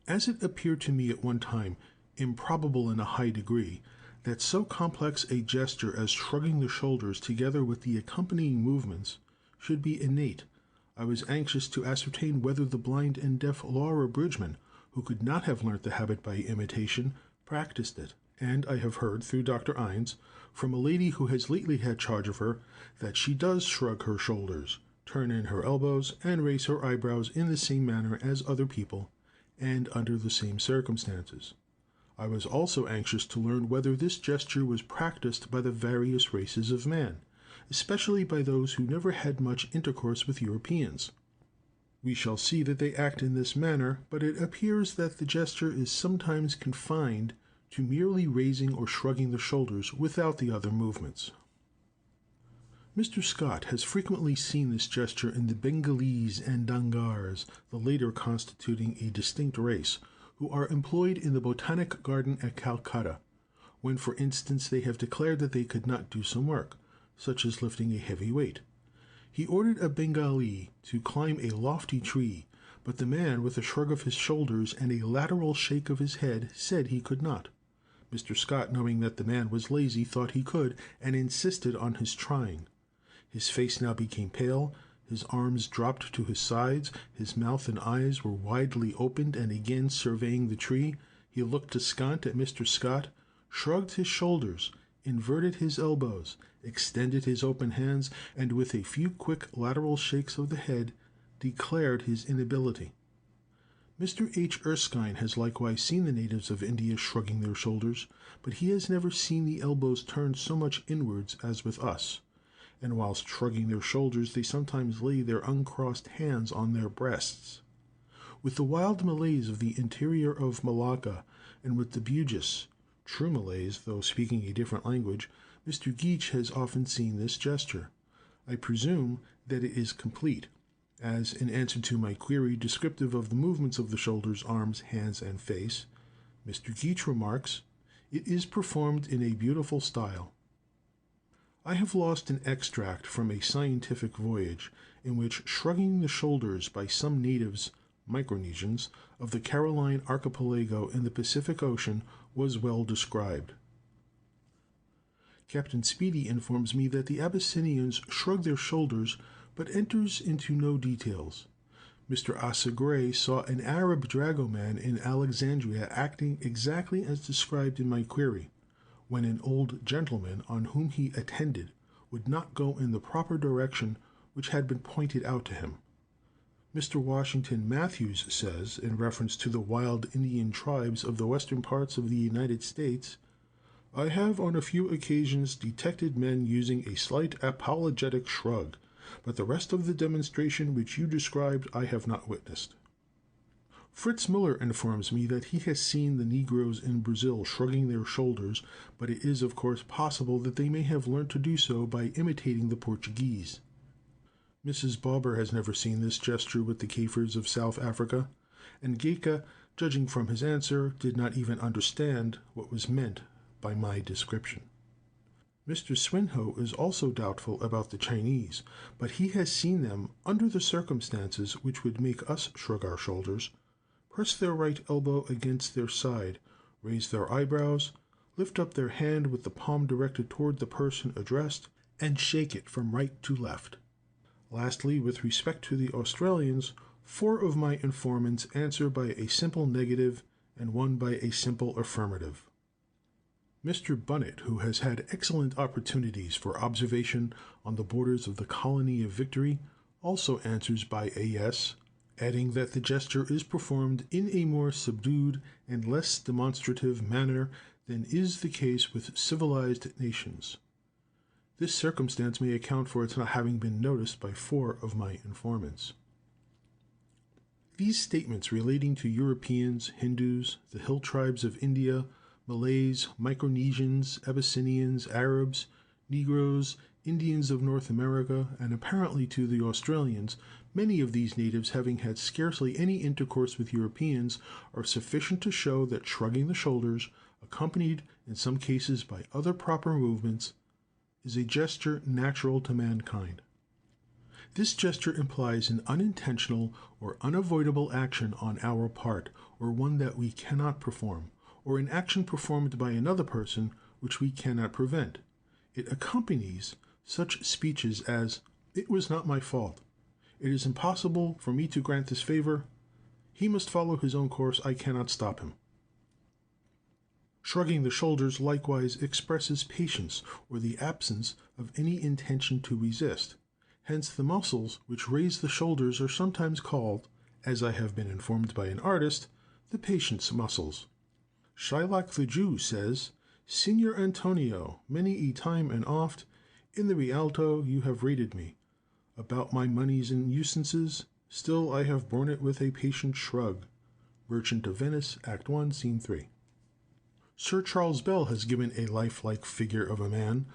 As it appeared to me at one time, improbable in a high degree, that so complex a gesture as shrugging the shoulders together with the accompanying movements should be innate, I was anxious to ascertain whether the blind and deaf Laura Bridgman, who could not have learnt the habit by imitation, practiced it, and I have heard, through Dr. Innes, from a lady who has lately had charge of her, that she does shrug her shoulders, turn in her elbows, and raise her eyebrows in the same manner as other people, and under the same circumstances. I was also anxious to learn whether this gesture was practiced by the various races of man, especially by those who never had much intercourse with Europeans. We shall see that they act in this manner, but it appears that the gesture is sometimes confined to merely raising or shrugging the shoulders without the other movements. Mr. Scott has frequently seen this gesture in the Bengalese and Dangars, the later constituting a distinct race, who are employed in the Botanic Garden at Calcutta, when, for instance, they have declared that they could not do some work, such as lifting a heavy weight. He ordered a Bengali to climb a lofty tree, but the man, with a shrug of his shoulders and a lateral shake of his head, said he could not. Mr. Scott, knowing that the man was lazy, thought he could, and insisted on his trying. His face now became pale, his arms dropped to his sides, his mouth and eyes were widely opened, and again surveying the tree, he looked askant at Mr. Scott, shrugged his shoulders, inverted his elbows, extended his open hands, and with a few quick lateral shakes of the head, declared his inability. Mr. H. Erskine has likewise seen the natives of India shrugging their shoulders, but he has never seen the elbows turned so much inwards as with us, and whilst shrugging their shoulders they sometimes lay their uncrossed hands on their breasts. With the wild Malays of the interior of Malacca, and with the Bugis, true Malays, though speaking a different language, Mr. Geach has often seen this gesture. I presume that it is complete, as, in answer to my query descriptive of the movements of the shoulders, arms, hands, and face, Mr. Geach remarks, "It is performed in a beautiful style." I have lost an extract from a scientific voyage, in which shrugging the shoulders by some natives, Micronesians, of the Caroline Archipelago in the Pacific Ocean was well described. Captain Speedy informs me that the Abyssinians shrug their shoulders, but enters into no details. Mr. Asa Gray saw an Arab dragoman in Alexandria acting exactly as described in my query, when an old gentleman on whom he attended would not go in the proper direction which had been pointed out to him. Mr. Washington Matthews says, in reference to the wild Indian tribes of the western parts of the United States, "I have on a few occasions detected men using a slight apologetic shrug, but the rest of the demonstration which you described I have not witnessed." Fritz Miller informs me that he has seen the Negroes in Brazil shrugging their shoulders, but it is of course possible that they may have learnt to do so by imitating the Portuguese. Mrs. Barber has never seen this gesture with the Kafirs of South Africa, and Geika, judging from his answer, did not even understand what was meant by my description. Mr. Swinhoe is also doubtful about the Chinese, but he has seen them, under the circumstances which would make us shrug our shoulders, press their right elbow against their side, raise their eyebrows, lift up their hand with the palm directed toward the person addressed, and shake it from right to left. Lastly, with respect to the Australians, 4 of my informants answer by a simple negative and 1 by a simple affirmative. Mr. Bunnett, who has had excellent opportunities for observation on the borders of the colony of Victory, also answers by a yes, adding that the gesture is performed in a more subdued and less demonstrative manner than is the case with civilized nations. This circumstance may account for its not having been noticed by 4 of my informants. These statements relating to Europeans, Hindus, the hill tribes of India, Malays, Micronesians, Abyssinians, Arabs, Negroes, Indians of North America, and apparently to the Australians, many of these natives having had scarcely any intercourse with Europeans, are sufficient to show that shrugging the shoulders, accompanied in some cases by other proper movements, is a gesture natural to mankind. This gesture implies an unintentional or unavoidable action on our part, or one that we cannot perform, or an action performed by another person which we cannot prevent. It accompanies such speeches as, "It was not my fault," "It is impossible for me to grant this favor," "He must follow his own course, I cannot stop him." Shrugging the shoulders likewise expresses patience or the absence of any intention to resist. Hence the muscles which raise the shoulders are sometimes called, as I have been informed by an artist, the patience muscles. Shylock the Jew says, "Signor Antonio, many a time and oft, in the Rialto you have rated me. About my moneys and usances, still I have borne it with a patient shrug." Merchant of Venice, Act 1, Scene 3. Sir Charles Bell has given a lifelike figure of a man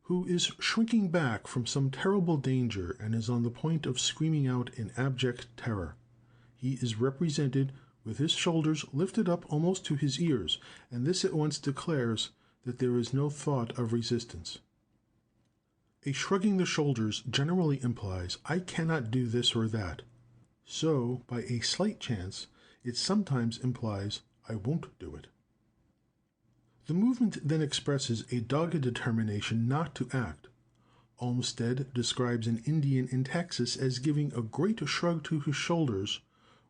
who is shrinking back from some terrible danger and is on the point of screaming out in abject terror. He is represented with his shoulders lifted up almost to his ears, and this at once declares that there is no thought of resistance. A shrugging the shoulders generally implies, "I cannot do this or that." So, by a slight chance, it sometimes implies, "I won't do it." The movement then expresses a dogged determination not to act. Olmsted describes an Indian in Texas as giving a great shrug to his shoulders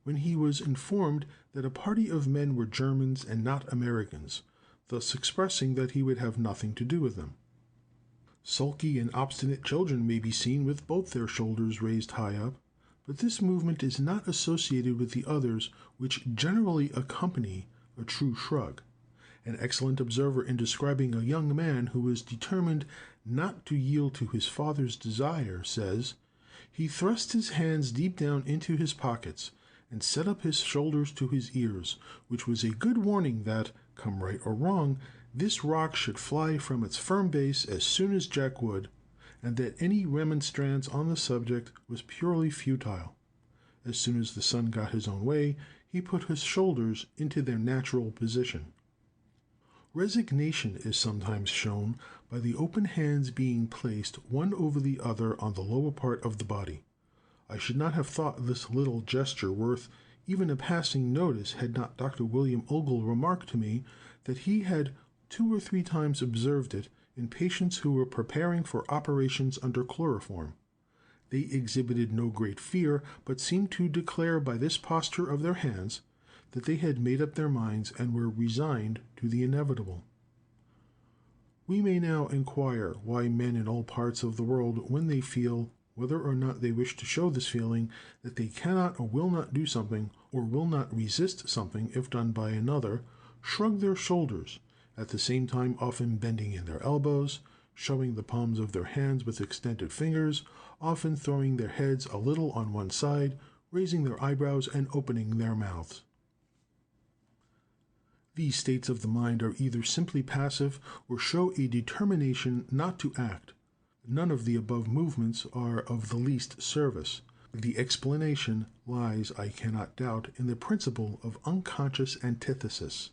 when he was informed that a party of men were Germans and not Americans, thus expressing that he would have nothing to do with them. Sulky and obstinate children may be seen with both their shoulders raised high up, but this movement is not associated with the others which generally accompany a true shrug. An excellent observer in describing a young man who was determined not to yield to his father's desire says, "He thrust his hands deep down into his pockets, and set up his shoulders to his ears, which was a good warning that, come right or wrong, this rock should fly from its firm base as soon as Jack would, and that any remonstrance on the subject was purely futile. As soon as the son got his own way, he put his shoulders into their natural position." Resignation is sometimes shown by the open hands being placed one over the other on the lower part of the body. I should not have thought this little gesture worth even a passing notice had not Dr. William Ogle remarked to me that he had 2 or 3 times observed it in patients who were preparing for operations under chloroform. They exhibited no great fear, but seemed to declare by this posture of their hands that they had made up their minds and were resigned to the inevitable. We may now inquire why men in all parts of the world, when they feel, whether or not they wish to show this feeling, that they cannot or will not do something, or will not resist something if done by another, shrug their shoulders, at the same time often bending in their elbows, showing the palms of their hands with extended fingers, often throwing their heads a little on one side, raising their eyebrows, and opening their mouths. These states of the mind are either simply passive or show a determination not to act. None of the above movements are of the least service. The explanation lies, I cannot doubt, in the principle of unconscious antithesis.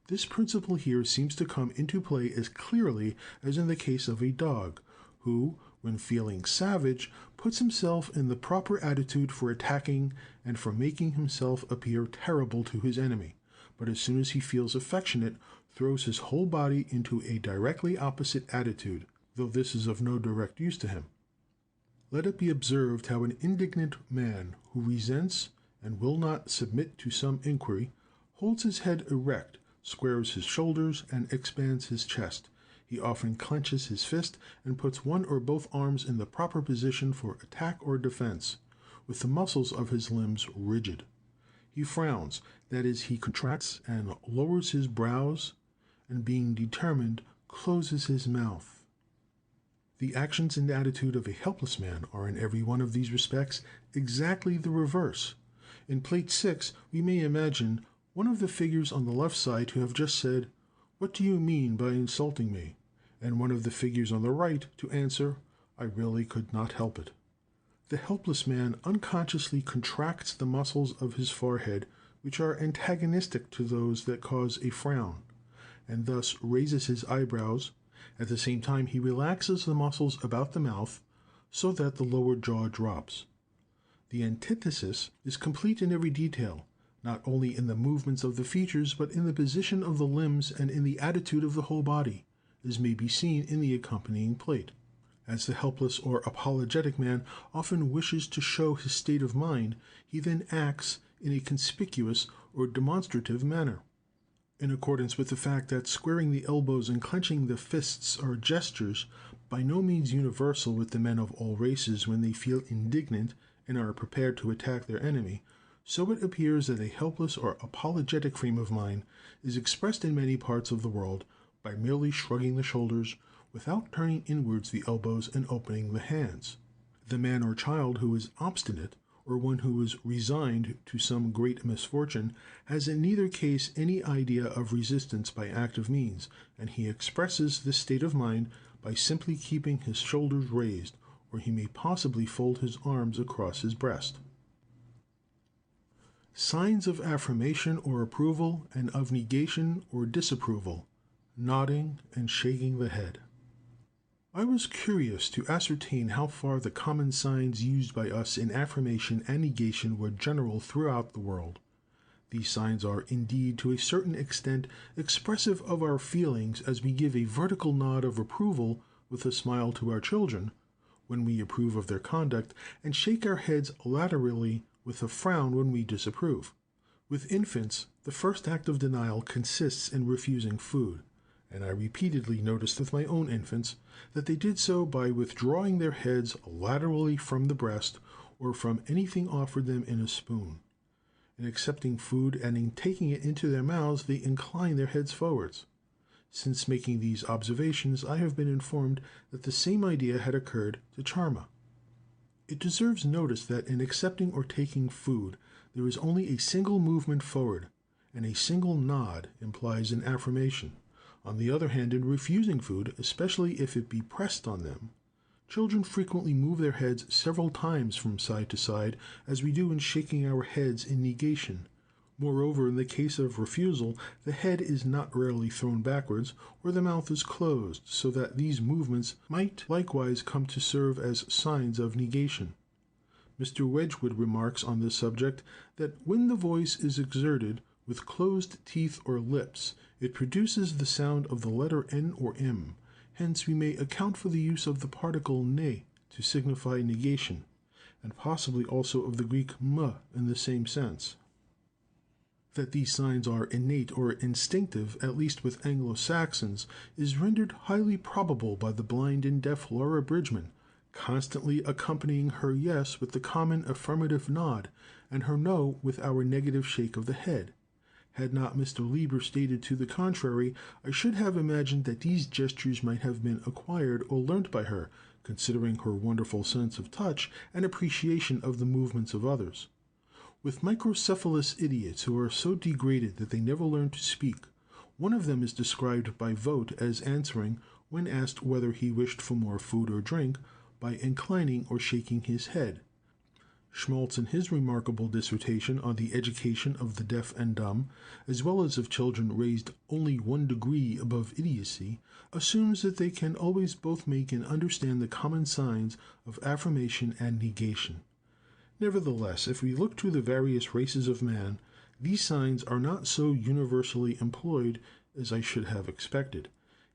This principle here seems to come into play as clearly as in the case of a dog, who, when feeling savage, puts himself in the proper attitude for attacking and for making himself appear terrible to his enemy, but as soon as he feels affectionate, throws his whole body into a directly opposite attitude, though this is of no direct use to him. Let it be observed how an indignant man who resents and will not submit to some inquiry holds his head erect, squares his shoulders, and expands his chest. He often clenches his fist and puts one or both arms in the proper position for attack or defense, with the muscles of his limbs rigid. He frowns, that is, he contracts and lowers his brows, and being determined, closes his mouth. The actions and attitude of a helpless man are in every one of these respects exactly the reverse. In Plate 6 we may imagine one of the figures on the left side to have just said, "What do you mean by insulting me?" and one of the figures on the right to answer, "I really could not help it." The helpless man unconsciously contracts the muscles of his forehead, which are antagonistic to those that cause a frown, and thus raises his eyebrows. At the same time he relaxes the muscles about the mouth, so that the lower jaw drops. The antithesis is complete in every detail, not only in the movements of the features, but in the position of the limbs and in the attitude of the whole body, as may be seen in the accompanying plate. As the helpless or apologetic man often wishes to show his state of mind, he then acts in a conspicuous or demonstrative manner. In accordance with the fact that squaring the elbows and clenching the fists are gestures by no means universal with the men of all races when they feel indignant and are prepared to attack their enemy, so it appears that a helpless or apologetic frame of mind is expressed in many parts of the world by merely shrugging the shoulders, without turning inwards the elbows and opening the hands. The man or child who is obstinate, or one who is resigned to some great misfortune, has in neither case any idea of resistance by active means, and he expresses this state of mind by simply keeping his shoulders raised, or he may possibly fold his arms across his breast. Signs of affirmation or approval, and of negation or disapproval: nodding and shaking the head. I was curious to ascertain how far the common signs used by us in affirmation and negation were general throughout the world. These signs are, indeed, to a certain extent expressive of our feelings, as we give a vertical nod of approval with a smile to our children, when we approve of their conduct, and shake our heads laterally with a frown when we disapprove. With infants, the first act of denial consists in refusing food, and I repeatedly noticed with my own infants that they did so by withdrawing their heads laterally from the breast or from anything offered them in a spoon. In accepting food and in taking it into their mouths, they incline their heads forwards. Since making these observations, I have been informed that the same idea had occurred to Charma. It deserves notice that in accepting or taking food, there is only a single movement forward, and a single nod implies an affirmation. On the other hand, in refusing food, especially if it be pressed on them, children frequently move their heads several times from side to side, as we do in shaking our heads in negation. Moreover, in the case of refusal, the head is not rarely thrown backwards, or the mouth is closed, so that these movements might likewise come to serve as signs of negation. Mr. Wedgwood remarks on this subject that when the voice is exerted with closed teeth or lips, it produces the sound of the letter N or M. Hence we may account for the use of the particle ne, to signify negation, and possibly also of the Greek m in the same sense. That these signs are innate or instinctive, at least with Anglo-Saxons, is rendered highly probable by the blind and deaf Laura Bridgman constantly accompanying her yes with the common affirmative nod, and her no with our negative shake of the head. Had not Mr. Lieber stated to the contrary, I should have imagined that these gestures might have been acquired or learnt by her, considering her wonderful sense of touch and appreciation of the movements of others. With microcephalous idiots who are so degraded that they never learn to speak, one of them is described by Vogt as answering, when asked whether he wished for more food or drink, by inclining or shaking his head. Schmaltz, in his remarkable dissertation on the education of the deaf and dumb, as well as of children raised only 1 degree above idiocy, assumes that they can always both make and understand the common signs of affirmation and negation. Nevertheless, if we look to the various races of man, these signs are not so universally employed as I should have expected.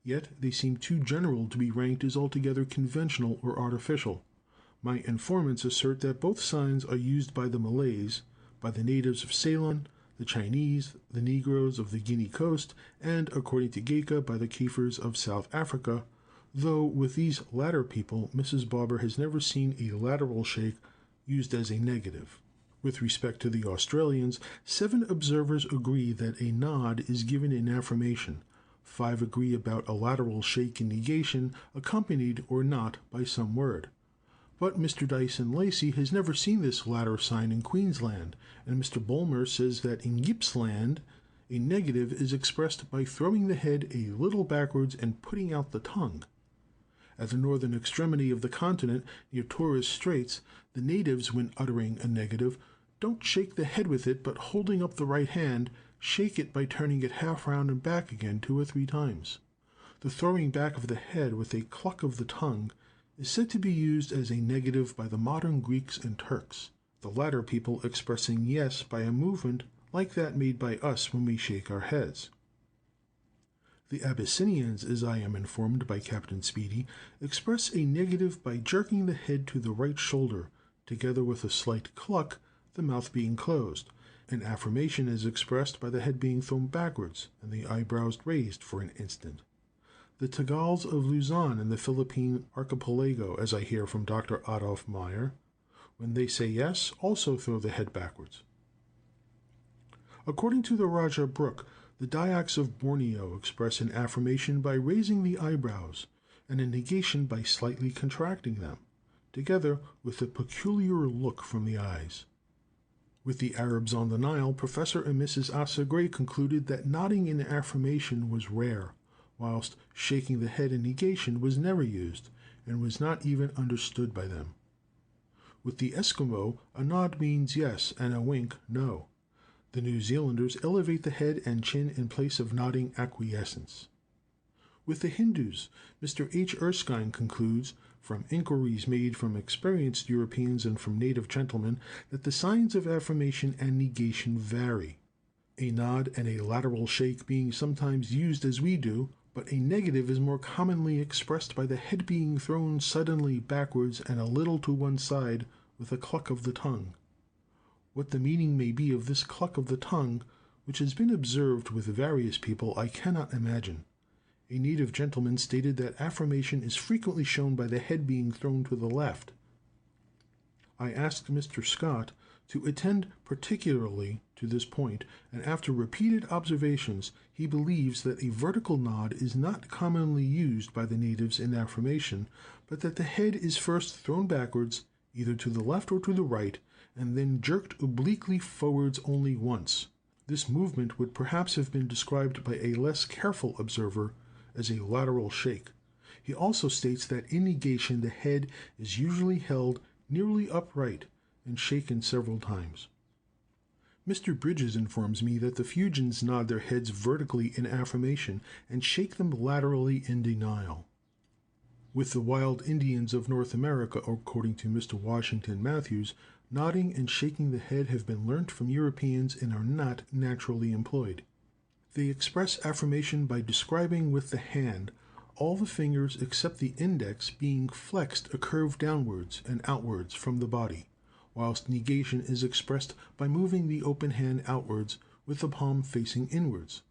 Yet they seem too general to be ranked as altogether conventional or artificial. My informants assert that both signs are used by the Malays, by the natives of Ceylon, the Chinese, the Negroes of the Guinea coast, and, according to Gaika, by the Kafirs of South Africa, though with these latter people Mrs. Barber has never seen a lateral shake used as a negative. With respect to the Australians, 7 observers agree that a nod is given in affirmation. 5 agree about a lateral shake in negation, accompanied or not by some word. But Mr. Dyson Lacey has never seen this latter sign in Queensland, and Mr. Bulmer says that in Gippsland a negative is expressed by throwing the head a little backwards and putting out the tongue. At the northern extremity of the continent, near Torres Straits, the natives, when uttering a negative, don't shake the head with it, but holding up the right hand, shake it by turning it half round and back again 2 or 3 times. The throwing back of the head with a cluck of the tongue is said to be used as a negative by the modern Greeks and Turks, the latter people expressing yes by a movement like that made by us when we shake our heads. The Abyssinians, as I am informed by Captain Speedy, express a negative by jerking the head to the right shoulder, together with a slight cluck, the mouth being closed. An affirmation is expressed by the head being thrown backwards and the eyebrows raised for an instant. The Tagals of Luzon in the Philippine archipelago, as I hear from Dr. Adolf Meyer, when they say yes, also throw the head backwards. According to the Raja Brooke, the Dayaks of Borneo express an affirmation by raising the eyebrows, and a negation by slightly contracting them, together with a peculiar look from the eyes. With the Arabs on the Nile, Professor and Mrs. Asa Gray concluded that nodding in affirmation was rare, whilst shaking the head in negation was never used, and was not even understood by them. With the Eskimo, a nod means yes, and a wink no. The New Zealanders elevate the head and chin in place of nodding acquiescence. With the Hindus, Mr. H. Erskine concludes, from inquiries made from experienced Europeans and from native gentlemen, that the signs of affirmation and negation vary, a nod and a lateral shake being sometimes used as we do, but a negative is more commonly expressed by the head being thrown suddenly backwards and a little to one side with a cluck of the tongue. What the meaning may be of this cluck of the tongue, which has been observed with various people, I cannot imagine. A native gentleman stated that affirmation is frequently shown by the head being thrown to the left. I asked Mr. Scott to attend particularly to this point, and after repeated observations, he believes that a vertical nod is not commonly used by the natives in affirmation, but that the head is first thrown backwards, either to the left or to the right, and then jerked obliquely forwards only once. This movement would perhaps have been described by a less careful observer as a lateral shake. He also states that in negation the head is usually held nearly upright and shaken several times. Mr. Bridges informs me that the Fuegians nod their heads vertically in affirmation and shake them laterally in denial. With the wild Indians of North America, according to Mr. Washington Matthews, nodding and shaking the head have been learnt from Europeans and are not naturally employed. They express affirmation by describing with the hand, all the fingers except the index being flexed a curve downwards and outwards from the body, whilst negation is expressed by moving the open hand outwards with the palm facing inwards.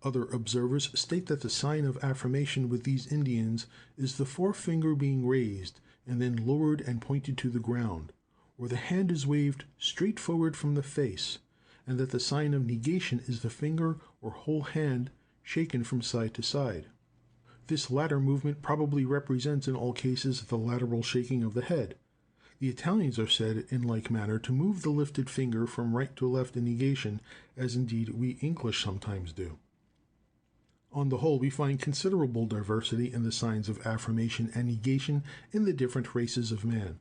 Other observers state that the sign of affirmation with these Indians is the forefinger being raised and then lowered and pointed to the ground, or the hand is waved straight forward from the face, and that the sign of negation is the finger or whole hand shaken from side to side. This latter movement probably represents in all cases the lateral shaking of the head. The Italians are said in like manner to move the lifted finger from right to left in negation, as indeed we English sometimes do. On the whole, we find considerable diversity in the signs of affirmation and negation in the different races of man.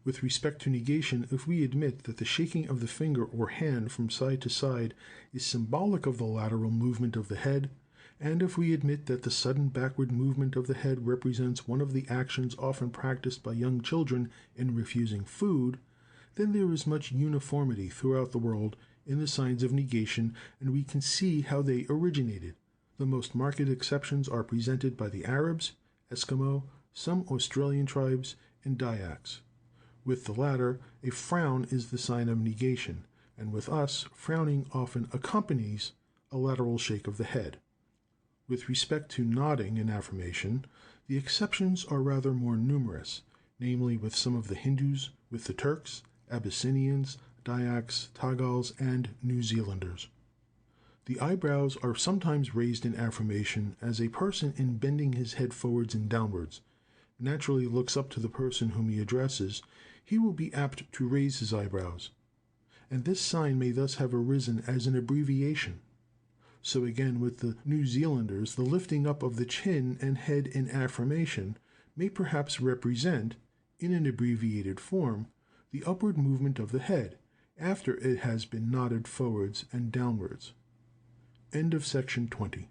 With respect to negation, if we admit that the shaking of the finger or hand from side to side is symbolic of the lateral movement of the head, and if we admit that the sudden backward movement of the head represents one of the actions often practiced by young children in refusing food, then there is much uniformity throughout the world in the signs of negation, and we can see how they originated. The most marked exceptions are presented by the Arabs, Eskimo, some Australian tribes, and Dyaks. With the latter, a frown is the sign of negation, and with us, frowning often accompanies a lateral shake of the head. With respect to nodding in affirmation, the exceptions are rather more numerous, namely with some of the Hindus, with the Turks, Abyssinians, Dyaks, Tagals, and New Zealanders. The eyebrows are sometimes raised in affirmation, as a person in bending his head forwards and downwards naturally looks up to the person whom he addresses, he will be apt to raise his eyebrows, and this sign may thus have arisen as an abbreviation. So again with the New Zealanders, the lifting up of the chin and head in affirmation may perhaps represent, in an abbreviated form, the upward movement of the head after it has been nodded forwards and downwards. End of section 20.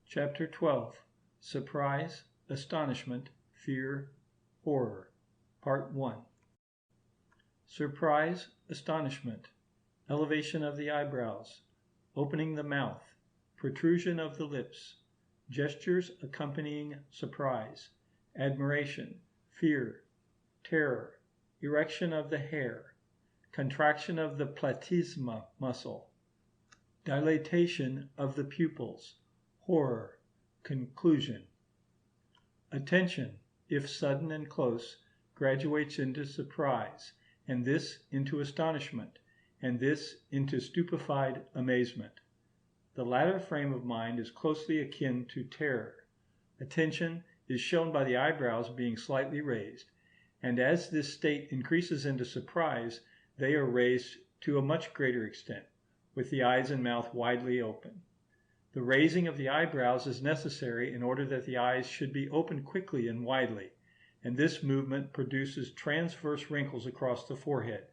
Chapter 12. Surprise, Astonishment, Fear, Horror. Part 1. Surprise, astonishment, elevation of the eyebrows, opening the mouth, protrusion of the lips, gestures accompanying surprise, admiration, fear, terror, erection of the hair, contraction of the platysma muscle, dilatation of the pupils, horror, conclusion. Attention, if sudden and close, graduates into surprise, and this into astonishment, and this into stupefied amazement. The latter frame of mind is closely akin to terror. Attention is shown by the eyebrows being slightly raised, and as this state increases into surprise, they are raised to a much greater extent, with the eyes and mouth widely open. The raising of the eyebrows is necessary in order that the eyes should be opened quickly and widely, and this movement produces transverse wrinkles across the forehead.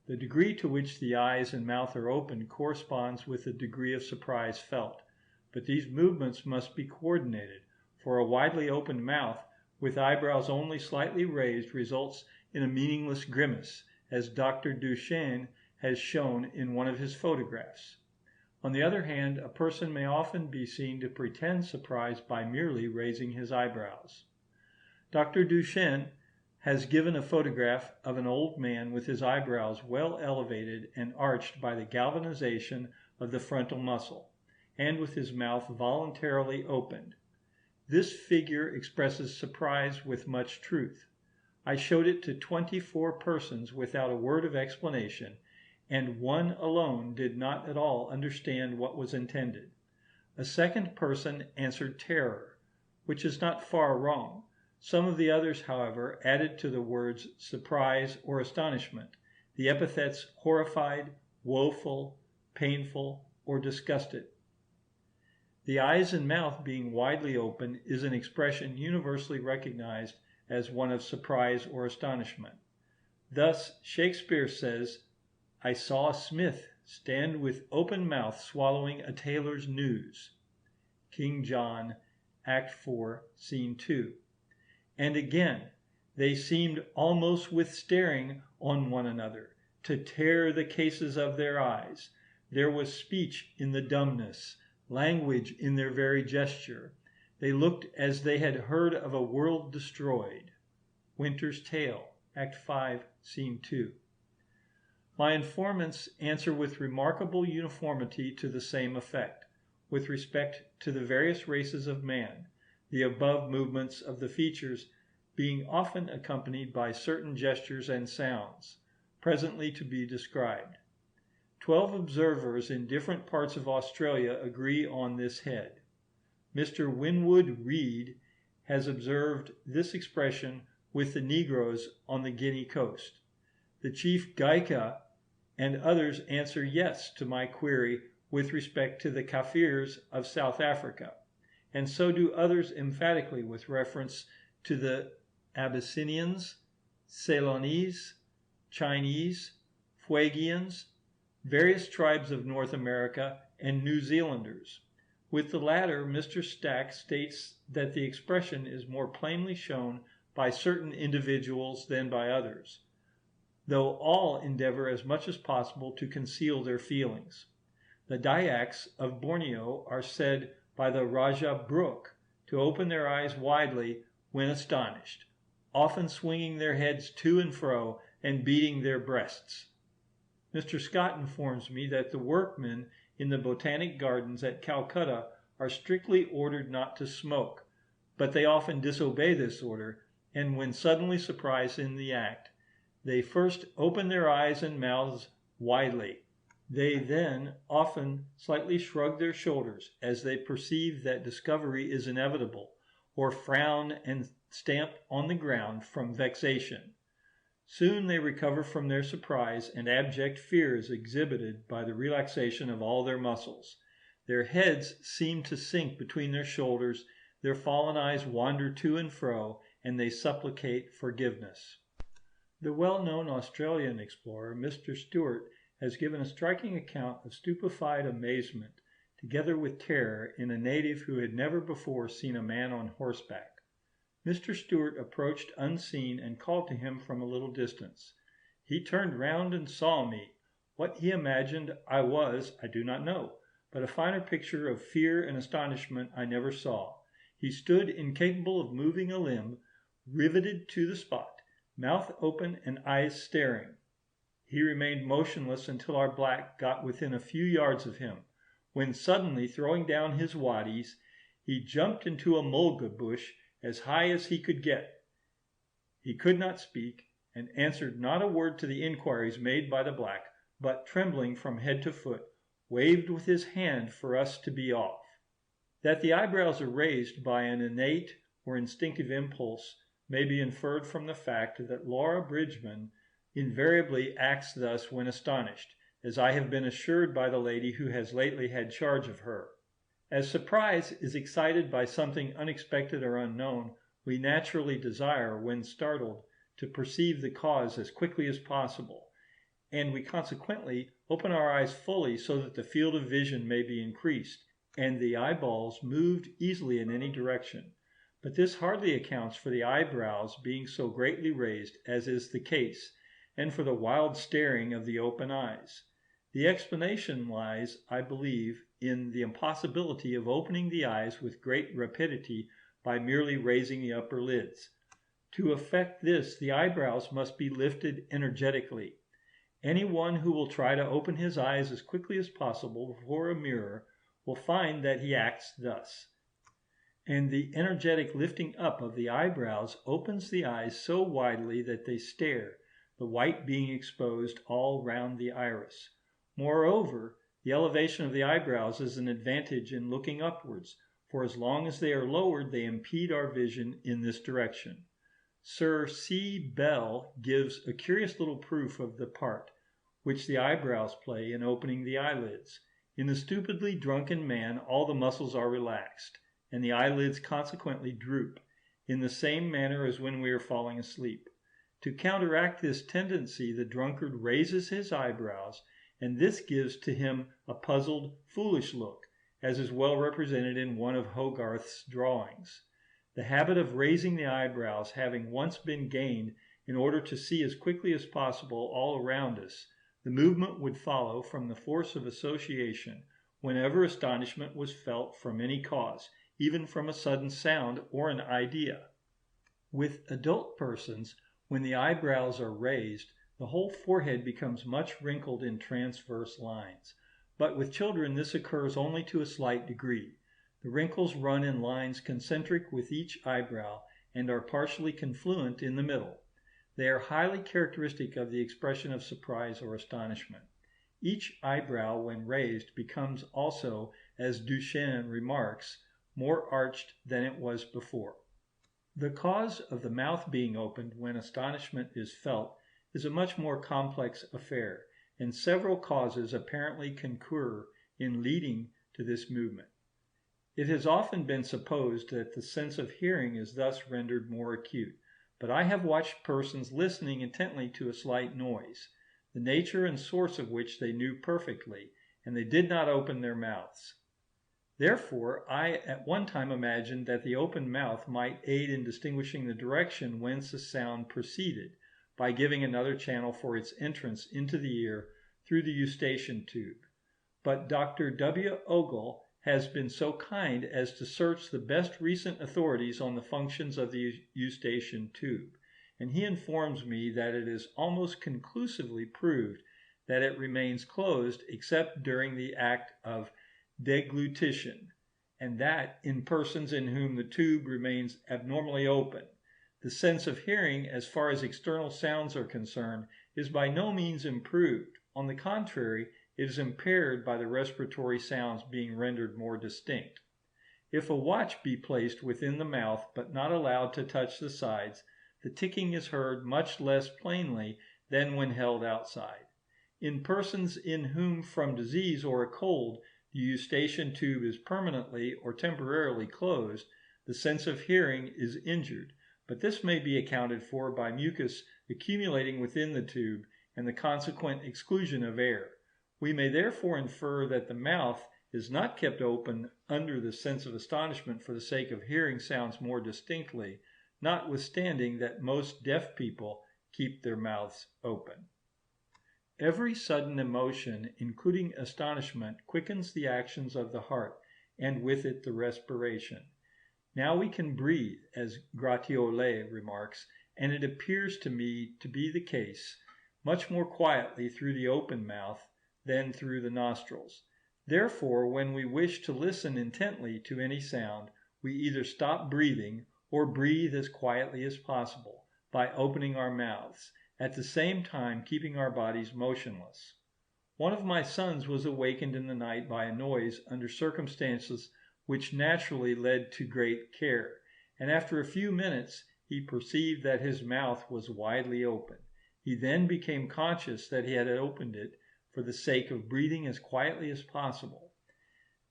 The degree to which the eyes and mouth are open corresponds with the degree of surprise felt, but these movements must be coordinated, for a widely opened mouth with eyebrows only slightly raised results in a meaningless grimace, as Dr. Dejection has shown in one of his photographs. On the other hand, a person may often be seen to pretend surprise by merely raising his eyebrows. Dr. Dejection has given a photograph of an old man with his eyebrows well elevated and arched by the galvanization of the frontal muscle, and with his mouth voluntarily opened. This figure expresses surprise with much truth. I showed it to 24 persons without a word of explanation, and one alone did not at all understand what was intended. A second person answered terror, which is not far wrong. Some of the others, however, added to the words surprise or astonishment the epithets horrified, woeful, painful, or disgusted. The eyes and mouth being widely open is an expression universally recognized as one of surprise or astonishment. Thus Shakespeare says, "I saw a smith stand with open mouth swallowing a tailor's news." King John, Act 4, Scene 2. And again, they seemed almost with staring on one another, to tear the cases of their eyes. There was speech in the dumbness, language in their very gesture. They looked as they had heard of a world destroyed. Winter's Tale, Act 5, Scene 2. My informants answer with remarkable uniformity to the same effect, with respect to the various races of man, the above movements of the features being often accompanied by certain gestures and sounds, presently to be described. 12 observers in different parts of Australia agree on this head. Mr. Winwood Reade has observed this expression with the Negroes on the Guinea coast. The Chief Gaika and others answer yes to my query with respect to the Kafirs of South Africa, and so do others emphatically with reference to the Abyssinians, Ceylonese, Chinese, Fuegians, various tribes of North America, and New Zealanders. With the latter, Mr. Stack states that the expression is more plainly shown by certain individuals than by others, though all endeavor as much as possible to conceal their feelings. The Dayaks of Borneo are said by the Raja Brooke to open their eyes widely when astonished, often swinging their heads to and fro and beating their breasts. Mr. Scott informs me that the workmen in the Botanic Gardens at Calcutta are strictly ordered not to smoke, but they often disobey this order, and when suddenly surprised in the act, they first open their eyes and mouths widely. They then often slightly shrug their shoulders as they perceive that discovery is inevitable, or frown and stamp on the ground from vexation. Soon they recover from their surprise, and abject fear is exhibited by the relaxation of all their muscles. Their heads seem to sink between their shoulders, their fallen eyes wander to and fro, and they supplicate forgiveness. The well-known Australian explorer, Mr. Stewart, has given a striking account of stupefied amazement, together with terror, in a native who had never before seen a man on horseback. Mr. Stewart approached unseen and called to him from a little distance. He turned round and saw me. What he imagined I was, I do not know, but a finer picture of fear and astonishment I never saw. He stood incapable of moving a limb, riveted to the spot, mouth open and eyes staring. He remained motionless until our black got within a few yards of him, when suddenly throwing down his waddies, he jumped into a mulga bush as high as he could get. He could not speak, and answered not a word to the inquiries made by the black, but, trembling from head to foot, waved with his hand for us to be off. That the eyebrows are raised by an innate or instinctive impulse may be inferred from the fact that Laura Bridgman invariably acts thus when astonished, as I have been assured by the lady who has lately had charge of her. As surprise is excited by something unexpected or unknown, we naturally desire, when startled, to perceive the cause as quickly as possible, and we consequently open our eyes fully so that the field of vision may be increased, and the eyeballs moved easily in any direction. But this hardly accounts for the eyebrows being so greatly raised as is the case, and for the wild staring of the open eyes. The explanation lies, I believe, in the impossibility of opening the eyes with great rapidity by merely raising the upper lids. To effect this, the eyebrows must be lifted energetically. Any one who will try to open his eyes as quickly as possible before a mirror will find that he acts thus, and the energetic lifting up of the eyebrows opens the eyes so widely that they stare, the white being exposed all round the iris. Moreover, the elevation of the eyebrows is an advantage in looking upwards, for as long as they are lowered they impede our vision in this direction. Sir C. Bell gives a curious little proof of the part which the eyebrows play in opening the eyelids. In the stupidly drunken man all the muscles are relaxed, and the eyelids consequently droop, in the same manner as when we are falling asleep. To counteract this tendency, the drunkard raises his eyebrows, and this gives to him a puzzled, foolish look, as is well represented in one of Hogarth's drawings. The habit of raising the eyebrows having once been gained in order to see as quickly as possible all around us, the movement would follow from the force of association, whenever astonishment was felt from any cause, even from a sudden sound or an idea. With adult persons, when the eyebrows are raised, the whole forehead becomes much wrinkled in transverse lines. But with children this occurs only to a slight degree. The wrinkles run in lines concentric with each eyebrow and are partially confluent in the middle. They are highly characteristic of the expression of surprise or astonishment. Each eyebrow, when raised, becomes also, as Dejection remarks, more arched than it was before. The cause of the mouth being opened when astonishment is felt is a much more complex affair, and several causes apparently concur in leading to this movement. It has often been supposed that the sense of hearing is thus rendered more acute, but I have watched persons listening intently to a slight noise, the nature and source of which they knew perfectly, and they did not open their mouths. Therefore, I at one time imagined that the open mouth might aid in distinguishing the direction whence a sound proceeded, by giving another channel for its entrance into the ear through the eustachian tube. But Dr. W. Ogle has been so kind as to search the best recent authorities on the functions of the eustachian tube, and he informs me that it is almost conclusively proved that it remains closed except during the act of deglutition, and that in persons in whom the tube remains abnormally open, the sense of hearing, as far as external sounds are concerned, is by no means improved. On the contrary, it is impaired by the respiratory sounds being rendered more distinct. If a watch be placed within the mouth but not allowed to touch the sides, the ticking is heard much less plainly than when held outside. In persons in whom from disease or a cold the eustachian tube is permanently or temporarily closed, the sense of hearing is injured, but this may be accounted for by mucus accumulating within the tube and the consequent exclusion of air. We may therefore infer that the mouth is not kept open under the sense of astonishment for the sake of hearing sounds more distinctly, notwithstanding that most deaf people keep their mouths open. Every sudden emotion, including astonishment, quickens the actions of the heart, and with it the respiration. Now we can breathe, as Gratiolet remarks, and it appears to me to be the case, much more quietly through the open mouth than through the nostrils. Therefore, when we wish to listen intently to any sound, we either stop breathing or breathe as quietly as possible by opening our mouths, at the same time keeping our bodies motionless. One of my sons was awakened in the night by a noise under circumstances which naturally led to great care, and after a few minutes he perceived that his mouth was widely open. He then became conscious that he had opened it for the sake of breathing as quietly as possible.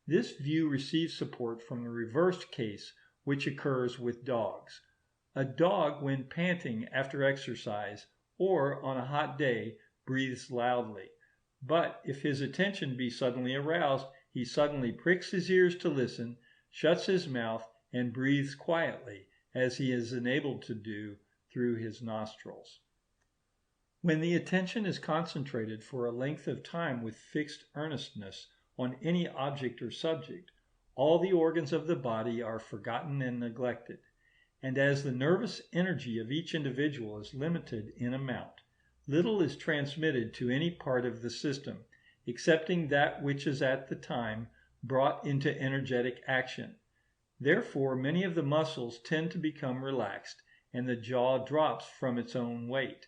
This view receives support from the reversed case which occurs with dogs. A dog, when panting after exercise or on a hot day, breathes loudly, but if his attention be suddenly aroused, he suddenly pricks his ears to listen, shuts his mouth, and breathes quietly, as he is enabled to do through his nostrils. When the attention is concentrated for a length of time with fixed earnestness on any object or subject, all the organs of the body are forgotten and neglected, and as the nervous energy of each individual is limited in amount, little is transmitted to any part of the system, excepting that which is at the time brought into energetic action. Therefore, many of the muscles tend to become relaxed, and the jaw drops from its own weight.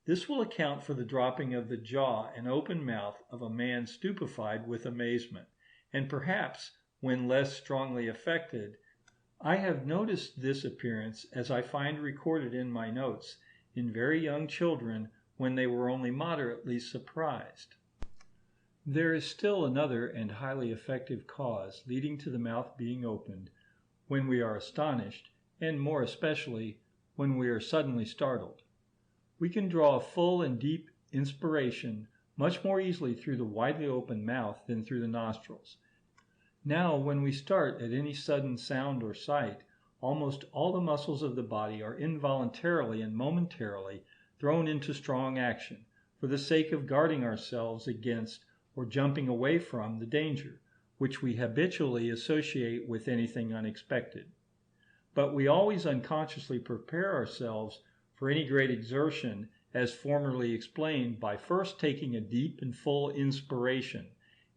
This will account for the dropping of the jaw and open mouth of a man stupefied with amazement, and perhaps, when less strongly affected, I have noticed this appearance, as I find recorded in my notes, in very young children when they were only moderately surprised. There is still another and highly effective cause leading to the mouth being opened when we are astonished, and more especially when we are suddenly startled. We can draw a full and deep inspiration much more easily through the widely open mouth than through the nostrils. Now, when we start at any sudden sound or sight, almost all the muscles of the body are involuntarily and momentarily thrown into strong action, for the sake of guarding ourselves against or jumping away from the danger, which we habitually associate with anything unexpected. But we always unconsciously prepare ourselves for any great exertion, as formerly explained, by first taking a deep and full inspiration,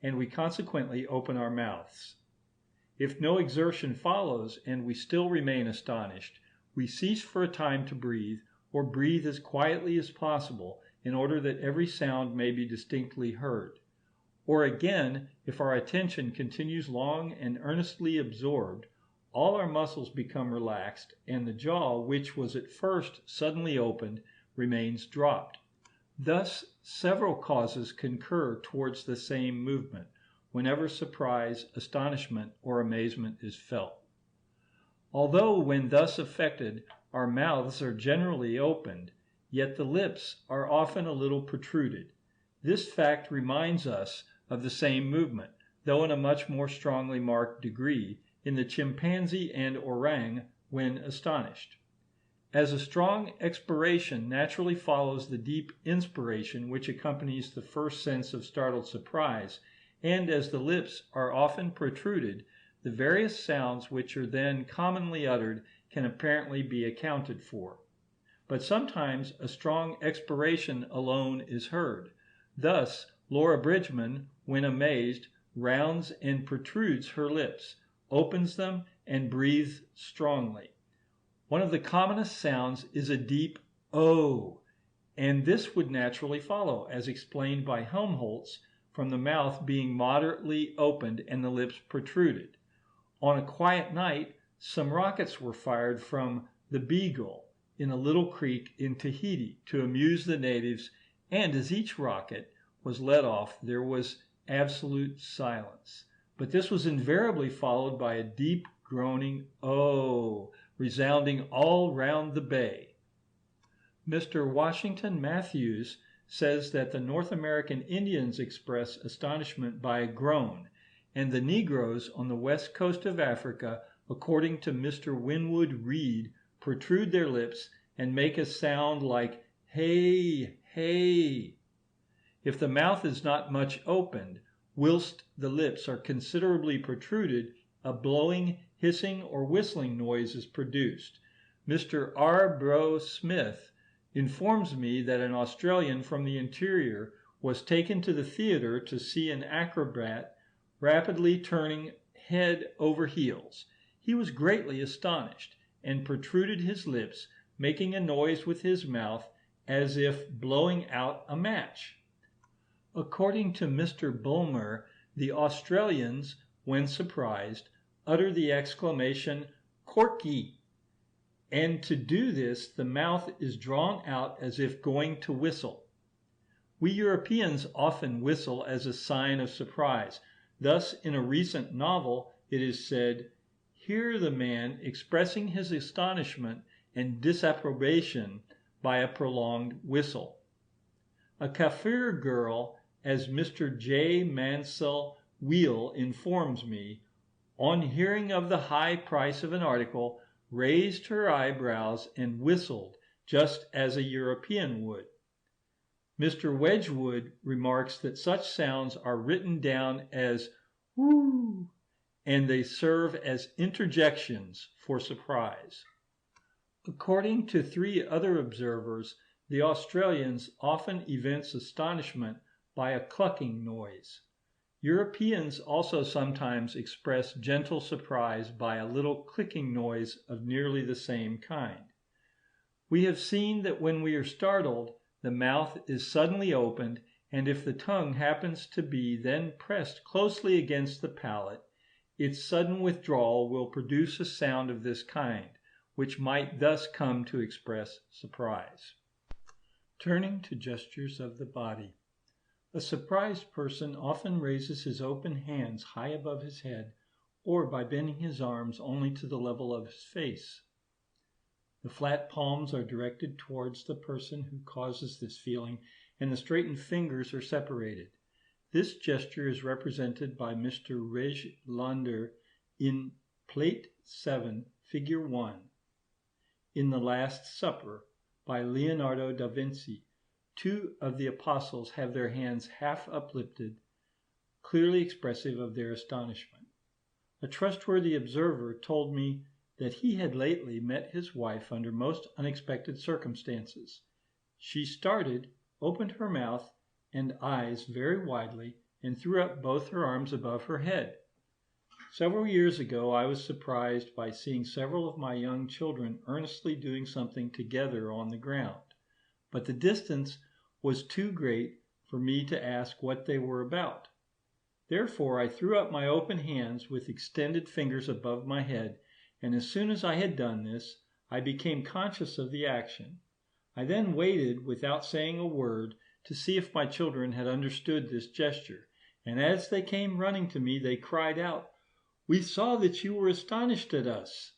and we consequently open our mouths. If no exertion follows and we still remain astonished, we cease for a time to breathe, or breathe as quietly as possible in order that every sound may be distinctly heard. Or again, if our attention continues long and earnestly absorbed, all our muscles become relaxed, and the jaw, which was at first suddenly opened, remains dropped. Thus several causes concur towards the same movement, whenever surprise, astonishment, or amazement is felt. Although when thus affected our mouths are generally opened, yet the lips are often a little protruded. This fact reminds us of the same movement, though in a much more strongly marked degree, in the chimpanzee and orang when astonished. As a strong expiration naturally follows the deep inspiration which accompanies the first sense of startled surprise, and as the lips are often protruded, the various sounds which are then commonly uttered can apparently be accounted for. But sometimes a strong expiration alone is heard. Thus, Laura Bridgman, when amazed, rounds and protrudes her lips, opens them, and breathes strongly. One of the commonest sounds is a deep "oh," and this would naturally follow, as explained by Helmholtz, from the mouth being moderately opened and the lips protruded. On a quiet night, some rockets were fired from the Beagle in a little creek in Tahiti to amuse the natives, and as each rocket was let off there was absolute silence. But this was invariably followed by a deep groaning "oh," resounding all round the bay. Mr. Washington Matthews says that the North American Indians express astonishment by a groan, and the Negroes on the west coast of Africa, according to Mr. Winwood Reade, protrude their lips and make a sound like "hey, hey." If the mouth is not much opened, whilst the lips are considerably protruded, a blowing, hissing, or whistling noise is produced. Mr. R. Brough Smith informs me that an Australian from the interior was taken to the theatre to see an acrobat rapidly turning head over heels. He was greatly astonished, and protruded his lips, making a noise with his mouth as if blowing out a match. According to Mr. Bulmer, the Australians, when surprised, utter the exclamation "corky," and to do this the mouth is drawn out as if going to whistle. We Europeans often whistle as a sign of surprise. Thus, in a recent novel, it is said, "Hear the man expressing his astonishment and disapprobation by a prolonged whistle." A Kafir girl, as Mr. J. Mansell Wheel informs me, on hearing of the high price of an article, raised her eyebrows and whistled just as a European would. Mr. Wedgwood remarks that such sounds are written down as "whoo," and they serve as interjections for surprise. According to 3 other observers, the Australians often evince astonishment by a clucking noise. Europeans also sometimes express gentle surprise by a little clicking noise of nearly the same kind. We have seen that when we are startled, the mouth is suddenly opened, and if the tongue happens to be then pressed closely against the palate, its sudden withdrawal will produce a sound of this kind, which might thus come to express surprise. Turning to gestures of the body. A surprised person often raises his open hands high above his head, or by bending his arms only to the level of his face. The flat palms are directed towards the person who causes this feeling, and the straightened fingers are separated. This gesture is represented by Mr. Reglander in Plate 7, Figure 1. In The Last Supper, by Leonardo da Vinci, 2 of the apostles have their hands half uplifted, clearly expressive of their astonishment. A trustworthy observer told me that he had lately met his wife under most unexpected circumstances. She started, opened her mouth and eyes very widely, and threw up both her arms above her head. Several years ago I was surprised by seeing several of my young children earnestly doing something together on the ground, but the distance was too great for me to ask what they were about. Therefore I threw up my open hands with extended fingers above my head, and as soon as I had done this, I became conscious of the action. I then waited, without saying a word, to see if my children had understood this gesture, and as they came running to me, they cried out, "We saw that you were astonished at us."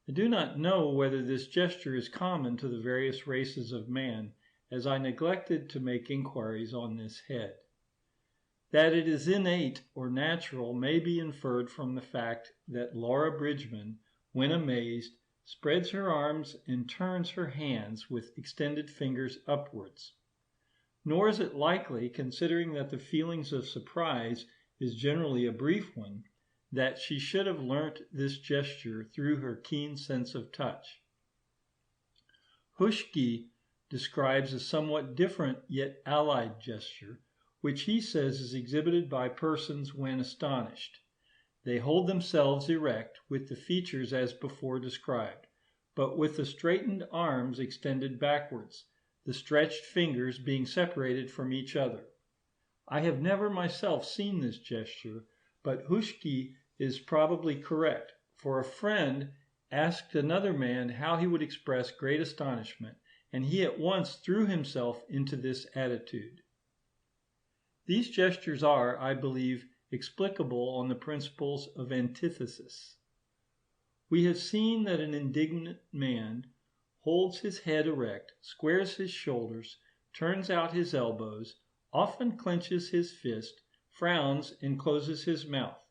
I do not know whether this gesture is common to the various races of man, as I neglected to make inquiries on this head. That it is innate or natural may be inferred from the fact that Laura Bridgman, when amazed, spreads her arms and turns her hands with extended fingers upwards. Nor is it likely, considering that the feelings of surprise is generally a brief one, that she should have learnt this gesture through her keen sense of touch. Huschke describes a somewhat different yet allied gesture, which he says is exhibited by persons when astonished. They hold themselves erect, with the features as before described, but with the straightened arms extended backwards, the stretched fingers being separated from each other. I have never myself seen this gesture, but Huschke is probably correct, for a friend asked another man how he would express great astonishment, and he at once threw himself into this attitude. These gestures are, I believe, explicable on the principles of antithesis. We have seen that an indignant man holds his head erect, squares his shoulders, turns out his elbows, often clenches his fist, frowns, and closes his mouth,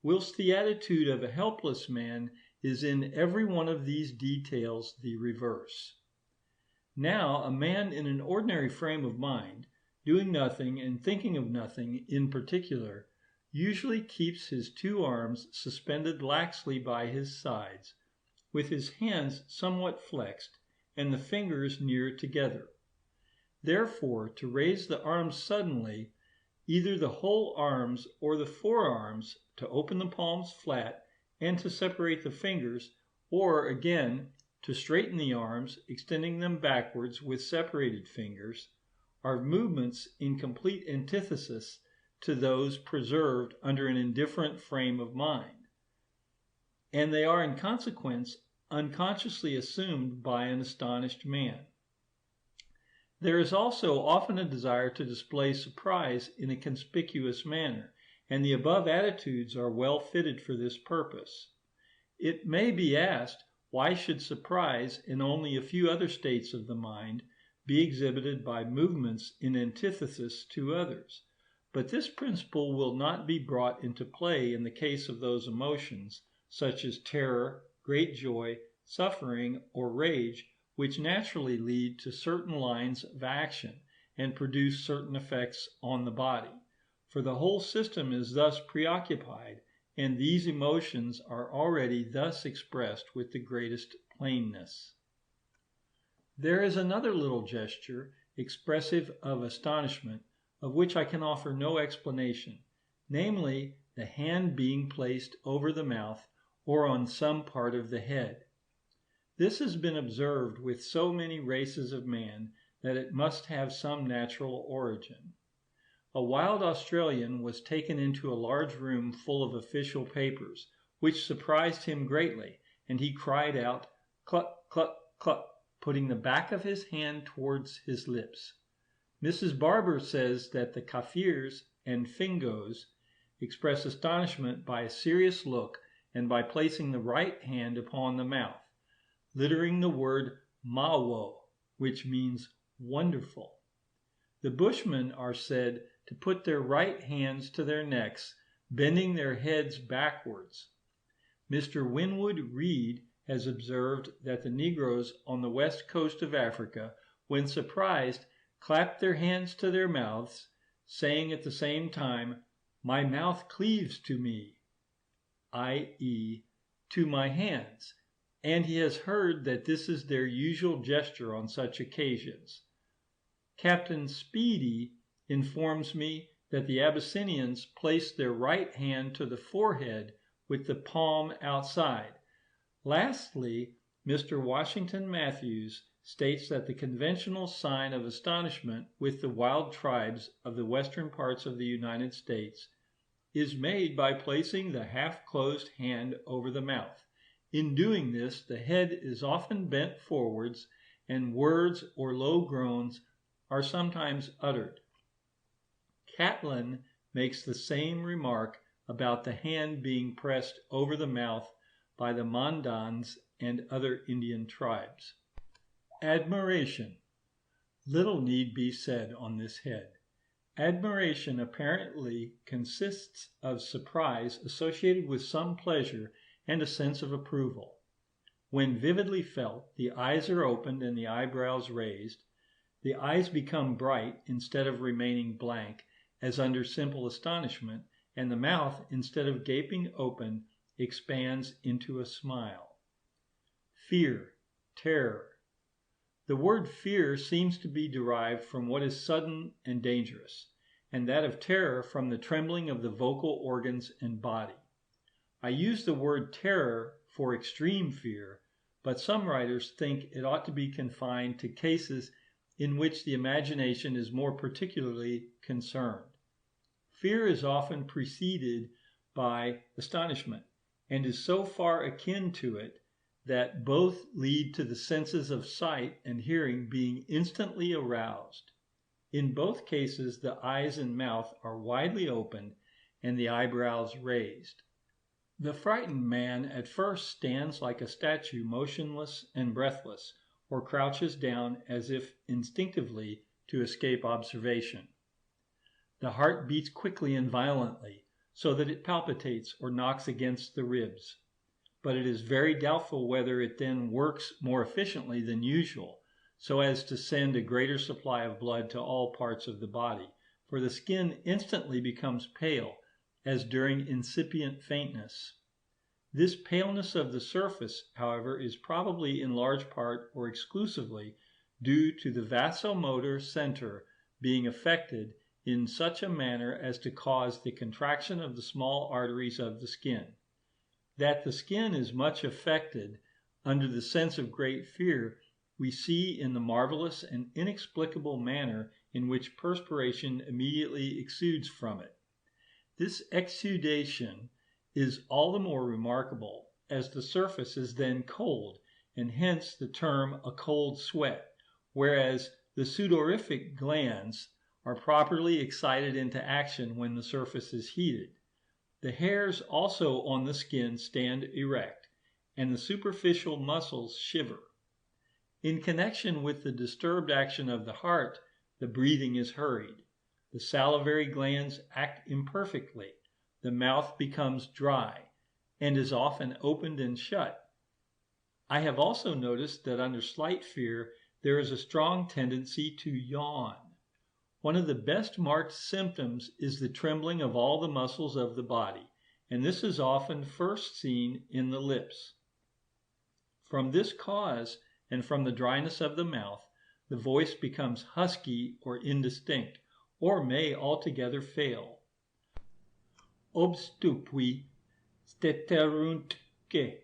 whilst the attitude of a helpless man is in every one of these details the reverse. Now, a man in an ordinary frame of mind, doing nothing and thinking of nothing in particular, usually keeps his two arms suspended laxly by his sides, with his hands somewhat flexed and the fingers near together. Therefore, to raise the arms suddenly, either the whole arms or the forearms, to open the palms flat and to separate the fingers, or again to straighten the arms, extending them backwards with separated fingers, are movements in complete antithesis to those preserved under an indifferent frame of mind, and they are in consequence unconsciously assumed by an astonished man. There is also often a desire to display surprise in a conspicuous manner, and the above attitudes are well fitted for this purpose. It may be asked, why should surprise in only a few other states of the mind be exhibited by movements in antithesis to others? But this principle will not be brought into play in the case of those emotions, such as terror, great joy, suffering, or rage, which naturally lead to certain lines of action and produce certain effects on the body. For the whole system is thus preoccupied, and these emotions are already thus expressed with the greatest plainness. There is another little gesture, expressive of astonishment, of which I can offer no explanation, namely, the hand being placed over the mouth or on some part of the head. This has been observed with so many races of man that it must have some natural origin. A wild Australian was taken into a large room full of official papers, which surprised him greatly, and he cried out, "Cluck, cluck, cluck," putting the back of his hand towards his lips. Mrs. Barber says that the Kaffirs and Fingoes express astonishment by a serious look and by placing the right hand upon the mouth, littering the word "mawo," which means wonderful. The Bushmen are said to put their right hands to their necks, bending their heads backwards. Mr. Winwood Reade has observed that the Negroes on the west coast of Africa, when surprised, clap their hands to their mouths, saying at the same time, My mouth cleaves to me, i.e., to my hands, and he has heard that this is their usual gesture on such occasions. Captain Speedy informs me that the Abyssinians place their right hand to the forehead with the palm outside. Lastly, Mr. Washington Matthews states that the conventional sign of astonishment with the wild tribes of the western parts of the United States is made by placing the half-closed hand over the mouth. In doing this, the head is often bent forwards, and words or low groans are sometimes uttered. Catlin makes the same remark about the hand being pressed over the mouth by the Mandans and other Indian tribes. Admiration. Little need be said on this head. Admiration apparently consists of surprise associated with some pleasure and a sense of approval. When vividly felt, the eyes are opened and the eyebrows raised. The eyes become bright instead of remaining blank, as under simple astonishment, and the mouth, instead of gaping open, expands into a smile. Fear, terror. The word fear seems to be derived from what is sudden and dangerous, and that of terror from the trembling of the vocal organs and body. I use the word terror for extreme fear, but some writers think it ought to be confined to cases in which the imagination is more particularly concerned. Fear is often preceded by astonishment, and is so far akin to it that both lead to the senses of sight and hearing being instantly aroused. In both cases, the eyes and mouth are widely opened and the eyebrows raised. The frightened man at first stands like a statue, motionless and breathless, or crouches down as if instinctively to escape observation. The heart beats quickly and violently, so that it palpitates or knocks against the ribs. But it is very doubtful whether it then works more efficiently than usual, so as to send a greater supply of blood to all parts of the body, for the skin instantly becomes pale, as during incipient faintness. This paleness of the surface, however, is probably in large part or exclusively due to the vasomotor center being affected in such a manner as to cause the contraction of the small arteries of the skin. That the skin is much affected under the sense of great fear we see in the marvelous and inexplicable manner in which perspiration immediately exudes from it. This exudation is all the more remarkable as the surface is then cold, and hence the term a cold sweat, whereas the sudorific glands are properly excited into action when the surface is heated. The hairs also on the skin stand erect, and the superficial muscles shiver. In connection with the disturbed action of the heart, the breathing is hurried. The salivary glands act imperfectly. The mouth becomes dry, and is often opened and shut. I have also noticed that under slight fear there is a strong tendency to yawn. One of the best marked symptoms is the trembling of all the muscles of the body, and this is often first seen in the lips. From this cause, and from the dryness of the mouth, the voice becomes husky or indistinct, or may altogether fail. Obstupui steteruntque,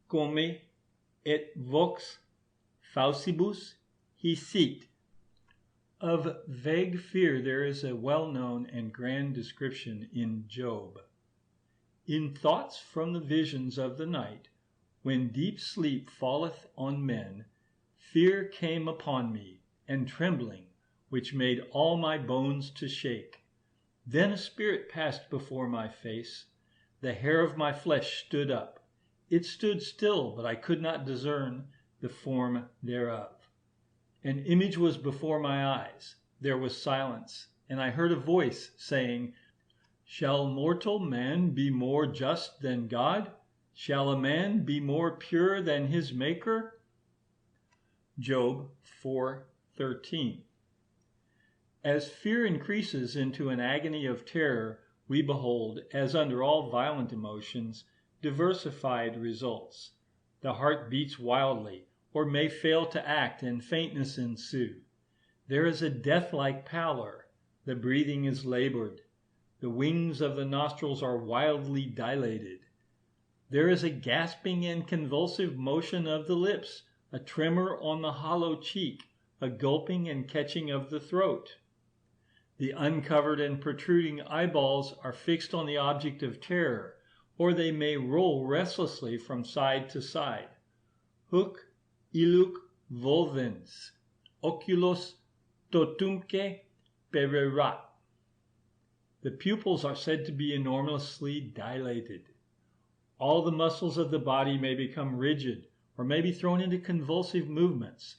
come et vox fausibus hisit. Of vague fear there is a well-known and grand description in Job. In thoughts from the visions of the night, when deep sleep falleth on men, fear came upon me, and trembling, which made all my bones to shake. Then a spirit passed before my face, the hair of my flesh stood up. It stood still, but I could not discern the form thereof. An image was before my eyes, there was silence, and I heard a voice saying, Shall mortal man be more just than God? Shall a man be more pure than his Maker? Job 4:13. As fear increases into an agony of terror, we behold, as under all violent emotions, diversified results. The heart beats wildly, or may fail to act, and faintness ensue. There is a death-like pallor, the breathing is labored, the wings of the nostrils are wildly dilated. There is a gasping and convulsive motion of the lips, a tremor on the hollow cheek, a gulping and catching of the throat. The uncovered and protruding eyeballs are fixed on the object of terror, or they may roll restlessly from side to side. Huc illuc volvens, oculos totumque pererat. The pupils are said to be enormously dilated. All the muscles of the body may become rigid, or may be thrown into convulsive movements.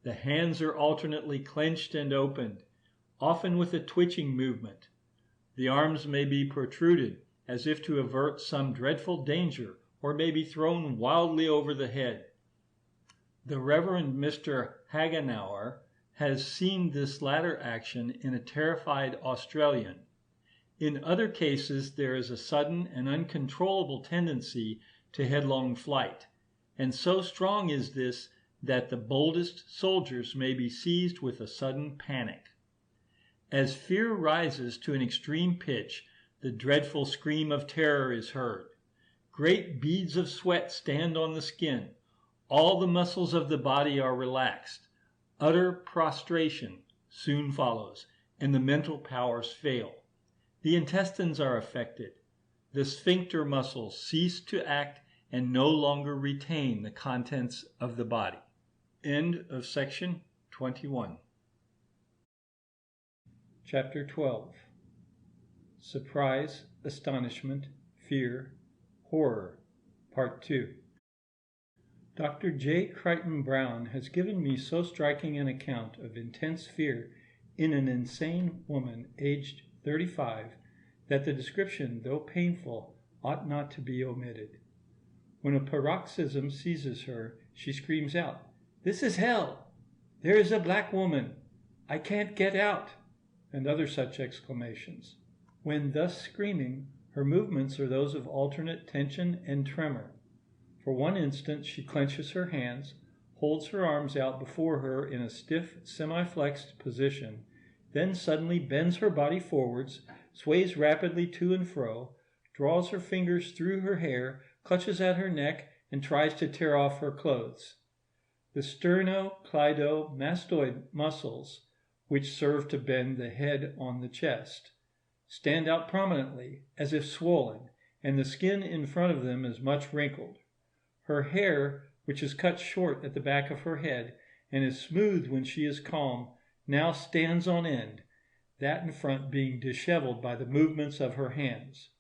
The hands are alternately clenched and opened, often with a twitching movement. The arms may be protruded, as if to avert some dreadful danger, or may be thrown wildly over the head. The Reverend Mr. Hagenauer has seen this latter action in a terrified Australian. In other cases there is a sudden and uncontrollable tendency to headlong flight, and so strong is this that the boldest soldiers may be seized with a sudden panic. As fear rises to an extreme pitch, the dreadful scream of terror is heard. Great beads of sweat stand on the skin. All the muscles of the body are relaxed. Utter prostration soon follows, and the mental powers fail. The intestines are affected. The sphincter muscles cease to act and no longer retain the contents of the body. End of section 21. Chapter 12. Surprise, Astonishment, Fear, Horror, Part 2. Dr. J. Crichton Browne has given me so striking an account of intense fear in an insane woman aged 35 that the description, though painful, ought not to be omitted. When a paroxysm seizes her, she screams out, "This is hell! There is a black woman! I can't get out!" and other such exclamations. When thus screaming, her movements are those of alternate tension and tremor. For one instant she clenches her hands, holds her arms out before her in a stiff, semi-flexed position, then suddenly bends her body forwards, sways rapidly to and fro, draws her fingers through her hair, clutches at her neck, and tries to tear off her clothes. The sternocleidomastoid muscles, which serve to bend the head on the chest, stand out prominently, as if swollen, and the skin in front of them is much wrinkled. Her hair, which is cut short at the back of her head, and is smooth when she is calm, now stands on end, that in front being disheveled by the movements of her hands.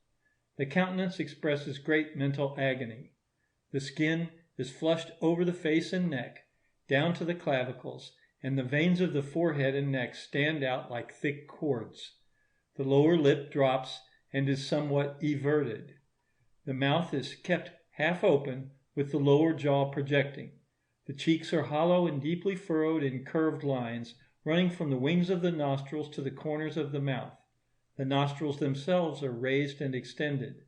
The countenance expresses great mental agony. The skin is flushed over the face and neck, down to the clavicles, and the veins of the forehead and neck stand out like thick cords. The lower lip drops and is somewhat everted. The mouth is kept half open, with the lower jaw projecting. The cheeks are hollow and deeply furrowed in curved lines, running from the wings of the nostrils to the corners of the mouth. The nostrils themselves are raised and extended.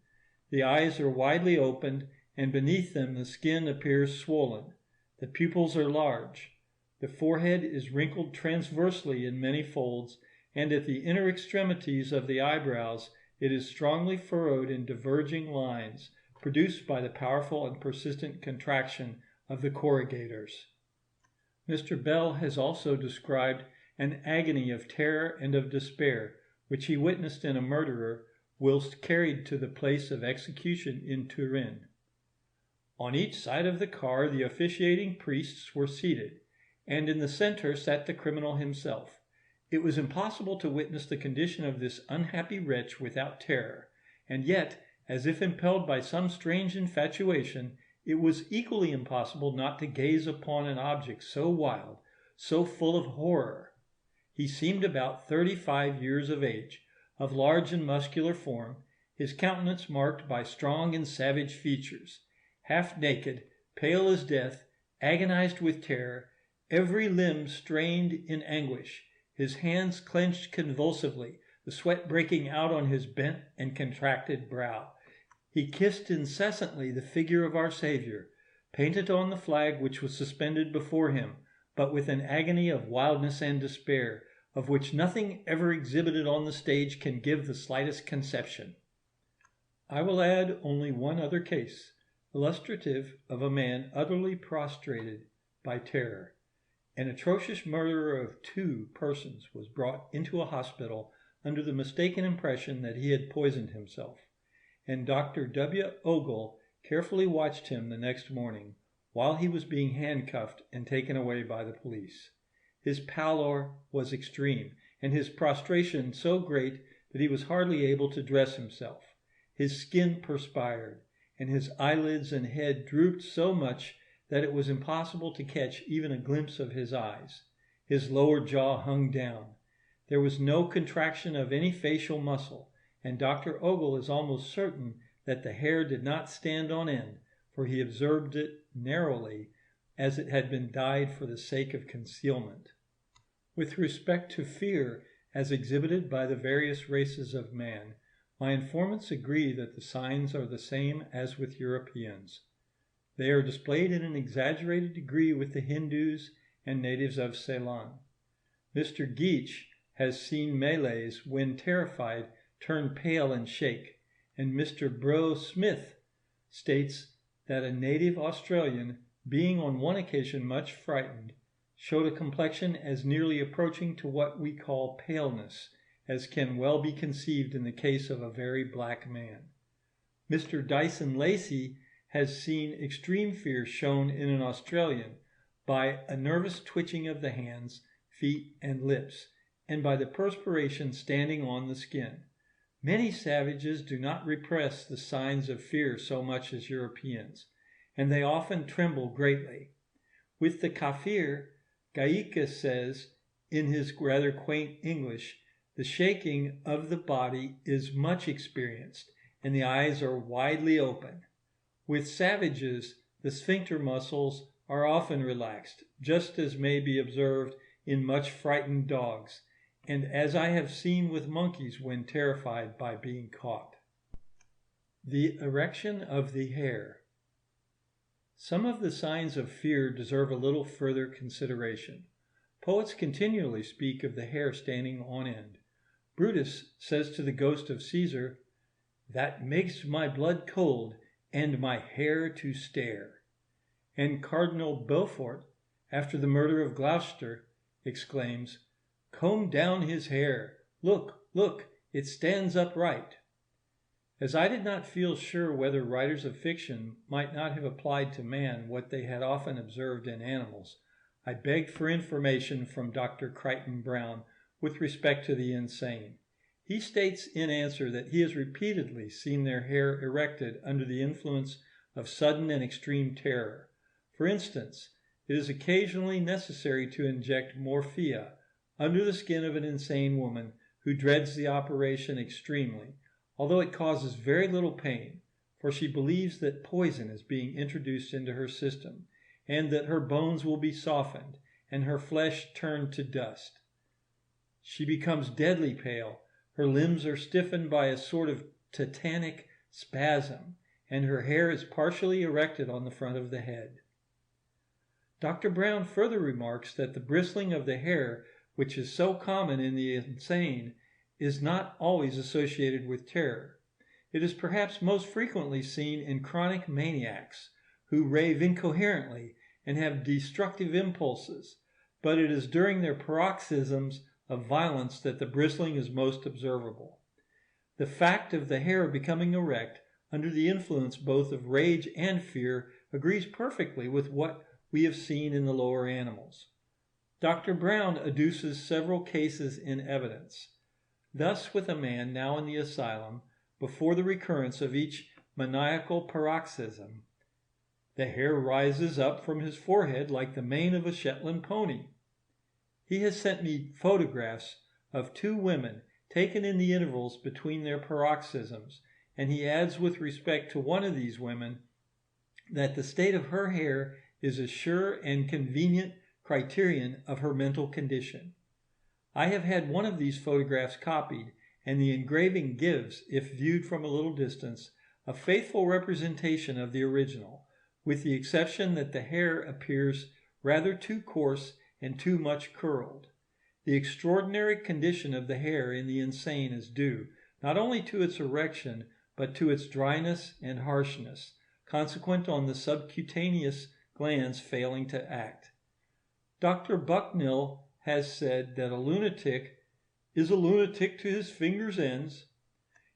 The eyes are widely opened, and beneath them the skin appears swollen. The pupils are large. The forehead is wrinkled transversely in many folds, and at the inner extremities of the eyebrows it is strongly furrowed in diverging lines, produced by the powerful and persistent contraction of the corrugators. Mr. Bell has also described an agony of terror and of despair, which he witnessed in a murderer whilst carried to the place of execution in Turin. On each side of the car the officiating priests were seated, and in the center sat the criminal himself. It was impossible to witness the condition of this unhappy wretch without terror, and yet, as if impelled by some strange infatuation, it was equally impossible not to gaze upon an object so wild, so full of horror. He seemed about 35 years of age, of large and muscular form, his countenance marked by strong and savage features, half naked, pale as death, agonized with terror, every limb strained in anguish, his hands clenched convulsively, the sweat breaking out on his bent and contracted brow. He kissed incessantly the figure of our Savior, painted on the flag which was suspended before him, but with an agony of wildness and despair, of which nothing ever exhibited on the stage can give the slightest conception. I will add only one other case, illustrative of a man utterly prostrated by terror. An atrocious murderer of 2 persons was brought into a hospital under the mistaken impression that he had poisoned himself, and Dr. W. Ogle carefully watched him the next morning while he was being handcuffed and taken away by the police. His pallor was extreme, and his prostration so great that he was hardly able to dress himself. His skin perspired, and his eyelids and head drooped so much that it was impossible to catch even a glimpse of his eyes. His lower jaw hung down. There was no contraction of any facial muscle, and Dr. Ogle is almost certain that the hair did not stand on end, for he observed it narrowly, as it had been dyed for the sake of concealment. With respect to fear, as exhibited by the various races of man, my informants agree that the signs are the same as with Europeans. They are displayed in an exaggerated degree with the Hindus and natives of Ceylon. Mr. Geach has seen Malays, when terrified, turn pale and shake, and Mr. Brough Smith states that a native Australian, being on one occasion much frightened, showed a complexion as nearly approaching to what we call paleness as can well be conceived in the case of a very black man. Mr. Dyson Lacey has seen extreme fear shown in an Australian by a nervous twitching of the hands, feet, and lips, and by the perspiration standing on the skin. Many savages do not repress the signs of fear so much as Europeans, and they often tremble greatly. With the Kafir, Gaika says, in his rather quaint English, the shaking of the body is much experienced, and the eyes are widely open. With savages, the sphincter muscles are often relaxed, just as may be observed in much frightened dogs, and as I have seen with monkeys when terrified by being caught. The erection of the hair. Some of the signs of fear deserve a little further consideration. Poets continually speak of the hair standing on end. Brutus says to the ghost of Caesar, "That makes my blood cold, and my hair to stare." And Cardinal Beaufort, after the murder of Gloucester, exclaims, "Comb down his hair. Look, look, it stands upright." As I did not feel sure whether writers of fiction might not have applied to man what they had often observed in animals, I begged for information from Dr. Crichton Browne with respect to the insane. He states in answer that he has repeatedly seen their hair erected under the influence of sudden and extreme terror. For instance, it is occasionally necessary to inject morphia under the skin of an insane woman who dreads the operation extremely, although it causes very little pain, for she believes that poison is being introduced into her system, and that her bones will be softened and her flesh turned to dust. She becomes deadly pale, her limbs are stiffened by a sort of tetanic spasm, and her hair is partially erected on the front of the head. Dr. Browne further remarks that the bristling of the hair, which is so common in the insane, is not always associated with terror. It is perhaps most frequently seen in chronic maniacs, who rave incoherently and have destructive impulses, but it is during their paroxysms of violence that the bristling is most observable. The fact of the hair becoming erect under the influence both of rage and fear agrees perfectly with what we have seen in the lower animals. Dr. Browne adduces several cases in evidence. Thus with a man now in the asylum, before the recurrence of each maniacal paroxysm, the hair rises up from his forehead like the mane of a Shetland pony. He has sent me photographs of 2 women taken in the intervals between their paroxysms, and he adds with respect to one of these women that the state of her hair is a sure and convenient criterion of her mental condition. I have had one of these photographs copied, and the engraving gives, if viewed from a little distance, a faithful representation of the original, with the exception that the hair appears rather too coarse and too much curled. The extraordinary condition of the hair in the insane is due, not only to its erection, but to its dryness and harshness, consequent on the subcutaneous glands failing to act. Dr. Bucknell has said that a lunatic is a lunatic to his fingers' ends.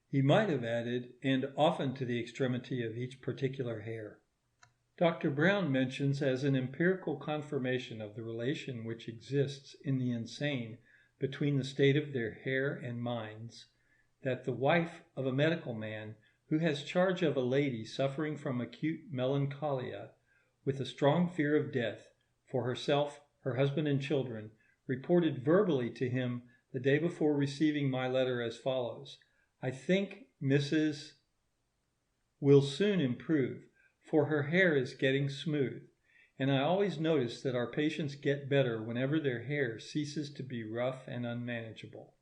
He might have added, and often to the extremity of each particular hair. Dr. Brown mentions as an empirical confirmation of the relation which exists in the insane between the state of their hair and minds, that the wife of a medical man who has charge of a lady suffering from acute melancholia, with a strong fear of death for herself, her husband, and children, reported verbally to him the day before receiving my letter as follows: "I think Mrs. will soon improve, for her hair is getting smooth, and I always notice that our patients get better whenever their hair ceases to be rough and unmanageable."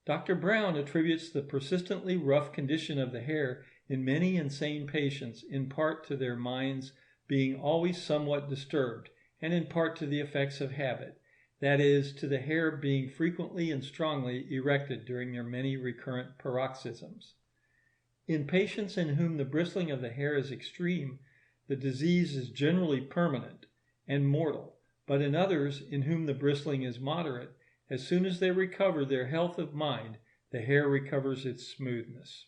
Dr. Brown attributes the persistently rough condition of the hair in many insane patients in part to their minds being always somewhat disturbed, and in part to the effects of habit, that is, to the hair being frequently and strongly erected during their many recurrent paroxysms. In patients in whom the bristling of the hair is extreme, the disease is generally permanent and mortal, but in others in whom the bristling is moderate, as soon as they recover their health of mind, the hair recovers its smoothness.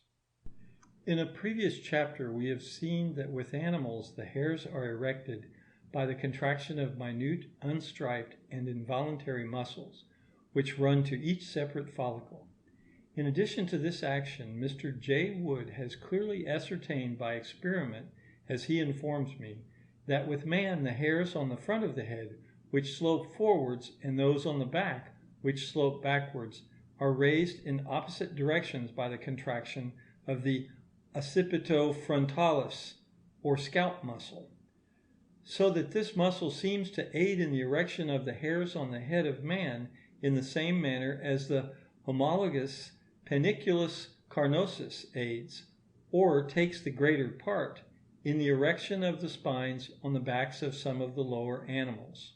In a previous chapter we have seen that with animals the hairs are erected by the contraction of minute, unstriped, and involuntary muscles, which run to each separate follicle. In addition to this action, Mr. J. Wood has clearly ascertained by experiment, as he informs me, that with man the hairs on the front of the head, which slope forwards, and those on the back, which slope backwards, are raised in opposite directions by the contraction of the occipito frontalis, or scalp muscle, so that this muscle seems to aid in the erection of the hairs on the head of man in the same manner as the homologous peniculus carnosus aids, or takes the greater part, in the erection of the spines on the backs of some of the lower animals.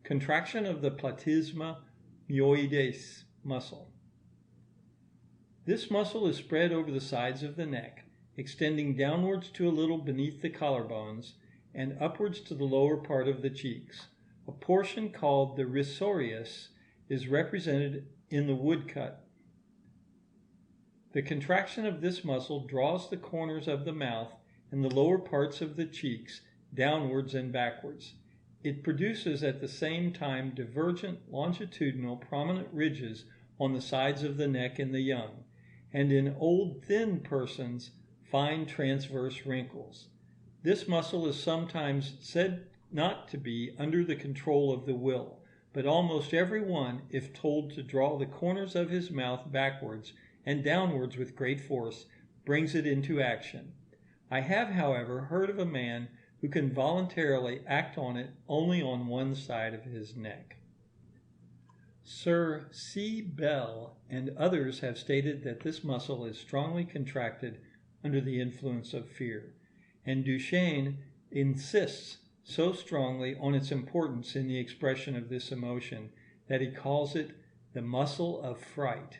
Contraction of the platysma myoides muscle. This muscle is spread over the sides of the neck, extending downwards to a little beneath the collarbones and upwards to the lower part of the cheeks. A portion called the risorius is represented in the woodcut. The contraction of this muscle draws the corners of the mouth and the lower parts of the cheeks downwards and backwards. It produces at the same time divergent, longitudinal, prominent ridges on the sides of the neck in the young, and in old, thin persons, fine transverse wrinkles. This muscle is sometimes said not to be under the control of the will, but almost every one, if told to draw the corners of his mouth backwards and downwards with great force, brings it into action. I have, however, heard of a man who can voluntarily act on it only on one side of his neck. Sir C. Bell and others have stated that this muscle is strongly contracted under the influence of fear, and Dejection insists so strongly on its importance in the expression of this emotion that he calls it the muscle of fright.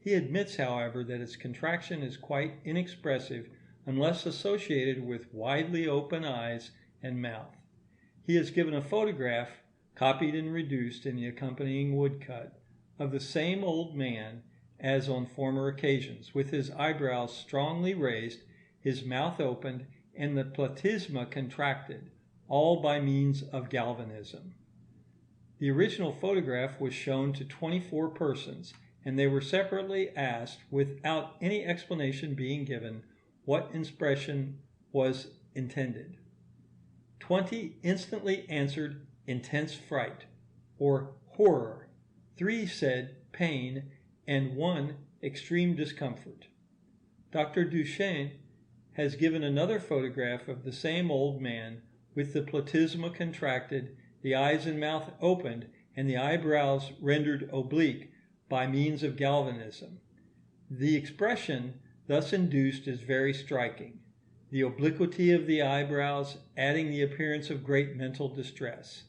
He admits, however, that its contraction is quite inexpressive unless associated with widely open eyes and mouth. He has given a photograph, copied and reduced in the accompanying woodcut, of the same old man as on former occasions, with his eyebrows strongly raised, his mouth opened, and the platysma contracted, all by means of galvanism. The original photograph was shown to 24 persons, and they were separately asked, without any explanation being given, what expression was intended. 20 instantly answered intense fright, or horror. 3 said pain, and 1 extreme discomfort. Dr. Dejection has given another photograph of the same old man, with the platysma contracted, the eyes and mouth opened, and the eyebrows rendered oblique, by means of galvanism. The expression thus induced is very striking. The obliquity of the eyebrows adding the appearance of great mental distress.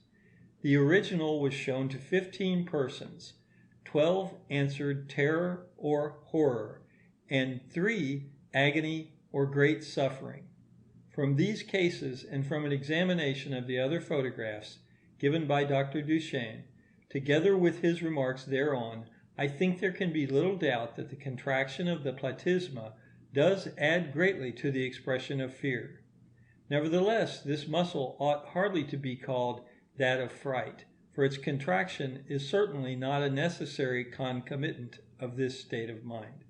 The original was shown to 15 persons. 12 answered terror or horror, and 3 agony or great suffering. From these cases and from an examination of the other photographs given by Dr. Duchesne, together with his remarks thereon, I think there can be little doubt that the contraction of the platysma does add greatly to the expression of fear. Nevertheless, this muscle ought hardly to be called that of fright, for its contraction is certainly not a necessary concomitant of this state of mind.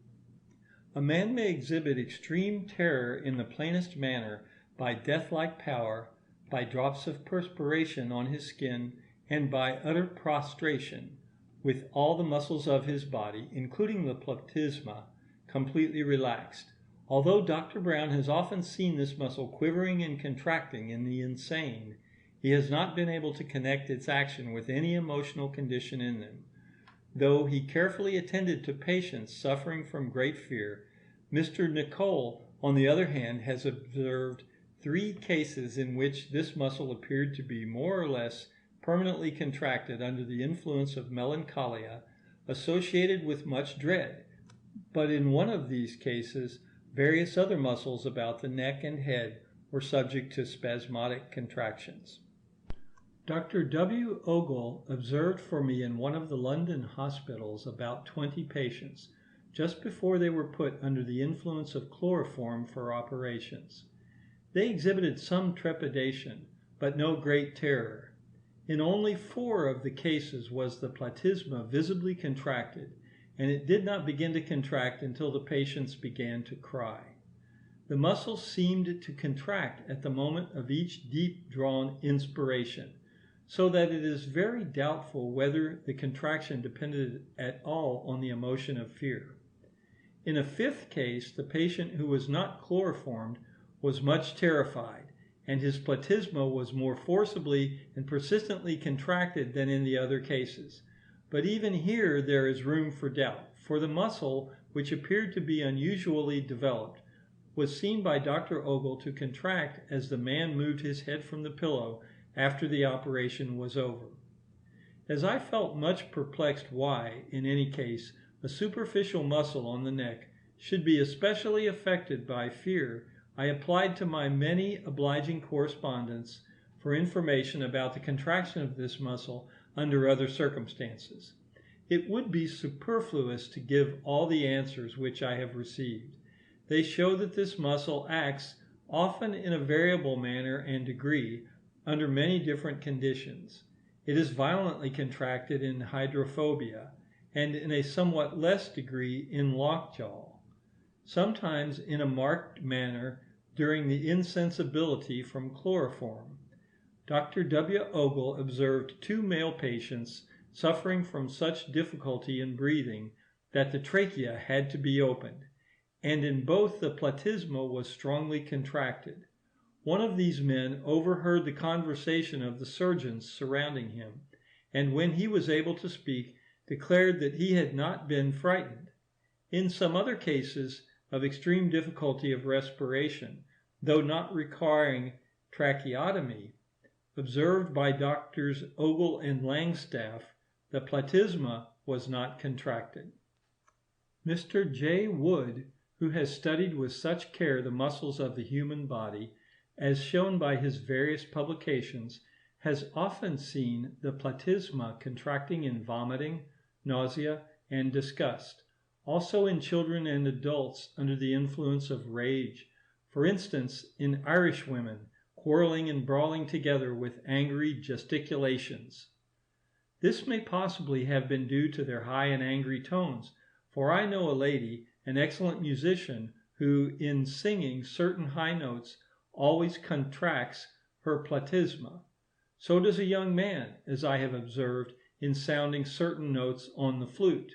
A man may exhibit extreme terror in the plainest manner by death-like pallor, by drops of perspiration on his skin, and by utter prostration, with all the muscles of his body, including the platysma, completely relaxed. Although Dr. Brown has often seen this muscle quivering and contracting in the insane, he has not been able to connect its action with any emotional condition in them. Though he carefully attended to patients suffering from great fear, Mr. Nicole, on the other hand, has observed 3 cases in which this muscle appeared to be more or less permanently contracted under the influence of melancholia associated with much dread, but in one of these cases various other muscles about the neck and head were subject to spasmodic contractions. Dr. W. Ogle observed for me in one of the London hospitals about 20 patients, just before they were put under the influence of chloroform for operations. They exhibited some trepidation, but no great terror. In only 4 of the cases was the platysma visibly contracted, and it did not begin to contract until the patients began to cry. The muscles seemed to contract at the moment of each deep-drawn inspiration, so that it is very doubtful whether the contraction depended at all on the emotion of fear. In a 5th case, the patient who was not chloroformed was much terrified, and his platysma was more forcibly and persistently contracted than in the other cases. But even here there is room for doubt, for the muscle, which appeared to be unusually developed, was seen by Dr. Ogle to contract as the man moved his head from the pillow after the operation was over. As I felt much perplexed why, in any case, a superficial muscle on the neck should be especially affected by fear, I applied to my many obliging correspondents for information about the contraction of this muscle under other circumstances. It would be superfluous to give all the answers which I have received. They show that this muscle acts, often in a variable manner and degree, under many different conditions. It is violently contracted in hydrophobia, and in a somewhat less degree in lockjaw, sometimes in a marked manner during the insensibility from chloroform. Dr. W. Ogle observed 2 male patients suffering from such difficulty in breathing that the trachea had to be opened, and in both the platysma was strongly contracted. One of these men overheard the conversation of the surgeons surrounding him, and when he was able to speak, declared that he had not been frightened. In some other cases of extreme difficulty of respiration, though not requiring tracheotomy, observed by Drs. Ogle and Langstaff, the platysma was not contracted. Mr. J. Wood, who has studied with such care the muscles of the human body, as shown by his various publications, has often seen the platysma contracting in vomiting, nausea, and disgust, also in children and adults under the influence of rage, for instance, in Irish women, quarreling and brawling together with angry gesticulations. This may possibly have been due to their high and angry tones, for I know a lady, an excellent musician, who, in singing certain high notes, always contracts her platysma. So does a young man, as I have observed, in sounding certain notes on the flute.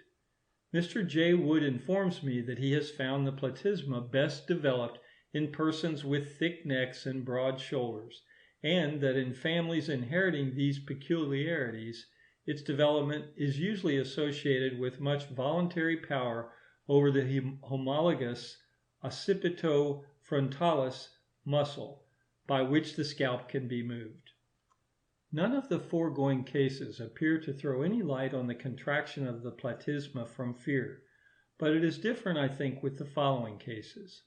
Mr. J. Wood informs me that he has found the platysma best developed in persons with thick necks and broad shoulders, and that in families inheriting these peculiarities, its development is usually associated with much voluntary power over the homologous occipitofrontalis muscle, by which the scalp can be moved. None of the foregoing cases appear to throw any light on the contraction of the platysma from fear, but it is different, I think, with the following cases.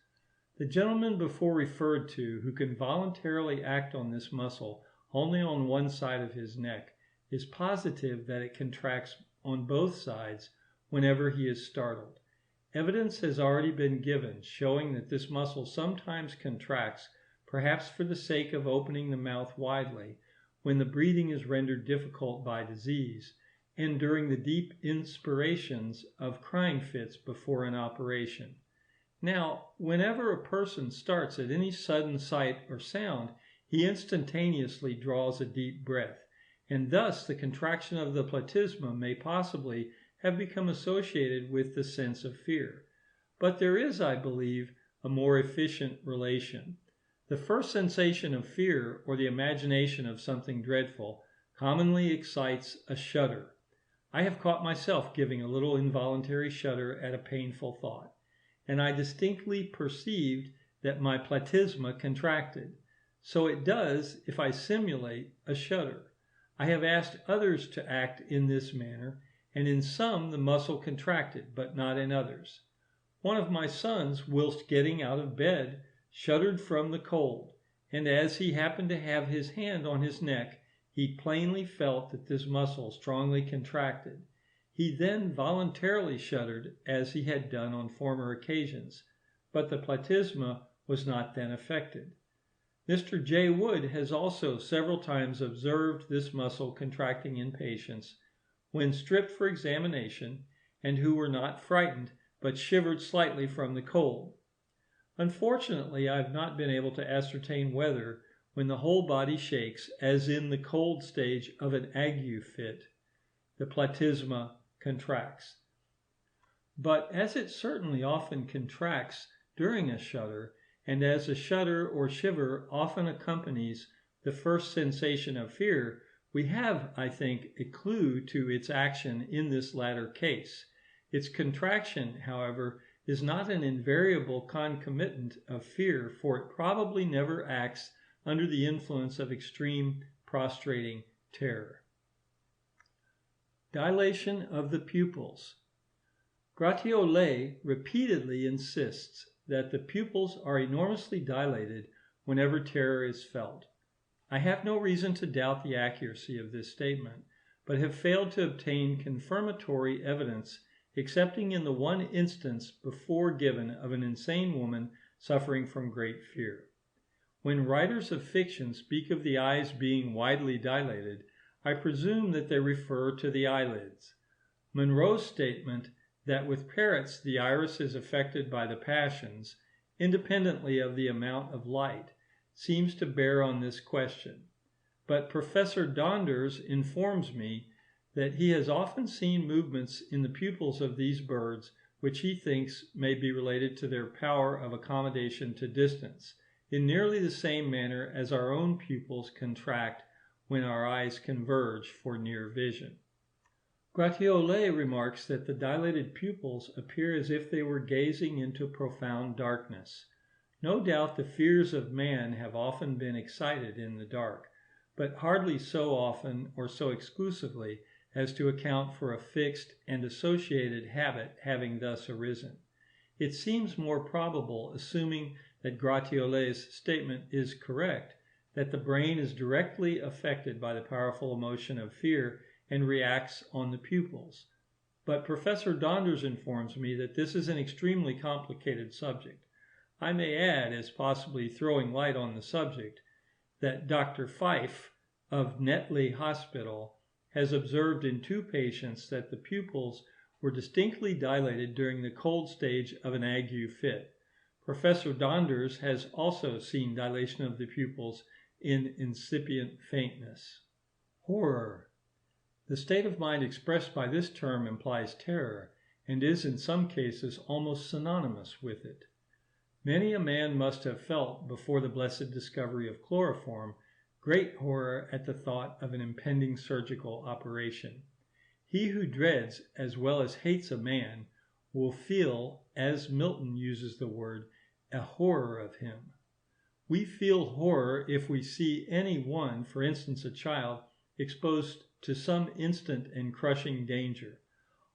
The gentleman before referred to, who can voluntarily act on this muscle only on one side of his neck, is positive that it contracts on both sides whenever he is startled. Evidence has already been given showing that this muscle sometimes contracts, perhaps for the sake of opening the mouth widely, when the breathing is rendered difficult by disease, and during the deep inspirations of crying fits before an operation. Now, whenever a person starts at any sudden sight or sound, he instantaneously draws a deep breath, and thus the contraction of the platysma may possibly have become associated with the sense of fear. But there is, I believe, a more efficient relation. The first sensation of fear, or the imagination of something dreadful, commonly excites a shudder. I have caught myself giving a little involuntary shudder at a painful thought, and I distinctly perceived that my platysma contracted. So it does if I simulate a shudder. I have asked others to act in this manner, and in some the muscle contracted, but not in others. One of my sons, whilst getting out of bed, shuddered from the cold, and as he happened to have his hand on his neck, he plainly felt that this muscle strongly contracted. He then voluntarily shuddered, as he had done on former occasions, but the platysma was not then affected. Mr. J. Wood has also several times observed this muscle contracting in patients when stripped for examination, and who were not frightened, but shivered slightly from the cold. Unfortunately, I have not been able to ascertain whether, when the whole body shakes, as in the cold stage of an ague fit, the platysma contracts. But as it certainly often contracts during a shudder, and as a shudder or shiver often accompanies the first sensation of fear, we have, I think, a clue to its action in this latter case. Its contraction, however, is not an invariable concomitant of fear, for it probably never acts under the influence of extreme prostrating terror. Dilation of the pupils. Gratiolet repeatedly insists that the pupils are enormously dilated whenever terror is felt. I have no reason to doubt the accuracy of this statement, but have failed to obtain confirmatory evidence, excepting in the one instance before given of an insane woman suffering from great fear. When writers of fiction speak of the eyes being widely dilated, I presume that they refer to the eyelids. Monroe's statement that with parrots the iris is affected by the passions, independently of the amount of light, seems to bear on this question. But Professor Donders informs me that he has often seen movements in the pupils of these birds which he thinks may be related to their power of accommodation to distance, in nearly the same manner as our own pupils contract when our eyes converge for near vision. Gratiolet remarks that the dilated pupils appear as if they were gazing into profound darkness. No doubt the fears of man have often been excited in the dark, but hardly so often or so exclusively as to account for a fixed and associated habit having thus arisen. It seems more probable, assuming that Gratiolet's statement is correct, that the brain is directly affected by the powerful emotion of fear and reacts on the pupils. But Professor Donders informs me that this is an extremely complicated subject. I may add, as possibly throwing light on the subject, that Dr. Fife of Netley Hospital has observed in 2 patients that the pupils were distinctly dilated during the cold stage of an ague fit. Professor Donders has also seen dilation of the pupils in incipient faintness. Horror. The state of mind expressed by this term implies terror, and is in some cases almost synonymous with it. Many a man must have felt, before the blessed discovery of chloroform, great horror at the thought of an impending surgical operation. He who dreads as well as hates a man will feel, as Milton uses the word, a horror of him. We feel horror if we see any one, for instance a child, exposed to some instant and crushing danger.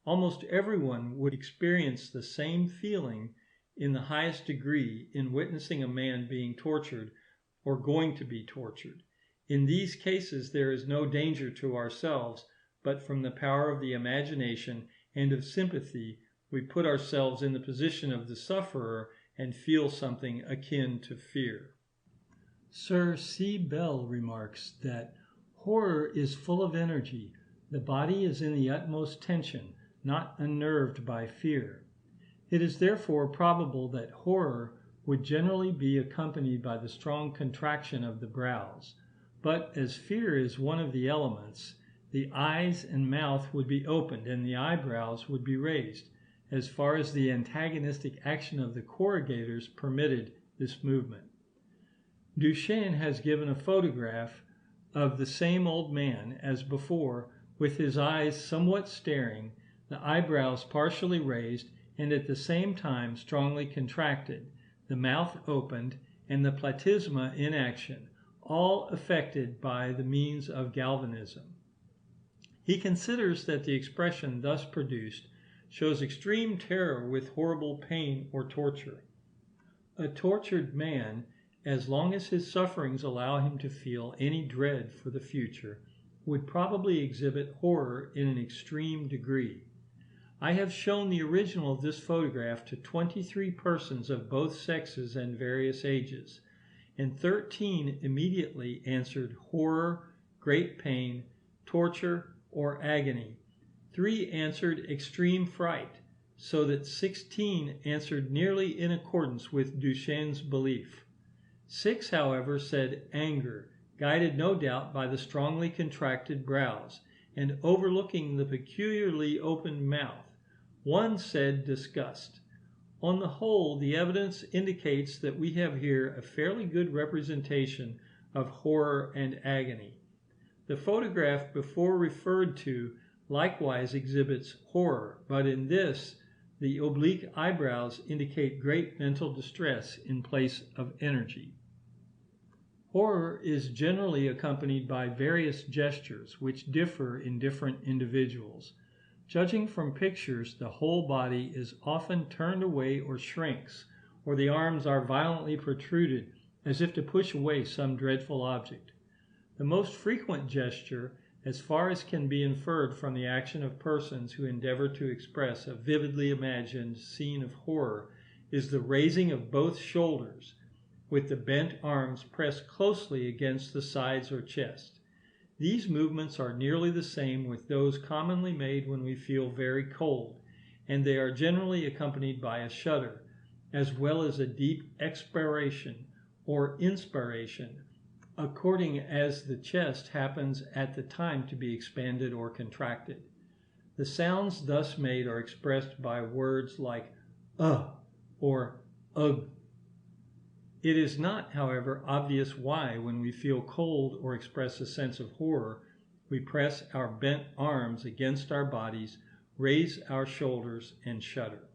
Almost everyone would experience the same feeling in the highest degree in witnessing a man being tortured or going to be tortured. In these cases there is no danger to ourselves, but from the power of the imagination and of sympathy we put ourselves in the position of the sufferer and feel something akin to fear. Sir C. Bell remarks that horror is full of energy. The body is in the utmost tension, not unnerved by fear. It is therefore probable that horror would generally be accompanied by the strong contraction of the brows. But as fear is one of the elements, the eyes and mouth would be opened and the eyebrows would be raised, as far as the antagonistic action of the corrugators permitted this movement. Duchenne has given a photograph of the same old man as before, with his eyes somewhat staring, the eyebrows partially raised and at the same time strongly contracted, the mouth opened, and the platysma in action, all affected by the means of galvanism. He considers that the expression thus produced shows extreme terror with horrible pain or torture. A tortured man, as long as his sufferings allow him to feel any dread for the future, would probably exhibit horror in an extreme degree. I have shown the original of this photograph to 23 persons of both sexes and various ages, and 13 immediately answered horror, great pain, torture, or agony. 3 answered extreme fright, so that 16 answered nearly in accordance with Duchenne's belief. 6, however, said anger, guided no doubt by the strongly contracted brows, and overlooking the peculiarly opened mouth. 1 said disgust. On the whole, the evidence indicates that we have here a fairly good representation of horror and agony. The photograph before referred to likewise exhibits horror, but in this, the oblique eyebrows indicate great mental distress in place of energy. Horror is generally accompanied by various gestures, which differ in different individuals. Judging from pictures, the whole body is often turned away or shrinks, or the arms are violently protruded, as if to push away some dreadful object. The most frequent gesture, as far as can be inferred from the action of persons who endeavor to express a vividly imagined scene of horror, is the raising of both shoulders, with the bent arms pressed closely against the sides or chest. These movements are nearly the same with those commonly made when we feel very cold, and they are generally accompanied by a shudder, as well as a deep expiration or inspiration, according as the chest happens at the time to be expanded or contracted. The sounds thus made are expressed by words like or ugh. It is not, however, obvious why, when we feel cold or express a sense of horror, we press our bent arms against our bodies, raise our shoulders, and shudder.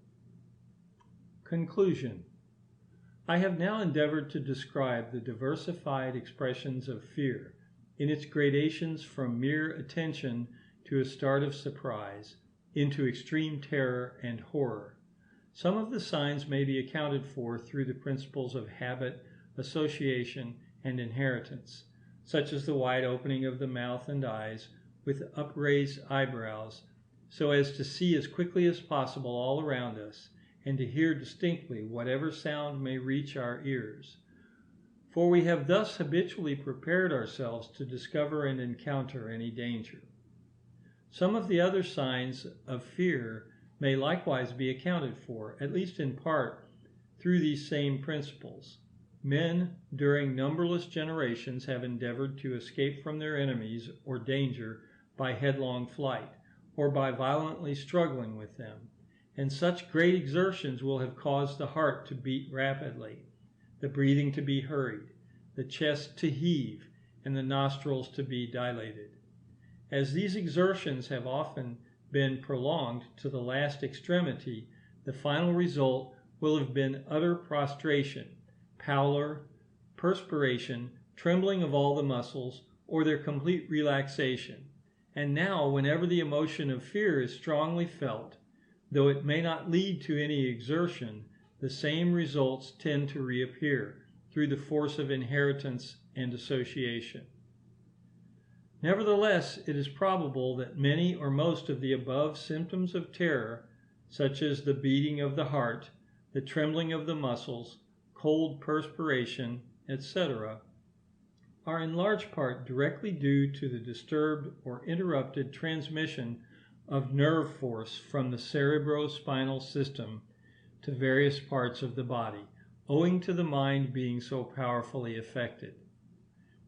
Conclusion. I have now endeavored to describe the diversified expressions of fear, in its gradations from mere attention to a start of surprise, into extreme terror and horror. Some of the signs may be accounted for through the principles of habit, association, and inheritance, such as the wide opening of the mouth and eyes, with upraised eyebrows, so as to see as quickly as possible all around us, and to hear distinctly whatever sound may reach our ears. For we have thus habitually prepared ourselves to discover and encounter any danger. Some of the other signs of fear may likewise be accounted for, at least in part, through these same principles. Men, during numberless generations, have endeavored to escape from their enemies or danger by headlong flight, or by violently struggling with them, and such great exertions will have caused the heart to beat rapidly, the breathing to be hurried, the chest to heave, and the nostrils to be dilated. As these exertions have often been prolonged to the last extremity, the final result will have been utter prostration, pallor, perspiration, trembling of all the muscles, or their complete relaxation. And now, whenever the emotion of fear is strongly felt, though it may not lead to any exertion, the same results tend to reappear through the force of inheritance and association. Nevertheless, it is probable that many or most of the above symptoms of terror, such as the beating of the heart, the trembling of the muscles, cold perspiration, etc., are in large part directly due to the disturbed or interrupted transmission of nerve force from the cerebrospinal system to various parts of the body, owing to the mind being so powerfully affected.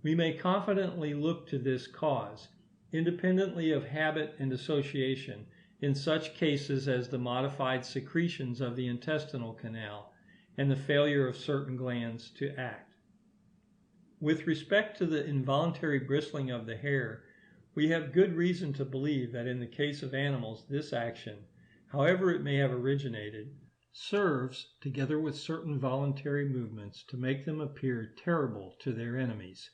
We may confidently look to this cause, independently of habit and association, in such cases as the modified secretions of the intestinal canal and the failure of certain glands to act. With respect to the involuntary bristling of the hair, we have good reason to believe that in the case of animals this action, however it may have originated, serves, together with certain voluntary movements, to make them appear terrible to their enemies.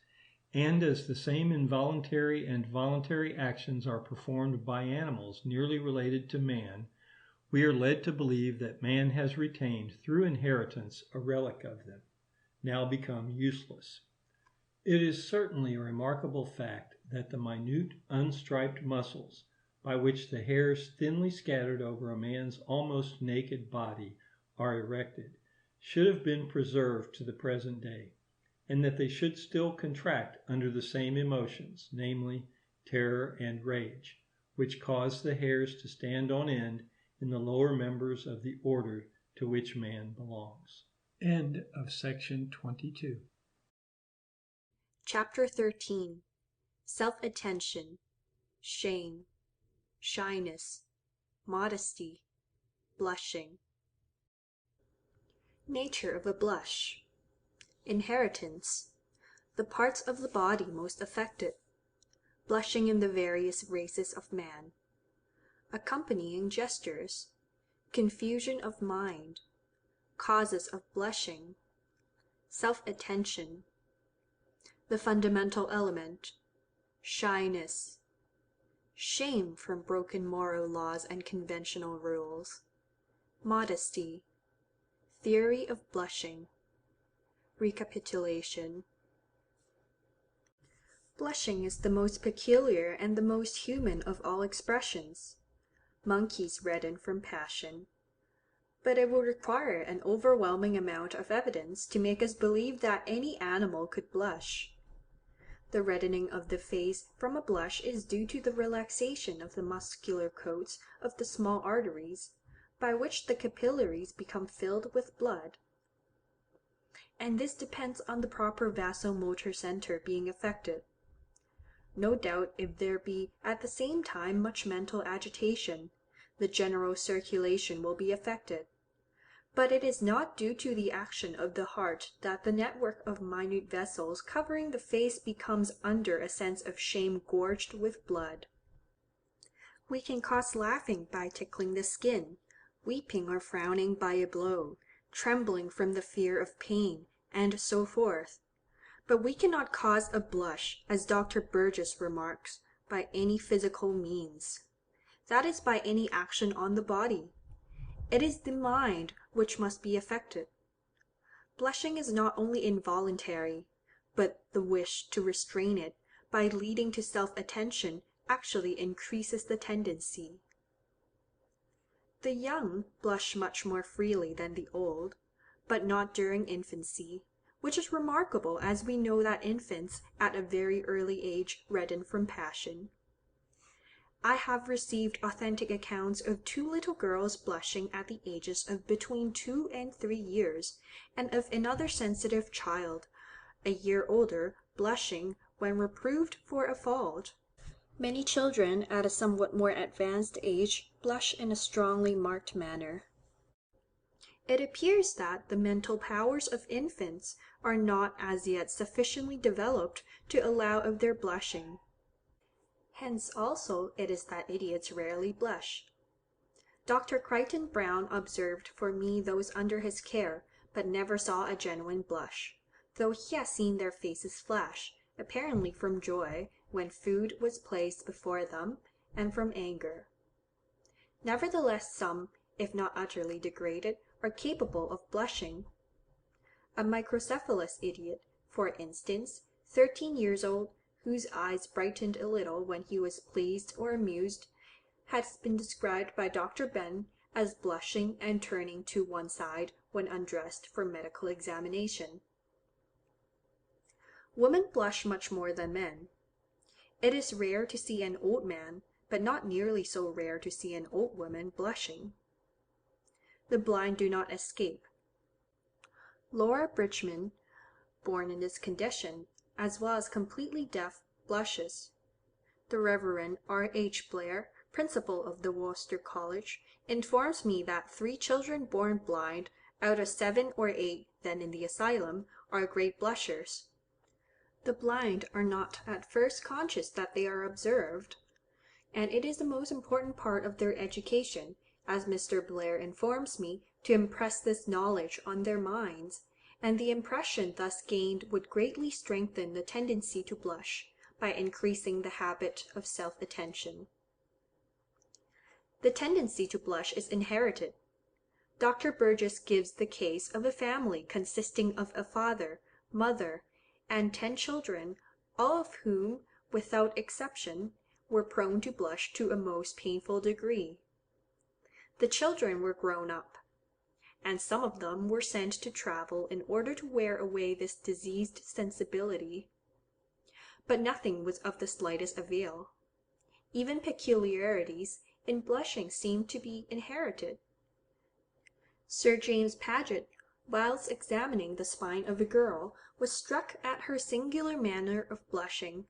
And as the same involuntary and voluntary actions are performed by animals nearly related to man, we are led to believe that man has retained through inheritance a relic of them, now become useless. It is certainly a remarkable fact that the minute unstriped muscles, by which the hairs thinly scattered over a man's almost naked body are erected, should have been preserved to the present day, and that they should still contract under the same emotions, namely, terror and rage, which cause the hairs to stand on end in the lower members of the order to which man belongs. End of section 22. Chapter 13. Self-Attention, Shame, Shyness, Modesty, Blushing. Nature of a blush. Inheritance. The parts of the body most affected. Blushing in the various races of man. Accompanying gestures. Confusion of mind. Causes of blushing. Self-attention. The fundamental element. Shyness. Shame from broken moral laws and conventional rules. Modesty. Theory of blushing. Recapitulation. Blushing is the most peculiar and the most human of all expressions. Monkeys redden from passion. But it would require an overwhelming amount of evidence to make us believe that any animal could blush. The reddening of the face from a blush is due to the relaxation of the muscular coats of the small arteries, by which the capillaries become filled with blood. And this depends on the proper vasomotor center being affected. No doubt if there be at the same time much mental agitation, the general circulation will be affected. But it is not due to the action of the heart that the network of minute vessels covering the face becomes under a sense of shame gorged with blood. We can cause laughing by tickling the skin, weeping or frowning by a blow, trembling from the fear of pain, and so forth. But we cannot cause a blush, as Dr. Burgess remarks, by any physical means. That is by any action on the body. It is the mind which must be affected. Blushing is not only involuntary, but the wish to restrain it by leading to self-attention actually increases the tendency. The young blush much more freely than the old, but not during infancy, which is remarkable as we know that infants at a very early age redden from passion. I have received authentic accounts of 2 little girls blushing at the ages of between 2 and 3 years, and of another sensitive child, a year older, blushing when reproved for a fault. Many children at a somewhat more advanced age blush in a strongly marked manner. It appears that the mental powers of infants are not as yet sufficiently developed to allow of their blushing. Hence also it is that idiots rarely blush. Dr. Crichton Browne observed for me those under his care, but never saw a genuine blush, though he has seen their faces flash, apparently from joy, when food was placed before them, and from anger. Nevertheless some, if not utterly degraded, are capable of blushing. A microcephalous idiot, for instance, 13 years old, whose eyes brightened a little when he was pleased or amused, has been described by Dr. Ben as blushing and turning to one side when undressed for medical examination. Women blush much more than men. It is rare to see an old man, but not nearly so rare to see an old woman blushing. The blind do not escape. Laura Bridgman, born in this condition, as well as completely deaf, blushes. The Reverend R. H. Blair, principal of the Worcester College, informs me that 3 children born blind out of 7 or 8 then in the asylum are great blushers. The blind are not at first conscious that they are observed, and it is the most important part of their education, as Mr. Blair informs me, to impress this knowledge on their minds, and the impression thus gained would greatly strengthen the tendency to blush, by increasing the habit of self-attention. The tendency to blush is inherited. Dr. Burgess gives the case of a family consisting of a father, mother, and 10 children, all of whom, without exception, were prone to blush to a most painful degree. The children were grown up, and some of them were sent to travel in order to wear away this diseased sensibility. But nothing was of the slightest avail. Even peculiarities in blushing seemed to be inherited. Sir James Paget, whilst examining the spine of a girl, was struck at her singular manner of blushing.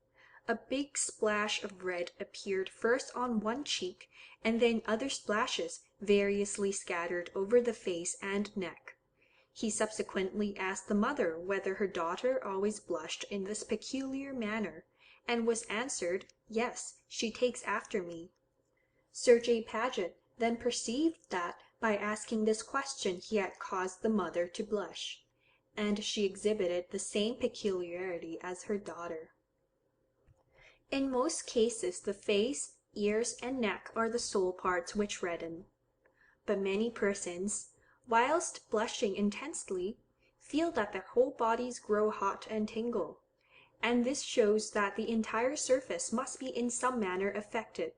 A big splash of red appeared first on one cheek, and then other splashes variously scattered over the face and neck. He subsequently asked the mother whether her daughter always blushed in this peculiar manner, and was answered, "Yes, she takes after me." Sir J. Paget then perceived that by asking this question he had caused the mother to blush, and she exhibited the same peculiarity as her daughter. In most cases the face, ears, and neck are the sole parts which redden. But many persons, whilst blushing intensely, feel that their whole bodies grow hot and tingle, and this shows that the entire surface must be in some manner affected.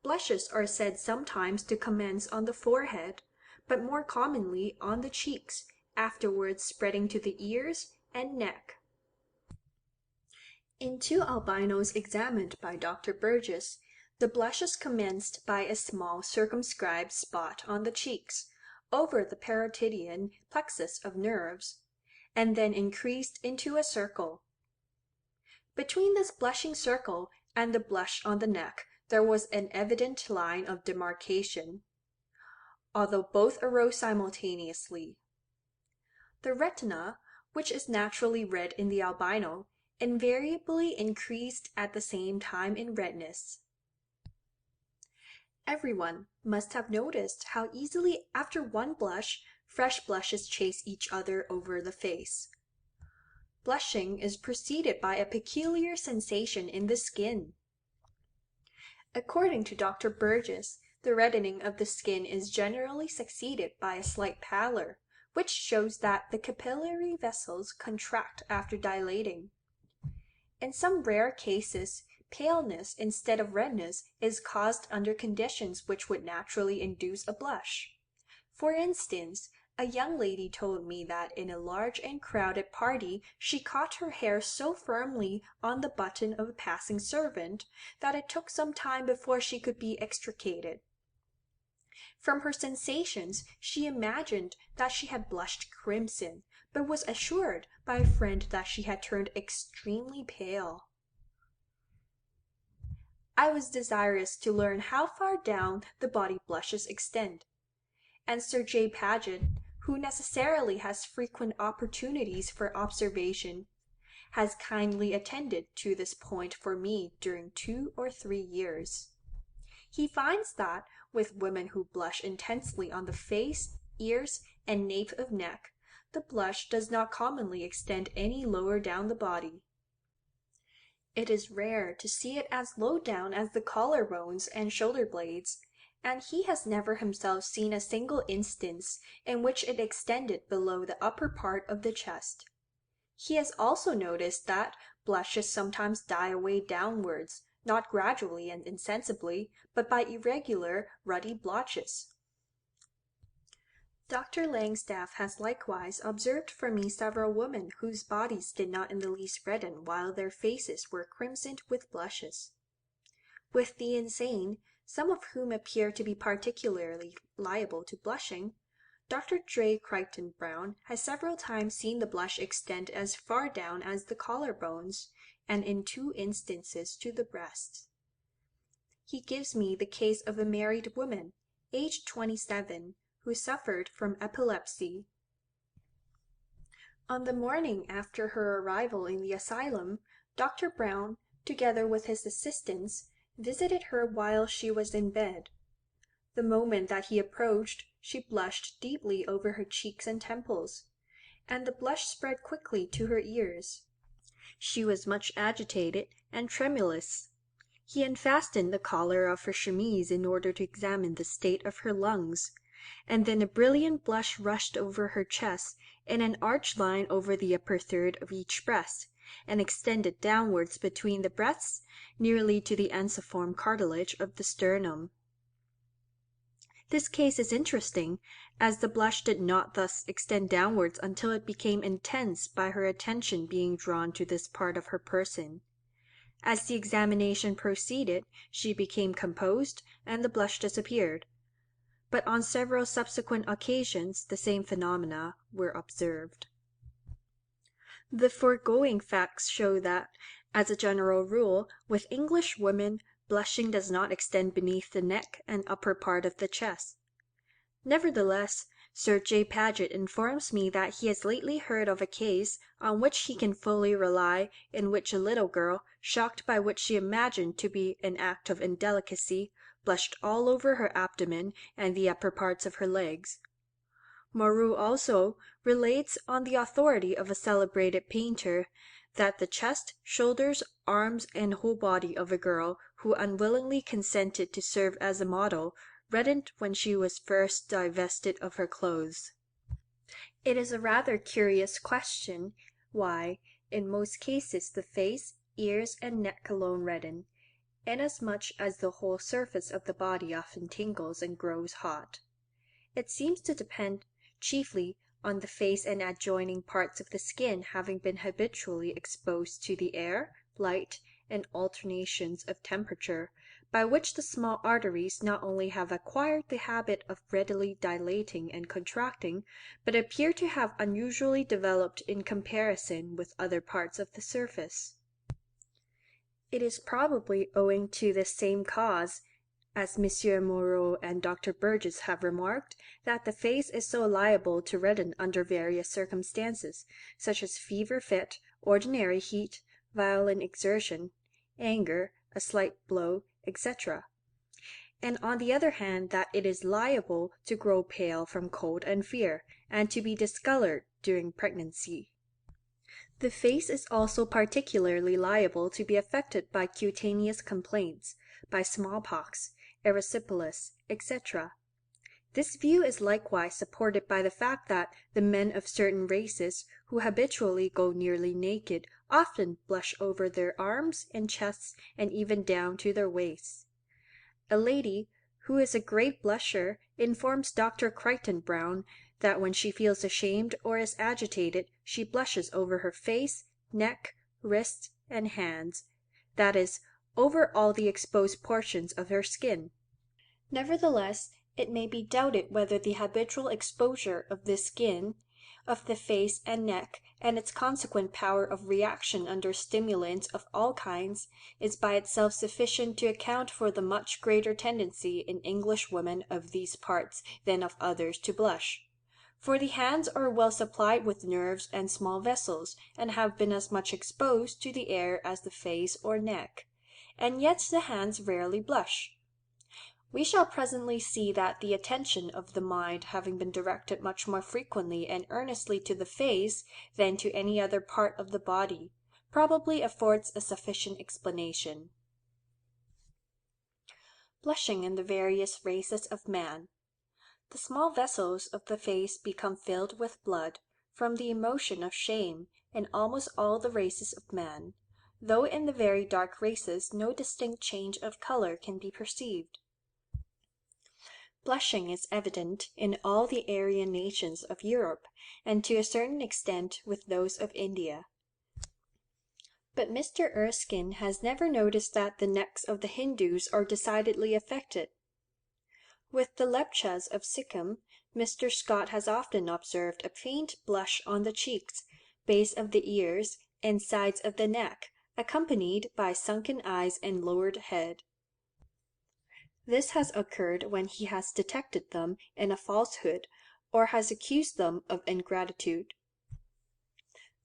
Blushes are said sometimes to commence on the forehead, but more commonly on the cheeks, afterwards spreading to the ears and neck. In 2 albinos examined by Dr. Burgess, the blushes commenced by a small circumscribed spot on the cheeks, over the parotidian plexus of nerves, and then increased into a circle. Between this blushing circle and the blush on the neck there was an evident line of demarcation, although both arose simultaneously. The retina, which is naturally red in the albino, invariably increased at the same time in redness. Everyone must have noticed how easily after one blush, fresh blushes chase each other over the face. Blushing is preceded by a peculiar sensation in the skin. According to Dr. Burgess, the reddening of the skin is generally succeeded by a slight pallor, which shows that the capillary vessels contract after dilating. In some rare cases, paleness instead of redness is caused under conditions which would naturally induce a blush. For instance, a young lady told me that in a large and crowded party she caught her hair so firmly on the button of a passing servant that it took some time before she could be extricated. From her sensations she imagined that she had blushed crimson, but was assured by a friend that she had turned extremely pale. I was desirous to learn how far down the body blushes extend. and Sir J. Paget, who necessarily has frequent opportunities for observation, has kindly attended to this point for me during 2 or 3 years. He finds that, with women who blush intensely on the face, ears, and nape of neck, the blush does not commonly extend any lower down the body. It is rare to see it as low down as the collar bones and shoulder blades, and he has never himself seen a single instance in which it extended below the upper part of the chest. He has also noticed that blushes sometimes die away downwards, not gradually and insensibly, but by irregular, ruddy blotches. Dr. Langstaff has likewise observed for me several women whose bodies did not in the least redden while their faces were crimsoned with blushes. With the insane, some of whom appear to be particularly liable to blushing, Dr. J. Crichton Browne has several times seen the blush extend as far down as the collar bones, and in 2 instances to the breast. He gives me the case of a married woman, aged 27, who suffered from epilepsy. On the morning after her arrival in the asylum, Dr. Browne, together with his assistants, visited her while she was in bed. The moment that he approached, she blushed deeply over her cheeks and temples, and the blush spread quickly to her ears. She was much agitated and tremulous. He unfastened the collar of her chemise in order to examine the state of her lungs, and then a brilliant blush rushed over her chest in an arched line over the upper third of each breast, and extended downwards between the breasts nearly to the ensiform cartilage of the sternum. This case is interesting, as the blush did not thus extend downwards until it became intense by her attention being drawn to this part of her person. As the examination proceeded, she became composed, and the blush disappeared. But on several subsequent occasions the same phenomena were observed. The foregoing facts show that, as a general rule, with English women, blushing does not extend beneath the neck and upper part of the chest. Nevertheless, Sir J. Paget informs me that he has lately heard of a case, on which he can fully rely, in which a little girl, shocked by what she imagined to be an act of indelicacy, blushed all over her abdomen and the upper parts of her legs. Moreau also relates, on the authority of a celebrated painter, that the chest, shoulders, arms, and whole body of a girl who unwillingly consented to serve as a model reddened when she was first divested of her clothes. It is a rather curious question why, in most cases, the face, ears, and neck alone redden, inasmuch as the whole surface of the body often tingles and grows hot. It seems to depend chiefly on the face and adjoining parts of the skin having been habitually exposed to the air, light, and alternations of temperature, by which the small arteries not only have acquired the habit of readily dilating and contracting, but appear to have unusually developed in comparison with other parts of the surface. It is probably owing to this same cause, as M. Moreau and Dr. Burgess have remarked, that the face is so liable to redden under various circumstances, such as fever fit, ordinary heat, violent exertion, anger, a slight blow, etc., and on the other hand that it is liable to grow pale from cold and fear, and to be discolored during pregnancy. The face is also particularly liable to be affected by cutaneous complaints, by smallpox, erysipelas, etc. This view is likewise supported by the fact that the men of certain races, who habitually go nearly naked, often blush over their arms and chests and even down to their waists. A lady, who is a great blusher, informs Dr. Crichton Browne that when she feels ashamed or is agitated, she blushes over her face, neck, wrists, and hands, that is, over all the exposed portions of her skin. Nevertheless, it may be doubted whether the habitual exposure of this skin, of the face and neck, and its consequent power of reaction under stimulants of all kinds, is by itself sufficient to account for the much greater tendency in English women of these parts than of others to blush. For the hands are well supplied with nerves and small vessels, and have been as much exposed to the air as the face or neck, and yet the hands rarely blush. We shall presently see that the attention of the mind having been directed much more frequently and earnestly to the face than to any other part of the body, probably affords a sufficient explanation. Blushing in the various races of man. The small vessels of the face become filled with blood, from the emotion of shame, in almost all the races of man, though in the very dark races no distinct change of color can be perceived. Blushing is evident in all the Aryan nations of Europe, and to a certain extent with those of India. But Mr. Erskine has never noticed that the necks of the Hindus are decidedly affected. With the Lepchas of Sikkim, Mr. Scott has often observed a faint blush on the cheeks, base of the ears, and sides of the neck, accompanied by sunken eyes and lowered head. This has occurred when he has detected them in a falsehood, or has accused them of ingratitude.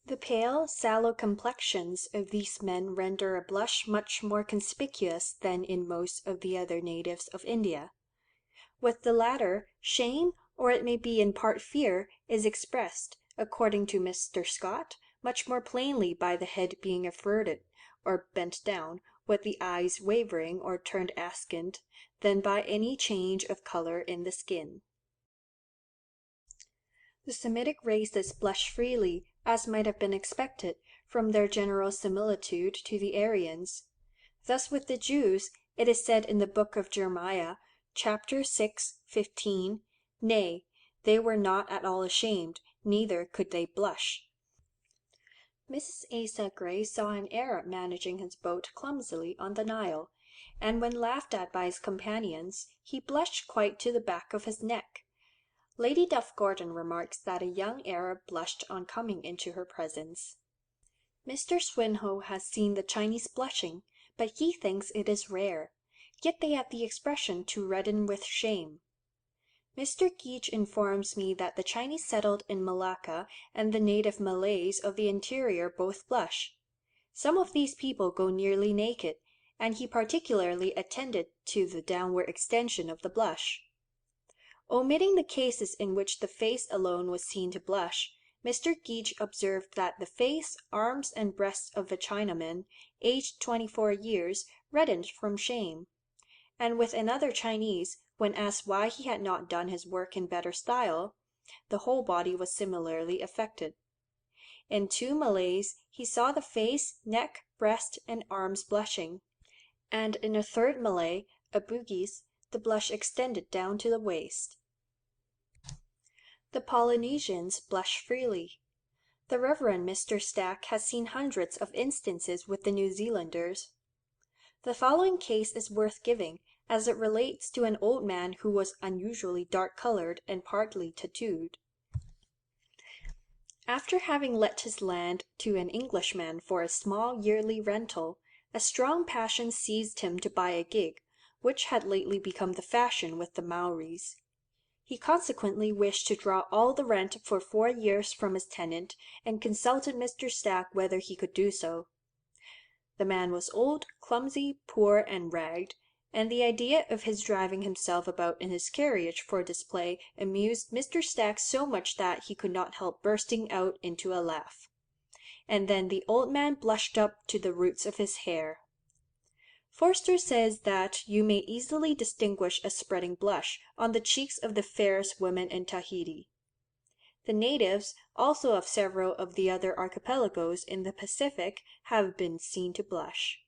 The pale, sallow complexions of these men render a blush much more conspicuous than in most of the other natives of India. With the latter, shame, or it may be in part fear, is expressed, according to Mr. Scott, much more plainly by the head being averted, or bent down, with the eyes wavering or turned askant, than by any change of color in the skin. The Semitic races blush freely, as might have been expected, from their general similitude to the Aryans. Thus with the Jews, it is said in the book of Jeremiah, chapter 6:15, "Nay, they were not at all ashamed, neither could they blush." Mrs. Asa Gray saw an Arab managing his boat clumsily on the Nile, and when laughed at by his companions, he blushed quite to the back of his neck. Lady Duff Gordon remarks that a young Arab blushed on coming into her presence. Mr. Swinhoe has seen the Chinese blushing, but he thinks it is rare, yet they have the expression to redden with shame. Mr. Geach informs me that the Chinese settled in Malacca and the native Malays of the interior both blush. Some of these people go nearly naked, and he particularly attended to the downward extension of the blush. Omitting the cases in which the face alone was seen to blush, Mr. Geach observed that the face, arms, and breasts of a Chinaman, aged 24 years, reddened from shame; and with another Chinese, when asked why he had not done his work in better style, the whole body was similarly affected. In 2 Malays he saw the face, neck, breast, and arms blushing, and in a 3rd Malay, a Bugis, the blush extended down to the waist. The Polynesians blush freely. The Reverend Mr. Stack has seen hundreds of instances with the New Zealanders. The following case is worth giving, as it relates to an old man who was unusually dark-colored and partly tattooed. After having let his land to an Englishman for a small yearly rental, a strong passion seized him to buy a gig, which had lately become the fashion with the Maoris. He consequently wished to draw all the rent for 4 years from his tenant, and consulted Mr. Stack whether he could do so. The man was old, clumsy, poor, and ragged, and the idea of his driving himself about in his carriage for display amused Mr. Stack so much that he could not help bursting out into a laugh. And then the old man blushed up to the roots of his hair. Forster says that you may easily distinguish a spreading blush on the cheeks of the fairest women in Tahiti. The natives also of several of the other archipelagos in the Pacific have been seen to blush.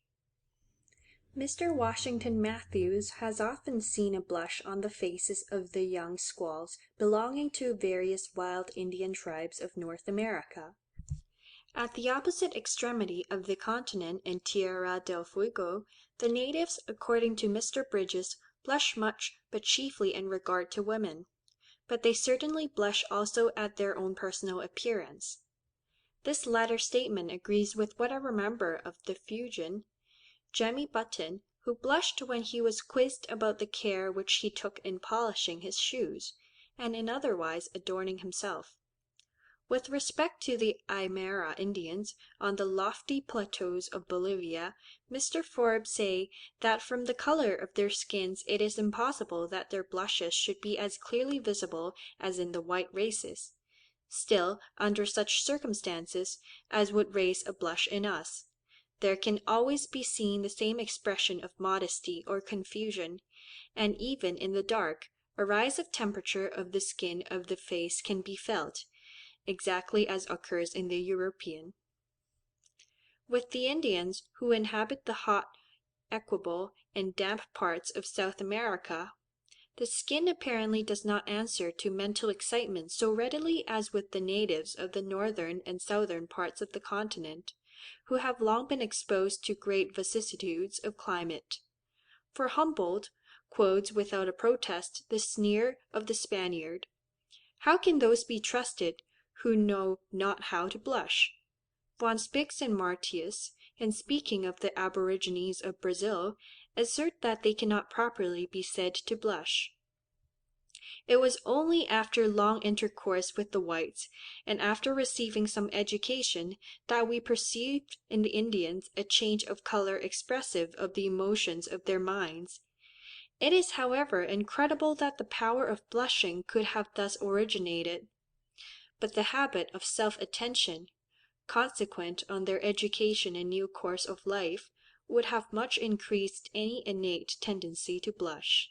Mr. Washington Matthews has often seen a blush on the faces of the young squaws belonging to various wild Indian tribes of North America. At the opposite extremity of the continent in Tierra del Fuego, the natives, according to Mr. Bridges, blush much, but chiefly in regard to women. but they certainly blush also at their own personal appearance. This latter statement agrees with what I remember of the Fuegian, Jemmy Button, who blushed when he was quizzed about the care which he took in polishing his shoes, and in otherwise adorning himself. With respect to the Aymara Indians on the lofty plateaus of Bolivia, Mr. Forbes say that from the color of their skins it is impossible that their blushes should be as clearly visible as in the white races. Still, under such circumstances as would raise a blush in us, there can always be seen the same expression of modesty or confusion, and even in the dark, a rise of temperature of the skin of the face can be felt, exactly as occurs in the European. With the Indians who inhabit the hot, equable, and damp parts of South America, the skin apparently does not answer to mental excitement so readily as with the natives of the northern and southern parts of the continent, who have long been exposed to great vicissitudes of climate. For Humboldt quotes without a protest the sneer of the Spaniard, "How can those be trusted who know not how to blush?" Von Spix and Martius, in speaking of the aborigines of Brazil, assert that they cannot properly be said to blush. It was only after long intercourse with the whites, and after receiving some education, that we perceived in the Indians a change of color expressive of the emotions of their minds. It is, however, incredible that the power of blushing could have thus originated. But the habit of self-attention, consequent on their education and new course of life, would have much increased any innate tendency to blush.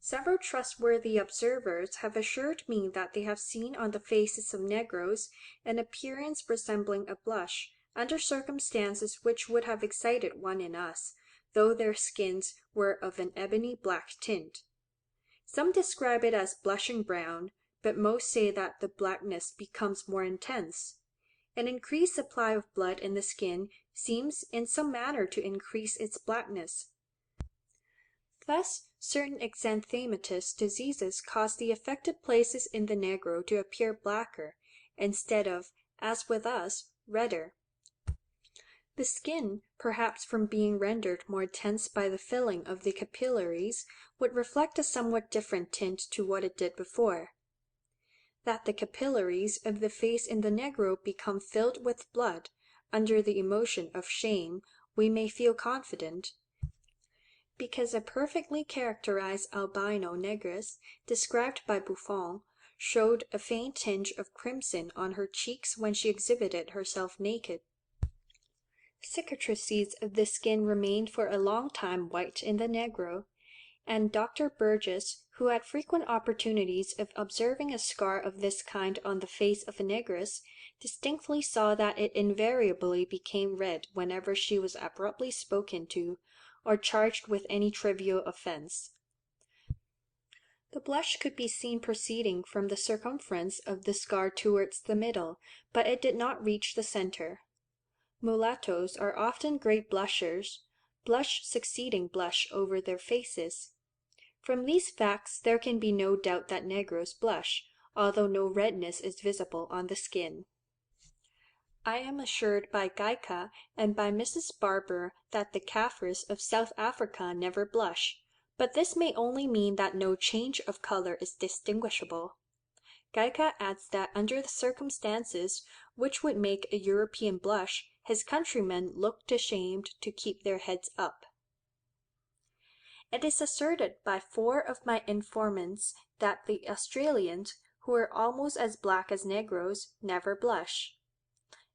Several trustworthy observers have assured me that they have seen on the faces of Negroes an appearance resembling a blush, under circumstances which would have excited one in us, though their skins were of an ebony black tint. Some describe it as blushing brown, but most say that the blackness becomes more intense. An increased supply of blood in the skin seems in some manner to increase its blackness. Thus, certain exanthematous diseases cause the affected places in the Negro to appear blacker, instead of, as with us, redder. The skin, perhaps from being rendered more tense by the filling of the capillaries, would reflect a somewhat different tint to what it did before. That the capillaries of the face in the Negro become filled with blood, under the emotion of shame, we may feel confident, because a perfectly characterized albino negress, described by Buffon, showed a faint tinge of crimson on her cheeks when she exhibited herself naked. Cicatrices of the skin remained for a long time white in the Negro, and Dr. Burgess, who had frequent opportunities of observing a scar of this kind on the face of a negress, distinctly saw that it invariably became red whenever she was abruptly spoken to, or charged with any trivial offense. The blush could be seen proceeding from the circumference of the scar towards the middle, but it did not reach the center. Mulattoes are often great blushers, blush succeeding blush over their faces. From these facts there can be no doubt that Negroes blush, although no redness is visible on the skin. I am assured by Gaika and by Mrs. Barber that the Kaffirs of South Africa never blush, but this may only mean that no change of color is distinguishable. Gaika adds that under the circumstances which would make a European blush, his countrymen looked ashamed to keep their heads up. It is asserted by 4 of my informants that the Australians, who are almost as black as Negroes, never blush.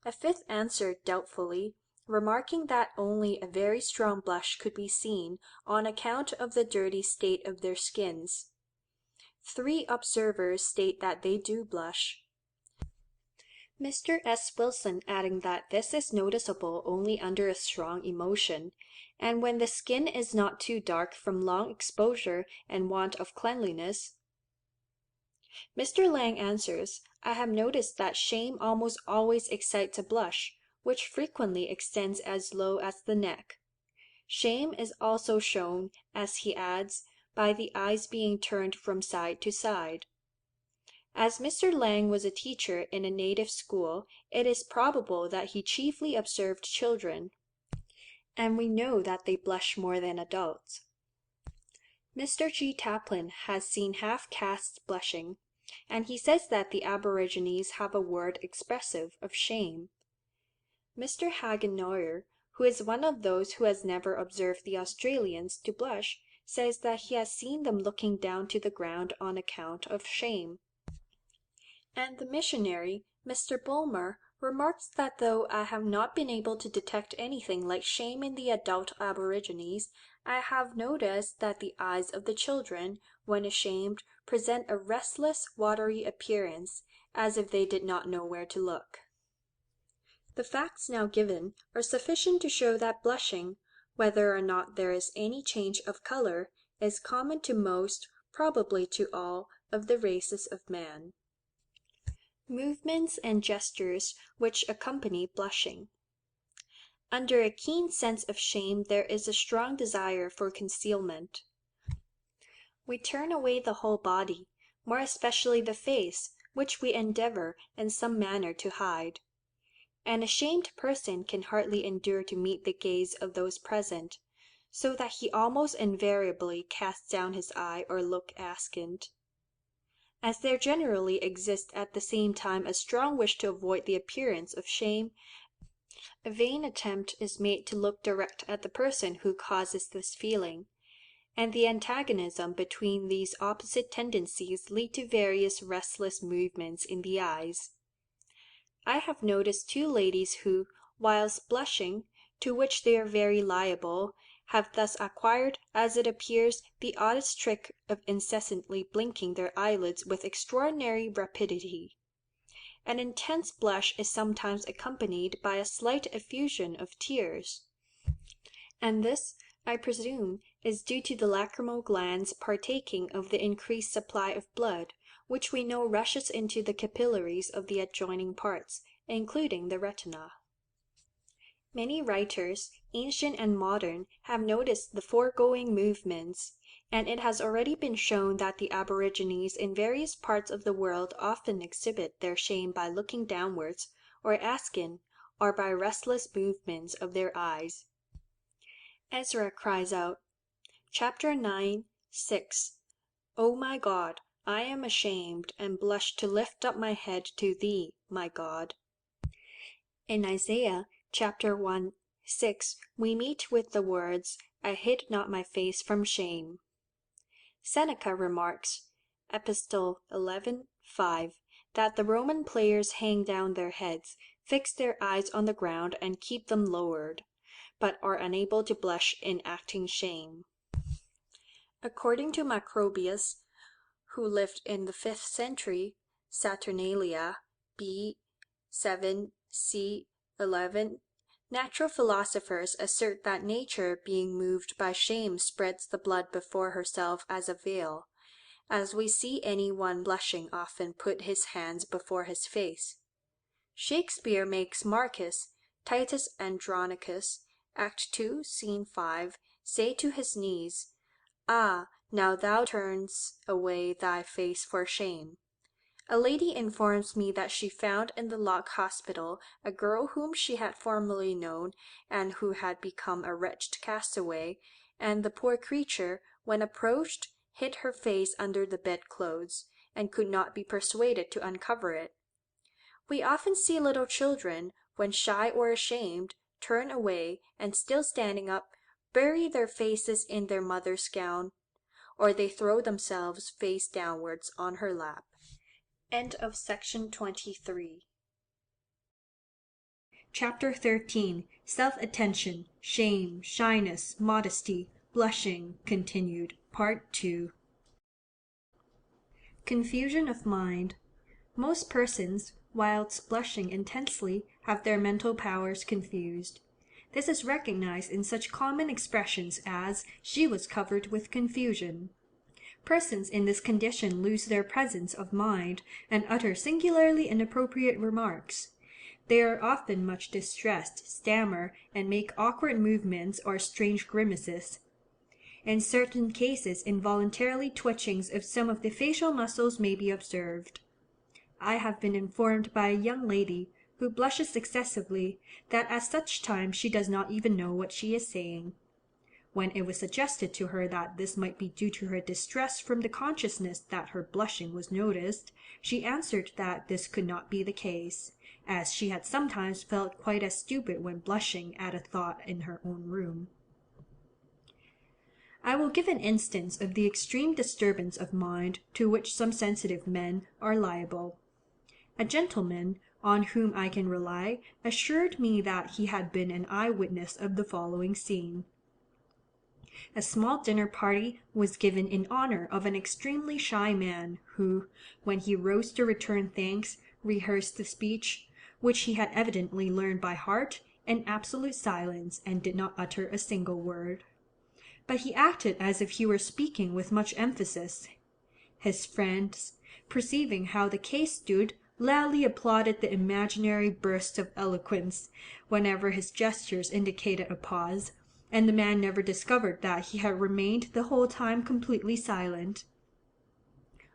A 5th answered doubtfully, remarking that only a very strong blush could be seen, on account of the dirty state of their skins. 3 observers state that they do blush. Mr. S. Wilson adding that this is noticeable only under a strong emotion, and when the skin is not too dark from long exposure and want of cleanliness. Mr. Lang answers, I have noticed that shame almost always excites a blush, which frequently extends as low as the neck. Shame is also shown, as he adds, by the eyes being turned from side to side. As Mr. Lang was a teacher in a native school, it is probable that he chiefly observed children, and we know that they blush more than adults. Mr. G. Taplin has seen half-castes blushing, and he says that the Aborigines have a word expressive of shame. Mr. Hagen-Neuer, who is one of those who has never observed the Australians to blush, says that he has seen them looking down to the ground on account of shame. And the missionary, Mr. Bulmer, remarks that though I have not been able to detect anything like shame in the adult Aborigines, I have noticed that the eyes of the children, when ashamed, present a restless, watery appearance, as if they did not know where to look. The facts now given are sufficient to show that blushing, whether or not there is any change of color, is common to most, probably to all, of the races of man. Movements and gestures which accompany blushing. Under a keen sense of shame there is a strong desire for concealment. We turn away the whole body, more especially the face, which we endeavor in some manner to hide. An ashamed person can hardly endure to meet the gaze of those present, so that he almost invariably casts down his eye or look askant. As there generally exists at the same time a strong wish to avoid the appearance of shame, a vain attempt is made to look direct at the person who causes this feeling, and the antagonism between these opposite tendencies lead to various restless movements in the eyes. I have noticed two ladies who, whilst blushing, to which they are very liable, have thus acquired, as it appears, the oddest trick of incessantly blinking their eyelids with extraordinary rapidity. An intense blush is sometimes accompanied by a slight effusion of tears, and this, I presume, is due to the lacrymal glands partaking of the increased supply of blood, which we know rushes into the capillaries of the adjoining parts, including the retina. Many writers, ancient and modern, have noticed the foregoing movements, and it has already been shown that the Aborigines in various parts of the world often exhibit their shame by looking downwards, or askant, or by restless movements of their eyes. Ezra cries out, Chapter 9:6, O my God, I am ashamed, and blush to lift up my head to thee, my God. In Isaiah chapter 1:6 we meet with the words, I hid not my face from shame. Seneca remarks, Epistle 11:5, that the Roman players hang down their heads, fix their eyes on the ground, and keep them lowered, but are unable to blush in acting shame. According to Macrobius, who lived in the 5th century, Saturnalia, B. 7, C. 11, natural philosophers assert that nature being moved by shame spreads the blood before herself as a veil, as we see any one blushing often put his hands before his face. Shakespeare makes Marcus, Titus Andronicus, Act 2, Scene 5, say to his niece, Ah, now thou turns away thy face for shame. A lady informs me that she found in the Lock Hospital a girl whom she had formerly known, and who had become a wretched castaway, and the poor creature, when approached, hid her face under the bedclothes, and could not be persuaded to uncover it. We often see little children, when shy or ashamed, turn away, and still standing up, bury their faces in their mother's gown, or they throw themselves face downwards on her lap. End of section 23. Chapter 13. Self-attention, shame, shyness, modesty, blushing, continued. Part 2. Confusion of mind. Most persons, whilst blushing intensely, have their mental powers confused. This is recognized in such common expressions as, she was covered with confusion. Persons in this condition lose their presence of mind, and utter singularly inappropriate remarks. They are often much distressed, stammer, and make awkward movements or strange grimaces. In certain cases, involuntarily twitchings of some of the facial muscles may be observed. I have been informed by a young lady, who blushes excessively, that at such times she does not even know what she is saying. When it was suggested to her that this might be due to her distress from the consciousness that her blushing was noticed, she answered that this could not be the case, as she had sometimes felt quite as stupid when blushing at a thought in her own room. I will give an instance of the extreme disturbance of mind to which some sensitive men are liable. A gentleman, on whom I can rely, assured me that he had been an eye-witness of the following scene. A small dinner party was given in honor of an extremely shy man, who, when he rose to return thanks, rehearsed the speech, which he had evidently learned by heart, in absolute silence, and did not utter a single word. But he acted as if he were speaking with much emphasis. His friends, perceiving how the case stood, loudly applauded the imaginary bursts of eloquence, whenever his gestures indicated a pause, and the man never discovered that he had remained the whole time completely silent.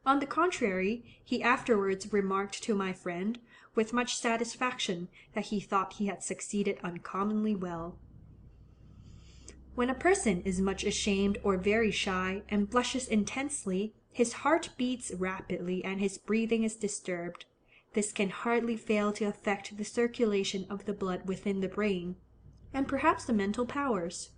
On the contrary, he afterwards remarked to my friend, with much satisfaction, that he thought he had succeeded uncommonly well. When a person is much ashamed or very shy, and blushes intensely, his heart beats rapidly and his breathing is disturbed. This can hardly fail to affect the circulation of the blood within the brain, and perhaps the mental powers.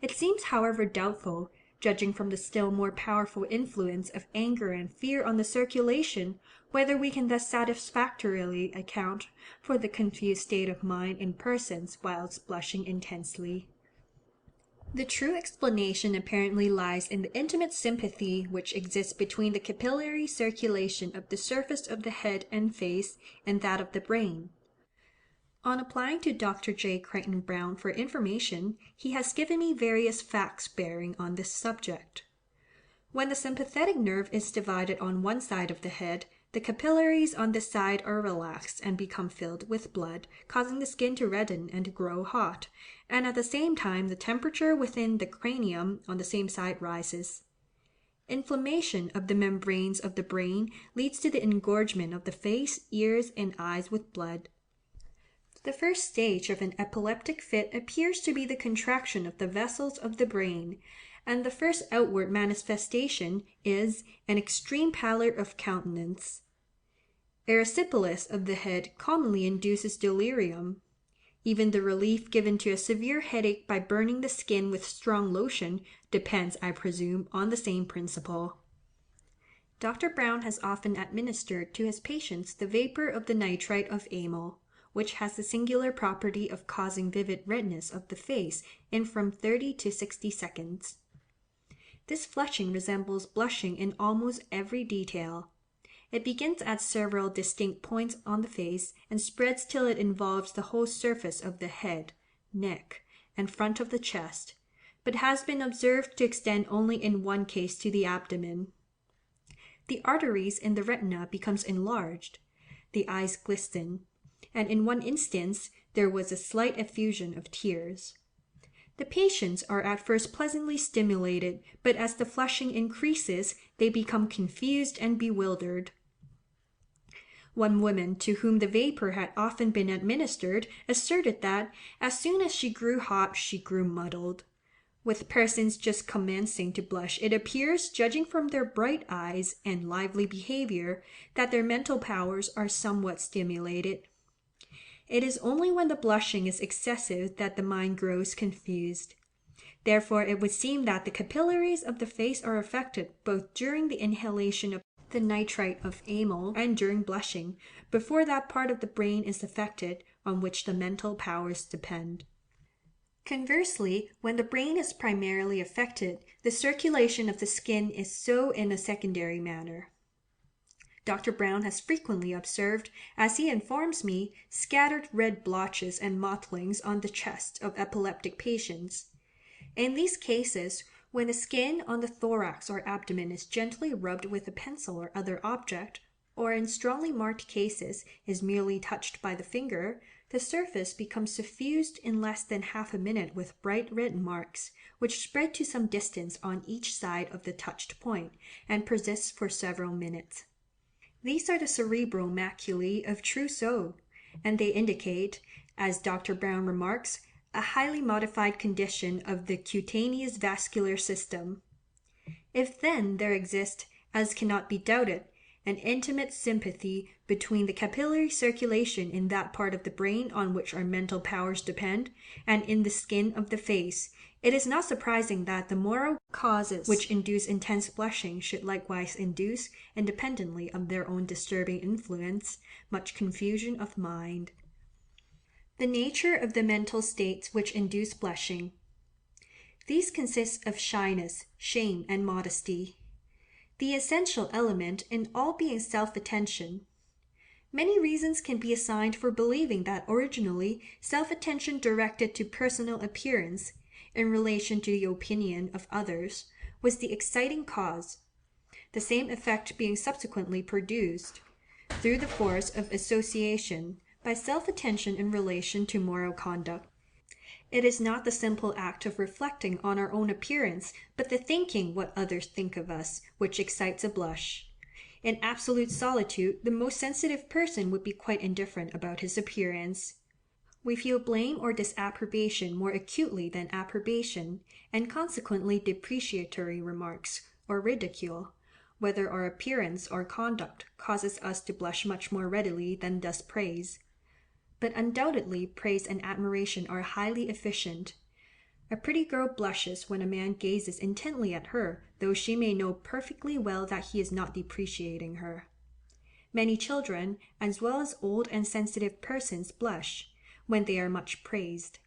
It seems, however, doubtful, judging from the still more powerful influence of anger and fear on the circulation, whether we can thus satisfactorily account for the confused state of mind in persons whilst blushing intensely. The true explanation apparently lies in the intimate sympathy which exists between the capillary circulation of the surface of the head and face and that of the brain. On applying to Dr. J. Crichton Browne for information, he has given me various facts bearing on this subject. When the sympathetic nerve is divided on one side of the head, the capillaries on this side are relaxed and become filled with blood, causing the skin to redden and grow hot, and at the same time the temperature within the cranium on the same side rises. Inflammation of the membranes of the brain leads to the engorgement of the face, ears, and eyes with blood. The first stage of an epileptic fit appears to be the contraction of the vessels of the brain, and the first outward manifestation is an extreme pallor of countenance. Erysipelas of the head commonly induces delirium. Even the relief given to a severe headache by burning the skin with strong lotion depends, I presume, on the same principle. Dr. Browne has often administered to his patients the vapor of the nitrite of amyl, which has the singular property of causing vivid redness of the face in from 30 to 60 seconds. This flushing resembles blushing in almost every detail. It begins at several distinct points on the face, and spreads till it involves the whole surface of the head, neck, and front of the chest, but has been observed to extend only in one case to the abdomen. The arteries in the retina becomes enlarged, the eyes glisten, and in one instance there was a slight effusion of tears. The patients are at first pleasantly stimulated, but as the flushing increases, they become confused and bewildered. One woman, to whom the vapor had often been administered, asserted that, as soon as she grew hot, she grew muddled. With persons just commencing to blush, it appears, judging from their bright eyes and lively behavior, that their mental powers are somewhat stimulated. It is only when the blushing is excessive that the mind grows confused. Therefore it would seem that the capillaries of the face are affected both during the inhalation of the nitrite of amyl and during blushing, before that part of the brain is affected on which the mental powers depend. Conversely, when the brain is primarily affected, the circulation of the skin is so in a secondary manner. Dr. Browne has frequently observed, as he informs me, scattered red blotches and mottlings on the chest of epileptic patients. In these cases, when the skin on the thorax or abdomen is gently rubbed with a pencil or other object, or in strongly marked cases is merely touched by the finger, The surface becomes suffused in less than half a minute with bright red marks, which spread to some distance on each side of the touched point, and persist for several minutes. These are the cerebral maculae of trousseau, and they indicate, as Dr. Brown remarks, a highly modified condition of the cutaneous vascular system. If then there exists, as cannot be doubted, an intimate sympathy between the capillary circulation in that part of the brain on which our mental powers depend, and in the skin of the face, it is not surprising that the moral causes which induce intense blushing should likewise induce, independently of their own disturbing influence, much confusion of mind. The nature of the mental states which induce blushing. These consist of shyness, shame, and modesty. The essential element in all being self-attention. Many reasons can be assigned for believing that originally self-attention directed to personal appearance, in relation to the opinion of others, was the exciting cause, the same effect being subsequently produced, through the force of association, by self-attention in relation to moral conduct. It is not the simple act of reflecting on our own appearance, but the thinking what others think of us, which excites a blush. In absolute solitude, the most sensitive person would be quite indifferent about his appearance. We feel blame or disapprobation more acutely than approbation, and consequently depreciatory remarks, or ridicule, whether our appearance or conduct, causes us to blush much more readily than does praise. But undoubtedly praise and admiration are highly efficient. A pretty girl blushes when a man gazes intently at her, though she may know perfectly well that he is not depreciating her. Many children, as well as old and sensitive persons, blush when they are much praised.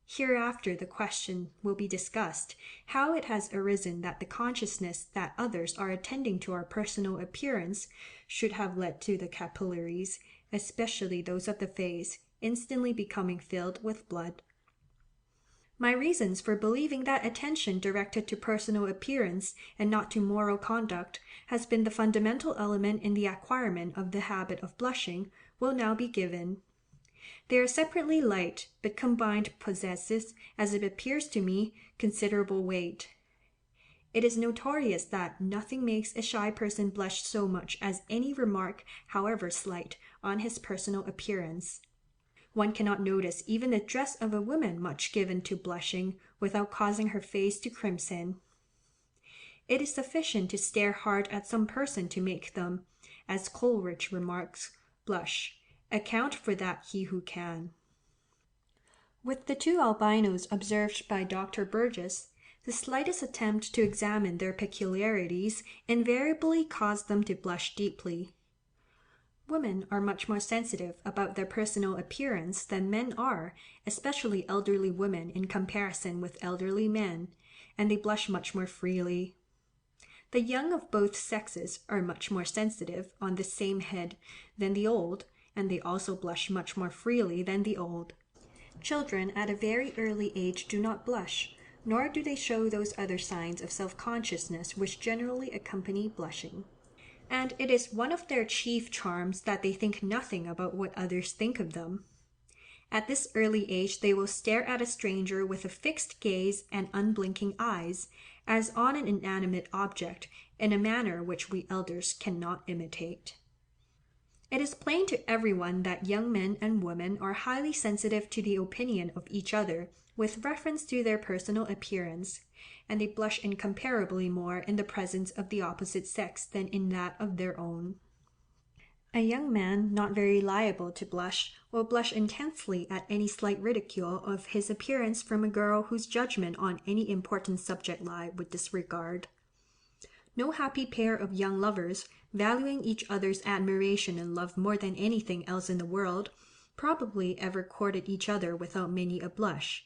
Hereafter the question will be discussed, how it has arisen that the consciousness that others are attending to our personal appearance should have led to the capillaries, especially those of the face, instantly becoming filled with blood. My reasons for believing that attention directed to personal appearance and not to moral conduct has been the fundamental element in the acquirement of the habit of blushing will now be given. They are separately light, but combined possesses, as it appears to me, considerable weight. It is notorious that nothing makes a shy person blush so much as any remark, however slight, on his personal appearance. One cannot notice even the dress of a woman much given to blushing, without causing her face to crimson. It is sufficient to stare hard at some person to make them, as Coleridge remarks, blush. Account for that he who can. With the two albinos observed by Dr. Burgess, the slightest attempt to examine their peculiarities invariably caused them to blush deeply. Women are much more sensitive about their personal appearance than men are, especially elderly women in comparison with elderly men, and they blush much more freely. The young of both sexes are much more sensitive on the same head than the old, and they also blush much more freely than the old. Children at a very early age do not blush, nor do they show those other signs of self-consciousness which generally accompany blushing. And it is one of their chief charms that they think nothing about what others think of them. At this early age they will stare at a stranger with a fixed gaze and unblinking eyes, as on an inanimate object, in a manner which we elders cannot imitate. It is plain to everyone that young men and women are highly sensitive to the opinion of each other with reference to their personal appearance, and they blush incomparably more in the presence of the opposite sex than in that of their own. A young man not very liable to blush will blush intensely at any slight ridicule of his appearance from a girl whose judgment on any important subject lie with disregard. No happy pair of young lovers, valuing each other's admiration and love more than anything else in the world, probably ever courted each other without many a blush.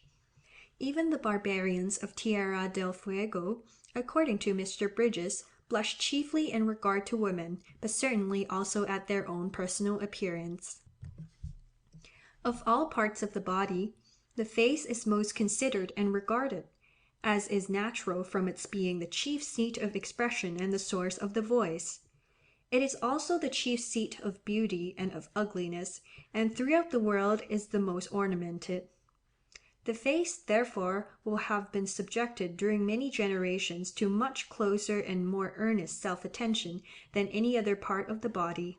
Even the barbarians of Tierra del Fuego, according to Mr. Bridges, blush chiefly in regard to women, but certainly also at their own personal appearance. Of all parts of the body, the face is most considered and regarded, as is natural from its being the chief seat of expression and the source of the voice. It is also the chief seat of beauty and of ugliness, and throughout the world is the most ornamented. The face, therefore, will have been subjected during many generations to much closer and more earnest self-attention than any other part of the body.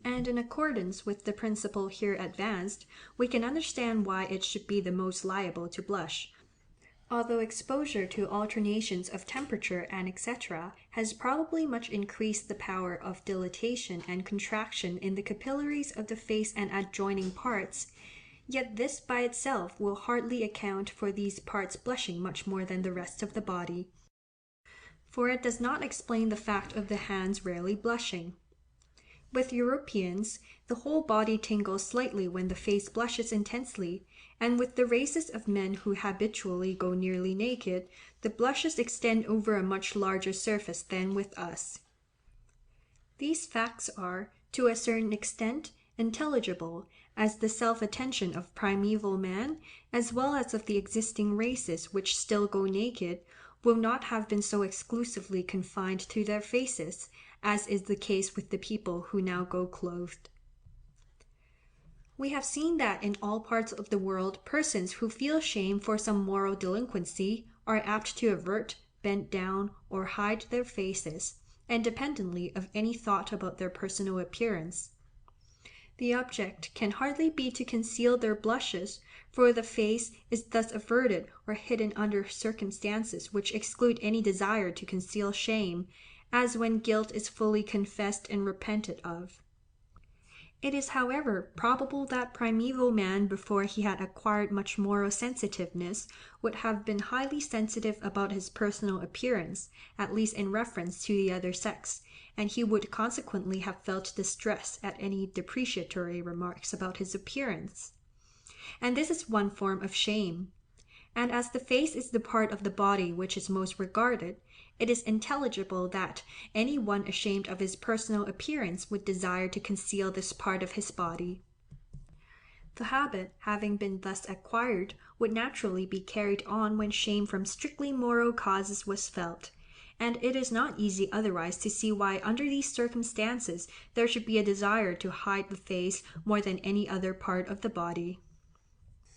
And in accordance with the principle here advanced, we can understand why it should be the most liable to blush, although exposure to alternations of temperature and etc. has probably much increased the power of dilatation and contraction in the capillaries of the face and adjoining parts, yet this by itself will hardly account for these parts blushing much more than the rest of the body, for it does not explain the fact of the hands rarely blushing. With Europeans, the whole body tingles slightly when the face blushes intensely, and with the races of men who habitually go nearly naked, the blushes extend over a much larger surface than with us. These facts are, to a certain extent, intelligible, as the self-attention of primeval man, as well as of the existing races which still go naked, will not have been so exclusively confined to their faces, as is the case with the people who now go clothed. We have seen that in all parts of the world persons who feel shame for some moral delinquency are apt to avert, bend down, or hide their faces, independently of any thought about their personal appearance. The object can hardly be to conceal their blushes, for the face is thus averted or hidden under circumstances which exclude any desire to conceal shame, as when guilt is fully confessed and repented of. It is, however, probable that primeval man, before he had acquired much moral sensitiveness, would have been highly sensitive about his personal appearance, at least in reference to the other sex, and he would consequently have felt distress at any depreciatory remarks about his appearance. And this is one form of shame. And as the face is the part of the body which is most regarded, it is intelligible that any one ashamed of his personal appearance would desire to conceal this part of his body. The habit, having been thus acquired, would naturally be carried on when shame from strictly moral causes was felt, and it is not easy otherwise to see why under these circumstances there should be a desire to hide the face more than any other part of the body.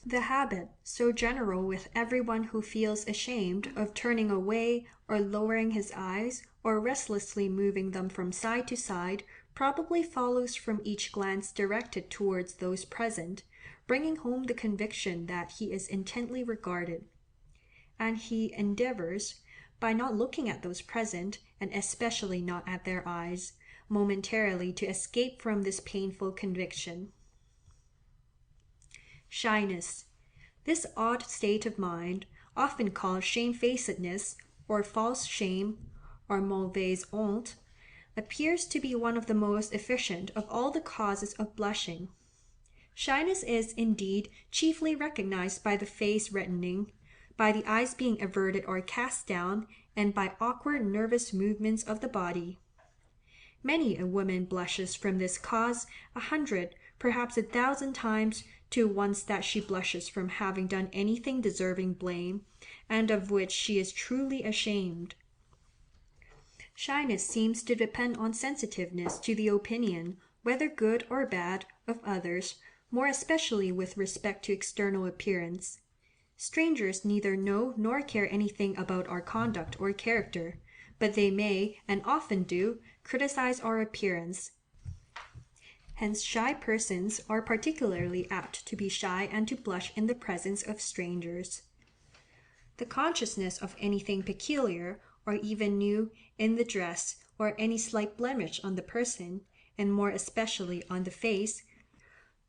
The habit, so general with everyone who feels ashamed, of turning away, or lowering his eyes, or restlessly moving them from side to side, probably follows from each glance directed towards those present, bringing home the conviction that he is intently regarded. And he endeavors, by not looking at those present, and especially not at their eyes, momentarily to escape from this painful conviction. Shyness. This odd state of mind, often called shamefacedness, or false shame, or mauvaise honte, appears to be one of the most efficient of all the causes of blushing. Shyness is, indeed, chiefly recognized by the face reddening, by the eyes being averted or cast down, and by awkward nervous movements of the body. Many a woman blushes from this cause 100, perhaps 1,000 times to once that she blushes from having done anything deserving blame, and of which she is truly ashamed. Shyness seems to depend on sensitiveness to the opinion, whether good or bad, of others, more especially with respect to external appearance. Strangers neither know nor care anything about our conduct or character, but they may, and often do, criticize our appearance. Hence shy persons are particularly apt to be shy and to blush in the presence of strangers. The consciousness of anything peculiar, or even new, in the dress, or any slight blemish on the person, and more especially on the face,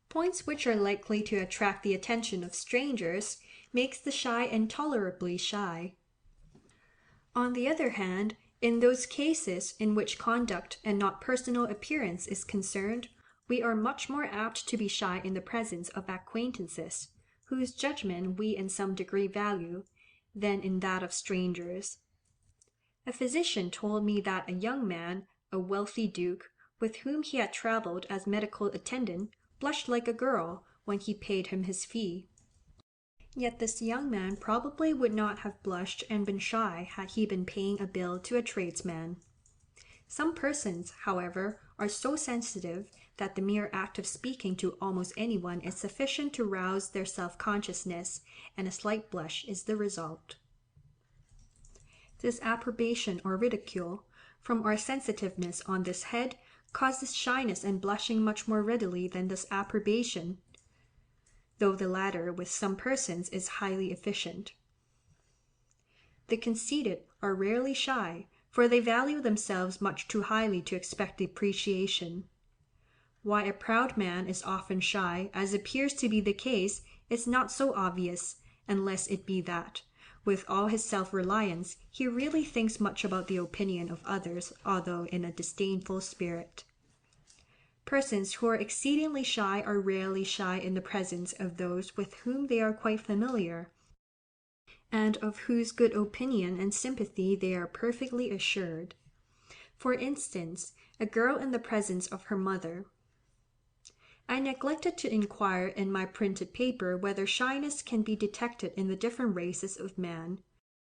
points which are likely to attract the attention of strangers, makes the shy intolerably shy. On the other hand, in those cases in which conduct and not personal appearance is concerned, we are much more apt to be shy in the presence of acquaintances, whose judgment we in some degree value, than in that of strangers. A physician told me that a young man, a wealthy duke, with whom he had travelled as medical attendant, blushed like a girl when he paid him his fee. Yet this young man probably would not have blushed and been shy had he been paying a bill to a tradesman. Some persons, however, are so sensitive that the mere act of speaking to almost anyone is sufficient to rouse their self-consciousness, and a slight blush is the result. This approbation or ridicule, from our sensitiveness on this head, causes shyness and blushing much more readily than this approbation, though the latter with some persons is highly efficient. The conceited are rarely shy, for they value themselves much too highly to expect appreciation. Why a proud man is often shy, as appears to be the case, is not so obvious, unless it be that, with all his self-reliance, he really thinks much about the opinion of others, although in a disdainful spirit. Persons who are exceedingly shy are rarely shy in the presence of those with whom they are quite familiar, and of whose good opinion and sympathy they are perfectly assured. For instance, a girl in the presence of her mother. I neglected to inquire in my printed paper whether shyness can be detected in the different races of man,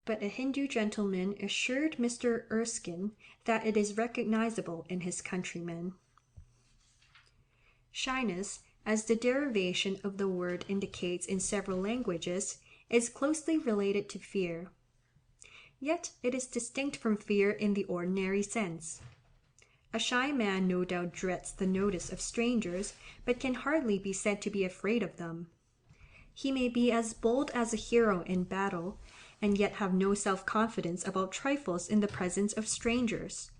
but a Hindu gentleman assured Mr. Erskine that it is recognizable in his countrymen. Shyness, as the derivation of the word indicates in several languages, is closely related to fear. Yet it is distinct from fear in the ordinary sense. A shy man no doubt dreads the notice of strangers, but can hardly be said to be afraid of them. He may be as bold as a hero in battle, and yet have no self-confidence about trifles in the presence of strangers.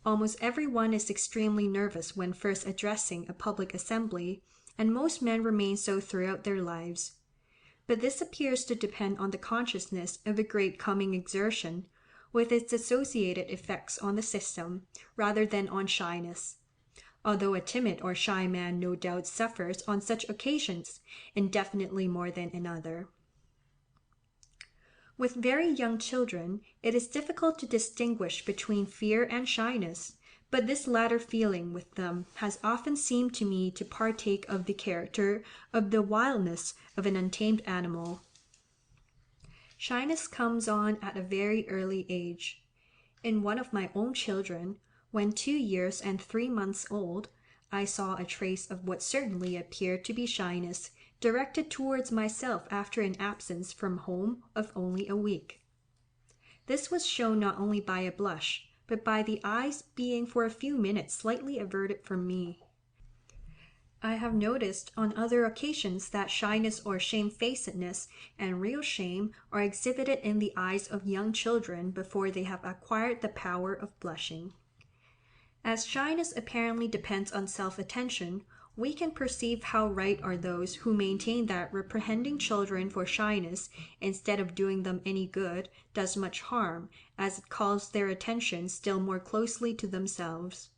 Almost every one is extremely nervous when first addressing a public assembly, and most men remain so throughout their lives. But this appears to depend on the consciousness of a great coming exertion, with its associated effects on the system, rather than on shyness, although a timid or shy man no doubt suffers on such occasions indefinitely more than another. With very young children, it is difficult to distinguish between fear and shyness, but this latter feeling with them has often seemed to me to partake of the character of the wildness of an untamed animal. Shyness comes on at a very early age. In one of my own children, when 2 years and 3 months old, I saw a trace of what certainly appeared to be shyness directed towards myself after an absence from home of only a week. This was shown not only by a blush, but by the eyes being for a few minutes slightly averted from me. I have noticed on other occasions that shyness or shamefacedness and real shame are exhibited in the eyes of young children before they have acquired the power of blushing. As shyness apparently depends on self-attention, we can perceive how right are those who maintain that reprehending children for shyness, instead of doing them any good, does much harm, as it calls their attention still more closely to themselves.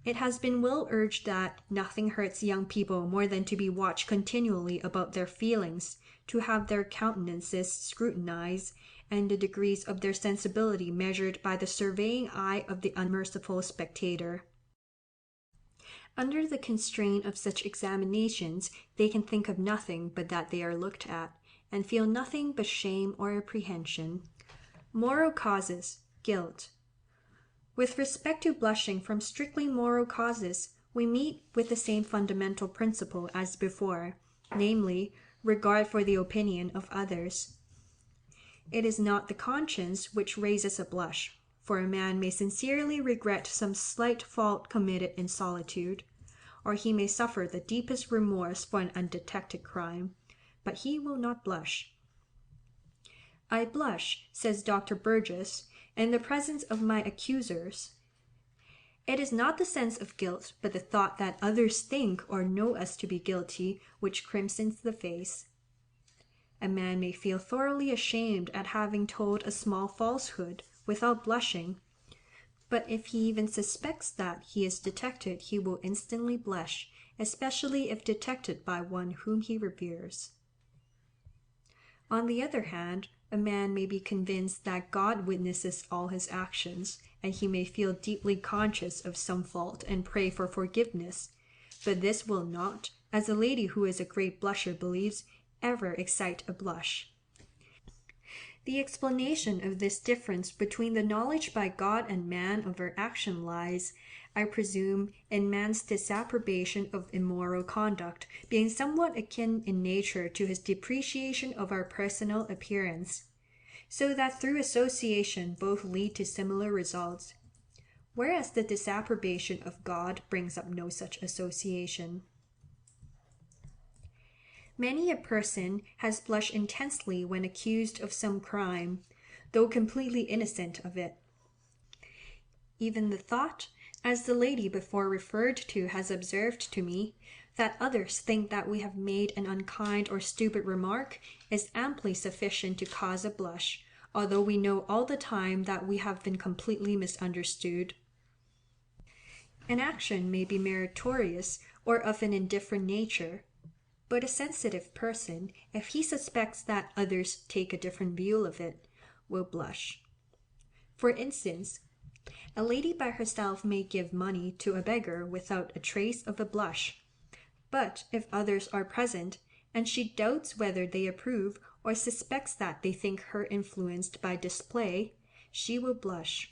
It has been well urged that nothing hurts young people more than to be watched continually about their feelings, to have their countenances scrutinized, and the degrees of their sensibility measured by the surveying eye of the unmerciful spectator. Under the constraint of such examinations, they can think of nothing but that they are looked at, and feel nothing but shame or apprehension. Moral causes, guilt. With respect to blushing from strictly moral causes, we meet with the same fundamental principle as before, namely, regard for the opinion of others. It is not the conscience which raises a blush, for a man may sincerely regret some slight fault committed in solitude, or he may suffer the deepest remorse for an undetected crime, but he will not blush. I blush, says Dr. Burgess, in the presence of my accusers. It is not the sense of guilt, but the thought that others think or know us to be guilty, which crimsons the face. A man may feel thoroughly ashamed at having told a small falsehood, without blushing, but if he even suspects that he is detected, he will instantly blush, especially if detected by one whom he reveres. On the other hand, a man may be convinced that God witnesses all his actions, and he may feel deeply conscious of some fault and pray for forgiveness, but this will not, as a lady who is a great blusher believes, ever excite a blush. The explanation of this difference between the knowledge by God and man of our action lies, I presume, in man's disapprobation of immoral conduct, being somewhat akin in nature to his depreciation of our personal appearance, so that through association both lead to similar results, whereas the disapprobation of God brings up no such association. Many a person has blushed intensely when accused of some crime, though completely innocent of it. Even the thought, as the lady before referred to has observed to me, that others think that we have made an unkind or stupid remark is amply sufficient to cause a blush, although we know all the time that we have been completely misunderstood. An action may be meritorious or of an indifferent nature, but a sensitive person, if he suspects that others take a different view of it, will blush. For instance, a lady by herself may give money to a beggar without a trace of a blush, but if others are present, and she doubts whether they approve or suspects that they think her influenced by display, she will blush.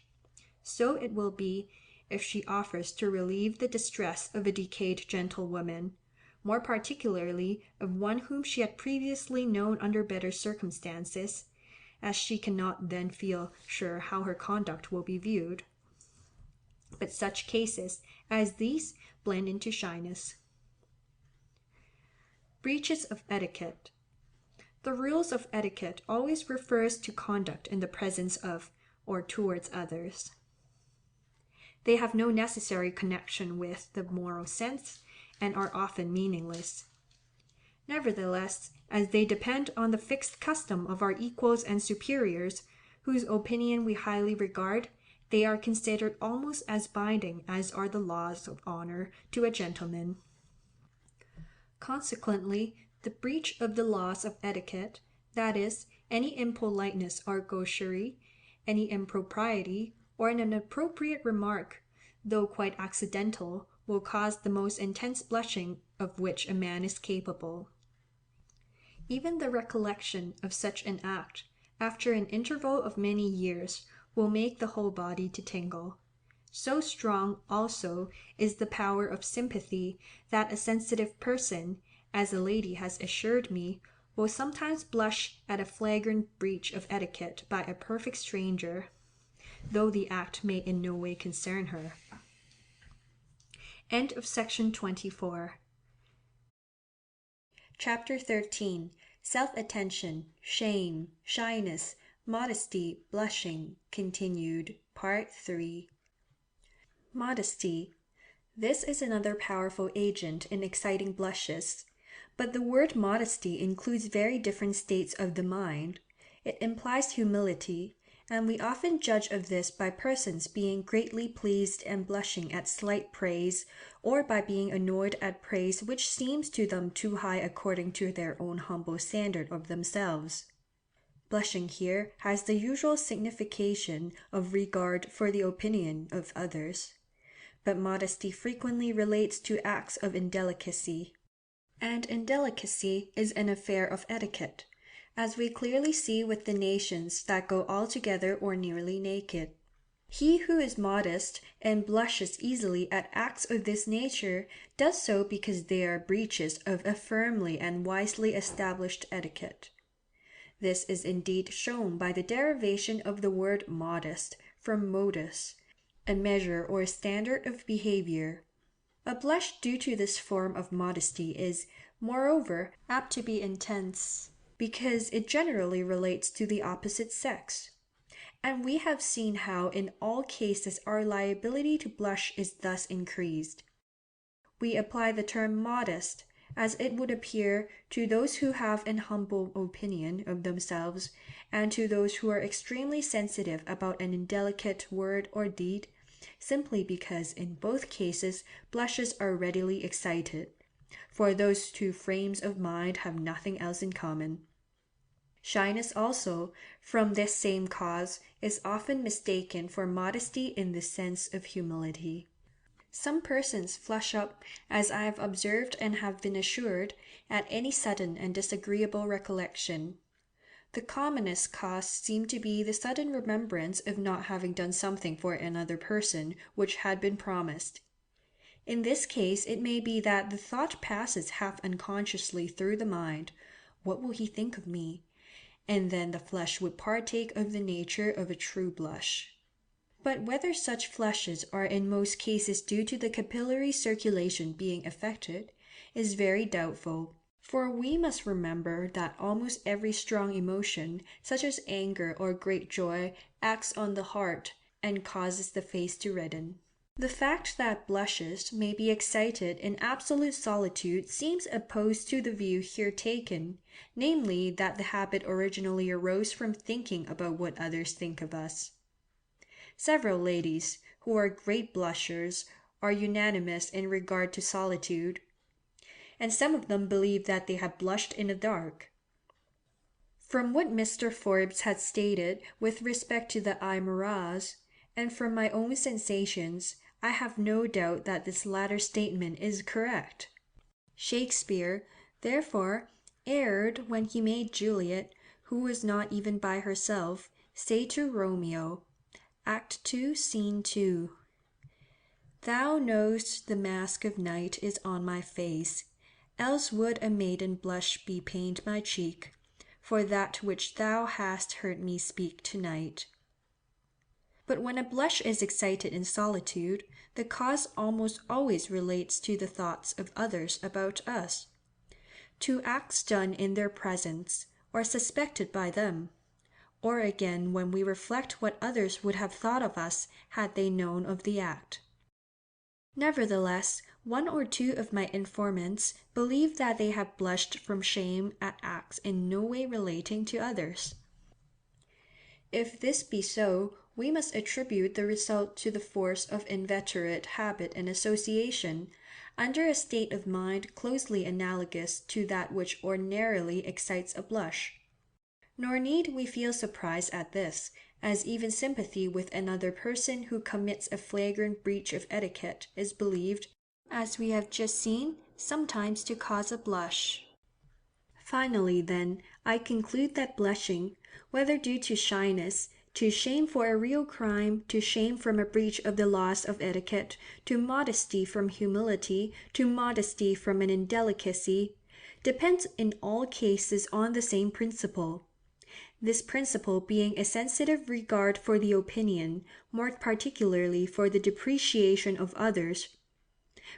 So it will be if she offers to relieve the distress of a decayed gentlewoman, more particularly of one whom she had previously known under better circumstances, as she cannot then feel sure how her conduct will be viewed. But such cases as these blend into shyness. Breaches of etiquette. The rules of etiquette always refers to conduct in the presence of or towards others. They have no necessary connection with the moral sense and are often meaningless. Nevertheless, as they depend on the fixed custom of our equals and superiors, whose opinion we highly regard, they are considered almost as binding as are the laws of honor to a gentleman. Consequently, the breach of the laws of etiquette, that is, any impoliteness or gaucherie, any impropriety, or an inappropriate remark, though quite accidental, will cause the most intense blushing of which a man is capable. Even the recollection of such an act, after an interval of many years, will make the whole body to tingle. So strong, also, is the power of sympathy, that a sensitive person, as a lady has assured me, will sometimes blush at a flagrant breach of etiquette by a perfect stranger, though the act may in no way concern her. End of section 24. Chapter 13. Self-attention, shame, shyness, modesty, blushing, continued, part 3. Modesty. This is another powerful agent in exciting blushes, but the word modesty includes very different states of the mind. It implies humility, and we often judge of this by persons being greatly pleased and blushing at slight praise, or by being annoyed at praise which seems to them too high according to their own humble standard of themselves. Blushing here has the usual signification of regard for the opinion of others, but modesty frequently relates to acts of indelicacy, and indelicacy is an affair of etiquette, as we clearly see with the nations that go altogether or nearly naked. He who is modest and blushes easily at acts of this nature does so because they are breaches of a firmly and wisely established etiquette. This is indeed shown by the derivation of the word modest from modus, a measure or standard of behavior. A blush due to this form of modesty is, moreover, apt to be intense, because it generally relates to the opposite sex. And we have seen how in all cases our liability to blush is thus increased. We apply the term modest, as it would appear, to those who have an humble opinion of themselves, and to those who are extremely sensitive about an indelicate word or deed, simply because in both cases blushes are readily excited, for those two frames of mind have nothing else in common. Shyness also, from this same cause, is often mistaken for modesty in the sense of humility. Some persons flush up, as I have observed and have been assured, at any sudden and disagreeable recollection. The commonest cause seemed to be the sudden remembrance of not having done something for another person which had been promised. In this case it may be that the thought passes half unconsciously through the mind, "What will he think of me?" and then the flush would partake of the nature of a true blush. But whether such flushes are in most cases due to the capillary circulation being affected is very doubtful, for we must remember that almost every strong emotion, such as anger or great joy, acts on the heart and causes the face to redden. The fact that blushes may be excited in absolute solitude seems opposed to the view here taken, namely that the habit originally arose from thinking about what others think of us. Several ladies, who are great blushers, are unanimous in regard to solitude, and some of them believe that they have blushed in the dark. From what Mr. Forbes had stated with respect to the amours, and from my own sensations, I have no doubt that this latter statement is correct. Shakespeare, therefore, erred when he made Juliet, who was not even by herself, say to Romeo, Act 2, Scene 2, "Thou know'st the mask of night is on my face, else would a maiden blush be pained my cheek, for that which thou hast heard me speak to-night." But when a blush is excited in solitude, the cause almost always relates to the thoughts of others about us, to acts done in their presence, or suspected by them, or again when we reflect what others would have thought of us had they known of the act. Nevertheless, one or two of my informants believe that they have blushed from shame at acts in no way relating to others. If this be so, we must attribute the result to the force of inveterate habit and association, under a state of mind closely analogous to that which ordinarily excites a blush. Nor need we feel surprise at this, as even sympathy with another person who commits a flagrant breach of etiquette is believed, as we have just seen, sometimes to cause a blush. Finally, then, I conclude that blushing, whether due to shyness, to shame for a real crime, to shame from a breach of the laws of etiquette, to modesty from humility, to modesty from an indelicacy, depends in all cases on the same principle. This principle being a sensitive regard for the opinion, more particularly for the depreciation of others,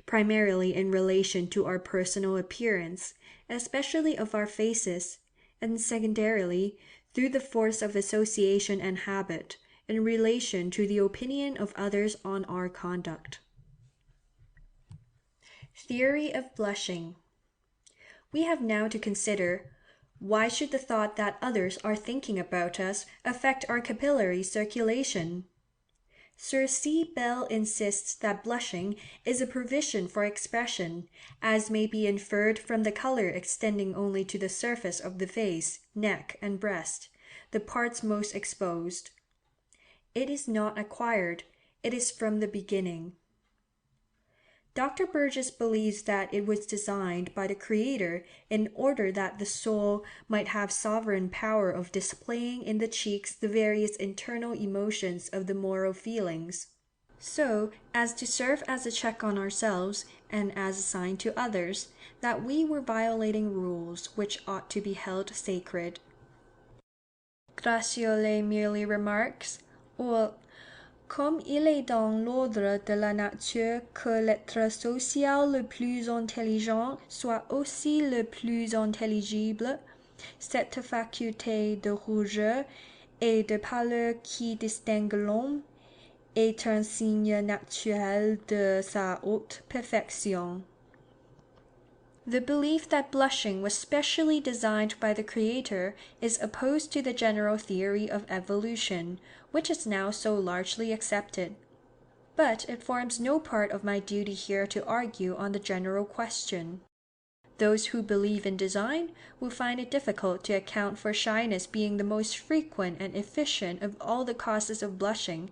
primarily in relation to our personal appearance, especially of our faces, and secondarily, through the force of association and habit, in relation to the opinion of others on our conduct. Theory of blushing. We have now to consider, why should the thought that others are thinking about us affect our capillary circulation? Sir C. Bell insists that blushing is a provision for expression, as may be inferred from the color extending only to the surface of the face, neck, and breast, the parts most exposed. It is not acquired, it is from the beginning. Dr. Burgess believes that it was designed by the Creator in order that the soul might have sovereign power of displaying in the cheeks the various internal emotions of the moral feelings, so as to serve as a check on ourselves and as a sign to others that we were violating rules which ought to be held sacred. Gratiolet merely remarks, or comme il est dans l'ordre de la nature que l'être social le plus intelligent soit aussi le plus intelligible, cette faculté de rougeur et de pâleur qui distingue l'homme est un signe naturel de sa haute perfection. The belief that blushing was specially designed by the Creator is opposed to the general theory of evolution, which is now so largely accepted. But it forms no part of my duty here to argue on the general question. Those who believe in design will find it difficult to account for shyness being the most frequent and efficient of all the causes of blushing,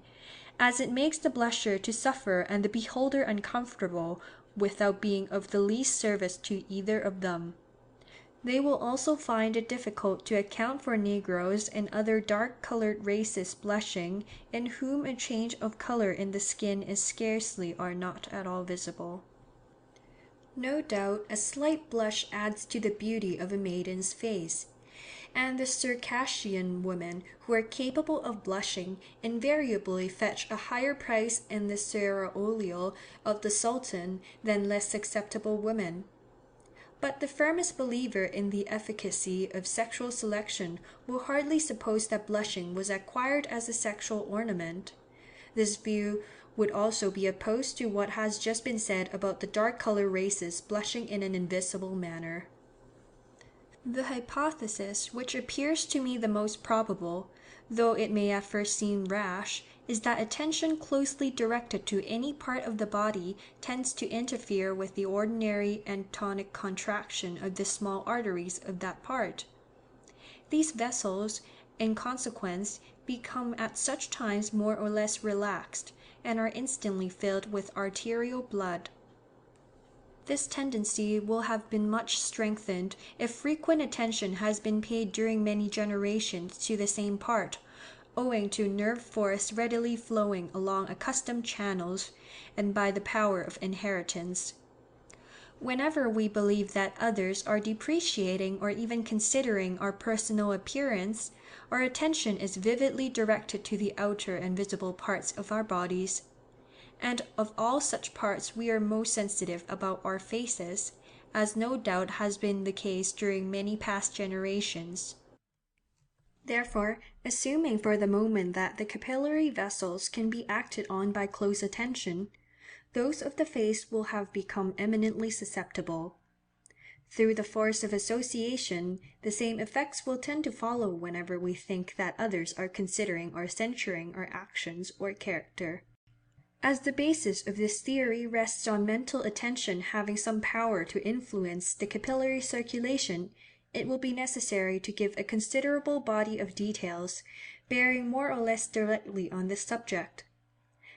as it makes the blusher to suffer and the beholder uncomfortable, without being of the least service to either of them. They will also find it difficult to account for Negroes and other dark-colored races blushing, in whom a change of color in the skin is scarcely or not at all visible. No doubt a slight blush adds to the beauty of a maiden's face, and the Circassian women who are capable of blushing invariably fetch a higher price in the seraolio of the Sultan than less susceptible women. But the firmest believer in the efficacy of sexual selection will hardly suppose that blushing was acquired as a sexual ornament. This view would also be opposed to what has just been said about the dark-colored races blushing in an invisible manner. The hypothesis which appears to me the most probable, though it may at first seem rash, is that attention closely directed to any part of the body tends to interfere with the ordinary and tonic contraction of the small arteries of that part. These vessels, in consequence, become at such times more or less relaxed, and are instantly filled with arterial blood. This tendency will have been much strengthened if frequent attention has been paid during many generations to the same part, owing to nerve force readily flowing along accustomed channels, and by the power of inheritance. Whenever we believe that others are depreciating or even considering our personal appearance, our attention is vividly directed to the outer and visible parts of our bodies. And of all such parts we are most sensitive about our faces, as no doubt has been the case during many past generations. Therefore, assuming for the moment that the capillary vessels can be acted on by close attention, those of the face will have become eminently susceptible. Through the force of association, the same effects will tend to follow whenever we think that others are considering or censuring our actions or character. As the basis of this theory rests on mental attention having some power to influence the capillary circulation, it will be necessary to give a considerable body of details, bearing more or less directly on this subject.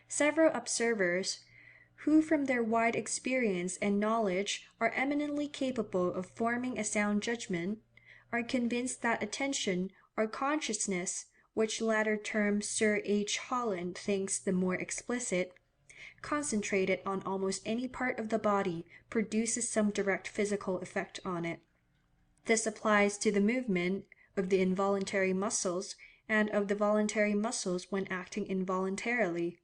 Several observers, who from their wide experience and knowledge are eminently capable of forming a sound judgment, are convinced that attention or consciousness, which latter term Sir H. Holland thinks the more explicit, concentrated on almost any part of the body, produces some direct physical effect on it. This applies to the movement of the involuntary muscles and of the voluntary muscles when acting involuntarily,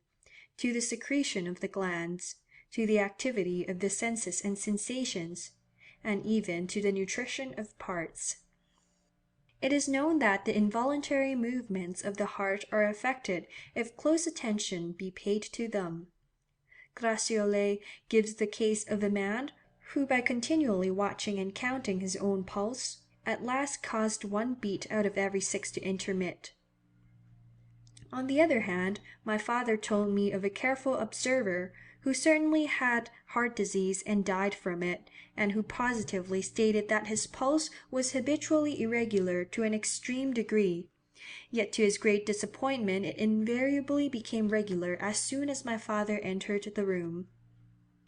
to the secretion of the glands, to the activity of the senses and sensations, and even to the nutrition of parts. It is known that the involuntary movements of the heart are affected if close attention be paid to them. Gratiolet gives the case of a man who, by continually watching and counting his own pulse, at last caused 1 beat out of every 6 to intermit. On the other hand, my father told me of a careful observer who certainly had heart disease and died from it, and who positively stated that his pulse was habitually irregular to an extreme degree, yet to his great disappointment it invariably became regular as soon as my father entered the room.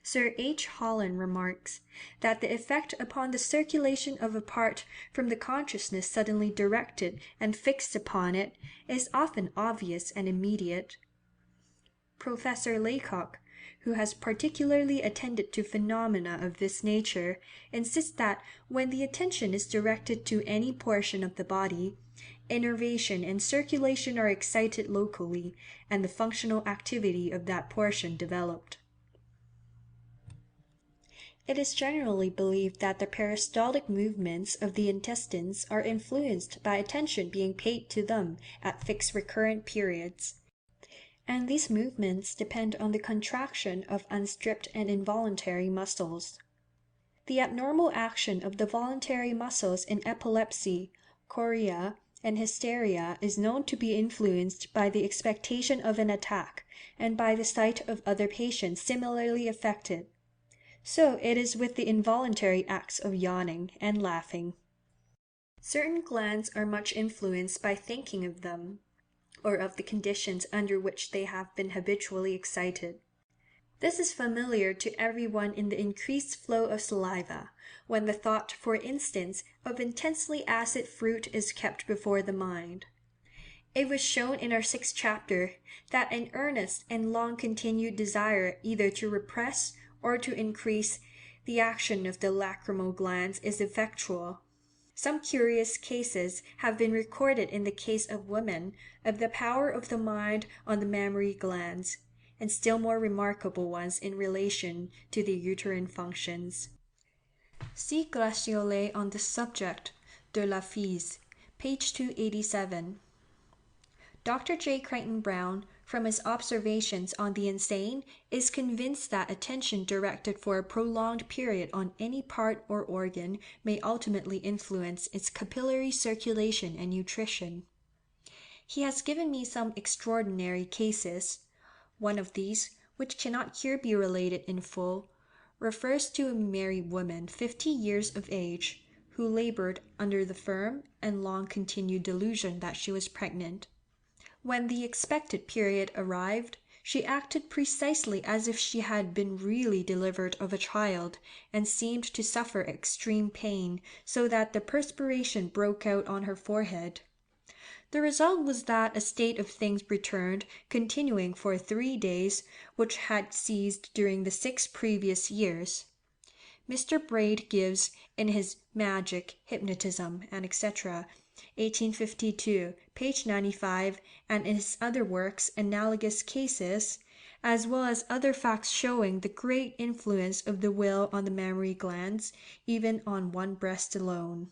Sir H. Holland remarks that the effect upon the circulation of a part from the consciousness suddenly directed and fixed upon it is often obvious and immediate. Professor Laycock, who has particularly attended to phenomena of this nature, insists that when the attention is directed to any portion of the body, innervation and circulation are excited locally, and the functional activity of that portion developed. It is generally believed that the peristaltic movements of the intestines are influenced by attention being paid to them at fixed recurrent periods, and these movements depend on the contraction of unstripped and involuntary muscles. The abnormal action of the voluntary muscles in epilepsy, chorea, and hysteria is known to be influenced by the expectation of an attack, and by the sight of other patients similarly affected. So it is with the involuntary acts of yawning and laughing. Certain glands are much influenced by thinking of them, or of the conditions under which they have been habitually excited. This is familiar to everyone in the increased flow of saliva, when the thought, for instance, of intensely acid fruit is kept before the mind. It was shown in our 6th chapter that an earnest and long-continued desire either to repress or to increase the action of the lacrymal glands is effectual. Some curious cases have been recorded in the case of women of the power of the mind on the mammary glands, and still more remarkable ones in relation to the uterine functions. See Gratiolet on this subject, de la Fise, page 287. Dr. J. Crichton Browne, from his observations on the insane, is convinced that attention directed for a prolonged period on any part or organ may ultimately influence its capillary circulation and nutrition. He has given me some extraordinary cases. One of these, which cannot here be related in full, refers to a married woman 50 years of age, who labored under the firm and long-continued delusion that she was pregnant. When the expected period arrived, she acted precisely as if she had been really delivered of a child, and seemed to suffer extreme pain, so that the perspiration broke out on her forehead. The result was that a state of things returned, continuing for 3 days, which had ceased during the 6 previous years. Mr. Braid gives, in his Magic, Hypnotism, and etc., 1852, page 95, and in his other works, analogous cases, as well as other facts showing the great influence of the will on the mammary glands, even on one breast alone.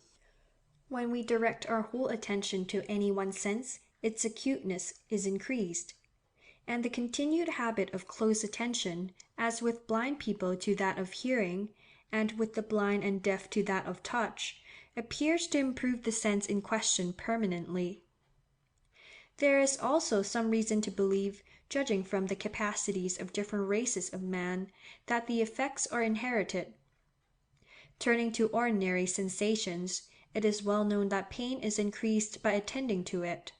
When we direct our whole attention to any one sense, its acuteness is increased. And the continued habit of close attention, as with blind people to that of hearing, and with the blind and deaf to that of touch, appears to improve the sense in question permanently. There is also some reason to believe, judging from the capacities of different races of man, that the effects are inherited. Turning to ordinary sensations, it is well known that pain is increased by attending to it.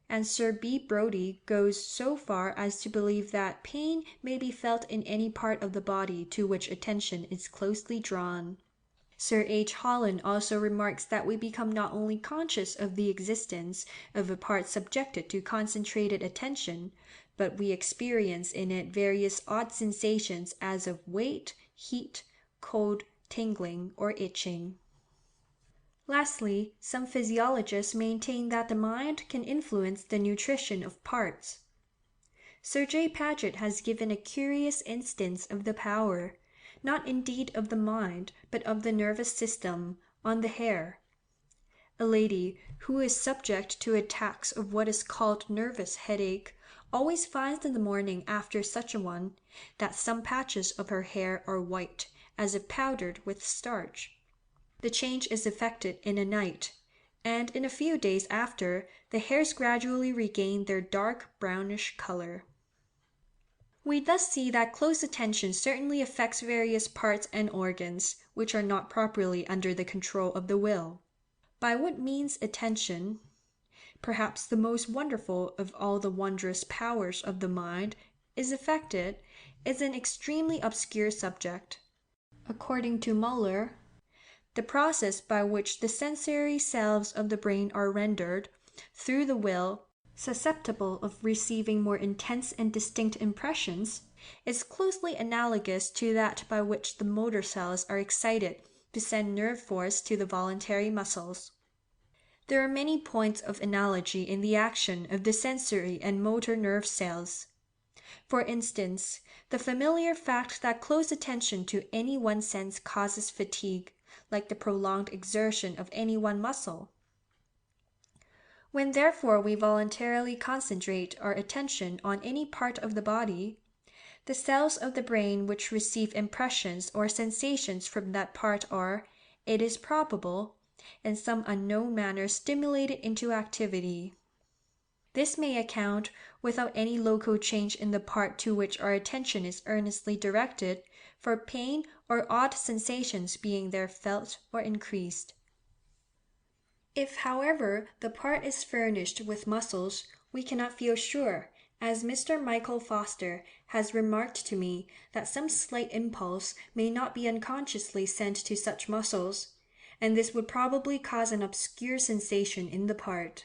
And Sir B. Brodie goes so far as to believe that pain may be felt in any part of the body to which attention is closely drawn. Sir H. Holland also remarks that we become not only conscious of the existence of a part subjected to concentrated attention, but we experience in it various odd sensations as of weight, heat, cold, tingling, or itching. Lastly, some physiologists maintain that the mind can influence the nutrition of parts. Sir J. Paget has given a curious instance of the power, not indeed of the mind, but of the nervous system, on the hair. A lady who is subject to attacks of what is called nervous headache always finds in the morning after such a one that some patches of her hair are white, as if powdered with starch. The change is effected in a night, and in a few days after, the hairs gradually regain their dark brownish color. We thus see that close attention certainly affects various parts and organs, which are not properly under the control of the will. By what means attention, perhaps the most wonderful of all the wondrous powers of the mind, is affected, is an extremely obscure subject. According to Müller, the process by which the sensory cells of the brain are rendered, through the will, susceptible of receiving more intense and distinct impressions, is closely analogous to that by which the motor cells are excited to send nerve force to the voluntary muscles. There are many points of analogy in the action of the sensory and motor nerve cells. For instance, the familiar fact that close attention to any one sense causes fatigue, like the prolonged exertion of any one muscle. When therefore we voluntarily concentrate our attention on any part of the body, the cells of the brain which receive impressions or sensations from that part are, it is probable, in some unknown manner stimulated into activity. This may account, without any local change in the part to which our attention is earnestly directed, for pain or odd sensations being there felt or increased. If, however, the part is furnished with muscles, we cannot feel sure, as Mr. Michael Foster has remarked to me that some slight impulse may not be unconsciously sent to such muscles, and this would probably cause an obscure sensation in the part.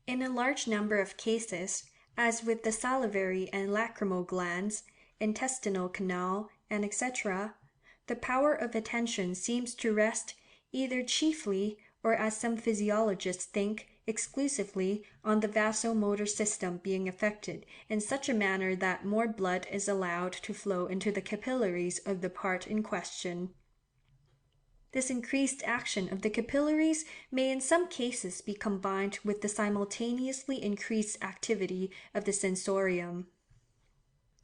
In a large number of cases, as with the salivary and lacrymal glands, intestinal canal, and etc., the power of attention seems to rest either chiefly, or as some physiologists think, exclusively on the vasomotor system being affected in such a manner that more blood is allowed to flow into the capillaries of the part in question. This increased action of the capillaries may in some cases be combined with the simultaneously increased activity of the sensorium.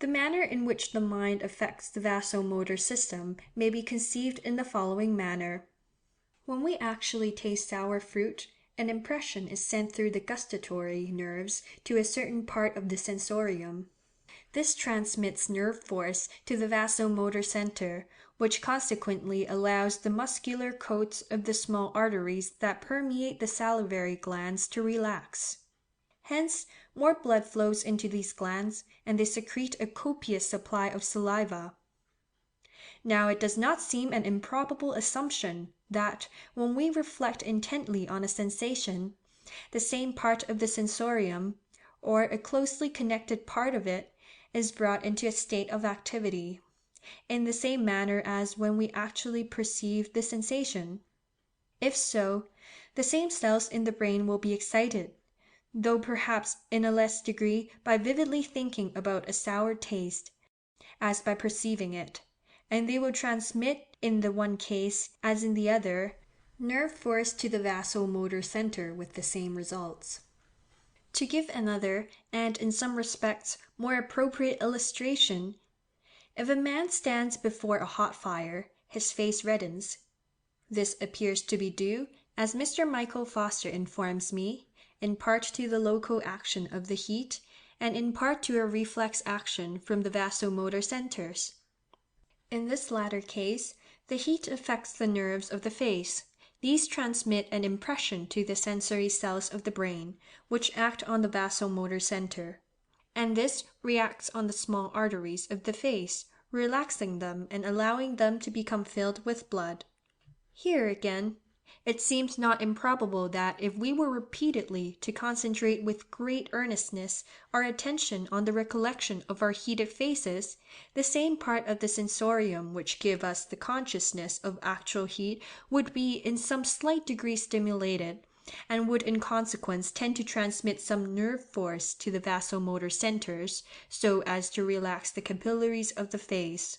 The manner in which the mind affects the vasomotor system may be conceived in the following manner. When we actually taste sour fruit, an impression is sent through the gustatory nerves to a certain part of the sensorium. This transmits nerve force to the vasomotor center, which consequently allows the muscular coats of the small arteries that permeate the salivary glands to relax. Hence, more blood flows into these glands, and they secrete a copious supply of saliva. Now it does not seem an improbable assumption that, when we reflect intently on a sensation, the same part of the sensorium, or a closely connected part of it, is brought into a state of activity, in the same manner as when we actually perceive the sensation. If so, the same cells in the brain will be excited, though perhaps in a less degree by vividly thinking about a sour taste, as by perceiving it, and they will transmit in the one case, as in the other, nerve force to the vasomotor center with the same results. To give another, and in some respects more appropriate illustration, if a man stands before a hot fire, his face reddens. This appears to be due, as Mr. Michael Foster informs me, in part to the local action of the heat, and in part to a reflex action from the vasomotor centers. In this latter case, the heat affects the nerves of the face. These transmit an impression to the sensory cells of the brain, which act on the vasomotor center, and this reacts on the small arteries of the face, relaxing them and allowing them to become filled with blood. Here again, it seems not improbable that if we were repeatedly to concentrate with great earnestness our attention on the recollection of our heated faces, the same part of the sensorium which give us the consciousness of actual heat would be in some slight degree stimulated, and would in consequence tend to transmit some nerve force to the vasomotor centers, so as to relax the capillaries of the face.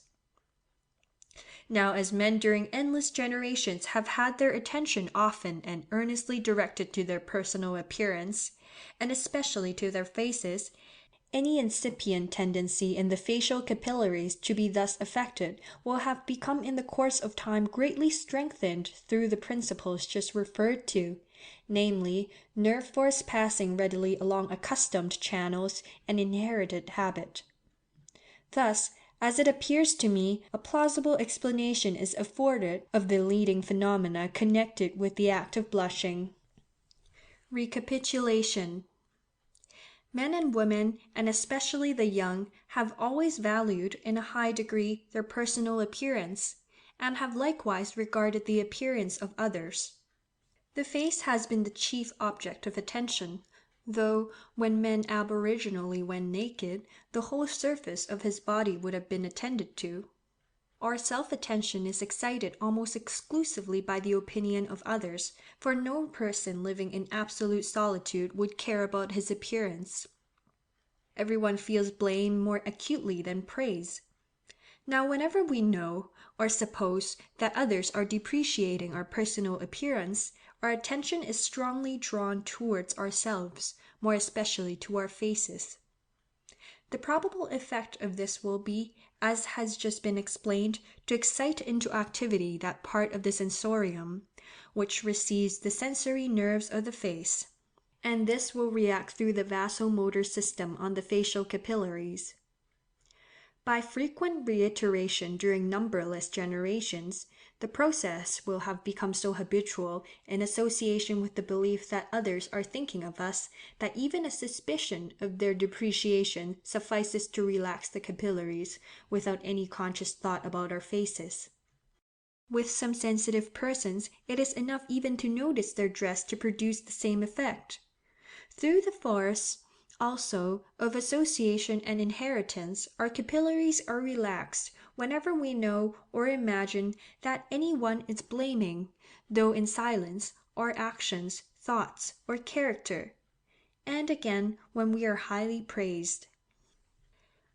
Now, as men during endless generations have had their attention often and earnestly directed to their personal appearance, and especially to their faces, any incipient tendency in the facial capillaries to be thus affected will have become in the course of time greatly strengthened through the principles just referred to, namely, nerve force passing readily along accustomed channels and inherited habit. Thus, as it appears to me, a plausible explanation is afforded of the leading phenomena connected with the act of blushing. Recapitulation. Men and women, and especially the young, have always valued in a high degree their personal appearance, and have likewise regarded the appearance of others. The face has been the chief object of attention, though when man aboriginally went naked, the whole surface of his body would have been attended to. Our self-attention is excited almost exclusively by the opinion of others, for no person living in absolute solitude would care about his appearance. Everyone feels blame more acutely than praise. Now, whenever we know or suppose that others are depreciating our personal appearance, our attention is strongly drawn towards ourselves, more especially to our faces. The probable effect of this will be, as has just been explained, to excite into activity that part of the sensorium which receives the sensory nerves of the face, and this will react through the vasomotor system on the facial capillaries. By frequent reiteration during numberless generations, the process will have become so habitual in association with the belief that others are thinking of us that even a suspicion of their depreciation suffices to relax the capillaries without any conscious thought about our faces. With some sensitive persons, it is enough even to notice their dress to produce the same effect. Through the force also of association and inheritance, our capillaries are relaxed whenever we know or imagine that any one is blaming, though in silence, our actions, thoughts, or character, and again when we are highly praised.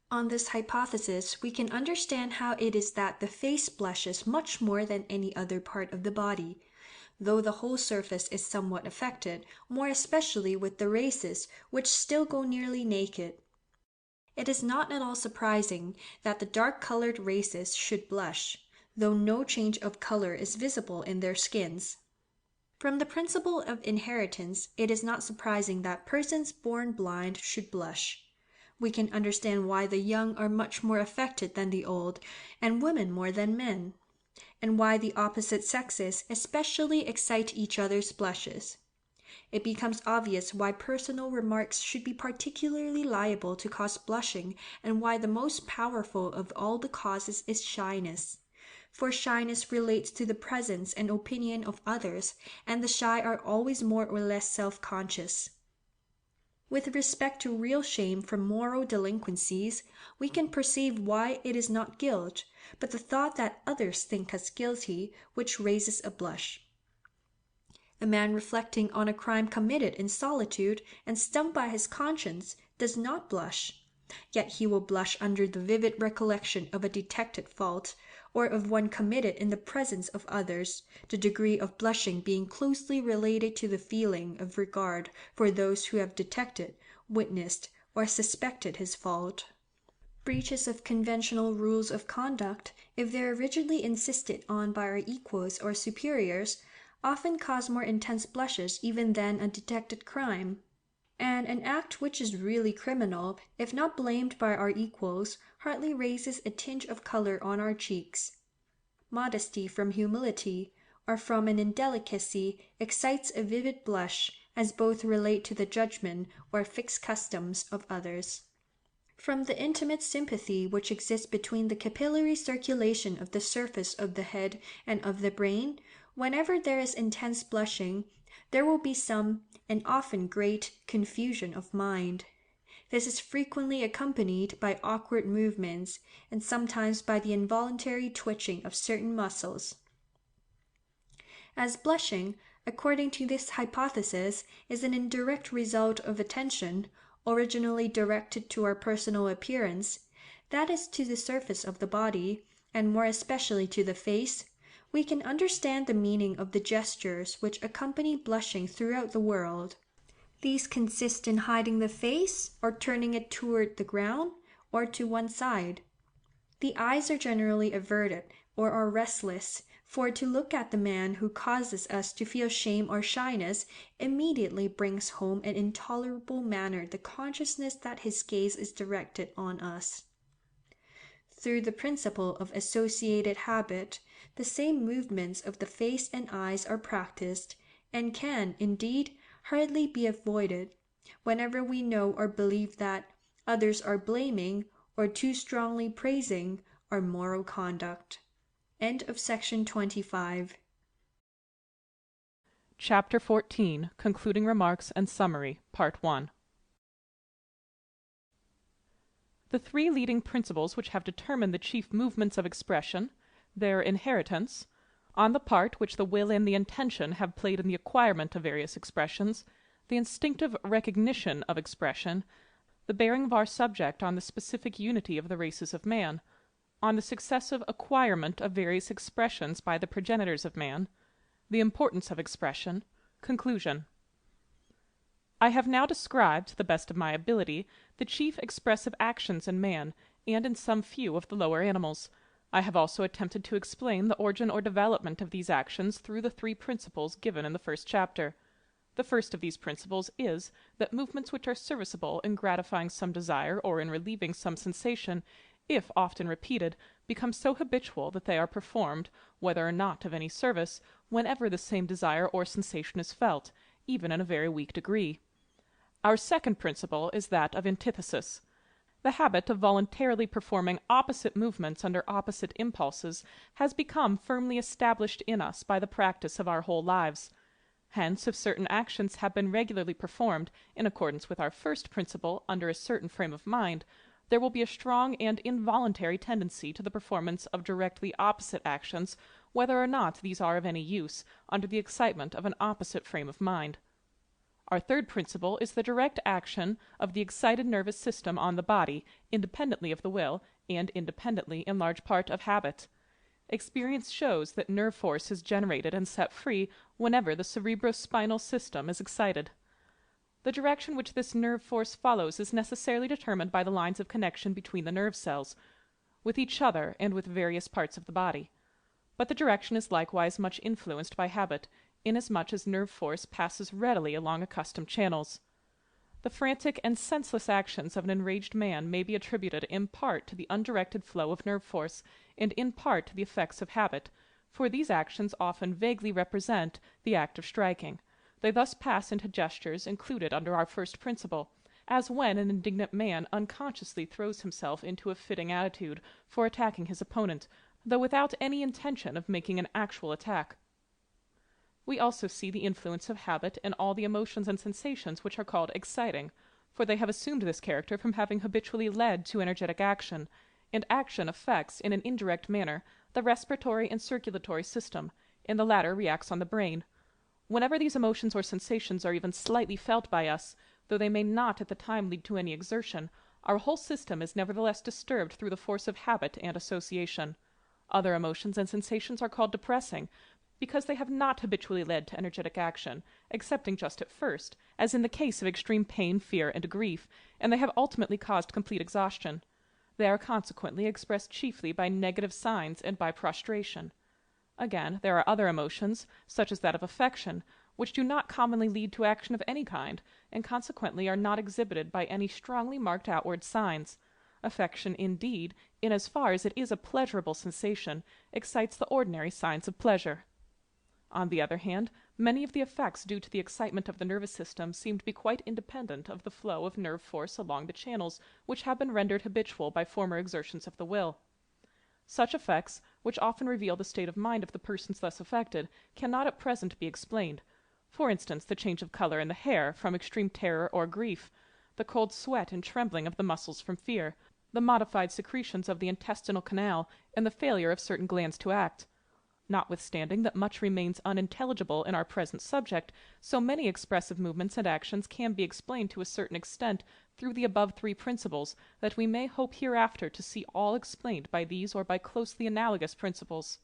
On this hypothesis, we can understand how it is that the face blushes much more than any other part of the body, though the whole surface is somewhat affected, more especially with the races which still go nearly naked. It is not at all surprising that the dark-colored races should blush, though no change of color is visible in their skins. From the principle of inheritance, it is not surprising that persons born blind should blush. We can understand why the young are much more affected than the old, and women more than men, and why the opposite sexes especially excite each other's blushes. It becomes obvious why personal remarks should be particularly liable to cause blushing, and why the most powerful of all the causes is shyness. For shyness relates to the presence and opinion of others, and the shy are always more or less self-conscious. With respect to real shame from moral delinquencies, we can perceive why it is not guilt, but the thought that others think us guilty, which raises a blush. A man reflecting on a crime committed in solitude and stung by his conscience does not blush, yet he will blush under the vivid recollection of a detected fault, or of one committed in the presence of others, the degree of blushing being closely related to the feeling of regard for those who have detected, witnessed, or suspected his fault. Breaches of conventional rules of conduct, if they are rigidly insisted on by our equals or superiors, often cause more intense blushes even than a detected crime. And an act which is really criminal, if not blamed by our equals, hardly raises a tinge of color on our cheeks. Modesty from humility, or from an indelicacy, excites a vivid blush, as both relate to the judgment or fixed customs of others. From the intimate sympathy which exists between the capillary circulation of the surface of the head and of the brain, whenever there is intense blushing, there will be some, and often great, confusion of mind. This is frequently accompanied by awkward movements, and sometimes by the involuntary twitching of certain muscles. As blushing, according to this hypothesis, is an indirect result of attention, originally directed to our personal appearance, that is to the surface of the body, and more especially to the face, we can understand the meaning of the gestures which accompany blushing throughout the world. These consist in hiding the face, or turning it toward the ground, or to one side. The eyes are generally averted, or are restless, for to look at the man who causes us to feel shame or shyness immediately brings home in intolerable manner the consciousness that his gaze is directed on us. Through the principle of associated habit, the same movements of the face and eyes are practiced, and can, indeed, hardly be avoided, whenever we know or believe that others are blaming, or too strongly praising, our moral conduct. End of section 25. Chapter 14. Concluding Remarks and Summary, Part 1. The three leading principles which have determined the chief movements of expression, their inheritance, on the part which the will and the intention have played in the acquirement of various expressions, the instinctive recognition of expression, the bearing of our subject on the specific unity of the races of man, on the successive acquirement of various expressions by the progenitors of man, the importance of expression, conclusion. I have now described, to the best of my ability, the chief expressive actions in man, and in some few of the lower animals. I have also attempted to explain the origin or development of these actions through the three principles given in the first chapter. The first of these principles is, that movements which are serviceable in gratifying some desire or in relieving some sensation if often repeated, become so habitual that they are performed, whether or not of any service, whenever the same desire or sensation is felt, even in a very weak degree. Our second principle is that of antithesis. The habit of voluntarily performing opposite movements under opposite impulses has become firmly established in us by the practice of our whole lives. Hence, if certain actions have been regularly performed, in accordance with our first principle, under a certain frame of mind, there will be a strong and involuntary tendency to the performance of directly opposite actions, whether or not these are of any use, under the excitement of an opposite frame of mind. Our third principle is the direct action of the excited nervous system on the body, independently of the will, and independently, in large part, of habit. Experience shows that nerve force is generated and set free whenever the cerebrospinal system is excited. The direction which this nerve force follows is necessarily determined by the lines of connection between the nerve cells, with each other and with various parts of the body. But the direction is likewise much influenced by habit, inasmuch as nerve force passes readily along accustomed channels. The frantic and senseless actions of an enraged man may be attributed in part to the undirected flow of nerve force, and in part to the effects of habit, for these actions often vaguely represent the act of striking. They thus pass into gestures included under our first principle, as when an indignant man unconsciously throws himself into a fitting attitude for attacking his opponent, though without any intention of making an actual attack. We also see the influence of habit in all the emotions and sensations which are called exciting, for they have assumed this character from having habitually led to energetic action, and action affects in an indirect manner the respiratory and circulatory system, and the latter reacts on the brain. Whenever these emotions or sensations are even slightly felt by us, though they may not at the time lead to any exertion, our whole system is nevertheless disturbed through the force of habit and association. Other emotions and sensations are called depressing, because they have not habitually led to energetic action, excepting just at first, as in the case of extreme pain, fear, and grief, and they have ultimately caused complete exhaustion. They are consequently expressed chiefly by negative signs and by prostration. Again, there are other emotions, such as that of affection, which do not commonly lead to action of any kind, and consequently are not exhibited by any strongly marked outward signs. Affection, indeed, in as far as it is a pleasurable sensation, excites the ordinary signs of pleasure. On the other hand, many of the effects due to the excitement of the nervous system seem to be quite independent of the flow of nerve force along the channels which have been rendered habitual by former exertions of the will. Such effects, which often reveal the state of mind of the persons thus affected, cannot at present be explained. For instance, the change of color in the hair from extreme terror or grief, the cold sweat and trembling of the muscles from fear, the modified secretions of the intestinal canal, and the failure of certain glands to act. Notwithstanding that much remains unintelligible in our present subject, so many expressive movements and actions can be explained to a certain extent through the above three principles, that we may hope hereafter to see all explained by these or by closely analogous principles.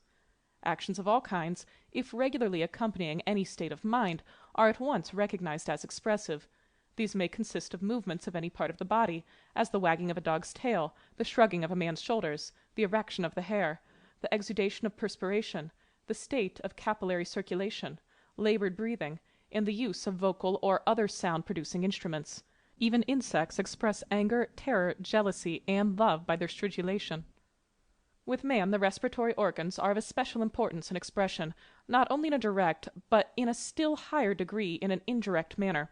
Actions of all kinds, if regularly accompanying any state of mind, are at once recognized as expressive. These may consist of movements of any part of the body, as the wagging of a dog's tail, the shrugging of a man's shoulders, the erection of the hair, the exudation of perspiration, the state of capillary circulation, labored breathing, and the use of vocal or other sound-producing instruments. Even insects express anger, terror, jealousy, and love by their stridulation. With man, the respiratory organs are of especial importance in expression, not only in a direct, but in a still higher degree in an indirect manner.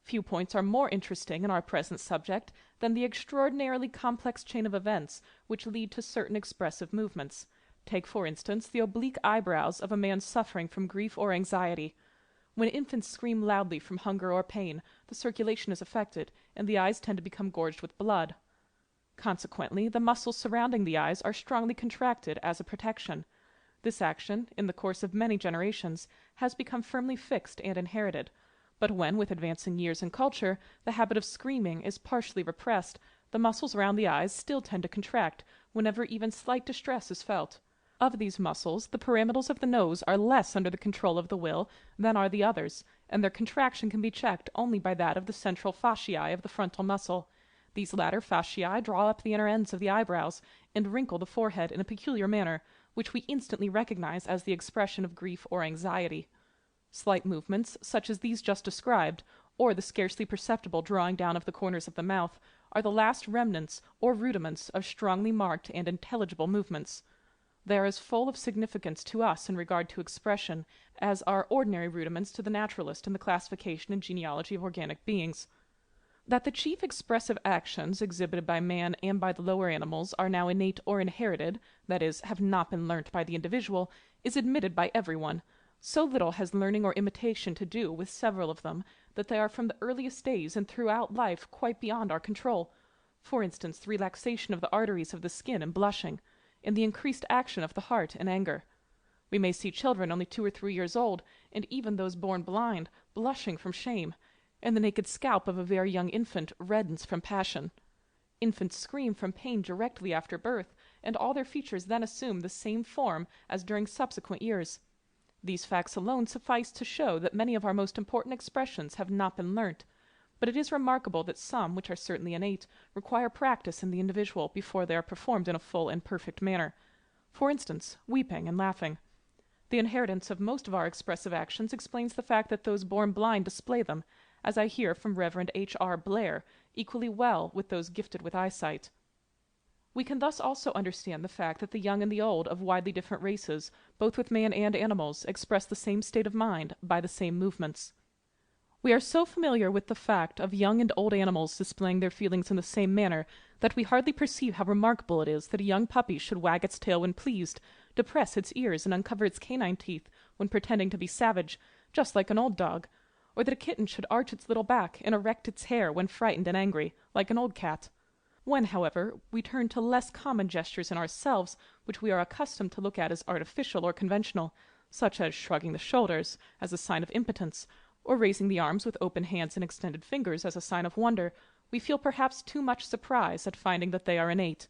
Few points are more interesting in our present subject than the extraordinarily complex chain of events which lead to certain expressive movements. Take, for instance, the oblique eyebrows of a man suffering from grief or anxiety. When infants scream loudly from hunger or pain, the circulation is affected, and the eyes tend to become gorged with blood. Consequently, the muscles surrounding the eyes are strongly contracted as a protection. This action, in the course of many generations, has become firmly fixed and inherited. But when, with advancing years and culture, the habit of screaming is partially repressed, the muscles round the eyes still tend to contract whenever even slight distress is felt. Of these muscles, the pyramidals of the nose are less under the control of the will than are the others, and their contraction can be checked only by that of the central fasciae of the frontal muscle. These latter fasciae draw up the inner ends of the eyebrows, and wrinkle the forehead in a peculiar manner, which we instantly recognize as the expression of grief or anxiety. Slight movements, such as these just described, or the scarcely perceptible drawing down of the corners of the mouth, are the last remnants or rudiments of strongly marked and intelligible movements. They are as full of significance to us in regard to expression as are ordinary rudiments to the naturalist in the classification and genealogy of organic beings. That the chief expressive actions exhibited by man and by the lower animals are now innate or inherited, that is, have not been learnt by the individual, is admitted by everyone. So little has learning or imitation to do with several of them, that they are from the earliest days and throughout life quite beyond our control. For instance, the relaxation of the arteries of the skin in blushing, and the increased action of the heart in anger. We may see children only 2 or 3 years old, and even those born blind, blushing from shame, and the naked scalp of a very young infant reddens from passion. Infants scream from pain directly after birth, and all their features then assume the same form as during subsequent years. These facts alone suffice to show that many of our most important expressions have not been learnt, but it is remarkable that some, which are certainly innate, require practice in the individual before they are performed in a full and perfect manner. For instance, weeping and laughing. The inheritance of most of our expressive actions explains the fact that those born blind display them, as I hear from Rev. H.R. Blair, equally well with those gifted with eyesight. We can thus also understand the fact that the young and the old of widely different races, both with man and animals, express the same state of mind by the same movements. We are so familiar with the fact of young and old animals displaying their feelings in the same manner that we hardly perceive how remarkable it is that a young puppy should wag its tail when pleased, depress its ears and uncover its canine teeth when pretending to be savage, just like an old dog, or that a kitten should arch its little back and erect its hair when frightened and angry, like an old cat. When, however, we turn to less common gestures in ourselves, which we are accustomed to look at as artificial or conventional, such as shrugging the shoulders as a sign of impotence, or raising the arms with open hands and extended fingers as a sign of wonder, we feel perhaps too much surprise at finding that they are innate.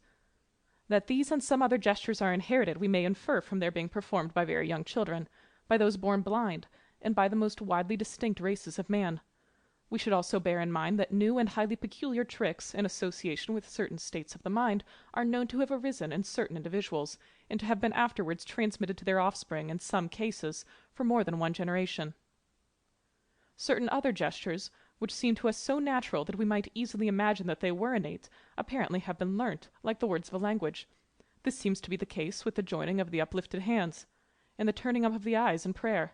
That these and some other gestures are inherited we may infer from their being performed by very young children, by those born blind, and by the most widely distinct races of man. We should also bear in mind that new and highly peculiar tricks, in association with certain states of the mind, are known to have arisen in certain individuals, and to have been afterwards transmitted to their offspring, in some cases, for more than one generation. Certain other gestures, which seem to us so natural that we might easily imagine that they were innate, apparently have been learnt, like the words of a language. This seems to be the case with the joining of the uplifted hands, and the turning up of the eyes in prayer.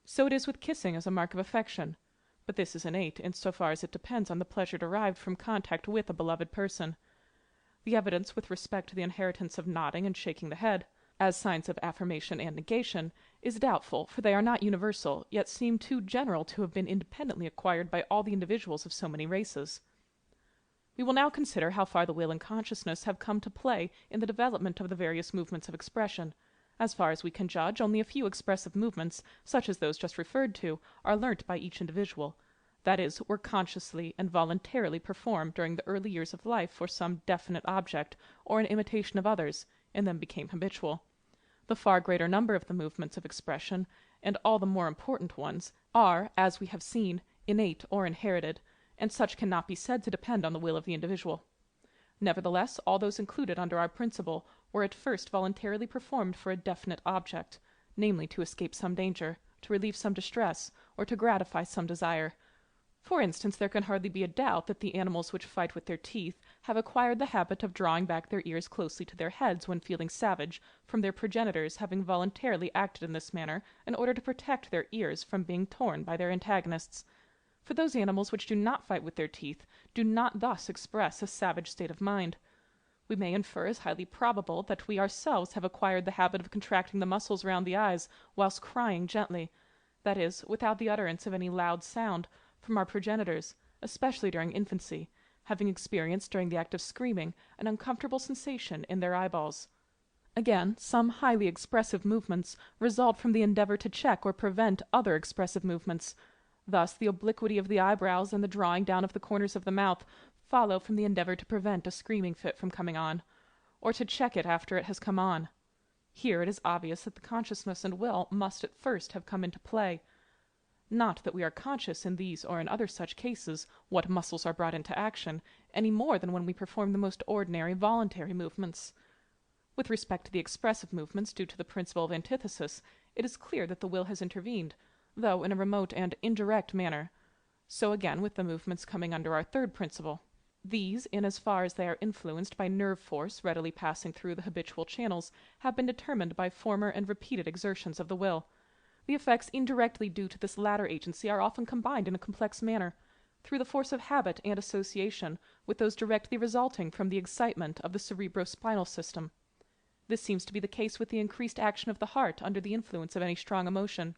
So it is with kissing as a mark of affection, but this is innate in so far as it depends on the pleasure derived from contact with a beloved person. The evidence with respect to the inheritance of nodding and shaking the head, as signs of affirmation and negation, is doubtful, for they are not universal, yet seem too general to have been independently acquired by all the individuals of so many races. We will now consider how far the will and consciousness have come to play in the development of the various movements of expression. As far as we can judge, only a few expressive movements, such as those just referred to, are learnt by each individual. That is, were consciously and voluntarily performed during the early years of life for some definite object, or in imitation of others, and then became habitual. The far greater number of the movements of expression, and all the more important ones, are, as we have seen, innate or inherited, and such cannot be said to depend on the will of the individual. Nevertheless, all those included under our principle were at first voluntarily performed for a definite object, namely to escape some danger, to relieve some distress, or to gratify some desire. For instance, there can hardly be a doubt that the animals which fight with their teeth have acquired the habit of drawing back their ears closely to their heads when feeling savage, from their progenitors having voluntarily acted in this manner in order to protect their ears from being torn by their antagonists. For those animals which do not fight with their teeth do not thus express a savage state of mind. We may infer as highly probable that we ourselves have acquired the habit of contracting the muscles round the eyes whilst crying gently, that is, without the utterance of any loud sound, from our progenitors, especially during infancy, having experienced during the act of screaming an uncomfortable sensation in their eyeballs. Again, some highly expressive movements result from the endeavour to check or prevent other expressive movements. Thus the obliquity of the eyebrows and the drawing down of the corners of the mouth follow from the endeavour to prevent a screaming fit from coming on, or to check it after it has come on. Here it is obvious that the consciousness and will must at first have come into play. Not that we are conscious in these or in other such cases what muscles are brought into action, any more than when we perform the most ordinary voluntary movements. With respect to the expressive movements due to the principle of antithesis, it is clear that the will has intervened, though in a remote and indirect manner. So again with the movements coming under our third principle. These, in as far as they are influenced by nerve force readily passing through the habitual channels, have been determined by former and repeated exertions of the will. The effects indirectly due to this latter agency are often combined in a complex manner, through the force of habit and association, with those directly resulting from the excitement of the cerebrospinal system. This seems to be the case with the increased action of the heart under the influence of any strong emotion.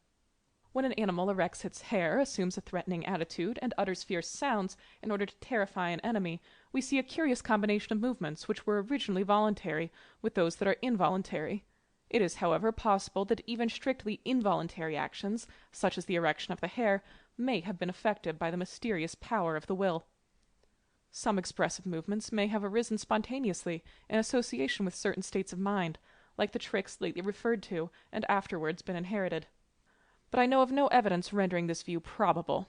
When an animal erects its hair, assumes a threatening attitude, and utters fierce sounds in order to terrify an enemy, we see a curious combination of movements which were originally voluntary with those that are involuntary. It is, however, possible that even strictly involuntary actions, such as the erection of the hair, may have been affected by the mysterious power of the will. Some expressive movements may have arisen spontaneously in association with certain states of mind, like the tricks lately referred to, and afterwards been inherited. But I know of no evidence rendering this view probable.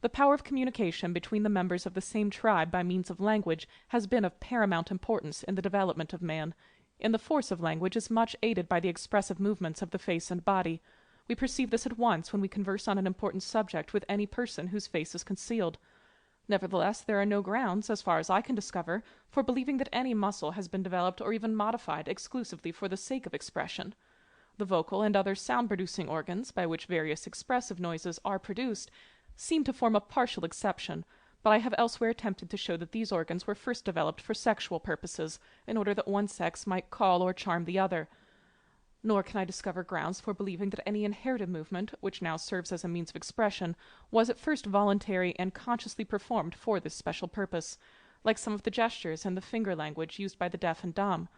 The power of communication between the members of the same tribe by means of language has been of paramount importance in the development of man, and the force of language is much aided by the expressive movements of the face and body. We perceive this at once when we converse on an important subject with any person whose face is concealed. Nevertheless, there are no grounds, as far as I can discover, for believing that any muscle has been developed or even modified exclusively for the sake of expression. The vocal and other sound-producing organs, by which various expressive noises are produced, seem to form a partial exception, but I have elsewhere attempted to show that these organs were first developed for sexual purposes, in order that one sex might call or charm the other. Nor can I discover grounds for believing that any inherited movement, which now serves as a means of expression, was at first voluntary and consciously performed for this special purpose, like some of the gestures and the finger language used by the deaf and dumb.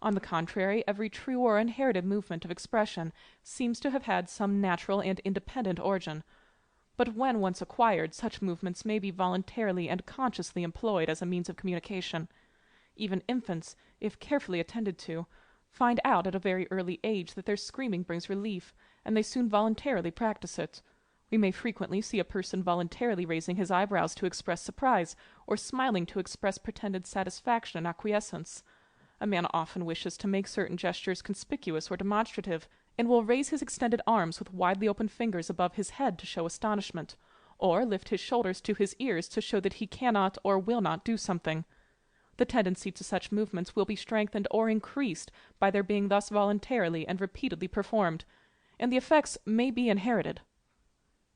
On the contrary, every true or inherited movement of expression seems to have had some natural and independent origin. But when once acquired, such movements may be voluntarily and consciously employed as a means of communication. Even infants, if carefully attended to, find out at a very early age that their screaming brings relief, and they soon voluntarily practice it. We may frequently see a person voluntarily raising his eyebrows to express surprise, or smiling to express pretended satisfaction and acquiescence. A man often wishes to make certain gestures conspicuous or demonstrative, and will raise his extended arms with widely open fingers above his head to show astonishment, or lift his shoulders to his ears to show that he cannot or will not do something. The tendency to such movements will be strengthened or increased by their being thus voluntarily and repeatedly performed, and the effects may be inherited.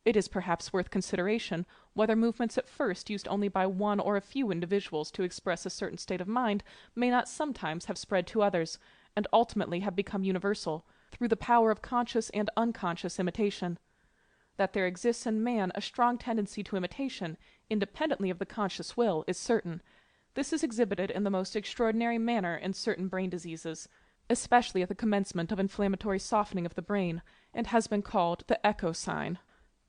It is perhaps worth consideration whether movements at first used only by one or a few individuals to express a certain state of mind may not sometimes have spread to others, and ultimately have become universal, through the power of conscious and unconscious imitation. That there exists in man a strong tendency to imitation, independently of the conscious will, is certain. This is exhibited in the most extraordinary manner in certain brain diseases, especially at the commencement of inflammatory softening of the brain, and has been called the echo sign.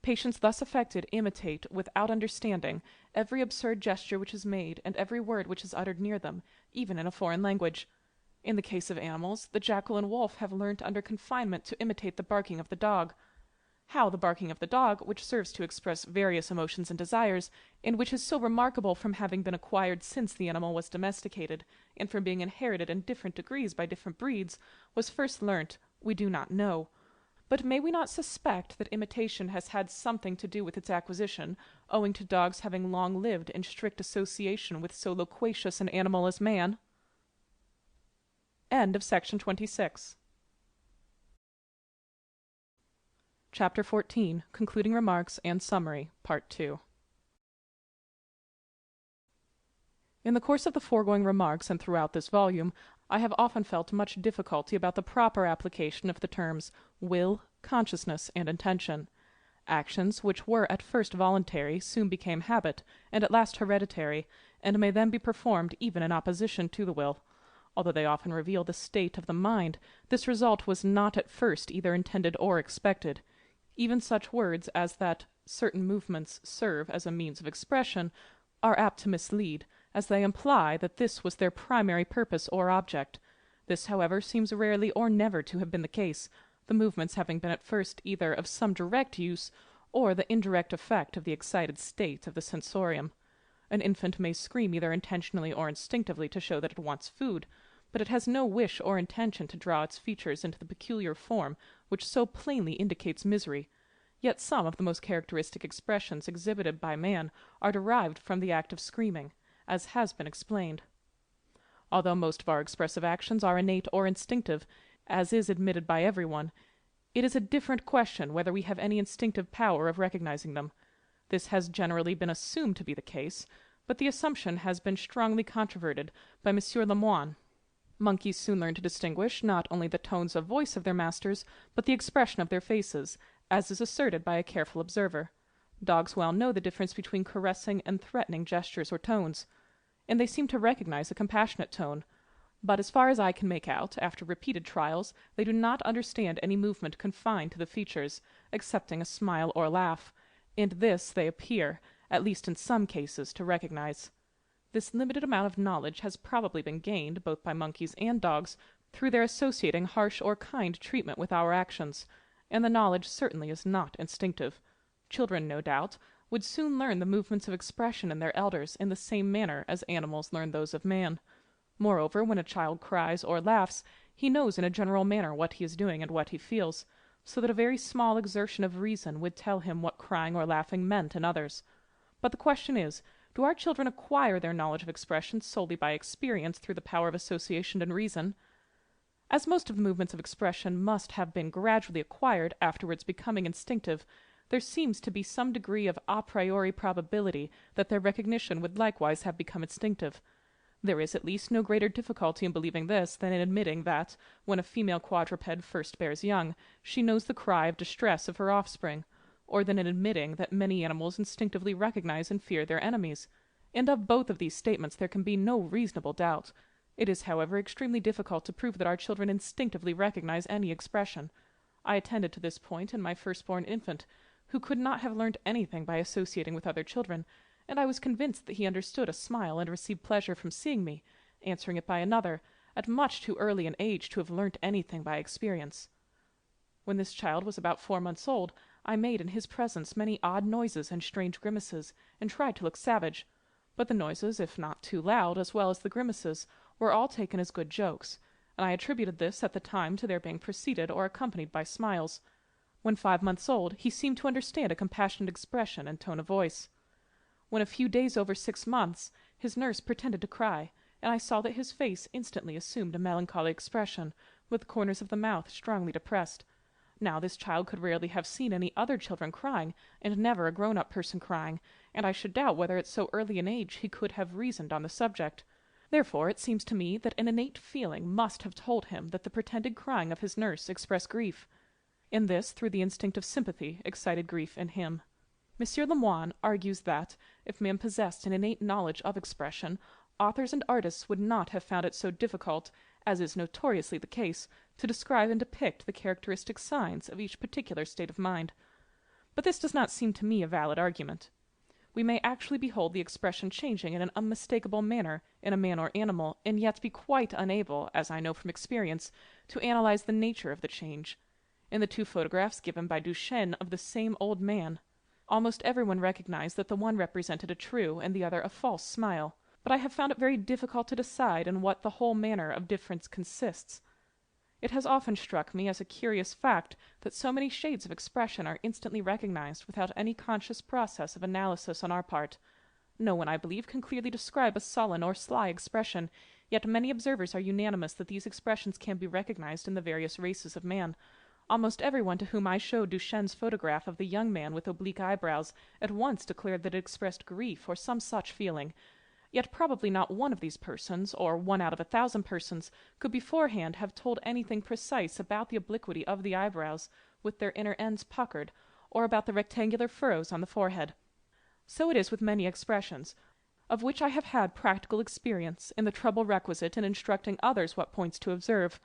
Patients thus affected imitate, without understanding, every absurd gesture which is made, and every word which is uttered near them, even in a foreign language. In the case of animals, the jackal and wolf have learnt under confinement to imitate the barking of the dog. How the barking of the dog, which serves to express various emotions and desires, and which is so remarkable from having been acquired since the animal was domesticated, and from being inherited in different degrees by different breeds, was first learnt, we do not know. But may we not suspect that imitation has had something to do with its acquisition, owing to dogs having long lived in strict association with so loquacious an animal as man? End of section 26. Chapter 14. Concluding Remarks and Summary, Part 2. In the course of the foregoing remarks and throughout this volume, I have often felt much difficulty about the proper application of the terms will, consciousness, and intention. Actions which were at first voluntary soon became habit, and at last hereditary, and may then be performed even in opposition to the will. Although they often reveal the state of the mind, this result was not at first either intended or expected. Even such words as that certain movements serve as a means of expression are apt to mislead, as they imply that this was their primary purpose or object. This, however, seems rarely or never to have been the case, the movements having been at first either of some direct use, or the indirect effect of the excited state of the sensorium. An infant may scream either intentionally or instinctively to show that it wants food, but it has no wish or intention to draw its features into the peculiar form which so plainly indicates misery. Yet some of the most characteristic expressions exhibited by man are derived from the act of screaming, as has been explained. Although most of our expressive actions are innate or instinctive, as is admitted by everyone, it is a different question whether we have any instinctive power of recognizing them. This has generally been assumed to be the case, but the assumption has been strongly controverted by M. Lemoine. Monkeys soon learn to distinguish not only the tones of voice of their masters, but the expression of their faces, as is asserted by a careful observer. Dogs well know the difference between caressing and threatening gestures or tones, and they seem to recognize a compassionate tone. But as far as I can make out, after repeated trials, they do not understand any movement confined to the features, excepting a smile or laugh, and this they appear, at least in some cases, to recognize. This limited amount of knowledge has probably been gained, both by monkeys and dogs, through their associating harsh or kind treatment with our actions, and the knowledge certainly is not instinctive. Children, no doubt, would soon learn the movements of expression in their elders in the same manner as animals learn those of man. Moreover, when a child cries or laughs, he knows in a general manner what he is doing and what he feels, so that a very small exertion of reason would tell him what crying or laughing meant in others. But the question is, do our children acquire their knowledge of expression solely by experience through the power of association and reason? As most of the movements of expression must have been gradually acquired, afterwards becoming instinctive, there seems to be some degree of a priori probability that their recognition would likewise have become instinctive. There is at least no greater difficulty in believing this than in admitting that, when a female quadruped first bears young, she knows the cry of distress of her offspring, or than in admitting that many animals instinctively recognize and fear their enemies. And of both of these statements there can be no reasonable doubt. It is, however, extremely difficult to prove that our children instinctively recognize any expression. I attended to this point in my firstborn infant, who could not have learned anything by associating with other children, and I was convinced that he understood a smile and received pleasure from seeing me, answering it by another, at much too early an age to have learnt anything by experience. When this child was about 4 months old, I made in his presence many odd noises and strange grimaces, and tried to look savage, but the noises, if not too loud, as well as the grimaces, were all taken as good jokes, and I attributed this at the time to their being preceded or accompanied by smiles. When 5 months old, he seemed to understand a compassionate expression and tone of voice. When a few days over 6 months, his nurse pretended to cry, and I saw that his face instantly assumed a melancholy expression, with the corners of the mouth strongly depressed. Now this child could rarely have seen any other children crying, and never a grown-up person crying, and I should doubt whether at so early an age he could have reasoned on the subject. Therefore it seems to me that an innate feeling must have told him that the pretended crying of his nurse expressed grief, and this, through the instinct of sympathy, excited grief in him. M. Lemoine argues that, if man possessed an innate knowledge of expression, authors and artists would not have found it so difficult, as is notoriously the case, to describe and depict the characteristic signs of each particular state of mind. But this does not seem to me a valid argument. We may actually behold the expression changing in an unmistakable manner in a man or animal, and yet be quite unable, as I know from experience, to analyze the nature of the change. In the 2 photographs given by Dejection of the same old man, almost everyone recognized that the one represented a true and the other a false smile, but I have found it very difficult to decide in what the whole manner of difference consists. It has often struck me as a curious fact that so many shades of expression are instantly recognized without any conscious process of analysis on our part. No one, I believe, can clearly describe a sullen or sly expression, yet many observers are unanimous that these expressions can be recognized in the various races of man. Almost everyone to whom I showed Duchenne's photograph of the young man with oblique eyebrows at once declared that it expressed grief or some such feeling. Yet probably not one of these persons, or 1 out of 1,000 persons, could beforehand have told anything precise about the obliquity of the eyebrows, with their inner ends puckered, or about the rectangular furrows on the forehead. So it is with many expressions, of which I have had practical experience in the trouble requisite in instructing others what points to observe.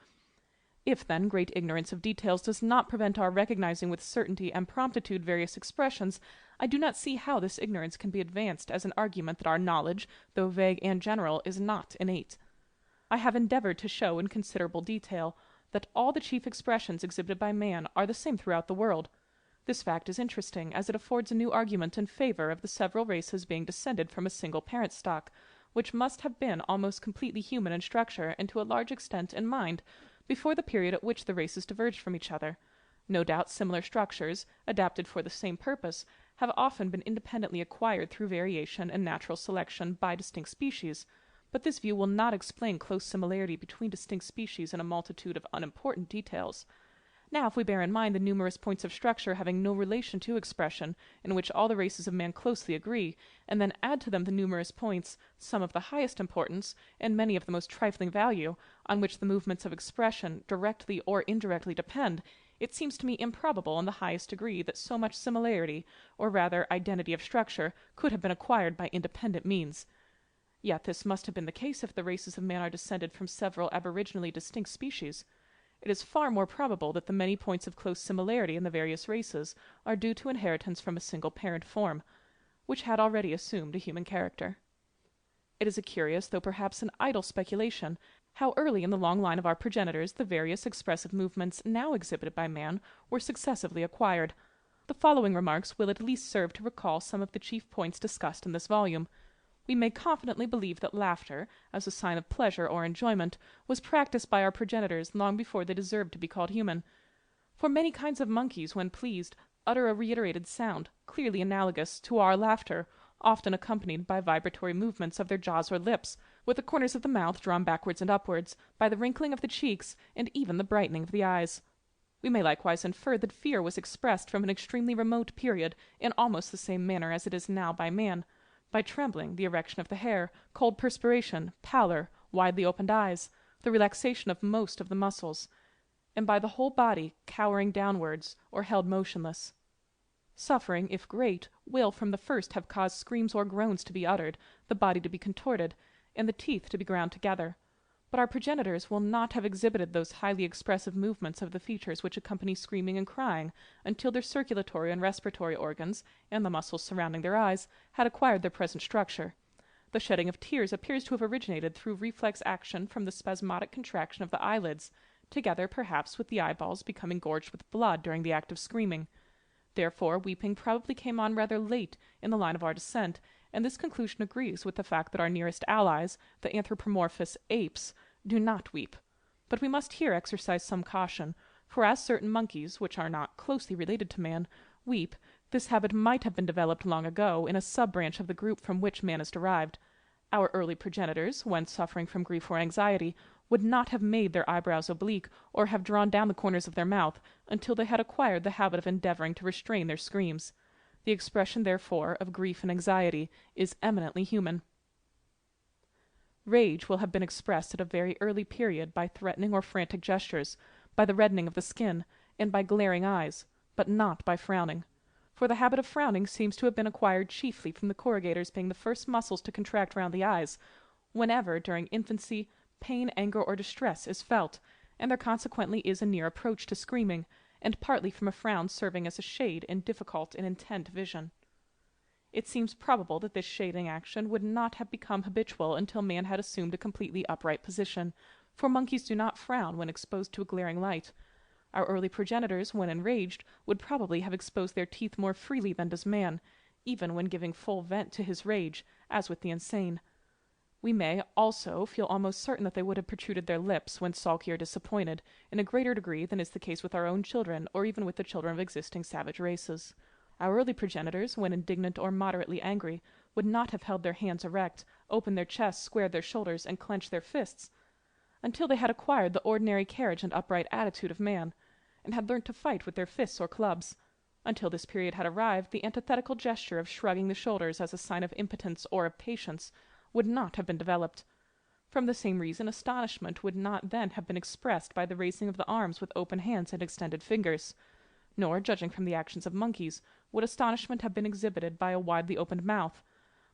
If, then, great ignorance of details does not prevent our recognizing with certainty and promptitude various expressions, I do not see how this ignorance can be advanced as an argument that our knowledge, though vague and general, is not innate. I have endeavored to show in considerable detail that all the chief expressions exhibited by man are the same throughout the world. This fact is interesting, as it affords a new argument in favor of the several races being descended from a single parent stock, which must have been almost completely human in structure and to a large extent in mind, before the period at which the races diverged from each other. No doubt similar structures, adapted for the same purpose, have often been independently acquired through variation and natural selection by distinct species, but this view will not explain close similarity between distinct species in a multitude of unimportant details. Now, if we bear in mind the numerous points of structure having no relation to expression, in which all the races of man closely agree, and then add to them the numerous points, some of the highest importance, and many of the most trifling value, on which the movements of expression directly or indirectly depend, it seems to me improbable in the highest degree that so much similarity, or rather identity of structure, could have been acquired by independent means. Yet this must have been the case if the races of man are descended from several aboriginally distinct species. It is far more probable that the many points of close similarity in the various races are due to inheritance from a single parent form, which had already assumed a human character. It is a curious, though perhaps an idle speculation, how early in the long line of our progenitors the various expressive movements now exhibited by man were successively acquired. The following remarks will at least serve to recall some of the chief points discussed in this volume. We may confidently believe that laughter, as a sign of pleasure or enjoyment, was practised by our progenitors long before they deserved to be called human. For many kinds of monkeys, when pleased, utter a reiterated sound, clearly analogous to our laughter, often accompanied by vibratory movements of their jaws or lips, with the corners of the mouth drawn backwards and upwards, by the wrinkling of the cheeks, and even the brightening of the eyes. We may likewise infer that fear was expressed from an extremely remote period in almost the same manner as it is now by man, by trembling, the erection of the hair, cold perspiration, pallor, widely opened eyes, the relaxation of most of the muscles, and by the whole body cowering downwards or held motionless. Suffering, if great, will from the first have caused screams or groans to be uttered, the body to be contorted, and the teeth to be ground together. But our progenitors will not have exhibited those highly expressive movements of the features which accompany screaming and crying, until their circulatory and respiratory organs, and the muscles surrounding their eyes, had acquired their present structure. The shedding of tears appears to have originated through reflex action from the spasmodic contraction of the eyelids, together perhaps with the eyeballs becoming gorged with blood during the act of screaming. Therefore weeping probably came on rather late in the line of our descent, and this conclusion agrees with the fact that our nearest allies, the anthropomorphous apes, do not weep. But we must here exercise some caution, for as certain monkeys, which are not closely related to man, weep, this habit might have been developed long ago in a sub-branch of the group from which man is derived. Our early progenitors, when suffering from grief or anxiety, would not have made their eyebrows oblique, or have drawn down the corners of their mouth, until they had acquired the habit of endeavoring to restrain their screams. The expression, therefore, of grief and anxiety is eminently human. Rage will have been expressed at a very early period by threatening or frantic gestures, by the reddening of the skin, and by glaring eyes, but not by frowning. For the habit of frowning seems to have been acquired chiefly from the corrugators being the first muscles to contract round the eyes, whenever, during infancy, pain, anger, or distress is felt, and there consequently is a near approach to screaming, and partly from a frown serving as a shade in difficult and intent vision. It seems probable that this shading action would not have become habitual until man had assumed a completely upright position, for monkeys do not frown when exposed to a glaring light. Our early progenitors, when enraged, would probably have exposed their teeth more freely than does man, even when giving full vent to his rage, as with the insane. We may, also, feel almost certain that they would have protruded their lips when sulky or disappointed, in a greater degree than is the case with our own children, or even with the children of existing savage races. Our early progenitors, when indignant or moderately angry, would not have held their hands erect, opened their chests, squared their shoulders, and clenched their fists, until they had acquired the ordinary carriage and upright attitude of man, and had learnt to fight with their fists or clubs. Until this period had arrived, the antithetical gesture of shrugging the shoulders as a sign of impotence or of patience would not have been developed. From the same reason, astonishment would not then have been expressed by the raising of the arms with open hands and extended fingers. Nor, judging from the actions of monkeys, would astonishment have been exhibited by a widely opened mouth,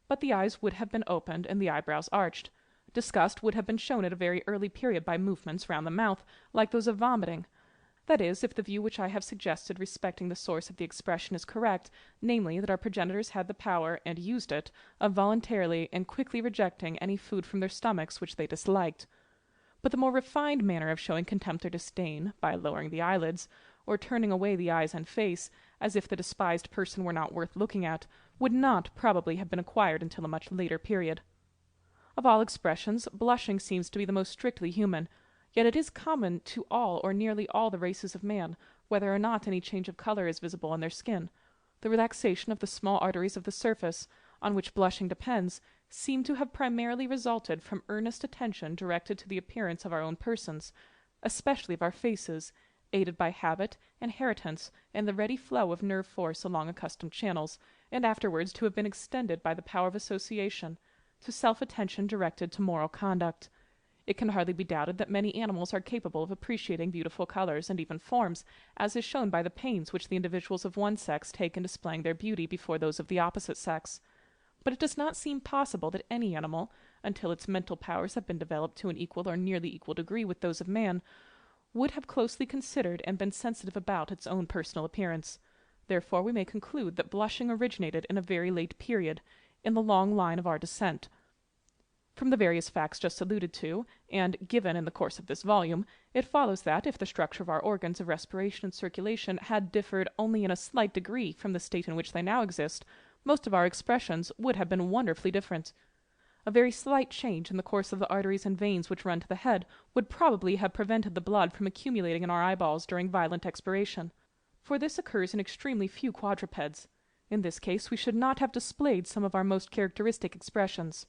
but the eyes would have been opened and the eyebrows arched. Disgust would have been shown at a very early period by movements round the mouth, like those of vomiting. That is, if the view which I have suggested respecting the source of the expression is correct, namely, that our progenitors had the power, and used it, of voluntarily and quickly rejecting any food from their stomachs which they disliked. But the more refined manner of showing contempt or disdain, by lowering the eyelids, or turning away the eyes and face, as if the despised person were not worth looking at, would not probably have been acquired until a much later period. Of all expressions, blushing seems to be the most strictly human, yet it is common to all or nearly all the races of man, whether or not any change of color is visible on their skin. The relaxation of the small arteries of the surface, on which blushing depends, seem to have primarily resulted from earnest attention directed to the appearance of our own persons, especially of our faces, aided by habit, inheritance, and the ready flow of nerve force along accustomed channels, and afterwards to have been extended by the power of association to self-attention directed to moral conduct. It can hardly be doubted that many animals are capable of appreciating beautiful colors and even forms, as is shown by the pains which the individuals of one sex take in displaying their beauty before those of the opposite sex. But it does not seem possible that any animal, until its mental powers have been developed to an equal or nearly equal degree with those of man, would have closely considered and been sensitive about its own personal appearance. Therefore we may conclude that blushing originated in a very late period, in the long line of our descent. From the various facts just alluded to, and given in the course of this volume, it follows that, if the structure of our organs of respiration and circulation had differed only in a slight degree from the state in which they now exist, most of our expressions would have been wonderfully different. A very slight change in the course of the arteries and veins which run to the head would probably have prevented the blood from accumulating in our eyeballs during violent expiration, for this occurs in extremely few quadrupeds. In this case we should not have displayed some of our most characteristic expressions.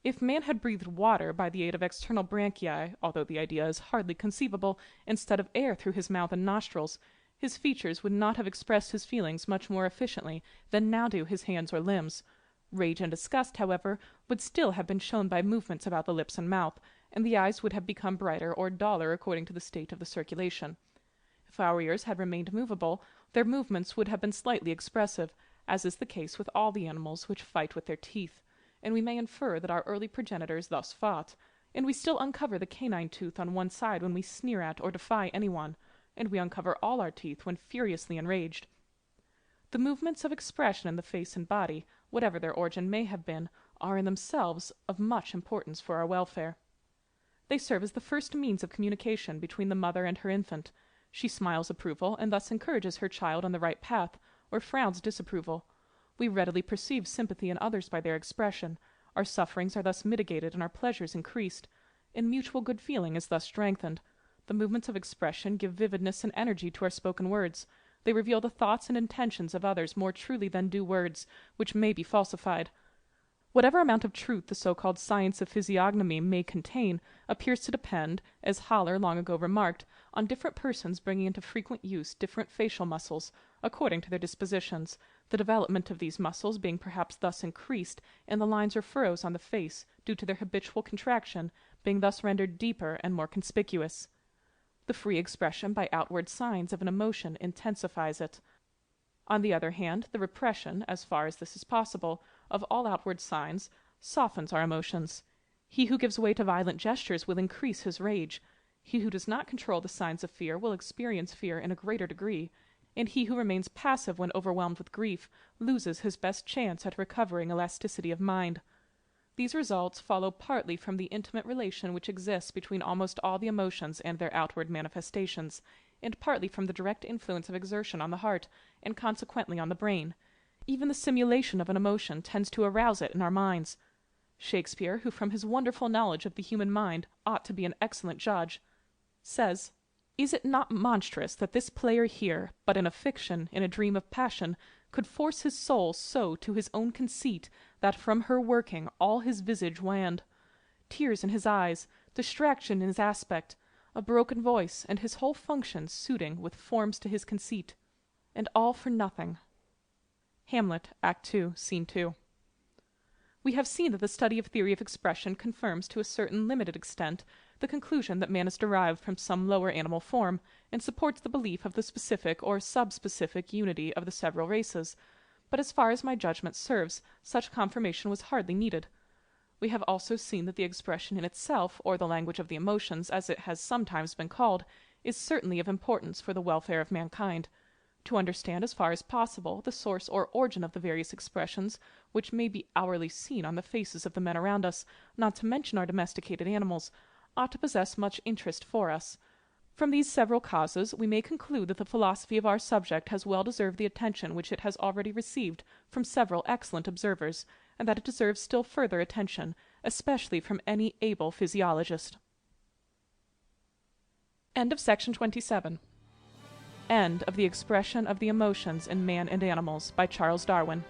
If man had breathed water by the aid of external branchiae, although the idea is hardly conceivable, instead of air through his mouth and nostrils, his features would not have expressed his feelings much more efficiently than now do his hands or limbs. Rage and disgust, however, would still have been shown by movements about the lips and mouth, and the eyes would have become brighter or duller according to the state of the circulation. If our ears had remained movable, their movements would have been slightly expressive, as is the case with all the animals which fight with their teeth, and we may infer that our early progenitors thus fought, and we still uncover the canine tooth on one side when we sneer at or defy anyone, and we uncover all our teeth when furiously enraged. The movements of expression in the face and body, whatever their origin may have been, are in themselves of much importance for our welfare. They serve as the first means of communication between the mother and her infant. She smiles approval, and thus encourages her child on the right path, or frowns disapproval. We readily perceive sympathy in others by their expression. Our sufferings are thus mitigated and our pleasures increased, and mutual good feeling is thus strengthened. The movements of expression give vividness and energy to our spoken words. They reveal the thoughts and intentions of others more truly than do words, which may be falsified. Whatever amount of truth the so-called science of physiognomy may contain appears to depend, as Haller long ago remarked, on different persons bringing into frequent use different facial muscles, according to their dispositions, the development of these muscles being perhaps thus increased, and the lines or furrows on the face, due to their habitual contraction, being thus rendered deeper and more conspicuous. The free expression by outward signs of an emotion intensifies it. On the other hand, the repression, as far as this is possible, of all outward signs, softens our emotions. He who gives way to violent gestures will increase his rage. He who does not control the signs of fear will experience fear in a greater degree, and he who remains passive when overwhelmed with grief loses his best chance at recovering elasticity of mind. These results follow partly from the intimate relation which exists between almost all the emotions and their outward manifestations, and partly from the direct influence of exertion on the heart, and consequently on the brain. Even the simulation of an emotion tends to arouse it in our minds. Shakespeare, who from his wonderful knowledge of the human mind ought to be an excellent judge, says, "Is it not monstrous that this player here, but in a fiction, in a dream of passion, could force his soul so to his own conceit, that from her working all his visage wanned? Tears in his eyes, distraction in his aspect, a broken voice, and his whole functions suiting with forms to his conceit, and all for nothing." Hamlet, Act 2, Scene 2. We have seen that the study of theory of expression confirms to a certain limited extent the conclusion that man is derived from some lower animal form, and supports the belief of the specific or subspecific unity of the several races, but as far as my judgment serves, such confirmation was hardly needed. We have also seen that the expression in itself, or the language of the emotions, as it has sometimes been called, is certainly of importance for the welfare of mankind. To understand as far as possible the source or origin of the various expressions which may be hourly seen on the faces of the men around us, not to mention our domesticated animals, ought to possess much interest for us. From these several causes we may conclude that the philosophy of our subject has well deserved the attention which it has already received from several excellent observers, and that it deserves still further attention, especially from any able physiologist. End of section 27. End of the Expression of the Emotions in Man and Animals by Charles Darwin.